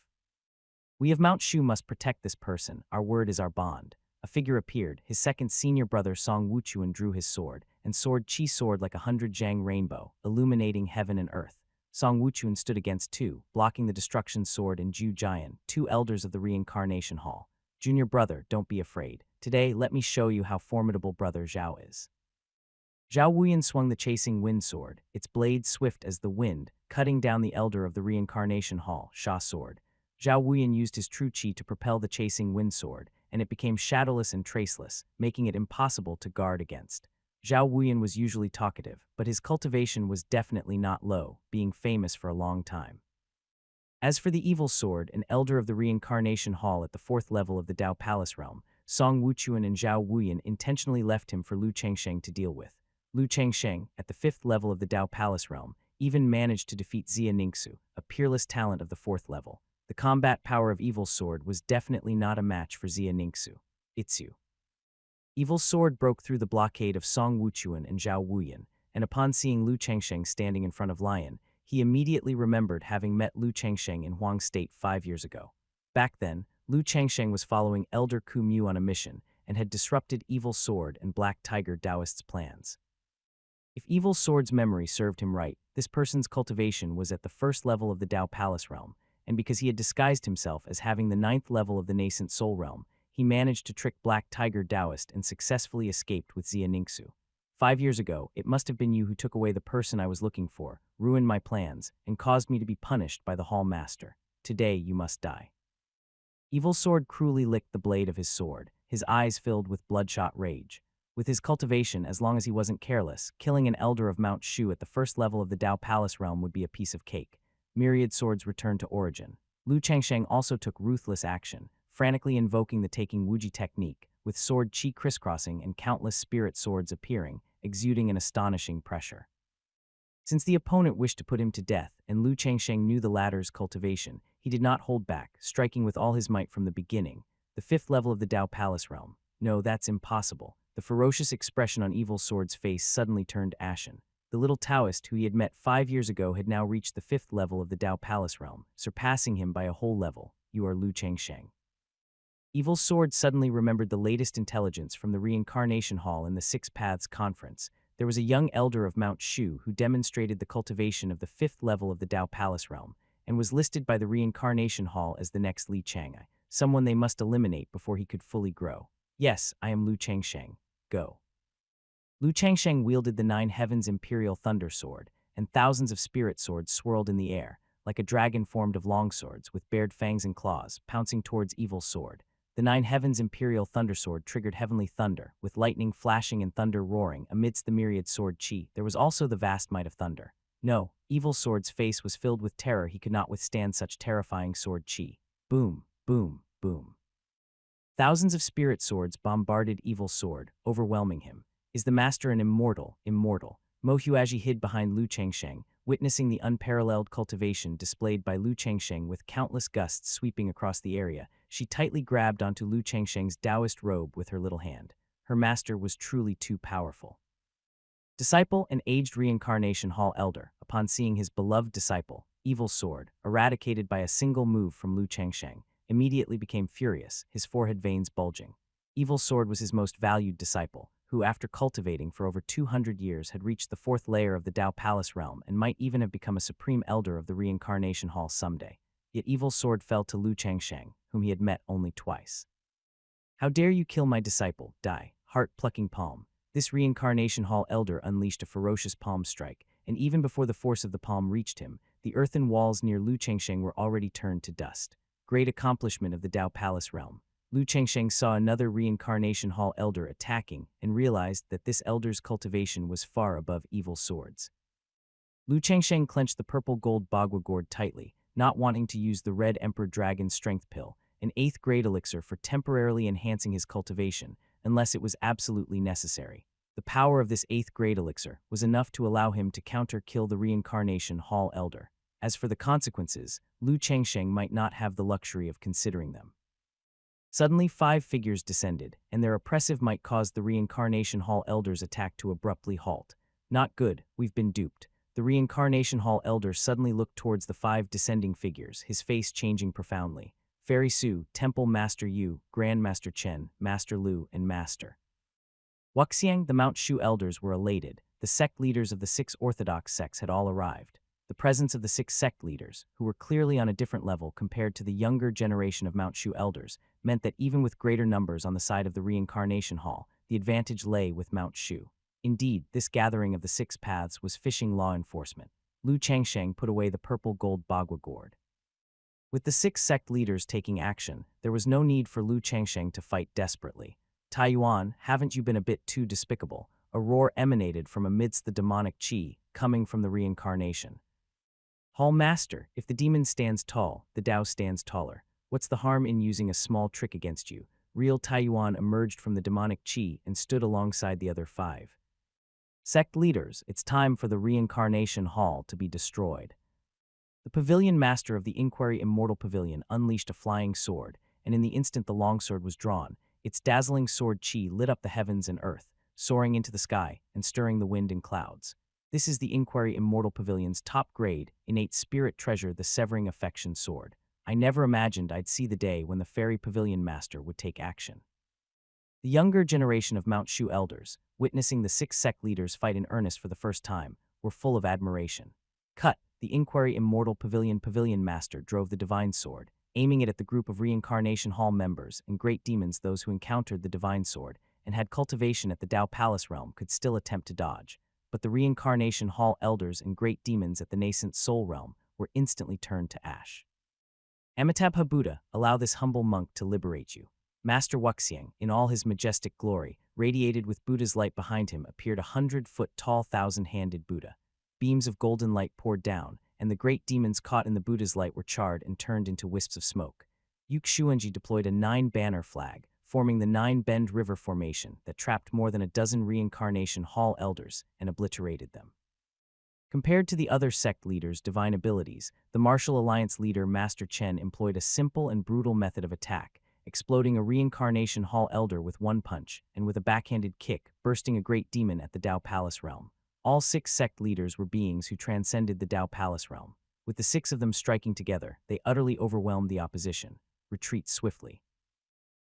We of Mount Shu must protect this person. Our word is our bond. A figure appeared. His second senior brother Song Wuchuan drew his sword, and Qi sword like a 100 Jiang rainbow, illuminating heaven and earth. Song Wuchuan stood against 2, blocking the Destruction Sword and Ju Jian, 2 elders of the Reincarnation Hall. Junior brother, don't be afraid. Today, let me show you how formidable brother Zhao is. Zhao Wuyan swung the chasing wind sword, its blade swift as the wind, cutting down the elder of the Reincarnation Hall, Sha Sword. Zhao Wuyan used his true qi to propel the chasing wind sword, and it became shadowless and traceless, making it impossible to guard against. Zhao Wuyan was usually talkative, but his cultivation was definitely not low, being famous for a long time. As for the evil sword, an elder of the reincarnation hall at the 4th level of the Dao Palace realm, Song Wuchuan and Zhao Wuyan intentionally left him for Lu Chengsheng to deal with. Lu Chengsheng, at the 5th level of the Dao Palace realm, even managed to defeat Xia Ningxu, a peerless talent of the 4th level. The combat power of Evil Sword was definitely not a match for Xia Ningxu. Itsu. Evil Sword broke through the blockade of Song Wuchuan and Zhao Wuyan, and upon seeing Lu Chengsheng standing in front of Lion, he immediately remembered having met Lu Chengsheng in Huang State 5 years ago. Back then, Lu Chengsheng was following Elder Ku Mu on a mission and had disrupted Evil Sword and Black Tiger Taoists' plans. If Evil Sword's memory served him right, this person's cultivation was at the 1st level of the Dao Palace realm, and because he had disguised himself as having the 9th level of the nascent Soul realm, he managed to trick Black Tiger Taoist and successfully escaped with Xia Ningxu. 5 years ago, it must have been you who took away the person I was looking for, ruined my plans, and caused me to be punished by the Hall Master. Today you must die. Evil Sword cruelly licked the blade of his sword, his eyes filled with bloodshot rage. With his cultivation, as long as he wasn't careless, killing an elder of Mount Shu at the 1st level of the Dao Palace realm would be a piece of cake. Myriad swords returned to origin. Lu Chengsheng also took ruthless action, frantically invoking the Taking Wuji technique, with sword chi crisscrossing and countless spirit swords appearing, exuding an astonishing pressure. Since the opponent wished to put him to death, and Lu Chengsheng knew the latter's cultivation, he did not hold back, striking with all his might from the beginning. The 5th level of the Dao Palace realm. No, that's impossible. The ferocious expression on Evil Sword's face suddenly turned ashen. The little Taoist who he had met 5 years ago had now reached the 5th level of the Dao Palace realm, surpassing him by a whole level. You are Lu Chengsheng. Evil Sword suddenly remembered the latest intelligence from the Reincarnation Hall in the Six Paths Conference. There was a young elder of Mount Shu who demonstrated the cultivation of the 5th level of the Dao Palace realm, and was listed by the Reincarnation Hall as the next Li Chang'ai, someone they must eliminate before he could fully grow. Yes, I am Lu Chengsheng. Go. Lu Chengsheng wielded the 9 Heavens Imperial Thunder Sword, and thousands of spirit swords swirled in the air, like a dragon formed of longswords with bared fangs and claws, pouncing towards Evil Sword. The 9 Heavens Imperial Thundersword triggered heavenly thunder, with lightning flashing and thunder roaring amidst the myriad sword chi. There was also the vast might of thunder. No, Evil Sword's face was filled with terror. He could not withstand such terrifying sword chi. Boom, boom, boom. Thousands of spirit swords bombarded Evil Sword, overwhelming him. Is the master an immortal? Immortal. Mo Huaji hid behind Lu Chengsheng, witnessing the unparalleled cultivation displayed by Lu Chengsheng with countless gusts sweeping across the area. She tightly grabbed onto Lu Chengsheng's Taoist robe with her little hand. Her master was truly too powerful. Disciple and aged Reincarnation Hall elder, upon seeing his beloved disciple, Evil Sword, eradicated by a single move from Lu Chengsheng, immediately became furious, his forehead veins bulging. Evil Sword was his most valued disciple, who, after cultivating for over 200 years, had reached the 4th layer of the Dao Palace realm and might even have become a supreme elder of the Reincarnation Hall someday. Yet Evil Sword fell to Lu Chengsheng, whom he had met only twice. How dare you kill my disciple, die, heart-plucking palm. This Reincarnation Hall elder unleashed a ferocious palm strike, and even before the force of the palm reached him, the earthen walls near Lu Chengsheng were already turned to dust. Great accomplishment of the Dao Palace realm. Lu Chengsheng saw another Reincarnation Hall elder attacking and realized that this elder's cultivation was far above Evil Sword's. Lu Chengsheng clenched the purple gold Bagua gourd tightly, not wanting to use the Red Emperor Dragon Strength Pill, an 8th grade elixir for temporarily enhancing his cultivation, unless it was absolutely necessary. The power of this 8th grade elixir was enough to allow him to counter-kill the Reincarnation Hall elder. As for the consequences, Lu Chengsheng might not have the luxury of considering them. Suddenly 5 figures descended, and their oppressive might caused the Reincarnation Hall elder's attack to abruptly halt. Not good, we've been duped. The Reincarnation Hall elder suddenly looked towards the 5 descending figures, his face changing profoundly. Fairy Su, Temple Master Yu, Grand Master Chen, Master Lu, and Master Wuxiang. The Mount Shu elders were elated. The sect leaders of the 6 orthodox sects had all arrived. The presence of the 6 sect leaders, who were clearly on a different level compared to the younger generation of Mount Shu elders, meant that even with greater numbers on the side of the Reincarnation Hall, the advantage lay with Mount Shu. Indeed, this gathering of the 6 paths was fishing law enforcement. Lu Chengsheng put away the purple gold Bagua gourd. With the 6 sect leaders taking action, there was no need for Lu Changsheng to fight desperately. Taiyuan, haven't you been a bit too despicable? A roar emanated from amidst the demonic qi, coming from the reincarnation. Hall Master, if the demon stands tall, the Tao stands taller. What's the harm in using a small trick against you? Real Taiyuan emerged from the demonic qi and stood alongside the other 5 sect leaders. It's time for the reincarnation hall to be destroyed. The pavilion master of the Inquiry Immortal Pavilion unleashed a flying sword, and in the instant the longsword was drawn, its dazzling sword chi lit up the heavens and earth, soaring into the sky and stirring the wind and clouds. This is the Inquiry Immortal Pavilion's top-grade, innate spirit treasure, the Severing Affection Sword. I never imagined I'd see the day when the Fairy Pavilion Master would take action. The younger generation of Mount Shu elders, witnessing the 6 sect leaders fight in earnest for the first time, were full of admiration. Cut! The Inquiry Immortal Pavilion Master drove the Divine Sword, aiming it at the group of Reincarnation Hall members and great demons. Those who encountered the Divine Sword and had cultivation at the Dao Palace realm could still attempt to dodge, but the Reincarnation Hall elders and great demons at the nascent Soul realm were instantly turned to ash. Amitabha Buddha, allow this humble monk to liberate you. Master Wuxiang, in all his majestic glory, radiated with Buddha's light behind him, appeared a 100-foot-tall, 1,000-handed Buddha. Beams of golden light poured down, and the great demons caught in the Buddha's light were charred and turned into wisps of smoke. Yuxuanji deployed a 9-banner flag, forming the 9-Bend River Formation that trapped more than a dozen Reincarnation Hall elders and obliterated them. Compared to the other sect leaders' divine abilities, the Martial Alliance leader Master Chen employed a simple and brutal method of attack, exploding a Reincarnation Hall elder with one punch and with a backhanded kick, bursting a great demon at the Dao Palace realm. All 6 sect leaders were beings who transcended the Dao Palace realm. With the 6 of them striking together, they utterly overwhelmed the opposition. Retreat swiftly.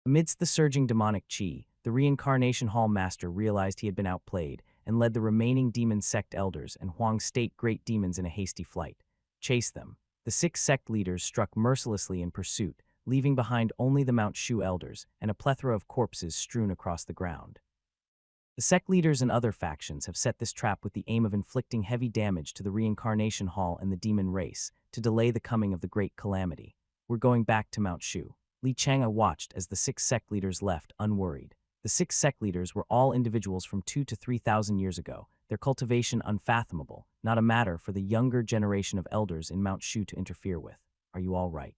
Amidst the surging demonic qi, the Reincarnation Hall Master realized he had been outplayed and led the remaining demon sect elders and Huang State great demons in a hasty flight. Chase them. The 6 sect leaders struck mercilessly in pursuit, leaving behind only the Mount Shu elders and a plethora of corpses strewn across the ground. The sect leaders and other factions have set this trap with the aim of inflicting heavy damage to the Reincarnation Hall and the demon race to delay the coming of the great calamity. We're going back to Mount Shu. Li Chang'e watched as the 6 sect leaders left, unworried. The 6 sect leaders were all individuals from 2,000 to 3,000 years ago, their cultivation unfathomable, not a matter for the younger generation of elders in Mount Shu to interfere with. Are you all right?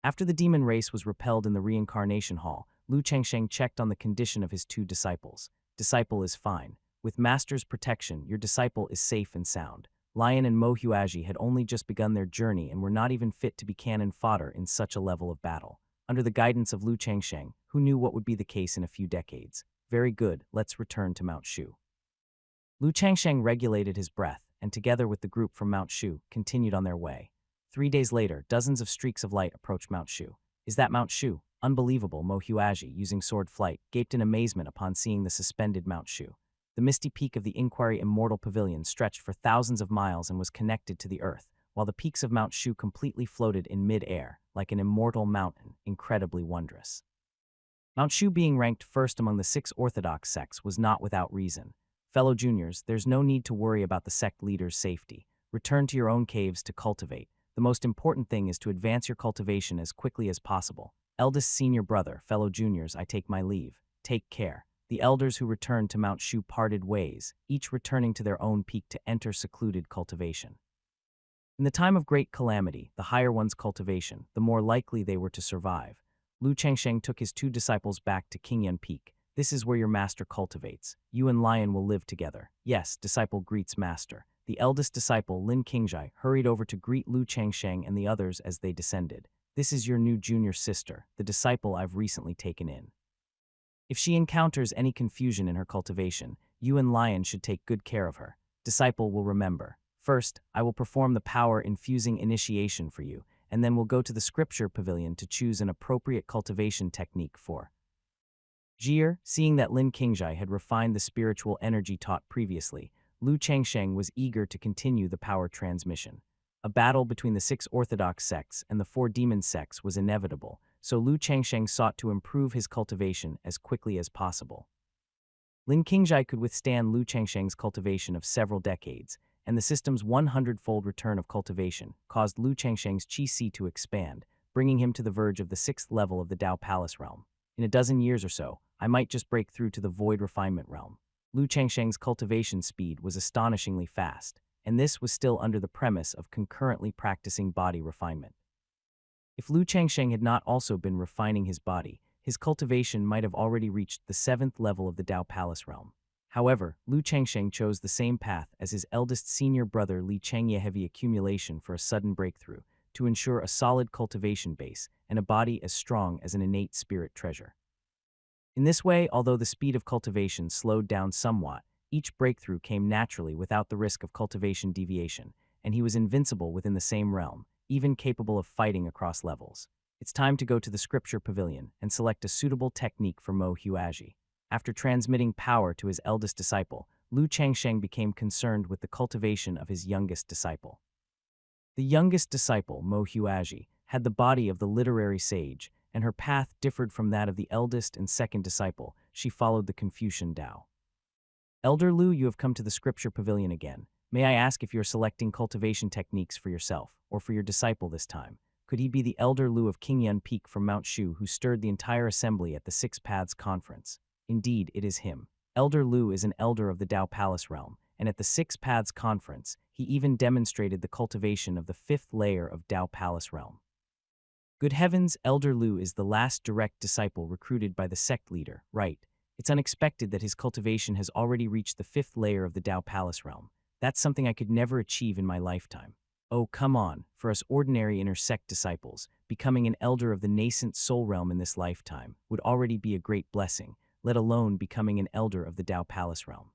After the demon race was repelled in the Reincarnation Hall, Lu Changsheng checked on the condition of his 2 disciples. Disciple is fine. With Master's protection, your disciple is safe and sound. Lion and Mo Huaji had only just begun their journey and were not even fit to be cannon fodder in such a level of battle. Under the guidance of Lu Changsheng, who knew what would be the case in a few decades. Very good, let's return to Mount Shu. Lu Changsheng regulated his breath, and together with the group from Mount Shu, continued on their way. 3 days later, dozens of streaks of light approached Mount Shu. Is that Mount Shu? Unbelievable, Mo Huaji, using sword flight, gaped in amazement upon seeing the suspended Mount Shu. The misty peak of the Inquiry Immortal Pavilion stretched for thousands of miles and was connected to the earth, while the peaks of Mount Shu completely floated in mid-air, like an immortal mountain, incredibly wondrous. Mount Shu being ranked first among the 6 orthodox sects was not without reason. Fellow juniors, there's no need to worry about the sect leader's safety. Return to your own caves to cultivate. The most important thing is to advance your cultivation as quickly as possible. Eldest senior brother, fellow juniors, I take my leave. Take care. The elders who returned to Mount Shu parted ways, each returning to their own peak to enter secluded cultivation. In the time of great calamity, the higher one's cultivation, the more likely they were to survive. Lu Changsheng took his 2 disciples back to Qingyan Peak. This is where your master cultivates. You and Lion will live together. Yes, disciple greets master. The eldest disciple, Lin Qingzhai, hurried over to greet Lu Changsheng and the others as they descended. This is your new junior sister, the disciple I've recently taken in. If she encounters any confusion in her cultivation, you and Lion should take good care of her. Disciple will remember. First, I will perform the power-infusing initiation for you, and then we'll go to the scripture pavilion to choose an appropriate cultivation technique for. Jir, seeing that Lin Qingzhai had refined the spiritual energy taught previously, Lu Changsheng was eager to continue the power transmission. A battle between the 6 orthodox sects and the 4 demon sects was inevitable, so Lu Changsheng sought to improve his cultivation as quickly as possible. Lin Qingzhai could withstand Lu Changsheng's cultivation of several decades, and the system's 100-fold return of cultivation caused Lu Changsheng's qi to expand, bringing him to the verge of the 6th level of the Dao Palace realm. In a dozen years or so, I might just break through to the void refinement realm. Lu Changsheng's cultivation speed was astonishingly fast, and this was still under the premise of concurrently practicing body refinement. If Lu Changsheng had not also been refining his body, his cultivation might have already reached the 7th level of the Dao Palace realm. However, Lu Changsheng chose the same path as his eldest senior brother Li Chengye, heavy accumulation for a sudden breakthrough, to ensure a solid cultivation base and a body as strong as an innate spirit treasure. In this way, although the speed of cultivation slowed down somewhat, each breakthrough came naturally without the risk of cultivation deviation, and he was invincible within the same realm, even capable of fighting across levels. It's time to go to the scripture pavilion and select a suitable technique for Mo Huaji. After transmitting power to his eldest disciple, Lu Changsheng became concerned with the cultivation of his youngest disciple. The youngest disciple, Mo Huaji, had the body of the literary sage, and her path differed from that of the eldest and second disciple. She followed the Confucian Tao. Elder Lu, you have come to the scripture pavilion again. May I ask if you're selecting cultivation techniques for yourself, or for your disciple this time? Could he be the Elder Lu of Qingyun Peak from Mount Shu who stirred the entire assembly at the Six Paths Conference? Indeed, it is him. Elder Lu is an elder of the Dao Palace realm, and at the Six Paths Conference, he even demonstrated the cultivation of the 5th layer of Dao Palace realm. Good heavens, Elder Lu is the last direct disciple recruited by the sect leader, right? It's unexpected that his cultivation has already reached the 5th layer of the Dao Palace realm. That's something I could never achieve in my lifetime. Oh, come on, for us ordinary inner sect disciples, becoming an elder of the nascent soul realm in this lifetime would already be a great blessing, let alone becoming an elder of the Dao Palace realm.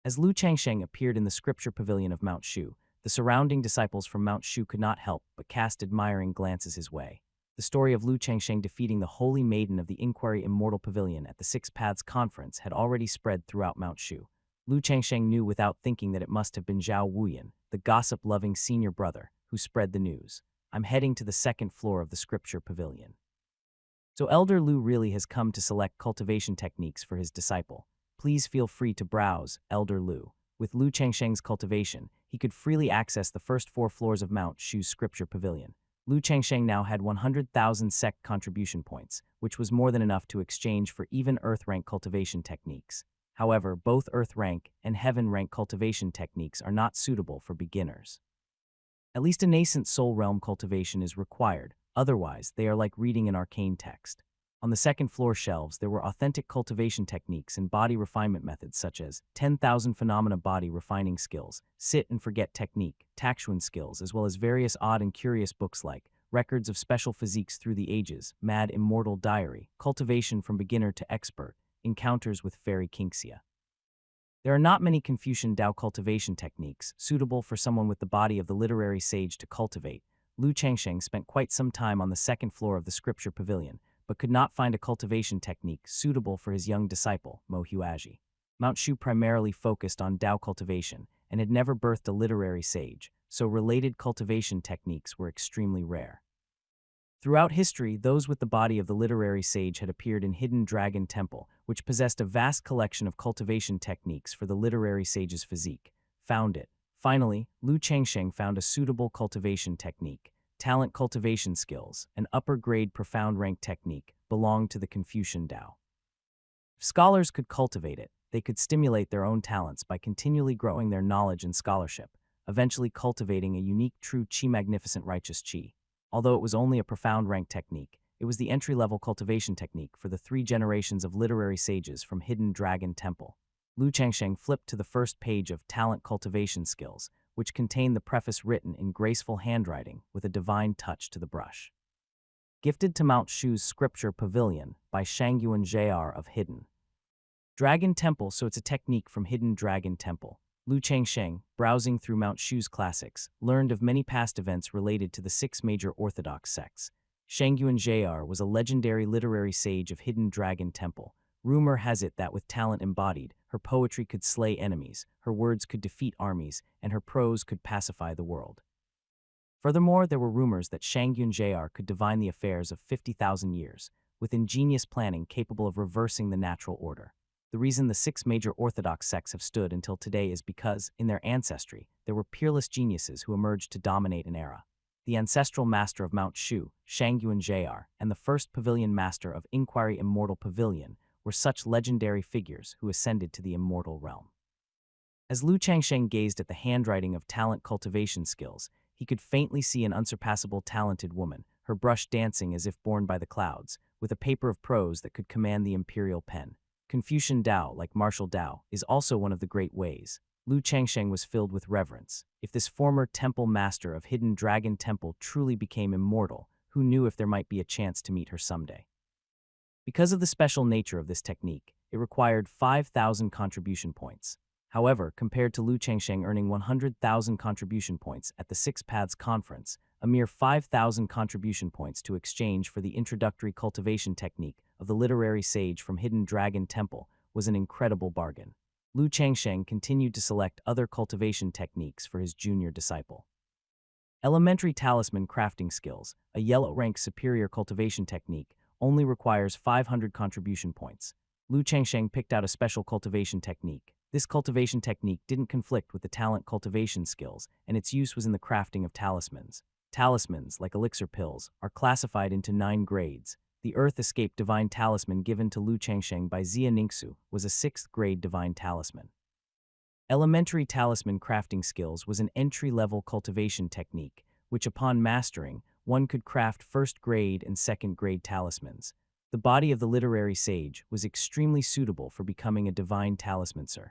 As Lu Changsheng appeared in the scripture pavilion of Mount Shu, the surrounding disciples from Mount Shu could not help but cast admiring glances his way. The story of Lu Changsheng defeating the Holy Maiden of the Inquiry Immortal Pavilion at the Six Paths Conference had already spread throughout Mount Shu. Lu Changsheng knew without thinking that it must have been Zhao Wuyan, the gossip-loving senior brother, who spread the news. I'm heading to the 2nd floor of the scripture pavilion. So Elder Lu really has come to select cultivation techniques for his disciple. Please feel free to browse, Elder Lu. With Lu Changsheng's cultivation, he could freely access the first 4 floors of Mount Shu's scripture pavilion. Lu Changsheng now had 100,000 sect contribution points, which was more than enough to exchange for even Earth rank cultivation techniques. However, both Earth rank and Heaven rank cultivation techniques are not suitable for beginners. At least a nascent soul realm cultivation is required, otherwise they are like reading an arcane text. On the 2nd floor shelves, there were authentic cultivation techniques and body refinement methods such as 10,000 phenomena body refining skills, sit and forget technique, Takshuan skills, as well as various odd and curious books like Records of Special Physiques Through the Ages, Mad Immortal Diary, Cultivation from Beginner to Expert, Encounters with Fairy Kinxia. There are not many Confucian Tao cultivation techniques suitable for someone with the body of the literary sage to cultivate. Lu Changsheng spent quite some time on the 2nd floor of the scripture pavilion, but could not find a cultivation technique suitable for his young disciple, Mo Huaji. Mount Shu primarily focused on Tao cultivation and had never birthed a literary sage, so related cultivation techniques were extremely rare. Throughout history, those with the body of the literary sage had appeared in Hidden Dragon Temple, which possessed a vast collection of cultivation techniques for the literary sage's physique. Found it. Finally, Lu Changsheng found a suitable cultivation technique. Talent cultivation skills, an upper-grade profound rank technique, belonged to the Confucian Tao. If scholars could cultivate it, they could stimulate their own talents by continually growing their knowledge and scholarship, eventually cultivating a unique true Qi magnificent righteous Qi. Although it was only a profound rank technique, it was the entry-level cultivation technique for the 3 generations of literary sages from Hidden Dragon Temple. Lu Changsheng flipped to the first page of Talent Cultivation Skills, which contained the preface written in graceful handwriting with a divine touch to the brush. Gifted to Mount Shu's Scripture Pavilion by Shangyuan Jr. of Hidden Dragon Temple, so it's a technique from Hidden Dragon Temple. Lu Changsheng, browsing through Mount Shu's classics, learned of many past events related to the 6 major orthodox sects. Shangyuan Jr. was a legendary literary sage of Hidden Dragon Temple. Rumor has it that with talent embodied, her poetry could slay enemies, her words could defeat armies, and her prose could pacify the world. Furthermore, there were rumors that Shangyun Jr. could divine the affairs of 50,000 years, with ingenious planning capable of reversing the natural order. The reason the 6 major orthodox sects have stood until today is because, in their ancestry, there were peerless geniuses who emerged to dominate an era. The ancestral master of Mount Shu, Shangyuan Jr., and the first pavilion master of Inquiry Immortal Pavilion were such legendary figures who ascended to the immortal realm. As Lu Changsheng gazed at the handwriting of talent cultivation skills, he could faintly see an unsurpassable talented woman, her brush dancing as if borne by the clouds, with a paper of prose that could command the imperial pen. Confucian Dao, like martial Dao, is also one of the great ways. Lu Changsheng was filled with reverence. If this former temple master of Hidden Dragon Temple truly became immortal, who knew if there might be a chance to meet her someday? Because of the special nature of this technique, it required 5,000 contribution points. However, compared to Lu Changsheng earning 100,000 contribution points at the Six Paths Conference, a mere 5,000 contribution points to exchange for the introductory cultivation technique of the literary sage from Hidden Dragon Temple was an incredible bargain. Lu Changsheng continued to select other cultivation techniques for his junior disciple. Elementary Talisman Crafting Skills, a yellow rank superior cultivation technique, only requires 500 contribution points. Lu Changsheng picked out a special cultivation technique. This cultivation technique didn't conflict with the talent cultivation skills, and its use was in the crafting of talismans. Talismans, like elixir pills, are classified into 9 grades. The Earth Escape Divine Talisman given to Lu Changsheng by Xia Ningxu was a 6th grade divine talisman. Elementary Talisman Crafting Skills was an entry-level cultivation technique, which upon mastering, one could craft 1st grade and 2nd grade talismans. The body of the literary sage was extremely suitable for becoming a divine talismancer.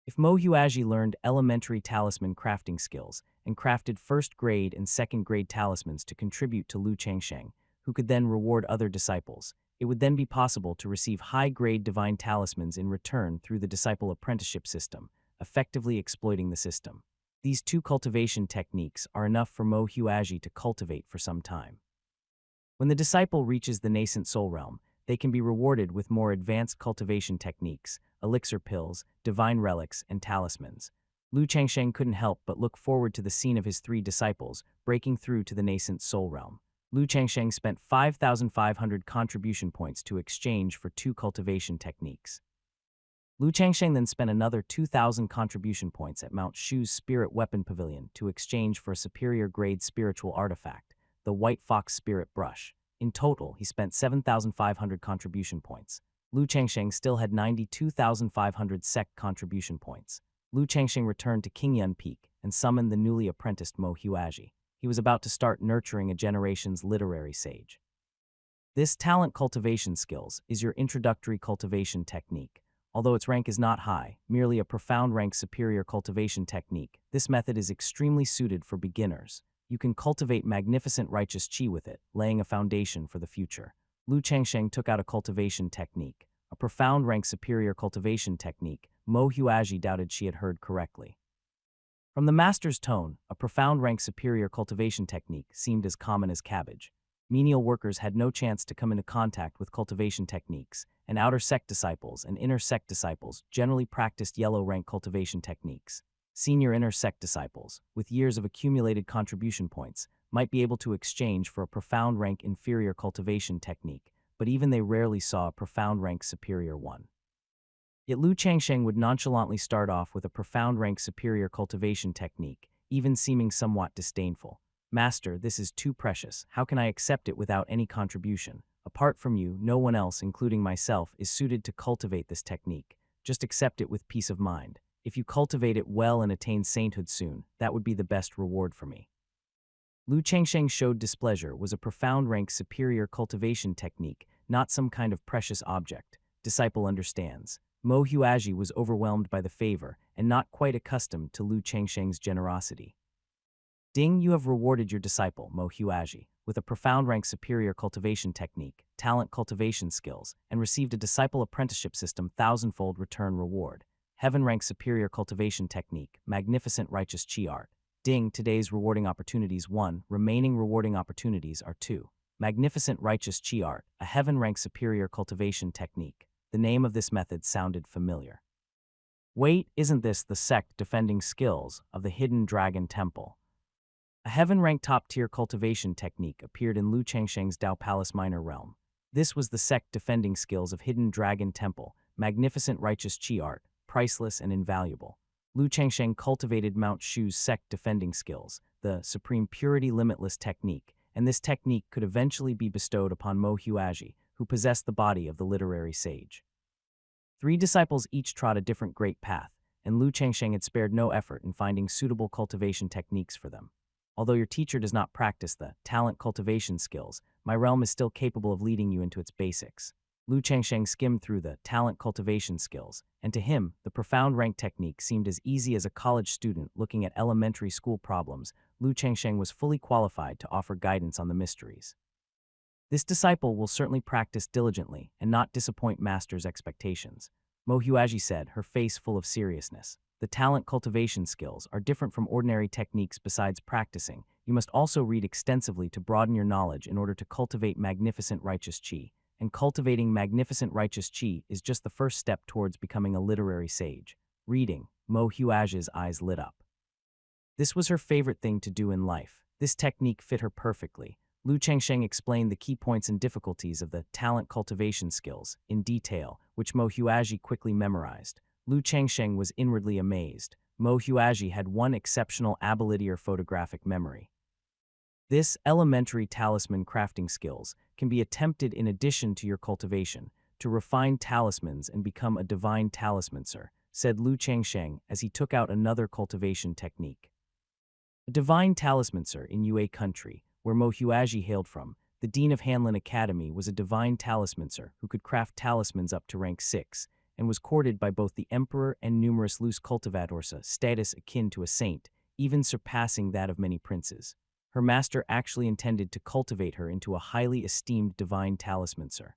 If Mo Huaji learned elementary talisman crafting skills and crafted 1st grade and 2nd grade talismans to contribute to Lu Changsheng, who could then reward other disciples, it would then be possible to receive high-grade divine talismans in return through the disciple apprenticeship system, effectively exploiting the system. These 2 cultivation techniques are enough for Mo Huaji to cultivate for some time. When the disciple reaches the nascent soul realm, they can be rewarded with more advanced cultivation techniques, elixir pills, divine relics, and talismans. Lu Changsheng couldn't help but look forward to the scene of his 3 disciples breaking through to the nascent soul realm. Lu Changsheng spent 5,500 contribution points to exchange for 2 cultivation techniques. Lu Changsheng then spent another 2,000 contribution points at Mount Shu's Spirit Weapon Pavilion to exchange for a superior grade spiritual artifact, the White Fox Spirit Brush. In total, he spent 7,500 contribution points. Lu Changsheng still had 92,500 Sect contribution points. Lu Changsheng returned to Qingyun Peak and summoned the newly apprenticed Mo Huaji. He was about to start nurturing a generation's literary sage. This talent cultivation skills is your introductory cultivation technique. Although its rank is not high, merely a profound rank superior cultivation technique, this method is extremely suited for beginners. You can cultivate magnificent righteous qi with it, laying a foundation for the future. Lu Changsheng took out a cultivation technique, a profound rank superior cultivation technique. Mo Huaji doubted she had heard correctly. From the master's tone, a profound rank superior cultivation technique seemed as common as cabbage. Menial workers had no chance to come into contact with cultivation techniques, and outer sect disciples and inner sect disciples generally practiced yellow rank cultivation techniques. Senior inner sect disciples, with years of accumulated contribution points, might be able to exchange for a profound rank inferior cultivation technique, but even they rarely saw a profound rank superior one. Yet Lu Changsheng would nonchalantly start off with a profound rank superior cultivation technique, even seeming somewhat disdainful. Master, this is too precious. How can I accept it without any contribution? Apart from you, no one else, including myself, is suited to cultivate this technique. Just accept it with peace of mind. If you cultivate it well and attain sainthood soon, that would be the best reward for me. Lu Changsheng showed displeasure was a profound rank superior cultivation technique, not some kind of precious object. Disciple understands. Mo Huaji was overwhelmed by the favor and not quite accustomed to Lu Changsheng's generosity. Ding, you have rewarded your disciple, Mo Huaji, with a profound rank superior cultivation technique, talent cultivation skills, and received a disciple apprenticeship system 1,000-fold return reward. Heaven rank superior cultivation technique, magnificent righteous qi art. Ding, today's rewarding opportunities 1, remaining rewarding opportunities are 2. Magnificent righteous qi art, a heaven rank superior cultivation technique. The name of this method sounded familiar. Wait, isn't this the sect defending skills of the Hidden Dragon Temple? A heaven-ranked top-tier cultivation technique appeared in Lu Changsheng's Dao Palace minor realm. This was the sect defending skills of Hidden Dragon Temple, magnificent righteous chi art, priceless and invaluable. Lu Changsheng cultivated Mount Shu's Sect defending skills, the supreme purity limitless technique, and this technique could eventually be bestowed upon Mo Huaji, who possessed the body of the literary sage. 3 disciples each trod a different great path, and Lu Changsheng had spared no effort in finding suitable cultivation techniques for them. Although your teacher does not practice the talent cultivation skills, my realm is still capable of leading you into its basics. Lu Changsheng skimmed through the talent cultivation skills, and to him, the profound rank technique seemed as easy as a college student looking at elementary school problems. Lu Changsheng was fully qualified to offer guidance on the mysteries. This disciple will certainly practice diligently and not disappoint master's expectations, Mo Huaji said, her face full of seriousness. The talent cultivation skills are different from ordinary techniques. Besides practicing, you must also read extensively to broaden your knowledge in order to cultivate magnificent righteous chi, and cultivating magnificent righteous chi is just the first step towards becoming a literary sage. Reading, Mo Huaji's eyes lit up. This was her favorite thing to do in life. This technique fit her perfectly. Lu Changsheng explained the key points and difficulties of the talent cultivation skills in detail, which Mo Huaji quickly memorized. Lu Changsheng was inwardly amazed. Mo Huaji had one exceptional ability or photographic memory. This elementary talisman crafting skills can be attempted in addition to your cultivation to refine talismans and become a divine talismancer, said Lu Changsheng as he took out another cultivation technique. A divine talismancer in Yue country, where Mo Huaji hailed from, the dean of Hanlin Academy was a divine talismancer who could craft talismans up to rank 6, and was courted by both the emperor and numerous loose cultivadors, a status akin to a saint, even surpassing that of many princes. Her master actually intended to cultivate her into a highly esteemed divine talismancer.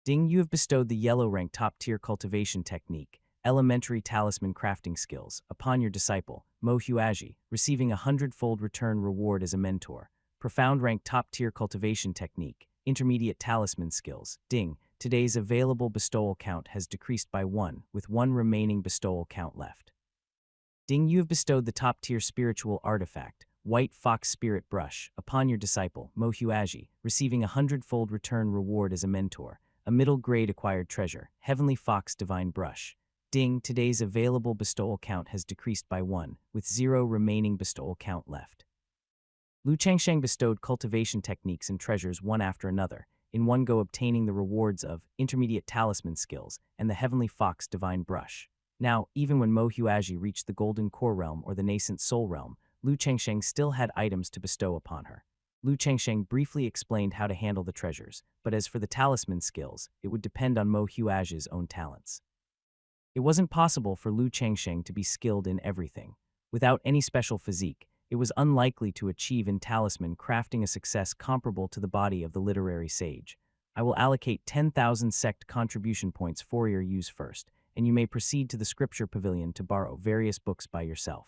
Ding, you have bestowed the yellow rank top-tier cultivation technique, elementary talisman crafting skills, upon your disciple, Mo Huaji, receiving a 100-fold return reward as a mentor. Profound rank top-tier cultivation technique, intermediate talisman skills, Ding, today's available bestowal count has decreased by 1, with 1 remaining bestowal count left. Ding, you have bestowed the top-tier spiritual artifact, White Fox Spirit Brush, upon your disciple, Mo Huaji, receiving a 100-fold return reward as a mentor. A middle-grade acquired treasure, Heavenly Fox Divine Brush. Ding, today's available bestowal count has decreased by 1, with 0 remaining bestowal count left. Lu Changsheng bestowed cultivation techniques and treasures one after another, in one go obtaining the rewards of intermediate talisman skills and the Heavenly Fox Divine Brush. Now, even when Mo Huaji reached the Golden Core Realm or the Nascent Soul Realm, Lu Changsheng still had items to bestow upon her. Lu Changsheng briefly explained how to handle the treasures, but as for the talisman skills, it would depend on Mo Huaji's own talents. It wasn't possible for Lu Changsheng to be skilled in everything. Without any special physique, it was unlikely to achieve in talisman crafting a success comparable to the body of the literary sage. I will allocate 10,000 sect contribution points for your use first, and you may proceed to the scripture pavilion to borrow various books by yourself.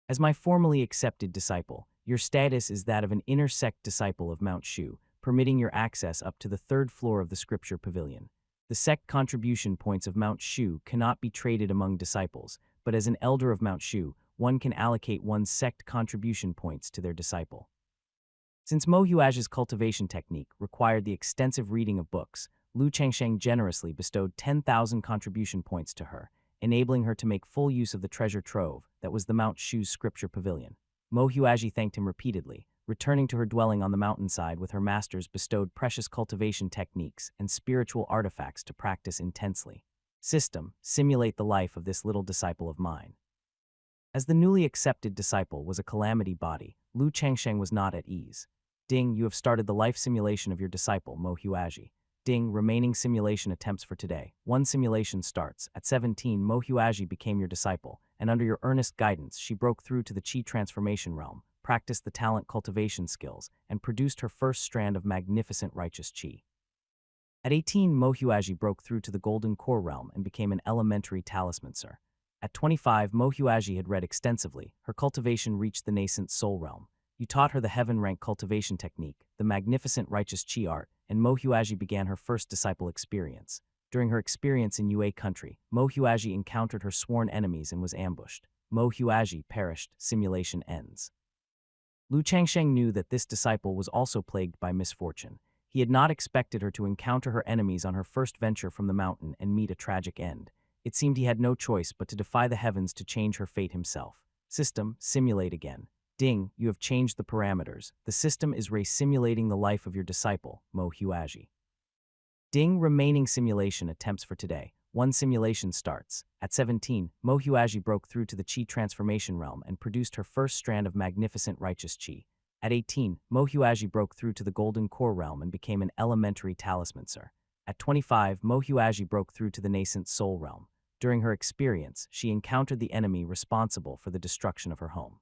As my formally accepted disciple, your status is that of an inner sect disciple of Mount Shu, permitting your access up to the 3rd floor of the scripture pavilion. The sect contribution points of Mount Shu cannot be traded among disciples, but as an elder of Mount Shu, one can allocate one's sect contribution points to their disciple. Since Mo Huaji's cultivation technique required the extensive reading of books, Lu Changsheng generously bestowed 10,000 contribution points to her, enabling her to make full use of the treasure trove that was the Mount Shu's scripture pavilion. Mo Huaji thanked him repeatedly, returning to her dwelling on the mountainside with her masters bestowed precious cultivation techniques and spiritual artifacts to practice intensely. System, simulate the life of this little disciple of mine. As the newly accepted disciple was a calamity body, Lu Changsheng was not at ease. Ding, you have started the life simulation of your disciple, Mo Huaji. Ding, remaining simulation attempts for today. 1 simulation starts. At 17, Mo Huaji became your disciple, and under your earnest guidance, she broke through to the Chi transformation realm, practiced the talent cultivation skills, and produced her first strand of magnificent righteous Chi. At 18, Mo Huaji broke through to the Golden Core realm and became an elementary talismancer. At 25, Mo Huaji had read extensively. Her cultivation reached the nascent soul realm. You taught her the heaven rank cultivation technique, the magnificent righteous chi art, and Mo Huaji began her first disciple experience. During her experience in Yue country, Mo Huaji encountered her sworn enemies and was ambushed. Mo Huaji perished. Simulation ends. Lu Changsheng knew that this disciple was also plagued by misfortune. He had not expected her to encounter her enemies on her first venture from the mountain and meet a tragic end. It seemed he had no choice but to defy the heavens to change her fate himself. System, simulate again. Ding, you have changed the parameters. The system is simulating the life of your disciple, Mo Huaji. Ding, remaining simulation attempts for today. One simulation starts. At 17, Mo Huaji broke through to the Qi transformation realm and produced her first strand of magnificent righteous Qi. At 18, Mo Huaji broke through to the golden core realm and became an elementary talismancer. At 25, Mo Huaji broke through to the nascent soul realm. During her experience, she encountered the enemy responsible for the destruction of her home.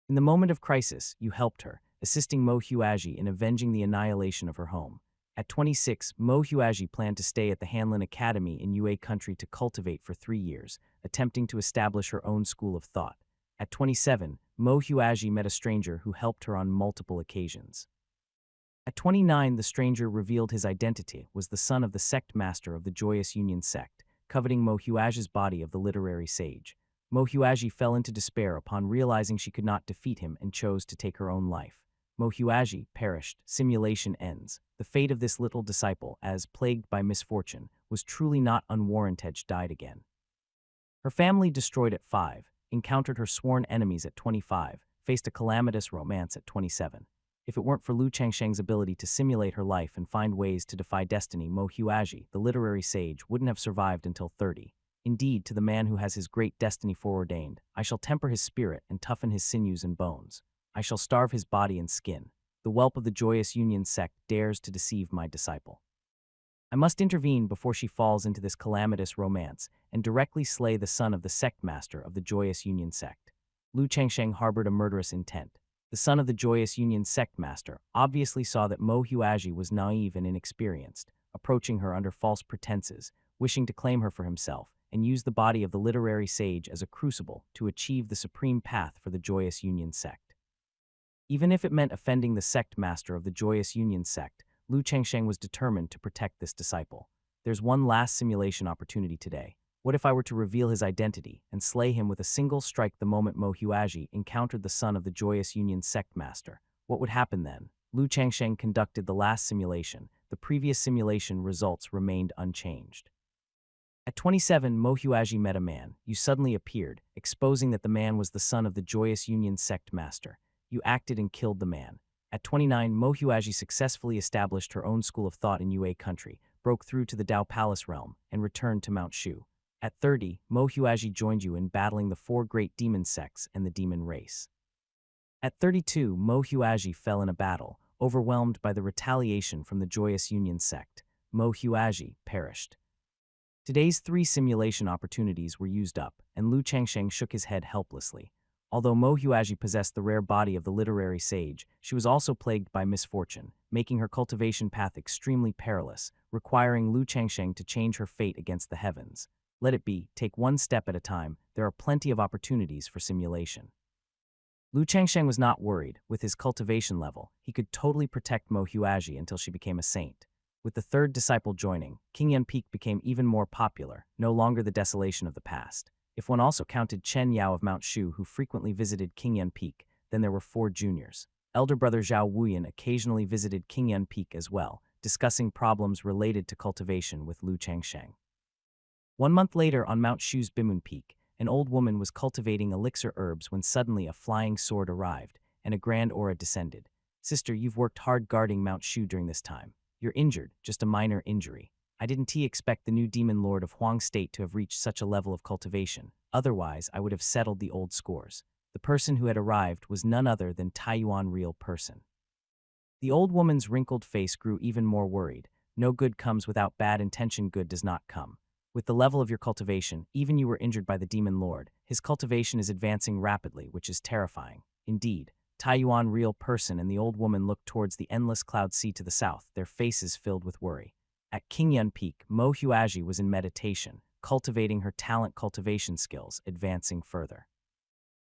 In the moment of crisis, you helped her, assisting Mo Huaji in avenging the annihilation of her home. At 26, Mo Huaji planned to stay at the Hanlin Academy in Yue country to cultivate for 3 years, attempting to establish her own school of thought. At 27, Mo Huaji met a stranger who helped her on multiple occasions. At 29, the stranger revealed his identity was the son of the sect master of the Joyous Union sect, coveting Mo Huaji's body of the literary sage. Mo Huaji fell into despair upon realizing she could not defeat him and chose to take her own life. Mo Huaji perished. Simulation ends. The fate of this little disciple, as plagued by misfortune, was truly not unwarranted. Died again. Her family destroyed at 5, encountered her sworn enemies at 25, faced a calamitous romance at 27. If it weren't for Lu Changsheng's ability to simulate her life and find ways to defy destiny, Mo Huaji, the literary sage, wouldn't have survived until 30. Indeed, to the man who has his great destiny foreordained, I shall temper his spirit and toughen his sinews and bones. I shall starve his body and skin. The whelp of the Joyous Union sect dares to deceive my disciple. I must intervene before she falls into this calamitous romance and directly slay the son of the sect master of the Joyous Union sect. Lu Changsheng harbored a murderous intent. The son of the Joyous Union sect master obviously saw that Mo Huaji was naive and inexperienced, approaching her under false pretenses, wishing to claim her for himself, and use the body of the literary sage as a crucible to achieve the supreme path for the Joyous Union sect. Even if it meant offending the sect master of the Joyous Union sect, Lu Changsheng was determined to protect this disciple. There's one last simulation opportunity today. What if I were to reveal his identity and slay him with a single strike the moment Mo Huaji encountered the son of the Joyous Union sect master? What would happen then? Lu Changsheng conducted the last simulation. The previous simulation results remained unchanged. At 27, Mo Huaji met a man. You suddenly appeared, exposing that the man was the son of the Joyous Union sect master. You acted and killed the man. At 29, Mo Huaji successfully established her own school of thought in Yue country, broke through to the Dao Palace realm, and returned to Mount Shu. At 30, Mo Huaji joined you in battling the 4 great demon sects and the demon race. At 32, Mo Huaji fell in a battle, overwhelmed by the retaliation from the Joyous Union sect. Mo Huaji perished. Today's 3 simulation opportunities were used up, and Lu Changsheng shook his head helplessly. Although Mo Huaji possessed the rare body of the literary sage, she was also plagued by misfortune, making her cultivation path extremely perilous, requiring Lu Changsheng to change her fate against the heavens. Let it be, take one step at a time, there are plenty of opportunities for simulation. Lu Changsheng was not worried. With his cultivation level, he could totally protect Mo Huaji until she became a saint. With the 3rd disciple joining, Qingyan Peak became even more popular, no longer the desolation of the past. If one also counted Chen Yao of Mount Shu, who frequently visited Qingyan Peak, then there were 4 juniors. Elder brother Zhao Wuyan occasionally visited Qingyan Peak as well, discussing problems related to cultivation with Lu Changsheng. 1 month later, on Mount Shu's Bimun Peak, an old woman was cultivating elixir herbs when suddenly a flying sword arrived, and a grand aura descended. Sister, you've worked hard guarding Mount Shu during this time. You're injured, just a minor injury. I didn't expect the new demon lord of Huang State to have reached such a level of cultivation. Otherwise, I would have settled the old scores. The person who had arrived was none other than Taiyuan Real Person. The old woman's wrinkled face grew even more worried. No good comes without bad intention. Good does not come. With the level of your cultivation, even you were injured by the demon lord, his cultivation is advancing rapidly, which is terrifying. Indeed, Taiyuan Real Person and the old woman looked towards the endless cloud sea to the south, their faces filled with worry. At Qingyan Peak, Mo Huaji was in meditation, cultivating her talent cultivation skills, advancing further.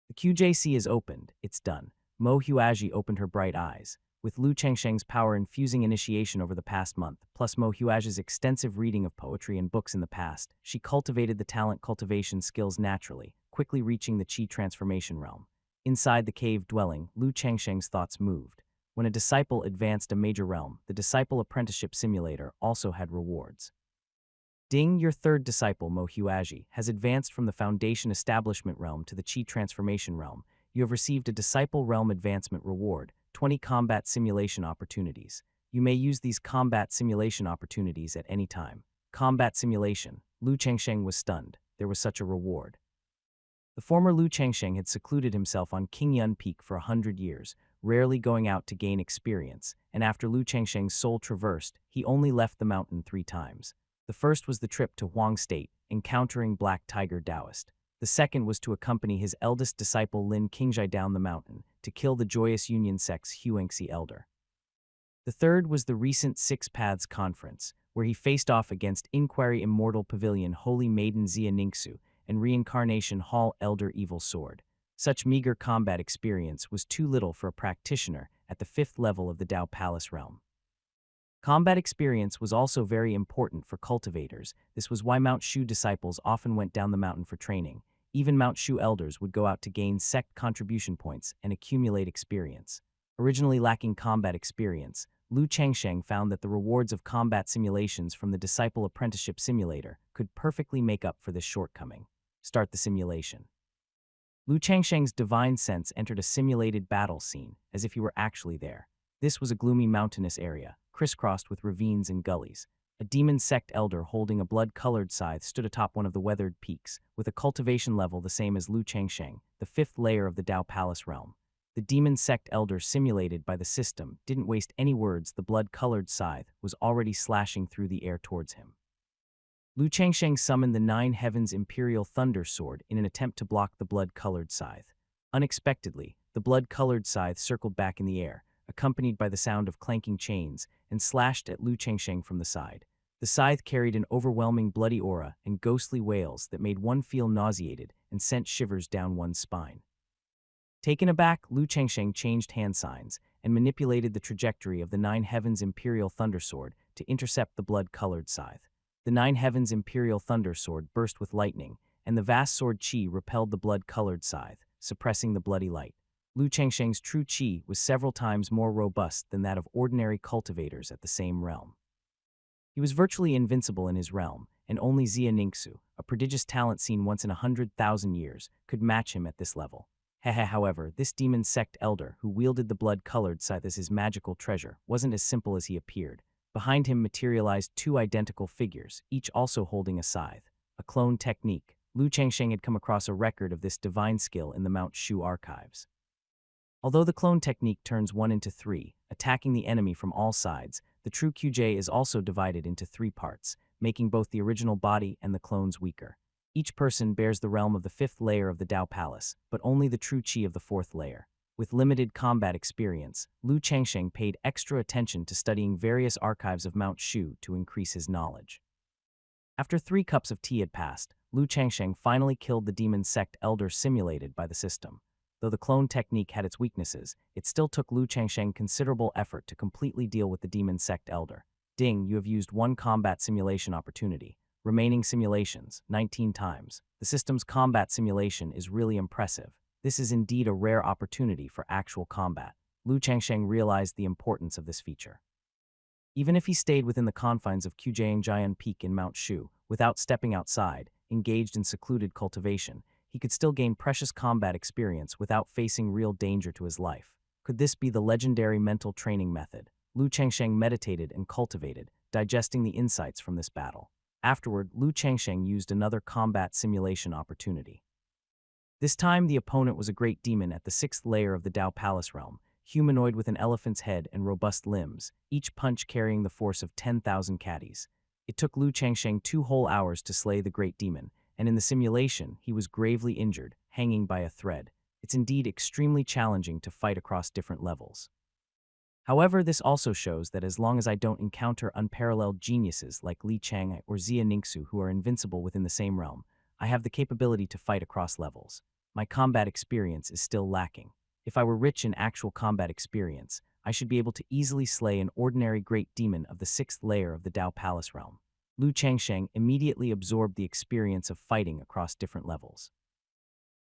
The QJC is opened, it's done. Mo Huaji opened her bright eyes. With Lu Changsheng's power infusing initiation over the past month, plus Mo Huaji's extensive reading of poetry and books in the past, she cultivated the talent cultivation skills naturally, quickly reaching the Qi transformation realm. Inside the cave dwelling, Lu Changsheng's thoughts moved. When a disciple advanced a major realm, the disciple apprenticeship simulator also had rewards. Ding, your third disciple, Mohuaji, has advanced from the Foundation Establishment realm to the Chi Transformation realm. You have received a Disciple Realm Advancement reward, 20 combat simulation opportunities. You may use these combat simulation opportunities at any time. Combat simulation. Lu Chengsheng was stunned. There was such a reward. The former Lu Chengsheng had secluded himself on Qingyun Peak for 100 years, rarely going out to gain experience, and after Lu Chengsheng's soul traversed, he only left the mountain 3 times. The first was the trip to Huang State, encountering Black Tiger Taoist. The second was to accompany his eldest disciple Lin Qingzhai down the mountain to kill the Joyous Union Sect's Huangxi elder. The third was the recent Six Paths Conference, where he faced off against Inquiry Immortal Pavilion Holy Maiden Xia Ningxu and Reincarnation Hall Elder Evil Sword. Such meager combat experience was too little for a practitioner at the 5th level of the Dao Palace realm. Combat experience was also very important for cultivators. This was why Mount Shu disciples often went down the mountain for training. Even Mount Shu elders would go out to gain sect contribution points and accumulate experience. Originally lacking combat experience, Lu Chengsheng found that the rewards of combat simulations from the Disciple Apprenticeship Simulator could perfectly make up for this shortcoming. Start the simulation. Lu Chengsheng's divine sense entered a simulated battle scene, as if he were actually there. This was a gloomy mountainous area, crisscrossed with ravines and gullies. A demon sect elder holding a blood-colored scythe stood atop one of the weathered peaks, with a cultivation level the same as Lu Chengsheng, the 5th layer of the Dao Palace realm. The demon sect elder simulated by the system didn't waste any words. The blood-colored scythe was already slashing through the air towards him. Lu Chengsheng summoned the 9 Heavens Imperial Thunder Sword in an attempt to block the blood-colored scythe. Unexpectedly, the blood-colored scythe circled back in the air, accompanied by the sound of clanking chains, and slashed at Lu Chengsheng from the side. The scythe carried an overwhelming bloody aura and ghostly wails that made one feel nauseated and sent shivers down one's spine. Taken aback, Lu Chengsheng changed hand signs and manipulated the trajectory of the 9 Heavens Imperial Thunder Sword to intercept the blood-colored scythe. The 9 Heavens Imperial Thunder Sword burst with lightning, and the vast sword Qi repelled the blood-colored scythe, suppressing the bloody light. Lu Chengsheng's true Qi was several times more robust than that of ordinary cultivators at the same realm. He was virtually invincible in his realm, and only Xia Ningxu, a prodigious talent seen once in 100,000 years, could match him at this level. However, this demon sect elder, who wielded the blood-colored scythe as his magical treasure, wasn't as simple as he appeared. Behind him materialized 2 identical figures, each also holding a scythe. A clone technique. Lu Chengsheng had come across a record of this divine skill in the Mount Shu archives. Although the clone technique turns 1 into 3, attacking the enemy from all sides, the true QJ is also divided into 3 parts, making both the original body and the clones weaker. Each person bears the realm of the 5th layer of the Dao Palace, but only the true Qi of the 4th layer. With limited combat experience, Lu Chengsheng paid extra attention to studying various archives of Mount Shu to increase his knowledge. After 3 cups of tea had passed, Lu Chengsheng finally killed the demon sect elder simulated by the system. Though the clone technique had its weaknesses, it still took Lu Chengsheng considerable effort to completely deal with the demon sect elder. Ding, you have used 1 combat simulation opportunity. Remaining simulations, 19 times. The system's combat simulation is really impressive. This is indeed a rare opportunity for actual combat. Lu Chengsheng realized the importance of this feature. Even if he stayed within the confines of Jian Peak in Mount Shu, without stepping outside, engaged in secluded cultivation, he could still gain precious combat experience without facing real danger to his life. Could this be the legendary mental training method? Lu Chengsheng meditated and cultivated, digesting the insights from this battle. Afterward, Lu Chengsheng used another combat simulation opportunity. This time, the opponent was a great demon at the 6th layer of the Dao Palace realm, humanoid with an elephant's head and robust limbs, each punch carrying the force of 10,000 caddies. It took Lu Chengsheng 2 whole hours to slay the great demon, and in the simulation, he was gravely injured, hanging by a thread. It's indeed extremely challenging to fight across different levels. However, this also shows that as long as I don't encounter unparalleled geniuses like Li Chang or Xia Ningxu who are invincible within the same realm, I have the capability to fight across levels. My combat experience is still lacking. If I were rich in actual combat experience, I should be able to easily slay an ordinary great demon of the 6th layer of the Dao Palace realm. Lu Chengsheng immediately absorbed the experience of fighting across different levels.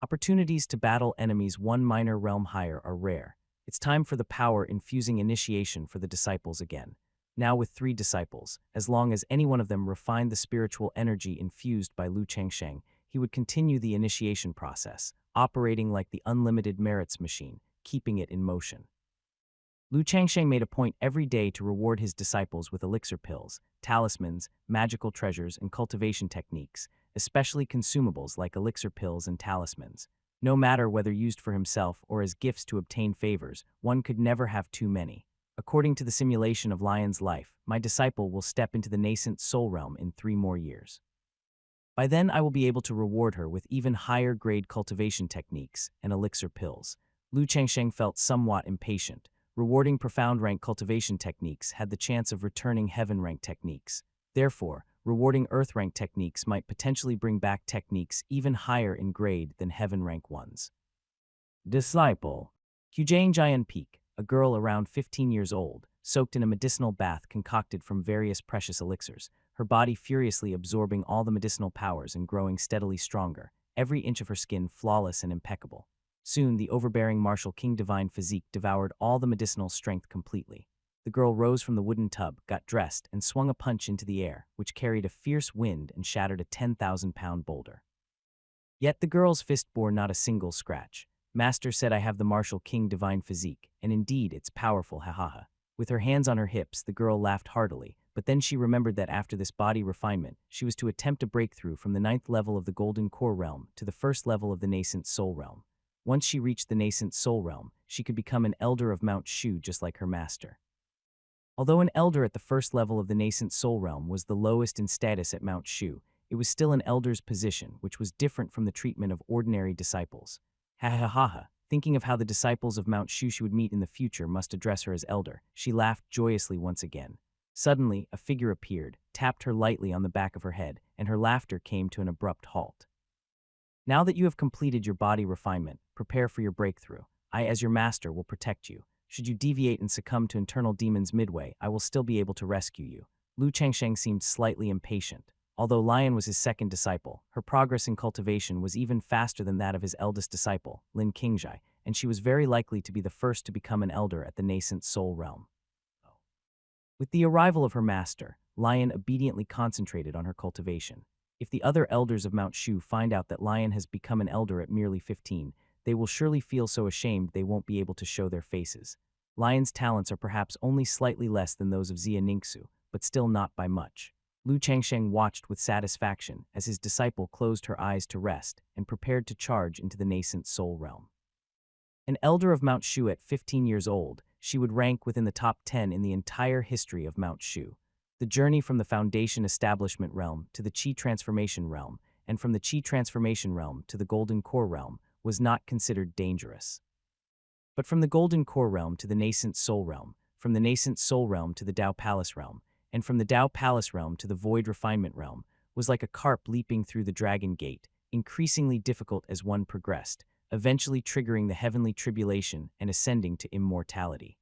Opportunities to battle enemies 1 minor realm higher are rare. It's time for the power-infusing initiation for the disciples again. Now with 3 disciples, as long as any one of them refined the spiritual energy infused by Lu Changsheng, he would continue the initiation process, operating like the unlimited merits machine, keeping it in motion. Lu Changsheng made a point every day to reward his disciples with elixir pills, talismans, magical treasures, and cultivation techniques, especially consumables like elixir pills and talismans. No matter whether used for himself or as gifts to obtain favors, one could never have too many. According to the simulation of Lion's life, my disciple will step into the nascent soul realm in 3 more years. By then, I will be able to reward her with even higher-grade cultivation techniques and elixir pills. Lu Changsheng felt somewhat impatient. Rewarding profound rank cultivation techniques had the chance of returning heaven rank techniques. Therefore, rewarding earth rank techniques might potentially bring back techniques even higher in grade than heaven rank ones. Disciple. Hujang Jian Peak, a girl around 15 years old, soaked in a medicinal bath concocted from various precious elixirs, her body furiously absorbing all the medicinal powers and growing steadily stronger, every inch of her skin flawless and impeccable. Soon, the overbearing martial king divine physique devoured all the medicinal strength completely. The girl rose from the wooden tub, got dressed, and swung a punch into the air, which carried a fierce wind and shattered a 10,000-pound boulder. Yet the girl's fist bore not a single scratch. Master said I have the martial king divine physique, and indeed it's powerful, ha. With her hands on her hips, the girl laughed heartily, but then she remembered that after this body refinement, she was to attempt a breakthrough from the 9th level of the Golden Core realm to the 1st level of the Nascent Soul realm. Once she reached the Nascent Soul realm, she could become an elder of Mount Shu just like her master. Although an elder at the 1st level of the Nascent Soul realm was the lowest in status at Mount Shu, it was still an elder's position, which was different from the treatment of ordinary disciples. Ha. Thinking of how the disciples of Mount Shu she would meet in the future must address her as elder, she laughed joyously once again. Suddenly, a figure appeared, tapped her lightly on the back of her head, and her laughter came to an abrupt halt. Now that you have completed your body refinement, prepare for your breakthrough. I, as your master, will protect you. Should you deviate and succumb to internal demons midway, I will still be able to rescue you. Lu Changsheng seemed slightly impatient. Although Lion was his 2nd disciple, her progress in cultivation was even faster than that of his eldest disciple, Lin Qingjai, and she was very likely to be the first to become an elder at the Nascent Soul realm. With the arrival of her master, Lion obediently concentrated on her cultivation. If the other elders of Mount Shu find out that Lion has become an elder at merely 15, they will surely feel so ashamed they won't be able to show their faces. Lion's talents are perhaps only slightly less than those of Xia Ningxu, but still not by much. Lu Changsheng watched with satisfaction as his disciple closed her eyes to rest and prepared to charge into the Nascent Soul realm. An elder of Mount Shu at 15 years old, she would rank within the top 10 in the entire history of Mount Shu. The journey from the Foundation Establishment realm to the Qi Transformation realm, and from the Qi Transformation realm to the Golden Core realm, was not considered dangerous. But from the Golden Core realm to the Nascent Soul realm, from the Nascent Soul realm to the Dao Palace realm, and from the Dao Palace realm to the Void Refinement realm, was like a carp leaping through the Dragon Gate, increasingly difficult as one progressed, eventually triggering the heavenly tribulation and ascending to immortality.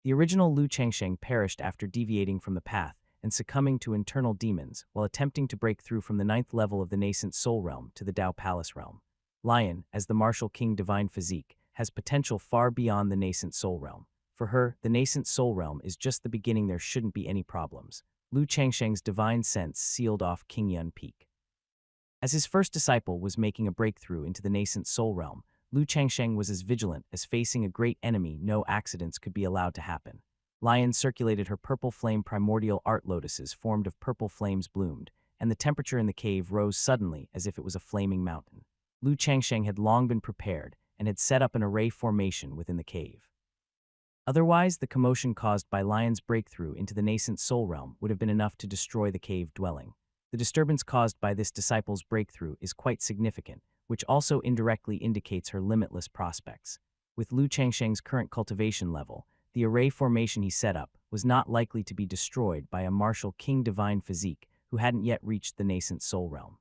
The original Lu Changsheng perished after deviating from the path and succumbing to internal demons while attempting to break through from the 9th level of the Nascent Soul realm to the Dao Palace realm. Lion, as the martial king divine physique, has potential far beyond the Nascent Soul realm. For her, the Nascent Soul realm is just the beginning. There shouldn't be any problems. Lu Changsheng's divine sense sealed off King Yun Peak. As his 1st disciple was making a breakthrough into the Nascent Soul realm, Lu Changsheng was as vigilant as facing a great enemy. No accidents could be allowed to happen. Lion circulated her purple flame. Primordial art lotuses formed of purple flames bloomed, and the temperature in the cave rose suddenly as if it was a flaming mountain. Lu Changsheng had long been prepared and had set up an array formation within the cave. Otherwise, the commotion caused by Lion's breakthrough into the Nascent Soul realm would have been enough to destroy the cave dwelling. The disturbance caused by this disciple's breakthrough is quite significant, which also indirectly indicates her limitless prospects. With Lu Changsheng's current cultivation level, the array formation he set up was not likely to be destroyed by a martial king divine physique who hadn't yet reached the Nascent Soul realm.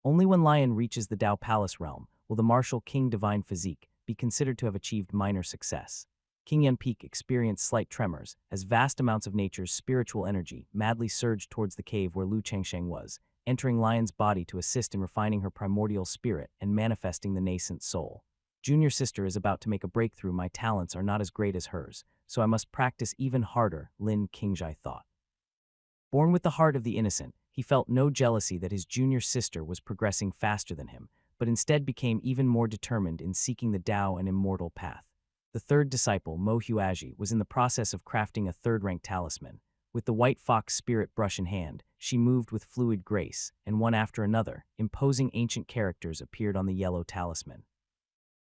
Only when Lion reaches the Dao Palace realm will the martial king divine physique be considered to have achieved minor success. King Yun Peak experienced slight tremors as vast amounts of nature's spiritual energy madly surged towards the cave where Lu Changsheng was, entering Lion's body to assist in refining her primordial spirit and manifesting the nascent soul. Junior sister is about to make a breakthrough. My talents are not as great as hers, so I must practice even harder, Lin Qingjai thought. Born with the heart of the innocent, he felt no jealousy that his junior sister was progressing faster than him, but instead became even more determined in seeking the Tao and immortal path. The third disciple, Mo Huaji, was in the process of crafting a third-rank talisman. With the white fox spirit brush in hand, she moved with fluid grace, and one after another, imposing ancient characters appeared on the yellow talisman.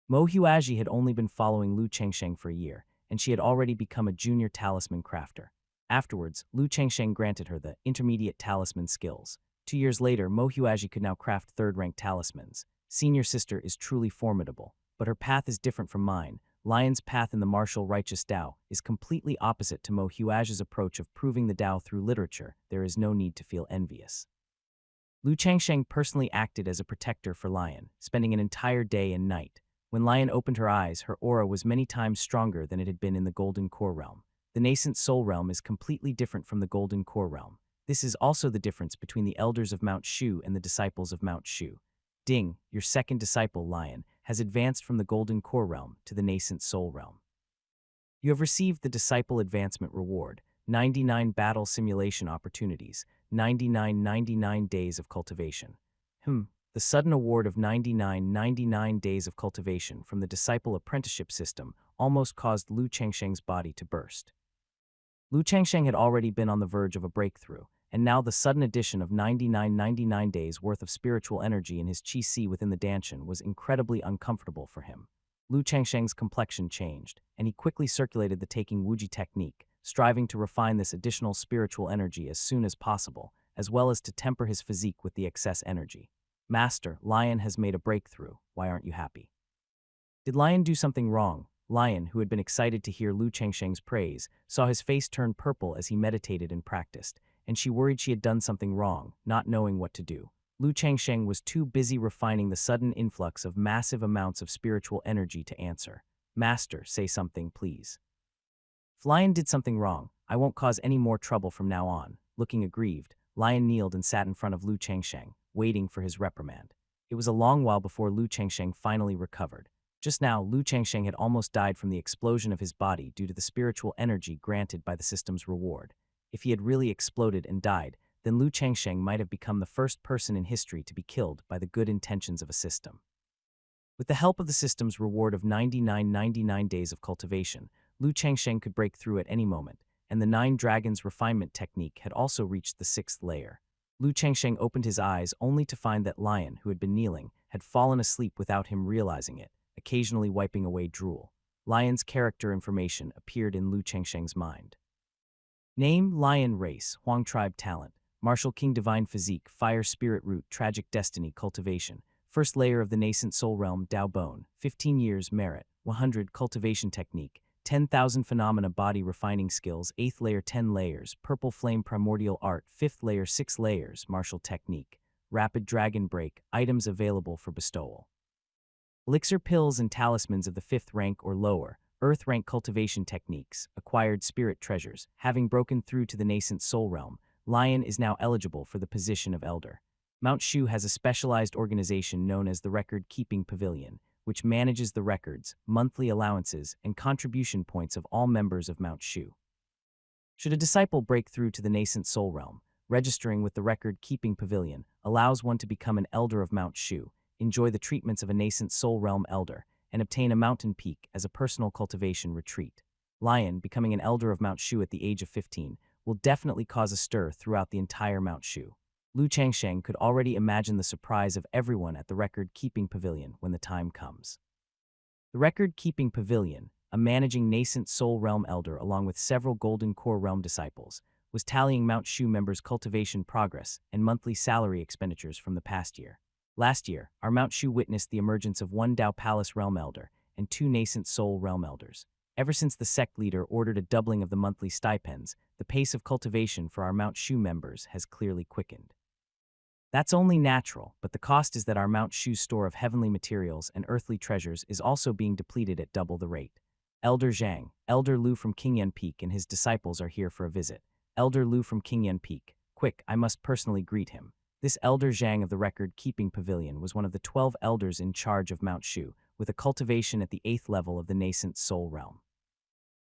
Mo Huaji had only been following Lu Chengsheng for a year, and she had already become a junior talisman crafter. Afterwards, Lu Chengsheng granted her the intermediate talisman skills. 2 years later, Mo Huaji could now craft third-rank talismans. Senior sister is truly formidable, but her path is different from mine. Lion's path in the martial righteous Tao is completely opposite to Mo Huaji's approach of proving the Tao through literature. There is no need to feel envious. Lu Chengsheng personally acted as a protector for Lion, spending an entire day and night. When Lion opened her eyes, her aura was many times stronger than it had been in the Golden Core Realm. The nascent soul realm is completely different from the Golden Core Realm. This is also the difference between the elders of Mount Shu and the disciples of Mount Shu. Ding, your second disciple, Lion, has advanced from the Golden Core Realm to the nascent soul realm. You have received the Disciple Advancement Reward, 99 Battle Simulation Opportunities, 99 Days of Cultivation. The sudden award of 99 Days of Cultivation from the Disciple Apprenticeship System almost caused Lu Chengsheng's body to burst. Lu Chengsheng had already been on the verge of a breakthrough, and now the sudden addition of 99 days worth of spiritual energy in his qi within the Danshan was incredibly uncomfortable for him. Lu Chengsheng's complexion changed, and he quickly circulated the taking Wuji technique, striving to refine this additional spiritual energy as soon as possible, as well as to temper his physique with the excess energy. Master, Lion has made a breakthrough. Why aren't you happy? Did Lion do something wrong? Lion, who had been excited to hear Lu Chengsheng's praise, saw his face turn purple as he meditated and practiced, and she worried she had done something wrong, not knowing what to do. Lu Chengsheng was too busy refining the sudden influx of massive amounts of spiritual energy to answer. Master, say something, please. If Lion did something wrong, I won't cause any more trouble from now on. Looking aggrieved, Lion kneeled and sat in front of Lu Chengsheng, waiting for his reprimand. It was a long while before Lu Chengsheng finally recovered. Just now, Lu Chengsheng had almost died from the explosion of his body due to the spiritual energy granted by the system's reward. If he had really exploded and died, then Lu Chengsheng might have become the first person in history to be killed by the good intentions of a system. With the help of the system's reward of 99 days of cultivation, Lu Chengsheng could break through at any moment, and the 9 Dragons refinement technique had also reached the 6th layer. Lu Chengsheng opened his eyes only to find that Lion, who had been kneeling, had fallen asleep without him realizing it, occasionally wiping away drool. Lion's character information appeared in Lu Chengsheng's mind. Name, Lion race, Huang tribe talent, Martial King divine physique, fire spirit root, tragic destiny, cultivation, first layer of the nascent soul realm, Dao bone, 15 years, merit, 100, cultivation technique, 10,000 phenomena body refining skills, 8th layer 10 layers, purple flame primordial art, 5th layer 6 layers, martial technique, rapid dragon break, items available for bestowal. Elixir pills and talismans of the 5th rank or lower, earth rank cultivation techniques, acquired spirit treasures. Having broken through to the nascent soul realm, Lion is now eligible for the position of elder. Mount Shu has a specialized organization known as the Record-Keeping Pavilion, which manages the records, monthly allowances, and contribution points of all members of Mount Shu. Should a disciple break through to the nascent soul realm, registering with the Record-Keeping Pavilion allows one to become an elder of Mount Shu, enjoy the treatments of a nascent soul realm elder, and obtain a mountain peak as a personal cultivation retreat. Lion, becoming an elder of Mount Shu at the age of 15, will definitely cause a stir throughout the entire Mount Shu. Lu Chengsheng could already imagine the surprise of everyone at the Record-Keeping Pavilion when the time comes. The Record-Keeping Pavilion, a managing nascent soul realm elder along with several Golden Core Realm disciples, was tallying Mount Shu members' cultivation progress and monthly salary expenditures from the past year. Last year, our Mount Shu witnessed the emergence of 1 Dao Palace Realm Elder and 2 nascent Soul Realm Elders. Ever since the Sect leader ordered a doubling of the monthly stipends, the pace of cultivation for our Mount Shu members has clearly quickened. That's only natural, but the cost is that our Mount Shu store of heavenly materials and earthly treasures is also being depleted at double the rate. Elder Zhang, Elder Lu from Qingyan Peak and his disciples are here for a visit. Elder Lu from Qingyan Peak. Quick, I must personally greet him. This Elder Zhang of the Record-Keeping Pavilion was one of the 12 elders in charge of Mount Shu, with a cultivation at the 8th level of the nascent soul realm.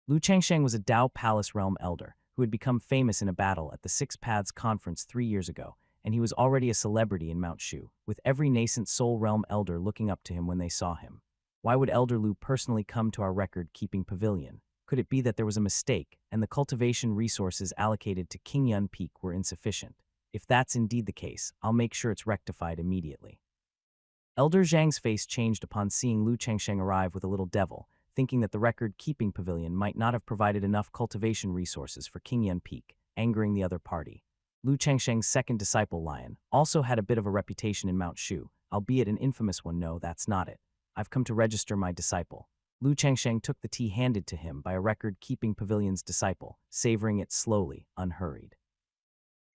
Lu Changsheng was a Dao Palace realm elder who had become famous in a battle at the Six Paths Conference 3 years ago, and he was already a celebrity in Mount Shu, with every nascent soul realm elder looking up to him when they saw him. Why would Elder Lu personally come to our record-keeping pavilion? Could it be that there was a mistake, and the cultivation resources allocated to Qingyun Peak were insufficient? If that's indeed the case, I'll make sure it's rectified immediately. Elder Zhang's face changed upon seeing Lu Changsheng arrive with a little devil, thinking that the record-keeping pavilion might not have provided enough cultivation resources for Qingyun Peak, angering the other party. Lu Changsheng's second disciple, Lion, also had a bit of a reputation in Mount Shu, albeit an infamous one. No, that's not it. I've come to register my disciple. Lu Changsheng took the tea handed to him by a record-keeping pavilion's disciple, savoring it slowly, unhurried.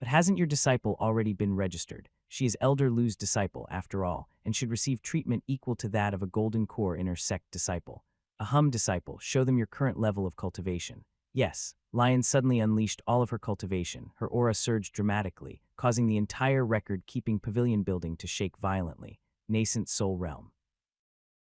But hasn't your disciple already been registered? She is Elder Lu's disciple, after all, and should receive treatment equal to that of a Golden Core Inner Sect disciple. A disciple, show them your current level of cultivation. Yes, Lion suddenly unleashed all of her cultivation. Her aura surged dramatically, causing the entire record-keeping pavilion building to shake violently. Nascent Soul Realm.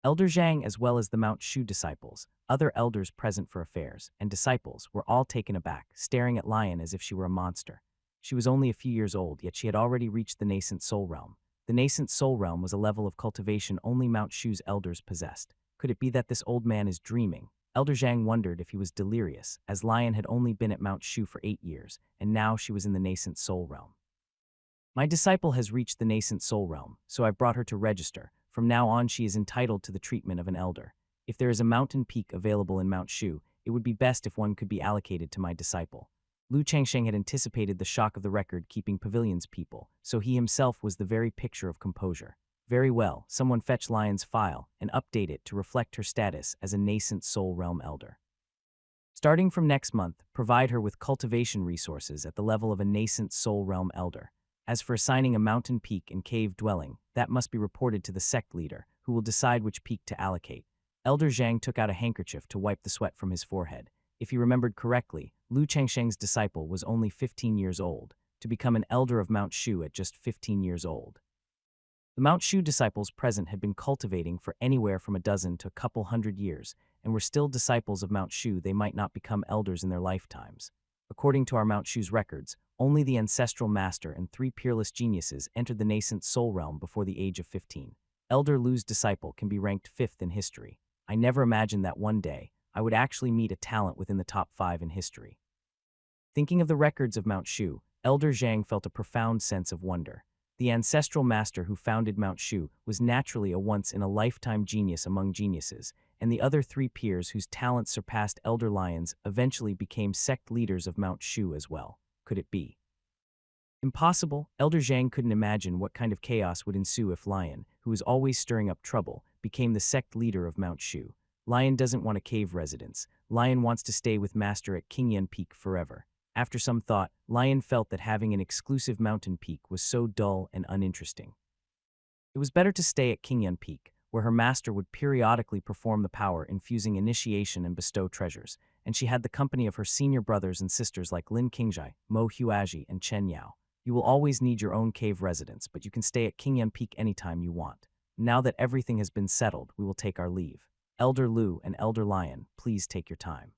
Elder Zhang, as well as the Mount Shu disciples, other elders present for affairs, and disciples were all taken aback, staring at Lion as if she were a monster. She was only a few years old, yet she had already reached the Nascent Soul Realm. The Nascent Soul Realm was a level of cultivation only Mount Shu's elders possessed. Could it be that this old man is dreaming? Elder Zhang wondered if he was delirious, as Lion had only been at Mount Shu for 8 years, and now she was in the Nascent Soul Realm. My disciple has reached the Nascent Soul Realm, so I've brought her to register. From now on, she is entitled to the treatment of an elder. If there is a mountain peak available in Mount Shu, it would be best if one could be allocated to my disciple. Lu Changsheng had anticipated the shock of the record-keeping pavilion's people, so he himself was the very picture of composure. Very well, someone fetch Lion's file and update it to reflect her status as a Nascent Soul Realm elder. Starting from next month, provide her with cultivation resources at the level of a Nascent Soul Realm elder. As for assigning a mountain peak and cave dwelling, that must be reported to the sect leader, who will decide which peak to allocate. Elder Zhang took out a handkerchief to wipe the sweat from his forehead. If he remembered correctly, Lu Changsheng's disciple was only 15 years old, to become an elder of Mount Shu at just 15 years old. The Mount Shu disciples present had been cultivating for anywhere from a dozen to a couple hundred years, and were still disciples of Mount Shu. They might not become elders in their lifetimes. According to our Mount Shu's records, only the ancestral master and 3 peerless geniuses entered the nascent soul realm before the age of 15. Elder Lu's disciple can be ranked 5th in history. I never imagined that one day I would actually meet a talent within the top 5 in history. Thinking of the records of Mount Shu, Elder Zhang felt a profound sense of wonder. The ancestral master who founded Mount Shu was naturally a once-in-a-lifetime genius among geniuses, and the other 3 peers whose talents surpassed Elder Lion's eventually became sect leaders of Mount Shu as well. Could it be? Impossible. Elder Zhang couldn't imagine what kind of chaos would ensue if Lion, who was always stirring up trouble, became the sect leader of Mount Shu. Lion doesn't want a cave residence. Lion wants to stay with Master at Qingyun Peak forever. After some thought, Lion felt that having an exclusive mountain peak was so dull and uninteresting. It was better to stay at Qingyun Peak, where her master would periodically perform the power-infusing initiation and bestow treasures, and she had the company of her senior brothers and sisters like Lin Qingzhai, Mo Huaji, and Chen Yao. You will always need your own cave residence, but you can stay at Qingyun Peak anytime you want. Now that everything has been settled, we will take our leave. Elder Lu and Elder Lion, please take your time.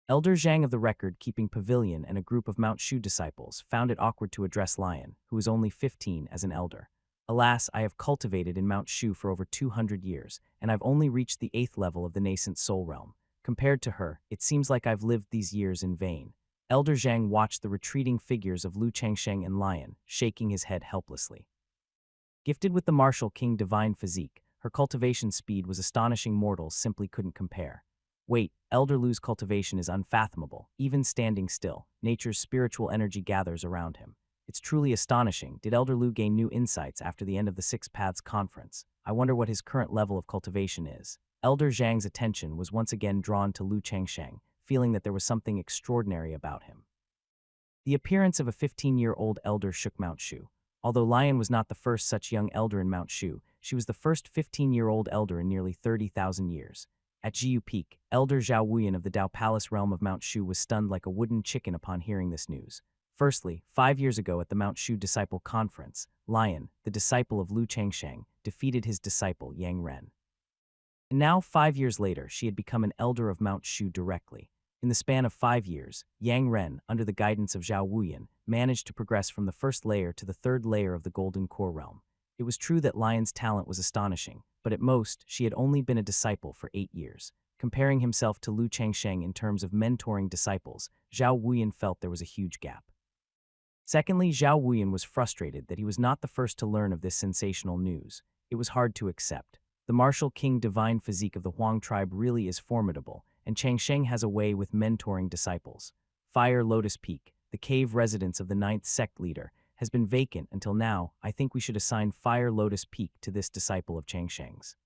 Elder Zhang of the record-keeping pavilion and a group of Mount Shu disciples found it awkward to address Lion, who was only 15, as an elder. Alas, I have cultivated in Mount Shu for over 200 years, and I've only reached the 8th level of the nascent soul realm. Compared to her, it seems like I've lived these years in vain. Elder Zhang watched the retreating figures of Lu Changsheng and Lion, shaking his head helplessly. Gifted with the martial king divine physique, her cultivation speed was astonishing. Mortals simply couldn't compare. Wait, Elder Lu's cultivation is unfathomable. Even standing still, nature's spiritual energy gathers around him. It's truly astonishing. Did Elder Lu gain new insights after the end of the Six Paths Conference? I wonder what his current level of cultivation is. Elder Zhang's attention was once again drawn to Lu Changsheng, feeling that there was something extraordinary about him. The appearance of a 15-year-old elder shook Mount Shu. Although Lion was not the first such young elder in Mount Shu, she was the first 15-year-old elder in nearly 30,000 years. At Jiu Peak, Elder Zhao Wuyan of the Dao Palace realm of Mount Shu was stunned like a wooden chicken upon hearing this news. Firstly, 5 years ago at the Mount Shu Disciple Conference, Lion, the disciple of Lu Changsheng, defeated his disciple Yang Ren. And now, 5 years later, she had become an elder of Mount Shu directly. In the span of 5 years, Yang Ren, under the guidance of Zhao Wuyan, managed to progress from the first layer to the third layer of the Golden Core realm. It was true that Lion's talent was astonishing, but at most, she had only been a disciple for 8 years. Comparing himself to Lu Changsheng in terms of mentoring disciples, Zhao Wuyan felt there was a huge gap. Secondly, Zhao Wuyan was frustrated that he was not the first to learn of this sensational news. It was hard to accept. The martial king divine physique of the Huang tribe really is formidable, and Changsheng has a way with mentoring disciples. Fire Lotus Peak, the cave residence of the 9th Sect leader, has been vacant until now. I think we should assign Fire Lotus Peak to this disciple of Changsheng's.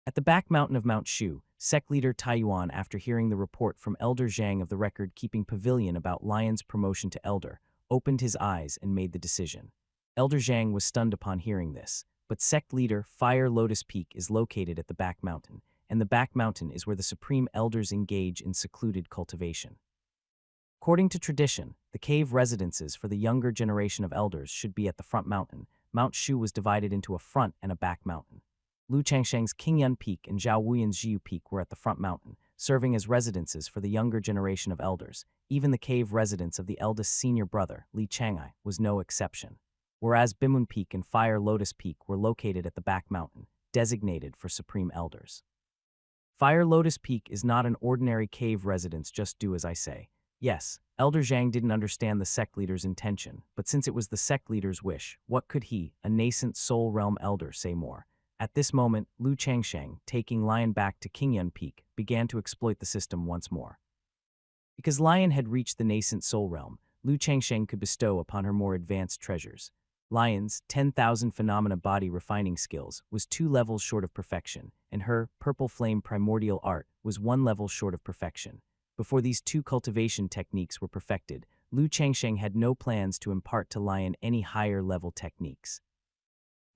At the back mountain of Mount Shu, Sect leader Taiyuan, after hearing the report from Elder Zhang of the record-keeping pavilion about Lion's promotion to elder, opened his eyes and made the decision. Elder Zhang was stunned upon hearing this, but Sect leader Fire Lotus Peak is located at the back mountain, and the back mountain is where the supreme elders engage in secluded cultivation. According to tradition, the cave residences for the younger generation of elders should be at the front mountain. Mount Shu was divided into a front and a back mountain. Lu Changsheng's Qingyun Peak and Zhao Wuyan's Jiu Peak were at the front mountain, serving as residences for the younger generation of elders. Even the cave residence of the eldest senior brother, Li Chang'ai, was no exception. Whereas Bimun Peak and Fire Lotus Peak were located at the back mountain, designated for supreme elders. Fire Lotus Peak is not an ordinary cave residence, just do as I say. Yes, Elder Zhang didn't understand the sect leader's intention, but since it was the sect leader's wish, what could he, a nascent soul realm elder, say more? At this moment, Lu Changsheng, taking Lion back to Qingyun Peak, began to exploit the system once more. Because Lion had reached the nascent soul realm, Lu Changsheng could bestow upon her more advanced treasures. Lion's 10,000 phenomena body refining skills was 2 levels short of perfection, and her purple flame primordial art was 1 level short of perfection. Before these 2 cultivation techniques were perfected, Lu Changsheng had no plans to impart to Lion any higher level techniques.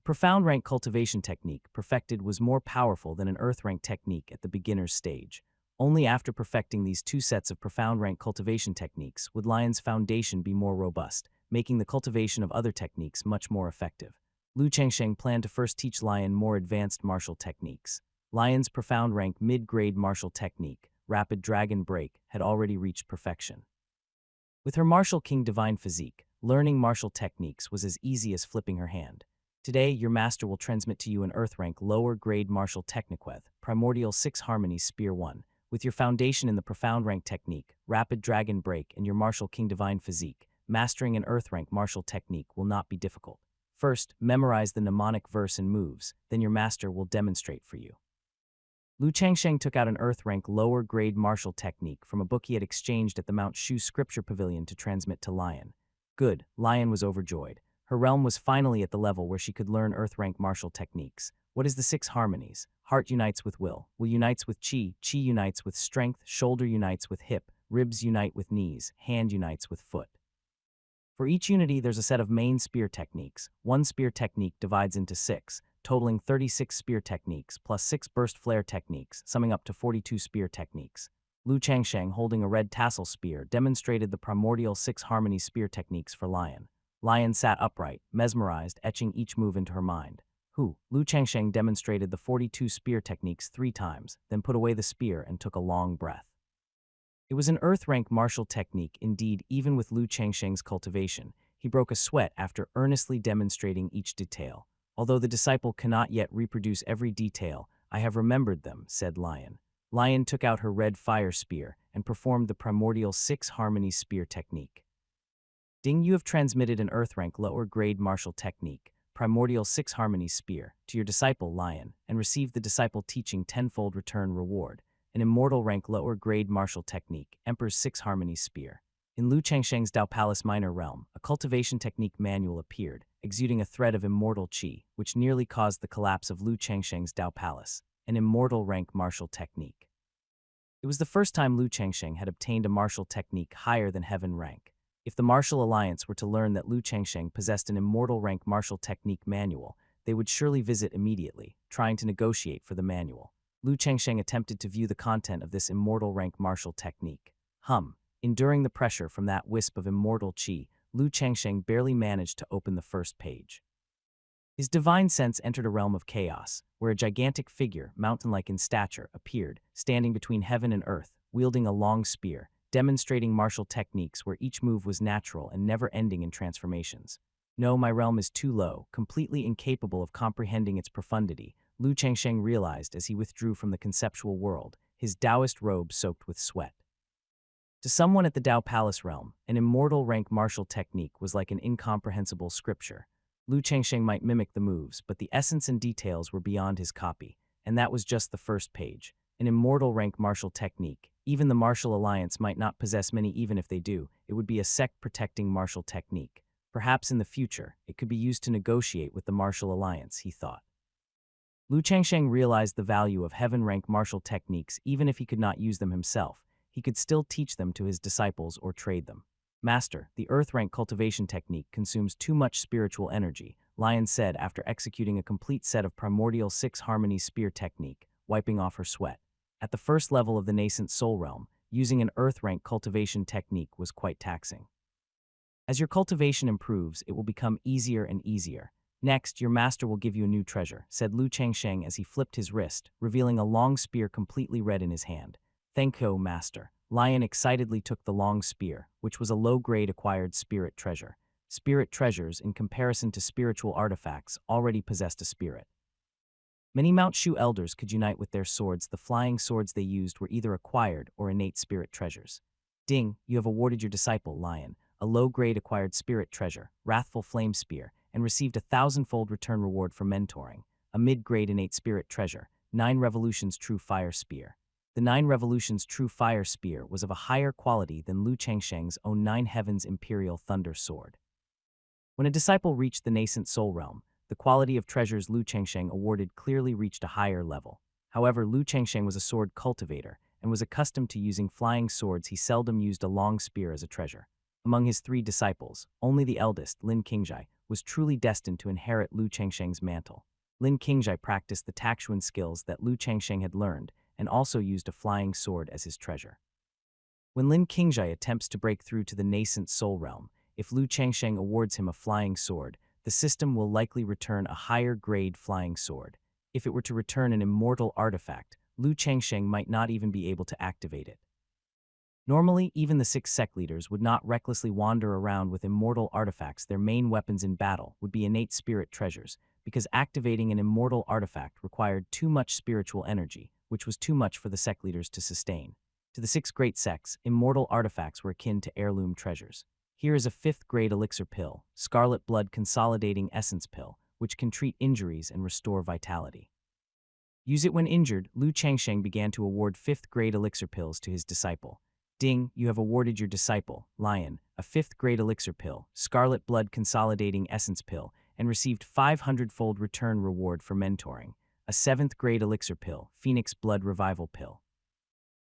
Profound rank cultivation technique perfected was more powerful than an earth rank technique at the beginner's stage. Only after perfecting these 2 sets of profound rank cultivation techniques would Lion's foundation be more robust, making the cultivation of other techniques much more effective. Lu Changsheng planned to first teach Lion more advanced martial techniques. Lion's profound rank mid-grade martial technique, Rapid Dragon Break, had already reached perfection. With her martial king divine physique, learning martial techniques was as easy as flipping her hand. Today, your master will transmit to you an earth rank lower grade martial techniqueth, Primordial 6 Harmonies Spear 1. With your foundation in the profound rank technique, Rapid Dragon Break, and your martial king divine physique, mastering an earth rank martial technique will not be difficult. First, memorize the mnemonic verse and moves, then your master will demonstrate for you. Lu Changsheng took out an earth rank lower grade martial technique from a book he had exchanged at the Mount Shu scripture pavilion to transmit to Lion. Good, Lion was overjoyed. Her realm was finally at the level where she could learn earth rank martial techniques. What is the 6 harmonies? Heart unites with will unites with chi unites with strength, shoulder unites with hip, ribs unite with knees, hand unites with foot. For each unity, there's a set of main spear techniques. 1 spear technique divides into 6, totaling 36 spear techniques, plus 6 burst flare techniques, summing up to 42 spear techniques. Lu Changsheng, holding a red tassel spear, demonstrated the primordial 6 harmony spear techniques for Lion. Lion sat upright, mesmerized, etching each move into her mind. Lu Changsheng demonstrated the 42 spear techniques 3 times, then put away the spear and took a long breath. It was an earth rank martial technique indeed. Even with Lu Changsheng's cultivation, he broke a sweat after earnestly demonstrating each detail. Although the disciple cannot yet reproduce every detail, I have remembered them, said Lion. Lion took out her red fire spear and performed the primordial 6 harmony spear technique. Ding, you have transmitted an earth rank lower grade martial technique, primordial 6 harmony spear, to your disciple Lion, and received the disciple teaching tenfold return reward. An immortal rank lower grade martial technique, Emperor's 6 harmony spear. In Lu Changsheng's Dao Palace minor realm, a cultivation technique manual appeared, exuding a thread of immortal chi, which nearly caused the collapse of Lu Changsheng's Dao Palace, an immortal rank martial technique. It was the first time Lu Changsheng had obtained a martial technique higher than heaven rank. If the Martial Alliance were to learn that Lu Changsheng possessed an immortal rank martial technique manual, they would surely visit immediately, trying to negotiate for the manual. Lu Changsheng attempted to view the content of this immortal rank martial technique. Enduring the pressure from that wisp of immortal chi, Lu Changsheng barely managed to open the first page. His divine sense entered a realm of chaos, where a gigantic figure, mountain-like in stature, appeared, standing between heaven and earth, wielding a long spear, demonstrating martial techniques where each move was natural and never ending in transformations. No, my realm is too low, completely incapable of comprehending its profundity, Lu Changsheng realized as he withdrew from the conceptual world, his Taoist robe soaked with sweat. To someone at the Dao Palace realm, an immortal rank martial technique was like an incomprehensible scripture. Lu Changsheng might mimic the moves, but the essence and details were beyond his copy, and that was just the first page. An immortal rank martial technique. Even the martial alliance might not possess many. Even if they do, it would be a sect-protecting martial technique. Perhaps in the future, it could be used to negotiate with the martial alliance, he thought. Lu Changsheng realized the value of heaven-rank martial techniques. Even if he could not use them himself, he could still teach them to his disciples or trade them. Master, the earth-rank cultivation technique consumes too much spiritual energy, Lion said after executing a complete set of primordial 6 harmony spear technique, wiping off her sweat. At the first level of the nascent soul realm, using an earth-rank cultivation technique was quite taxing. As your cultivation improves, it will become easier and easier. Next, your master will give you a new treasure, said Lu Changsheng as he flipped his wrist, revealing a long spear completely red in his hand. Thank you, master. Lion excitedly took the long spear, which was a low-grade acquired spirit treasure. Spirit treasures, in comparison to spiritual artifacts, already possessed a spirit. Many Mount Shu elders could unite with their swords. The flying swords they used were either acquired or innate spirit treasures. Ding, you have awarded your disciple, Lion, a low-grade acquired spirit treasure, Wrathful Flame Spear, and received a 1,000-fold return reward for mentoring, a mid-grade innate spirit treasure, 9 Revolutions True Fire Spear. The 9 Revolutions True Fire Spear was of a higher quality than Lu Changsheng's own 9 Heavens Imperial Thunder Sword. When a disciple reached the nascent soul realm, the quality of treasures Lu Changsheng awarded clearly reached a higher level. However, Lu Changsheng was a sword cultivator and was accustomed to using flying swords. He seldom used a long spear as a treasure. Among his 3 disciples, only the eldest, Lin Qingjai, was truly destined to inherit Lu Changsheng's mantle. Lin Qingjai practiced the Taxuan skills that Lu Changsheng had learned and also used a flying sword as his treasure. When Lin Qingjai attempts to break through to the nascent soul realm, if Lu Changsheng awards him a flying sword, the system will likely return a higher-grade flying sword. If it were to return an immortal artifact, Lu Changsheng might not even be able to activate it. Normally, even the 6 sect leaders would not recklessly wander around with immortal artifacts. Their main weapons in battle would be innate spirit treasures, because activating an immortal artifact required too much spiritual energy, which was too much for the sect leaders to sustain. To the 6 great sects, immortal artifacts were akin to heirloom treasures. Here is a 5th-grade elixir pill, Scarlet Blood Consolidating Essence Pill, which can treat injuries and restore vitality. Use it when injured. Lu Changsheng began to award 5th-grade elixir pills to his disciple. Ding, you have awarded your disciple, Lion, a 5th-grade elixir pill, Scarlet Blood Consolidating Essence Pill, and received 500-fold return reward for mentoring. A 7th-grade elixir pill, Phoenix Blood Revival Pill.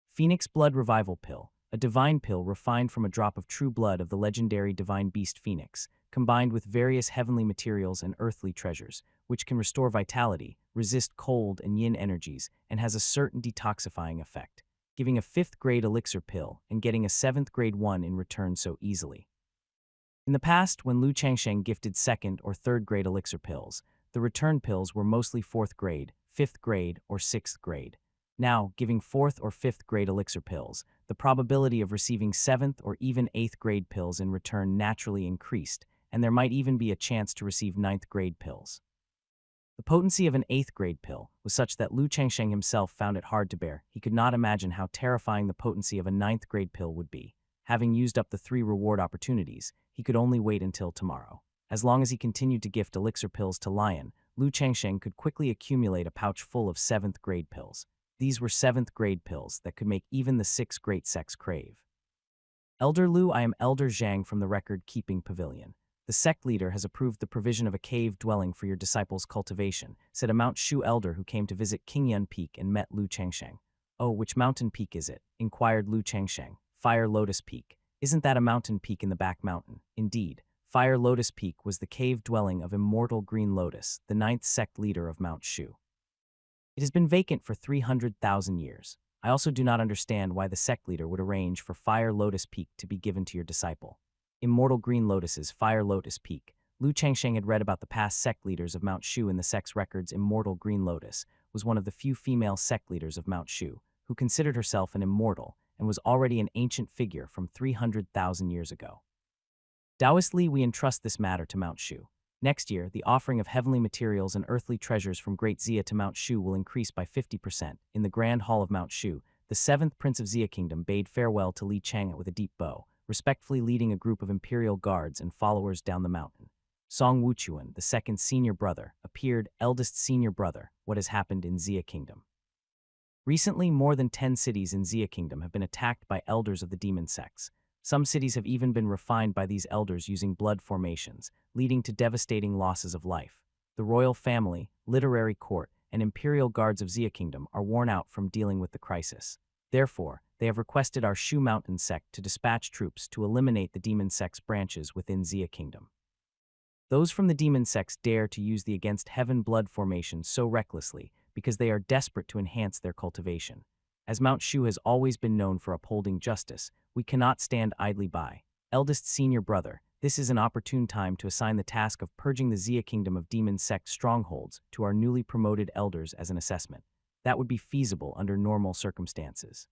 Phoenix Blood Revival Pill, a divine pill refined from a drop of true blood of the legendary divine beast Phoenix, combined with various heavenly materials and earthly treasures, which can restore vitality, resist cold and yin energies, and has a certain detoxifying effect, giving a 5th-grade elixir pill and getting a 7th-grade one in return so easily. In the past, when Lu Changsheng gifted 2nd or 3rd-grade elixir pills, the return pills were mostly 4th grade, 5th grade, or 6th grade. Now, giving 4th or 5th grade elixir pills, the probability of receiving 7th or even 8th grade pills in return naturally increased, and there might even be a chance to receive 9th grade pills. The potency of an 8th grade pill was such that Lu Changsheng himself found it hard to bear. He could not imagine how terrifying the potency of a 9th grade pill would be. Having used up the 3 reward opportunities, he could only wait until tomorrow. As long as he continued to gift elixir pills to Lion, Lu Changsheng could quickly accumulate a pouch full of 7th grade pills. These were 7th grade pills that could make even the 6 great sects crave. Elder Lu, I am Elder Zhang from the Record-Keeping Pavilion. The sect leader has approved the provision of a cave dwelling for your disciples' cultivation, said a Mount Shu elder who came to visit Qingyun Peak and met Lu Changsheng. Oh, which mountain peak is it? Inquired Lu Changsheng. Fire Lotus Peak. Isn't that a mountain peak in the back mountain? Indeed. Fire Lotus Peak was the cave dwelling of Immortal Green Lotus, the 9th sect leader of Mount Shu. It has been vacant for 300,000 years. I also do not understand why the sect leader would arrange for Fire Lotus Peak to be given to your disciple. Immortal Green Lotus's Fire Lotus Peak Lu Changsheng had read about the past sect leaders of Mount Shu in the sect's records. Immortal Green Lotus was one of the few female sect leaders of Mount Shu who considered herself an immortal and was already an ancient figure from 300,000 years ago. Taoistly, we entrust this matter to Mount Shu. Next year, the offering of heavenly materials and earthly treasures from Great Xia to Mount Shu will increase by 50%. In the Grand Hall of Mount Shu, the 7th Prince of Xia Kingdom bade farewell to Li Chang with a deep bow, respectfully leading a group of imperial guards and followers down the mountain. Song Wuchuan, the second senior brother, appeared. Eldest senior brother, what has happened in Xia Kingdom? Recently, more than 10 cities in Xia Kingdom have been attacked by elders of the demon sects. Some cities have even been refined by these elders using blood formations, leading to devastating losses of life. The royal family, literary court, and imperial guards of Xia Kingdom are worn out from dealing with the crisis. Therefore, they have requested our Shu Mountain sect to dispatch troops to eliminate the demon sect's branches within Xia Kingdom. Those from the demon sects dare to use the against heaven blood formation so recklessly because they are desperate to enhance their cultivation. As Mount Shu has always been known for upholding justice, we cannot stand idly by. Eldest senior brother, this is an opportune time to assign the task of purging the Xia Kingdom of demon sect strongholds to our newly promoted elders as an assessment. That would be feasible under normal circumstances.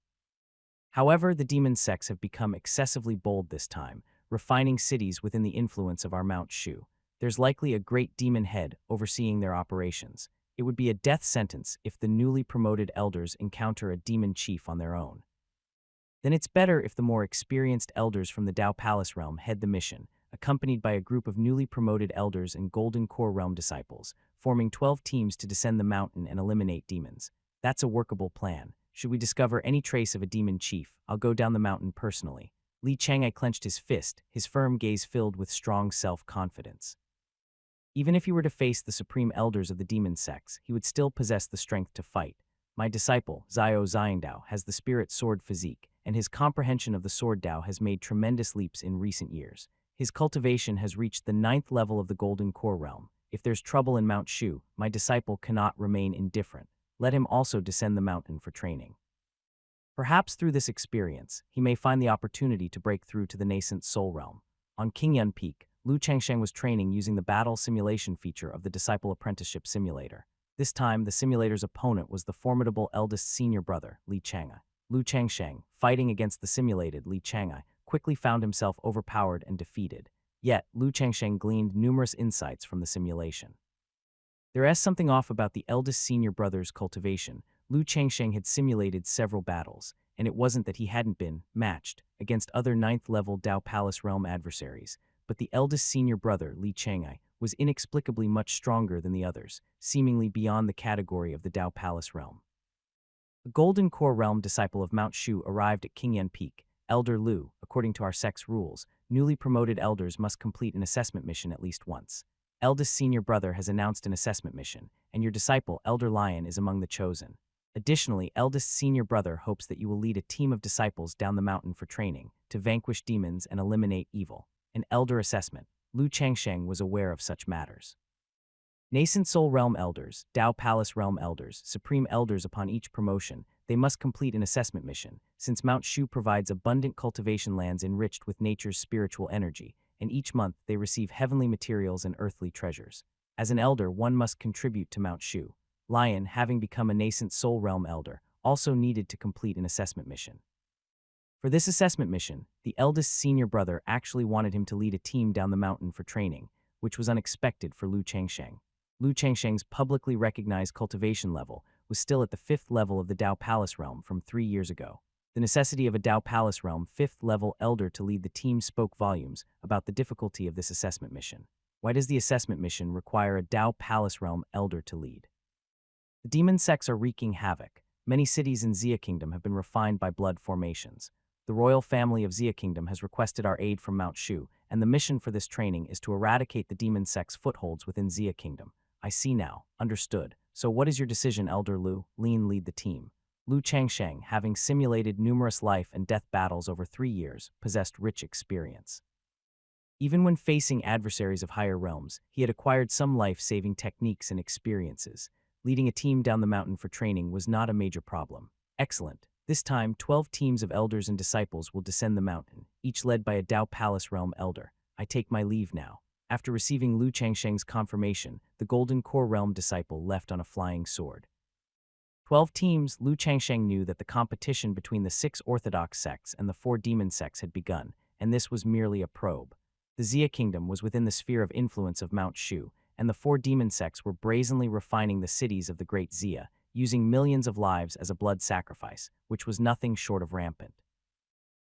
However, the demon sects have become excessively bold this time, refining cities within the influence of our Mount Shu. There's likely a great demon head overseeing their operations. It would be a death sentence if the newly promoted elders encounter a demon chief on their own. Then it's better if the more experienced elders from the Dao Palace realm head the mission, accompanied by a group of newly promoted elders and Golden Core realm disciples, forming 12 teams to descend the mountain and eliminate demons. That's a workable plan. Should we discover any trace of a demon chief, I'll go down the mountain personally. Li Chang'ai clenched his fist, his firm gaze filled with strong self-confidence. Even if he were to face the supreme elders of the demon sects, he would still possess the strength to fight. My disciple, Xiao Xiangdao, has the spirit sword physique, and his comprehension of the sword Dao has made tremendous leaps in recent years. His cultivation has reached the 9th level of the Golden Core realm. If there's trouble in Mount Shu, my disciple cannot remain indifferent. Let him also descend the mountain for training. Perhaps through this experience, he may find the opportunity to break through to the nascent soul realm. On Qingyun Peak, Lu Changsheng was training using the battle simulation feature of the Disciple Apprenticeship Simulator. This time, the simulator's opponent was the formidable eldest senior brother, Li Chang'ai. Lu Changsheng, fighting against the simulated Li Chang'ai, quickly found himself overpowered and defeated. Yet, Lu Changsheng gleaned numerous insights from the simulation. There is something off about the eldest senior brother's cultivation. Lu Changsheng had simulated several battles, and it wasn't that he hadn't been matched against other 9th-level Dao Palace realm adversaries, but the eldest senior brother, Li Chang'ai, was inexplicably much stronger than the others, seemingly beyond the category of the Dao Palace realm. A Golden Core realm disciple of Mount Shu arrived at Qingyun Peak. Elder Lu, according to our sect's rules, newly promoted elders must complete an assessment mission at least once. Eldest senior brother has announced an assessment mission, and your disciple, Elder Lion, is among the chosen. Additionally, eldest senior brother hopes that you will lead a team of disciples down the mountain for training, to vanquish demons and eliminate evil. An elder assessment. Lu Changsheng was aware of such matters. Nascent Soul Realm Elders, Dao Palace Realm Elders, Supreme Elders upon each promotion, they must complete an assessment mission, since Mount Shu provides abundant cultivation lands enriched with nature's spiritual energy, and each month they receive heavenly materials and earthly treasures. As an elder, one must contribute to Mount Shu. Lion, having become a Nascent Soul Realm Elder, also needed to complete an assessment mission. For this assessment mission, the eldest senior brother actually wanted him to lead a team down the mountain for training, which was unexpected for Lu Changsheng. Lu Changsheng's publicly recognized cultivation level was still at the 5th level of the Dao Palace realm from 3 years ago. The necessity of a Dao Palace realm 5th level elder to lead the team spoke volumes about the difficulty of this assessment mission. Why does the assessment mission require a Dao Palace realm elder to lead? The demon sects are wreaking havoc. Many cities in Xia Kingdom have been refined by blood formations. The royal family of Xia Kingdom has requested our aid from Mount Shu, and the mission for this training is to eradicate the demon sect's footholds within Xia Kingdom. I see now. Understood. So what is your decision, Elder Lu? Lead the team. Lu Changsheng, having simulated numerous life and death battles over 3 years, possessed rich experience. Even when facing adversaries of higher realms, he had acquired some life-saving techniques and experiences. Leading a team down the mountain for training was not a major problem. Excellent. This time, 12 teams of elders and disciples will descend the mountain, each led by a Dao Palace realm elder. I take my leave now. After receiving Lu Changsheng's confirmation, the Golden Core Realm disciple left on a flying sword. 12 teams, Lu Changsheng knew that the competition between the 6 orthodox sects and the 4 demon sects had begun, and this was merely a probe. The Xia kingdom was within the sphere of influence of Mount Shu, and the 4 demon sects were brazenly refining the cities of the great Xia, using millions of lives as a blood sacrifice, which was nothing short of rampant.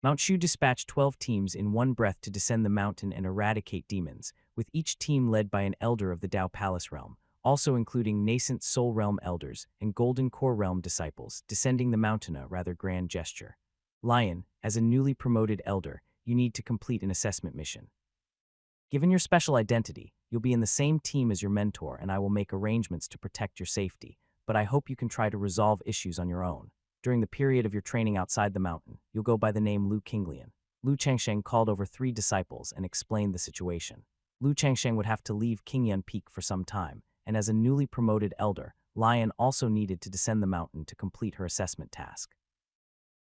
Mount Shu dispatched 12 teams in one breath to descend the mountain and eradicate demons, with each team led by an elder of the Dao Palace realm, also including nascent Soul Realm elders and Golden Core Realm disciples, descending the mountain, a rather grand gesture. Lion, as a newly promoted elder, you need to complete an assessment mission. Given your special identity, you'll be in the same team as your mentor, and I will make arrangements to protect your safety, but I hope you can try to resolve issues on your own. During the period of your training outside the mountain, you'll go by the name Lu Qinglian. Lu Changsheng called over 3 disciples and explained the situation. Lu Changsheng would have to leave Qingyan Peak for some time, and as a newly promoted elder, Lion also needed to descend the mountain to complete her assessment task.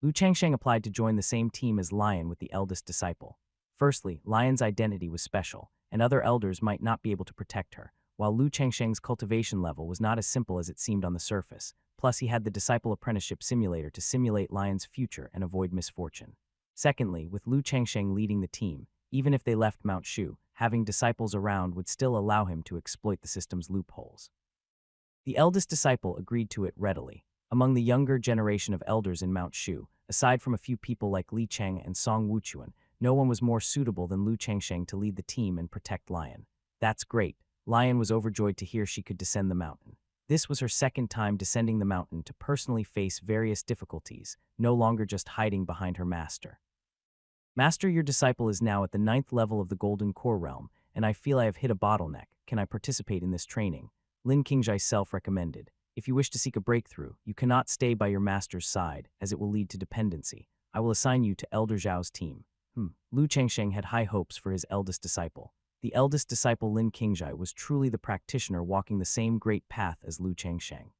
Lu Changsheng applied to join the same team as Lion with the eldest disciple. Firstly, Lion's identity was special, and other elders might not be able to protect her, while Lu Changsheng's cultivation level was not as simple as it seemed on the surface. Plus, he had the disciple apprenticeship simulator to simulate Lion's future and avoid misfortune. Secondly, with Lu Changsheng leading the team, even if they left Mount Shu, having disciples around would still allow him to exploit the system's loopholes. The eldest disciple agreed to it readily. Among the younger generation of elders in Mount Shu, aside from a few people like Li Cheng and Song Wuchuan, no one was more suitable than Lu Changsheng to lead the team and protect Lion. That's great. Lion was overjoyed to hear she could descend the mountain. This was her second time descending the mountain to personally face various difficulties, no longer just hiding behind her master. Master, your disciple is now at the 9th level of the Golden Core Realm, and I feel I have hit a bottleneck. Can I participate in this training? Lin Qingjai self-recommended. If you wish to seek a breakthrough, you cannot stay by your master's side, as it will lead to dependency. I will assign you to Elder Zhao's team. Lu Changsheng had high hopes for his eldest disciple. The eldest disciple Lin Qingjai was truly the practitioner walking the same great path as Lu Changsheng.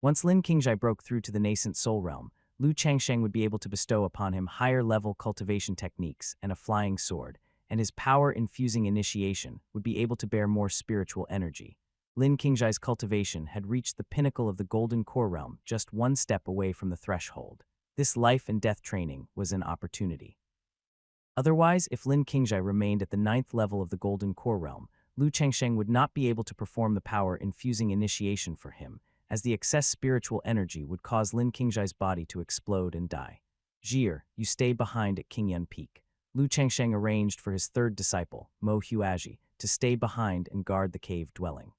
Once Lin Qingjai broke through to the nascent soul realm, Lu Changsheng would be able to bestow upon him higher-level cultivation techniques and a flying sword, and his power-infusing initiation would be able to bear more spiritual energy. Lin Qingjai's cultivation had reached the pinnacle of the Golden Core Realm, just one step away from the threshold. This life and death training was an opportunity. Otherwise, if Lin Qingjai remained at the 9th level of the Golden Core Realm, Lu Changsheng would not be able to perform the power-infusing initiation for him, as the excess spiritual energy would cause Lin Qingjai's body to explode and die. Jir, you stay behind at Qingyan Peak. Lu Changsheng arranged for his 3rd disciple, Mo Huaji, to stay behind and guard the cave dwelling.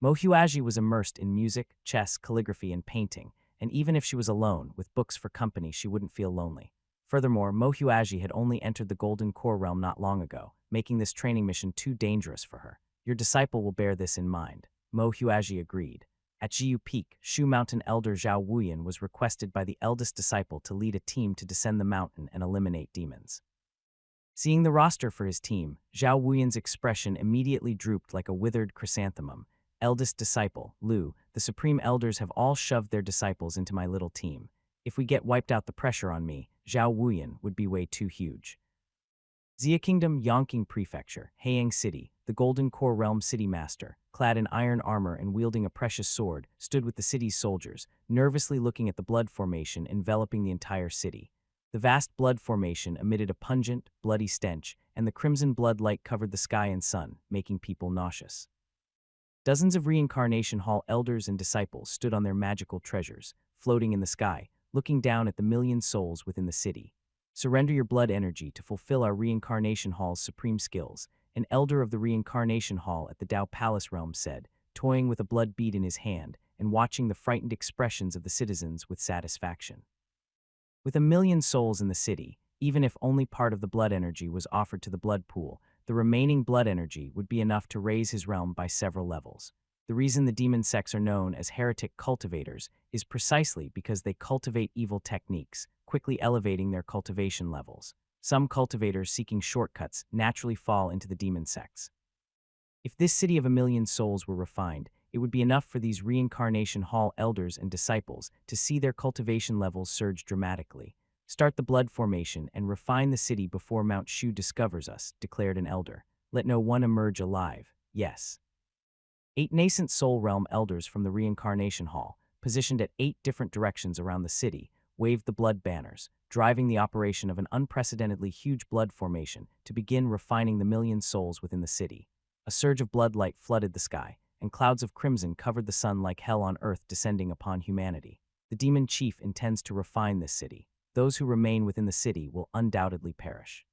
Mo Huaji was immersed in music, chess, calligraphy, and painting, and even if she was alone, with books for company, she wouldn't feel lonely. Furthermore, Mo Huaji had only entered the Golden Core Realm not long ago, making this training mission too dangerous for her. Your disciple will bear this in mind. Mo Huaji agreed. At Jiyu Peak, Shu Mountain Elder Zhao Wuyan was requested by the eldest disciple to lead a team to descend the mountain and eliminate demons. Seeing the roster for his team, Zhao Wuyan's expression immediately drooped like a withered chrysanthemum. Eldest disciple, Lu, the supreme elders have all shoved their disciples into my little team. If we get wiped out, the pressure on me, Zhao Wuyan, would be way too huge. Xia Kingdom, Yongqing Prefecture, Heiyang City, the Golden Core Realm City Master, clad in iron armor and wielding a precious sword, stood with the city's soldiers, nervously looking at the blood formation enveloping the entire city. The vast blood formation emitted a pungent, bloody stench, and the crimson blood light covered the sky and sun, making people nauseous. Dozens of Reincarnation Hall elders and disciples stood on their magical treasures, floating in the sky, looking down at the million souls within the city. Surrender your blood energy to fulfill our Reincarnation Hall's supreme skills, an elder of the Reincarnation Hall at the Dao Palace realm said, toying with a blood bead in his hand and watching the frightened expressions of the citizens with satisfaction. With 1,000,000 souls in the city, even if only part of the blood energy was offered to the blood pool, the remaining blood energy would be enough to raise his realm by several levels. The reason the demon sects are known as heretic cultivators is precisely because they cultivate evil techniques, quickly elevating their cultivation levels. Some cultivators seeking shortcuts naturally fall into the demon sects. If this city of 1,000,000 souls were refined, it would be enough for these Reincarnation Hall elders and disciples to see their cultivation levels surge dramatically. Start the blood formation and refine the city before Mount Shu discovers us, declared an elder. Let no one emerge alive. Yes. 8 nascent soul realm elders from the reincarnation hall, positioned at 8 different directions around the city, waved the blood banners, driving the operation of an unprecedentedly huge blood formation to begin refining the million souls within the city. A surge of blood light flooded the sky, and clouds of crimson covered the sun like hell on earth descending upon humanity. The demon chief intends to refine this city. Those who remain within the city will undoubtedly perish.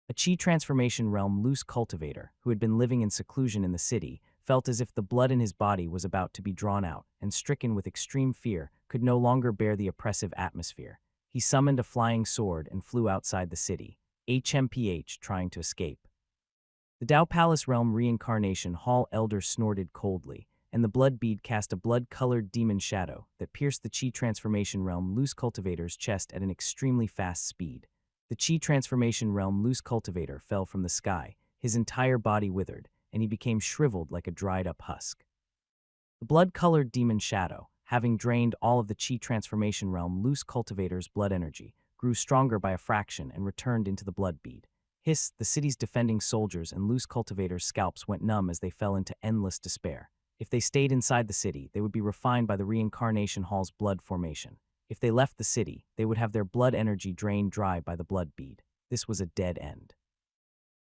A chi transformation realm loose cultivator, who had been living in seclusion in the city, felt as if the blood in his body was about to be drawn out, and stricken with extreme fear, could no longer bear the oppressive atmosphere. He summoned a flying sword and flew outside the city, HMPH trying to escape. The Dao Palace realm reincarnation hall elder snorted coldly, and the blood bead cast a blood-colored demon shadow that pierced the chi transformation realm loose cultivator's chest at an extremely fast speed. The chi transformation realm loose cultivator fell from the sky, his entire body withered, and he became shriveled like a dried-up husk. The blood-colored demon shadow, having drained all of the chi transformation realm loose cultivator's blood energy, grew stronger by a fraction and returned into the blood bead. Hiss, the city's defending soldiers and loose cultivators' scalps went numb as they fell into endless despair. If they stayed inside the city, they would be refined by the reincarnation hall's blood formation. If they left the city, they would have their blood energy drained dry by the blood bead. This was a dead end.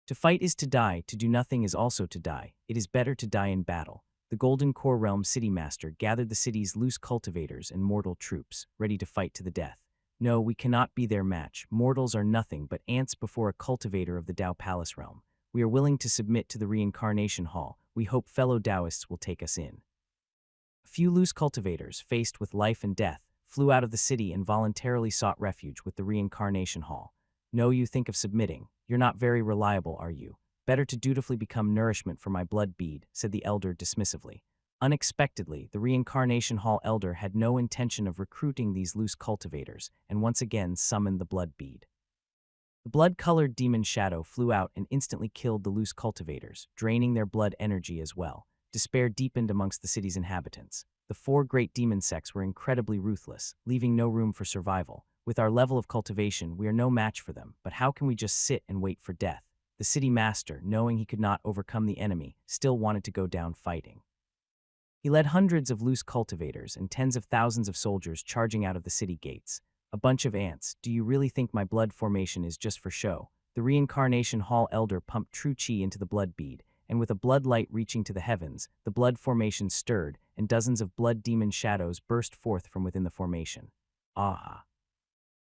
To fight is to die, to do nothing is also to die. It is better to die in battle. The Golden Core Realm City Master gathered the city's loose cultivators and mortal troops, ready to fight to the death. No, we cannot be their match. Mortals are nothing but ants before a cultivator of the Dao Palace realm. We are willing to submit to the reincarnation hall. We hope fellow Taoists will take us in. A few loose cultivators, faced with life and death, flew out of the city and voluntarily sought refuge with the reincarnation hall. No, you think of submitting. You're not very reliable, are you? Better to dutifully become nourishment for my blood bead, said the elder dismissively. Unexpectedly, the reincarnation hall elder had no intention of recruiting these loose cultivators, and once again summoned the blood bead. The blood-colored demon shadow flew out and instantly killed the loose cultivators, draining their blood energy as well. Despair deepened amongst the city's inhabitants. The 4 great demon sects were incredibly ruthless, leaving no room for survival. With our level of cultivation, we are no match for them, but how can we just sit and wait for death? The city master, knowing he could not overcome the enemy, still wanted to go down fighting. He led hundreds of loose cultivators and tens of thousands of soldiers charging out of the city gates. A bunch of ants. Do you really think my blood formation is just for show? The reincarnation hall elder pumped true chi into the blood bead, and with a blood light reaching to the heavens, the blood formation stirred, and dozens of blood demon shadows burst forth from within the formation. Ah!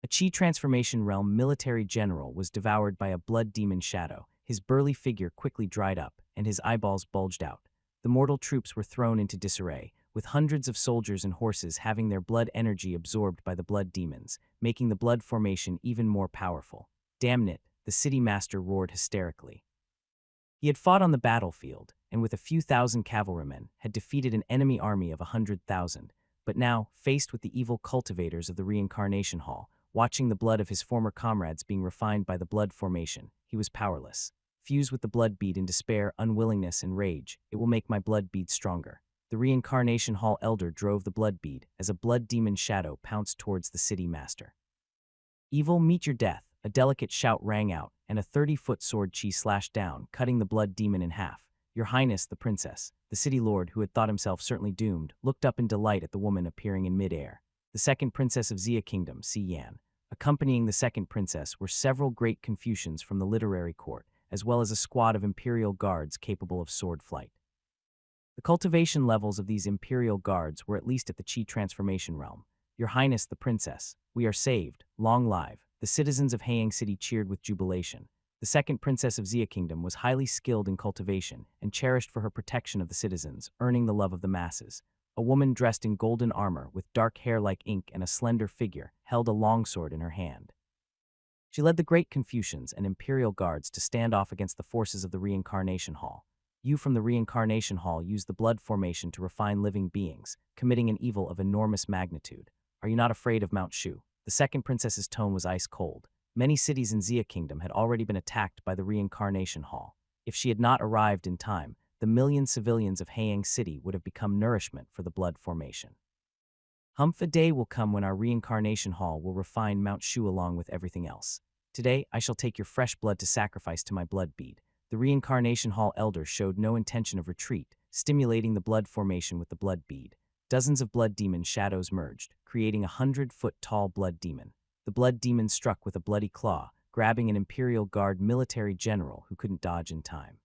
A chi transformation realm military general was devoured by a blood demon shadow. His burly figure quickly dried up, and his eyeballs bulged out. The mortal troops were thrown into disarray, with hundreds of soldiers and horses having their blood energy absorbed by the blood demons, making the blood formation even more powerful. Damn it, the city master roared hysterically. He had fought on the battlefield, and with a few thousand cavalrymen, had defeated an enemy army of 100,000, but now, faced with the evil cultivators of the reincarnation hall, watching the blood of his former comrades being refined by the blood formation, he was powerless. Fused with the blood bead in despair, unwillingness, and rage, it will make my blood bead stronger. The reincarnation hall elder drove the blood bead as a blood demon shadow pounced towards the city master. Evil, meet your death, a delicate shout rang out, and a 30-foot sword chi slashed down, cutting the blood demon in half. Your Highness, the princess, the city lord, who had thought himself certainly doomed, looked up in delight at the woman appearing in midair. The second princess of Xia Kingdom, Si Yan. Accompanying the second princess were several great Confucians from the literary court, as well as a squad of imperial guards capable of sword flight. The cultivation levels of these imperial guards were at least at the chi transformation realm. Your Highness the Princess, we are saved, long live. The citizens of Hayang City cheered with jubilation. The second princess of Xia Kingdom was highly skilled in cultivation and cherished for her protection of the citizens, earning the love of the masses. A woman dressed in golden armor with dark hair like ink and a slender figure held a longsword in her hand. She led the great Confucians and imperial guards to stand off against the forces of the reincarnation hall. You from the reincarnation hall use the blood formation to refine living beings, committing an evil of enormous magnitude. Are you not afraid of Mount Shu? The second princess's tone was ice cold. Many cities in Xia Kingdom had already been attacked by the reincarnation hall. If she had not arrived in time, the million civilians of Hayang City would have become nourishment for the blood formation. A day will come when our reincarnation hall will refine Mount Shu along with everything else. Today, I shall take your fresh blood to sacrifice to my blood bead. the Reincarnation Hall Elder showed no intention of retreat, stimulating the blood formation with the blood bead. Dozens of blood demon shadows merged, creating a 100-foot-tall blood demon. The blood demon struck with a bloody claw, grabbing an Imperial Guard military general who couldn't dodge in time.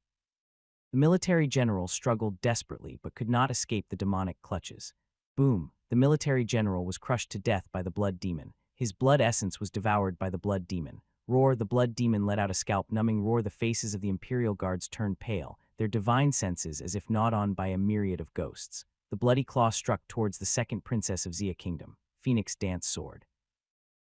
The military general struggled desperately but could not escape the demonic clutches. Boom! The military general was crushed to death by the blood demon. His blood essence was devoured by the blood demon. Roar! The blood demon let out a scalp-numbing roar. The faces of the Imperial Guards turned pale, their divine senses as if gnawed on by a myriad of ghosts. The bloody claw struck towards the second princess of Xia Kingdom, Phoenix Dance Sword.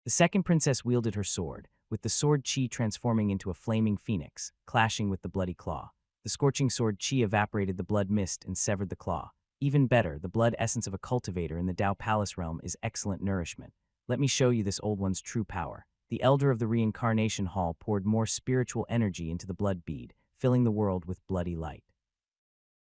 The second princess wielded her sword, with the sword chi transforming into a flaming phoenix, clashing with the bloody claw. The scorching sword chi evaporated the blood mist and severed the claw. Even better, the blood essence of a cultivator in the Dao Palace realm is excellent nourishment. Let me show you this old one's true power. The Elder of the Reincarnation Hall poured more spiritual energy into the blood bead, filling the world with bloody light.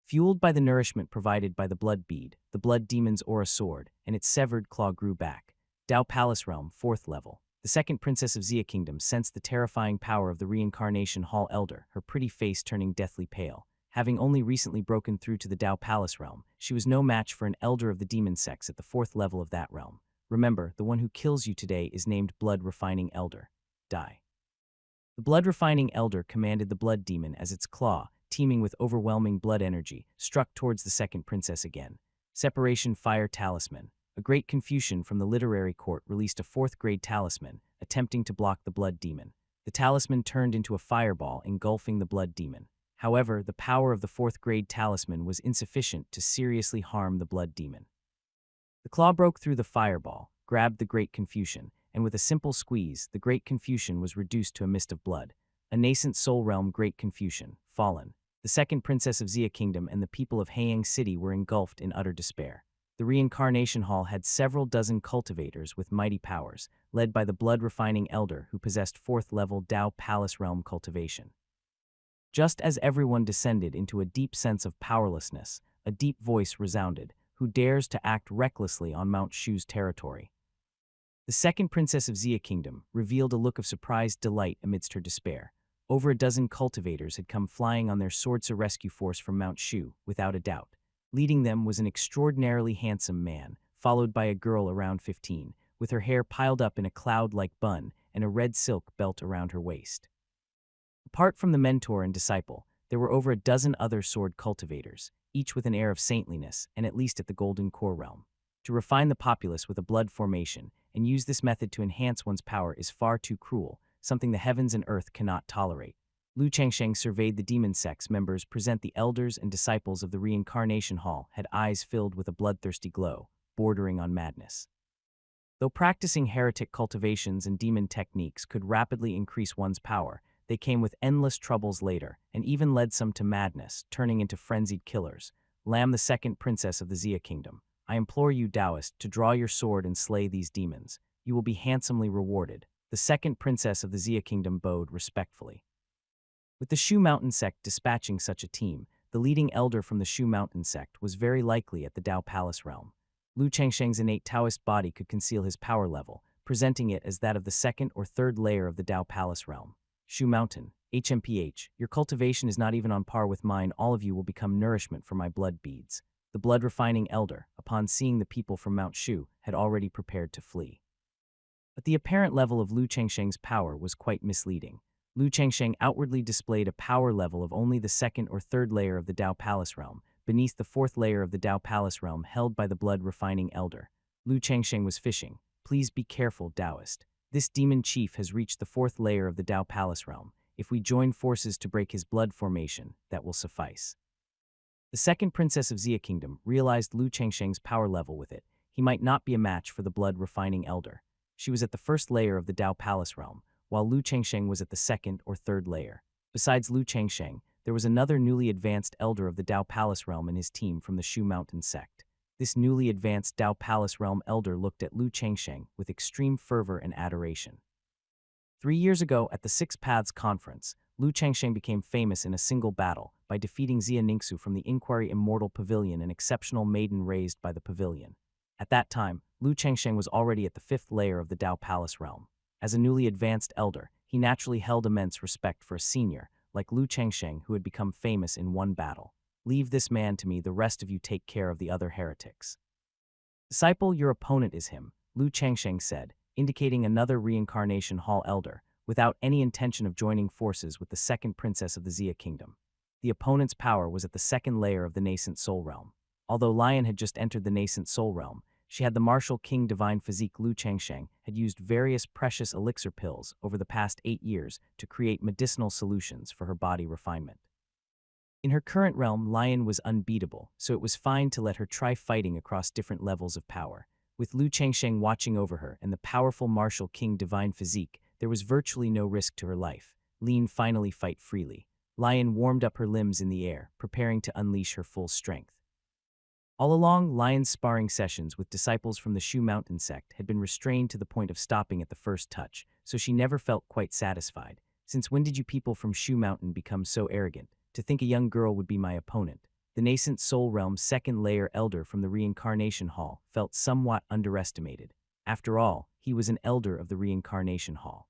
Fueled by the nourishment provided by the blood bead, the blood demon's aura soared, and its severed claw grew back. Dao Palace realm, 4th level. The second princess of Xia Kingdom sensed the terrifying power of the Reincarnation Hall Elder, her pretty face turning deathly pale. Having only recently broken through to the Dao Palace realm, she was no match for an Elder of the Demon Sects at the 4th level of that realm. Remember, the one who kills you today is named Blood Refining Elder. Die. The Blood Refining Elder commanded the blood demon as its claw, teeming with overwhelming blood energy, struck towards the second princess again. Separation Fire Talisman. A great Confucian from the literary court released a 4th-grade talisman, attempting to block the blood demon. The talisman turned into a fireball, engulfing the blood demon. However, the power of the 4th-grade talisman was insufficient to seriously harm the blood demon. The claw broke through the fireball, grabbed the Great Confucian, and with a simple squeeze, the Great Confucian was reduced to a mist of blood. A nascent soul realm Great Confucian, fallen. The second princess of Xia Kingdom and the people of Haiyang City were engulfed in utter despair. The Reincarnation Hall had several dozen cultivators with mighty powers, led by the blood-refining elder who possessed 4th-level Dao Palace realm cultivation. Just as everyone descended into a deep sense of powerlessness, a deep voice resounded, "Who dares to act recklessly on Mount Shu's territory?" The second princess of Xia Kingdom revealed a look of surprised delight amidst her despair. Over a dozen cultivators had come flying on their swords rescue force from Mount Shu, without a doubt. Leading them was an extraordinarily handsome man, followed by a girl around 15, with her hair piled up in a cloud-like bun and a red silk belt around her waist. Apart from the mentor and disciple, there were over a dozen other sword cultivators, each with an air of saintliness and at least at the Golden Core realm. To refine the populace with a blood formation and use this method to enhance one's power is far too cruel, something the heavens and earth cannot tolerate. Lu Changsheng surveyed the demon sect's members present. The elders and disciples of the Reincarnation Hall had eyes filled with a bloodthirsty glow, bordering on madness. Though practicing heretic cultivations and demon techniques could rapidly increase one's power, they came with endless troubles later, and even led some to madness, turning into frenzied killers. Lam, the second princess of the Xia Kingdom, I implore you, Taoist, to draw your sword and slay these demons. You will be handsomely rewarded. The second princess of the Xia Kingdom bowed respectfully. With the Shu Mountain Sect dispatching such a team, the leading elder from the Shu Mountain Sect was very likely at the Dao Palace realm. Lu Changsheng's innate Taoist body could conceal his power level, presenting it as that of the 2nd or 3rd layer of the Dao Palace realm. Shu Mountain, HMPH, your cultivation is not even on par with mine. All of you will become nourishment for my blood beads. The blood-refining elder, upon seeing the people from Mount Shu, had already prepared to flee. But the apparent level of Lu Changsheng's power was quite misleading. Lu Changsheng outwardly displayed a power level of only the 2nd or 3rd layer of the Dao Palace realm, beneath the 4th layer of the Dao Palace realm held by the blood-refining elder. Lu Changsheng was fishing. Please be careful, Taoist. This demon chief has reached the 4th layer of the Dao Palace realm. If we join forces to break his blood formation, that will suffice. The second princess of Xia Kingdom realized Lu Changsheng's power level with it. He might not be a match for the blood-refining elder. She was at the 1st layer of the Dao Palace realm, while Lu Changsheng was at the 2nd or 3rd layer. Besides Lu Changsheng, there was another newly advanced elder of the Dao Palace realm and his team from the Shu Mountain Sect. This newly advanced Dao Palace realm elder looked at Lu Changsheng with extreme fervor and adoration. 3 years ago at the Six Paths Conference, Lu Changsheng became famous in a single battle by defeating Xia Ningxu from the Inquiry Immortal Pavilion, an exceptional maiden raised by the pavilion. At that time, Lu Changsheng was already at the 5th layer of the Dao Palace realm. As a newly advanced elder, he naturally held immense respect for a senior, like Lu Chengsheng, who had become famous in one battle. Leave this man to me, the rest of you take care of the other heretics. Disciple, your opponent is him, Lu Chengsheng said, indicating another reincarnation hall elder, without any intention of joining forces with the second princess of the Xia kingdom. The opponent's power was at the second layer of the nascent soul realm. Although Lion had just entered the nascent soul realm, she had the martial king divine physique. Lu Chengsheng had used various precious elixir pills over the past 8 years to create medicinal solutions for her body refinement. In her current realm, Lion was unbeatable, so it was fine to let her try fighting across different levels of power. With Lu Chengsheng watching over her and the powerful martial king divine physique, there was virtually no risk to her life. Lean finally fight freely. Lion warmed up her limbs in the air, preparing to unleash her full strength. All along, Lion's sparring sessions with disciples from the Shu Mountain sect had been restrained to the point of stopping at the first touch, so she never felt quite satisfied. Since when did you people from Shu Mountain become so arrogant, to think a young girl would be my opponent? The nascent soul realm's second layer elder from the reincarnation hall felt somewhat underestimated. After all, he was an elder of the reincarnation hall.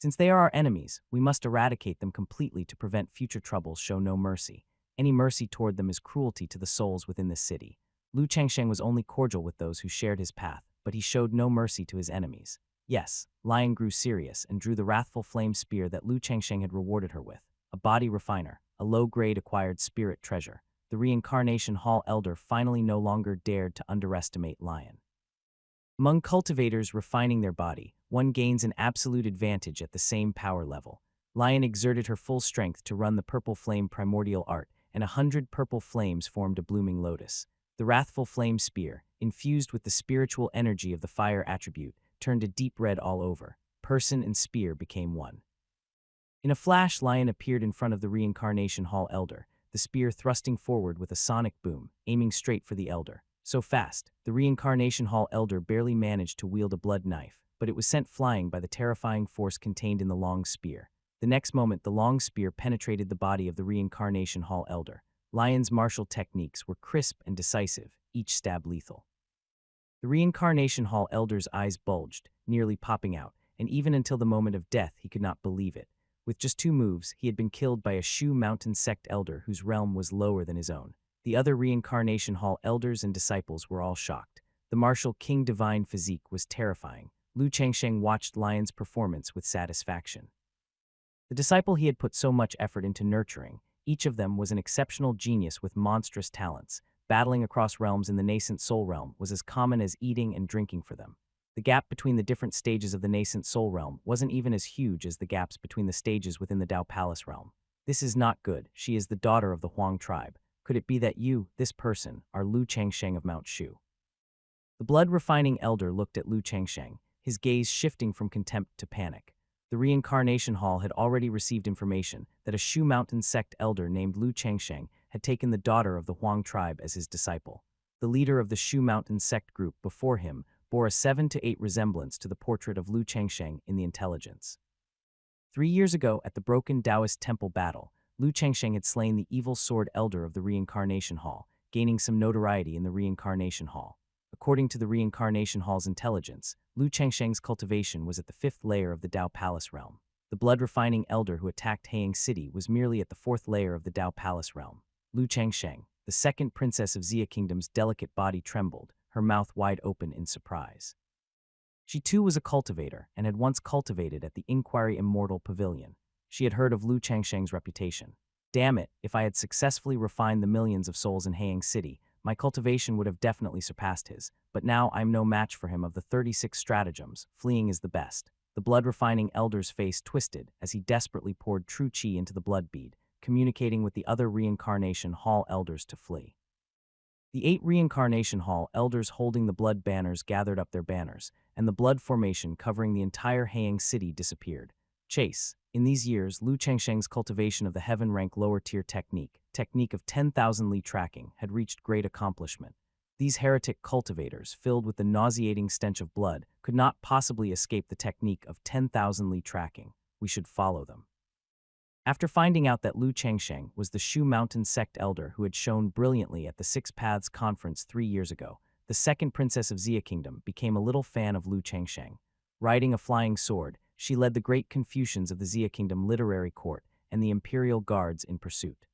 Since they are our enemies, we must eradicate them completely to prevent future troubles. Show no mercy. Any mercy toward them is cruelty to the souls within this city. Lu Chengsheng was only cordial with those who shared his path, but he showed no mercy to his enemies. Yes, Lion grew serious and drew the wrathful flame spear that Lu Chengsheng had rewarded her with, a body refiner, a low-grade acquired spirit treasure. The reincarnation hall elder finally no longer dared to underestimate Lion. Among cultivators refining their body, one gains an absolute advantage at the same power level. Lion exerted her full strength to run the purple flame primordial art, and 100 purple flames formed a blooming lotus. The wrathful flame spear, infused with the spiritual energy of the fire attribute, turned a deep red all over. Person and spear became one. In a flash, Lion appeared in front of the reincarnation hall elder, the spear thrusting forward with a sonic boom, aiming straight for the elder. So fast, the reincarnation hall elder barely managed to wield a blood knife, but it was sent flying by the terrifying force contained in the long spear. The next moment, the long spear penetrated the body of the reincarnation hall elder. Lion's martial techniques were crisp and decisive, each stab lethal. The reincarnation hall elder's eyes bulged, nearly popping out, and even until the moment of death he could not believe it. With just 2 moves, he had been killed by a Shu Mountain sect elder whose realm was lower than his own. The other reincarnation hall elders and disciples were all shocked. The martial king divine physique was terrifying. Lu Chengsheng watched Lion's performance with satisfaction. The disciple he had put so much effort into nurturing, each of them was an exceptional genius with monstrous talents. Battling across realms in the nascent soul realm was as common as eating and drinking for them. The gap between the different stages of the nascent soul realm wasn't even as huge as the gaps between the stages within the Dao Palace realm. This is not good. She is the daughter of the Huang tribe. Could it be that you, this person, are Lu Chengsheng of Mount Shu? The blood-refining elder looked at Lu Chengsheng, his gaze shifting from contempt to panic. The reincarnation hall had already received information that a Shu Mountain sect elder named Lu Chengsheng had taken the daughter of the Huang tribe as his disciple. The leader of the Shu Mountain sect group before him bore a 7 to 8 resemblance to the portrait of Lu Chengsheng in the intelligence. 3 years ago, at the broken Taoist temple battle, Lu Chengsheng had slain the evil sword elder of the reincarnation hall, gaining some notoriety in the reincarnation hall. According to the reincarnation hall's intelligence, Lu Chengsheng's cultivation was at the 5th layer of the Dao Palace realm. The blood-refining elder who attacked Hayang City was merely at the 4th layer of the Dao Palace realm. Lu Chengsheng, the second princess of Xia Kingdom's delicate body trembled, her mouth wide open in surprise. She too was a cultivator and had once cultivated at the Inquiry Immortal Pavilion. She had heard of Lu Chengsheng's reputation. Damn it, if I had successfully refined the millions of souls in Hayang City, my cultivation would have definitely surpassed his, but now I'm no match for him. Of the 36 stratagems, fleeing is the best. The blood-refining elder's face twisted as he desperately poured true qi into the blood bead, communicating with the other reincarnation hall elders to flee. The 8 reincarnation hall elders holding the blood banners gathered up their banners, and the blood formation covering the entire Hayang City disappeared. Chase. In these years, Lu Chengsheng's cultivation of the heaven-rank lower-tier technique of 10,000 li tracking, had reached great accomplishment. These heretic cultivators, filled with the nauseating stench of blood, could not possibly escape the technique of 10,000 li tracking. We should follow them. After finding out that Lu Chengsheng was the Shu Mountain sect elder who had shone brilliantly at the Six Paths conference 3 years ago, the second princess of Xia Kingdom became a little fan of Lu Chengsheng. Riding a flying sword, she led the great Confucians of the Xia Kingdom literary court and the Imperial Guards in pursuit.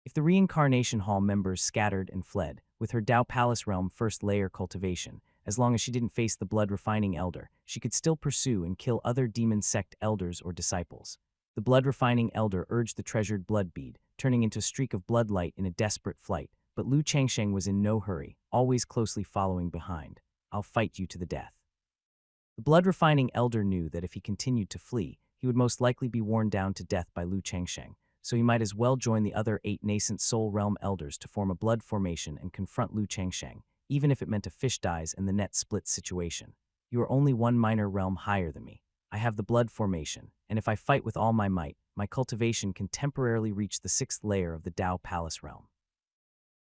If the Reincarnation Hall members scattered and fled, with her Dao Palace realm first layer cultivation, as long as she didn't face the blood-refining elder, she could still pursue and kill other demon sect elders or disciples. The blood-refining elder urged the treasured blood bead, turning into a streak of blood light in a desperate flight, but Lu Changsheng was in no hurry, always closely following behind. "I'll fight you to the death." The blood-refining elder knew that if he continued to flee, he would most likely be worn down to death by Lu Changsheng, so he might as well join the other 8 nascent soul realm elders to form a blood formation and confront Lu Changsheng, even if it meant a fish dies and the net splits situation. "You are only 1 minor realm higher than me. I have the blood formation, and if I fight with all my might, my cultivation can temporarily reach the 6th layer of the Dao Palace realm.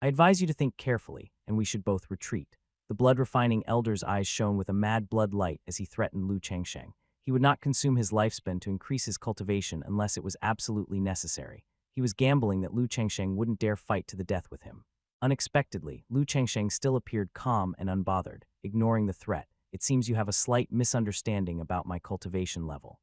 I advise you to think carefully, and we should both retreat." The blood-refining elder's eyes shone with a mad blood light as he threatened Lu Changsheng. He would not consume his lifespan to increase his cultivation unless it was absolutely necessary. He was gambling that Lu Changsheng wouldn't dare fight to the death with him. Unexpectedly, Lu Changsheng still appeared calm and unbothered, ignoring the threat. "It seems you have a slight misunderstanding about my cultivation level.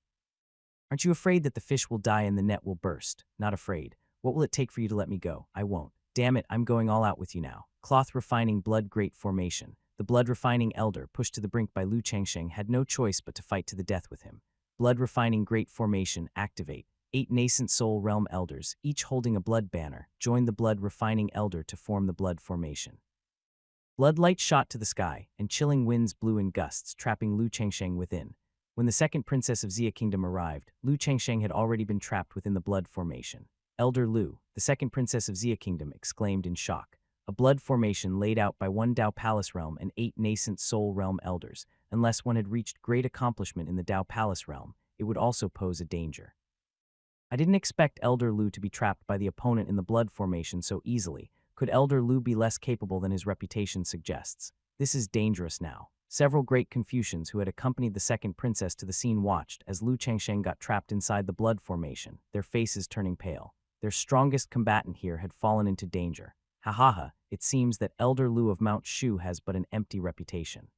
Aren't you afraid that the fish will die and the net will burst?" "Not afraid. What will it take for you to let me go?" "I won't. Damn it, I'm going all out with you now." Cloth-refining blood great formation. The blood-refining elder, pushed to the brink by Lu Changsheng, had no choice but to fight to the death with him. Blood-refining great formation, activate. 8 nascent soul realm elders, each holding a blood banner, joined the blood-refining elder to form the blood formation. Bloodlight shot to the sky, and chilling winds blew in gusts, trapping Lu Changsheng within. When the second princess of Xia Kingdom arrived, Lu Changsheng had already been trapped within the blood formation. "Elder Lu," the second princess of Xia Kingdom exclaimed in shock. A blood formation laid out by 1 Dao Palace realm and 8 nascent soul realm elders. Unless one had reached great accomplishment in the Dao Palace realm, it would also pose a danger. "I didn't expect Elder Lu to be trapped by the opponent in the blood formation so easily. Could Elder Lu be less capable than his reputation suggests? This is dangerous now." Several great Confucians who had accompanied the second princess to the scene watched as Lu Changsheng got trapped inside the blood formation, their faces turning pale. Their strongest combatant here had fallen into danger. "Ha ha ha, it seems that Elder Lu of Mount Shu has but an empty reputation.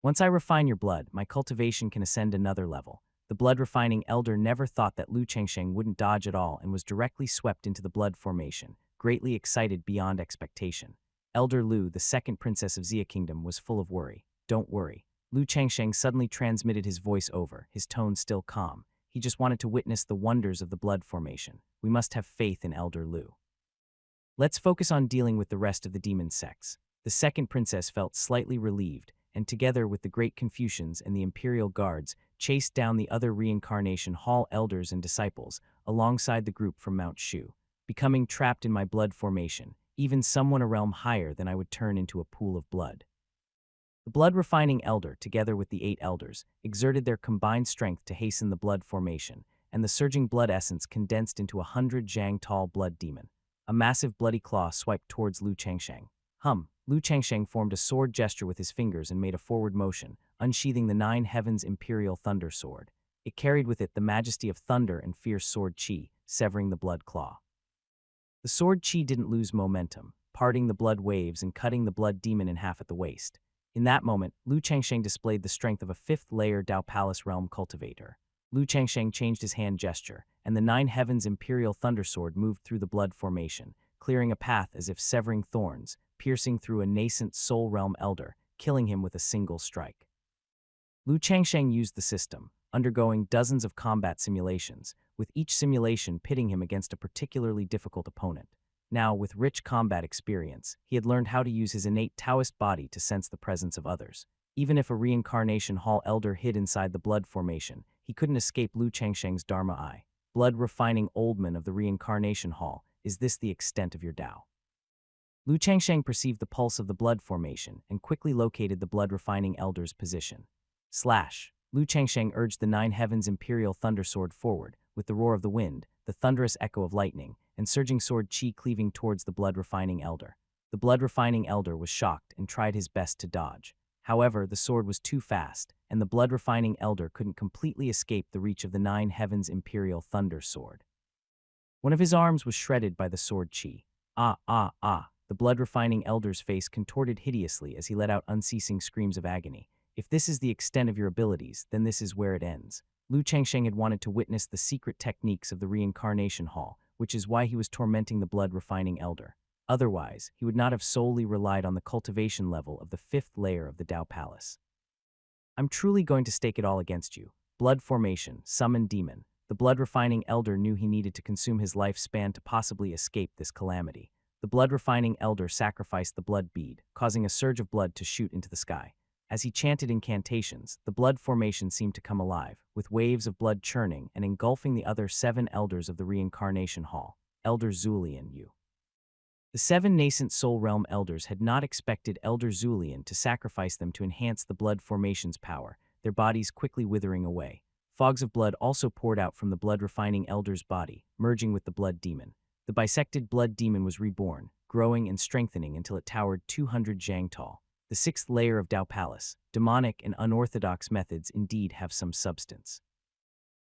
Once I refine your blood, my cultivation can ascend another level." The blood-refining elder never thought that Lu Changsheng wouldn't dodge at all and was directly swept into the blood formation, greatly excited beyond expectation. Elder Lu, the second princess of Xia Kingdom, was full of worry. "Don't worry." Lu Changsheng suddenly transmitted his voice over, his tone still calm. He just wanted to witness the wonders of the blood formation. "We must have faith in Elder Lu. Let's focus on dealing with the rest of the demon sects." The second princess felt slightly relieved, and together with the great Confucians and the Imperial Guards, chased down the other Reincarnation Hall elders and disciples, alongside the group from Mount Shu. "Becoming trapped in my blood formation, even someone a realm higher than I would turn into a pool of blood." The blood-refining elder, together with the 8 elders, exerted their combined strength to hasten the blood formation, and the surging blood essence condensed into 100 jang tall blood demon. A massive bloody claw swiped towards Lu Changsheng. Lu Changsheng formed a sword gesture with his fingers and made a forward motion, unsheathing the 9 heavens imperial thunder sword. It carried with it the majesty of thunder and fierce sword chi, severing the blood claw. The sword chi didn't lose momentum, parting the blood waves and cutting the blood demon in half at the waist. In that moment, Lu Changsheng displayed the strength of a 5th-layer Dao Palace realm cultivator. Lu Changsheng changed his hand gesture, and the 9 heavens imperial thundersword moved through the blood formation, clearing a path as if severing thorns, piercing through a nascent soul realm elder, killing him with a single strike. Lu Changsheng used the system, undergoing dozens of combat simulations, with each simulation pitting him against a particularly difficult opponent. Now, with rich combat experience, he had learned how to use his innate Taoist body to sense the presence of others. Even if a Reincarnation Hall elder hid inside the blood formation, he couldn't escape Lu Changsheng's Dharma eye. "Blood-refining oldman of the Reincarnation Hall, is this the extent of your Tao?" Lu Changsheng perceived the pulse of the blood formation and quickly located the blood-refining elder's position. Slash! Lu Changsheng urged the 9 heavens imperial thundersword forward, with the roar of the wind, the thunderous echo of lightning, and surging sword chi cleaving towards the blood-refining elder. The blood-refining elder was shocked and tried his best to dodge. However, the sword was too fast, and the blood-refining elder couldn't completely escape the reach of the 9 heavens imperial thunder sword. One of his arms was shredded by the sword chi. "Ah, ah, ah." The blood-refining elder's face contorted hideously as he let out unceasing screams of agony. "If this is the extent of your abilities, then this is where it ends." Lu Changsheng had wanted to witness the secret techniques of the reincarnation hall, which is why he was tormenting the blood-refining elder. Otherwise, he would not have solely relied on the cultivation level of the 5th layer of the Dao Palace. I'm truly going to stake it all against you. Blood formation, summon demon. The blood-refining elder knew he needed to consume his lifespan to possibly escape this calamity. The blood-refining elder sacrificed the blood bead, causing a surge of blood to shoot into the sky. As he chanted incantations, the blood formation seemed to come alive, with waves of blood churning and engulfing the other 7 elders of the reincarnation hall. Elder Zulian Yu. The 7 nascent soul realm elders had not expected Elder Zulian to sacrifice them to enhance the blood formation's power, their bodies quickly withering away. Fogs of blood also poured out from the blood-refining elder's body, merging with the blood demon. The bisected blood demon was reborn, growing and strengthening until it towered 200 zhang tall. The 6th layer of Dao Palace, demonic and unorthodox methods indeed have some substance.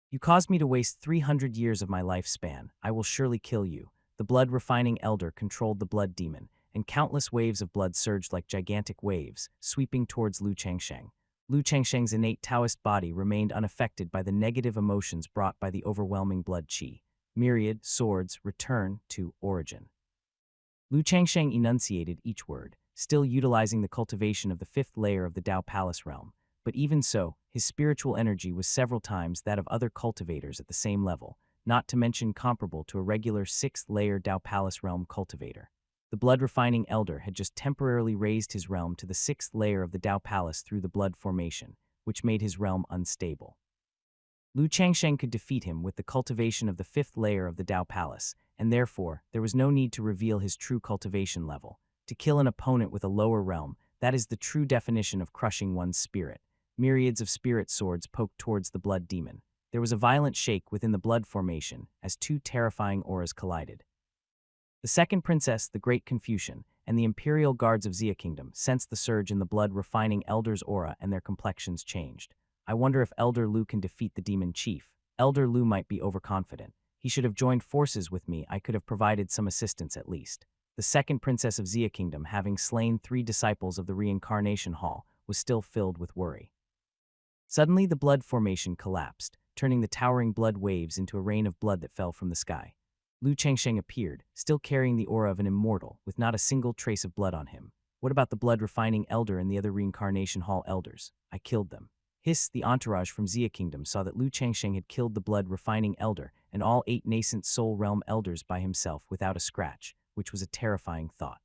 You caused me to waste 300 years of my lifespan. I will surely kill you. The blood-refining elder controlled the blood demon, and countless waves of blood surged like gigantic waves, sweeping towards Lu Changsheng. Lu Changsheng's innate Taoist body remained unaffected by the negative emotions brought by the overwhelming blood qi. Myriad, swords, return to origin. Lu Changsheng enunciated each word, still utilizing the cultivation of the 5th layer of the Dao Palace realm. But even so, his spiritual energy was several times that of other cultivators at the same level, not to mention comparable to a regular 6th layer Dao Palace realm cultivator. The blood-refining elder had just temporarily raised his realm to the 6th layer of the Dao Palace through the blood formation, which made his realm unstable. Lu Changsheng could defeat him with the cultivation of the 5th layer of the Dao Palace, and therefore, there was no need to reveal his true cultivation level. To kill an opponent with a lower realm, that is the true definition of crushing one's spirit. Myriads of spirit swords poked towards the blood demon. There was a violent shake within the blood formation as 2 terrifying auras collided. The second princess, the Great Confucian, and the imperial guards of Xia Kingdom sensed the surge in the blood-refining elder's aura and their complexions changed. I wonder if Elder Lu can defeat the demon chief. Elder Lu might be overconfident. He should have joined forces with me. I could have provided some assistance at least. The second princess of Xia Kingdom, having slain 3 disciples of the reincarnation hall, was still filled with worry. Suddenly, the blood formation collapsed, turning the towering blood waves into a rain of blood that fell from the sky. Lu Changsheng appeared, still carrying the aura of an immortal, with not a single trace of blood on him. What about the blood-refining elder and the other reincarnation hall elders? I killed them. Hiss, the entourage from Xia Kingdom, saw that Lu Changsheng had killed the blood-refining elder and all 8 nascent soul realm elders by himself without a scratch, which was a terrifying thought.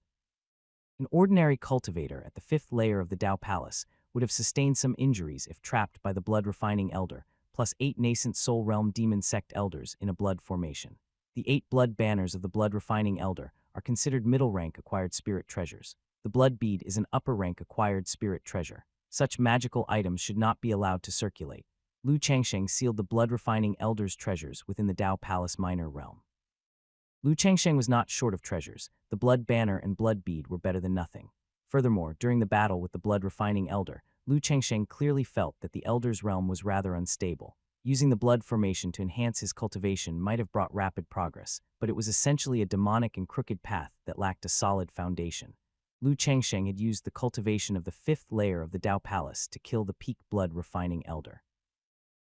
An ordinary cultivator at the 5th layer of the Dao Palace would have sustained some injuries if trapped by the blood-refining elder, plus 8 nascent soul realm demon sect elders in a blood formation. The 8 blood banners of the blood-refining elder are considered middle-rank acquired spirit treasures. The blood bead is an upper-rank acquired spirit treasure. Such magical items should not be allowed to circulate. Lu Changsheng sealed the blood-refining elder's treasures within the Dao Palace minor realm. Lu Changsheng was not short of treasures. The blood banner and blood bead were better than nothing. Furthermore, during the battle with the blood-refining elder, Lu Changsheng clearly felt that the elder's realm was rather unstable. Using the blood formation to enhance his cultivation might have brought rapid progress, but it was essentially a demonic and crooked path that lacked a solid foundation. Lu Changsheng had used the cultivation of the 5th layer of the Dao Palace to kill the peak blood-refining elder.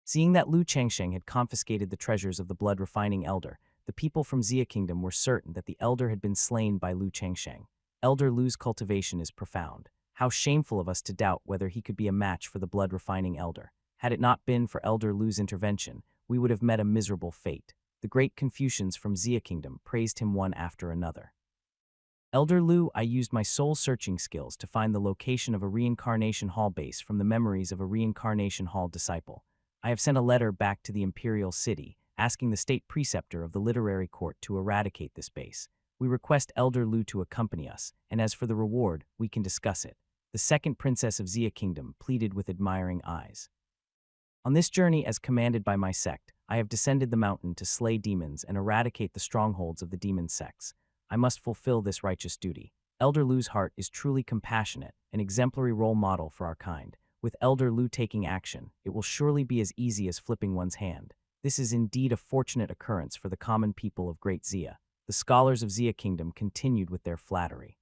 Seeing that Lu Changsheng had confiscated the treasures of the blood-refining elder, the people from Xia Kingdom were certain that the elder had been slain by Lu Changsheng. Elder Lu's cultivation is profound. How shameful of us to doubt whether he could be a match for the blood-refining elder. Had it not been for Elder Lu's intervention, we would have met a miserable fate. The great Confucians from Xia Kingdom praised him one after another. Elder Lu, I used my soul-searching skills to find the location of a reincarnation hall base from the memories of a reincarnation hall disciple. I have sent a letter back to the imperial city, asking the state preceptor of the literary court to eradicate this base. We request Elder Lu to accompany us, and as for the reward, we can discuss it. The second princess of Xia Kingdom pleaded with admiring eyes. On this journey, as commanded by my sect, I have descended the mountain to slay demons and eradicate the strongholds of the demon sects. I must fulfill this righteous duty. Elder Lu's heart is truly compassionate, an exemplary role model for our kind. With Elder Lu taking action, it will surely be as easy as flipping one's hand. This is indeed a fortunate occurrence for the common people of Great Xia. The scholars of Xia Kingdom continued with their flattery.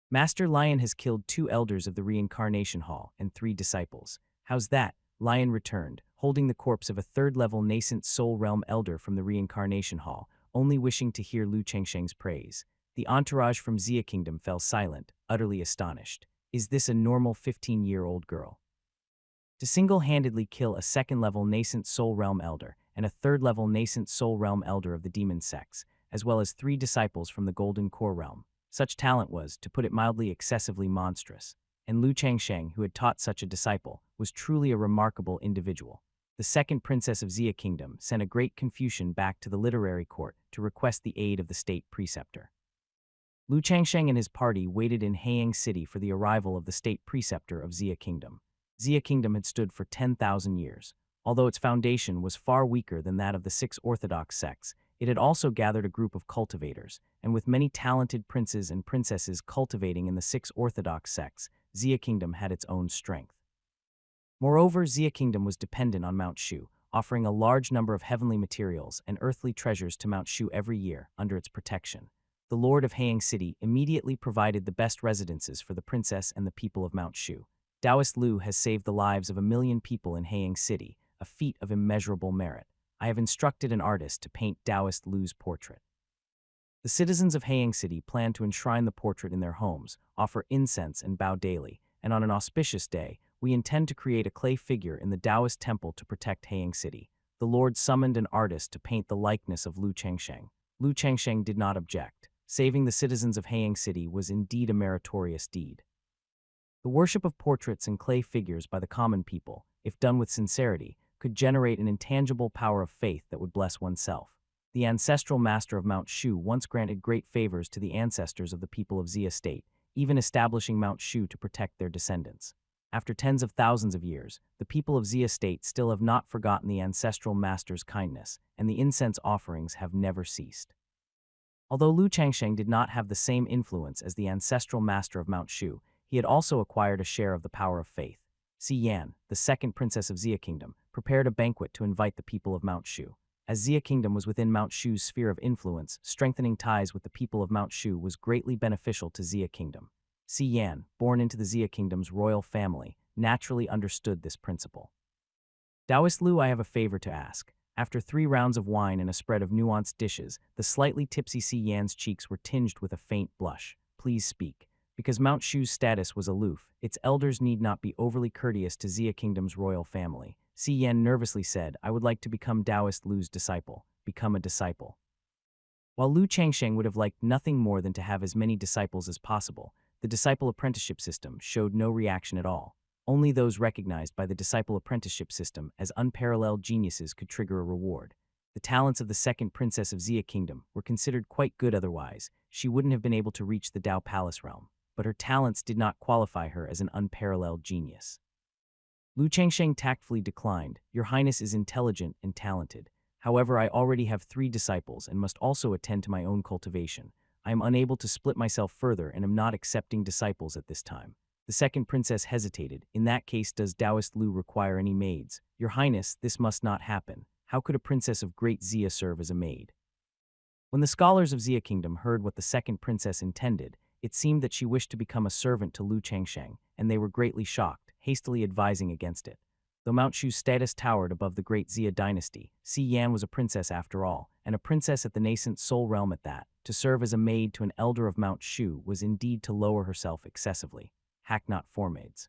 Master Lion has killed 2 elders of the reincarnation hall and 3 disciples. How's that? Lion returned, holding the corpse of a third-level nascent soul realm elder from the reincarnation hall, only wishing to hear Lu Chengsheng's praise. The entourage from Xia Kingdom fell silent, utterly astonished. Is this a normal 15-year-old girl? To single-handedly kill a second-level nascent soul realm elder and a third-level nascent soul realm elder of the demon sects, as well as 3 disciples from the Golden Core realm. Such talent was, to put it mildly, excessively monstrous. And Lu Chengsheng, who had taught such a disciple, was truly a remarkable individual. The second princess of Xia Kingdom sent a great Confucian back to the literary court to request the aid of the state preceptor. Lu Chengsheng and his party waited in Haiyang City for the arrival of the state preceptor of Xia Kingdom. Xia Kingdom had stood for 10,000 years. Although its foundation was far weaker than that of the 6 orthodox sects, it had also gathered a group of cultivators, and with many talented princes and princesses cultivating in the 6 orthodox sects, Xia Kingdom had its own strength. Moreover, Xia Kingdom was dependent on Mount Shu, offering a large number of heavenly materials and earthly treasures to Mount Shu every year under its protection. The Lord of Haiyang City immediately provided the best residences for the princess and the people of Mount Shu. Taoist Lu has saved the lives of 1 million people in Haiyang City, a feat of immeasurable merit. I have instructed an artist to paint Taoist Lu's portrait. The citizens of Haiyang City plan to enshrine the portrait in their homes, offer incense and bow daily, and on an auspicious day, we intend to create a clay figure in the Taoist temple to protect Haiyang City. The Lord summoned an artist to paint the likeness of Lu Chengsheng. Lu Chengsheng did not object. Saving the citizens of Haiyang City was indeed a meritorious deed. The worship of portraits and clay figures by the common people, if done with sincerity, could generate an intangible power of faith that would bless oneself. The ancestral master of Mount Shu once granted great favors to the ancestors of the people of Xia State, even establishing Mount Shu to protect their descendants. After tens of thousands of years, the people of Xia State still have not forgotten the ancestral master's kindness, and the incense offerings have never ceased. Although Lu Chengsheng did not have the same influence as the ancestral master of Mount Shu, he had also acquired a share of the power of faith. Si Yan, the second princess of Xia Kingdom, prepared a banquet to invite the people of Mount Shu. As Xia Kingdom was within Mount Shu's sphere of influence, strengthening ties with the people of Mount Shu was greatly beneficial to Xia Kingdom. Si Yan, born into the Xia Kingdom's royal family, naturally understood this principle. Taoist Lu, I have a favor to ask. After 3 rounds of wine and a spread of nuanced dishes, the slightly tipsy Si Yan's cheeks were tinged with a faint blush. Please speak. Because Mount Shu's status was aloof, its elders need not be overly courteous to Xia Kingdom's royal family. Si Yan nervously said, I would like to become Taoist Lu's disciple. Become a disciple. While Lu Chengsheng would have liked nothing more than to have as many disciples as possible, the disciple apprenticeship system showed no reaction at all. Only those recognized by the disciple apprenticeship system as unparalleled geniuses could trigger a reward. The talents of the second princess of Xia Kingdom were considered quite good otherwise. She wouldn't have been able to reach the Dao Palace realm, but her talents did not qualify her as an unparalleled genius. Lu Chengsheng tactfully declined, Your Highness is intelligent and talented. However, I already have 3 disciples and must also attend to my own cultivation. I am unable to split myself further and am not accepting disciples at this time. The second princess hesitated. In that case, does Taoist Lu require any maids? Your Highness, this must not happen. How could a princess of Great Xia serve as a maid? When the scholars of Xia Kingdom heard what the second princess intended, it seemed that she wished to become a servant to Lu Chengsheng, and they were greatly shocked, hastily advising against it. Though Mount Shu's status towered above the Great Xia dynasty, Si Yan was a princess after all, and a princess at the nascent soul realm at that. To serve as a maid to an elder of Mount Shu was indeed to lower herself excessively. Hack not formaids.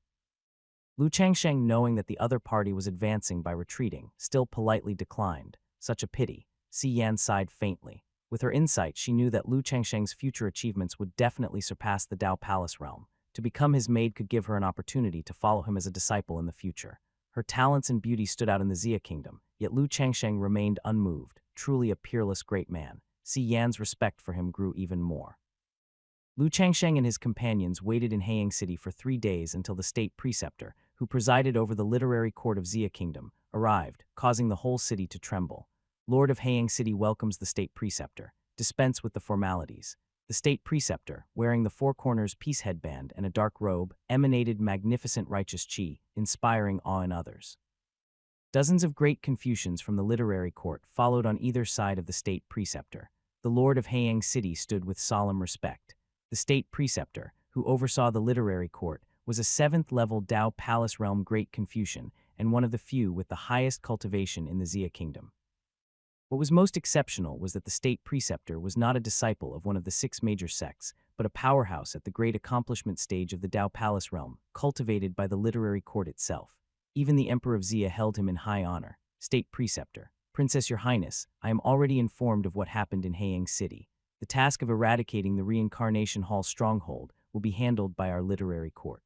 Lu Chengsheng, knowing that the other party was advancing by retreating, still politely declined. Such a pity. Si Yan sighed faintly. With her insight, she knew that Lu Chengsheng's future achievements would definitely surpass the Dao Palace realm. To become his maid could give her an opportunity to follow him as a disciple in the future. Her talents and beauty stood out in the Xia Kingdom, yet Lu Chengsheng remained unmoved, truly a peerless great man. Si Yan's respect for him grew even more. Lu Chengsheng and his companions waited in Haiyang City for 3 days until the state preceptor, who presided over the literary court of Xia Kingdom, arrived, causing the whole city to tremble. Lord of Haiyang City welcomes the state preceptor. Dispense with the formalities. The state preceptor, wearing the 4 corners peace headband and a dark robe, emanated magnificent righteous chi, inspiring awe in others. Dozens of great Confucians from the literary court followed on either side of the state preceptor. The Lord of Haiyang City stood with solemn respect. The state preceptor, who oversaw the literary court, was a 7th-level Dao Palace realm Great Confucian and one of the few with the highest cultivation in the Xia kingdom. What was most exceptional was that the state preceptor was not a disciple of one of the 6 major sects, but a powerhouse at the great accomplishment stage of the Dao Palace realm, cultivated by the literary court itself. Even the Emperor of Xia held him in high honor. State preceptor. Princess, Your Highness, I am already informed of what happened in Heiyang City. The task of eradicating the Reincarnation Hall stronghold will be handled by our literary court.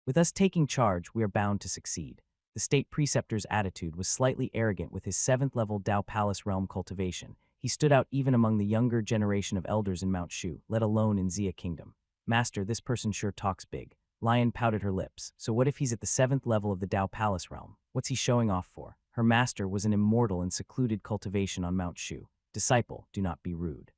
With us taking charge, we are bound to succeed. The state preceptor's attitude was slightly arrogant with his 7th-level Dao Palace realm cultivation. He stood out even among the younger generation of elders in Mount Shu, let alone in Xia Kingdom. Master, this person sure talks big. Lion pouted her lips. So what if he's at the 7th level of the Dao Palace realm? What's he showing off for? Her master was an immortal and secluded cultivation on Mount Shu. Disciple, do not be rude.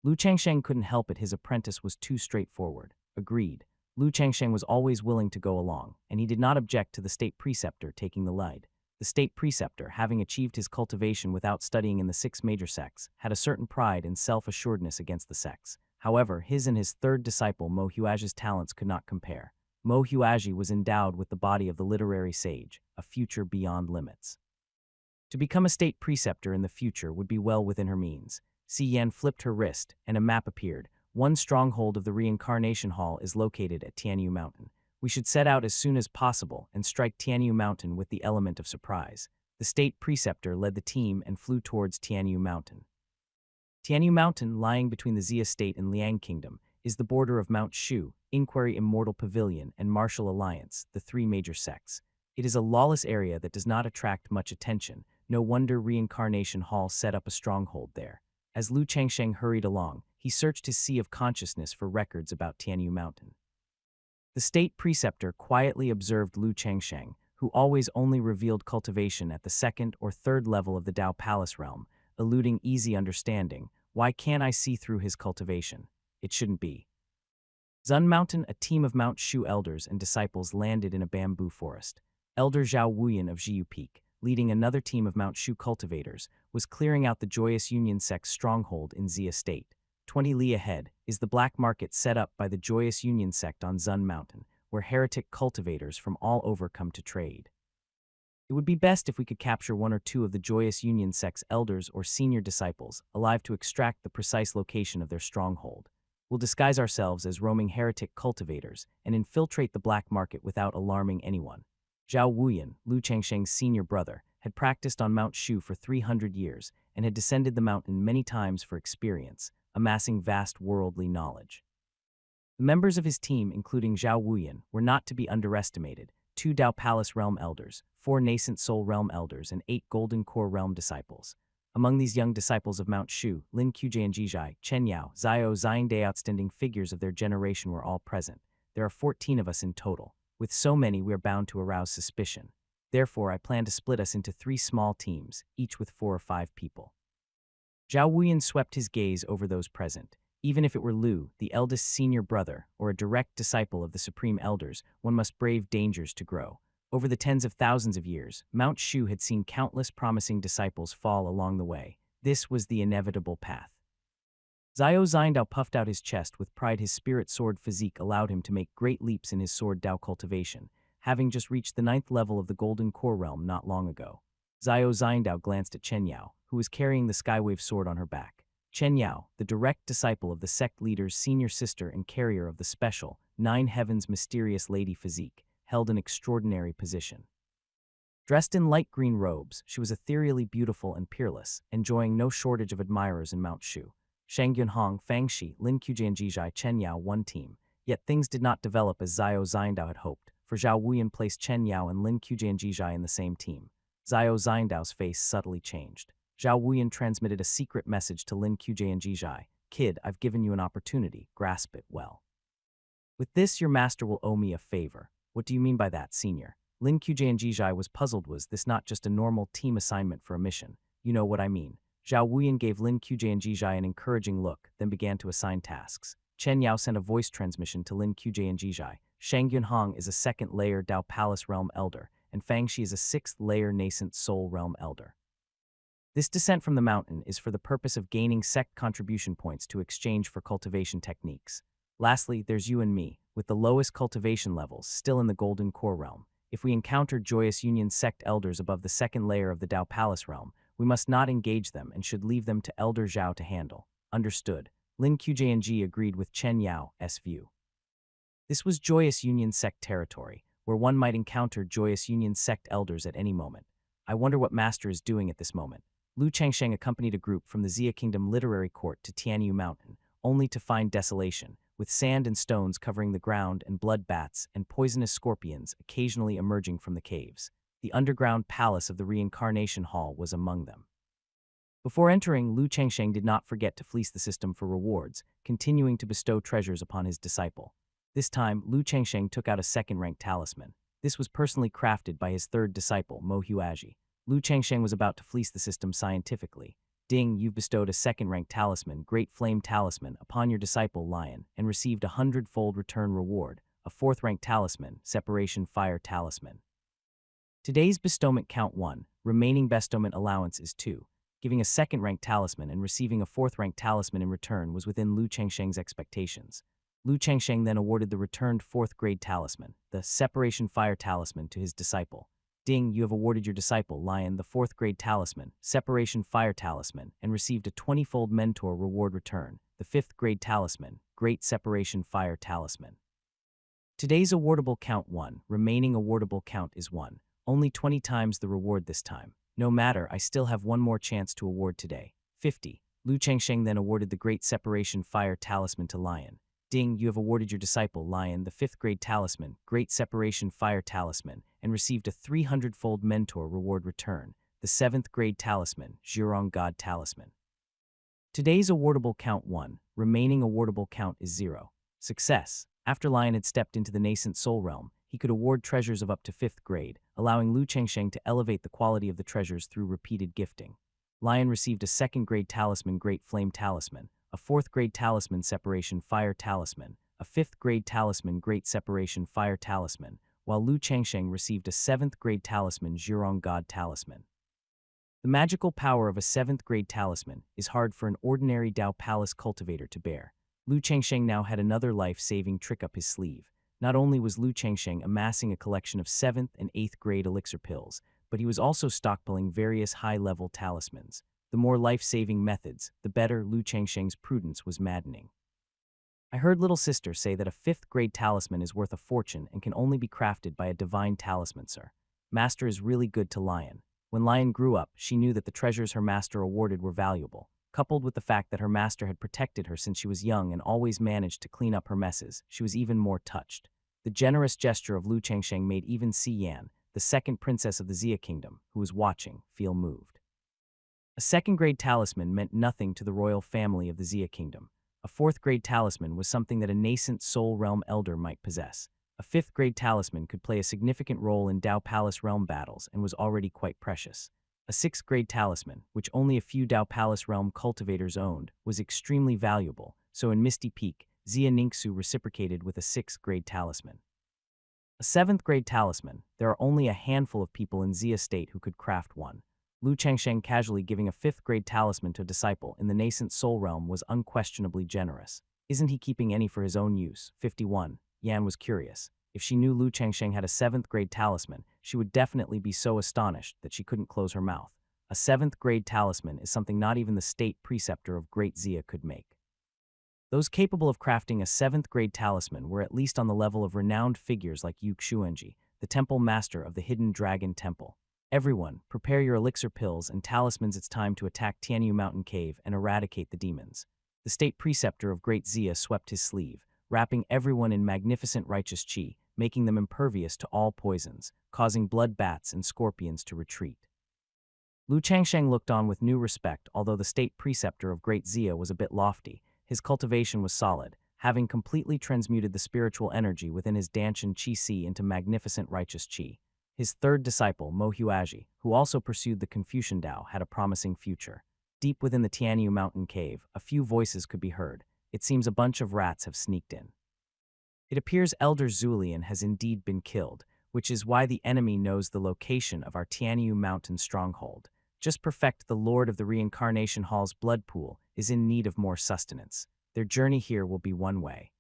Lu Changsheng couldn't help it, his apprentice was too straightforward. Agreed. Lu Changsheng was always willing to go along, and he did not object to the state preceptor taking the lead. The state preceptor, having achieved his cultivation without studying in the 6 major sects, had a certain pride and self-assuredness against the sects. However, his and his 3rd disciple Mo Huaji's talents could not compare. Mo Huaji was endowed with the body of the literary sage, a future beyond limits. To become a state preceptor in the future would be well within her means. Si Yan flipped her wrist, and a map appeared. One stronghold of the Reincarnation Hall is located at Tianyu Mountain. We should set out as soon as possible and strike Tianyu Mountain with the element of surprise. The state preceptor led the team and flew towards Tianyu Mountain. Tianyu Mountain, lying between the Xia State and Liang Kingdom, is the border of Mount Shu, Inquiry Immortal Pavilion, and Martial Alliance, the 3 major sects. It is a lawless area that does not attract much attention. No wonder Reincarnation Hall set up a stronghold there. As Lu Changsheng hurried along, he searched his sea of consciousness for records about Tianyu Mountain. The state preceptor quietly observed Lu Changsheng, who always only revealed cultivation at the 2nd or 3rd level of the Dao Palace realm, eluding easy understanding. Why can't I see through his cultivation? It shouldn't be. Zun Mountain, a team of Mount Shu elders and disciples landed in a bamboo forest. Elder Zhao Wuyan of Jiu Peak, leading another team of Mount Shu cultivators, was clearing out the Joyous Union sect's stronghold in Xia State. 20 li ahead is the black market set up by the Joyous Union sect on Zun Mountain, where heretic cultivators from all over come to trade. It would be best if we could capture 1 or 2 of the Joyous Union sect's elders or senior disciples, alive to extract the precise location of their stronghold. We'll disguise ourselves as roaming heretic cultivators and infiltrate the black market without alarming anyone. Zhao Wuyan, Lu Changsheng's senior brother, had practiced on Mount Shu for 300 years and had descended the mountain many times for experience, amassing vast worldly knowledge. The members of his team, including Zhao Wuyan, were not to be underestimated. 2 Dao Palace Realm Elders, 4 Nascent Soul Realm Elders, and 8 Golden Core Realm Disciples. Among these young disciples of Mount Shu, Lin Qujie and Jizhai, Chen Yao, Zhao Xingde, outstanding figures of their generation were all present. There are 14 of us in total. With so many, we are bound to arouse suspicion. Therefore, I plan to split us into 3 small teams, each with 4 or 5 people. Zhao Wuyan swept his gaze over those present. Even if it were Lu, the eldest senior brother, or a direct disciple of the Supreme Elders, one must brave dangers to grow. Over the tens of thousands of years, Mount Shu had seen countless promising disciples fall along the way. This was the inevitable path. Zhao Xingdao puffed out his chest with pride. His spirit sword physique allowed him to make great leaps in his sword Dao cultivation, having just reached the 9th level of the Golden Core realm not long ago. Zhao Xingdao glanced at Chen Yao, who was carrying the Skywave sword on her back. Chen Yao, the direct disciple of the sect leader's senior sister and carrier of the special 9 Heavens mysterious lady physique, held an extraordinary position. Dressed in light green robes, she was ethereally beautiful and peerless, enjoying no shortage of admirers in Mount Shu. Shang Yunhong, Fang Shi, Lin Qujie and Jizhai, Chen Yao one team. Yet things did not develop as Zhao Xingdao had hoped, for Zhao Wuyan placed Chen Yao and Lin Qujie and Jizhai in the same team. Zhao Xingdao's face subtly changed. Zhao Wuyan transmitted a secret message to Lin Qujie and Jizhai. Kid, I've given you an opportunity, grasp it well. With this, your master will owe me a favor. What do you mean by that, senior? Lin Qujie and Jizhai was puzzled. Was this not just a normal team assignment for a mission? You know what I mean. Zhao Wuyan gave Lin Qujie and Jizhai an encouraging look, then began to assign tasks. Chen Yao sent a voice transmission to Lin Qujie and Jizhai. Shang Yunhong is a 2nd-layer Dao Palace Realm Elder, and Fang Shi is a 6th-layer Nascent Soul Realm Elder. This descent from the mountain is for the purpose of gaining sect contribution points to exchange for cultivation techniques. Lastly, there's you and me, with the lowest cultivation levels still in the Golden Core realm. If we encounter Joyous Union sect elders above the second layer of the Dao Palace realm, we must not engage them and should leave them to Elder Zhao to handle. Understood. Lin Qjng agreed with Chen Yao's view. This was Joyous Union sect territory, where one might encounter Joyous Union sect elders at any moment. I wonder what Master is doing at this moment. Lu Changsheng accompanied a group from the Xia Kingdom Literary Court to Tianyu Mountain, only to find desolation, with sand and stones covering the ground and blood bats and poisonous scorpions occasionally emerging from the caves. The underground palace of the Reincarnation Hall was among them. Before entering, Lu Changsheng did not forget to fleece the system for rewards, continuing to bestow treasures upon his disciple. This time, Lu Changsheng took out a second-ranked talisman. This was personally crafted by his third disciple, Mo Huaji. Lu Changsheng was about to fleece the system scientifically. Ding, you've bestowed a second-ranked talisman, Great Flame Talisman, upon your disciple Lion, and received a 100-fold return reward, a fourth-ranked talisman, Separation Fire Talisman. Today's bestowment count 1, remaining bestowment allowance is 2. Giving a second-ranked talisman and receiving a fourth-ranked talisman in return was within Lu Changsheng's expectations. Lu Changsheng then awarded the returned fourth-grade talisman, the Separation Fire Talisman, to his disciple. Ding, you have awarded your disciple, Lion, the fourth-grade talisman, Separation Fire Talisman, and received a 20-fold mentor reward return, the fifth-grade talisman, Great Separation Fire Talisman. Today's awardable count 1, remaining awardable count is 1, only 20 times the reward this time. No matter, I still have one more chance to award today. 50. Lu Changsheng then awarded the Great Separation Fire Talisman to Lion. Ding, you have awarded your disciple, Lion, the fifth-grade talisman, Great Separation Fire Talisman, and received a 300-fold mentor reward return, the seventh-grade talisman, Zhurong God Talisman. Today's awardable count 1, remaining awardable count is 0. Success. After Lion had stepped into the nascent soul realm, he could award treasures of up to 5th grade, allowing Lu Changsheng to elevate the quality of the treasures through repeated gifting. Lion received a 2nd-grade talisman, Great Flame Talisman, a 4th-grade talisman, Separation Fire Talisman, a 5th-grade talisman, Great Separation Fire Talisman, while Lu Changsheng received a 7th-grade talisman, Zhurong God Talisman. The magical power of a 7th-grade talisman is hard for an ordinary Dao Palace cultivator to bear. Lu Changsheng now had another life-saving trick up his sleeve. Not only was Lu Changsheng amassing a collection of 7th and 8th-grade elixir pills, but he was also stockpiling various high-level talismans. The more life-saving methods, the better. Lu Changsheng's prudence was maddening. I heard little sister say that a 5th-grade talisman is worth a fortune and can only be crafted by a divine talisman, sir. Master is really good to Lion. When Lion grew up, she knew that the treasures her master awarded were valuable. Coupled with the fact that her master had protected her since she was young and always managed to clean up her messes, she was even more touched. The generous gesture of Lu Changsheng made even Si Yan, the second princess of the Xia Kingdom, who was watching, feel moved. A 2nd-grade talisman meant nothing to the royal family of the Xia Kingdom. A 4th-grade talisman was something that a nascent soul realm elder might possess. A 5th-grade talisman could play a significant role in Dao Palace realm battles and was already quite precious. A 6th-grade talisman, which only a few Dao Palace realm cultivators owned, was extremely valuable, so in Misty Peak, Xia Ningxu reciprocated with a 6th-grade talisman. A 7th-grade talisman, there are only a handful of people in Xia State who could craft one. Lu Changsheng casually giving a 5th-grade talisman to a disciple in the nascent soul realm was unquestionably generous. Isn't he keeping any for his own use? 51. Yan was curious. If she knew Lu Changsheng had a 7th-grade talisman, she would definitely be so astonished that she couldn't close her mouth. A 7th-grade talisman is something not even the state preceptor of Great Xia could make. Those capable of crafting a 7th-grade talisman were at least on the level of renowned figures like Yu Xuanji, the temple master of the Hidden Dragon Temple. Everyone, prepare your elixir pills and talismans. It's time to attack Tianyu Mountain Cave and eradicate the demons. The state preceptor of Great Xia swept his sleeve, wrapping everyone in magnificent righteous qi, making them impervious to all poisons, causing blood bats and scorpions to retreat. Lu Changsheng looked on with new respect. Although the state preceptor of Great Xia was a bit lofty, his cultivation was solid, having completely transmuted the spiritual energy within his Danshan Qi Si into magnificent righteous qi. His third disciple, Mo Huaji, who also pursued the Confucian Dao, had a promising future. Deep within the Tianyu Mountain Cave, a few voices could be heard. It seems a bunch of rats have sneaked in. It appears Elder Zulian has indeed been killed, which is why the enemy knows the location of our Tianyu Mountain stronghold. Just perfect, the Lord of the Reincarnation Hall's blood pool is in need of more sustenance. Their journey here will be one way.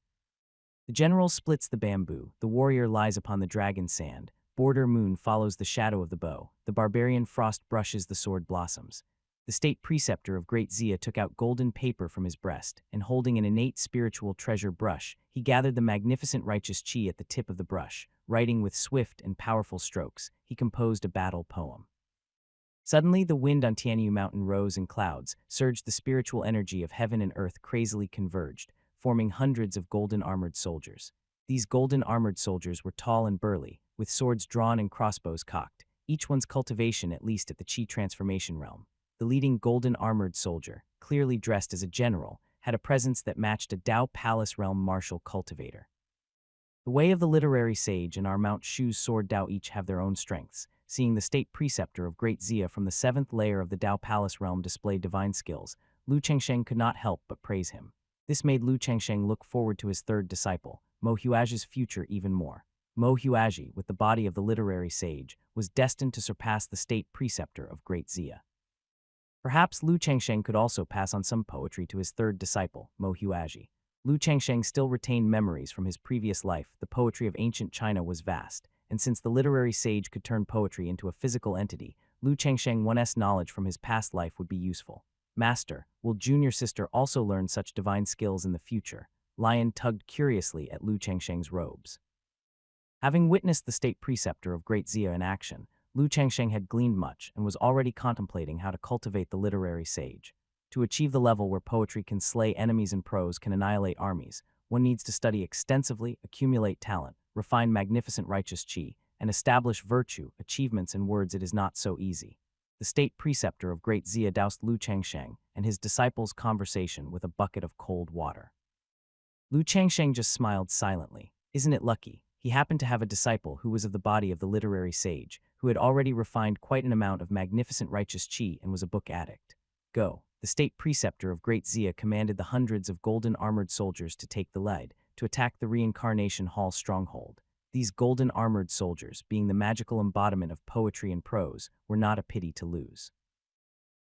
The general splits the bamboo, the warrior lies upon the dragon sand, border moon follows the shadow of the bow, the barbarian frost brushes the sword blossoms. The state preceptor of Great Zia took out golden paper from his breast, and holding an innate spiritual treasure brush, he gathered the magnificent righteous chi at the tip of the brush. Writing with swift and powerful strokes, he composed a battle poem. Suddenly, the wind on Tianyu Mountain rose in clouds, surged the spiritual energy of heaven and earth crazily converged, forming hundreds of golden-armored soldiers. These golden-armored soldiers were tall and burly, with swords drawn and crossbows cocked, each one's cultivation at least at the chi transformation realm. The leading golden-armored soldier, clearly dressed as a general, had a presence that matched a Dao Palace realm martial cultivator. The way of the literary sage and our Mount Shu's sword Dao each have their own strengths. Seeing the state preceptor of Great Zia from the 7th layer of the Dao Palace realm display divine skills, Lu Chengsheng could not help but praise him. This made Lu Chengsheng look forward to his third disciple, Mo Huazhi's future even more. Mo Huazhi, with the body of the literary sage, was destined to surpass the state preceptor of Great Zia. Perhaps Lu Chengsheng could also pass on some poetry to his third disciple, Mo Huazhi. Lu Chengsheng still retained memories from his previous life. The poetry of ancient China was vast, and since the literary sage could turn poetry into a physical entity, Lu Chengsheng's knowledge from his past life would be useful. Master, will junior sister also learn such divine skills in the future? Lion tugged curiously at Lu Chengsheng's robes. Having witnessed the state preceptor of Great Zia in action, Lu Chengsheng had gleaned much and was already contemplating how to cultivate the literary sage. To achieve the level where poetry can slay enemies and prose can annihilate armies, one needs to study extensively, accumulate talent, refine magnificent righteous chi, and establish virtue, achievements in words. It is not so easy. The state preceptor of Great Zia doused Lu Chengsheng and his disciples' conversation with a bucket of cold water. Lu Chengsheng just smiled silently. Isn't it lucky? He happened to have a disciple who was of the body of the literary sage, who had already refined quite an amount of magnificent righteous chi and was a book addict. Go. The state preceptor of Great Zia commanded the hundreds of golden-armored soldiers to take the lead, to attack the Reincarnation Hall stronghold. These golden-armored soldiers, being the magical embodiment of poetry and prose, were not a pity to lose.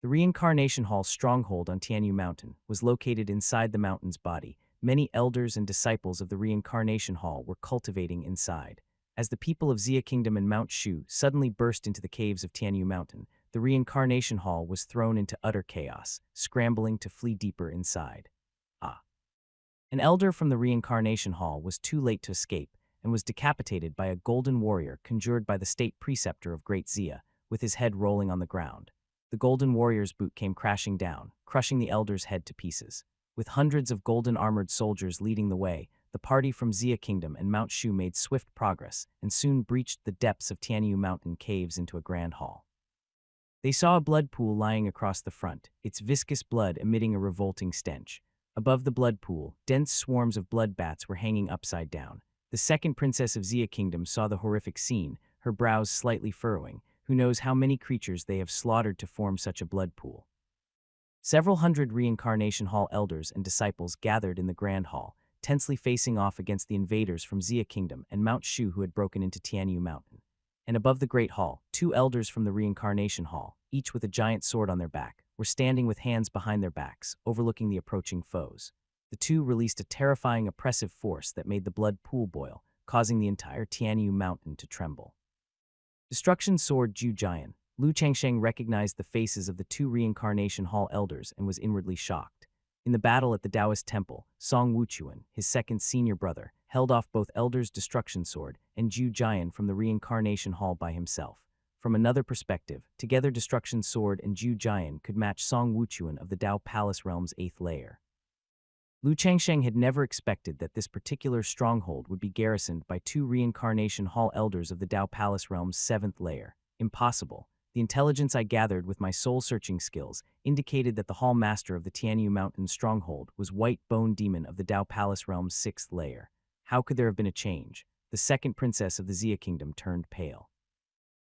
The Reincarnation Hall stronghold on Tianyu Mountain was located inside the mountain's body. Many elders and disciples of the Reincarnation Hall were cultivating inside. As the people of Zia Kingdom and Mount Shu suddenly burst into the caves of Tianyu Mountain, the Reincarnation Hall was thrown into utter chaos, scrambling to flee deeper inside. An elder from the Reincarnation Hall was too late to escape and was decapitated by a golden warrior conjured by the state preceptor of Great Zia, with his head rolling on the ground. The golden warrior's boot came crashing down, crushing the elder's head to pieces. With hundreds of golden-armored soldiers leading the way, the party from Zia Kingdom and Mount Shu made swift progress and soon breached the depths of Tianyu Mountain caves into a grand hall. They saw a blood pool lying across the front, its viscous blood emitting a revolting stench. Above the blood pool, dense swarms of blood bats were hanging upside down. The second princess of Zia Kingdom saw the horrific scene, her brows slightly furrowing. Who knows how many creatures they have slaughtered to form such a blood pool? Several hundred Reincarnation Hall elders and disciples gathered in the Grand Hall, tensely facing off against the invaders from Zia Kingdom and Mount Shu who had broken into Tianyu Mountain. And above the Great Hall, two elders from the Reincarnation Hall, each with a giant sword on their back, were standing with hands behind their backs, overlooking the approaching foes. The two released a terrifying oppressive force that made the blood pool boil, causing the entire Tianyu Mountain to tremble. Destruction Sword Ju Jian. Lu Chengsheng recognized the faces of the two Reincarnation Hall elders and was inwardly shocked. In the battle at the Taoist temple, Song Wuchuan, his second senior brother, held off both elders' destruction sword and Ju Jian from the Reincarnation Hall by himself. From another perspective, together Destruction Sword and Ju Jian could match Song Wuchuan of the Dao Palace realm's 8th layer. Lu Chengsheng had never expected that this particular stronghold would be garrisoned by two Reincarnation Hall elders of the Dao Palace realm's 7th layer. Impossible. The intelligence I gathered with my soul-searching skills indicated that the Hall Master of the Tianyu Mountain stronghold was White Bone Demon of the Dao Palace realm's 6th layer. How could there have been a change? The second princess of the Zia Kingdom turned pale.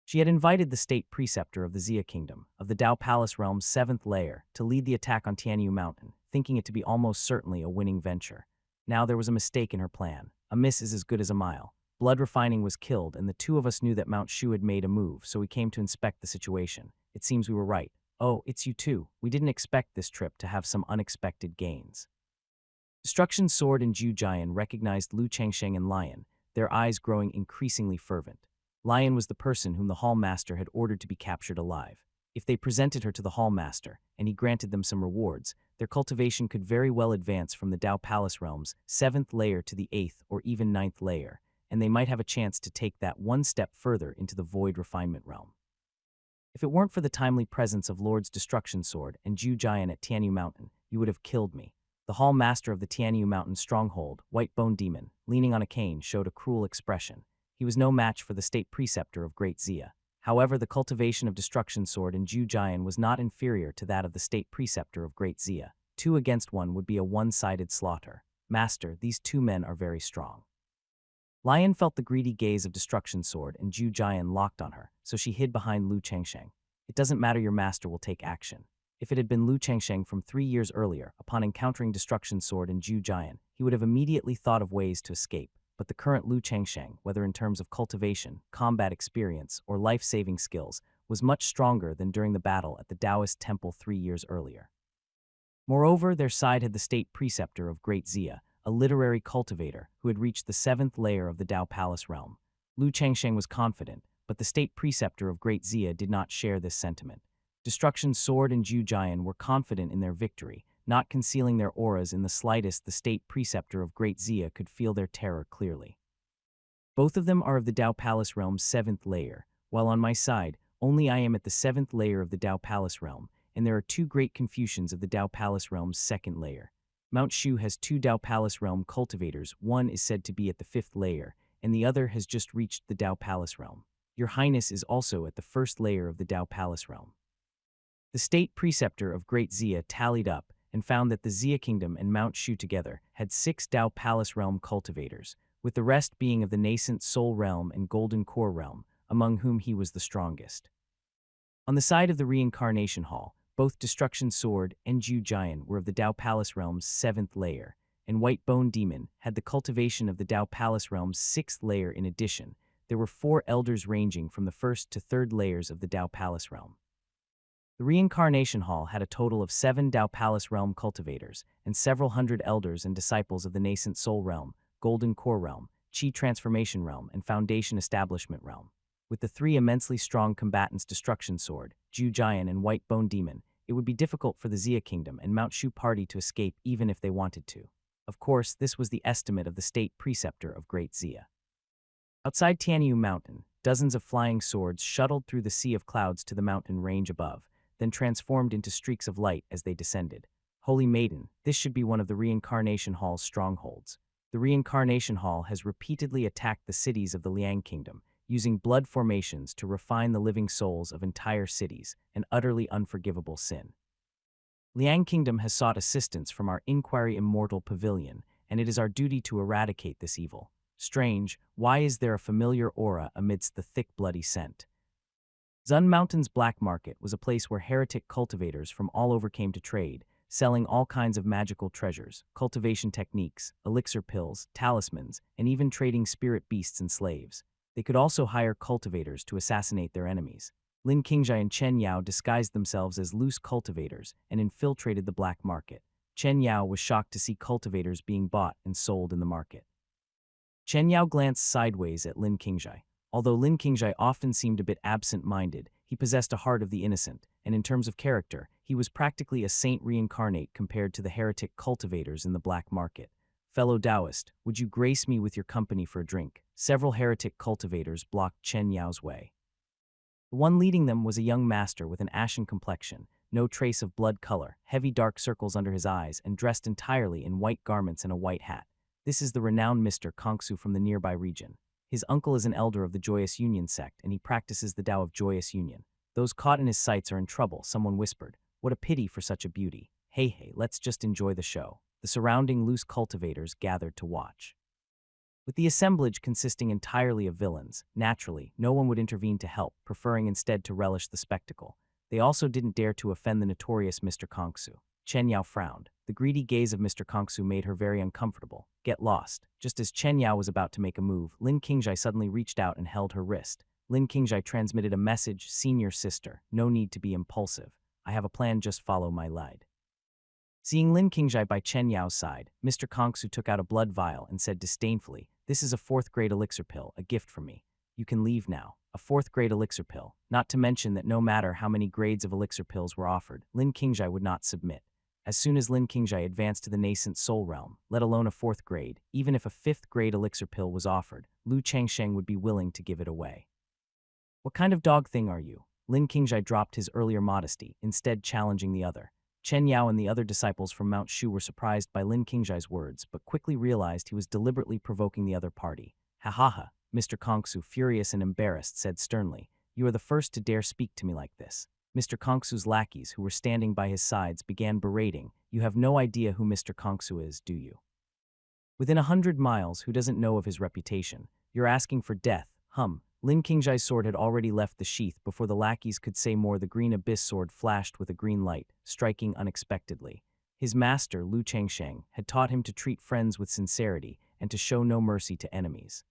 She had invited the state preceptor of the Zia Kingdom, of the Dao Palace realm's 7th layer, to lead the attack on Tianyu Mountain, thinking it to be almost certainly a winning venture. Now there was a mistake in her plan. A miss is as good as a mile. Blood Refining was killed, and the two of us knew that Mount Shu had made a move, so we came to inspect the situation. It seems we were right. Oh, it's you too. We didn't expect this trip to have some unexpected gains. Destruction Sword and Ju Jian recognized Lu Chengsheng and Lion, their eyes growing increasingly fervent. Lion was the person whom the hall master had ordered to be captured alive. If they presented her to the hall master, and he granted them some rewards, their cultivation could very well advance from the Dao Palace realm's 7th layer to the 8th or even 9th layer, and they might have a chance to take that one step further into the void refinement realm. If it weren't for the timely presence of Lord's Destruction Sword and Ju Jian at Tianyu Mountain, you would have killed me. The hall master of the Tianyu Mountain stronghold, White Bone Demon, leaning on a cane, showed a cruel expression. He was no match for the state preceptor of Great Xia. However, the cultivation of Destruction Sword in Ju Jian was not inferior to that of the state preceptor of Great Xia. 2 against 1 would be a one-sided slaughter. Master, these 2 men are very strong. Lion felt the greedy gaze of Destruction Sword and Ju Jian locked on her, so she hid behind Lu Chengsheng. It doesn't matter, your master will take action. If it had been Lu Chengsheng from 3 years earlier, upon encountering Destruction Sword and Ju Jian, he would have immediately thought of ways to escape. But the current Lu Chengsheng, whether in terms of cultivation, combat experience, or life-saving skills, was much stronger than during the battle at the Taoist temple 3 years earlier. Moreover, their side had the state preceptor of Great Xia, a literary cultivator who had reached the 7th layer of the Dao Palace realm. Lu Chengsheng was confident, but the state preceptor of Great Xia did not share this sentiment. Destruction Sword and Ju Jian were confident in their victory, not concealing their auras in the slightest. The state preceptor of Great Xia could feel their terror clearly. Both of them are of the Dao Palace realm's 7th layer, while on my side, only I am at the 7th layer of the Dao Palace realm, and there are 2 great Confucians of the Dao Palace realm's 2nd layer. Mount Shu has 2 Dao Palace realm cultivators, one is said to be at the 5th layer, and the other has just reached the Dao Palace realm. Your Highness is also at the 1st layer of the Dao Palace realm. The state preceptor of Great Xia tallied up and found that the Xia Kingdom and Mount Shu together had 6 Dao Palace realm cultivators, with the rest being of the nascent Soul realm and Golden Core realm, among whom he was the strongest. On the side of the Reincarnation Hall, both Destruction Sword and Ju Jian were of the Dao Palace realm's 7th layer, and White Bone Demon had the cultivation of the Dao Palace realm's 6th layer. In addition, there were 4 elders ranging from the 1st to 3rd layers of the Dao Palace realm. The Reincarnation Hall had a total of 7 Dao Palace realm cultivators and several hundred elders and disciples of the nascent Soul realm, Golden Core realm, Qi Transformation realm, and Foundation Establishment realm. With the 3 immensely strong combatants Destruction Sword, Ju Jian, and White Bone Demon, it would be difficult for the Xia Kingdom and Mount Shu party to escape even if they wanted to. Of course, this was the estimate of the state preceptor of Great Xia. Outside Tianyu Mountain, dozens of flying swords shuttled through the sea of clouds to the mountain range above, then transformed into streaks of light as they descended. Holy Maiden, this should be one of the Reincarnation Hall's strongholds. The Reincarnation Hall has repeatedly attacked the cities of the Liang Kingdom, using blood formations to refine the living souls of entire cities, an utterly unforgivable sin. Liang Kingdom has sought assistance from our Inquiry Immortal Pavilion, and it is our duty to eradicate this evil. Strange, why is there a familiar aura amidst the thick bloody scent? Zun Mountain's black market was a place where heretic cultivators from all over came to trade, selling all kinds of magical treasures, cultivation techniques, elixir pills, talismans, and even trading spirit beasts and slaves. They could also hire cultivators to assassinate their enemies. Lin Qingjai and Chen Yao disguised themselves as loose cultivators and infiltrated the black market. Chen Yao was shocked to see cultivators being bought and sold in the market. Chen Yao glanced sideways at Lin Qingjai. Although Lin Qingjai often seemed a bit absent-minded, he possessed a heart of the innocent, and in terms of character, he was practically a saint reincarnate compared to the heretic cultivators in the black market. Fellow Taoist, would you grace me with your company for a drink? Several heretic cultivators blocked Chen Yao's way. The one leading them was a young master with an ashen complexion, no trace of blood color, heavy dark circles under his eyes, and dressed entirely in white garments and a white hat. This is the renowned Mr. Kongsu from the nearby region. His uncle is an elder of the Joyous Union sect, and he practices the Tao of Joyous Union. Those caught in his sights are in trouble, someone whispered. What a pity for such a beauty. Hey, let's just enjoy the show. The surrounding loose cultivators gathered to watch. With the assemblage consisting entirely of villains, naturally, no one would intervene to help, preferring instead to relish the spectacle. They also didn't dare to offend the notorious Mr. Kongsu. Chen Yao frowned. The greedy gaze of Mr. Kongsu made her very uncomfortable. Get lost. Just as Chen Yao was about to make a move, Lin Qingjai suddenly reached out and held her wrist. Lin Qingjai transmitted a message, "Senior sister, no need to be impulsive. I have a plan, just follow my lead." Seeing Lin Qingjai by Chen Yao's side, Mr. Kongsu took out a blood vial and said disdainfully, "This is a 4th grade elixir pill, a gift from me. You can leave now. A fourth-grade elixir pill. Not to mention that no matter how many grades of elixir pills were offered, Lin Qingjai would not submit. As soon as Lin Qingjai advanced to the nascent soul realm, let alone a fourth grade, even if a fifth-grade elixir pill was offered, Lu Changsheng would be willing to give it away. What kind of dog thing are you? Lin Qingjai dropped his earlier modesty, instead challenging the other. Chen Yao and the other disciples from Mount Shu were surprised by Lin Qingjai's words, but quickly realized he was deliberately provoking the other party. Ha ha ha, Mr. Kongsu, furious and embarrassed, said sternly, "You are the first to dare speak to me like this." Mr. Kongsu's lackeys, who were standing by his sides, began berating, "You have no idea who Mr. Kongsu is, do you? Within 100 miles, who doesn't know of his reputation? You're asking for death, hum." Lin Qingjai's sword had already left the sheath before the lackeys could say more. The green abyss sword flashed with a green light, striking unexpectedly. His master, Lu Changsheng, had taught him to treat friends with sincerity and to show no mercy to enemies.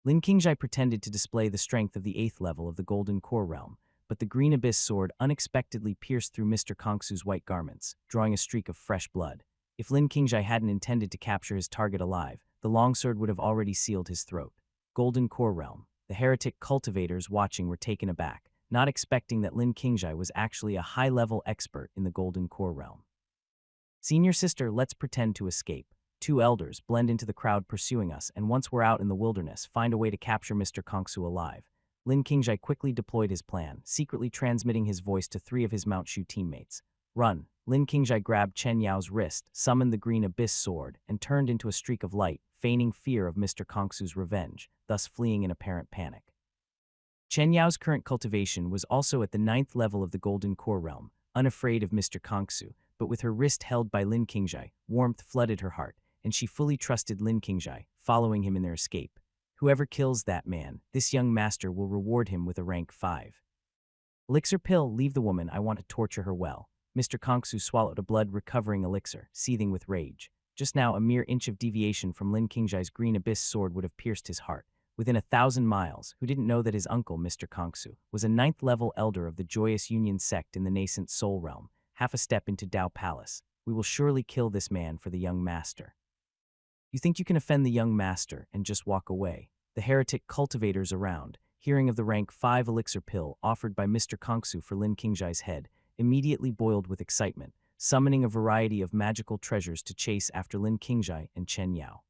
Lin Qingjai pretended to display the strength of the 8th level of the Golden Core realm, but the green abyss sword unexpectedly pierced through Mr. Kongsu's white garments, drawing a streak of fresh blood. If Lin Qingjai hadn't intended to capture his target alive, the longsword would have already sealed his throat. Golden Core realm. The heretic cultivators watching were taken aback, not expecting that Lin Qingjai was actually a high-level expert in the Golden Core realm. "Senior sister, let's pretend to escape. 2 elders blend into the crowd pursuing us, and once we're out in the wilderness, find a way to capture Mr. Kongsu alive." Lin Qingjai quickly deployed his plan, secretly transmitting his voice to 3 of his Mount Shu teammates. "Run." Lin Qingjai grabbed Chen Yao's wrist, summoned the green abyss sword, and turned into a streak of light, feigning fear of Mr. Kongsu's revenge, thus fleeing in apparent panic. Chen Yao's current cultivation was also at the 9th level of the Golden Core realm, unafraid of Mr. Kongsu, but with her wrist held by Lin Qingjai, warmth flooded her heart, and she fully trusted Lin Qingjai, following him in their escape. "Whoever kills that man, this young master will reward him with a rank 5. Elixir pill, leave the woman, I want to torture her well." Mr. Kongsu swallowed a blood-recovering elixir, seething with rage. Just now, a mere inch of deviation from Lin Qingjai's green abyss sword would have pierced his heart. Within 1,000 miles, who didn't know that his uncle, Mr. Kongsu, was a 9th-level elder of the Joyous Union Sect in the nascent Soul Realm, half a step into Dao Palace. "We will surely kill this man for the young master." "You think you can offend the young master and just walk away?" The heretic cultivators around, hearing of the rank 5 elixir pill offered by Mr. Kongsu for Lin Qingjai's head, immediately boiled with excitement, summoning a variety of magical treasures to chase after Lin Qingjai and Chen Yao.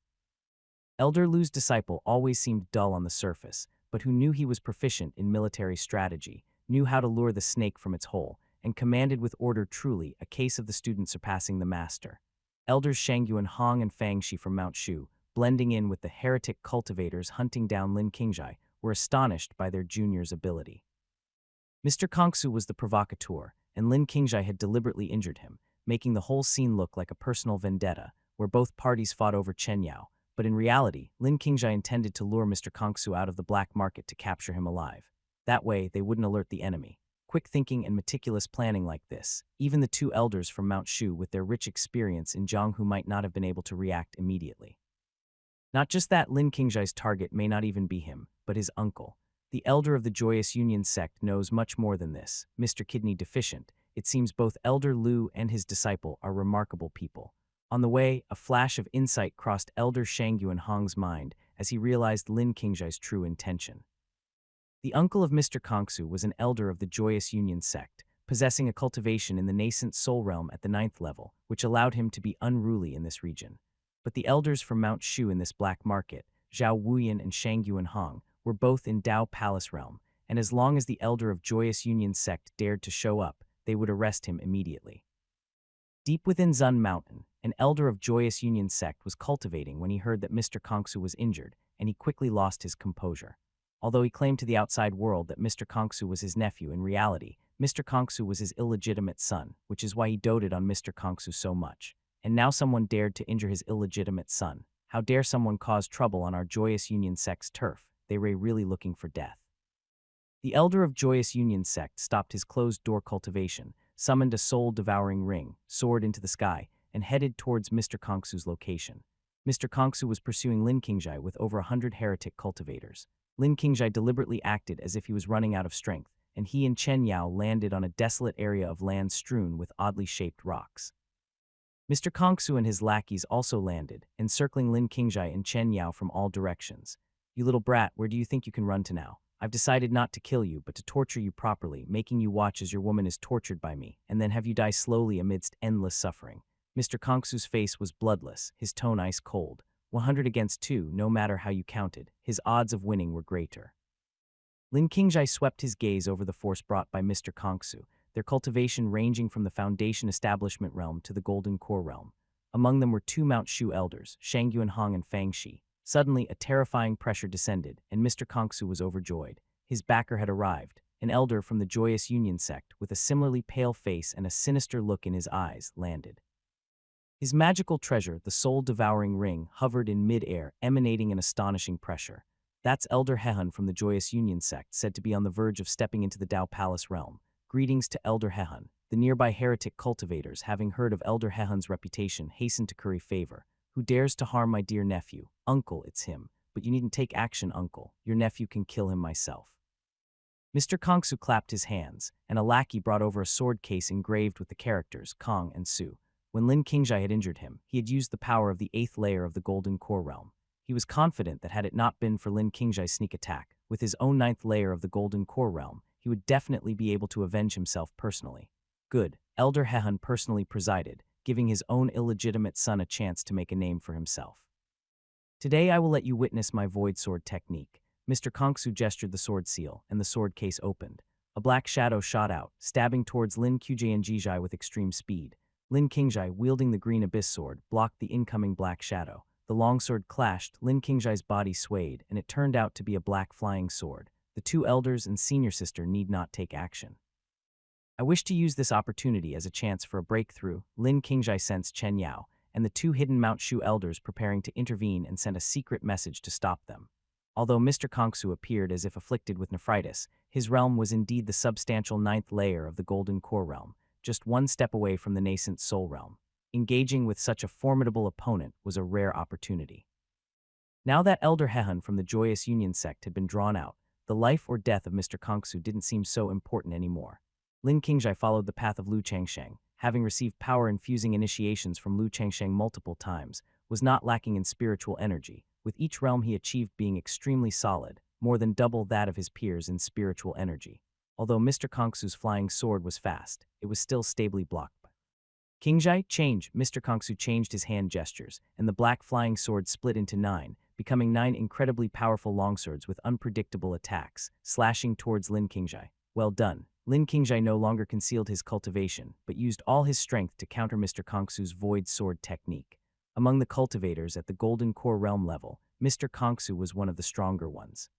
Elder Lu's disciple always seemed dull on the surface, but who knew he was proficient in military strategy, knew how to lure the snake from its hole, and commanded with order. Truly, a case of the student surpassing the master. Elders Shangyuan Hong and Fangxi from Mount Shu, blending in with the heretic cultivators hunting down Lin Qingjai, were astonished by their junior's ability. Mr. Kongsu was the provocateur, and Lin Qingjai had deliberately injured him, making the whole scene look like a personal vendetta, where both parties fought over Chen Yao. But in reality, Lin Qingjai intended to lure Mr. Kongsu out of the black market to capture him alive. That way, they wouldn't alert the enemy. Quick thinking and meticulous planning like this, even the 2 elders from Mount Shu with their rich experience in Jianghu might not have been able to react immediately. Not just that, Lin Qingjai's target may not even be him, but his uncle. The elder of the Joyous Union Sect knows much more than this. Mr. Kidney Deficient, it seems both Elder Lu and his disciple are remarkable people. On the way, a flash of insight crossed Elder Shangyuan Hong's mind as he realized Lin Qingjai's true intention. The uncle of Mr. Kongsu was an elder of the Joyous Union Sect, possessing a cultivation in the nascent soul realm at the 9th level, which allowed him to be unruly in this region. But the elders from Mount Shu in this black market, Zhao Wuyan and Shangyuan Hong, were both in Dao Palace realm, and as long as the elder of Joyous Union Sect dared to show up, they would arrest him immediately. Deep within Zun Mountain, an elder of Joyous Union Sect was cultivating when he heard that Mr. Kongsu was injured, and he quickly lost his composure. Although he claimed to the outside world that Mr. Kongsu was his nephew, in reality, Mr. Kongsu was his illegitimate son, which is why he doted on Mr. Kongsu so much. And now someone dared to injure his illegitimate son. How dare someone cause trouble on our Joyous Union Sect's turf? They were really looking for death. The elder of Joyous Union Sect stopped his closed-door cultivation, summoned a soul-devouring ring, soared into the sky, and headed towards Mr. Kongsu's location. Mr. Kongsu was pursuing Lin Qingjai with over 100 heretic cultivators. Lin Qingjai deliberately acted as if he was running out of strength, and he and Chen Yao landed on a desolate area of land strewn with oddly shaped rocks. Mr. Kongsu and his lackeys also landed, encircling Lin Qingjai and Chen Yao from all directions. You little brat, where do you think you can run to now? I've decided not to kill you, but to torture you properly, making you watch as your woman is tortured by me, and then have you die slowly amidst endless suffering. Mr. Kongsu's face was bloodless, his tone ice cold. 100 against 2, no matter how you counted, his odds of winning were greater. Lin Qingjai swept his gaze over the force brought by Mr. Kongsu, their cultivation ranging from the Foundation Establishment realm to the Golden Core realm. Among them were 2 Mount Shu elders, Shang Yuanhong and Fang Shi. Suddenly, a terrifying pressure descended, and Mr. Kongsu was overjoyed. His backer had arrived, an elder from the Joyous Union Sect, with a similarly pale face and a sinister look in his eyes, landed. His magical treasure, the soul-devouring ring, hovered in mid-air, emanating an astonishing pressure. That's Elder Hehun from the Joyous Union Sect, said to be on the verge of stepping into the Dao Palace realm. Greetings to Elder Hehun. The nearby heretic cultivators, having heard of Elder Hehun's reputation, hastened to curry favor. Who dares to harm my dear nephew? Uncle, it's him. But you needn't take action, uncle. Your nephew can kill him myself. Mr. Kongsu clapped his hands, and a lackey brought over a sword case engraved with the characters Kong and Su. When Lin Qingjai had injured him, he had used the power of the 8th layer of the Golden Core realm. He was confident that had it not been for Lin Qingjai's sneak attack, with his own 9th layer of the Golden Core realm, he would definitely be able to avenge himself personally. Good. Elder Hehun personally presided, giving his own illegitimate son a chance to make a name for himself. Today I will let you witness my void sword technique. Mr. Kongsu gestured the sword seal, and the sword case opened. A black shadow shot out, stabbing towards Lin Qingjai and Jijai with extreme speed. Lin Qingjai, wielding the green abyss sword, blocked the incoming black shadow. The longsword clashed, Lin Qingjai's body swayed, and it turned out to be a black flying sword. The 2 elders and senior sister need not take action. I wish to use this opportunity as a chance for a breakthrough. Lin Qingjai sensed Chen Yao and the 2 hidden Mount Shu elders preparing to intervene and sent a secret message to stop them. Although Mr. Kongsu appeared as if afflicted with nephritis, his realm was indeed the substantial 9th layer of the Golden Core realm, just 1 step away from the nascent Soul realm. Engaging with such a formidable opponent was a rare opportunity. Now that Elder Hehun from the Joyous Union Sect had been drawn out, the life or death of Mr. Kongsu didn't seem so important anymore. Lin Qingjai followed the path of Lu Changsheng, having received power-infusing initiations from Lu Changsheng multiple times, was not lacking in spiritual energy, with each realm he achieved being extremely solid, more than double that of his peers in spiritual energy. Although Mr. Kongsu's flying sword was fast, it was still stably blocked. Qingjai, change! Mr. Kongsu changed his hand gestures, and the black flying sword split into 9, becoming 9 incredibly powerful longswords with unpredictable attacks, slashing towards Lin Qingjai. Well done. Lin Qingjai no longer concealed his cultivation, but used all his strength to counter Mr. Kongsu's void sword technique. Among the cultivators at the Golden Core realm level, Mr. Kongsu was one of the stronger ones.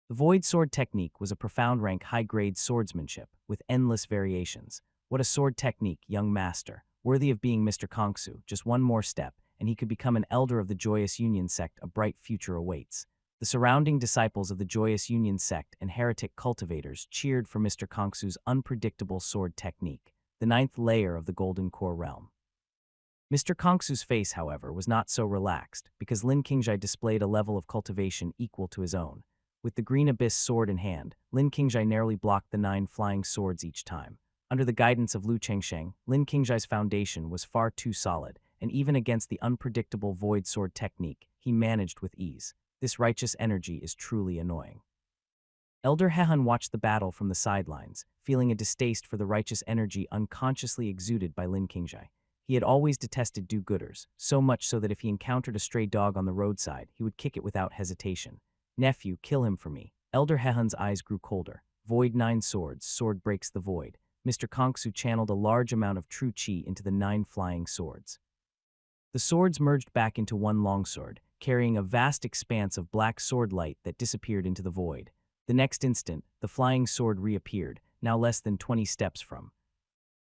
The void sword technique was a profound rank high-grade swordsmanship, with endless variations. What a sword technique, young master, worthy of being Mr. Kongsu. Just 1 more step, and he could become an elder of the Joyous Union Sect. A bright future awaits. The surrounding disciples of the Joyous Union Sect and heretic cultivators cheered for Mr. Kongsu's unpredictable sword technique, the 9th layer of the Golden Core realm. Mr. Kongsu's face, however, was not so relaxed, because Lin Qingjai displayed a level of cultivation equal to his own. With the green abyss sword in hand, Lin Qingjai narrowly blocked the 9 flying swords each time. Under the guidance of Lu Changsheng, Lin Qingjai's foundation was far too solid, and even against the unpredictable void sword technique, he managed with ease. This righteous energy is truly annoying. Elder Hehun watched the battle from the sidelines, feeling a distaste for the righteous energy unconsciously exuded by Lin Qingjai. He had always detested do-gooders, so much so that if he encountered a stray dog on the roadside, he would kick it without hesitation. Nephew, kill him for me. Elder Hehun's eyes grew colder. Void 9 swords, sword breaks the void. Mr. Kongsu channeled a large amount of true chi into the 9 flying swords. The swords merged back into 1 longsword, carrying a vast expanse of black sword light that disappeared into the void. The next instant, the flying sword reappeared, now less than 20 steps from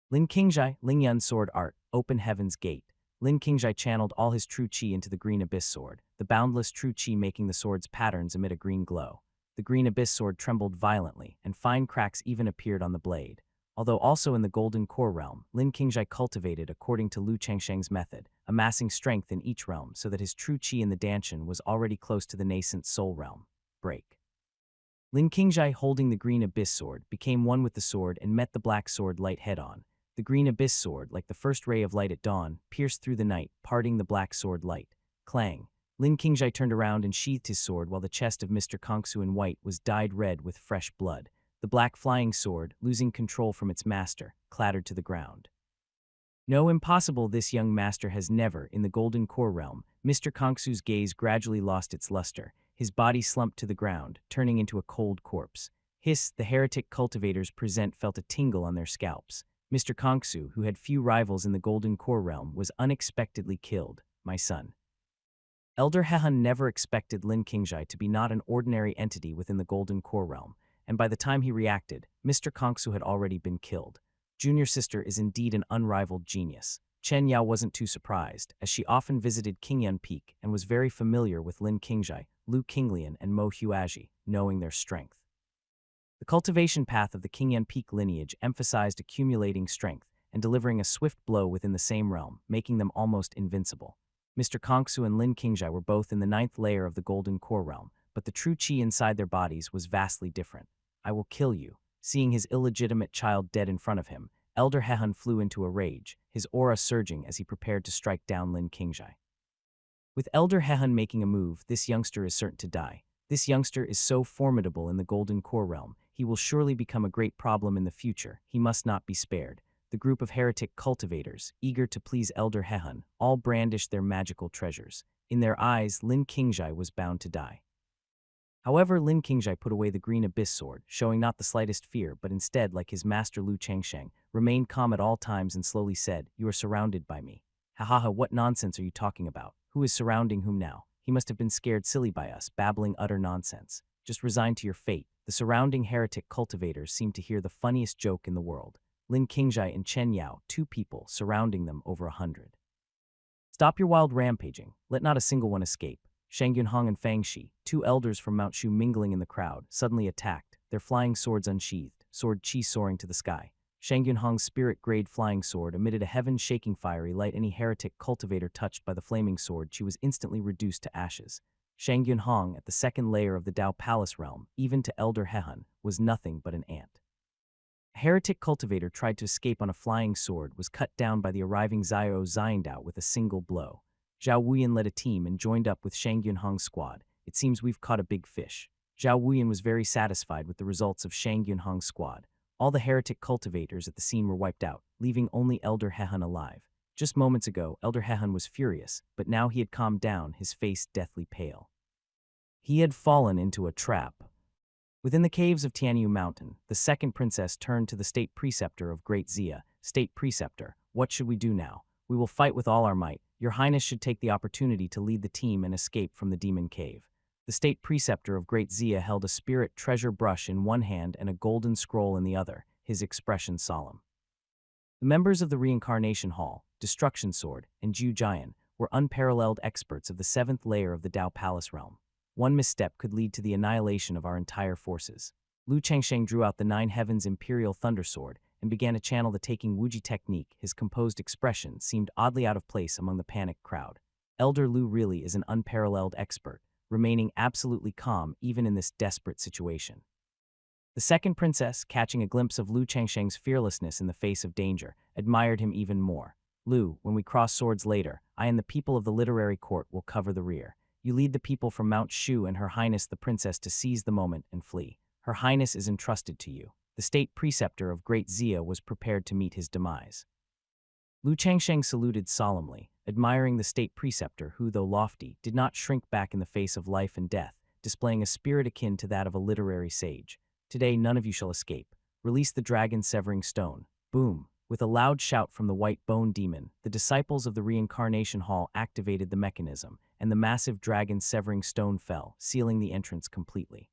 Lin Qingjai. Lingyun's sword art, open heaven's gate. Lin Qingjai channeled all his true chi into the green abyss sword, the boundless true chi making the sword's patterns emit a green glow. The green abyss sword trembled violently, and fine cracks even appeared on the blade. Although also in the Golden Core realm, Lin Qingjai cultivated according to Lu Changsheng's method, amassing strength in each realm so that his true chi in the Danshan was already close to the nascent Soul realm. Break. Lin Qingjai, holding the green abyss sword, became one with the sword and met the black sword light head-on. The green abyss sword, like the first ray of light at dawn, pierced through the night, parting the black sword light. Clang. Lin Qingzhai turned around and sheathed his sword while the chest of Mr. Kongsu in white was dyed red with fresh blood. The black flying sword, losing control from its master, clattered to the ground. No, impossible, this young master has never, in the Golden Core realm. Mr. Kongsu's gaze gradually lost its luster. His body slumped to the ground, turning into a cold corpse. Hiss, the heretic cultivators present felt a tingle on their scalps. Mr. Kongsu, who had few rivals in the Golden Core realm, was unexpectedly killed. My son. Elder Hehan never expected Lin Qingzhai to be not an ordinary entity within the Golden Core realm, and by the time he reacted, Mr. Kongsu had already been killed. Junior sister is indeed an unrivaled genius. Chen Yao wasn't too surprised, as she often visited Qingyun Peak and was very familiar with Lin Qingzhai, Lu Qinglian, and Mo Huaji, knowing their strength. The cultivation path of the Qingyun Peak lineage emphasized accumulating strength and delivering a swift blow within the same realm, making them almost invincible. Mr. Kongsu and Lin Qingzhai were both in the 9th layer of the Golden Core realm, but the true qi inside their bodies was vastly different. I will kill you. Seeing his illegitimate child dead in front of him, Elder Hehan flew into a rage, his aura surging as he prepared to strike down Lin Qingzhai. With Elder Hehan making a move, this youngster is certain to die. This youngster is so formidable in the Golden Core realm, he will surely become a great problem in the future. He must not be spared. The group of heretic cultivators, eager to please Elder Hehan, all brandished their magical treasures. In their eyes, Lin Qingzhai was bound to die. However, Lin Qingzhai put away the green abyss sword, showing not the slightest fear, but instead, like his master Lu Changsheng, remained calm at all times and slowly said, "You are surrounded by me." "Ha ha ha, what nonsense are you talking about? Who is surrounding whom now? He must have been scared silly by us, babbling utter nonsense. Just resign to your fate." The surrounding heretic cultivators seemed to hear the funniest joke in the world. Lin Qingzhai and Chen Yao, 2 people, surrounding them over 100. "Stop your wild rampaging. Let not a single one escape." Shang Yunhong and Fang Shi, 2 elders from Mount Shu mingling in the crowd, suddenly attacked, their flying swords unsheathed, sword chi soaring to the sky. Shang Yunhong's spirit-grade flying sword emitted a heaven-shaking fiery light. Any heretic cultivator touched by the flaming sword, she was instantly reduced to ashes. Shang Yunhong, at the 2nd layer of the Dao Palace realm, even to Elder Hehan, was nothing but an ant. A heretic cultivator tried to escape on a flying sword, was cut down by the arriving Xiao Xiandao with a single blow. Zhao Wuyan led a team and joined up with Shang Yunhong's squad. It seems we've caught a big fish. Zhao Wuyan was very satisfied with the results of Shang Yunhong's squad. All the heretic cultivators at the scene were wiped out, leaving only Elder Hehan alive. Just moments ago, Elder Hehan was furious, but now he had calmed down, his face deathly pale. He had fallen into a trap. Within the caves of Tianyu Mountain, the 2nd princess turned to the state preceptor of Great Xia. "State preceptor, what should we do now? We will fight with all our might. Your Highness should take the opportunity to lead the team and escape from the demon cave." The state preceptor of Great Xia held a spirit treasure brush in one hand and a golden scroll in the other, his expression solemn. The members of the Reincarnation Hall, Destruction Sword, and Ju Jian were unparalleled experts of the 7th layer of the Dao Palace realm. One misstep could lead to the annihilation of our entire forces. Lu Changsheng drew out the 9 Heavens Imperial Thunder Sword and began to channel the Taking Wuji technique. His composed expression seemed oddly out of place among the panicked crowd. Elder Lu really is an unparalleled expert, remaining absolutely calm even in this desperate situation. The 2nd princess, catching a glimpse of Lu Changsheng's fearlessness in the face of danger, admired him even more. "Lu, when we cross swords later, I and the people of the literary court will cover the rear. You lead the people from Mount Shu and Her Highness the Princess to seize the moment and flee. Her Highness is entrusted to you." The state preceptor of Great Xia was prepared to meet his demise. Lu Changsheng saluted solemnly, admiring the state preceptor who, though lofty, did not shrink back in the face of life and death, displaying a spirit akin to that of a literary sage. "Today none of you shall escape. Release the dragon severing stone." Boom! With a loud shout from the white bone demon, the disciples of the Reincarnation Hall activated the mechanism, and the massive dragon severing stone fell, sealing the entrance completely.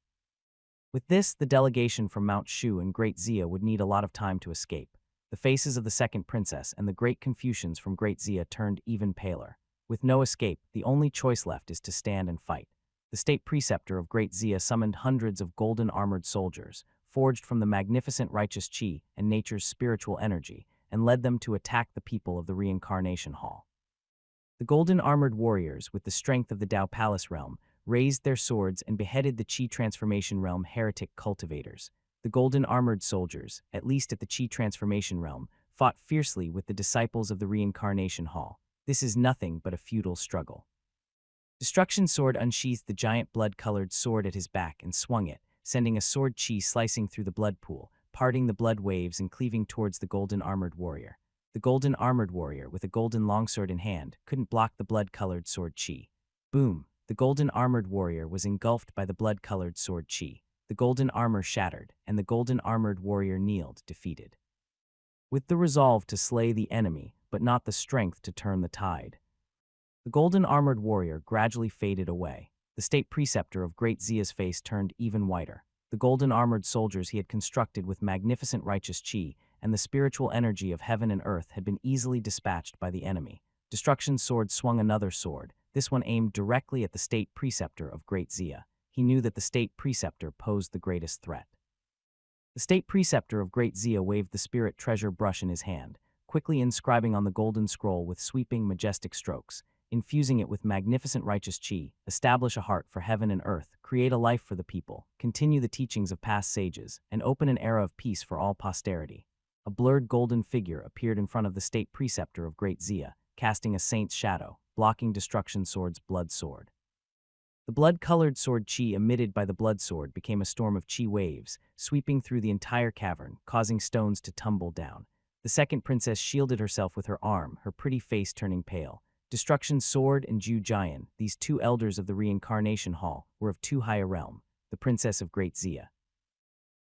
With this, the delegation from Mount Shu and Great Xia would need a lot of time to escape. The faces of the 2nd princess and the great Confucians from Great Xia turned even paler. With no escape, the only choice left is to stand and fight. The state preceptor of Great Xia summoned hundreds of golden armored soldiers, forged from the magnificent righteous qi and nature's spiritual energy, and led them to attack the people of the Reincarnation Hall. The golden armored warriors, with the strength of the Dao Palace realm, raised their swords and beheaded the Qi Transformation Realm heretic cultivators. The golden armored soldiers, at least at the Qi Transformation Realm, fought fiercely with the disciples of the Reincarnation Hall. This is nothing but a feudal struggle. Destruction Sword unsheathed the giant blood-colored sword at his back and swung it, sending a sword chi slicing through the blood pool, parting the blood waves and cleaving towards the golden-armored warrior. The golden-armored warrior, with a golden longsword in hand, couldn't block the blood-colored sword chi. Boom! The golden-armored warrior was engulfed by the blood-colored sword chi. The golden armor shattered, and the golden-armored warrior kneeled, defeated. With the resolve to slay the enemy, but not the strength to turn the tide. The golden-armored warrior gradually faded away. The state preceptor of Great Zia's face turned even whiter. The golden-armored soldiers he had constructed with magnificent righteous chi and the spiritual energy of heaven and earth had been easily dispatched by the enemy. Destruction's sword swung another sword, this one aimed directly at the state preceptor of Great Zia. He knew that the state preceptor posed the greatest threat. The state preceptor of Great Zia waved the spirit treasure brush in his hand, quickly inscribing on the golden scroll with sweeping, majestic strokes, infusing it with magnificent righteous chi, establish a heart for heaven and earth, create a life for the people, continue the teachings of past sages, and open an era of peace for all posterity. A blurred golden figure appeared in front of the state preceptor of Great Zia, casting a saint's shadow, blocking Destruction Sword's blood sword. The blood-colored sword chi emitted by the blood sword became a storm of chi waves, sweeping through the entire cavern, causing stones to tumble down. The second princess shielded herself with her arm, her pretty face turning pale. Destruction Sword and Ju Jian, these two elders of the reincarnation hall, were of too high a realm, the princess of Great Zia.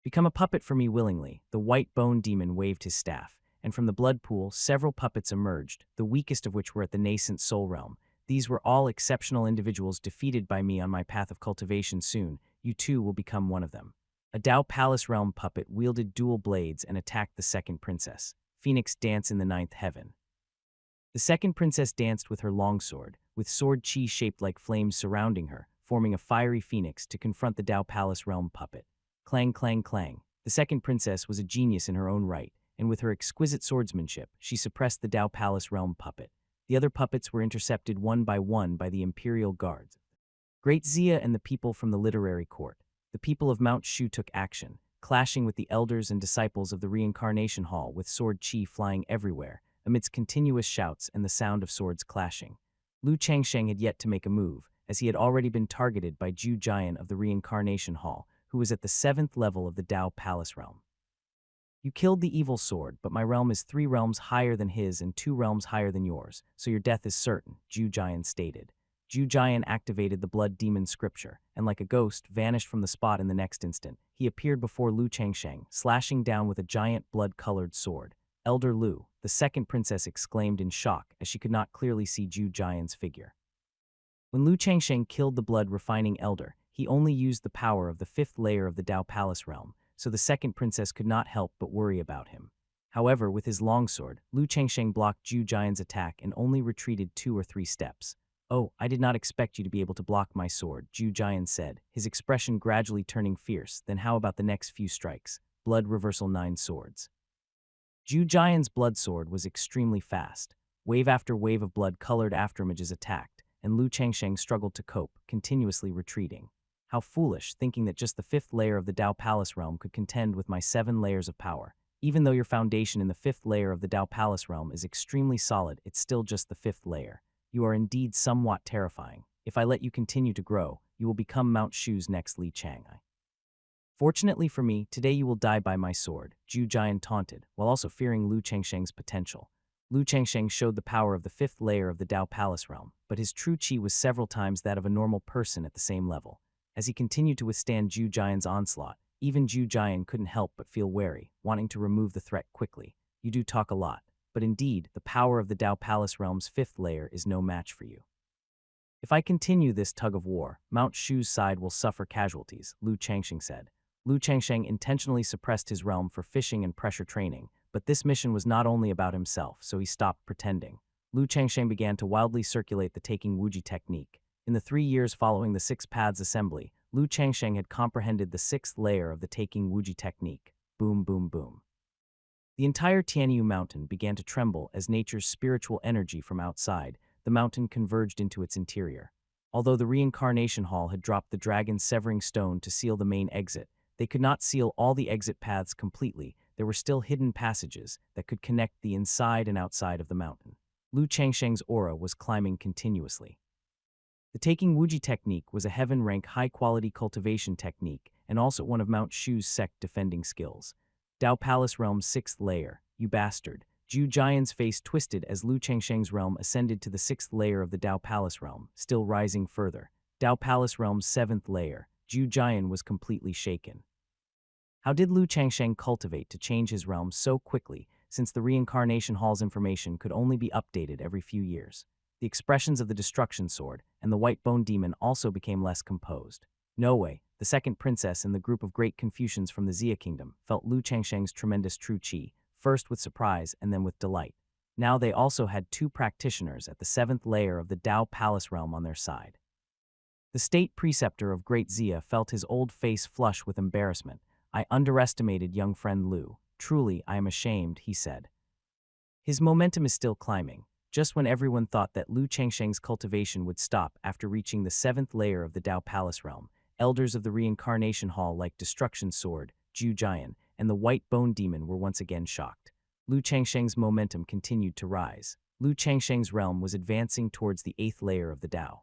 Become a puppet for me willingly, the white bone demon waved his staff, and from the blood pool several puppets emerged, the weakest of which were at the nascent soul realm. These were all exceptional individuals defeated by me on my path of cultivation soon. You too will become one of them. A Dao Palace realm puppet wielded dual blades and attacked the second princess. Phoenix dance in the ninth heaven. The second princess danced with her longsword, with sword chi shaped like flames surrounding her, forming a fiery phoenix to confront the Dao Palace realm puppet. Clang, clang, clang. The second princess was a genius in her own right, and with her exquisite swordsmanship, she suppressed the Dao Palace realm puppet. The other puppets were intercepted one by the imperial guards. Great Zia and the people from the literary court. The people of Mount Shu took action, clashing with the elders and disciples of the reincarnation hall with sword chi flying everywhere, amidst continuous shouts and the sound of swords clashing. Lu Changsheng had yet to make a move, as he had already been targeted by Ju Jian of the reincarnation hall, who was at the 7th level of the Dao Palace realm. You killed the evil sword, but my realm is 3 realms higher than his and 2 realms higher than yours, so your death is certain, Ju Jian stated. Ju Jian activated the blood demon scripture, and like a ghost, vanished from the spot in the next instant. He appeared before Lu Changsheng, slashing down with a giant blood-colored sword. Elder Lu, the second princess exclaimed in shock as she could not clearly see Ju Jian's figure. When Lu Changsheng killed the blood-refining elder, he only used the power of the 5th layer of the Dao Palace realm, so the second princess could not help but worry about him. However, with his longsword, Lu Changsheng blocked Ju Jian's attack and only retreated 2 or 3 steps. Oh, I did not expect you to be able to block my sword, Ju Jian said, his expression gradually turning fierce. Then how about the next few strikes? Blood reversal 9 swords. Ju Jian's blood sword was extremely fast. Wave after wave of blood-colored afterimages attacked, and Lu Changsheng struggled to cope, continuously retreating. How foolish, thinking that just the 5th layer of the Dao Palace realm could contend with my 7 layers of power. Even though your foundation in the 5th layer of the Dao Palace realm is extremely solid, it's still just the 5th layer. You are indeed somewhat terrifying. If I let you continue to grow, you will become Mount Shu's next Li Chang'ai. Fortunately for me, today you will die by my sword, Ju Jian taunted, while also fearing Lu Changsheng's potential. Lu Changsheng showed the power of the 5th layer of the Dao Palace realm, but his true chi was several times that of a normal person at the same level. As he continued to withstand Ju Jian's onslaught, even Ju Jian couldn't help but feel wary, wanting to remove the threat quickly. You do talk a lot, but indeed, the power of the Dao Palace realm's 5th layer is no match for you. If I continue this tug of war, Mount Shu's side will suffer casualties, Lu Changsheng said. Lu Changsheng intentionally suppressed his realm for fishing and pressure training, but this mission was not only about himself, so he stopped pretending. Lu Changsheng began to wildly circulate the taking Wuji technique. In the 3 years following the 6 Paths Assembly, Lu Changsheng had comprehended the 6th layer of the taking Wuji technique. Boom, boom, boom. The entire Tianyu mountain began to tremble as nature's spiritual energy from outside, the mountain converged into its interior. Although the reincarnation hall had dropped the dragon's severing stone to seal the main exit, they could not seal all the exit paths completely. There were still hidden passages that could connect the inside and outside of the mountain. Lu Changsheng's aura was climbing continuously. The Taking Wuji technique was a heaven-rank high-quality cultivation technique and also one of Mount Shu's Sect defending skills. Dao Palace Realm's 6th layer, you bastard. Zhu Jian's face twisted as Lu Changsheng's realm ascended to the 6th layer of the Dao Palace realm, still rising further. Dao Palace Realm's 7th layer, Zhu Jian was completely shaken. How did Lu Changsheng cultivate to change his realm so quickly, since the Reincarnation Hall's information could only be updated every few years? The expressions of the Destruction Sword and the White Bone Demon also became less composed. No way, the second princess in the group of great Confucians from the Xia Kingdom, felt Lu Changsheng's tremendous true qi, first with surprise and then with delight. Now they also had 2 practitioners at the 7th layer of the Dao Palace realm on their side. The state preceptor of Great Xia felt his old face flush with embarrassment. I underestimated young friend Lu. Truly, I am ashamed, he said. His momentum is still climbing. Just when everyone thought that Lu Changsheng's cultivation would stop after reaching the 7th layer of the Dao Palace realm, elders of the Reincarnation Hall like Destruction Sword, Zhu Jian, and the White Bone Demon were once again shocked. Lu Changsheng's momentum continued to rise. Lu Changsheng's realm was advancing towards the 8th layer of the Dao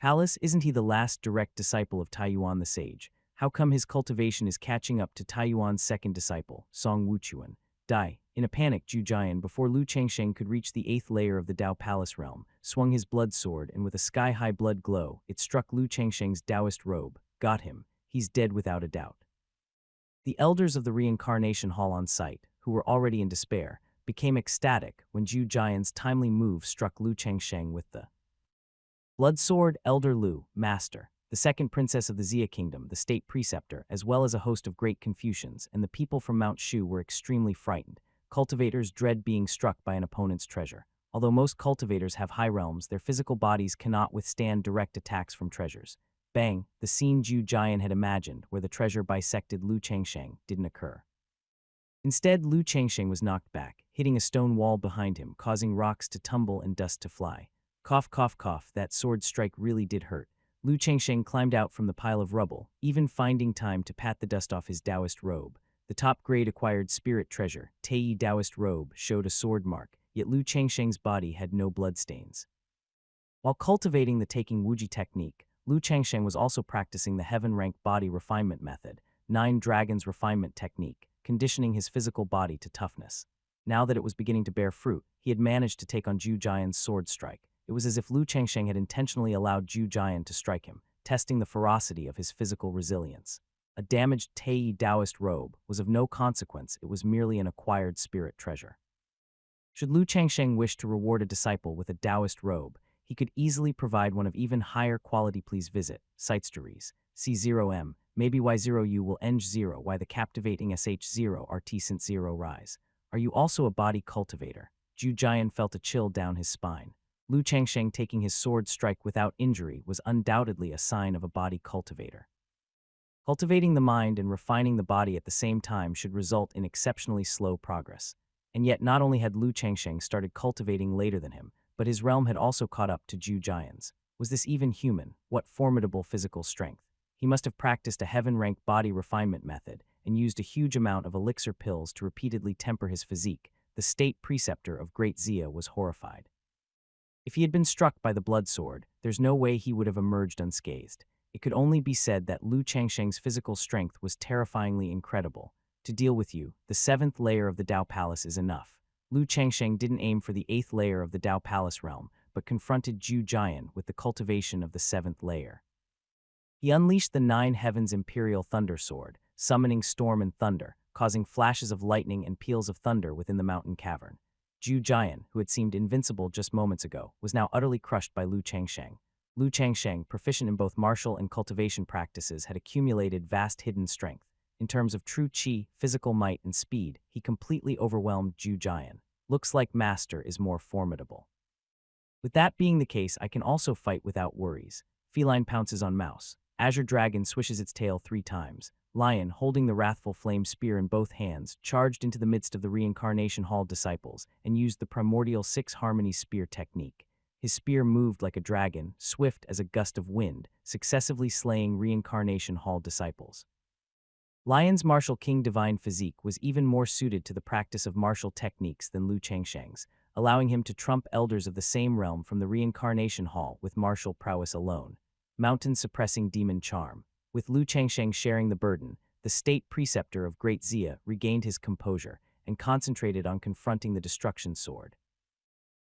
Palace. Isn't he the last direct disciple of Taiyuan the Sage? How come his cultivation is catching up to Taiyuan's second disciple, Song Wuchuan? Die. In a panic, Zhu Jian, before Lu Changsheng could reach the 8th layer of the Dao Palace realm, swung his blood sword and with a sky-high blood glow, it struck Lu Changsheng's Taoist robe. Got him. He's dead without a doubt. The elders of the Reincarnation Hall on site, who were already in despair, became ecstatic when Zhu Jian's timely move struck Lu Changsheng with the blood sword. Elder Lu, master, the second princess of the Xia Kingdom, the state preceptor, as well as a host of great Confucians, and the people from Mount Shu were extremely frightened. Cultivators dread being struck by an opponent's treasure. Although most cultivators have high realms, their physical bodies cannot withstand direct attacks from treasures. Bang, the scene Zhu Jian had imagined, where the treasure bisected Lu Changsheng, didn't occur. Instead, Lu Changsheng was knocked back, hitting a stone wall behind him, causing rocks to tumble and dust to fly. Cough, cough, cough, that sword strike really did hurt. Lu Changsheng climbed out from the pile of rubble, even finding time to pat the dust off his Taoist robe. The top-grade acquired spirit treasure, Tei Taoist robe, showed a sword mark, yet Lu Changsheng's body had no bloodstains. While cultivating the Taking Wuji technique, Lu Changsheng was also practicing the heaven-rank body refinement method, 9 Dragons refinement technique, conditioning his physical body to toughness. Now that it was beginning to bear fruit, he had managed to take on Zhu Jian's sword strike. It was as if Lu Changsheng had intentionally allowed Zhu Jian to strike him, testing the ferocity of his physical resilience. A damaged Tei Taoist robe was of no consequence, it was merely an acquired spirit treasure. Should Lu Changsheng wish to reward a disciple with a Taoist robe, he could easily provide one of even higher quality. Please visit Site Stories, C0M, maybe Y0U will eng 0, why the captivating SH0 RT Sint 0 rise. Are you also a body cultivator? Zhu Jian felt a chill down his spine. Lu Changsheng taking his sword strike without injury was undoubtedly a sign of a body cultivator. Cultivating the mind and refining the body at the same time should result in exceptionally slow progress. And yet not only had Lu Changsheng started cultivating later than him, but his realm had also caught up to Zhu Jian's. Was this even human? What formidable physical strength! He must have practiced a heaven-ranked body refinement method and used a huge amount of elixir pills to repeatedly temper his physique. The state preceptor of Great Xia was horrified. If he had been struck by the blood sword, there's no way he would have emerged unscathed. It could only be said that Lu Changsheng's physical strength was terrifyingly incredible. To deal with you, the 7th layer of the Dao Palace is enough. Lu Changsheng didn't aim for the 8th layer of the Dao Palace realm, but confronted Zhu Jian with the cultivation of the 7th layer. He unleashed the 9 Heavens Imperial Thunder Sword, summoning storm and thunder, causing flashes of lightning and peals of thunder within the mountain cavern. Zhu Jian, who had seemed invincible just moments ago, was now utterly crushed by Lu Changsheng. Lu Changsheng, proficient in both martial and cultivation practices, had accumulated vast hidden strength. In terms of true qi, physical might, and speed, he completely overwhelmed Zhu Jian. Looks like Master is more formidable. With that being the case, I can also fight without worries. Feline pounces on mouse. Azure Dragon swishes its tail 3 times. Lion, holding the wrathful flame spear in both hands, charged into the midst of the Reincarnation Hall disciples and used the primordial 6 Harmony Spear technique. His spear moved like a dragon, swift as a gust of wind, successively slaying Reincarnation Hall disciples. Lion's martial king divine physique was even more suited to the practice of martial techniques than Lu Changsheng's. allowing him to trump elders of the same realm from the reincarnation hall with martial prowess alone. Mountain-suppressing demon charm. With Lu Changsheng sharing the burden, the state preceptor of Great Xia regained his composure and concentrated on confronting the destruction sword.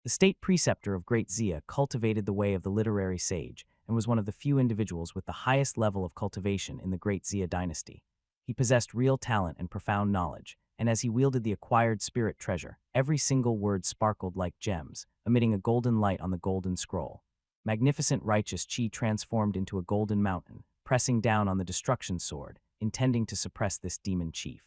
The state preceptor of Great Xia cultivated the way of the literary sage and was one of the few individuals with the highest level of cultivation in the Great Xia dynasty. He possessed real talent and profound knowledge, and as he wielded the acquired spirit treasure, every single word sparkled like gems, emitting a golden light on the golden scroll. Magnificent righteous qi transformed into a golden mountain, pressing down on the destruction sword, intending to suppress this demon chief.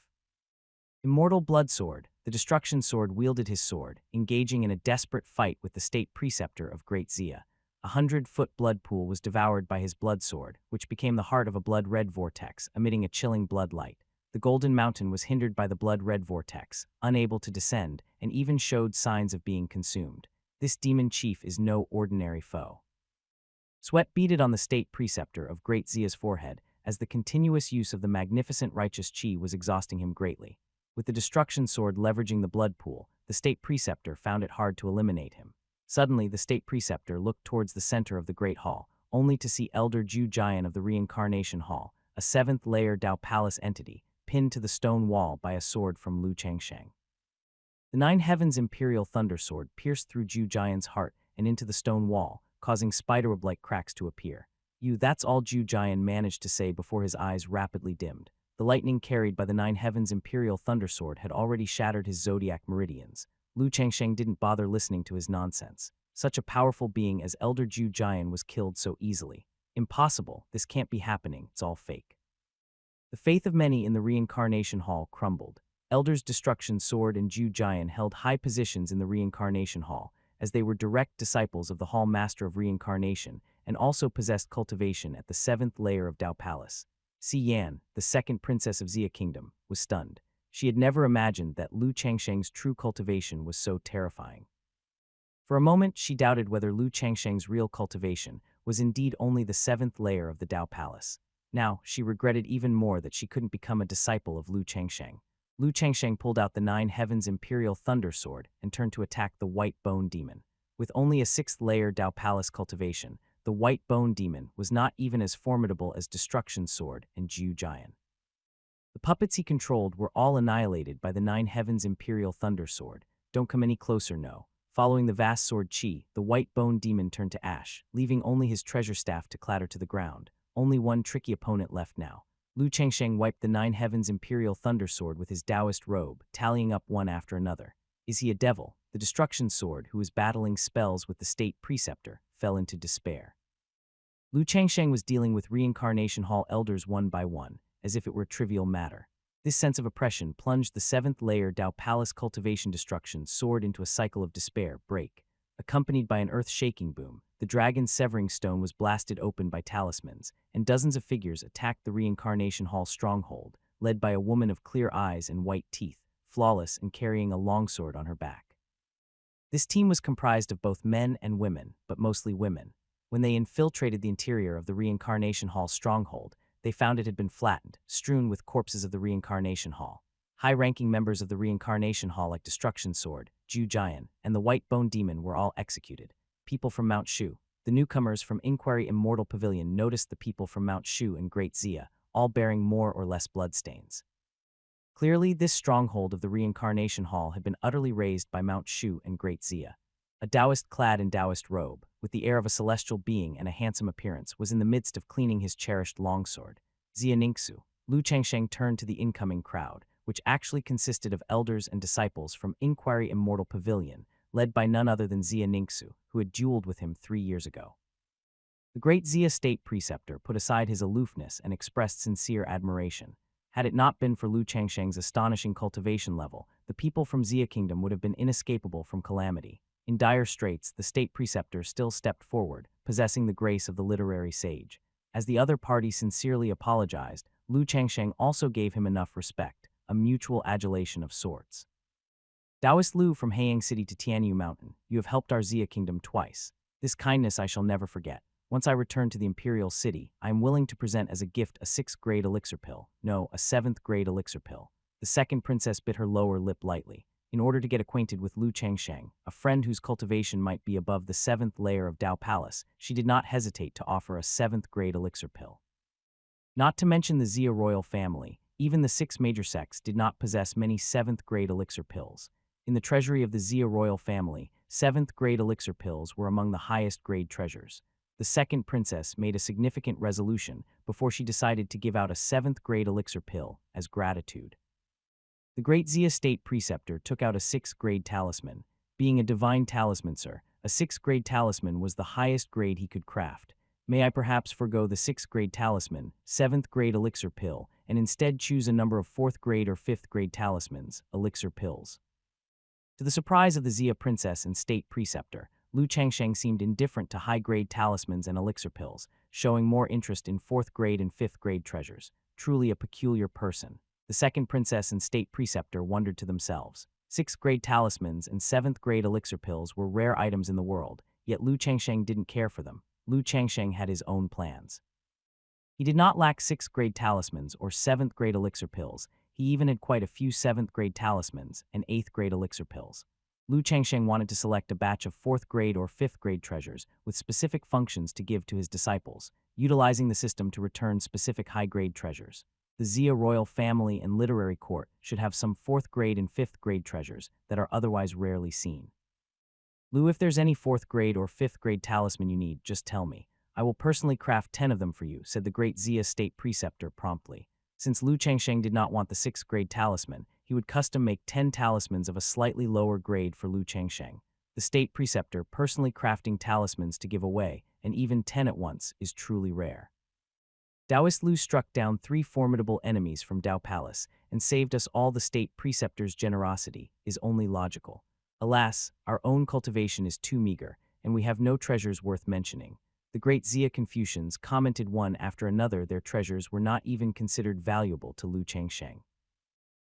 Immortal blood sword. The destruction sword wielded his sword, engaging in a desperate fight with the state preceptor of Great Xia. 100-foot blood pool was devoured by his blood sword, which became the heart of a blood-red vortex, emitting a chilling blood light. The golden mountain was hindered by the blood-red vortex, unable to descend, and even showed signs of being consumed. This demon chief is no ordinary foe. Sweat beaded on the state preceptor of Great Xia's forehead, as the continuous use of the magnificent righteous qi was exhausting him greatly. With the destruction sword leveraging the blood pool, the state preceptor found it hard to eliminate him. Suddenly, the state preceptor looked towards the center of the Great Hall, only to see Elder Ju Jian of the Reincarnation Hall, a 7th-layer Dao Palace entity, pinned to the stone wall by a sword from Lu Changsheng. The Nine Heavens Imperial Thunder Sword pierced through Ju Jian's heart and into the stone wall, causing spiderweb-like cracks to appear. That's all Ju Jian managed to say before his eyes rapidly dimmed. The lightning carried by the Nine Heavens Imperial Thunder Sword had already shattered his zodiac meridians. Lu Changsheng didn't bother listening to his nonsense. Such a powerful being as Elder Ju Jian was killed so easily. Impossible, this can't be happening, it's all fake. The faith of many in the Reincarnation Hall crumbled. Elder's Destruction Sword and Ju Jian held high positions in the Reincarnation Hall, as they were direct disciples of the Hall Master of Reincarnation and also possessed cultivation at the 7th layer of Dao Palace. Si Yan, the second princess of Xia Kingdom, was stunned. She had never imagined that Lu Changsheng's true cultivation was so terrifying. For a moment, she doubted whether Lu Changsheng's real cultivation was indeed only the 7th layer of the Dao Palace. Now, she regretted even more that she couldn't become a disciple of Lu Changsheng. Lu Changsheng pulled out the Nine Heavens Imperial Thunder Sword and turned to attack the White Bone Demon. With only a 6th-layer Dao Palace cultivation, the White Bone Demon was not even as formidable as Destruction Sword and Ju Jian. The puppets he controlled were all annihilated by the Nine Heavens Imperial Thunder Sword. Don't come any closer, no. Following the vast sword Qi, the White Bone Demon turned to ash, leaving only his treasure staff to clatter to the ground. Only one tricky opponent left now. Lu Changsheng wiped the Nine Heavens Imperial Thunder Sword with his Taoist robe, tallying up one after another. Is he a devil? The Destruction Sword, who was battling spells with the State Preceptor, fell into despair. Lu Changsheng was dealing with Reincarnation Hall elders one by one, as if it were a trivial matter. This sense of oppression plunged the 7th-layer Dao Palace Cultivation Destruction Sword into a cycle of despair, break. Accompanied by an earth-shaking boom, the Dragon's Severing Stone was blasted open by talismans, and dozens of figures attacked the Reincarnation Hall stronghold, led by a woman of clear eyes and white teeth, flawless and carrying a longsword on her back. This team was comprised of both men and women, but mostly women. When they infiltrated the interior of the Reincarnation Hall stronghold, they found it had been flattened, strewn with corpses of the Reincarnation Hall. High-ranking members of the Reincarnation Hall like Destruction Sword, Ju Jian, and the White Bone Demon were all executed. People from Mount Shu. The newcomers from Inquiry Immortal Pavilion noticed the people from Mount Shu and Great Xia, all bearing more or less bloodstains. Clearly, this stronghold of the Reincarnation Hall had been utterly razed by Mount Shu and Great Xia. A Taoist clad in Taoist robe, with the air of a celestial being and a handsome appearance, was in the midst of cleaning his cherished longsword. Xia Ningxu. Lu Changsheng turned to the incoming crowd, which actually consisted of elders and disciples from Inquiry Immortal Pavilion, led by none other than Xia Ningxu, who had dueled with him 3 years ago. The great Xia State Preceptor put aside his aloofness and expressed sincere admiration. Had it not been for Lu Changsheng's astonishing cultivation level, the people from Xia Kingdom would have been inescapable from calamity. In dire straits, the State Preceptor still stepped forward, possessing the grace of the literary sage. As the other party sincerely apologized, Lu Changsheng also gave him enough respect, a mutual adulation of sorts. Taoist Lu from Heiyang City to Tianyu Mountain, you have helped our Xia Kingdom twice. This kindness I shall never forget. Once I return to the Imperial City, I am willing to present as a gift a 6th-grade elixir pill. No, a 7th-grade elixir pill. The second princess bit her lower lip lightly. in order to get acquainted with Lu Changsheng, a friend whose cultivation might be above the 7th layer of Dao Palace, she did not hesitate to offer a 7th-grade elixir pill. Not to mention the Xia royal family, even the 6 major sects did not possess many 7th-grade elixir pills. In the treasury of the Xia royal family, 7th-grade elixir pills were among the highest-grade treasures. The second princess made a significant resolution before she decided to give out a 7th-grade elixir pill as gratitude. The great Xia state preceptor took out a 6th-grade talisman. Being a divine talisman, sir, a 6th-grade talisman was the highest grade he could craft. May I perhaps forego the 6th-grade talisman, 7th-grade elixir pill, and instead choose a number of 4th-grade or 5th-grade talismans, elixir pills? To the surprise of the Xia princess and state preceptor, Lu Changsheng seemed indifferent to high-grade talismans and elixir pills, showing more interest in 4th-grade and 5th-grade treasures. Truly a peculiar person. The second princess and state preceptor wondered to themselves. 6th-grade talismans and 7th-grade elixir pills were rare items in the world, yet Lu Changsheng didn't care for them. Lu Changsheng had his own plans. He did not lack 6th-grade talismans or 7th-grade elixir pills. He even had quite a few 7th-grade talismans and 8th-grade elixir pills. Lu Changsheng wanted to select a batch of 4th-grade or 5th-grade treasures with specific functions to give to his disciples, utilizing the system to return specific high-grade treasures. The Xia royal family and literary court should have some 4th-grade and 5th-grade treasures that are otherwise rarely seen. Lu, if there's any 4th-grade or 5th-grade talisman you need, just tell me. I will personally craft 10 of them for you, said the great Xia state preceptor promptly. Since Lu Changsheng did not want the 6th-grade talisman, he would custom make 10 talismans of a slightly lower grade for Lu Changsheng. The state preceptor personally crafting talismans to give away, and even 10 at once, is truly rare. Taoist Lu struck down 3 formidable enemies from Dao Palace and saved us all. The state preceptor's generosity is only logical. Alas, our own cultivation is too meager, and we have no treasures worth mentioning. The great Xia Confucians commented one after another their treasures were not even considered valuable to Lu Changsheng.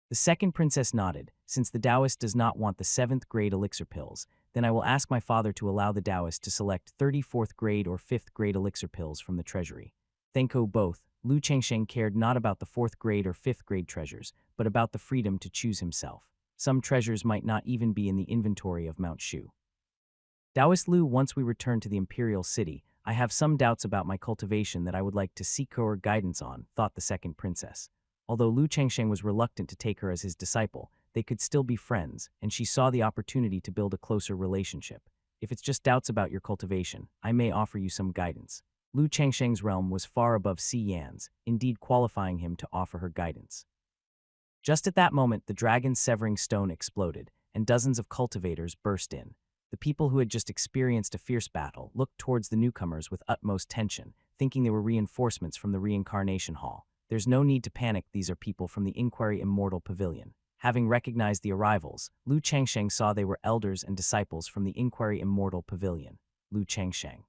The second princess nodded. Since the Taoist does not want the 7th-grade elixir pills, then I will ask my father to allow the Taoist to select 34th-grade or 5th-grade elixir pills from the treasury. Thanko both, Lu Changsheng cared not about the 4th-grade or 5th-grade treasures, but about the freedom to choose himself. Some treasures might not even be in the inventory of Mount Shu. Taoist Lu, once we return to the imperial city, I have some doubts about my cultivation that I would like to seek your guidance on, thought the second princess. Although Lu Changsheng was reluctant to take her as his disciple, they could still be friends, and she saw the opportunity to build a closer relationship. If it's just doubts about your cultivation, I may offer you some guidance. Lu Changsheng's realm was far above Si Yan's, indeed qualifying him to offer her guidance. Just at that moment, the dragon's severing stone exploded, and dozens of cultivators burst in. The people who had just experienced a fierce battle looked towards the newcomers with utmost tension, thinking they were reinforcements from the reincarnation hall. There's no need to panic, these are people from the Inquiry Immortal Pavilion. Having recognized the arrivals, Lu Changsheng saw they were elders and disciples from the Inquiry Immortal Pavilion. Lu Changsheng.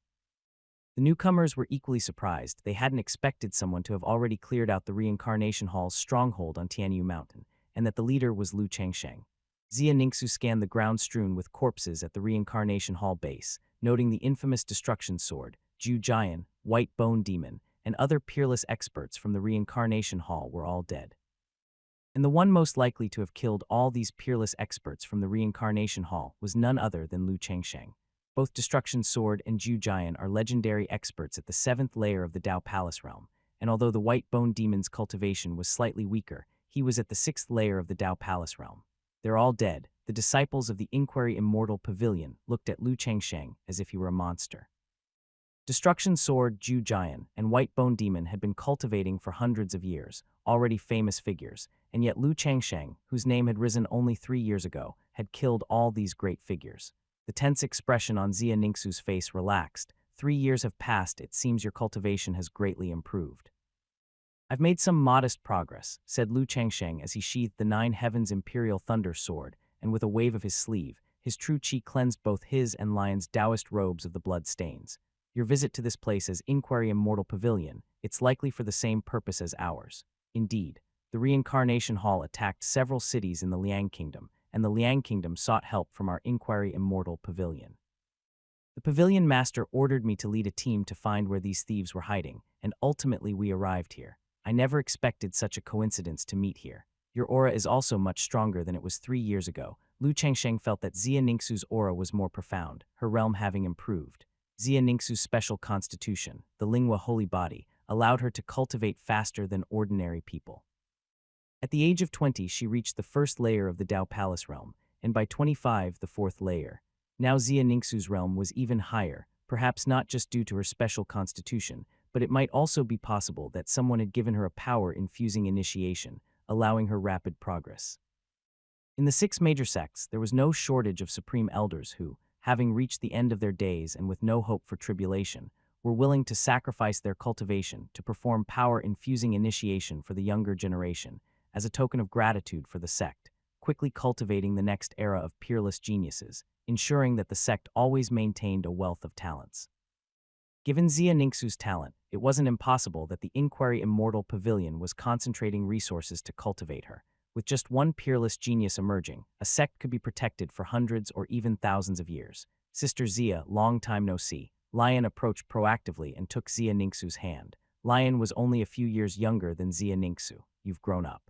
The newcomers were equally surprised. They hadn't expected someone to have already cleared out the reincarnation hall's stronghold on Tianyu Mountain, and that the leader was Lu Changsheng. Xia Ningxu scanned the ground strewn with corpses at the reincarnation hall base, noting the infamous destruction sword, Ju Jian, White Bone Demon, and other peerless experts from the reincarnation hall were all dead. And the one most likely to have killed all these peerless experts from the reincarnation hall was none other than Lu Changsheng. Both Destruction Sword and Ju Jian are legendary experts at the 7th layer of the Dao Palace realm, and although the White Bone Demon's cultivation was slightly weaker, he was at the 6th layer of the Dao Palace realm. They're all dead. The disciples of the Inquiry Immortal Pavilion looked at Lu Changsheng as if he were a monster. Destruction Sword, Ju Jian, and White Bone Demon had been cultivating for hundreds of years, already famous figures, and yet Lu Changsheng, whose name had risen only 3 years ago, had killed all these great figures. The tense expression on Xia Ningxu's face relaxed. 3 years have passed, it seems your cultivation has greatly improved. I've made some modest progress, said Lu Changsheng as he sheathed the 9 Heavens Imperial Thunder Sword, and with a wave of his sleeve, his true chi cleansed both his and Lion's Taoist robes of the blood stains. Your visit to this place as Inquiry Immortal Pavilion, it's likely for the same purpose as ours. Indeed, the Reincarnation Hall attacked several cities in the Liang Kingdom, and the Liang Kingdom sought help from our Inquiry Immortal Pavilion. The Pavilion Master ordered me to lead a team to find where these thieves were hiding, and ultimately we arrived here. I never expected such a coincidence to meet here. Your aura is also much stronger than it was 3 years ago, Lu Changsheng felt that Xia Ningxu's aura was more profound, her realm having improved. Xia Ningxu's special constitution, the Lingua holy body, allowed her to cultivate faster than ordinary people. At the age of 20, she reached the first layer of the Dao Palace realm, and by 25, the fourth layer. Now Xia Ningxu's realm was even higher, perhaps not just due to her special constitution, but it might also be possible that someone had given her a power-infusing initiation, allowing her rapid progress. In the 6 major sects, there was no shortage of supreme elders who, having reached the end of their days and with no hope for tribulation, were willing to sacrifice their cultivation to perform power-infusing initiation for the younger generation, as a token of gratitude for the sect, quickly cultivating the next era of peerless geniuses, ensuring that the sect always maintained a wealth of talents. Given Xia Ningxu's talent, it wasn't impossible that the Inquiry Immortal Pavilion was concentrating resources to cultivate her. With just one peerless genius emerging, a sect could be protected for hundreds or even thousands of years. Sister Xia, long time no see, Lion approached proactively and took Xia Ningxu's hand. Lion was only a few years younger than Xia Ningxu. You've grown up.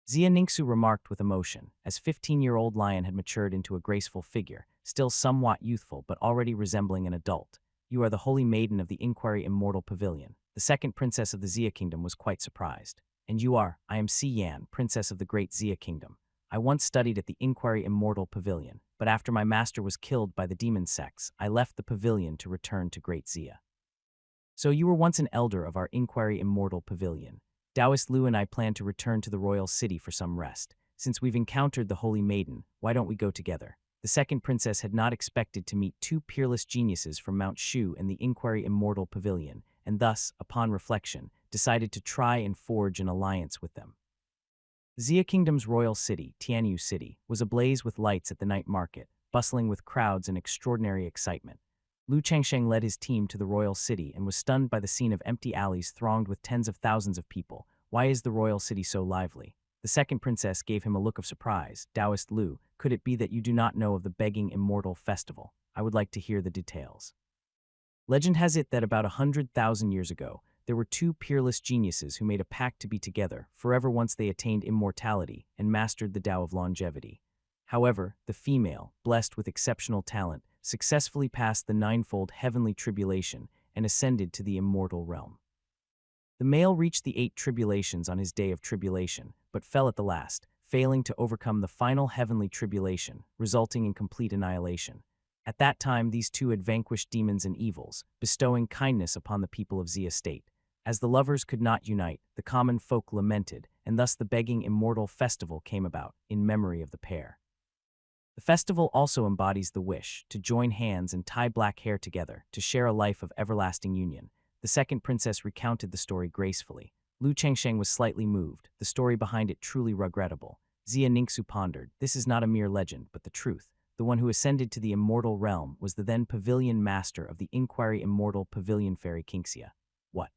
Xia Ningxu remarked with emotion, as 15-year-old Lion had matured into a graceful figure, still somewhat youthful but already resembling an adult. You are the holy maiden of the Inquiry Immortal Pavilion. The second princess of the Xia Kingdom was quite surprised. And you are, I am Si Yan, princess of the great Xia Kingdom. I once studied at the Inquiry Immortal Pavilion, but after my master was killed by the demon sects, I left the pavilion to return to Great Xia. So you were once an elder of our Inquiry Immortal Pavilion. Taoist Lu and I plan to return to the royal city for some rest. Since we've encountered the Holy Maiden, why don't we go together? The second princess had not expected to meet 2 peerless geniuses from Mount Shu and the Inquiry Immortal Pavilion, and thus, upon reflection, decided to try and forge an alliance with them. Xia Kingdom's royal city, Tianyu City, was ablaze with lights at the night market, bustling with crowds and extraordinary excitement. Lu Changsheng led his team to the royal city and was stunned by the scene of empty alleys thronged with tens of thousands of people. Why is the royal city so lively? The second princess gave him a look of surprise. Taoist Lu, could it be that you do not know of the Begging Immortal Festival? I would like to hear the details. Legend has it that about 100,000 years ago, there were 2 peerless geniuses who made a pact to be together forever once they attained immortality and mastered the Tao of longevity. However, the female, blessed with exceptional talent, successfully passed the 9-fold heavenly tribulation and ascended to the immortal realm. The male reached the 8 tribulations on his day of tribulation, but fell at the last, failing to overcome the final heavenly tribulation, resulting in complete annihilation. At that time, these 2 had vanquished demons and evils, bestowing kindness upon the people of Xia State. As the lovers could not unite, the common folk lamented, and thus the Begging Immortal Festival came about, in memory of the pair. The festival also embodies the wish to join hands and tie black hair together to share a life of everlasting union. The second princess recounted the story gracefully. Lu Changsheng was slightly moved, the story behind it truly regrettable. Xia Ningxu pondered, this is not a mere legend, but the truth. The one who ascended to the immortal realm was the then pavilion master of the Inquiry Immortal Pavilion Fairy Kingxia. What?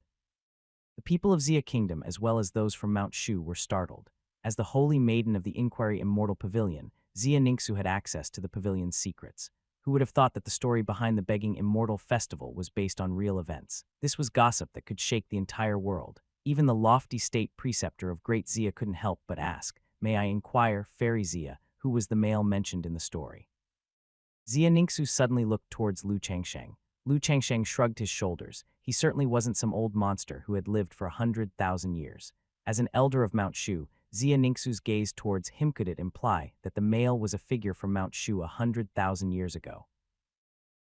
The people of Xia Kingdom, as well as those from Mount Shu, were startled. As the holy maiden of the Inquiry Immortal Pavilion, Xia Ningxu had access to the pavilion's secrets. Who would have thought that the story behind the Begging Immortal Festival was based on real events? This was gossip that could shake the entire world. Even the lofty state preceptor of Great Xia couldn't help but ask, "May I inquire, Fairy Xia, who was the male mentioned in the story?" Xia Ningxu suddenly looked towards Lu Changsheng. Lu Changsheng shrugged his shoulders. He certainly wasn't some old monster who had lived for 100,000 years. As an elder of Mount Shu, Xia Ningxu's gaze towards him could it imply that the male was a figure from Mount Shu 100,000 years ago.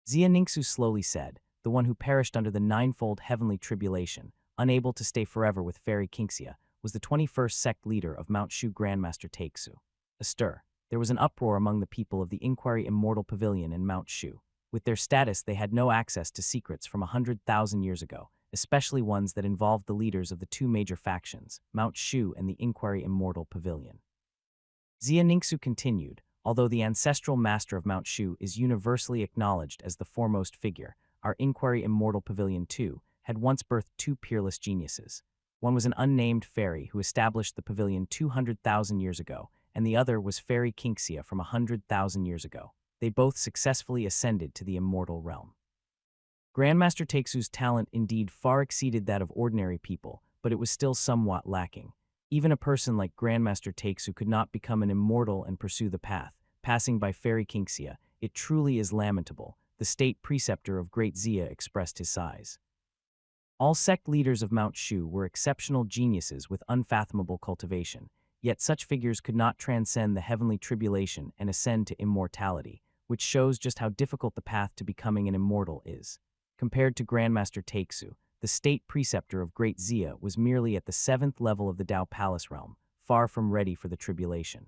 Xia Ningxu slowly said, the one who perished under the 9-fold heavenly tribulation, unable to stay forever with Fairy Kingxia, was the 21st sect leader of Mount Shu Grandmaster Taixu. A stir. There was an uproar among the people of the Inquiry Immortal Pavilion in Mount Shu. With their status, they had no access to secrets from 100,000 years ago, especially ones that involved the leaders of the 2 major factions, Mount Shu and the Inquiry Immortal Pavilion. Xia Ningxu continued, although the ancestral master of Mount Shu is universally acknowledged as the foremost figure, our Inquiry Immortal Pavilion too had once birthed 2 peerless geniuses. One was an unnamed fairy who established the pavilion 200,000 years ago, and the other was Fairy Kingxia from 100,000 years ago. They both successfully ascended to the immortal realm. Grandmaster Taixu's talent indeed far exceeded that of ordinary people, but it was still somewhat lacking. Even a person like Grandmaster Taixu could not become an immortal and pursue the path, passing by Fairy Kinxia, it truly is lamentable. The state preceptor of Great Zia expressed his sighs. All sect leaders of Mount Shu were exceptional geniuses with unfathomable cultivation, yet such figures could not transcend the heavenly tribulation and ascend to immortality, which shows just how difficult the path to becoming an immortal is. Compared to Grandmaster Takesu, the state preceptor of Great Zia was merely at the 7th level of the Dao Palace realm, far from ready for the tribulation.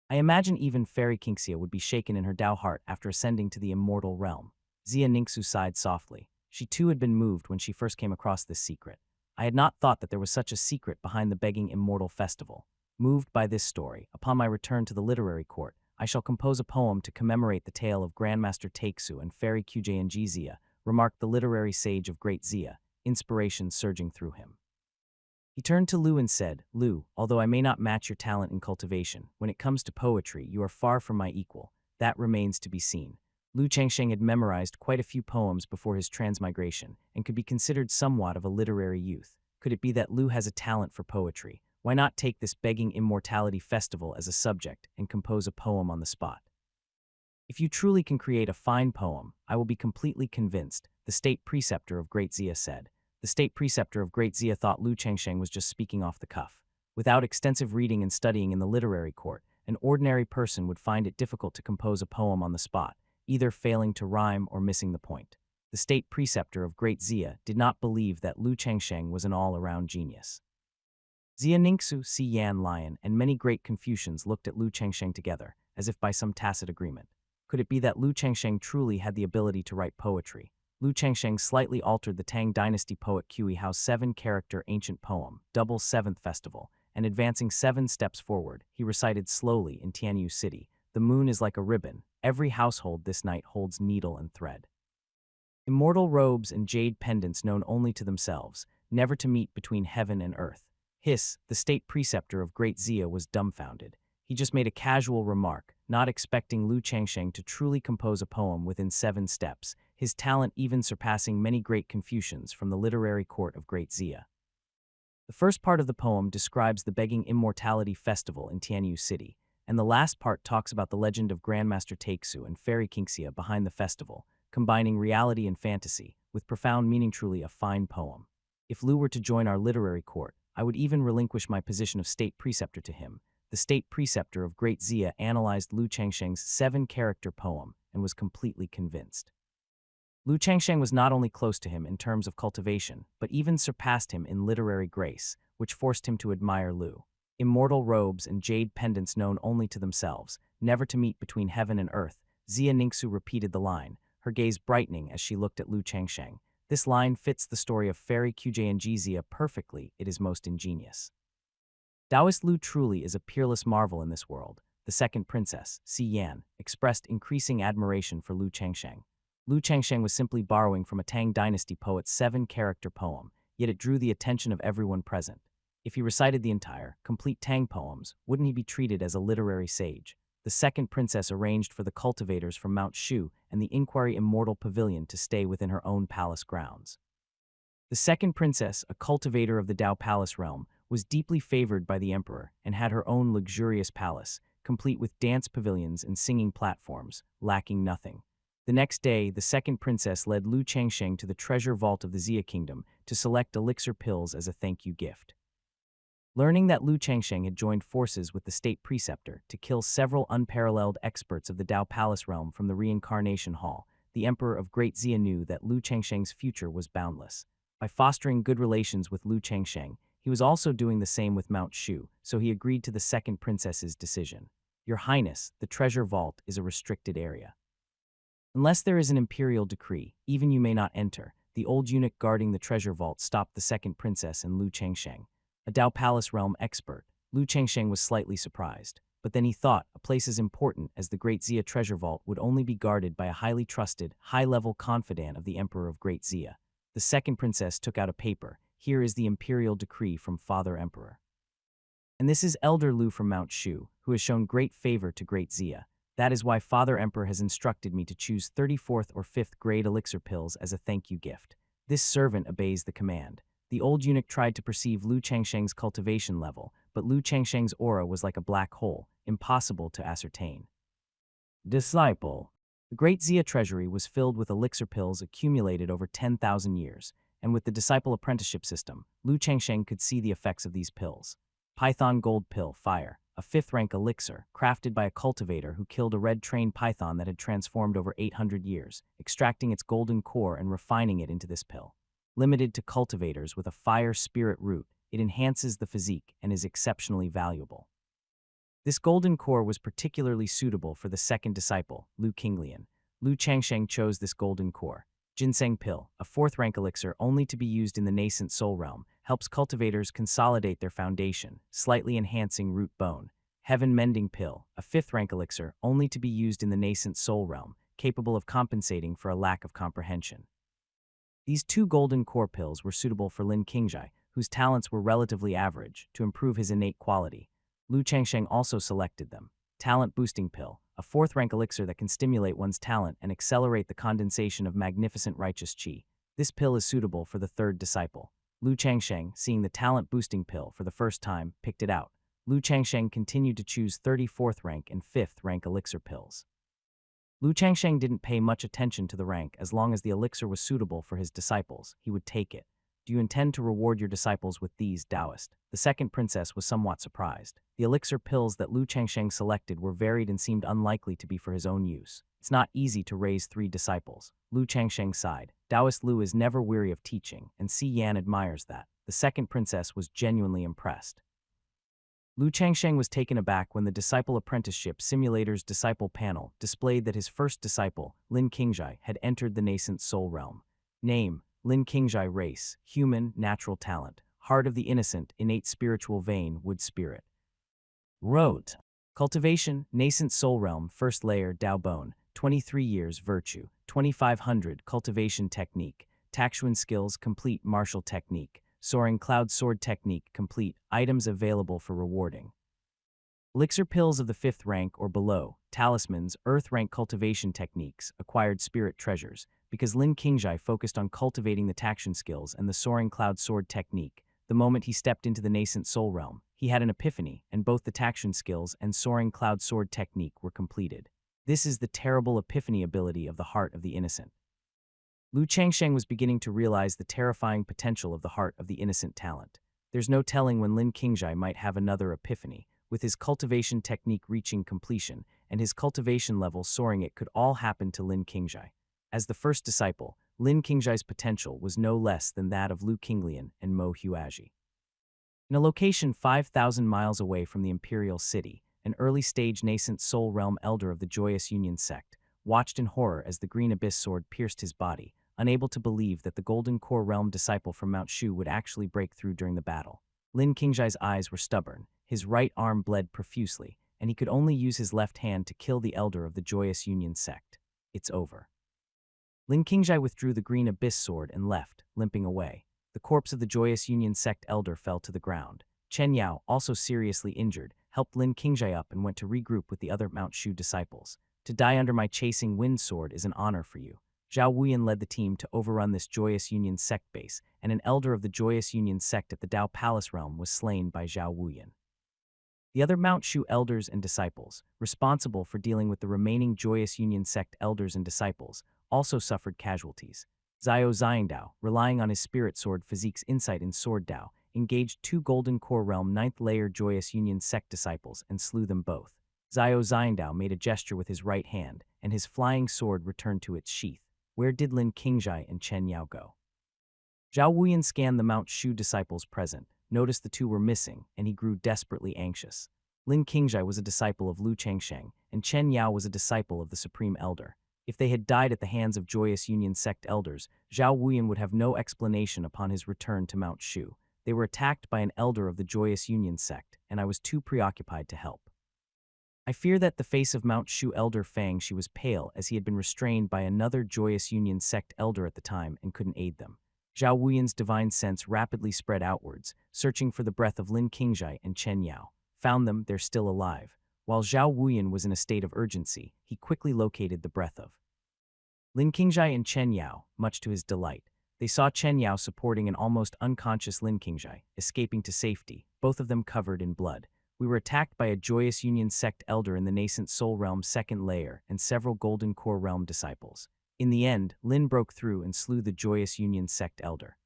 I imagine even Fairy Kinxia would be shaken in her Dao heart after ascending to the immortal realm. Zia Ningxu sighed softly. She too had been moved when she first came across this secret. I had not thought that there was such a secret behind the Begging Immortal Festival. Moved by this story, upon my return to the literary court, I shall compose a poem to commemorate the tale of Grandmaster Takesu and Fairy Qjng Zia, remarked the literary sage of Great Zia, inspiration surging through him. He turned to Lu and said, "Lu, although I may not match your talent in cultivation, when it comes to poetry, you are far from my equal. That remains to be seen." Lu Changsheng had memorized quite a few poems before his transmigration and could be considered somewhat of a literary youth. Could it be that Lu has a talent for poetry? Why not take this Begging Immortality Festival as a subject and compose a poem on the spot? If you truly can create a fine poem, I will be completely convinced, the state preceptor of Great Zia said. The state preceptor of Great Zia thought Lu Changsheng was just speaking off the cuff. Without extensive reading and studying in the literary court, an ordinary person would find it difficult to compose a poem on the spot, either failing to rhyme or missing the point. The state preceptor of Great Zia did not believe that Lu Changsheng was an all-around genius. Zia Ningxu, Si Yan Lion, and many great Confucians looked at Lu Changsheng together, as if by some tacit agreement. Could it be that Lu Changsheng truly had the ability to write poetry? Lu Changsheng slightly altered the Tang Dynasty poet Kui Hao's 7-character ancient poem, Double Seventh Festival, and advancing 7 steps forward, he recited slowly in Tianyu City, "The moon is like a ribbon. Every household this night holds needle and thread. Immortal robes and jade pendants known only to themselves, never to meet between heaven and earth." Hiss, the state preceptor of Great Zia, was dumbfounded. He just made a casual remark, not expecting Lu Changsheng to truly compose a poem within 7 steps, his talent even surpassing many great Confucians from the literary court of Great Zia. The first part of the poem describes the Begging Immortality Festival in Tianyu City, and the last part talks about the legend of Grandmaster Takesu and Fairy Kinxia behind the festival, combining reality and fantasy, with profound meaning. Truly a fine poem. If Lu were to join our literary court, I would even relinquish my position of state preceptor to him. The state preceptor of Great Zia analyzed Lu Changsheng's 7-character poem and was completely convinced. Lu Changsheng was not only close to him in terms of cultivation, but even surpassed him in literary grace, which forced him to admire Lu. Immortal robes and jade pendants known only to themselves, never to meet between heaven and earth. Zia Ningxu repeated the line, her gaze brightening as she looked at Lu Changsheng. This line fits the story of Fairy Qjng Zia perfectly. It is most ingenious. Taoist Lu truly is a peerless marvel in this world. The second princess, Si Yan, expressed increasing admiration for Lu Changsheng. Lu Changsheng was simply borrowing from a Tang Dynasty poet's 7-character poem, yet it drew the attention of everyone present. If he recited the entire, complete Tang poems, wouldn't he be treated as a literary sage? The second princess arranged for the cultivators from Mount Shu and the Inquiry Immortal Pavilion to stay within her own palace grounds. The second princess, a cultivator of the Dao Palace realm, was deeply favored by the emperor and had her own luxurious palace, complete with dance pavilions and singing platforms, lacking nothing. The next day, the second princess led Lu Changsheng to the treasure vault of the Zia kingdom to select elixir pills as a thank-you gift. Learning that Lu Changsheng had joined forces with the state preceptor to kill several unparalleled experts of the Dao Palace realm from the reincarnation hall, the emperor of Great Zia knew that Lu Changsheng's future was boundless. By fostering good relations with Lu Changsheng, he was also doing the same with Mount Shu, so he agreed to the second princess's decision. "Your Highness, the treasure vault is a restricted area. Unless there is an imperial decree, even you may not enter." The old eunuch guarding the treasure vault stopped the second princess and Lu Changsheng. A Dao Palace realm expert, Lu Changsheng was slightly surprised, but then he thought a place as important as the Great Zia treasure vault would only be guarded by a highly trusted, high-level confidant of the Emperor of Great Zia. The second princess took out a paper. "Here is the imperial decree from Father Emperor. And this is Elder Lu from Mount Shu, who has shown great favor to Great Zia. That is why Father Emperor has instructed me to choose 34th or 5th grade elixir pills as a thank-you gift. This servant obeys the command." The old eunuch tried to perceive Lu Changsheng's cultivation level, but Lu Changsheng's aura was like a black hole, impossible to ascertain. Disciple. The Great Xia treasury was filled with elixir pills accumulated over 10,000 years, and with the disciple apprenticeship system, Lu Changsheng could see the effects of these pills. Python Gold Pill Fire, a 5th-rank elixir, crafted by a cultivator who killed a red-trained python that had transformed over 800 years, extracting its golden core and refining it into this pill. Limited to cultivators with a fire spirit root, it enhances the physique and is exceptionally valuable. This golden core was particularly suitable for the second disciple, Lu Qinglian. Lu Changsheng chose this golden core. Ginseng Pill, a 4th-rank elixir only to be used in the nascent soul realm, helps cultivators consolidate their foundation, slightly enhancing root bone. Heaven Mending Pill, a 5th-rank elixir only to be used in the nascent soul realm, capable of compensating for a lack of comprehension. These 2 golden core pills were suitable for Lin Qingjai, whose talents were relatively average, to improve his innate quality. Lu Changsheng also selected them. Talent Boosting Pill, a 4th-rank elixir that can stimulate one's talent and accelerate the condensation of magnificent righteous qi. This pill is suitable for the 3rd disciple. Lu Changsheng, seeing the Talent Boosting Pill for the first time, picked it out. Lu Changsheng continued to choose 34th rank and 5th-rank elixir pills. Lu Changsheng didn't pay much attention to the rank as long as the elixir was suitable for his disciples. He would take it. Do you intend to reward your disciples with these, Taoist? The second princess was somewhat surprised. The elixir pills that Lu Changsheng selected were varied and seemed unlikely to be for his own use. It's not easy to raise 3 disciples. Lu Changsheng sighed. Taoist Lu is never weary of teaching, and Si Yan admires that. The second princess was genuinely impressed. Lu Changsheng was taken aback when the Disciple Apprenticeship Simulator's Disciple panel displayed that his first disciple, Lin Qingjai, had entered the nascent soul realm. Name: Lin Qingjai. Race: human, natural talent. Heart of the innocent, innate spiritual vein, wood spirit. Rote: cultivation, nascent soul realm, first layer, Dao bone, 23 years, virtue, 2500, cultivation technique, Takshuan skills, complete, martial technique, soaring cloud sword technique, complete, items available for rewarding. Elixir pills of the 5th rank or below, talismans, earth rank cultivation techniques, acquired spirit treasures. Because Lin Qingjai focused on cultivating the Takshuan skills and the soaring cloud sword technique, the moment he stepped into the nascent soul realm, he had an epiphany, and both the Takshuan skills and soaring cloud sword technique were completed. This is the terrible epiphany ability of the heart of the innocent. Lu Changsheng was beginning to realize the terrifying potential of the heart of the innocent talent. There's no telling when Lin Qingjai might have another epiphany. With his cultivation technique reaching completion and his cultivation level soaring, it could all happen to Lin Qingjai. As the first disciple, Lin Qingjai's potential was no less than that of Lu Qinglian and Mo Huaji. In a location 5,000 miles away from the imperial city, an early-stage nascent soul realm elder of the Joyous Union Sect watched in horror as the green abyss sword pierced his body, unable to believe that the golden core realm disciple from Mount Shu would actually break through during the battle. Lin Qingjai's eyes were stubborn, his right arm bled profusely, and he could only use his left hand to kill the elder of the Joyous Union Sect. It's over. Lin Qingjai withdrew the green abyss sword and left, limping away. The corpse of the Joyous Union Sect elder fell to the ground. Chen Yao, also seriously injured, helped Lin Qingjai up and went to regroup with the other Mount Shu disciples. To die under my chasing wind sword is an honor for you. Zhao Wuyan led the team to overrun this Joyous Union Sect base, and an elder of the Joyous Union Sect at the Dao Palace realm was slain by Zhao Wuyan. The other Mount Shu elders and disciples, responsible for dealing with the remaining Joyous Union Sect elders and disciples, also suffered casualties. Xiao Xiangdao, relying on his spirit sword physique's insight in sword Dao, engaged 2 Golden Core Realm 9th layer Joyous Union Sect disciples and slew them both. Xiao Xiangdao made a gesture with his right hand, and his flying sword returned to its sheath. Where did Lin Qingjai and Chen Yao go? Zhao Wuyan scanned the Mount Shu disciples present, noticed the 2 were missing, and he grew desperately anxious. Lin Qingjai was a disciple of Lu Changsheng, and Chen Yao was a disciple of the Supreme Elder. If they had died at the hands of Joyous Union Sect elders, Zhao Wuyan would have no explanation upon his return to Mount Shu. They were attacked by an elder of the Joyous Union Sect, and I was too preoccupied to help. I fear that the face of Mount Shu elder Fang Shi was pale as he had been restrained by another Joyous Union Sect elder at the time and couldn't aid them. Zhao Wuyan's divine sense rapidly spread outwards, searching for the breath of Lin Qingjai and Chen Yao. Found them, they're still alive. While Zhao Wuyan was in a state of urgency, he quickly located the breath of Lin Qingjai and Chen Yao, much to his delight. They saw Chen Yao supporting an almost unconscious Lin Qingjai, escaping to safety, both of them covered in blood. We were attacked by a Joyous Union Sect elder in the nascent Soul Realm second layer and several Golden Core Realm disciples. In the end, Lin broke through and slew the Joyous Union Sect elder.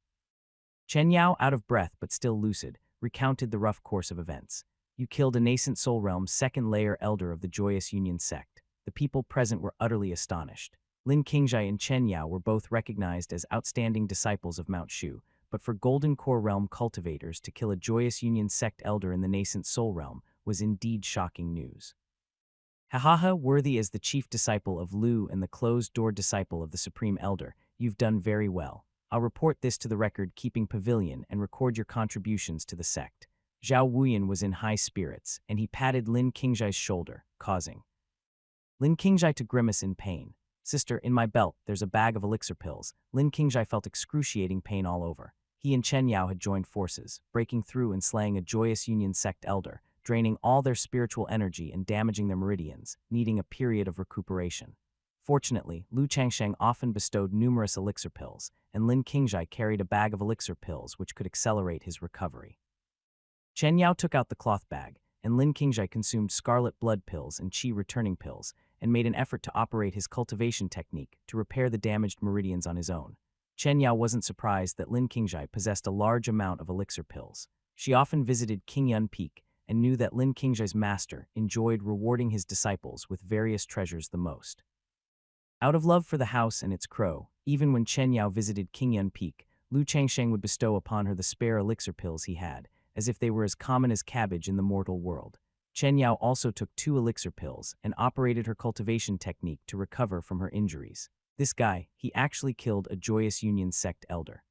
Chen Yao, out of breath but still lucid, recounted the rough course of events. You killed a nascent Soul Realm second layer elder of the Joyous Union Sect. The people present were utterly astonished. Lin Qingzhai and Chen Yao were both recognized as outstanding disciples of Mount Shu, but for Golden Core Realm cultivators to kill a Joyous Union Sect elder in the nascent Soul Realm was indeed shocking news. Hahaha, worthy as the chief disciple of Lu and the closed-door disciple of the Supreme Elder, you've done very well. I'll report this to the record-keeping pavilion and record your contributions to the sect. Zhao Wuyan was in high spirits, and he patted Lin Qingzhai's shoulder, causing Lin Qingzhai to grimace in pain. Sister, in my belt, there's a bag of elixir pills. Lin Qingzhai felt excruciating pain all over. He and Chen Yao had joined forces, breaking through and slaying a Joyous Union Sect elder, draining all their spiritual energy and damaging their meridians, needing a period of recuperation. Fortunately, Lu Changsheng often bestowed numerous elixir pills, and Lin Qingzhai carried a bag of elixir pills which could accelerate his recovery. Chen Yao took out the cloth bag, and Lin Qingzhai consumed scarlet blood pills and qi returning pills, and made an effort to operate his cultivation technique to repair the damaged meridians on his own. Chen Yao wasn't surprised that Lin Qingzhai possessed a large amount of elixir pills. She often visited Qingyun Peak and knew that Lin Qingzhai's master enjoyed rewarding his disciples with various treasures the most. Out of love for the house and its crow, even when Chen Yao visited Qingyun Peak, Lu Changsheng would bestow upon her the spare elixir pills he had, as if they were as common as cabbage in the mortal world. Chen Yao also took 2 elixir pills and operated her cultivation technique to recover from her injuries. This guy, he actually killed a Joyous Union Sect elder.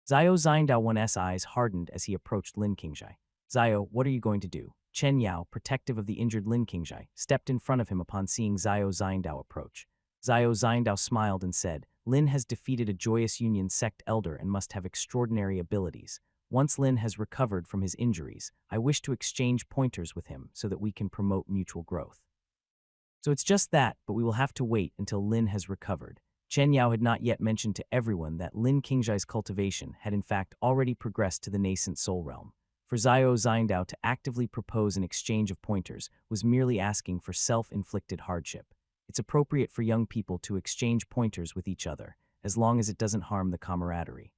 Zhao Xindao one's eyes hardened as he approached Lin Qingzhai. Zhao, what are you going to do? Chen Yao, protective of the injured Lin Qingzhai, stepped in front of him upon seeing Zhao Xindao approach. Zhao Xindao smiled and said, Lin has defeated a Joyous Union Sect elder and must have extraordinary abilities. Once Lin has recovered from his injuries, I wish to exchange pointers with him so that we can promote mutual growth. So it's just that, but we will have to wait until Lin has recovered. Chen Yao had not yet mentioned to everyone that Lin Qingzhai's cultivation had in fact already progressed to the nascent Soul Realm. For Zhao Xindao to actively propose an exchange of pointers was merely asking for self-inflicted hardship. It's appropriate for young people to exchange pointers with each other, as long as it doesn't harm the camaraderie.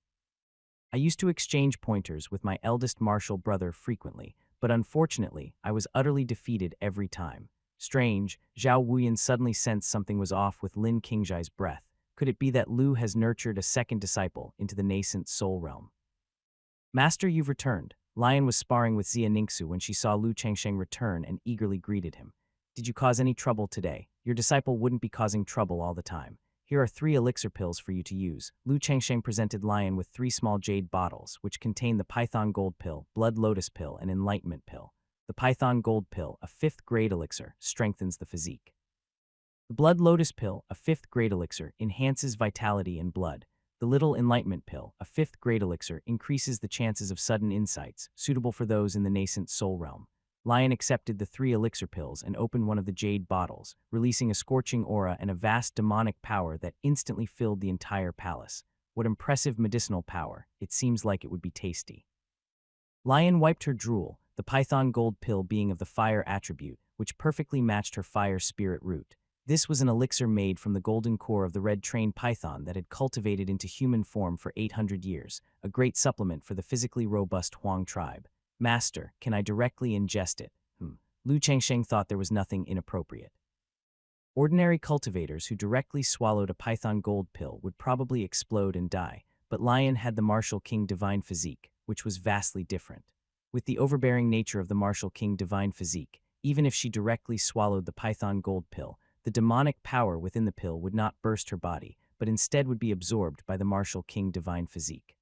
I used to exchange pointers with my eldest martial brother frequently, but unfortunately, I was utterly defeated every time. Strange, Zhao Wuyan suddenly sensed something was off with Lin Qingzhai's breath. Could it be that Lu has nurtured a second disciple into the nascent Soul Realm? Master, you've returned. Lion was sparring with Xia Ningxu when she saw Lu Changsheng return and eagerly greeted him. Did you cause any trouble today? Your disciple wouldn't be causing trouble all the time. Here are 3 elixir pills for you to use. Lu Changsheng presented Lion with 3 small jade bottles, which contain the Python Gold Pill, Blood Lotus Pill, and Enlightenment Pill. The Python Gold Pill, a 5th grade elixir, strengthens the physique. The Blood Lotus Pill, a 5th grade elixir, enhances vitality and blood. The Little Enlightenment Pill, a 5th grade elixir, increases the chances of sudden insights, suitable for those in the nascent Soul Realm. Lion accepted the 3 elixir pills and opened one of the jade bottles, releasing a scorching aura and a vast demonic power that instantly filled the entire palace. What impressive medicinal power! It seems like it would be tasty. Lion wiped her drool, the Python Gold Pill being of the fire attribute, which perfectly matched her fire spirit root. This was an elixir made from the golden core of the red-trained python that had cultivated into human form for 800 years, a great supplement for the physically robust Huang tribe. Master, can I directly ingest it? Lu Changsheng thought there was nothing inappropriate. Ordinary cultivators who directly swallowed a Python Gold Pill would probably explode and die, but Lion had the Martial King Divine Physique, which was vastly different. With the overbearing nature of the Martial King Divine Physique, even if she directly swallowed the Python Gold Pill, the demonic power within the pill would not burst her body, but instead would be absorbed by the Martial King Divine Physique.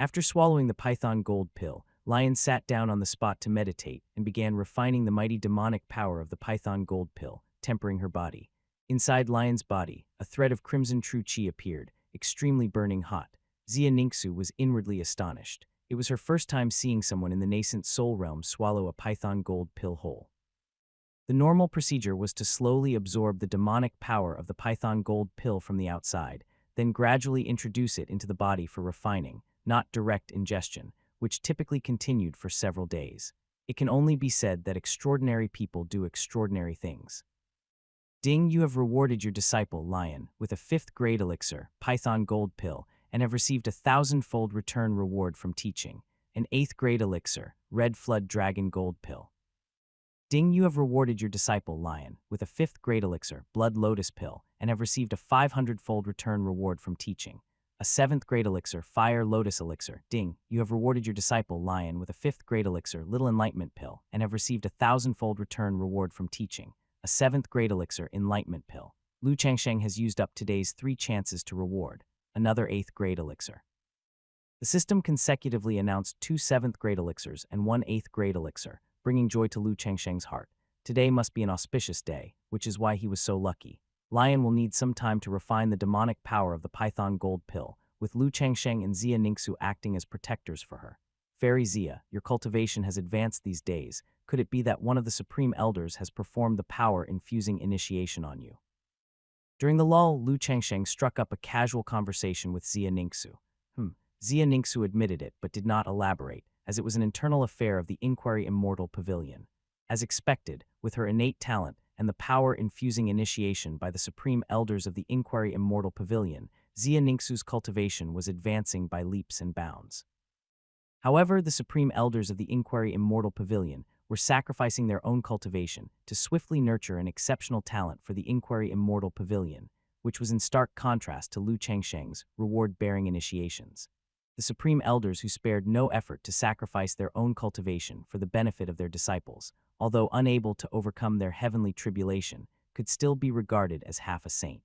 After swallowing the Python Gold Pill, Lion sat down on the spot to meditate and began refining the mighty demonic power of the Python Gold Pill, tempering her body. Inside Lion's body, a thread of crimson true qi appeared, extremely burning hot. Xia Ningxu was inwardly astonished. It was her first time seeing someone in the nascent Soul Realm swallow a Python Gold Pill whole. The normal procedure was to slowly absorb the demonic power of the Python Gold Pill from the outside, then gradually introduce it into the body for refining, not direct ingestion, which typically continued for several days. It can only be said that extraordinary people do extraordinary things. Ding, you have rewarded your disciple, Lion, with a 5th grade elixir, Python Gold Pill, and have received a 1,000-fold return reward from teaching, an 8th grade elixir, Red Flood Dragon Gold Pill. Ding, you have rewarded your disciple, Lion, with a 5th grade elixir, Blood Lotus Pill, and have received a 500-fold return reward from teaching, a 7th grade elixir, Fire Lotus Elixir. Ding, you have rewarded your disciple, Lion, with a 5th grade elixir, Little Enlightenment Pill, and have received a 1,000-fold return reward from teaching, a 7th grade elixir, Enlightenment Pill. Lu Changsheng has used up today's 3 chances to reward, another 8th grade elixir. The system consecutively announced 2 7th grade elixirs and 1 8th grade elixir, bringing joy to Lu Changsheng's heart. Today must be an auspicious day, which is why he was so lucky. Lion will need some time to refine the demonic power of the Python Gold Pill, with Lu Changsheng and Xia Ningxu acting as protectors for her. Fairy Xia, your cultivation has advanced these days. Could it be that one of the Supreme Elders has performed the power-infusing initiation on you? During the lull, Lu Changsheng struck up a casual conversation with Xia Ningxu. Xia Ningxu admitted it, but did not elaborate, as it was an internal affair of the Inquiry Immortal Pavilion. As expected, with her innate talent and the power-infusing initiation by the Supreme Elders of the Inquiry Immortal Pavilion, Xia Ningxu's cultivation was advancing by leaps and bounds. However, the Supreme Elders of the Inquiry Immortal Pavilion were sacrificing their own cultivation to swiftly nurture an exceptional talent for the Inquiry Immortal Pavilion, which was in stark contrast to Lu Changsheng's reward-bearing initiations. The Supreme Elders who spared no effort to sacrifice their own cultivation for the benefit of their disciples, although unable to overcome their heavenly tribulation, could still be regarded as half a saint.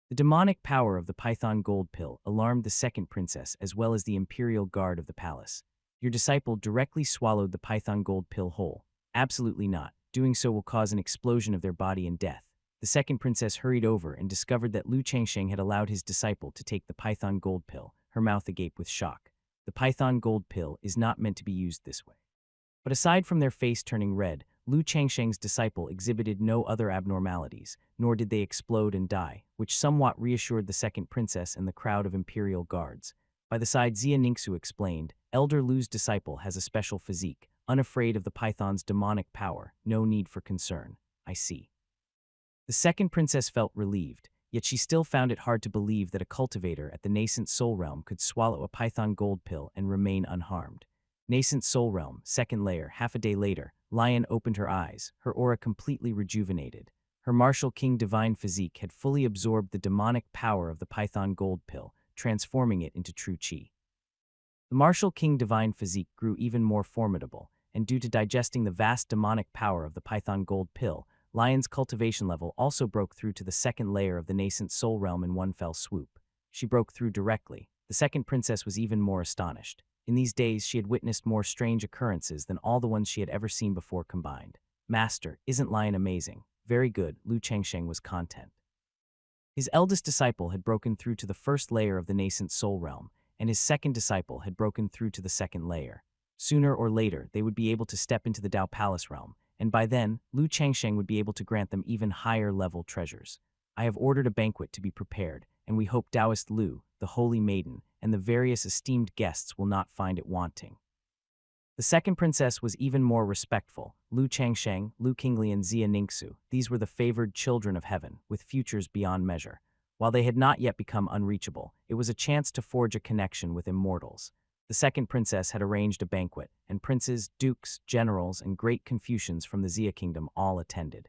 The demonic power of the Python Gold Pill alarmed the second princess as well as the Imperial Guard of the palace. Your disciple directly swallowed the Python Gold Pill whole. Absolutely not. Doing so will cause an explosion of their body and death. The second princess hurried over and discovered that Lu Changsheng had allowed his disciple to take the Python Gold Pill, her mouth agape with shock. The Python Gold Pill is not meant to be used this way. But aside from their face turning red, Lu Changsheng's disciple exhibited no other abnormalities, nor did they explode and die, which somewhat reassured the second princess and the crowd of imperial guards. By the side, Xia Ningxu explained, Elder Lu's disciple has a special physique, unafraid of the python's demonic power, no need for concern. I see. The second princess felt relieved, yet she still found it hard to believe that a cultivator at the nascent soul realm could swallow a Python Gold Pill and remain unharmed. Nascent soul realm, second layer. Half a day later, Lion opened her eyes, her aura completely rejuvenated. Her martial king divine physique had fully absorbed the demonic power of the Python Gold Pill, transforming it into true chi. The martial king divine physique grew even more formidable, and due to digesting the vast demonic power of the Python Gold Pill, Lion's cultivation level also broke through to the second layer of the nascent soul realm in one fell swoop. She broke through directly. The second princess was even more astonished. In these days, she had witnessed more strange occurrences than all the ones she had ever seen before combined. Master, isn't Lion amazing? Very good, Lu Changsheng was content. His eldest disciple had broken through to the first layer of the nascent soul realm, and his second disciple had broken through to the second layer. Sooner or later, they would be able to step into the Dao Palace realm, and by then, Lu Changsheng would be able to grant them even higher-level treasures. I have ordered a banquet to be prepared, and we hope Taoist Lu, the Holy Maiden, and the various esteemed guests will not find it wanting. The second princess was even more respectful. Lu Changsheng, Lu Qingli, and Xia Ningxu, these were the favored children of heaven, with futures beyond measure. While they had not yet become unreachable, it was a chance to forge a connection with immortals. The second princess had arranged a banquet, and princes, dukes, generals, and great Confucians from the Xia kingdom all attended.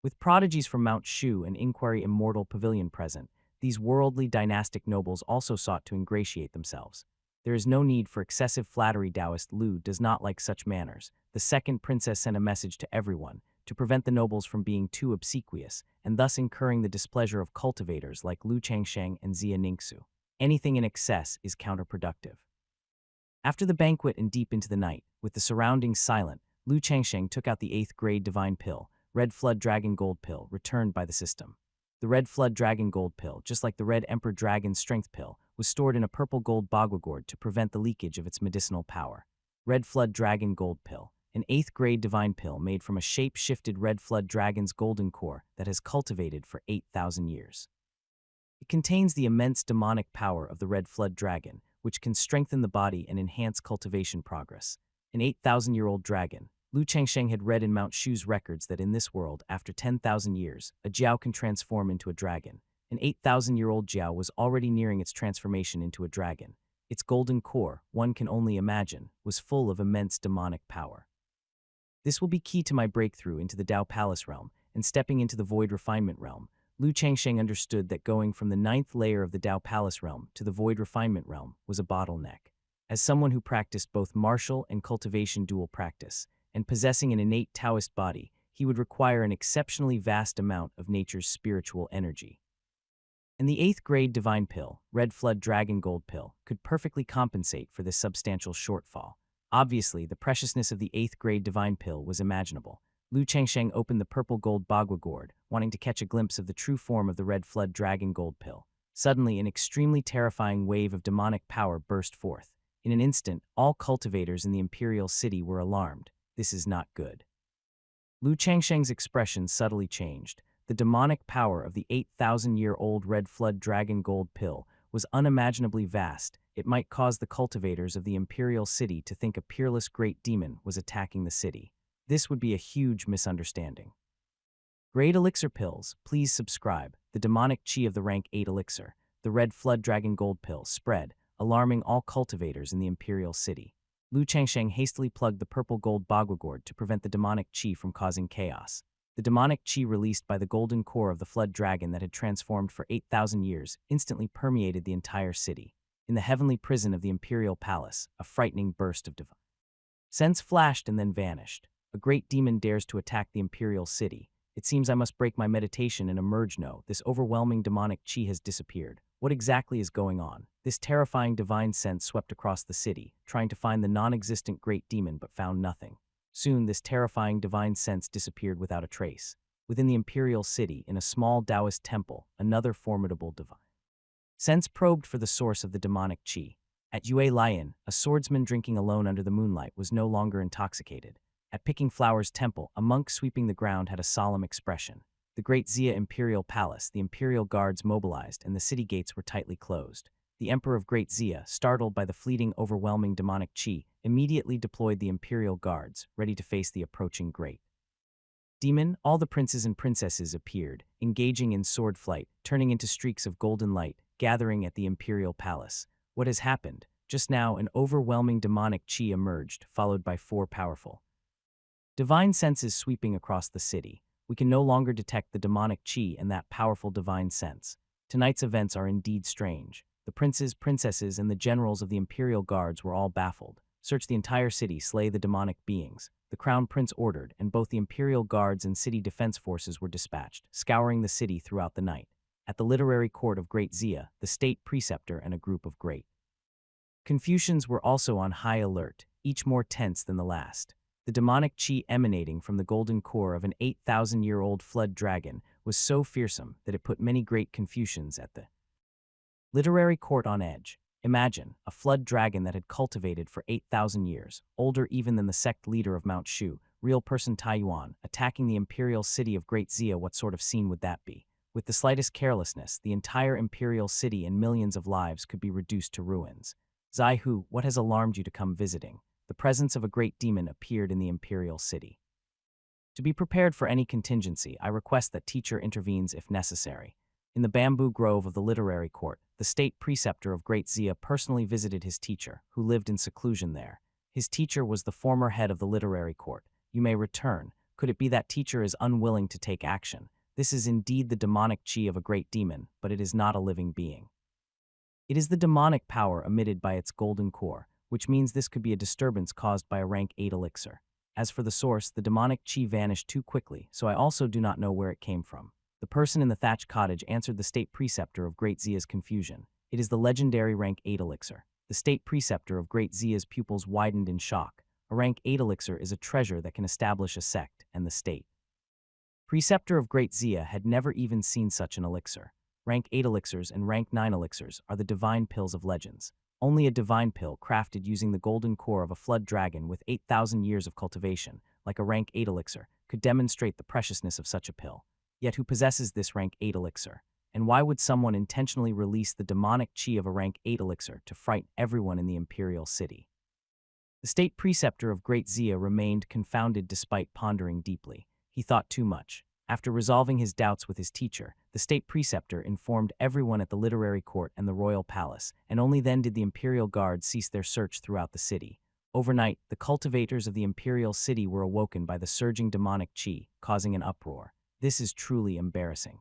With prodigies from Mount Shu and Inquiry Immortal Pavilion present, these worldly dynastic nobles also sought to ingratiate themselves. There is no need for excessive flattery. Taoist Lu does not like such manners. The second princess sent a message to everyone to prevent the nobles from being too obsequious and thus incurring the displeasure of cultivators like Lu Changsheng and Xia Ningxu. Anything in excess is counterproductive. After the banquet and deep into the night, with the surroundings silent, Lu Changsheng took out the 8th grade divine pill, Red Flood Dragon Gold Pill, returned by the system. The Red Flood Dragon Gold Pill, just like the Red Emperor Dragon Strength Pill, was stored in a purple gold bagua gourd to prevent the leakage of its medicinal power. Red Flood Dragon Gold Pill, an 8th grade divine pill made from a shape-shifted Red Flood Dragon's golden core that has cultivated for 8,000 years. It contains the immense demonic power of the Red Flood Dragon, which can strengthen the body and enhance cultivation progress. an 8,000-year-old dragon. Lu Changsheng had read in Mount Shu's records that in this world, after 10,000 years, a Jiao can transform into a dragon. An 8,000-year-old Jiao was already nearing its transformation into a dragon. Its golden core, one can only imagine, was full of immense demonic power. This will be key to my breakthrough into the Dao Palace realm, and stepping into the Void Refinement realm. Lu Changsheng understood that going from the 9th layer of the Dao Palace realm to the Void Refinement realm was a bottleneck. As someone who practiced both martial and cultivation dual practice, and possessing an innate Taoist body, he would require an exceptionally vast amount of nature's spiritual energy. And the 8th grade Divine Pill, Red Flood Dragon Gold Pill, could perfectly compensate for this substantial shortfall. Obviously, the preciousness of the 8th grade Divine Pill was imaginable. Lu Changsheng opened the purple gold Bagua gourd, wanting to catch a glimpse of the true form of the Red Flood Dragon Gold Pill. Suddenly, an extremely terrifying wave of demonic power burst forth. In an instant, all cultivators in the Imperial City were alarmed. This is not good. Lu Changsheng's expression subtly changed. The demonic power of the 8,000-year-old Red Flood Dragon Gold Pill was unimaginably vast. It might cause the cultivators of the Imperial City to think a peerless great demon was attacking the city. This would be a huge misunderstanding. Great Elixir Pills, please subscribe. The demonic chi of the rank 8 elixir, the Red Flood Dragon Gold Pill, spread, alarming all cultivators in the Imperial City. Lu Changsheng hastily plugged the purple gold Bagua gourd to prevent the demonic chi from causing chaos. The demonic chi released by the golden core of the flood dragon that had transformed for 8,000 years instantly permeated the entire city. In the heavenly prison of the Imperial Palace, a frightening burst of divine sense flashed and then vanished. A great demon dares to attack the Imperial City. It seems I must break my meditation and emerge. No, this overwhelming demonic chi has disappeared. What exactly is going on? This terrifying divine sense swept across the city, trying to find the non-existent great demon but found nothing. Soon, this terrifying divine sense disappeared without a trace. Within the Imperial City, in a small Taoist temple, another formidable divine sense probed for the source of the demonic chi. At Yue Lian, a swordsman drinking alone under the moonlight was no longer intoxicated. At Picking Flowers Temple, a monk sweeping the ground had a solemn expression. The Great Xia Imperial Palace, the Imperial Guards mobilized, and the city gates were tightly closed. The Emperor of Great Xia, startled by the fleeting, overwhelming demonic chi, immediately deployed the Imperial Guards, ready to face the approaching great demon. All the princes and princesses appeared, engaging in sword flight, turning into streaks of golden light, gathering at the Imperial Palace. What has happened? Just now, an overwhelming demonic chi emerged, followed by 4 powerful divine senses sweeping across the city. We can no longer detect the demonic chi and that powerful divine sense. Tonight's events are indeed strange. The princes, princesses, and the generals of the Imperial Guards were all baffled. Search the entire city, slay the demonic beings. The Crown Prince ordered, and both the Imperial Guards and city defense forces were dispatched, scouring the city throughout the night. At the literary court of Great Xia, the state preceptor and a group of great Confucians were also on high alert, each more tense than the last. The demonic chi emanating from the golden core of an 8,000-year-old flood dragon was so fearsome that it put many great Confucians at the literary court on edge. Imagine, a flood dragon that had cultivated for 8,000 years, older even than the sect leader of Mount Shu, real person Taiyuan, attacking the imperial city of Great Xia. What sort of scene would that be? With the slightest carelessness, the entire imperial city and millions of lives could be reduced to ruins. Zai Hu, what has alarmed you to come visiting? The presence of a great demon appeared in the imperial city. To be prepared for any contingency, I request that teacher intervenes if necessary. In the bamboo grove of the literary court, the state preceptor of Great Xia personally visited his teacher, who lived in seclusion there. His teacher was the former head of the literary court. You may return. Could it be that teacher is unwilling to take action? This is indeed the demonic chi of a great demon, but it is not a living being. It is the demonic power emitted by its golden core, which means this could be a disturbance caused by a rank 8 elixir. As for the source, the demonic chi vanished too quickly, so I also do not know where it came from. The person in the thatched cottage answered the state preceptor of Great Xia's confusion. It is the legendary rank 8 elixir. The state preceptor of Great Xia's pupils widened in shock. A rank 8 elixir is a treasure that can establish a sect and the state preceptor of Great Xia had never even seen such an elixir. Rank 8 elixirs and rank 9 elixirs are the divine pills of legends. Only a divine pill crafted using the golden core of a flood dragon with 8,000 years of cultivation, like a rank 8 elixir, could demonstrate the preciousness of such a pill. Yet who possesses this rank 8 elixir? And why would someone intentionally release the demonic chi of a rank 8 elixir to frighten everyone in the imperial city? The state preceptor of Great Zia remained confounded despite pondering deeply. He thought too much. After resolving his doubts with his teacher, the state preceptor informed everyone at the literary court and the royal palace, and only then did the imperial guard cease their search throughout the city. Overnight, the cultivators of the imperial city were awoken by the surging demonic chi, causing an uproar. This is truly embarrassing.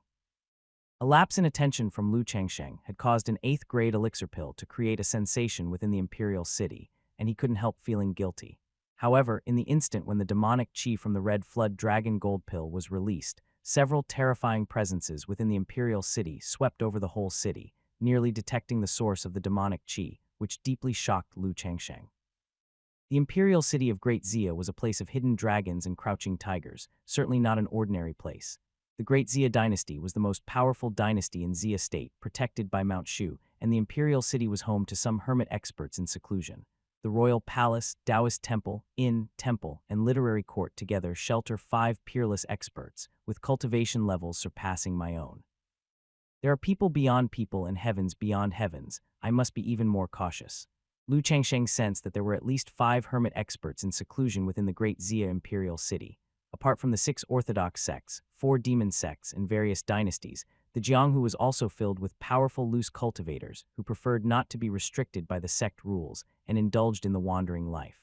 A lapse in attention from Lu Changsheng had caused an 8th grade elixir pill to create a sensation within the imperial city, and he couldn't help feeling guilty. However, in the instant when the demonic chi from the Red Flood Dragon Gold Pill was released, several terrifying presences within the imperial city swept over the whole city, nearly detecting the source of the demonic chi, which deeply shocked Lu Changsheng. The imperial city of Great Zia was a place of hidden dragons and crouching tigers, certainly not an ordinary place. The Great Zia dynasty was the most powerful dynasty in Zia state, protected by Mount Shu, and the imperial city was home to some hermit experts in seclusion. The royal palace, Taoist temple, inn, temple, and literary court together shelter 5 peerless experts, with cultivation levels surpassing my own. There are people beyond people and heavens beyond heavens. I must be even more cautious. Lu Changsheng sensed that there were at least 5 hermit experts in seclusion within the Great Zia imperial city. Apart from the 6 orthodox sects, 4 demon sects, and various dynasties, the Jianghu was also filled with powerful loose cultivators who preferred not to be restricted by the sect rules and indulged in the wandering life.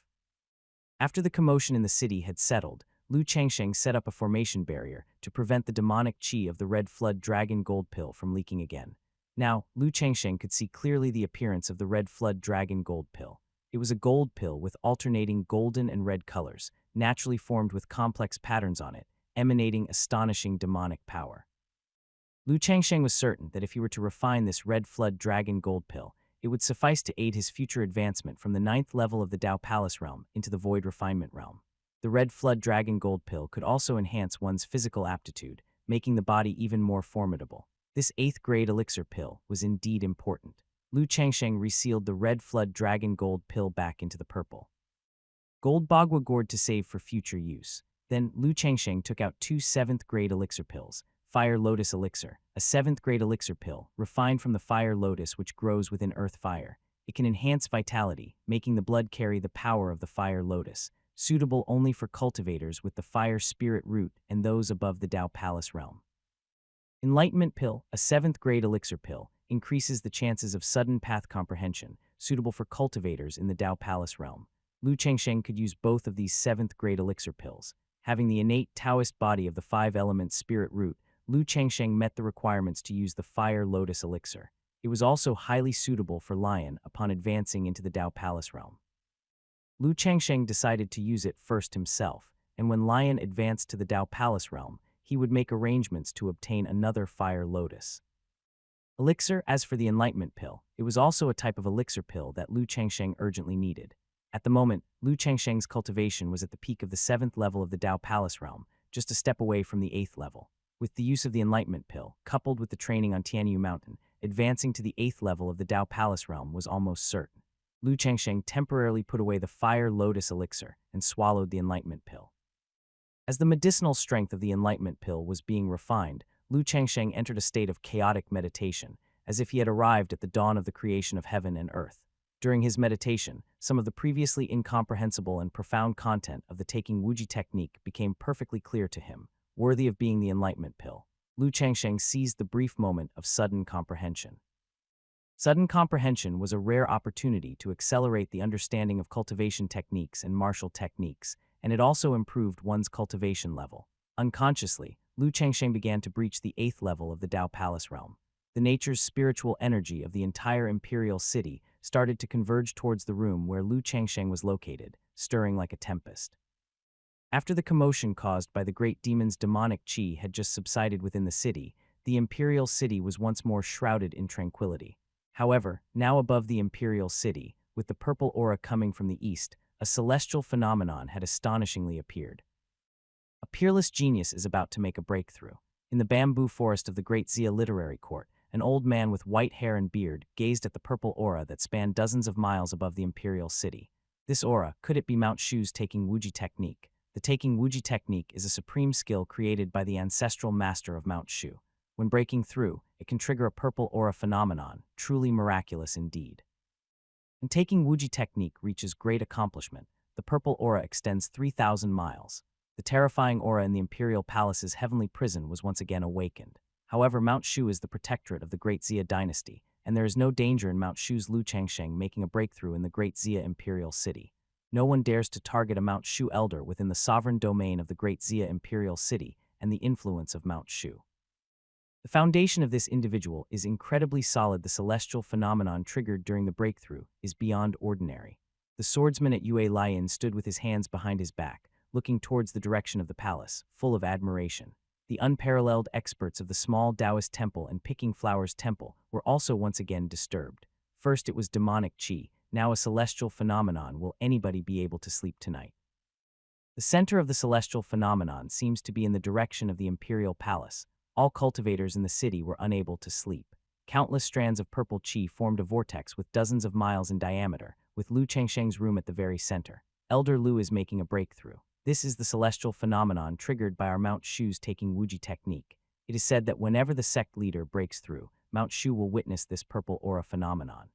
After the commotion in the city had settled, Lu Changsheng set up a formation barrier to prevent the demonic chi of the Red Flood Dragon Gold Pill from leaking again. Now, Lu Changsheng could see clearly the appearance of the Red Flood Dragon Gold Pill. It was a gold pill with alternating golden and red colors, naturally formed with complex patterns on it, emanating astonishing demonic power. Lu Changsheng was certain that if he were to refine this Red Flood Dragon Gold Pill, it would suffice to aid his future advancement from the 9th level of the Dao Palace realm into the Void Refinement realm. The Red Flood Dragon Gold Pill could also enhance one's physical aptitude, making the body even more formidable. This 8th grade elixir pill was indeed important. Lu Changsheng resealed the Red Flood Dragon Gold Pill back into the purple Gold Bagua gourd to save for future use. Then Lu Changsheng took out 2 7th grade elixir pills. Fire Lotus Elixir, a 7th grade elixir pill, refined from the fire lotus which grows within earth fire. It can enhance vitality, making the blood carry the power of the fire lotus, suitable only for cultivators with the fire spirit root and those above the Dao Palace realm. Enlightenment Pill, a 7th grade elixir pill, increases the chances of sudden path comprehension, suitable for cultivators in the Dao Palace realm. Lu Changsheng could use both of these 7th grade elixir pills. Having the innate Taoist body of the 5-element spirit root, Lu Changsheng met the requirements to use the Fire Lotus Elixir. It was also highly suitable for Lion upon advancing into the Dao Palace realm. Lu Changsheng decided to use it first himself, and when Lion advanced to the Dao Palace realm, he would make arrangements to obtain another Fire Lotus Elixir. As for the Enlightenment Pill, it was also a type of elixir pill that Lu Changsheng urgently needed. At the moment, Lu Changsheng's cultivation was at the peak of the 7th level of the Dao Palace realm, just a step away from the 8th level. With the use of the Enlightenment Pill, coupled with the training on Tianyu Mountain, advancing to the 8th level of the Dao Palace realm was almost certain. Lu Changsheng temporarily put away the Fire Lotus Elixir and swallowed the Enlightenment Pill. As the medicinal strength of the Enlightenment Pill was being refined, Lu Changsheng entered a state of chaotic meditation, as if he had arrived at the dawn of the creation of heaven and earth. During his meditation, some of the previously incomprehensible and profound content of the Taking Wuji technique became perfectly clear to him, worthy of being the Enlightenment Pill. Lu Changsheng seized the brief moment of sudden comprehension. Sudden comprehension was a rare opportunity to accelerate the understanding of cultivation techniques and martial techniques, and it also improved one's cultivation level. Unconsciously, Lu Changsheng began to breach the 8th level of the Dao Palace realm. The nature's spiritual energy of the entire imperial city started to converge towards the room where Lu Changsheng was located, stirring like a tempest. After the commotion caused by the great demon's demonic chi had just subsided within the city, the imperial city was once more shrouded in tranquility. However, now above the imperial city, with the purple aura coming from the east, a celestial phenomenon had astonishingly appeared. A peerless genius is about to make a breakthrough. In the bamboo forest of the Great Zia Literary Court, an old man with white hair and beard gazed at the purple aura that spanned dozens of miles above the imperial city. This aura, could it be Mount Shu's Taking Wuji technique? The Taking Wuji technique is a supreme skill created by the ancestral master of Mount Shu. When breaking through, it can trigger a purple aura phenomenon, truly miraculous indeed. And Taking Wuji technique reaches great accomplishment. the purple aura extends 3,000 miles. The terrifying aura in the Imperial Palace's heavenly prison was once again awakened. However, Mount Shu is the protectorate of the Great Xia dynasty, and there is no danger in Mount Shu's Lu Changsheng making a breakthrough in the Great Xia Imperial City. No one dares to target a Mount Shu elder within the sovereign domain of the Great Xia Imperial City and the influence of Mount Shu. The foundation of this individual is incredibly solid. The celestial phenomenon triggered during the breakthrough is beyond ordinary. The swordsman at Yue Lian stood with his hands behind his back, looking towards the direction of the palace, full of admiration. The unparalleled experts of the small Taoist temple and Picking Flowers temple were also once again disturbed. First it was demonic qi, now a celestial phenomenon. Will anybody be able to sleep tonight? The center of the celestial phenomenon seems to be in the direction of the Imperial Palace. All cultivators in the city were unable to sleep. Countless strands of purple qi formed a vortex with dozens of miles in diameter, with Lu Changsheng's room at the very center. Elder Lu is making a breakthrough. This is the celestial phenomenon triggered by our Mount Shu's taking Wuji technique. It is said that whenever the sect leader breaks through, Mount Shu will witness this purple aura phenomenon.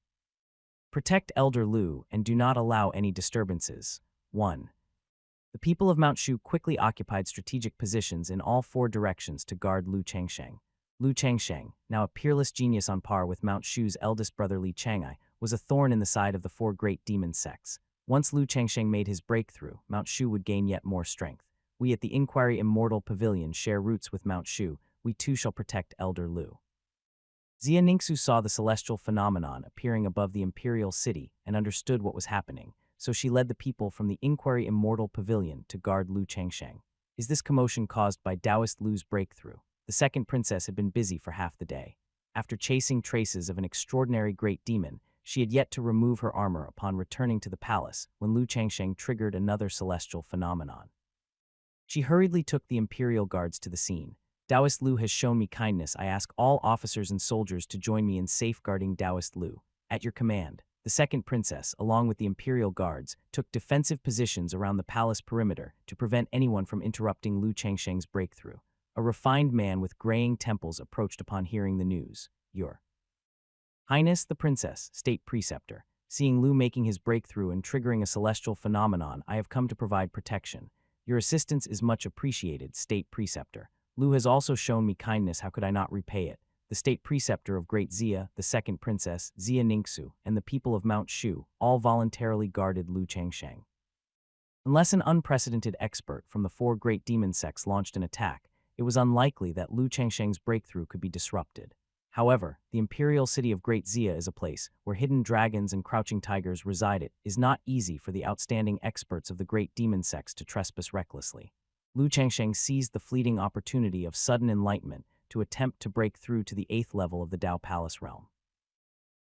Protect Elder Lu and do not allow any disturbances. 1. The people of Mount Shu quickly occupied strategic positions in all 4 directions to guard Lu Changsheng. Lu Changsheng, now a peerless genius on par with Mount Shu's eldest brother Li Changai, was a thorn in the side of the 4 great demon sects. Once Lu Changsheng made his breakthrough, Mount Shu would gain yet more strength. We at the Inquiry Immortal Pavilion share roots with Mount Shu. We too shall protect Elder Lu. Xia Ningxu saw the celestial phenomenon appearing above the imperial city and understood what was happening, so she led the people from the Inquiry Immortal Pavilion to guard Lu Changsheng. Is this commotion caused by Taoist Lu's breakthrough? The second princess had been busy for half the day. After chasing traces of an extraordinary great demon, she had yet to remove her armor upon returning to the palace when Lu Changsheng triggered another celestial phenomenon. She hurriedly took the imperial guards to the scene. Taoist Lu has shown me kindness. I ask all officers and soldiers to join me in safeguarding Taoist Lu. At your command. The second princess, along with the imperial guards, took defensive positions around the palace perimeter to prevent anyone from interrupting Lu Changsheng's breakthrough. A refined man with graying temples approached upon hearing the news. Your Highness the Princess, State Preceptor, seeing Lu making his breakthrough and triggering a celestial phenomenon, I have come to provide protection. Your assistance is much appreciated, State Preceptor. Lu has also shown me kindness, how could I not repay it? The State Preceptor of Great Xia, the second princess, Xia Ningxu, and the people of Mount Shu all voluntarily guarded Lu Changsheng. Unless an unprecedented expert from the 4 great demon sects launched an attack, it was unlikely that Lu Changsheng's breakthrough could be disrupted. However, the imperial city of Great Xia is a place where hidden dragons and crouching tigers reside. It is not easy for the outstanding experts of the great demon sects to trespass recklessly. Lu Changsheng seized the fleeting opportunity of sudden enlightenment to attempt to break through to the 8th level of the Dao Palace realm.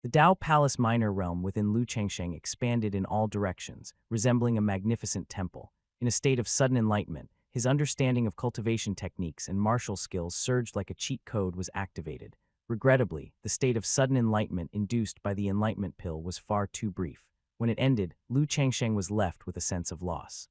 The Dao Palace minor realm within Lu Changsheng expanded in all directions, resembling a magnificent temple. In a state of sudden enlightenment, his understanding of cultivation techniques and martial skills surged like a cheat code was activated. Regrettably, the state of sudden enlightenment induced by the enlightenment pill was far too brief. When it ended, Lu Changsheng was left with a sense of loss.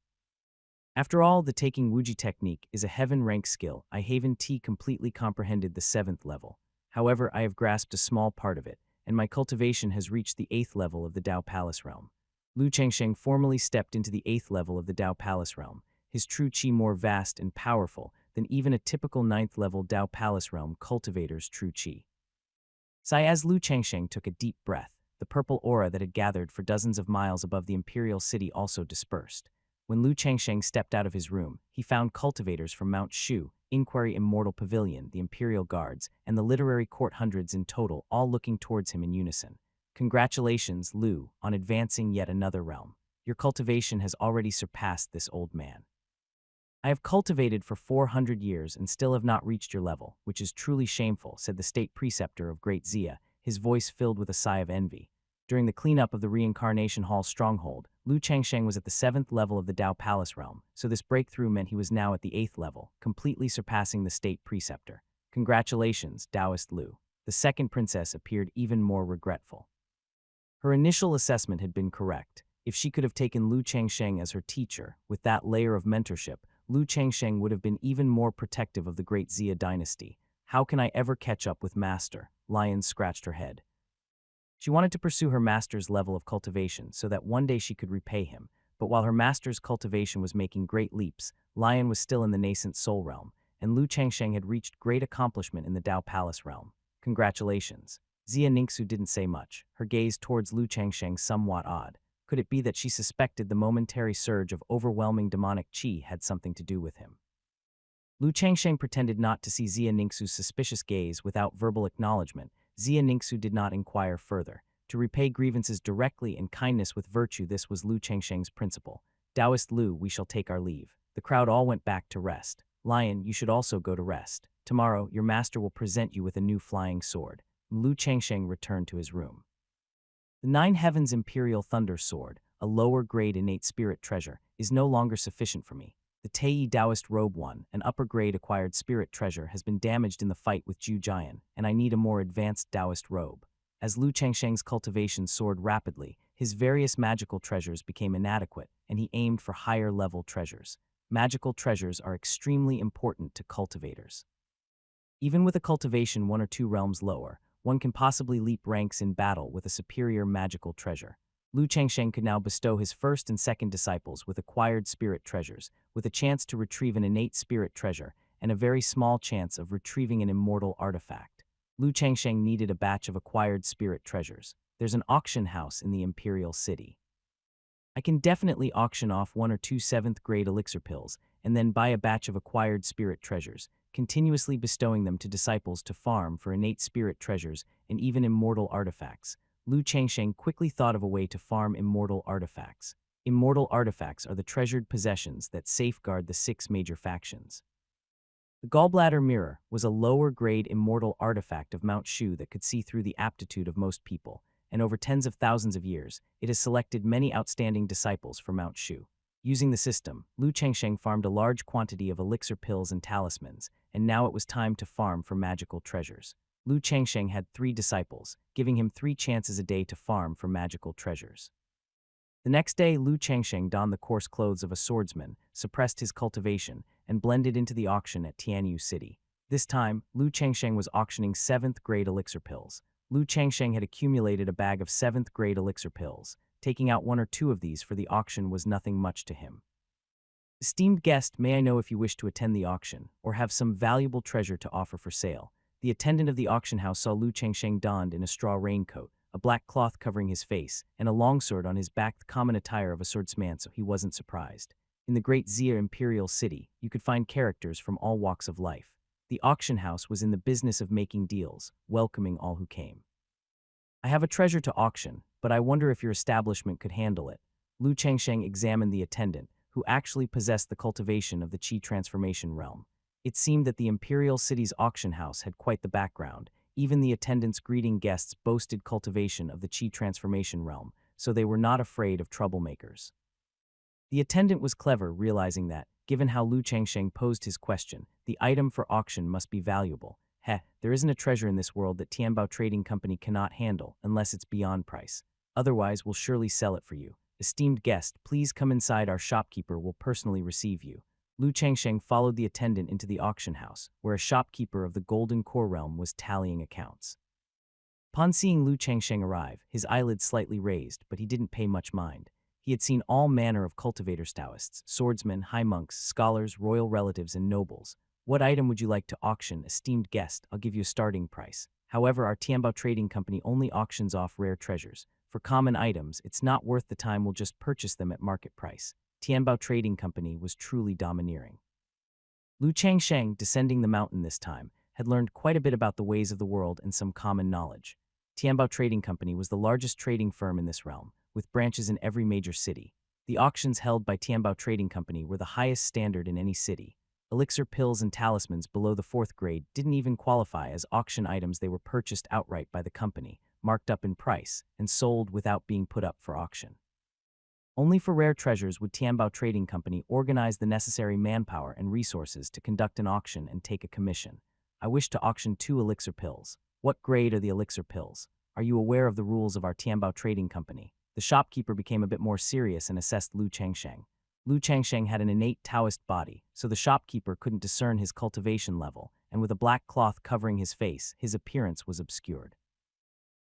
After all, the taking Wuji technique is a heaven-rank skill. I haven't completely comprehended the 7th level. However, I have grasped a small part of it, and my cultivation has reached the 8th level of the Dao Palace realm. Lu Changsheng formally stepped into the 8th level of the Dao Palace realm, his true qi more vast and powerful than even a typical 9th level Dao Palace realm cultivator's true qi. As Lu Changsheng took a deep breath, the purple aura that had gathered for dozens of miles above the imperial city also dispersed. When Lu Changsheng stepped out of his room, he found cultivators from Mount Shu, Inquiry Immortal Pavilion, the Imperial Guards, and the Literary Court, hundreds in total, all looking towards him in unison. Congratulations, Lu, on advancing yet another realm. Your cultivation has already surpassed this old man. I have cultivated for 400 years and still have not reached your level, which is truly shameful, said the State Preceptor of Great Xia, his voice filled with a sigh of envy. During the cleanup of the Reincarnation Hall stronghold, Lu Changsheng was at the 7th level of the Dao Palace realm, so this breakthrough meant he was now at the 8th level, completely surpassing the State Preceptor. Congratulations, Taoist Lu. The second princess appeared even more regretful. Her initial assessment had been correct. If she could have taken Lu Changsheng as her teacher, with that layer of mentorship, Lu Changsheng would have been even more protective of the Great Xia dynasty. How can I ever catch up with Master? Lion scratched her head. She wanted to pursue her master's level of cultivation so that one day she could repay him, But while her master's cultivation was making great leaps, Lion was still in the nascent soul realm, and Lu Changsheng had reached great accomplishment in the Dao Palace realm. Congratulations. Xia Ningxu didn't say much, her gaze towards Lu Changsheng somewhat odd. Could it be that she suspected the momentary surge of overwhelming demonic qi had something to do with him? Lu Changsheng pretended not to see Xia Ningxu's suspicious gaze without verbal acknowledgement. Xia Ningxu did not inquire further. To repay grievances directly and kindness with virtue, this was Lu Changsheng's principle. Taoist Lu, we shall take our leave. The crowd all went back to rest. Lion, you should also go to rest. Tomorrow, your master will present you with a new flying sword. Lu Changsheng returned to his room. The Nine Heavens Imperial Thunder Sword, a lower-grade innate spirit treasure, is no longer sufficient for me. The Tei Taoist Robe 1, an upper-grade acquired spirit treasure, has been damaged in the fight with Zhu Jian, and I need a more advanced Taoist robe. As Lu Changsheng's cultivation soared rapidly, his various magical treasures became inadequate, and he aimed for higher-level treasures. Magical treasures are extremely important to cultivators. Even with a cultivation 1 or 2 realms lower, one can possibly leap ranks in battle with a superior magical treasure. Lu Changsheng could now bestow his first and second disciples with acquired spirit treasures, with a chance to retrieve an innate spirit treasure and a very small chance of retrieving an immortal artifact. Lu Changsheng needed a batch of acquired spirit treasures. There's an auction house in the Imperial City. I can definitely auction off 1 or 2 7th-grade elixir pills and then buy a batch of acquired spirit treasures, continuously bestowing them to disciples to farm for innate spirit treasures and even immortal artifacts. Lu Changsheng quickly thought of a way to farm immortal artifacts. Immortal artifacts are the treasured possessions that safeguard the 6 major factions. The Gallbladder Mirror was a lower-grade immortal artifact of Mount Shu that could see through the aptitude of most people, and over tens of thousands of years, it has selected many outstanding disciples for Mount Shu. Using the system, Lu Changsheng farmed a large quantity of elixir pills and talismans, and now it was time to farm for magical treasures. Lu Changsheng had 3 disciples, giving him 3 chances a day to farm for magical treasures. The next day, Lu Changsheng donned the coarse clothes of a swordsman, suppressed his cultivation, and blended into the auction at Tianyu City. This time, Lu Changsheng was auctioning 7th-grade elixir pills. Lu Changsheng had accumulated a bag of 7th-grade elixir pills. Taking out 1 or 2 of these for the auction was nothing much to him. Esteemed guest, may I know if you wish to attend the auction, or have some valuable treasure to offer for sale? The attendant of the auction house saw Lu Changsheng donned in a straw raincoat, a black cloth covering his face, and a longsword on his back, the common attire of a swordsman, so he wasn't surprised. In the great Xia Imperial City, you could find characters from all walks of life. The auction house was in the business of making deals, welcoming all who came. I have a treasure to auction, but I wonder if your establishment could handle it. Lu Changsheng examined the attendant, who actually possessed the cultivation of the Qi transformation realm. It seemed that the Imperial City's auction house had quite the background. Even the attendant's greeting guests boasted cultivation of the Qi transformation realm, so they were not afraid of troublemakers. The attendant was clever, realizing that, given how Lu Changsheng posed his question, the item for auction must be valuable. There isn't a treasure in this world that Tianbao Trading Company cannot handle unless it's beyond price. Otherwise, we'll surely sell it for you. Esteemed guest, please come inside. Our shopkeeper will personally receive you. Lu Changsheng followed the attendant into the auction house, where a shopkeeper of the Golden Core realm was tallying accounts. Upon seeing Lu Changsheng arrive, his eyelids slightly raised, but he didn't pay much mind. He had seen all manner of cultivators, Taoists, swordsmen, high monks, scholars, royal relatives, and nobles. What item would you like to auction, esteemed guest? I'll give you a starting price. However, our Tianbao Trading Company only auctions off rare treasures. For common items, it's not worth the time. We'll just purchase them at market price. Tianbao Trading Company was truly domineering. Lu Changsheng, descending the mountain this time, had learned quite a bit about the ways of the world and some common knowledge. Tianbao Trading Company was the largest trading firm in this realm, with branches in every major city. The auctions held by Tianbao Trading Company were the highest standard in any city. Elixir pills and talismans below the 4th grade didn't even qualify as auction items. They were purchased outright by the company, marked up in price, and sold without being put up for auction. Only for rare treasures would Tianbao Trading Company organize the necessary manpower and resources to conduct an auction and take a commission. I wish to auction 2 elixir pills. What grade are the elixir pills? Are you aware of the rules of our Tianbao Trading Company? The shopkeeper became a bit more serious and assessed Lu Changsheng. Lu Changsheng had an innate Taoist body, so the shopkeeper couldn't discern his cultivation level, and with a black cloth covering his face, his appearance was obscured.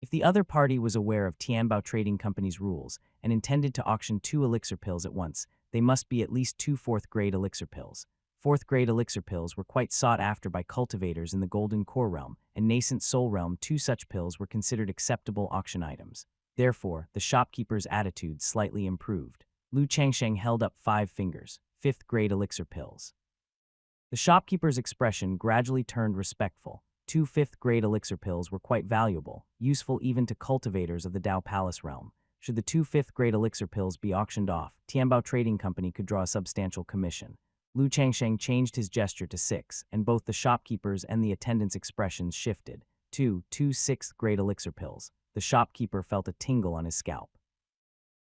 If the other party was aware of Tianbao Trading Company's rules and intended to auction 2 elixir pills at once, they must be at least 2 fourth-grade elixir pills. Fourth-grade elixir pills were quite sought after by cultivators in the Golden Core realm and nascent Soul realm. 2 such pills were considered acceptable auction items. Therefore, the shopkeeper's attitude slightly improved. Lu Changsheng held up 5 fingers, 5th-grade elixir pills. The shopkeeper's expression gradually turned respectful. 2 5th-grade elixir pills were quite valuable, useful even to cultivators of the Dao Palace realm. Should the 2 5th-grade elixir pills be auctioned off, Tianbao Trading Company could draw a substantial commission. Lu Changsheng changed his gesture to 6, and both the shopkeeper's and the attendant's expressions shifted. 2 6th-grade elixir pills. The shopkeeper felt a tingle on his scalp.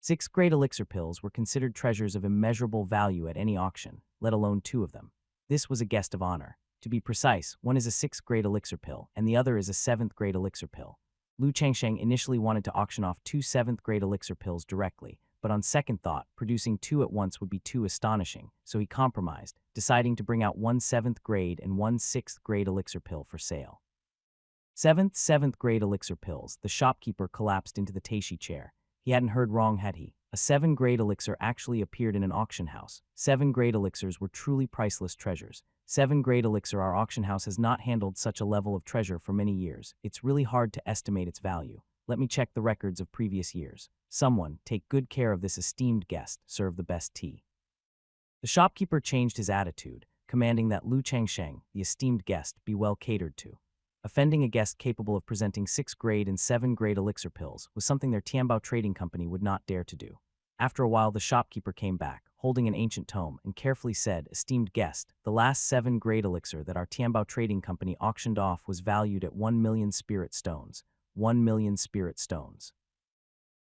6th-grade elixir pills were considered treasures of immeasurable value at any auction, let alone 2 of them. This was a guest of honor. To be precise, one is a 6th-grade elixir pill, and the other is a 7th-grade elixir pill. Lu Changsheng initially wanted to auction off 2 7th-grade elixir pills directly, but on second thought, producing 2 at once would be too astonishing, so he compromised, deciding to bring out 1 7th-grade and 1 6th-grade elixir pill for sale. 7th-grade elixir pills. The shopkeeper collapsed into the Taishi chair. He hadn't heard wrong, had he? A 7th-grade elixir actually appeared in an auction house. 7th-grade elixirs were truly priceless treasures. 7th-grade elixir. Our auction house has not handled such a level of treasure for many years. It's really hard to estimate its value. Let me check the records of previous years. Someone, take good care of this esteemed guest, serve the best tea. The shopkeeper changed his attitude, commanding that Lu Changsheng, the esteemed guest, be well catered to. Offending a guest capable of presenting 6th-grade and 7th-grade elixir pills was something their Tianbao Trading Company would not dare to do. After a while, the shopkeeper came back, holding an ancient tome, and carefully said, "Esteemed guest, the last 7th-grade elixir that our Tianbao Trading Company auctioned off was valued at 1,000,000 spirit stones. 1,000,000 spirit stones."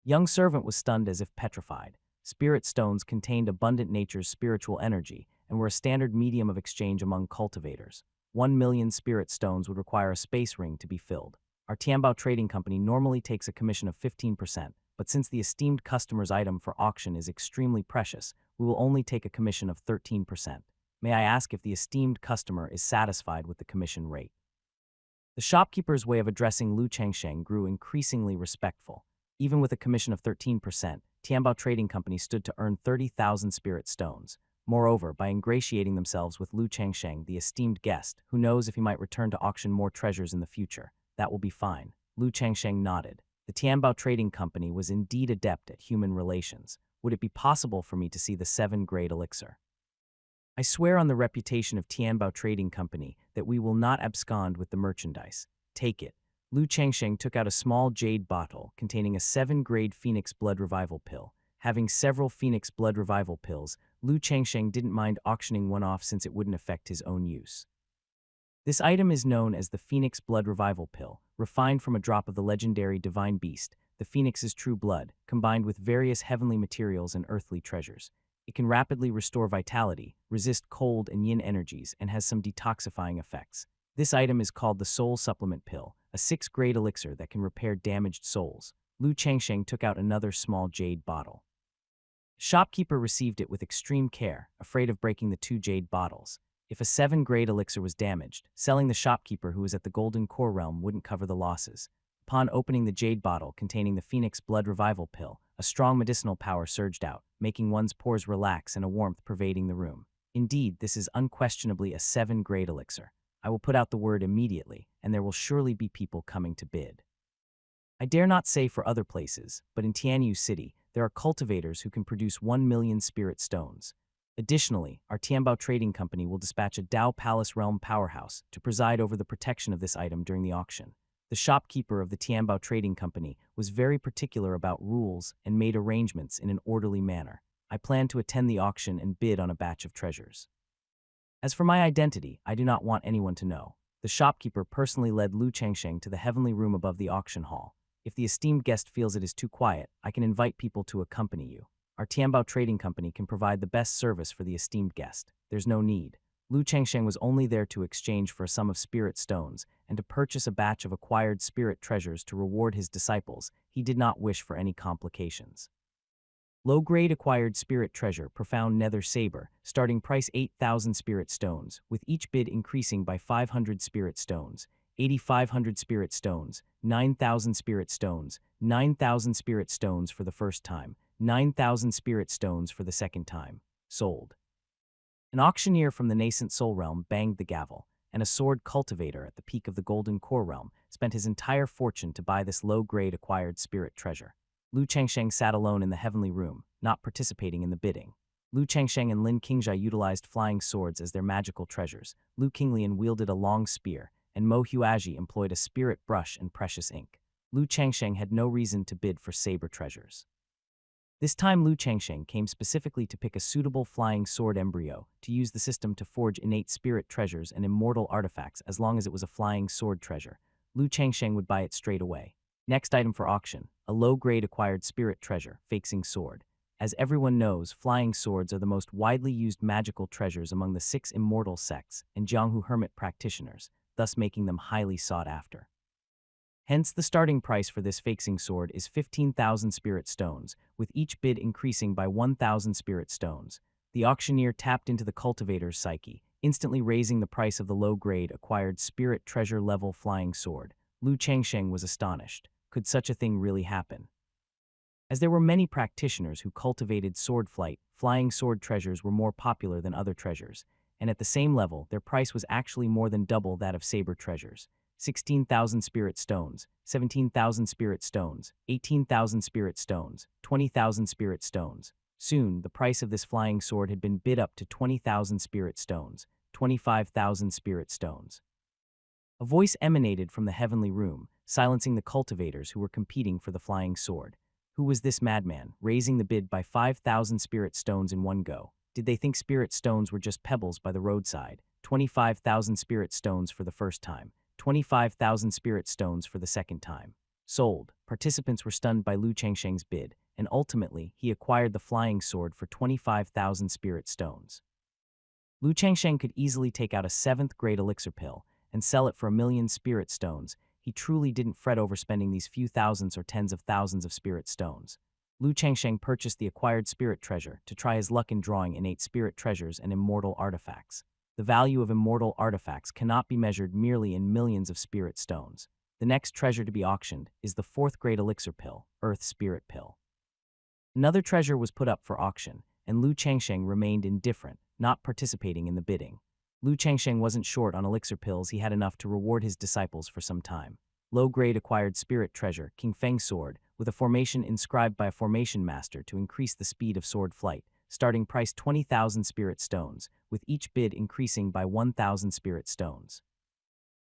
Young servant was stunned as if petrified. Spirit stones contained abundant nature's spiritual energy and were a standard medium of exchange among cultivators. 1,000,000 spirit stones would require a space ring to be filled. Our Tianbao Trading Company normally takes a commission of 15%, but since the esteemed customer's item for auction is extremely precious, we will only take a commission of 13%. May I ask if the esteemed customer is satisfied with the commission rate? The shopkeeper's way of addressing Lu Changsheng grew increasingly respectful. Even with a commission of 13%, Tianbao Trading Company stood to earn 30,000 spirit stones. Moreover, by ingratiating themselves with Lu Changsheng, the esteemed guest, who knows if he might return to auction more treasures in the future, that will be fine. Lu Changsheng nodded. The Tianbao Trading Company was indeed adept at human relations. Would it be possible for me to see the 7th-grade elixir? I swear on the reputation of Tianbao Trading Company that we will not abscond with the merchandise. Take it. Lu Changsheng took out a small jade bottle containing a 7th-grade Phoenix Blood Revival pill. Having several Phoenix Blood Revival pills, Lu Changsheng didn't mind auctioning one off since it wouldn't affect his own use. This item is known as the Phoenix Blood Revival Pill, refined from a drop of the legendary divine beast, the Phoenix's true blood, combined with various heavenly materials and earthly treasures. It can rapidly restore vitality, resist cold and yin energies, and has some detoxifying effects. This item is called the Soul Supplement Pill, a 6th-grade elixir that can repair damaged souls. Lu Changsheng took out another small jade bottle. The shopkeeper received it with extreme care, afraid of breaking the 2 jade bottles. If a 7th-grade elixir was damaged, selling the shopkeeper who was at the Golden Core realm wouldn't cover the losses. Upon opening the jade bottle containing the Phoenix Blood Revival Pill, a strong medicinal power surged out, making one's pores relax and a warmth pervading the room. Indeed, this is unquestionably a 7th-grade elixir. I will put out the word immediately, and there will surely be people coming to bid. I dare not say for other places, but in Tianyu City, there are cultivators who can produce 1,000,000 spirit stones. Additionally, our Tianbao Trading Company will dispatch a Dao Palace realm powerhouse to preside over the protection of this item during the auction. The shopkeeper of the Tianbao Trading Company was very particular about rules and made arrangements in an orderly manner. I plan to attend the auction and bid on a batch of treasures. As for my identity, I do not want anyone to know. The shopkeeper personally led Lu Changsheng to the heavenly room above the auction hall. If the esteemed guest feels it is too quiet, I can invite people to accompany you. Our Tianbao Trading Company can provide the best service for the esteemed guest. There's no need. Lu Changsheng was only there to exchange for a sum of spirit stones and to purchase a batch of acquired spirit treasures to reward his disciples. He did not wish for any complications. Low-grade acquired spirit treasure, profound nether saber, starting price 8,000 spirit stones, with each bid increasing by 500 spirit stones. 8,500 spirit stones, 9,000 spirit stones, 9,000 spirit stones for the first time, 9,000 spirit stones for the second time. Sold. An auctioneer from the nascent soul realm banged the gavel, and a sword cultivator at the peak of the golden core realm spent his entire fortune to buy this low-grade acquired spirit treasure. Lu Changsheng sat alone in the heavenly room, not participating in the bidding. Lu Changsheng and Lin Qingjia utilized flying swords as their magical treasures. Lu Qinglian wielded a long spear, and Mo Huaji employed a spirit brush and precious ink. Lu Changsheng had no reason to bid for saber treasures. This time Lu Changsheng came specifically to pick a suitable flying sword embryo to use the system to forge innate spirit treasures and immortal artifacts as long as it was a flying sword treasure. Lu Changsheng would buy it straight away. Next item for auction, a low-grade acquired spirit treasure, Fixing Sword. As everyone knows, flying swords are the most widely used magical treasures among the 6 immortal sects and Jianghu hermit practitioners, thus making them highly sought after. Hence, the starting price for this Fixing Sword is 15,000 spirit stones, with each bid increasing by 1,000 spirit stones. The auctioneer tapped into the cultivator's psyche, instantly raising the price of the low-grade acquired spirit treasure level flying sword. Lu Changsheng was astonished. Could such a thing really happen? As there were many practitioners who cultivated sword flight, flying sword treasures were more popular than other treasures, and at the same level, their price was actually more than double that of saber treasures. 16,000 spirit stones, 17,000 spirit stones, 18,000 spirit stones, 20,000 spirit stones. Soon, the price of this flying sword had been bid up to 20,000 spirit stones, 25,000 spirit stones. A voice emanated from the heavenly room, silencing the cultivators who were competing for the flying sword. Who was this madman, raising the bid by 5,000 spirit stones in one go? Did they think spirit stones were just pebbles by the roadside? 25,000 spirit stones for the first time. 25,000 spirit stones for the second time. Sold. Participants were stunned by Lu Changsheng's bid, and ultimately, he acquired the flying sword for 25,000 spirit stones. Lu Changsheng could easily take out a 7th-grade elixir pill and sell it for 1,000,000 spirit stones. He truly didn't fret over spending these few thousands or tens of thousands of spirit stones. Lu Changsheng purchased the acquired spirit treasure to try his luck in drawing innate spirit treasures and immortal artifacts. The value of immortal artifacts cannot be measured merely in millions of spirit stones. The next treasure to be auctioned is the 4th-grade elixir pill, Earth Spirit Pill. Another treasure was put up for auction, and Lu Changsheng remained indifferent, not participating in the bidding. Lu Changsheng wasn't short on elixir pills. He had enough to reward his disciples for some time. Low-grade acquired spirit treasure, King Feng Sword, with a formation inscribed by a formation master to increase the speed of sword flight. Starting price 20,000 spirit stones, with each bid increasing by 1,000 spirit stones.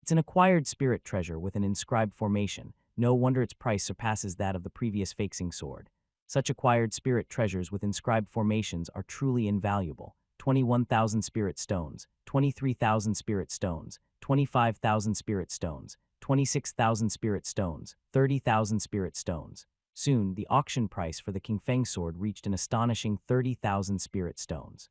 It's an acquired spirit treasure with an inscribed formation. No wonder its price surpasses that of the previous Fixing Sword. Such acquired spirit treasures with inscribed formations are truly invaluable. 21,000 spirit stones, 23,000 spirit stones, 25,000 spirit stones, 26,000 spirit stones, 30,000 spirit stones. Soon, the auction price for the King Feng Sword reached an astonishing 30,000 spirit stones.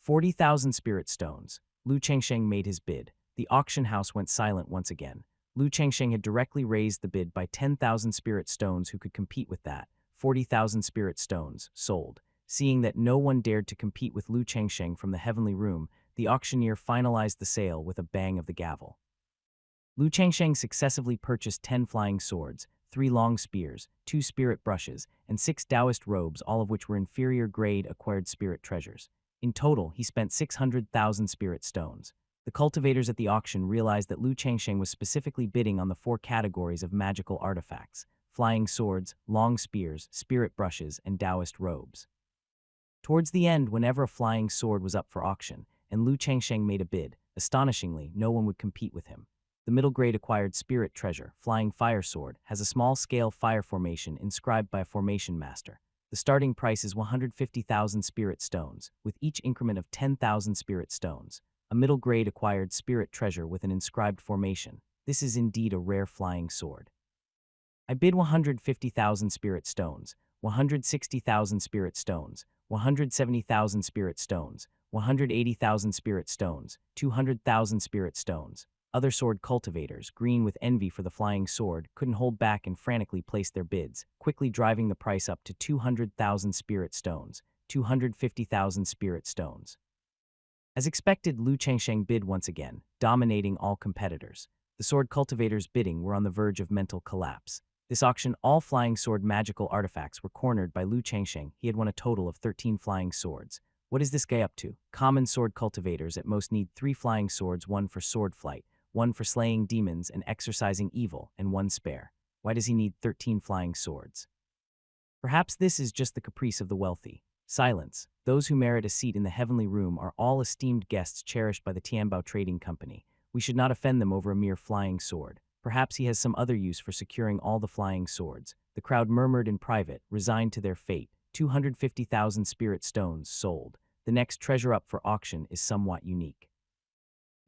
40,000 spirit stones. Lu Changsheng made his bid. The auction house went silent once again. Lu Changsheng had directly raised the bid by 10,000 spirit stones. Who could compete with that? 40,000 spirit stones, sold. Seeing that no one dared to compete with Lu Changsheng from the heavenly room, the auctioneer finalized the sale with a bang of the gavel. Lu Changsheng successively purchased 10 flying swords, 3 long spears, 2 spirit brushes, and 6 Taoist robes, all of which were inferior-grade acquired spirit treasures. In total, he spent 600,000 spirit stones. The cultivators at the auction realized that Lu Changsheng was specifically bidding on the 4 categories of magical artifacts: flying swords, long spears, spirit brushes, and Taoist robes. Towards the end, whenever a flying sword was up for auction, and Lu Changsheng made a bid, astonishingly, no one would compete with him. The middle-grade acquired spirit treasure, Flying Fire Sword, has a small-scale fire formation inscribed by a formation master. The starting price is 150,000 spirit stones, with each increment of 10,000 spirit stones. A middle-grade acquired spirit treasure with an inscribed formation. This is indeed a rare flying sword. I bid 150,000 spirit stones, 160,000 spirit stones, 170,000 spirit stones, 180,000 spirit stones, 200,000 spirit stones. Other sword cultivators, green with envy for the flying sword, couldn't hold back and frantically placed their bids, quickly driving the price up to 200,000 spirit stones, 250,000 spirit stones. As expected, Lu Changsheng bid once again, dominating all competitors. The The sword cultivators bidding were on the verge of mental collapse. This auction, all flying sword magical artifacts were cornered by Lu Changsheng. He had won a total of 13 flying swords. What is this guy up to? Common sword cultivators at most need 3 flying swords, 1 for sword flight, 1 for slaying demons and exorcising evil, and 1 spare. Why does he need 13 flying swords? Perhaps this is just the caprice of the wealthy. Silence. Those who merit a seat in the heavenly room are all esteemed guests cherished by the Tianbao Trading Company. We should not offend them over a mere flying sword. Perhaps he has some other use for securing all the flying swords. The crowd murmured in private, resigned to their fate. 250,000 spirit stones sold. The next treasure up for auction is somewhat unique.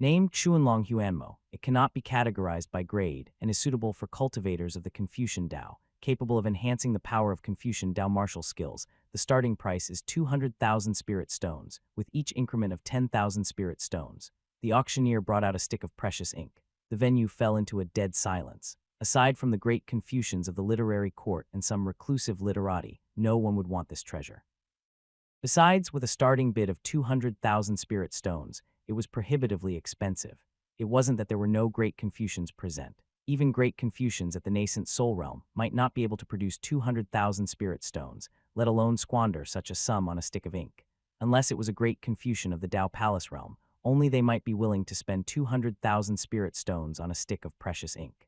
Named Chuanlong Huanmo, it cannot be categorized by grade and is suitable for cultivators of the Confucian Dao, capable of enhancing the power of Confucian Dao martial skills. The starting price is 200,000 spirit stones, with each increment of 10,000 spirit stones. The auctioneer brought out a stick of precious ink. The venue fell into a dead silence. Aside from the great Confucians of the literary court and some reclusive literati, no one would want this treasure. Besides, with a starting bid of 200,000 spirit stones, it was prohibitively expensive. It wasn't that there were no great Confucians present. Even great Confucians at the nascent soul realm might not be able to produce 200,000 spirit stones, let alone squander such a sum on a stick of ink. Unless it was a great Confucian of the Dao Palace realm, only they might be willing to spend 200,000 spirit stones on a stick of precious ink.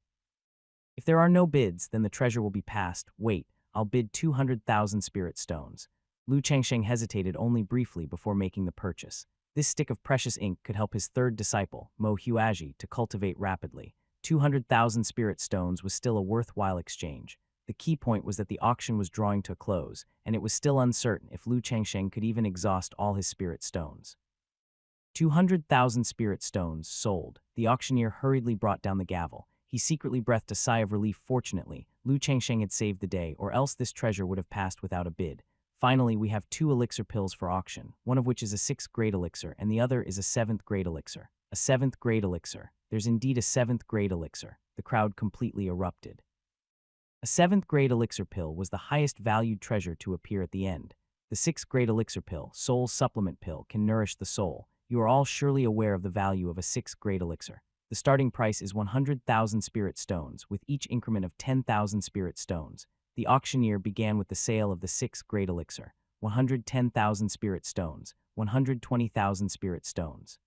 If there are no bids, then the treasure will be passed. Wait, I'll bid 200,000 spirit stones. Lu Changsheng hesitated only briefly before making the purchase. This stick of precious ink could help his third disciple, Mo Huaji, to cultivate rapidly. 200,000 spirit stones was still a worthwhile exchange. The key point was that the auction was drawing to a close, and it was still uncertain if Lu Changsheng could even exhaust all his spirit stones. 200,000 spirit stones sold. The auctioneer hurriedly brought down the gavel. He secretly breathed a sigh of relief. Fortunately, Lu Changsheng had saved the day, or else this treasure would have passed without a bid. Finally, we have 2 elixir pills for auction, one of which is a 6th grade elixir and the other is a 7th grade elixir. A 7th grade elixir. There's indeed a 7th grade elixir. The crowd completely erupted. A 7th grade elixir pill was the highest valued treasure to appear at the end. The 6th grade elixir pill, soul supplement pill, can nourish the soul. You are all surely aware of the value of a 6th grade elixir. The starting price is 100,000 spirit stones, with each increment of 10,000 spirit stones. The auctioneer began with the sale of the 6th grade elixir. 110,000 spirit stones, 120,000 spirit stones,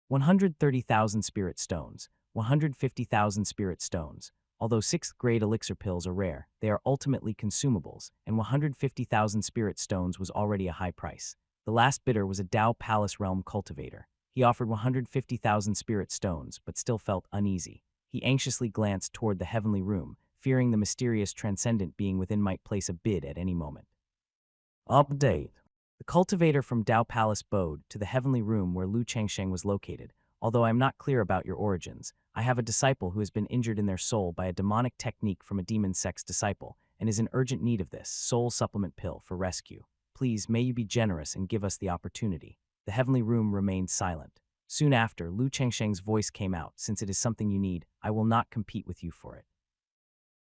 130,000 spirit stones, 150,000 spirit stones. Although 6th grade elixir pills are rare, they are ultimately consumables, and 150,000 spirit stones was already a high price. The last bidder was a Dao Palace realm cultivator. He offered 150,000 spirit stones, but still felt uneasy. He anxiously glanced toward the heavenly room, fearing the mysterious transcendent being within might place a bid at any moment. Update. The cultivator from Dao Palace bowed to the heavenly room where Lu Changsheng was located. Although I am not clear about your origins, I have a disciple who has been injured in their soul by a demonic technique from a demon sect's disciple and is in urgent need of this soul supplement pill for rescue. Please, may you be generous and give us the opportunity. The heavenly room remained silent. Soon after, Lu Changsheng's voice came out. Since it is something you need, I will not compete with you for it.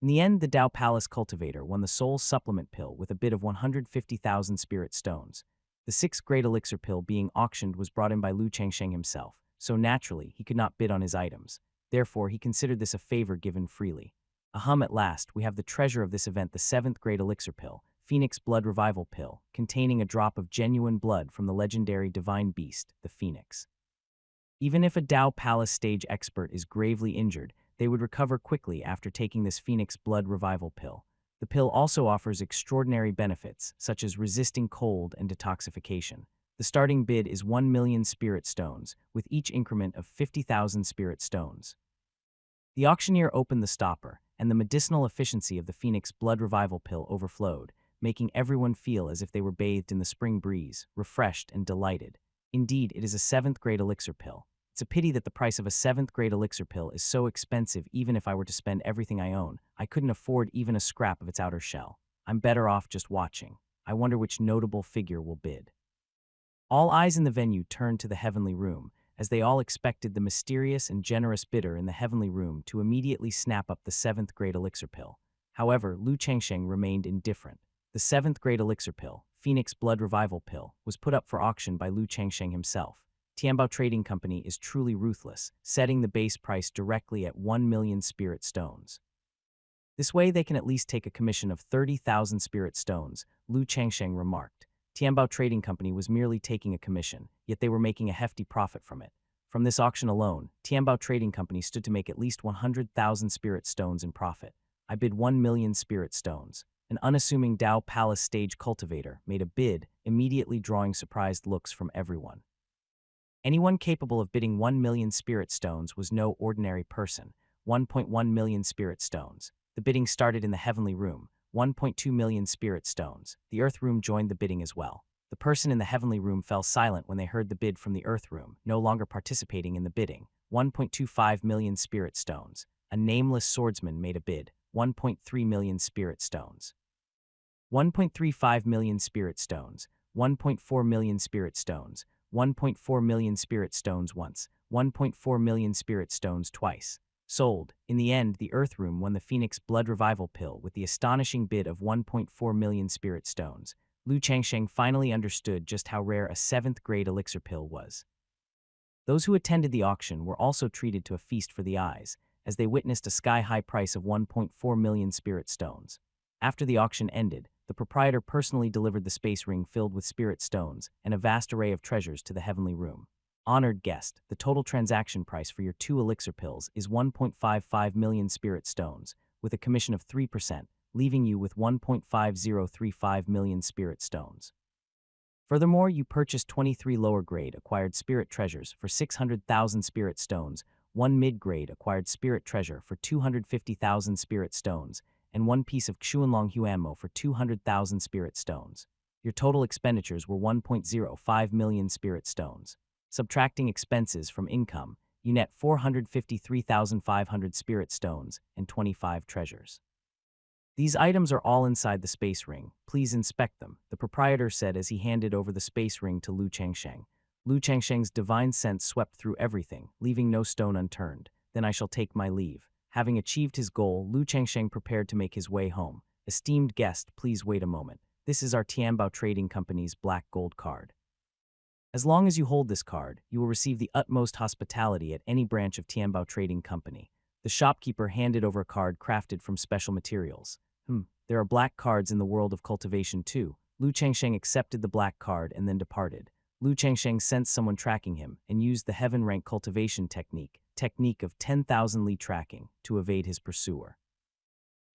In the end, the Dao Palace cultivator won the soul supplement pill with a bid of 150,000 spirit stones. The 6th grade elixir pill being auctioned was brought in by Lu Changsheng himself, so naturally he could not bid on his items. Therefore, he considered this a favor given freely. At last, we have the treasure of this event, the 7th grade elixir pill, Phoenix Blood Revival Pill, containing a drop of genuine blood from the legendary divine beast, the Phoenix. Even if a Dao Palace stage expert is gravely injured, they would recover quickly after taking this Phoenix Blood Revival Pill. The pill also offers extraordinary benefits, such as resisting cold and detoxification. The starting bid is 1 million spirit stones, with each increment of 50,000 spirit stones. The auctioneer opened the stopper, and the medicinal efficiency of the Phoenix Blood Revival Pill overflowed, making everyone feel as if they were bathed in the spring breeze, refreshed and delighted. Indeed, it is a 7th grade elixir pill. It's a pity that the price of a 7th grade elixir pill is so expensive. Even if I were to spend everything I own, I couldn't afford even a scrap of its outer shell. I'm better off just watching. I wonder which notable figure will bid. All eyes in the venue turned to the heavenly room, as they all expected the mysterious and generous bidder in the heavenly room to immediately snap up the 7th grade elixir pill. However, Lu Changsheng remained indifferent. The 7th grade elixir pill, Phoenix Blood Revival Pill, was put up for auction by Lu Changsheng himself. Tianbao Trading Company is truly ruthless, setting the base price directly at 1 million spirit stones. This way they can at least take a commission of 30,000 spirit stones, Lu Changsheng remarked. Tianbao Trading Company was merely taking a commission, yet they were making a hefty profit from it. From this auction alone, Tianbao Trading Company stood to make at least 100,000 spirit stones in profit. I bid 1 million spirit stones. An unassuming Dao Palace stage cultivator made a bid, immediately drawing surprised looks from everyone. Anyone capable of bidding 1 million spirit stones was no ordinary person. 1.1 million spirit stones. The bidding started in the heavenly room. 1.2 million spirit stones. The earth room joined the bidding as well. The person in the heavenly room fell silent when they heard the bid from the earth room, no longer participating in the bidding. 1.25 million spirit stones. A nameless swordsman made a bid. 1.3 million spirit stones. 1.35 million spirit stones. 1.4 million spirit stones. 1.4 million spirit stones once. 1.4 million spirit stones twice. Sold. In the end, the Earth Room won the Phoenix Blood Revival Pill with the astonishing bid of 1.4 million spirit stones. Lu Changsheng finally understood just how rare a 7th grade elixir pill was. Those who attended the auction were also treated to a feast for the eyes, as they witnessed a sky-high price of 1.4 million spirit stones. After the auction ended, the proprietor personally delivered the space ring filled with spirit stones and a vast array of treasures to the heavenly room. Honored guest, the total transaction price for your 2 elixir pills is 1.55 million spirit stones, with a commission of 3%, leaving you with 1.5035 million spirit stones. Furthermore, you purchased 23 lower-grade acquired spirit treasures for 600,000 spirit stones, 1 mid-grade acquired spirit treasure for 250,000 spirit stones, and 1 piece of Xuanlong Huanmo for 200,000 spirit stones. Your total expenditures were 1.05 million spirit stones. Subtracting expenses from income, you net 453,500 spirit stones and 25 treasures. These items are all inside the space ring. Please inspect them, the proprietor said as he handed over the space ring to Lu Changsheng. Lu Changsheng's divine sense swept through everything, leaving no stone unturned. Then I shall take my leave. Having achieved his goal, Lu Changsheng prepared to make his way home. Esteemed guest, please wait a moment. This is our Tianbao Trading Company's black gold card. As long as you hold this card, you will receive the utmost hospitality at any branch of Tianbao Trading Company. The shopkeeper handed over a card crafted from special materials. There are black cards in the world of cultivation too. Lu Changsheng accepted the black card and then departed. Lu Changsheng sensed someone tracking him and used the heaven-rank cultivation technique of 10,000 li tracking, to evade his pursuer.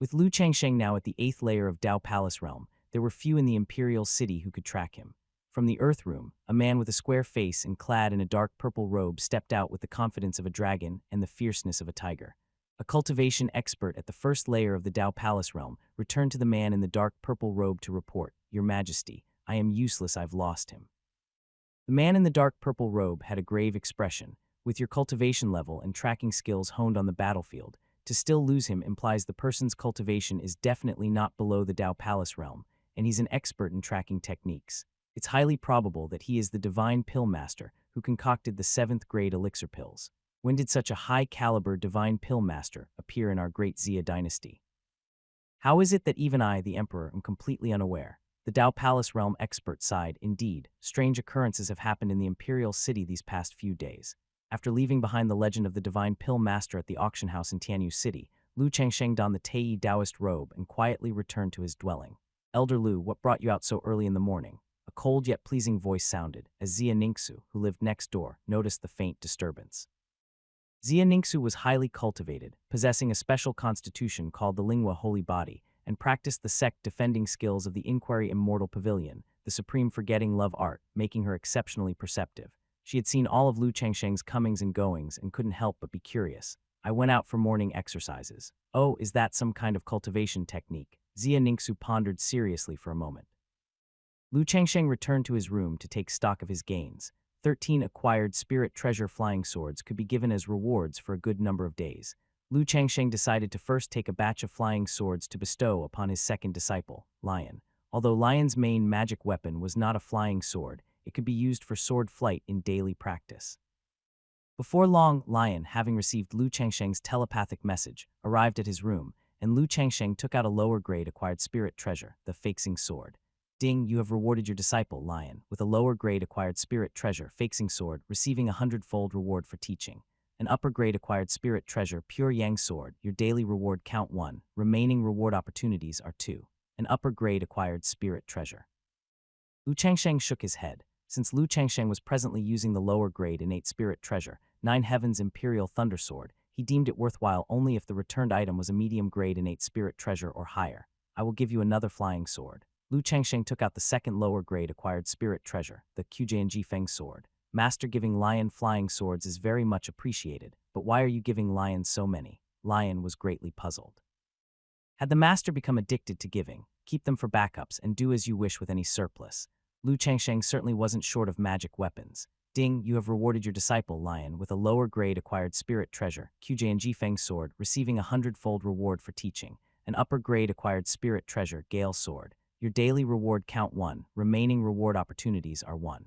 With Lu Changsheng now at the 8th layer of Dao Palace realm, there were few in the imperial city who could track him. From the Earth Room, a man with a square face and clad in a dark purple robe stepped out with the confidence of a dragon and the fierceness of a tiger. A cultivation expert at the 1st layer of the Dao Palace realm returned to the man in the dark purple robe to report, "Your Majesty, I am useless, I've lost him." The man in the dark purple robe had a grave expression. With your cultivation level and tracking skills honed on the battlefield, to still lose him implies the person's cultivation is definitely not below the Dao Palace realm, and he's an expert in tracking techniques. It's highly probable that he is the divine pill master who concocted the 7th grade elixir pills. When did such a high-caliber divine pill master appear in our great Xia dynasty? How is it that even I, the emperor, am completely unaware? The Dao Palace realm expert sighed. Indeed, strange occurrences have happened in the imperial city these past few days. After leaving behind the legend of the divine pill master at the auction house in Tianyu City, Lu Changsheng donned the Tei Taoist robe and quietly returned to his dwelling. Elder Lu, what brought you out so early in the morning? A cold yet pleasing voice sounded, as Xia Ningxu, who lived next door, noticed the faint disturbance. Xia Ningxu was highly cultivated, possessing a special constitution called the Lingua Holy Body, and practiced the Sect defending skills of the Inquiry Immortal Pavilion, the supreme forgetting love art, making her exceptionally perceptive. She had seen all of Lu Changsheng's comings and goings and couldn't help but be curious. I went out for morning exercises. Oh, is that some kind of cultivation technique? Xia Ningxu pondered seriously for a moment. Lu Changsheng returned to his room to take stock of his gains. 13 acquired spirit treasure flying swords could be given as rewards for a good number of days. Lu Changsheng decided to first take a batch of flying swords to bestow upon his second disciple, Lion. Although Lion's main magic weapon was not a flying sword, it could be used for sword flight in daily practice. Before long, Lion, having received Lu Changsheng's telepathic message, arrived at his room, and Lu Changsheng took out a lower-grade acquired spirit treasure, the Feixing Sword. Ding, you have rewarded your disciple, Lion, with a lower grade acquired spirit treasure, Fixing Sword, receiving a 100-fold reward for teaching. An upper grade acquired spirit treasure, Pure Yang Sword, your daily reward count 1, remaining reward opportunities are 2. An upper grade acquired spirit treasure. Lu Changsheng shook his head. Since Lu Changsheng was presently using the lower grade innate spirit treasure, 9 Heavens Imperial Thunder Sword, he deemed it worthwhile only if the returned item was a medium grade innate spirit treasure or higher. I will give you another flying sword. Lu Changsheng took out the second lower grade acquired spirit treasure, the Qjianji Feng Sword. Master, giving Lion flying swords is very much appreciated, but why are you giving Lion so many? Lion was greatly puzzled. Had the master become addicted to giving, keep them for backups and do as you wish with any surplus. Lu Changsheng certainly wasn't short of magic weapons. Ding, you have rewarded your disciple, Lion, with a lower grade acquired spirit treasure, Qjianji Feng Sword, receiving a 100-fold reward for teaching. An upper grade acquired spirit treasure, Gale Sword. Your daily reward count 1, remaining reward opportunities are 1.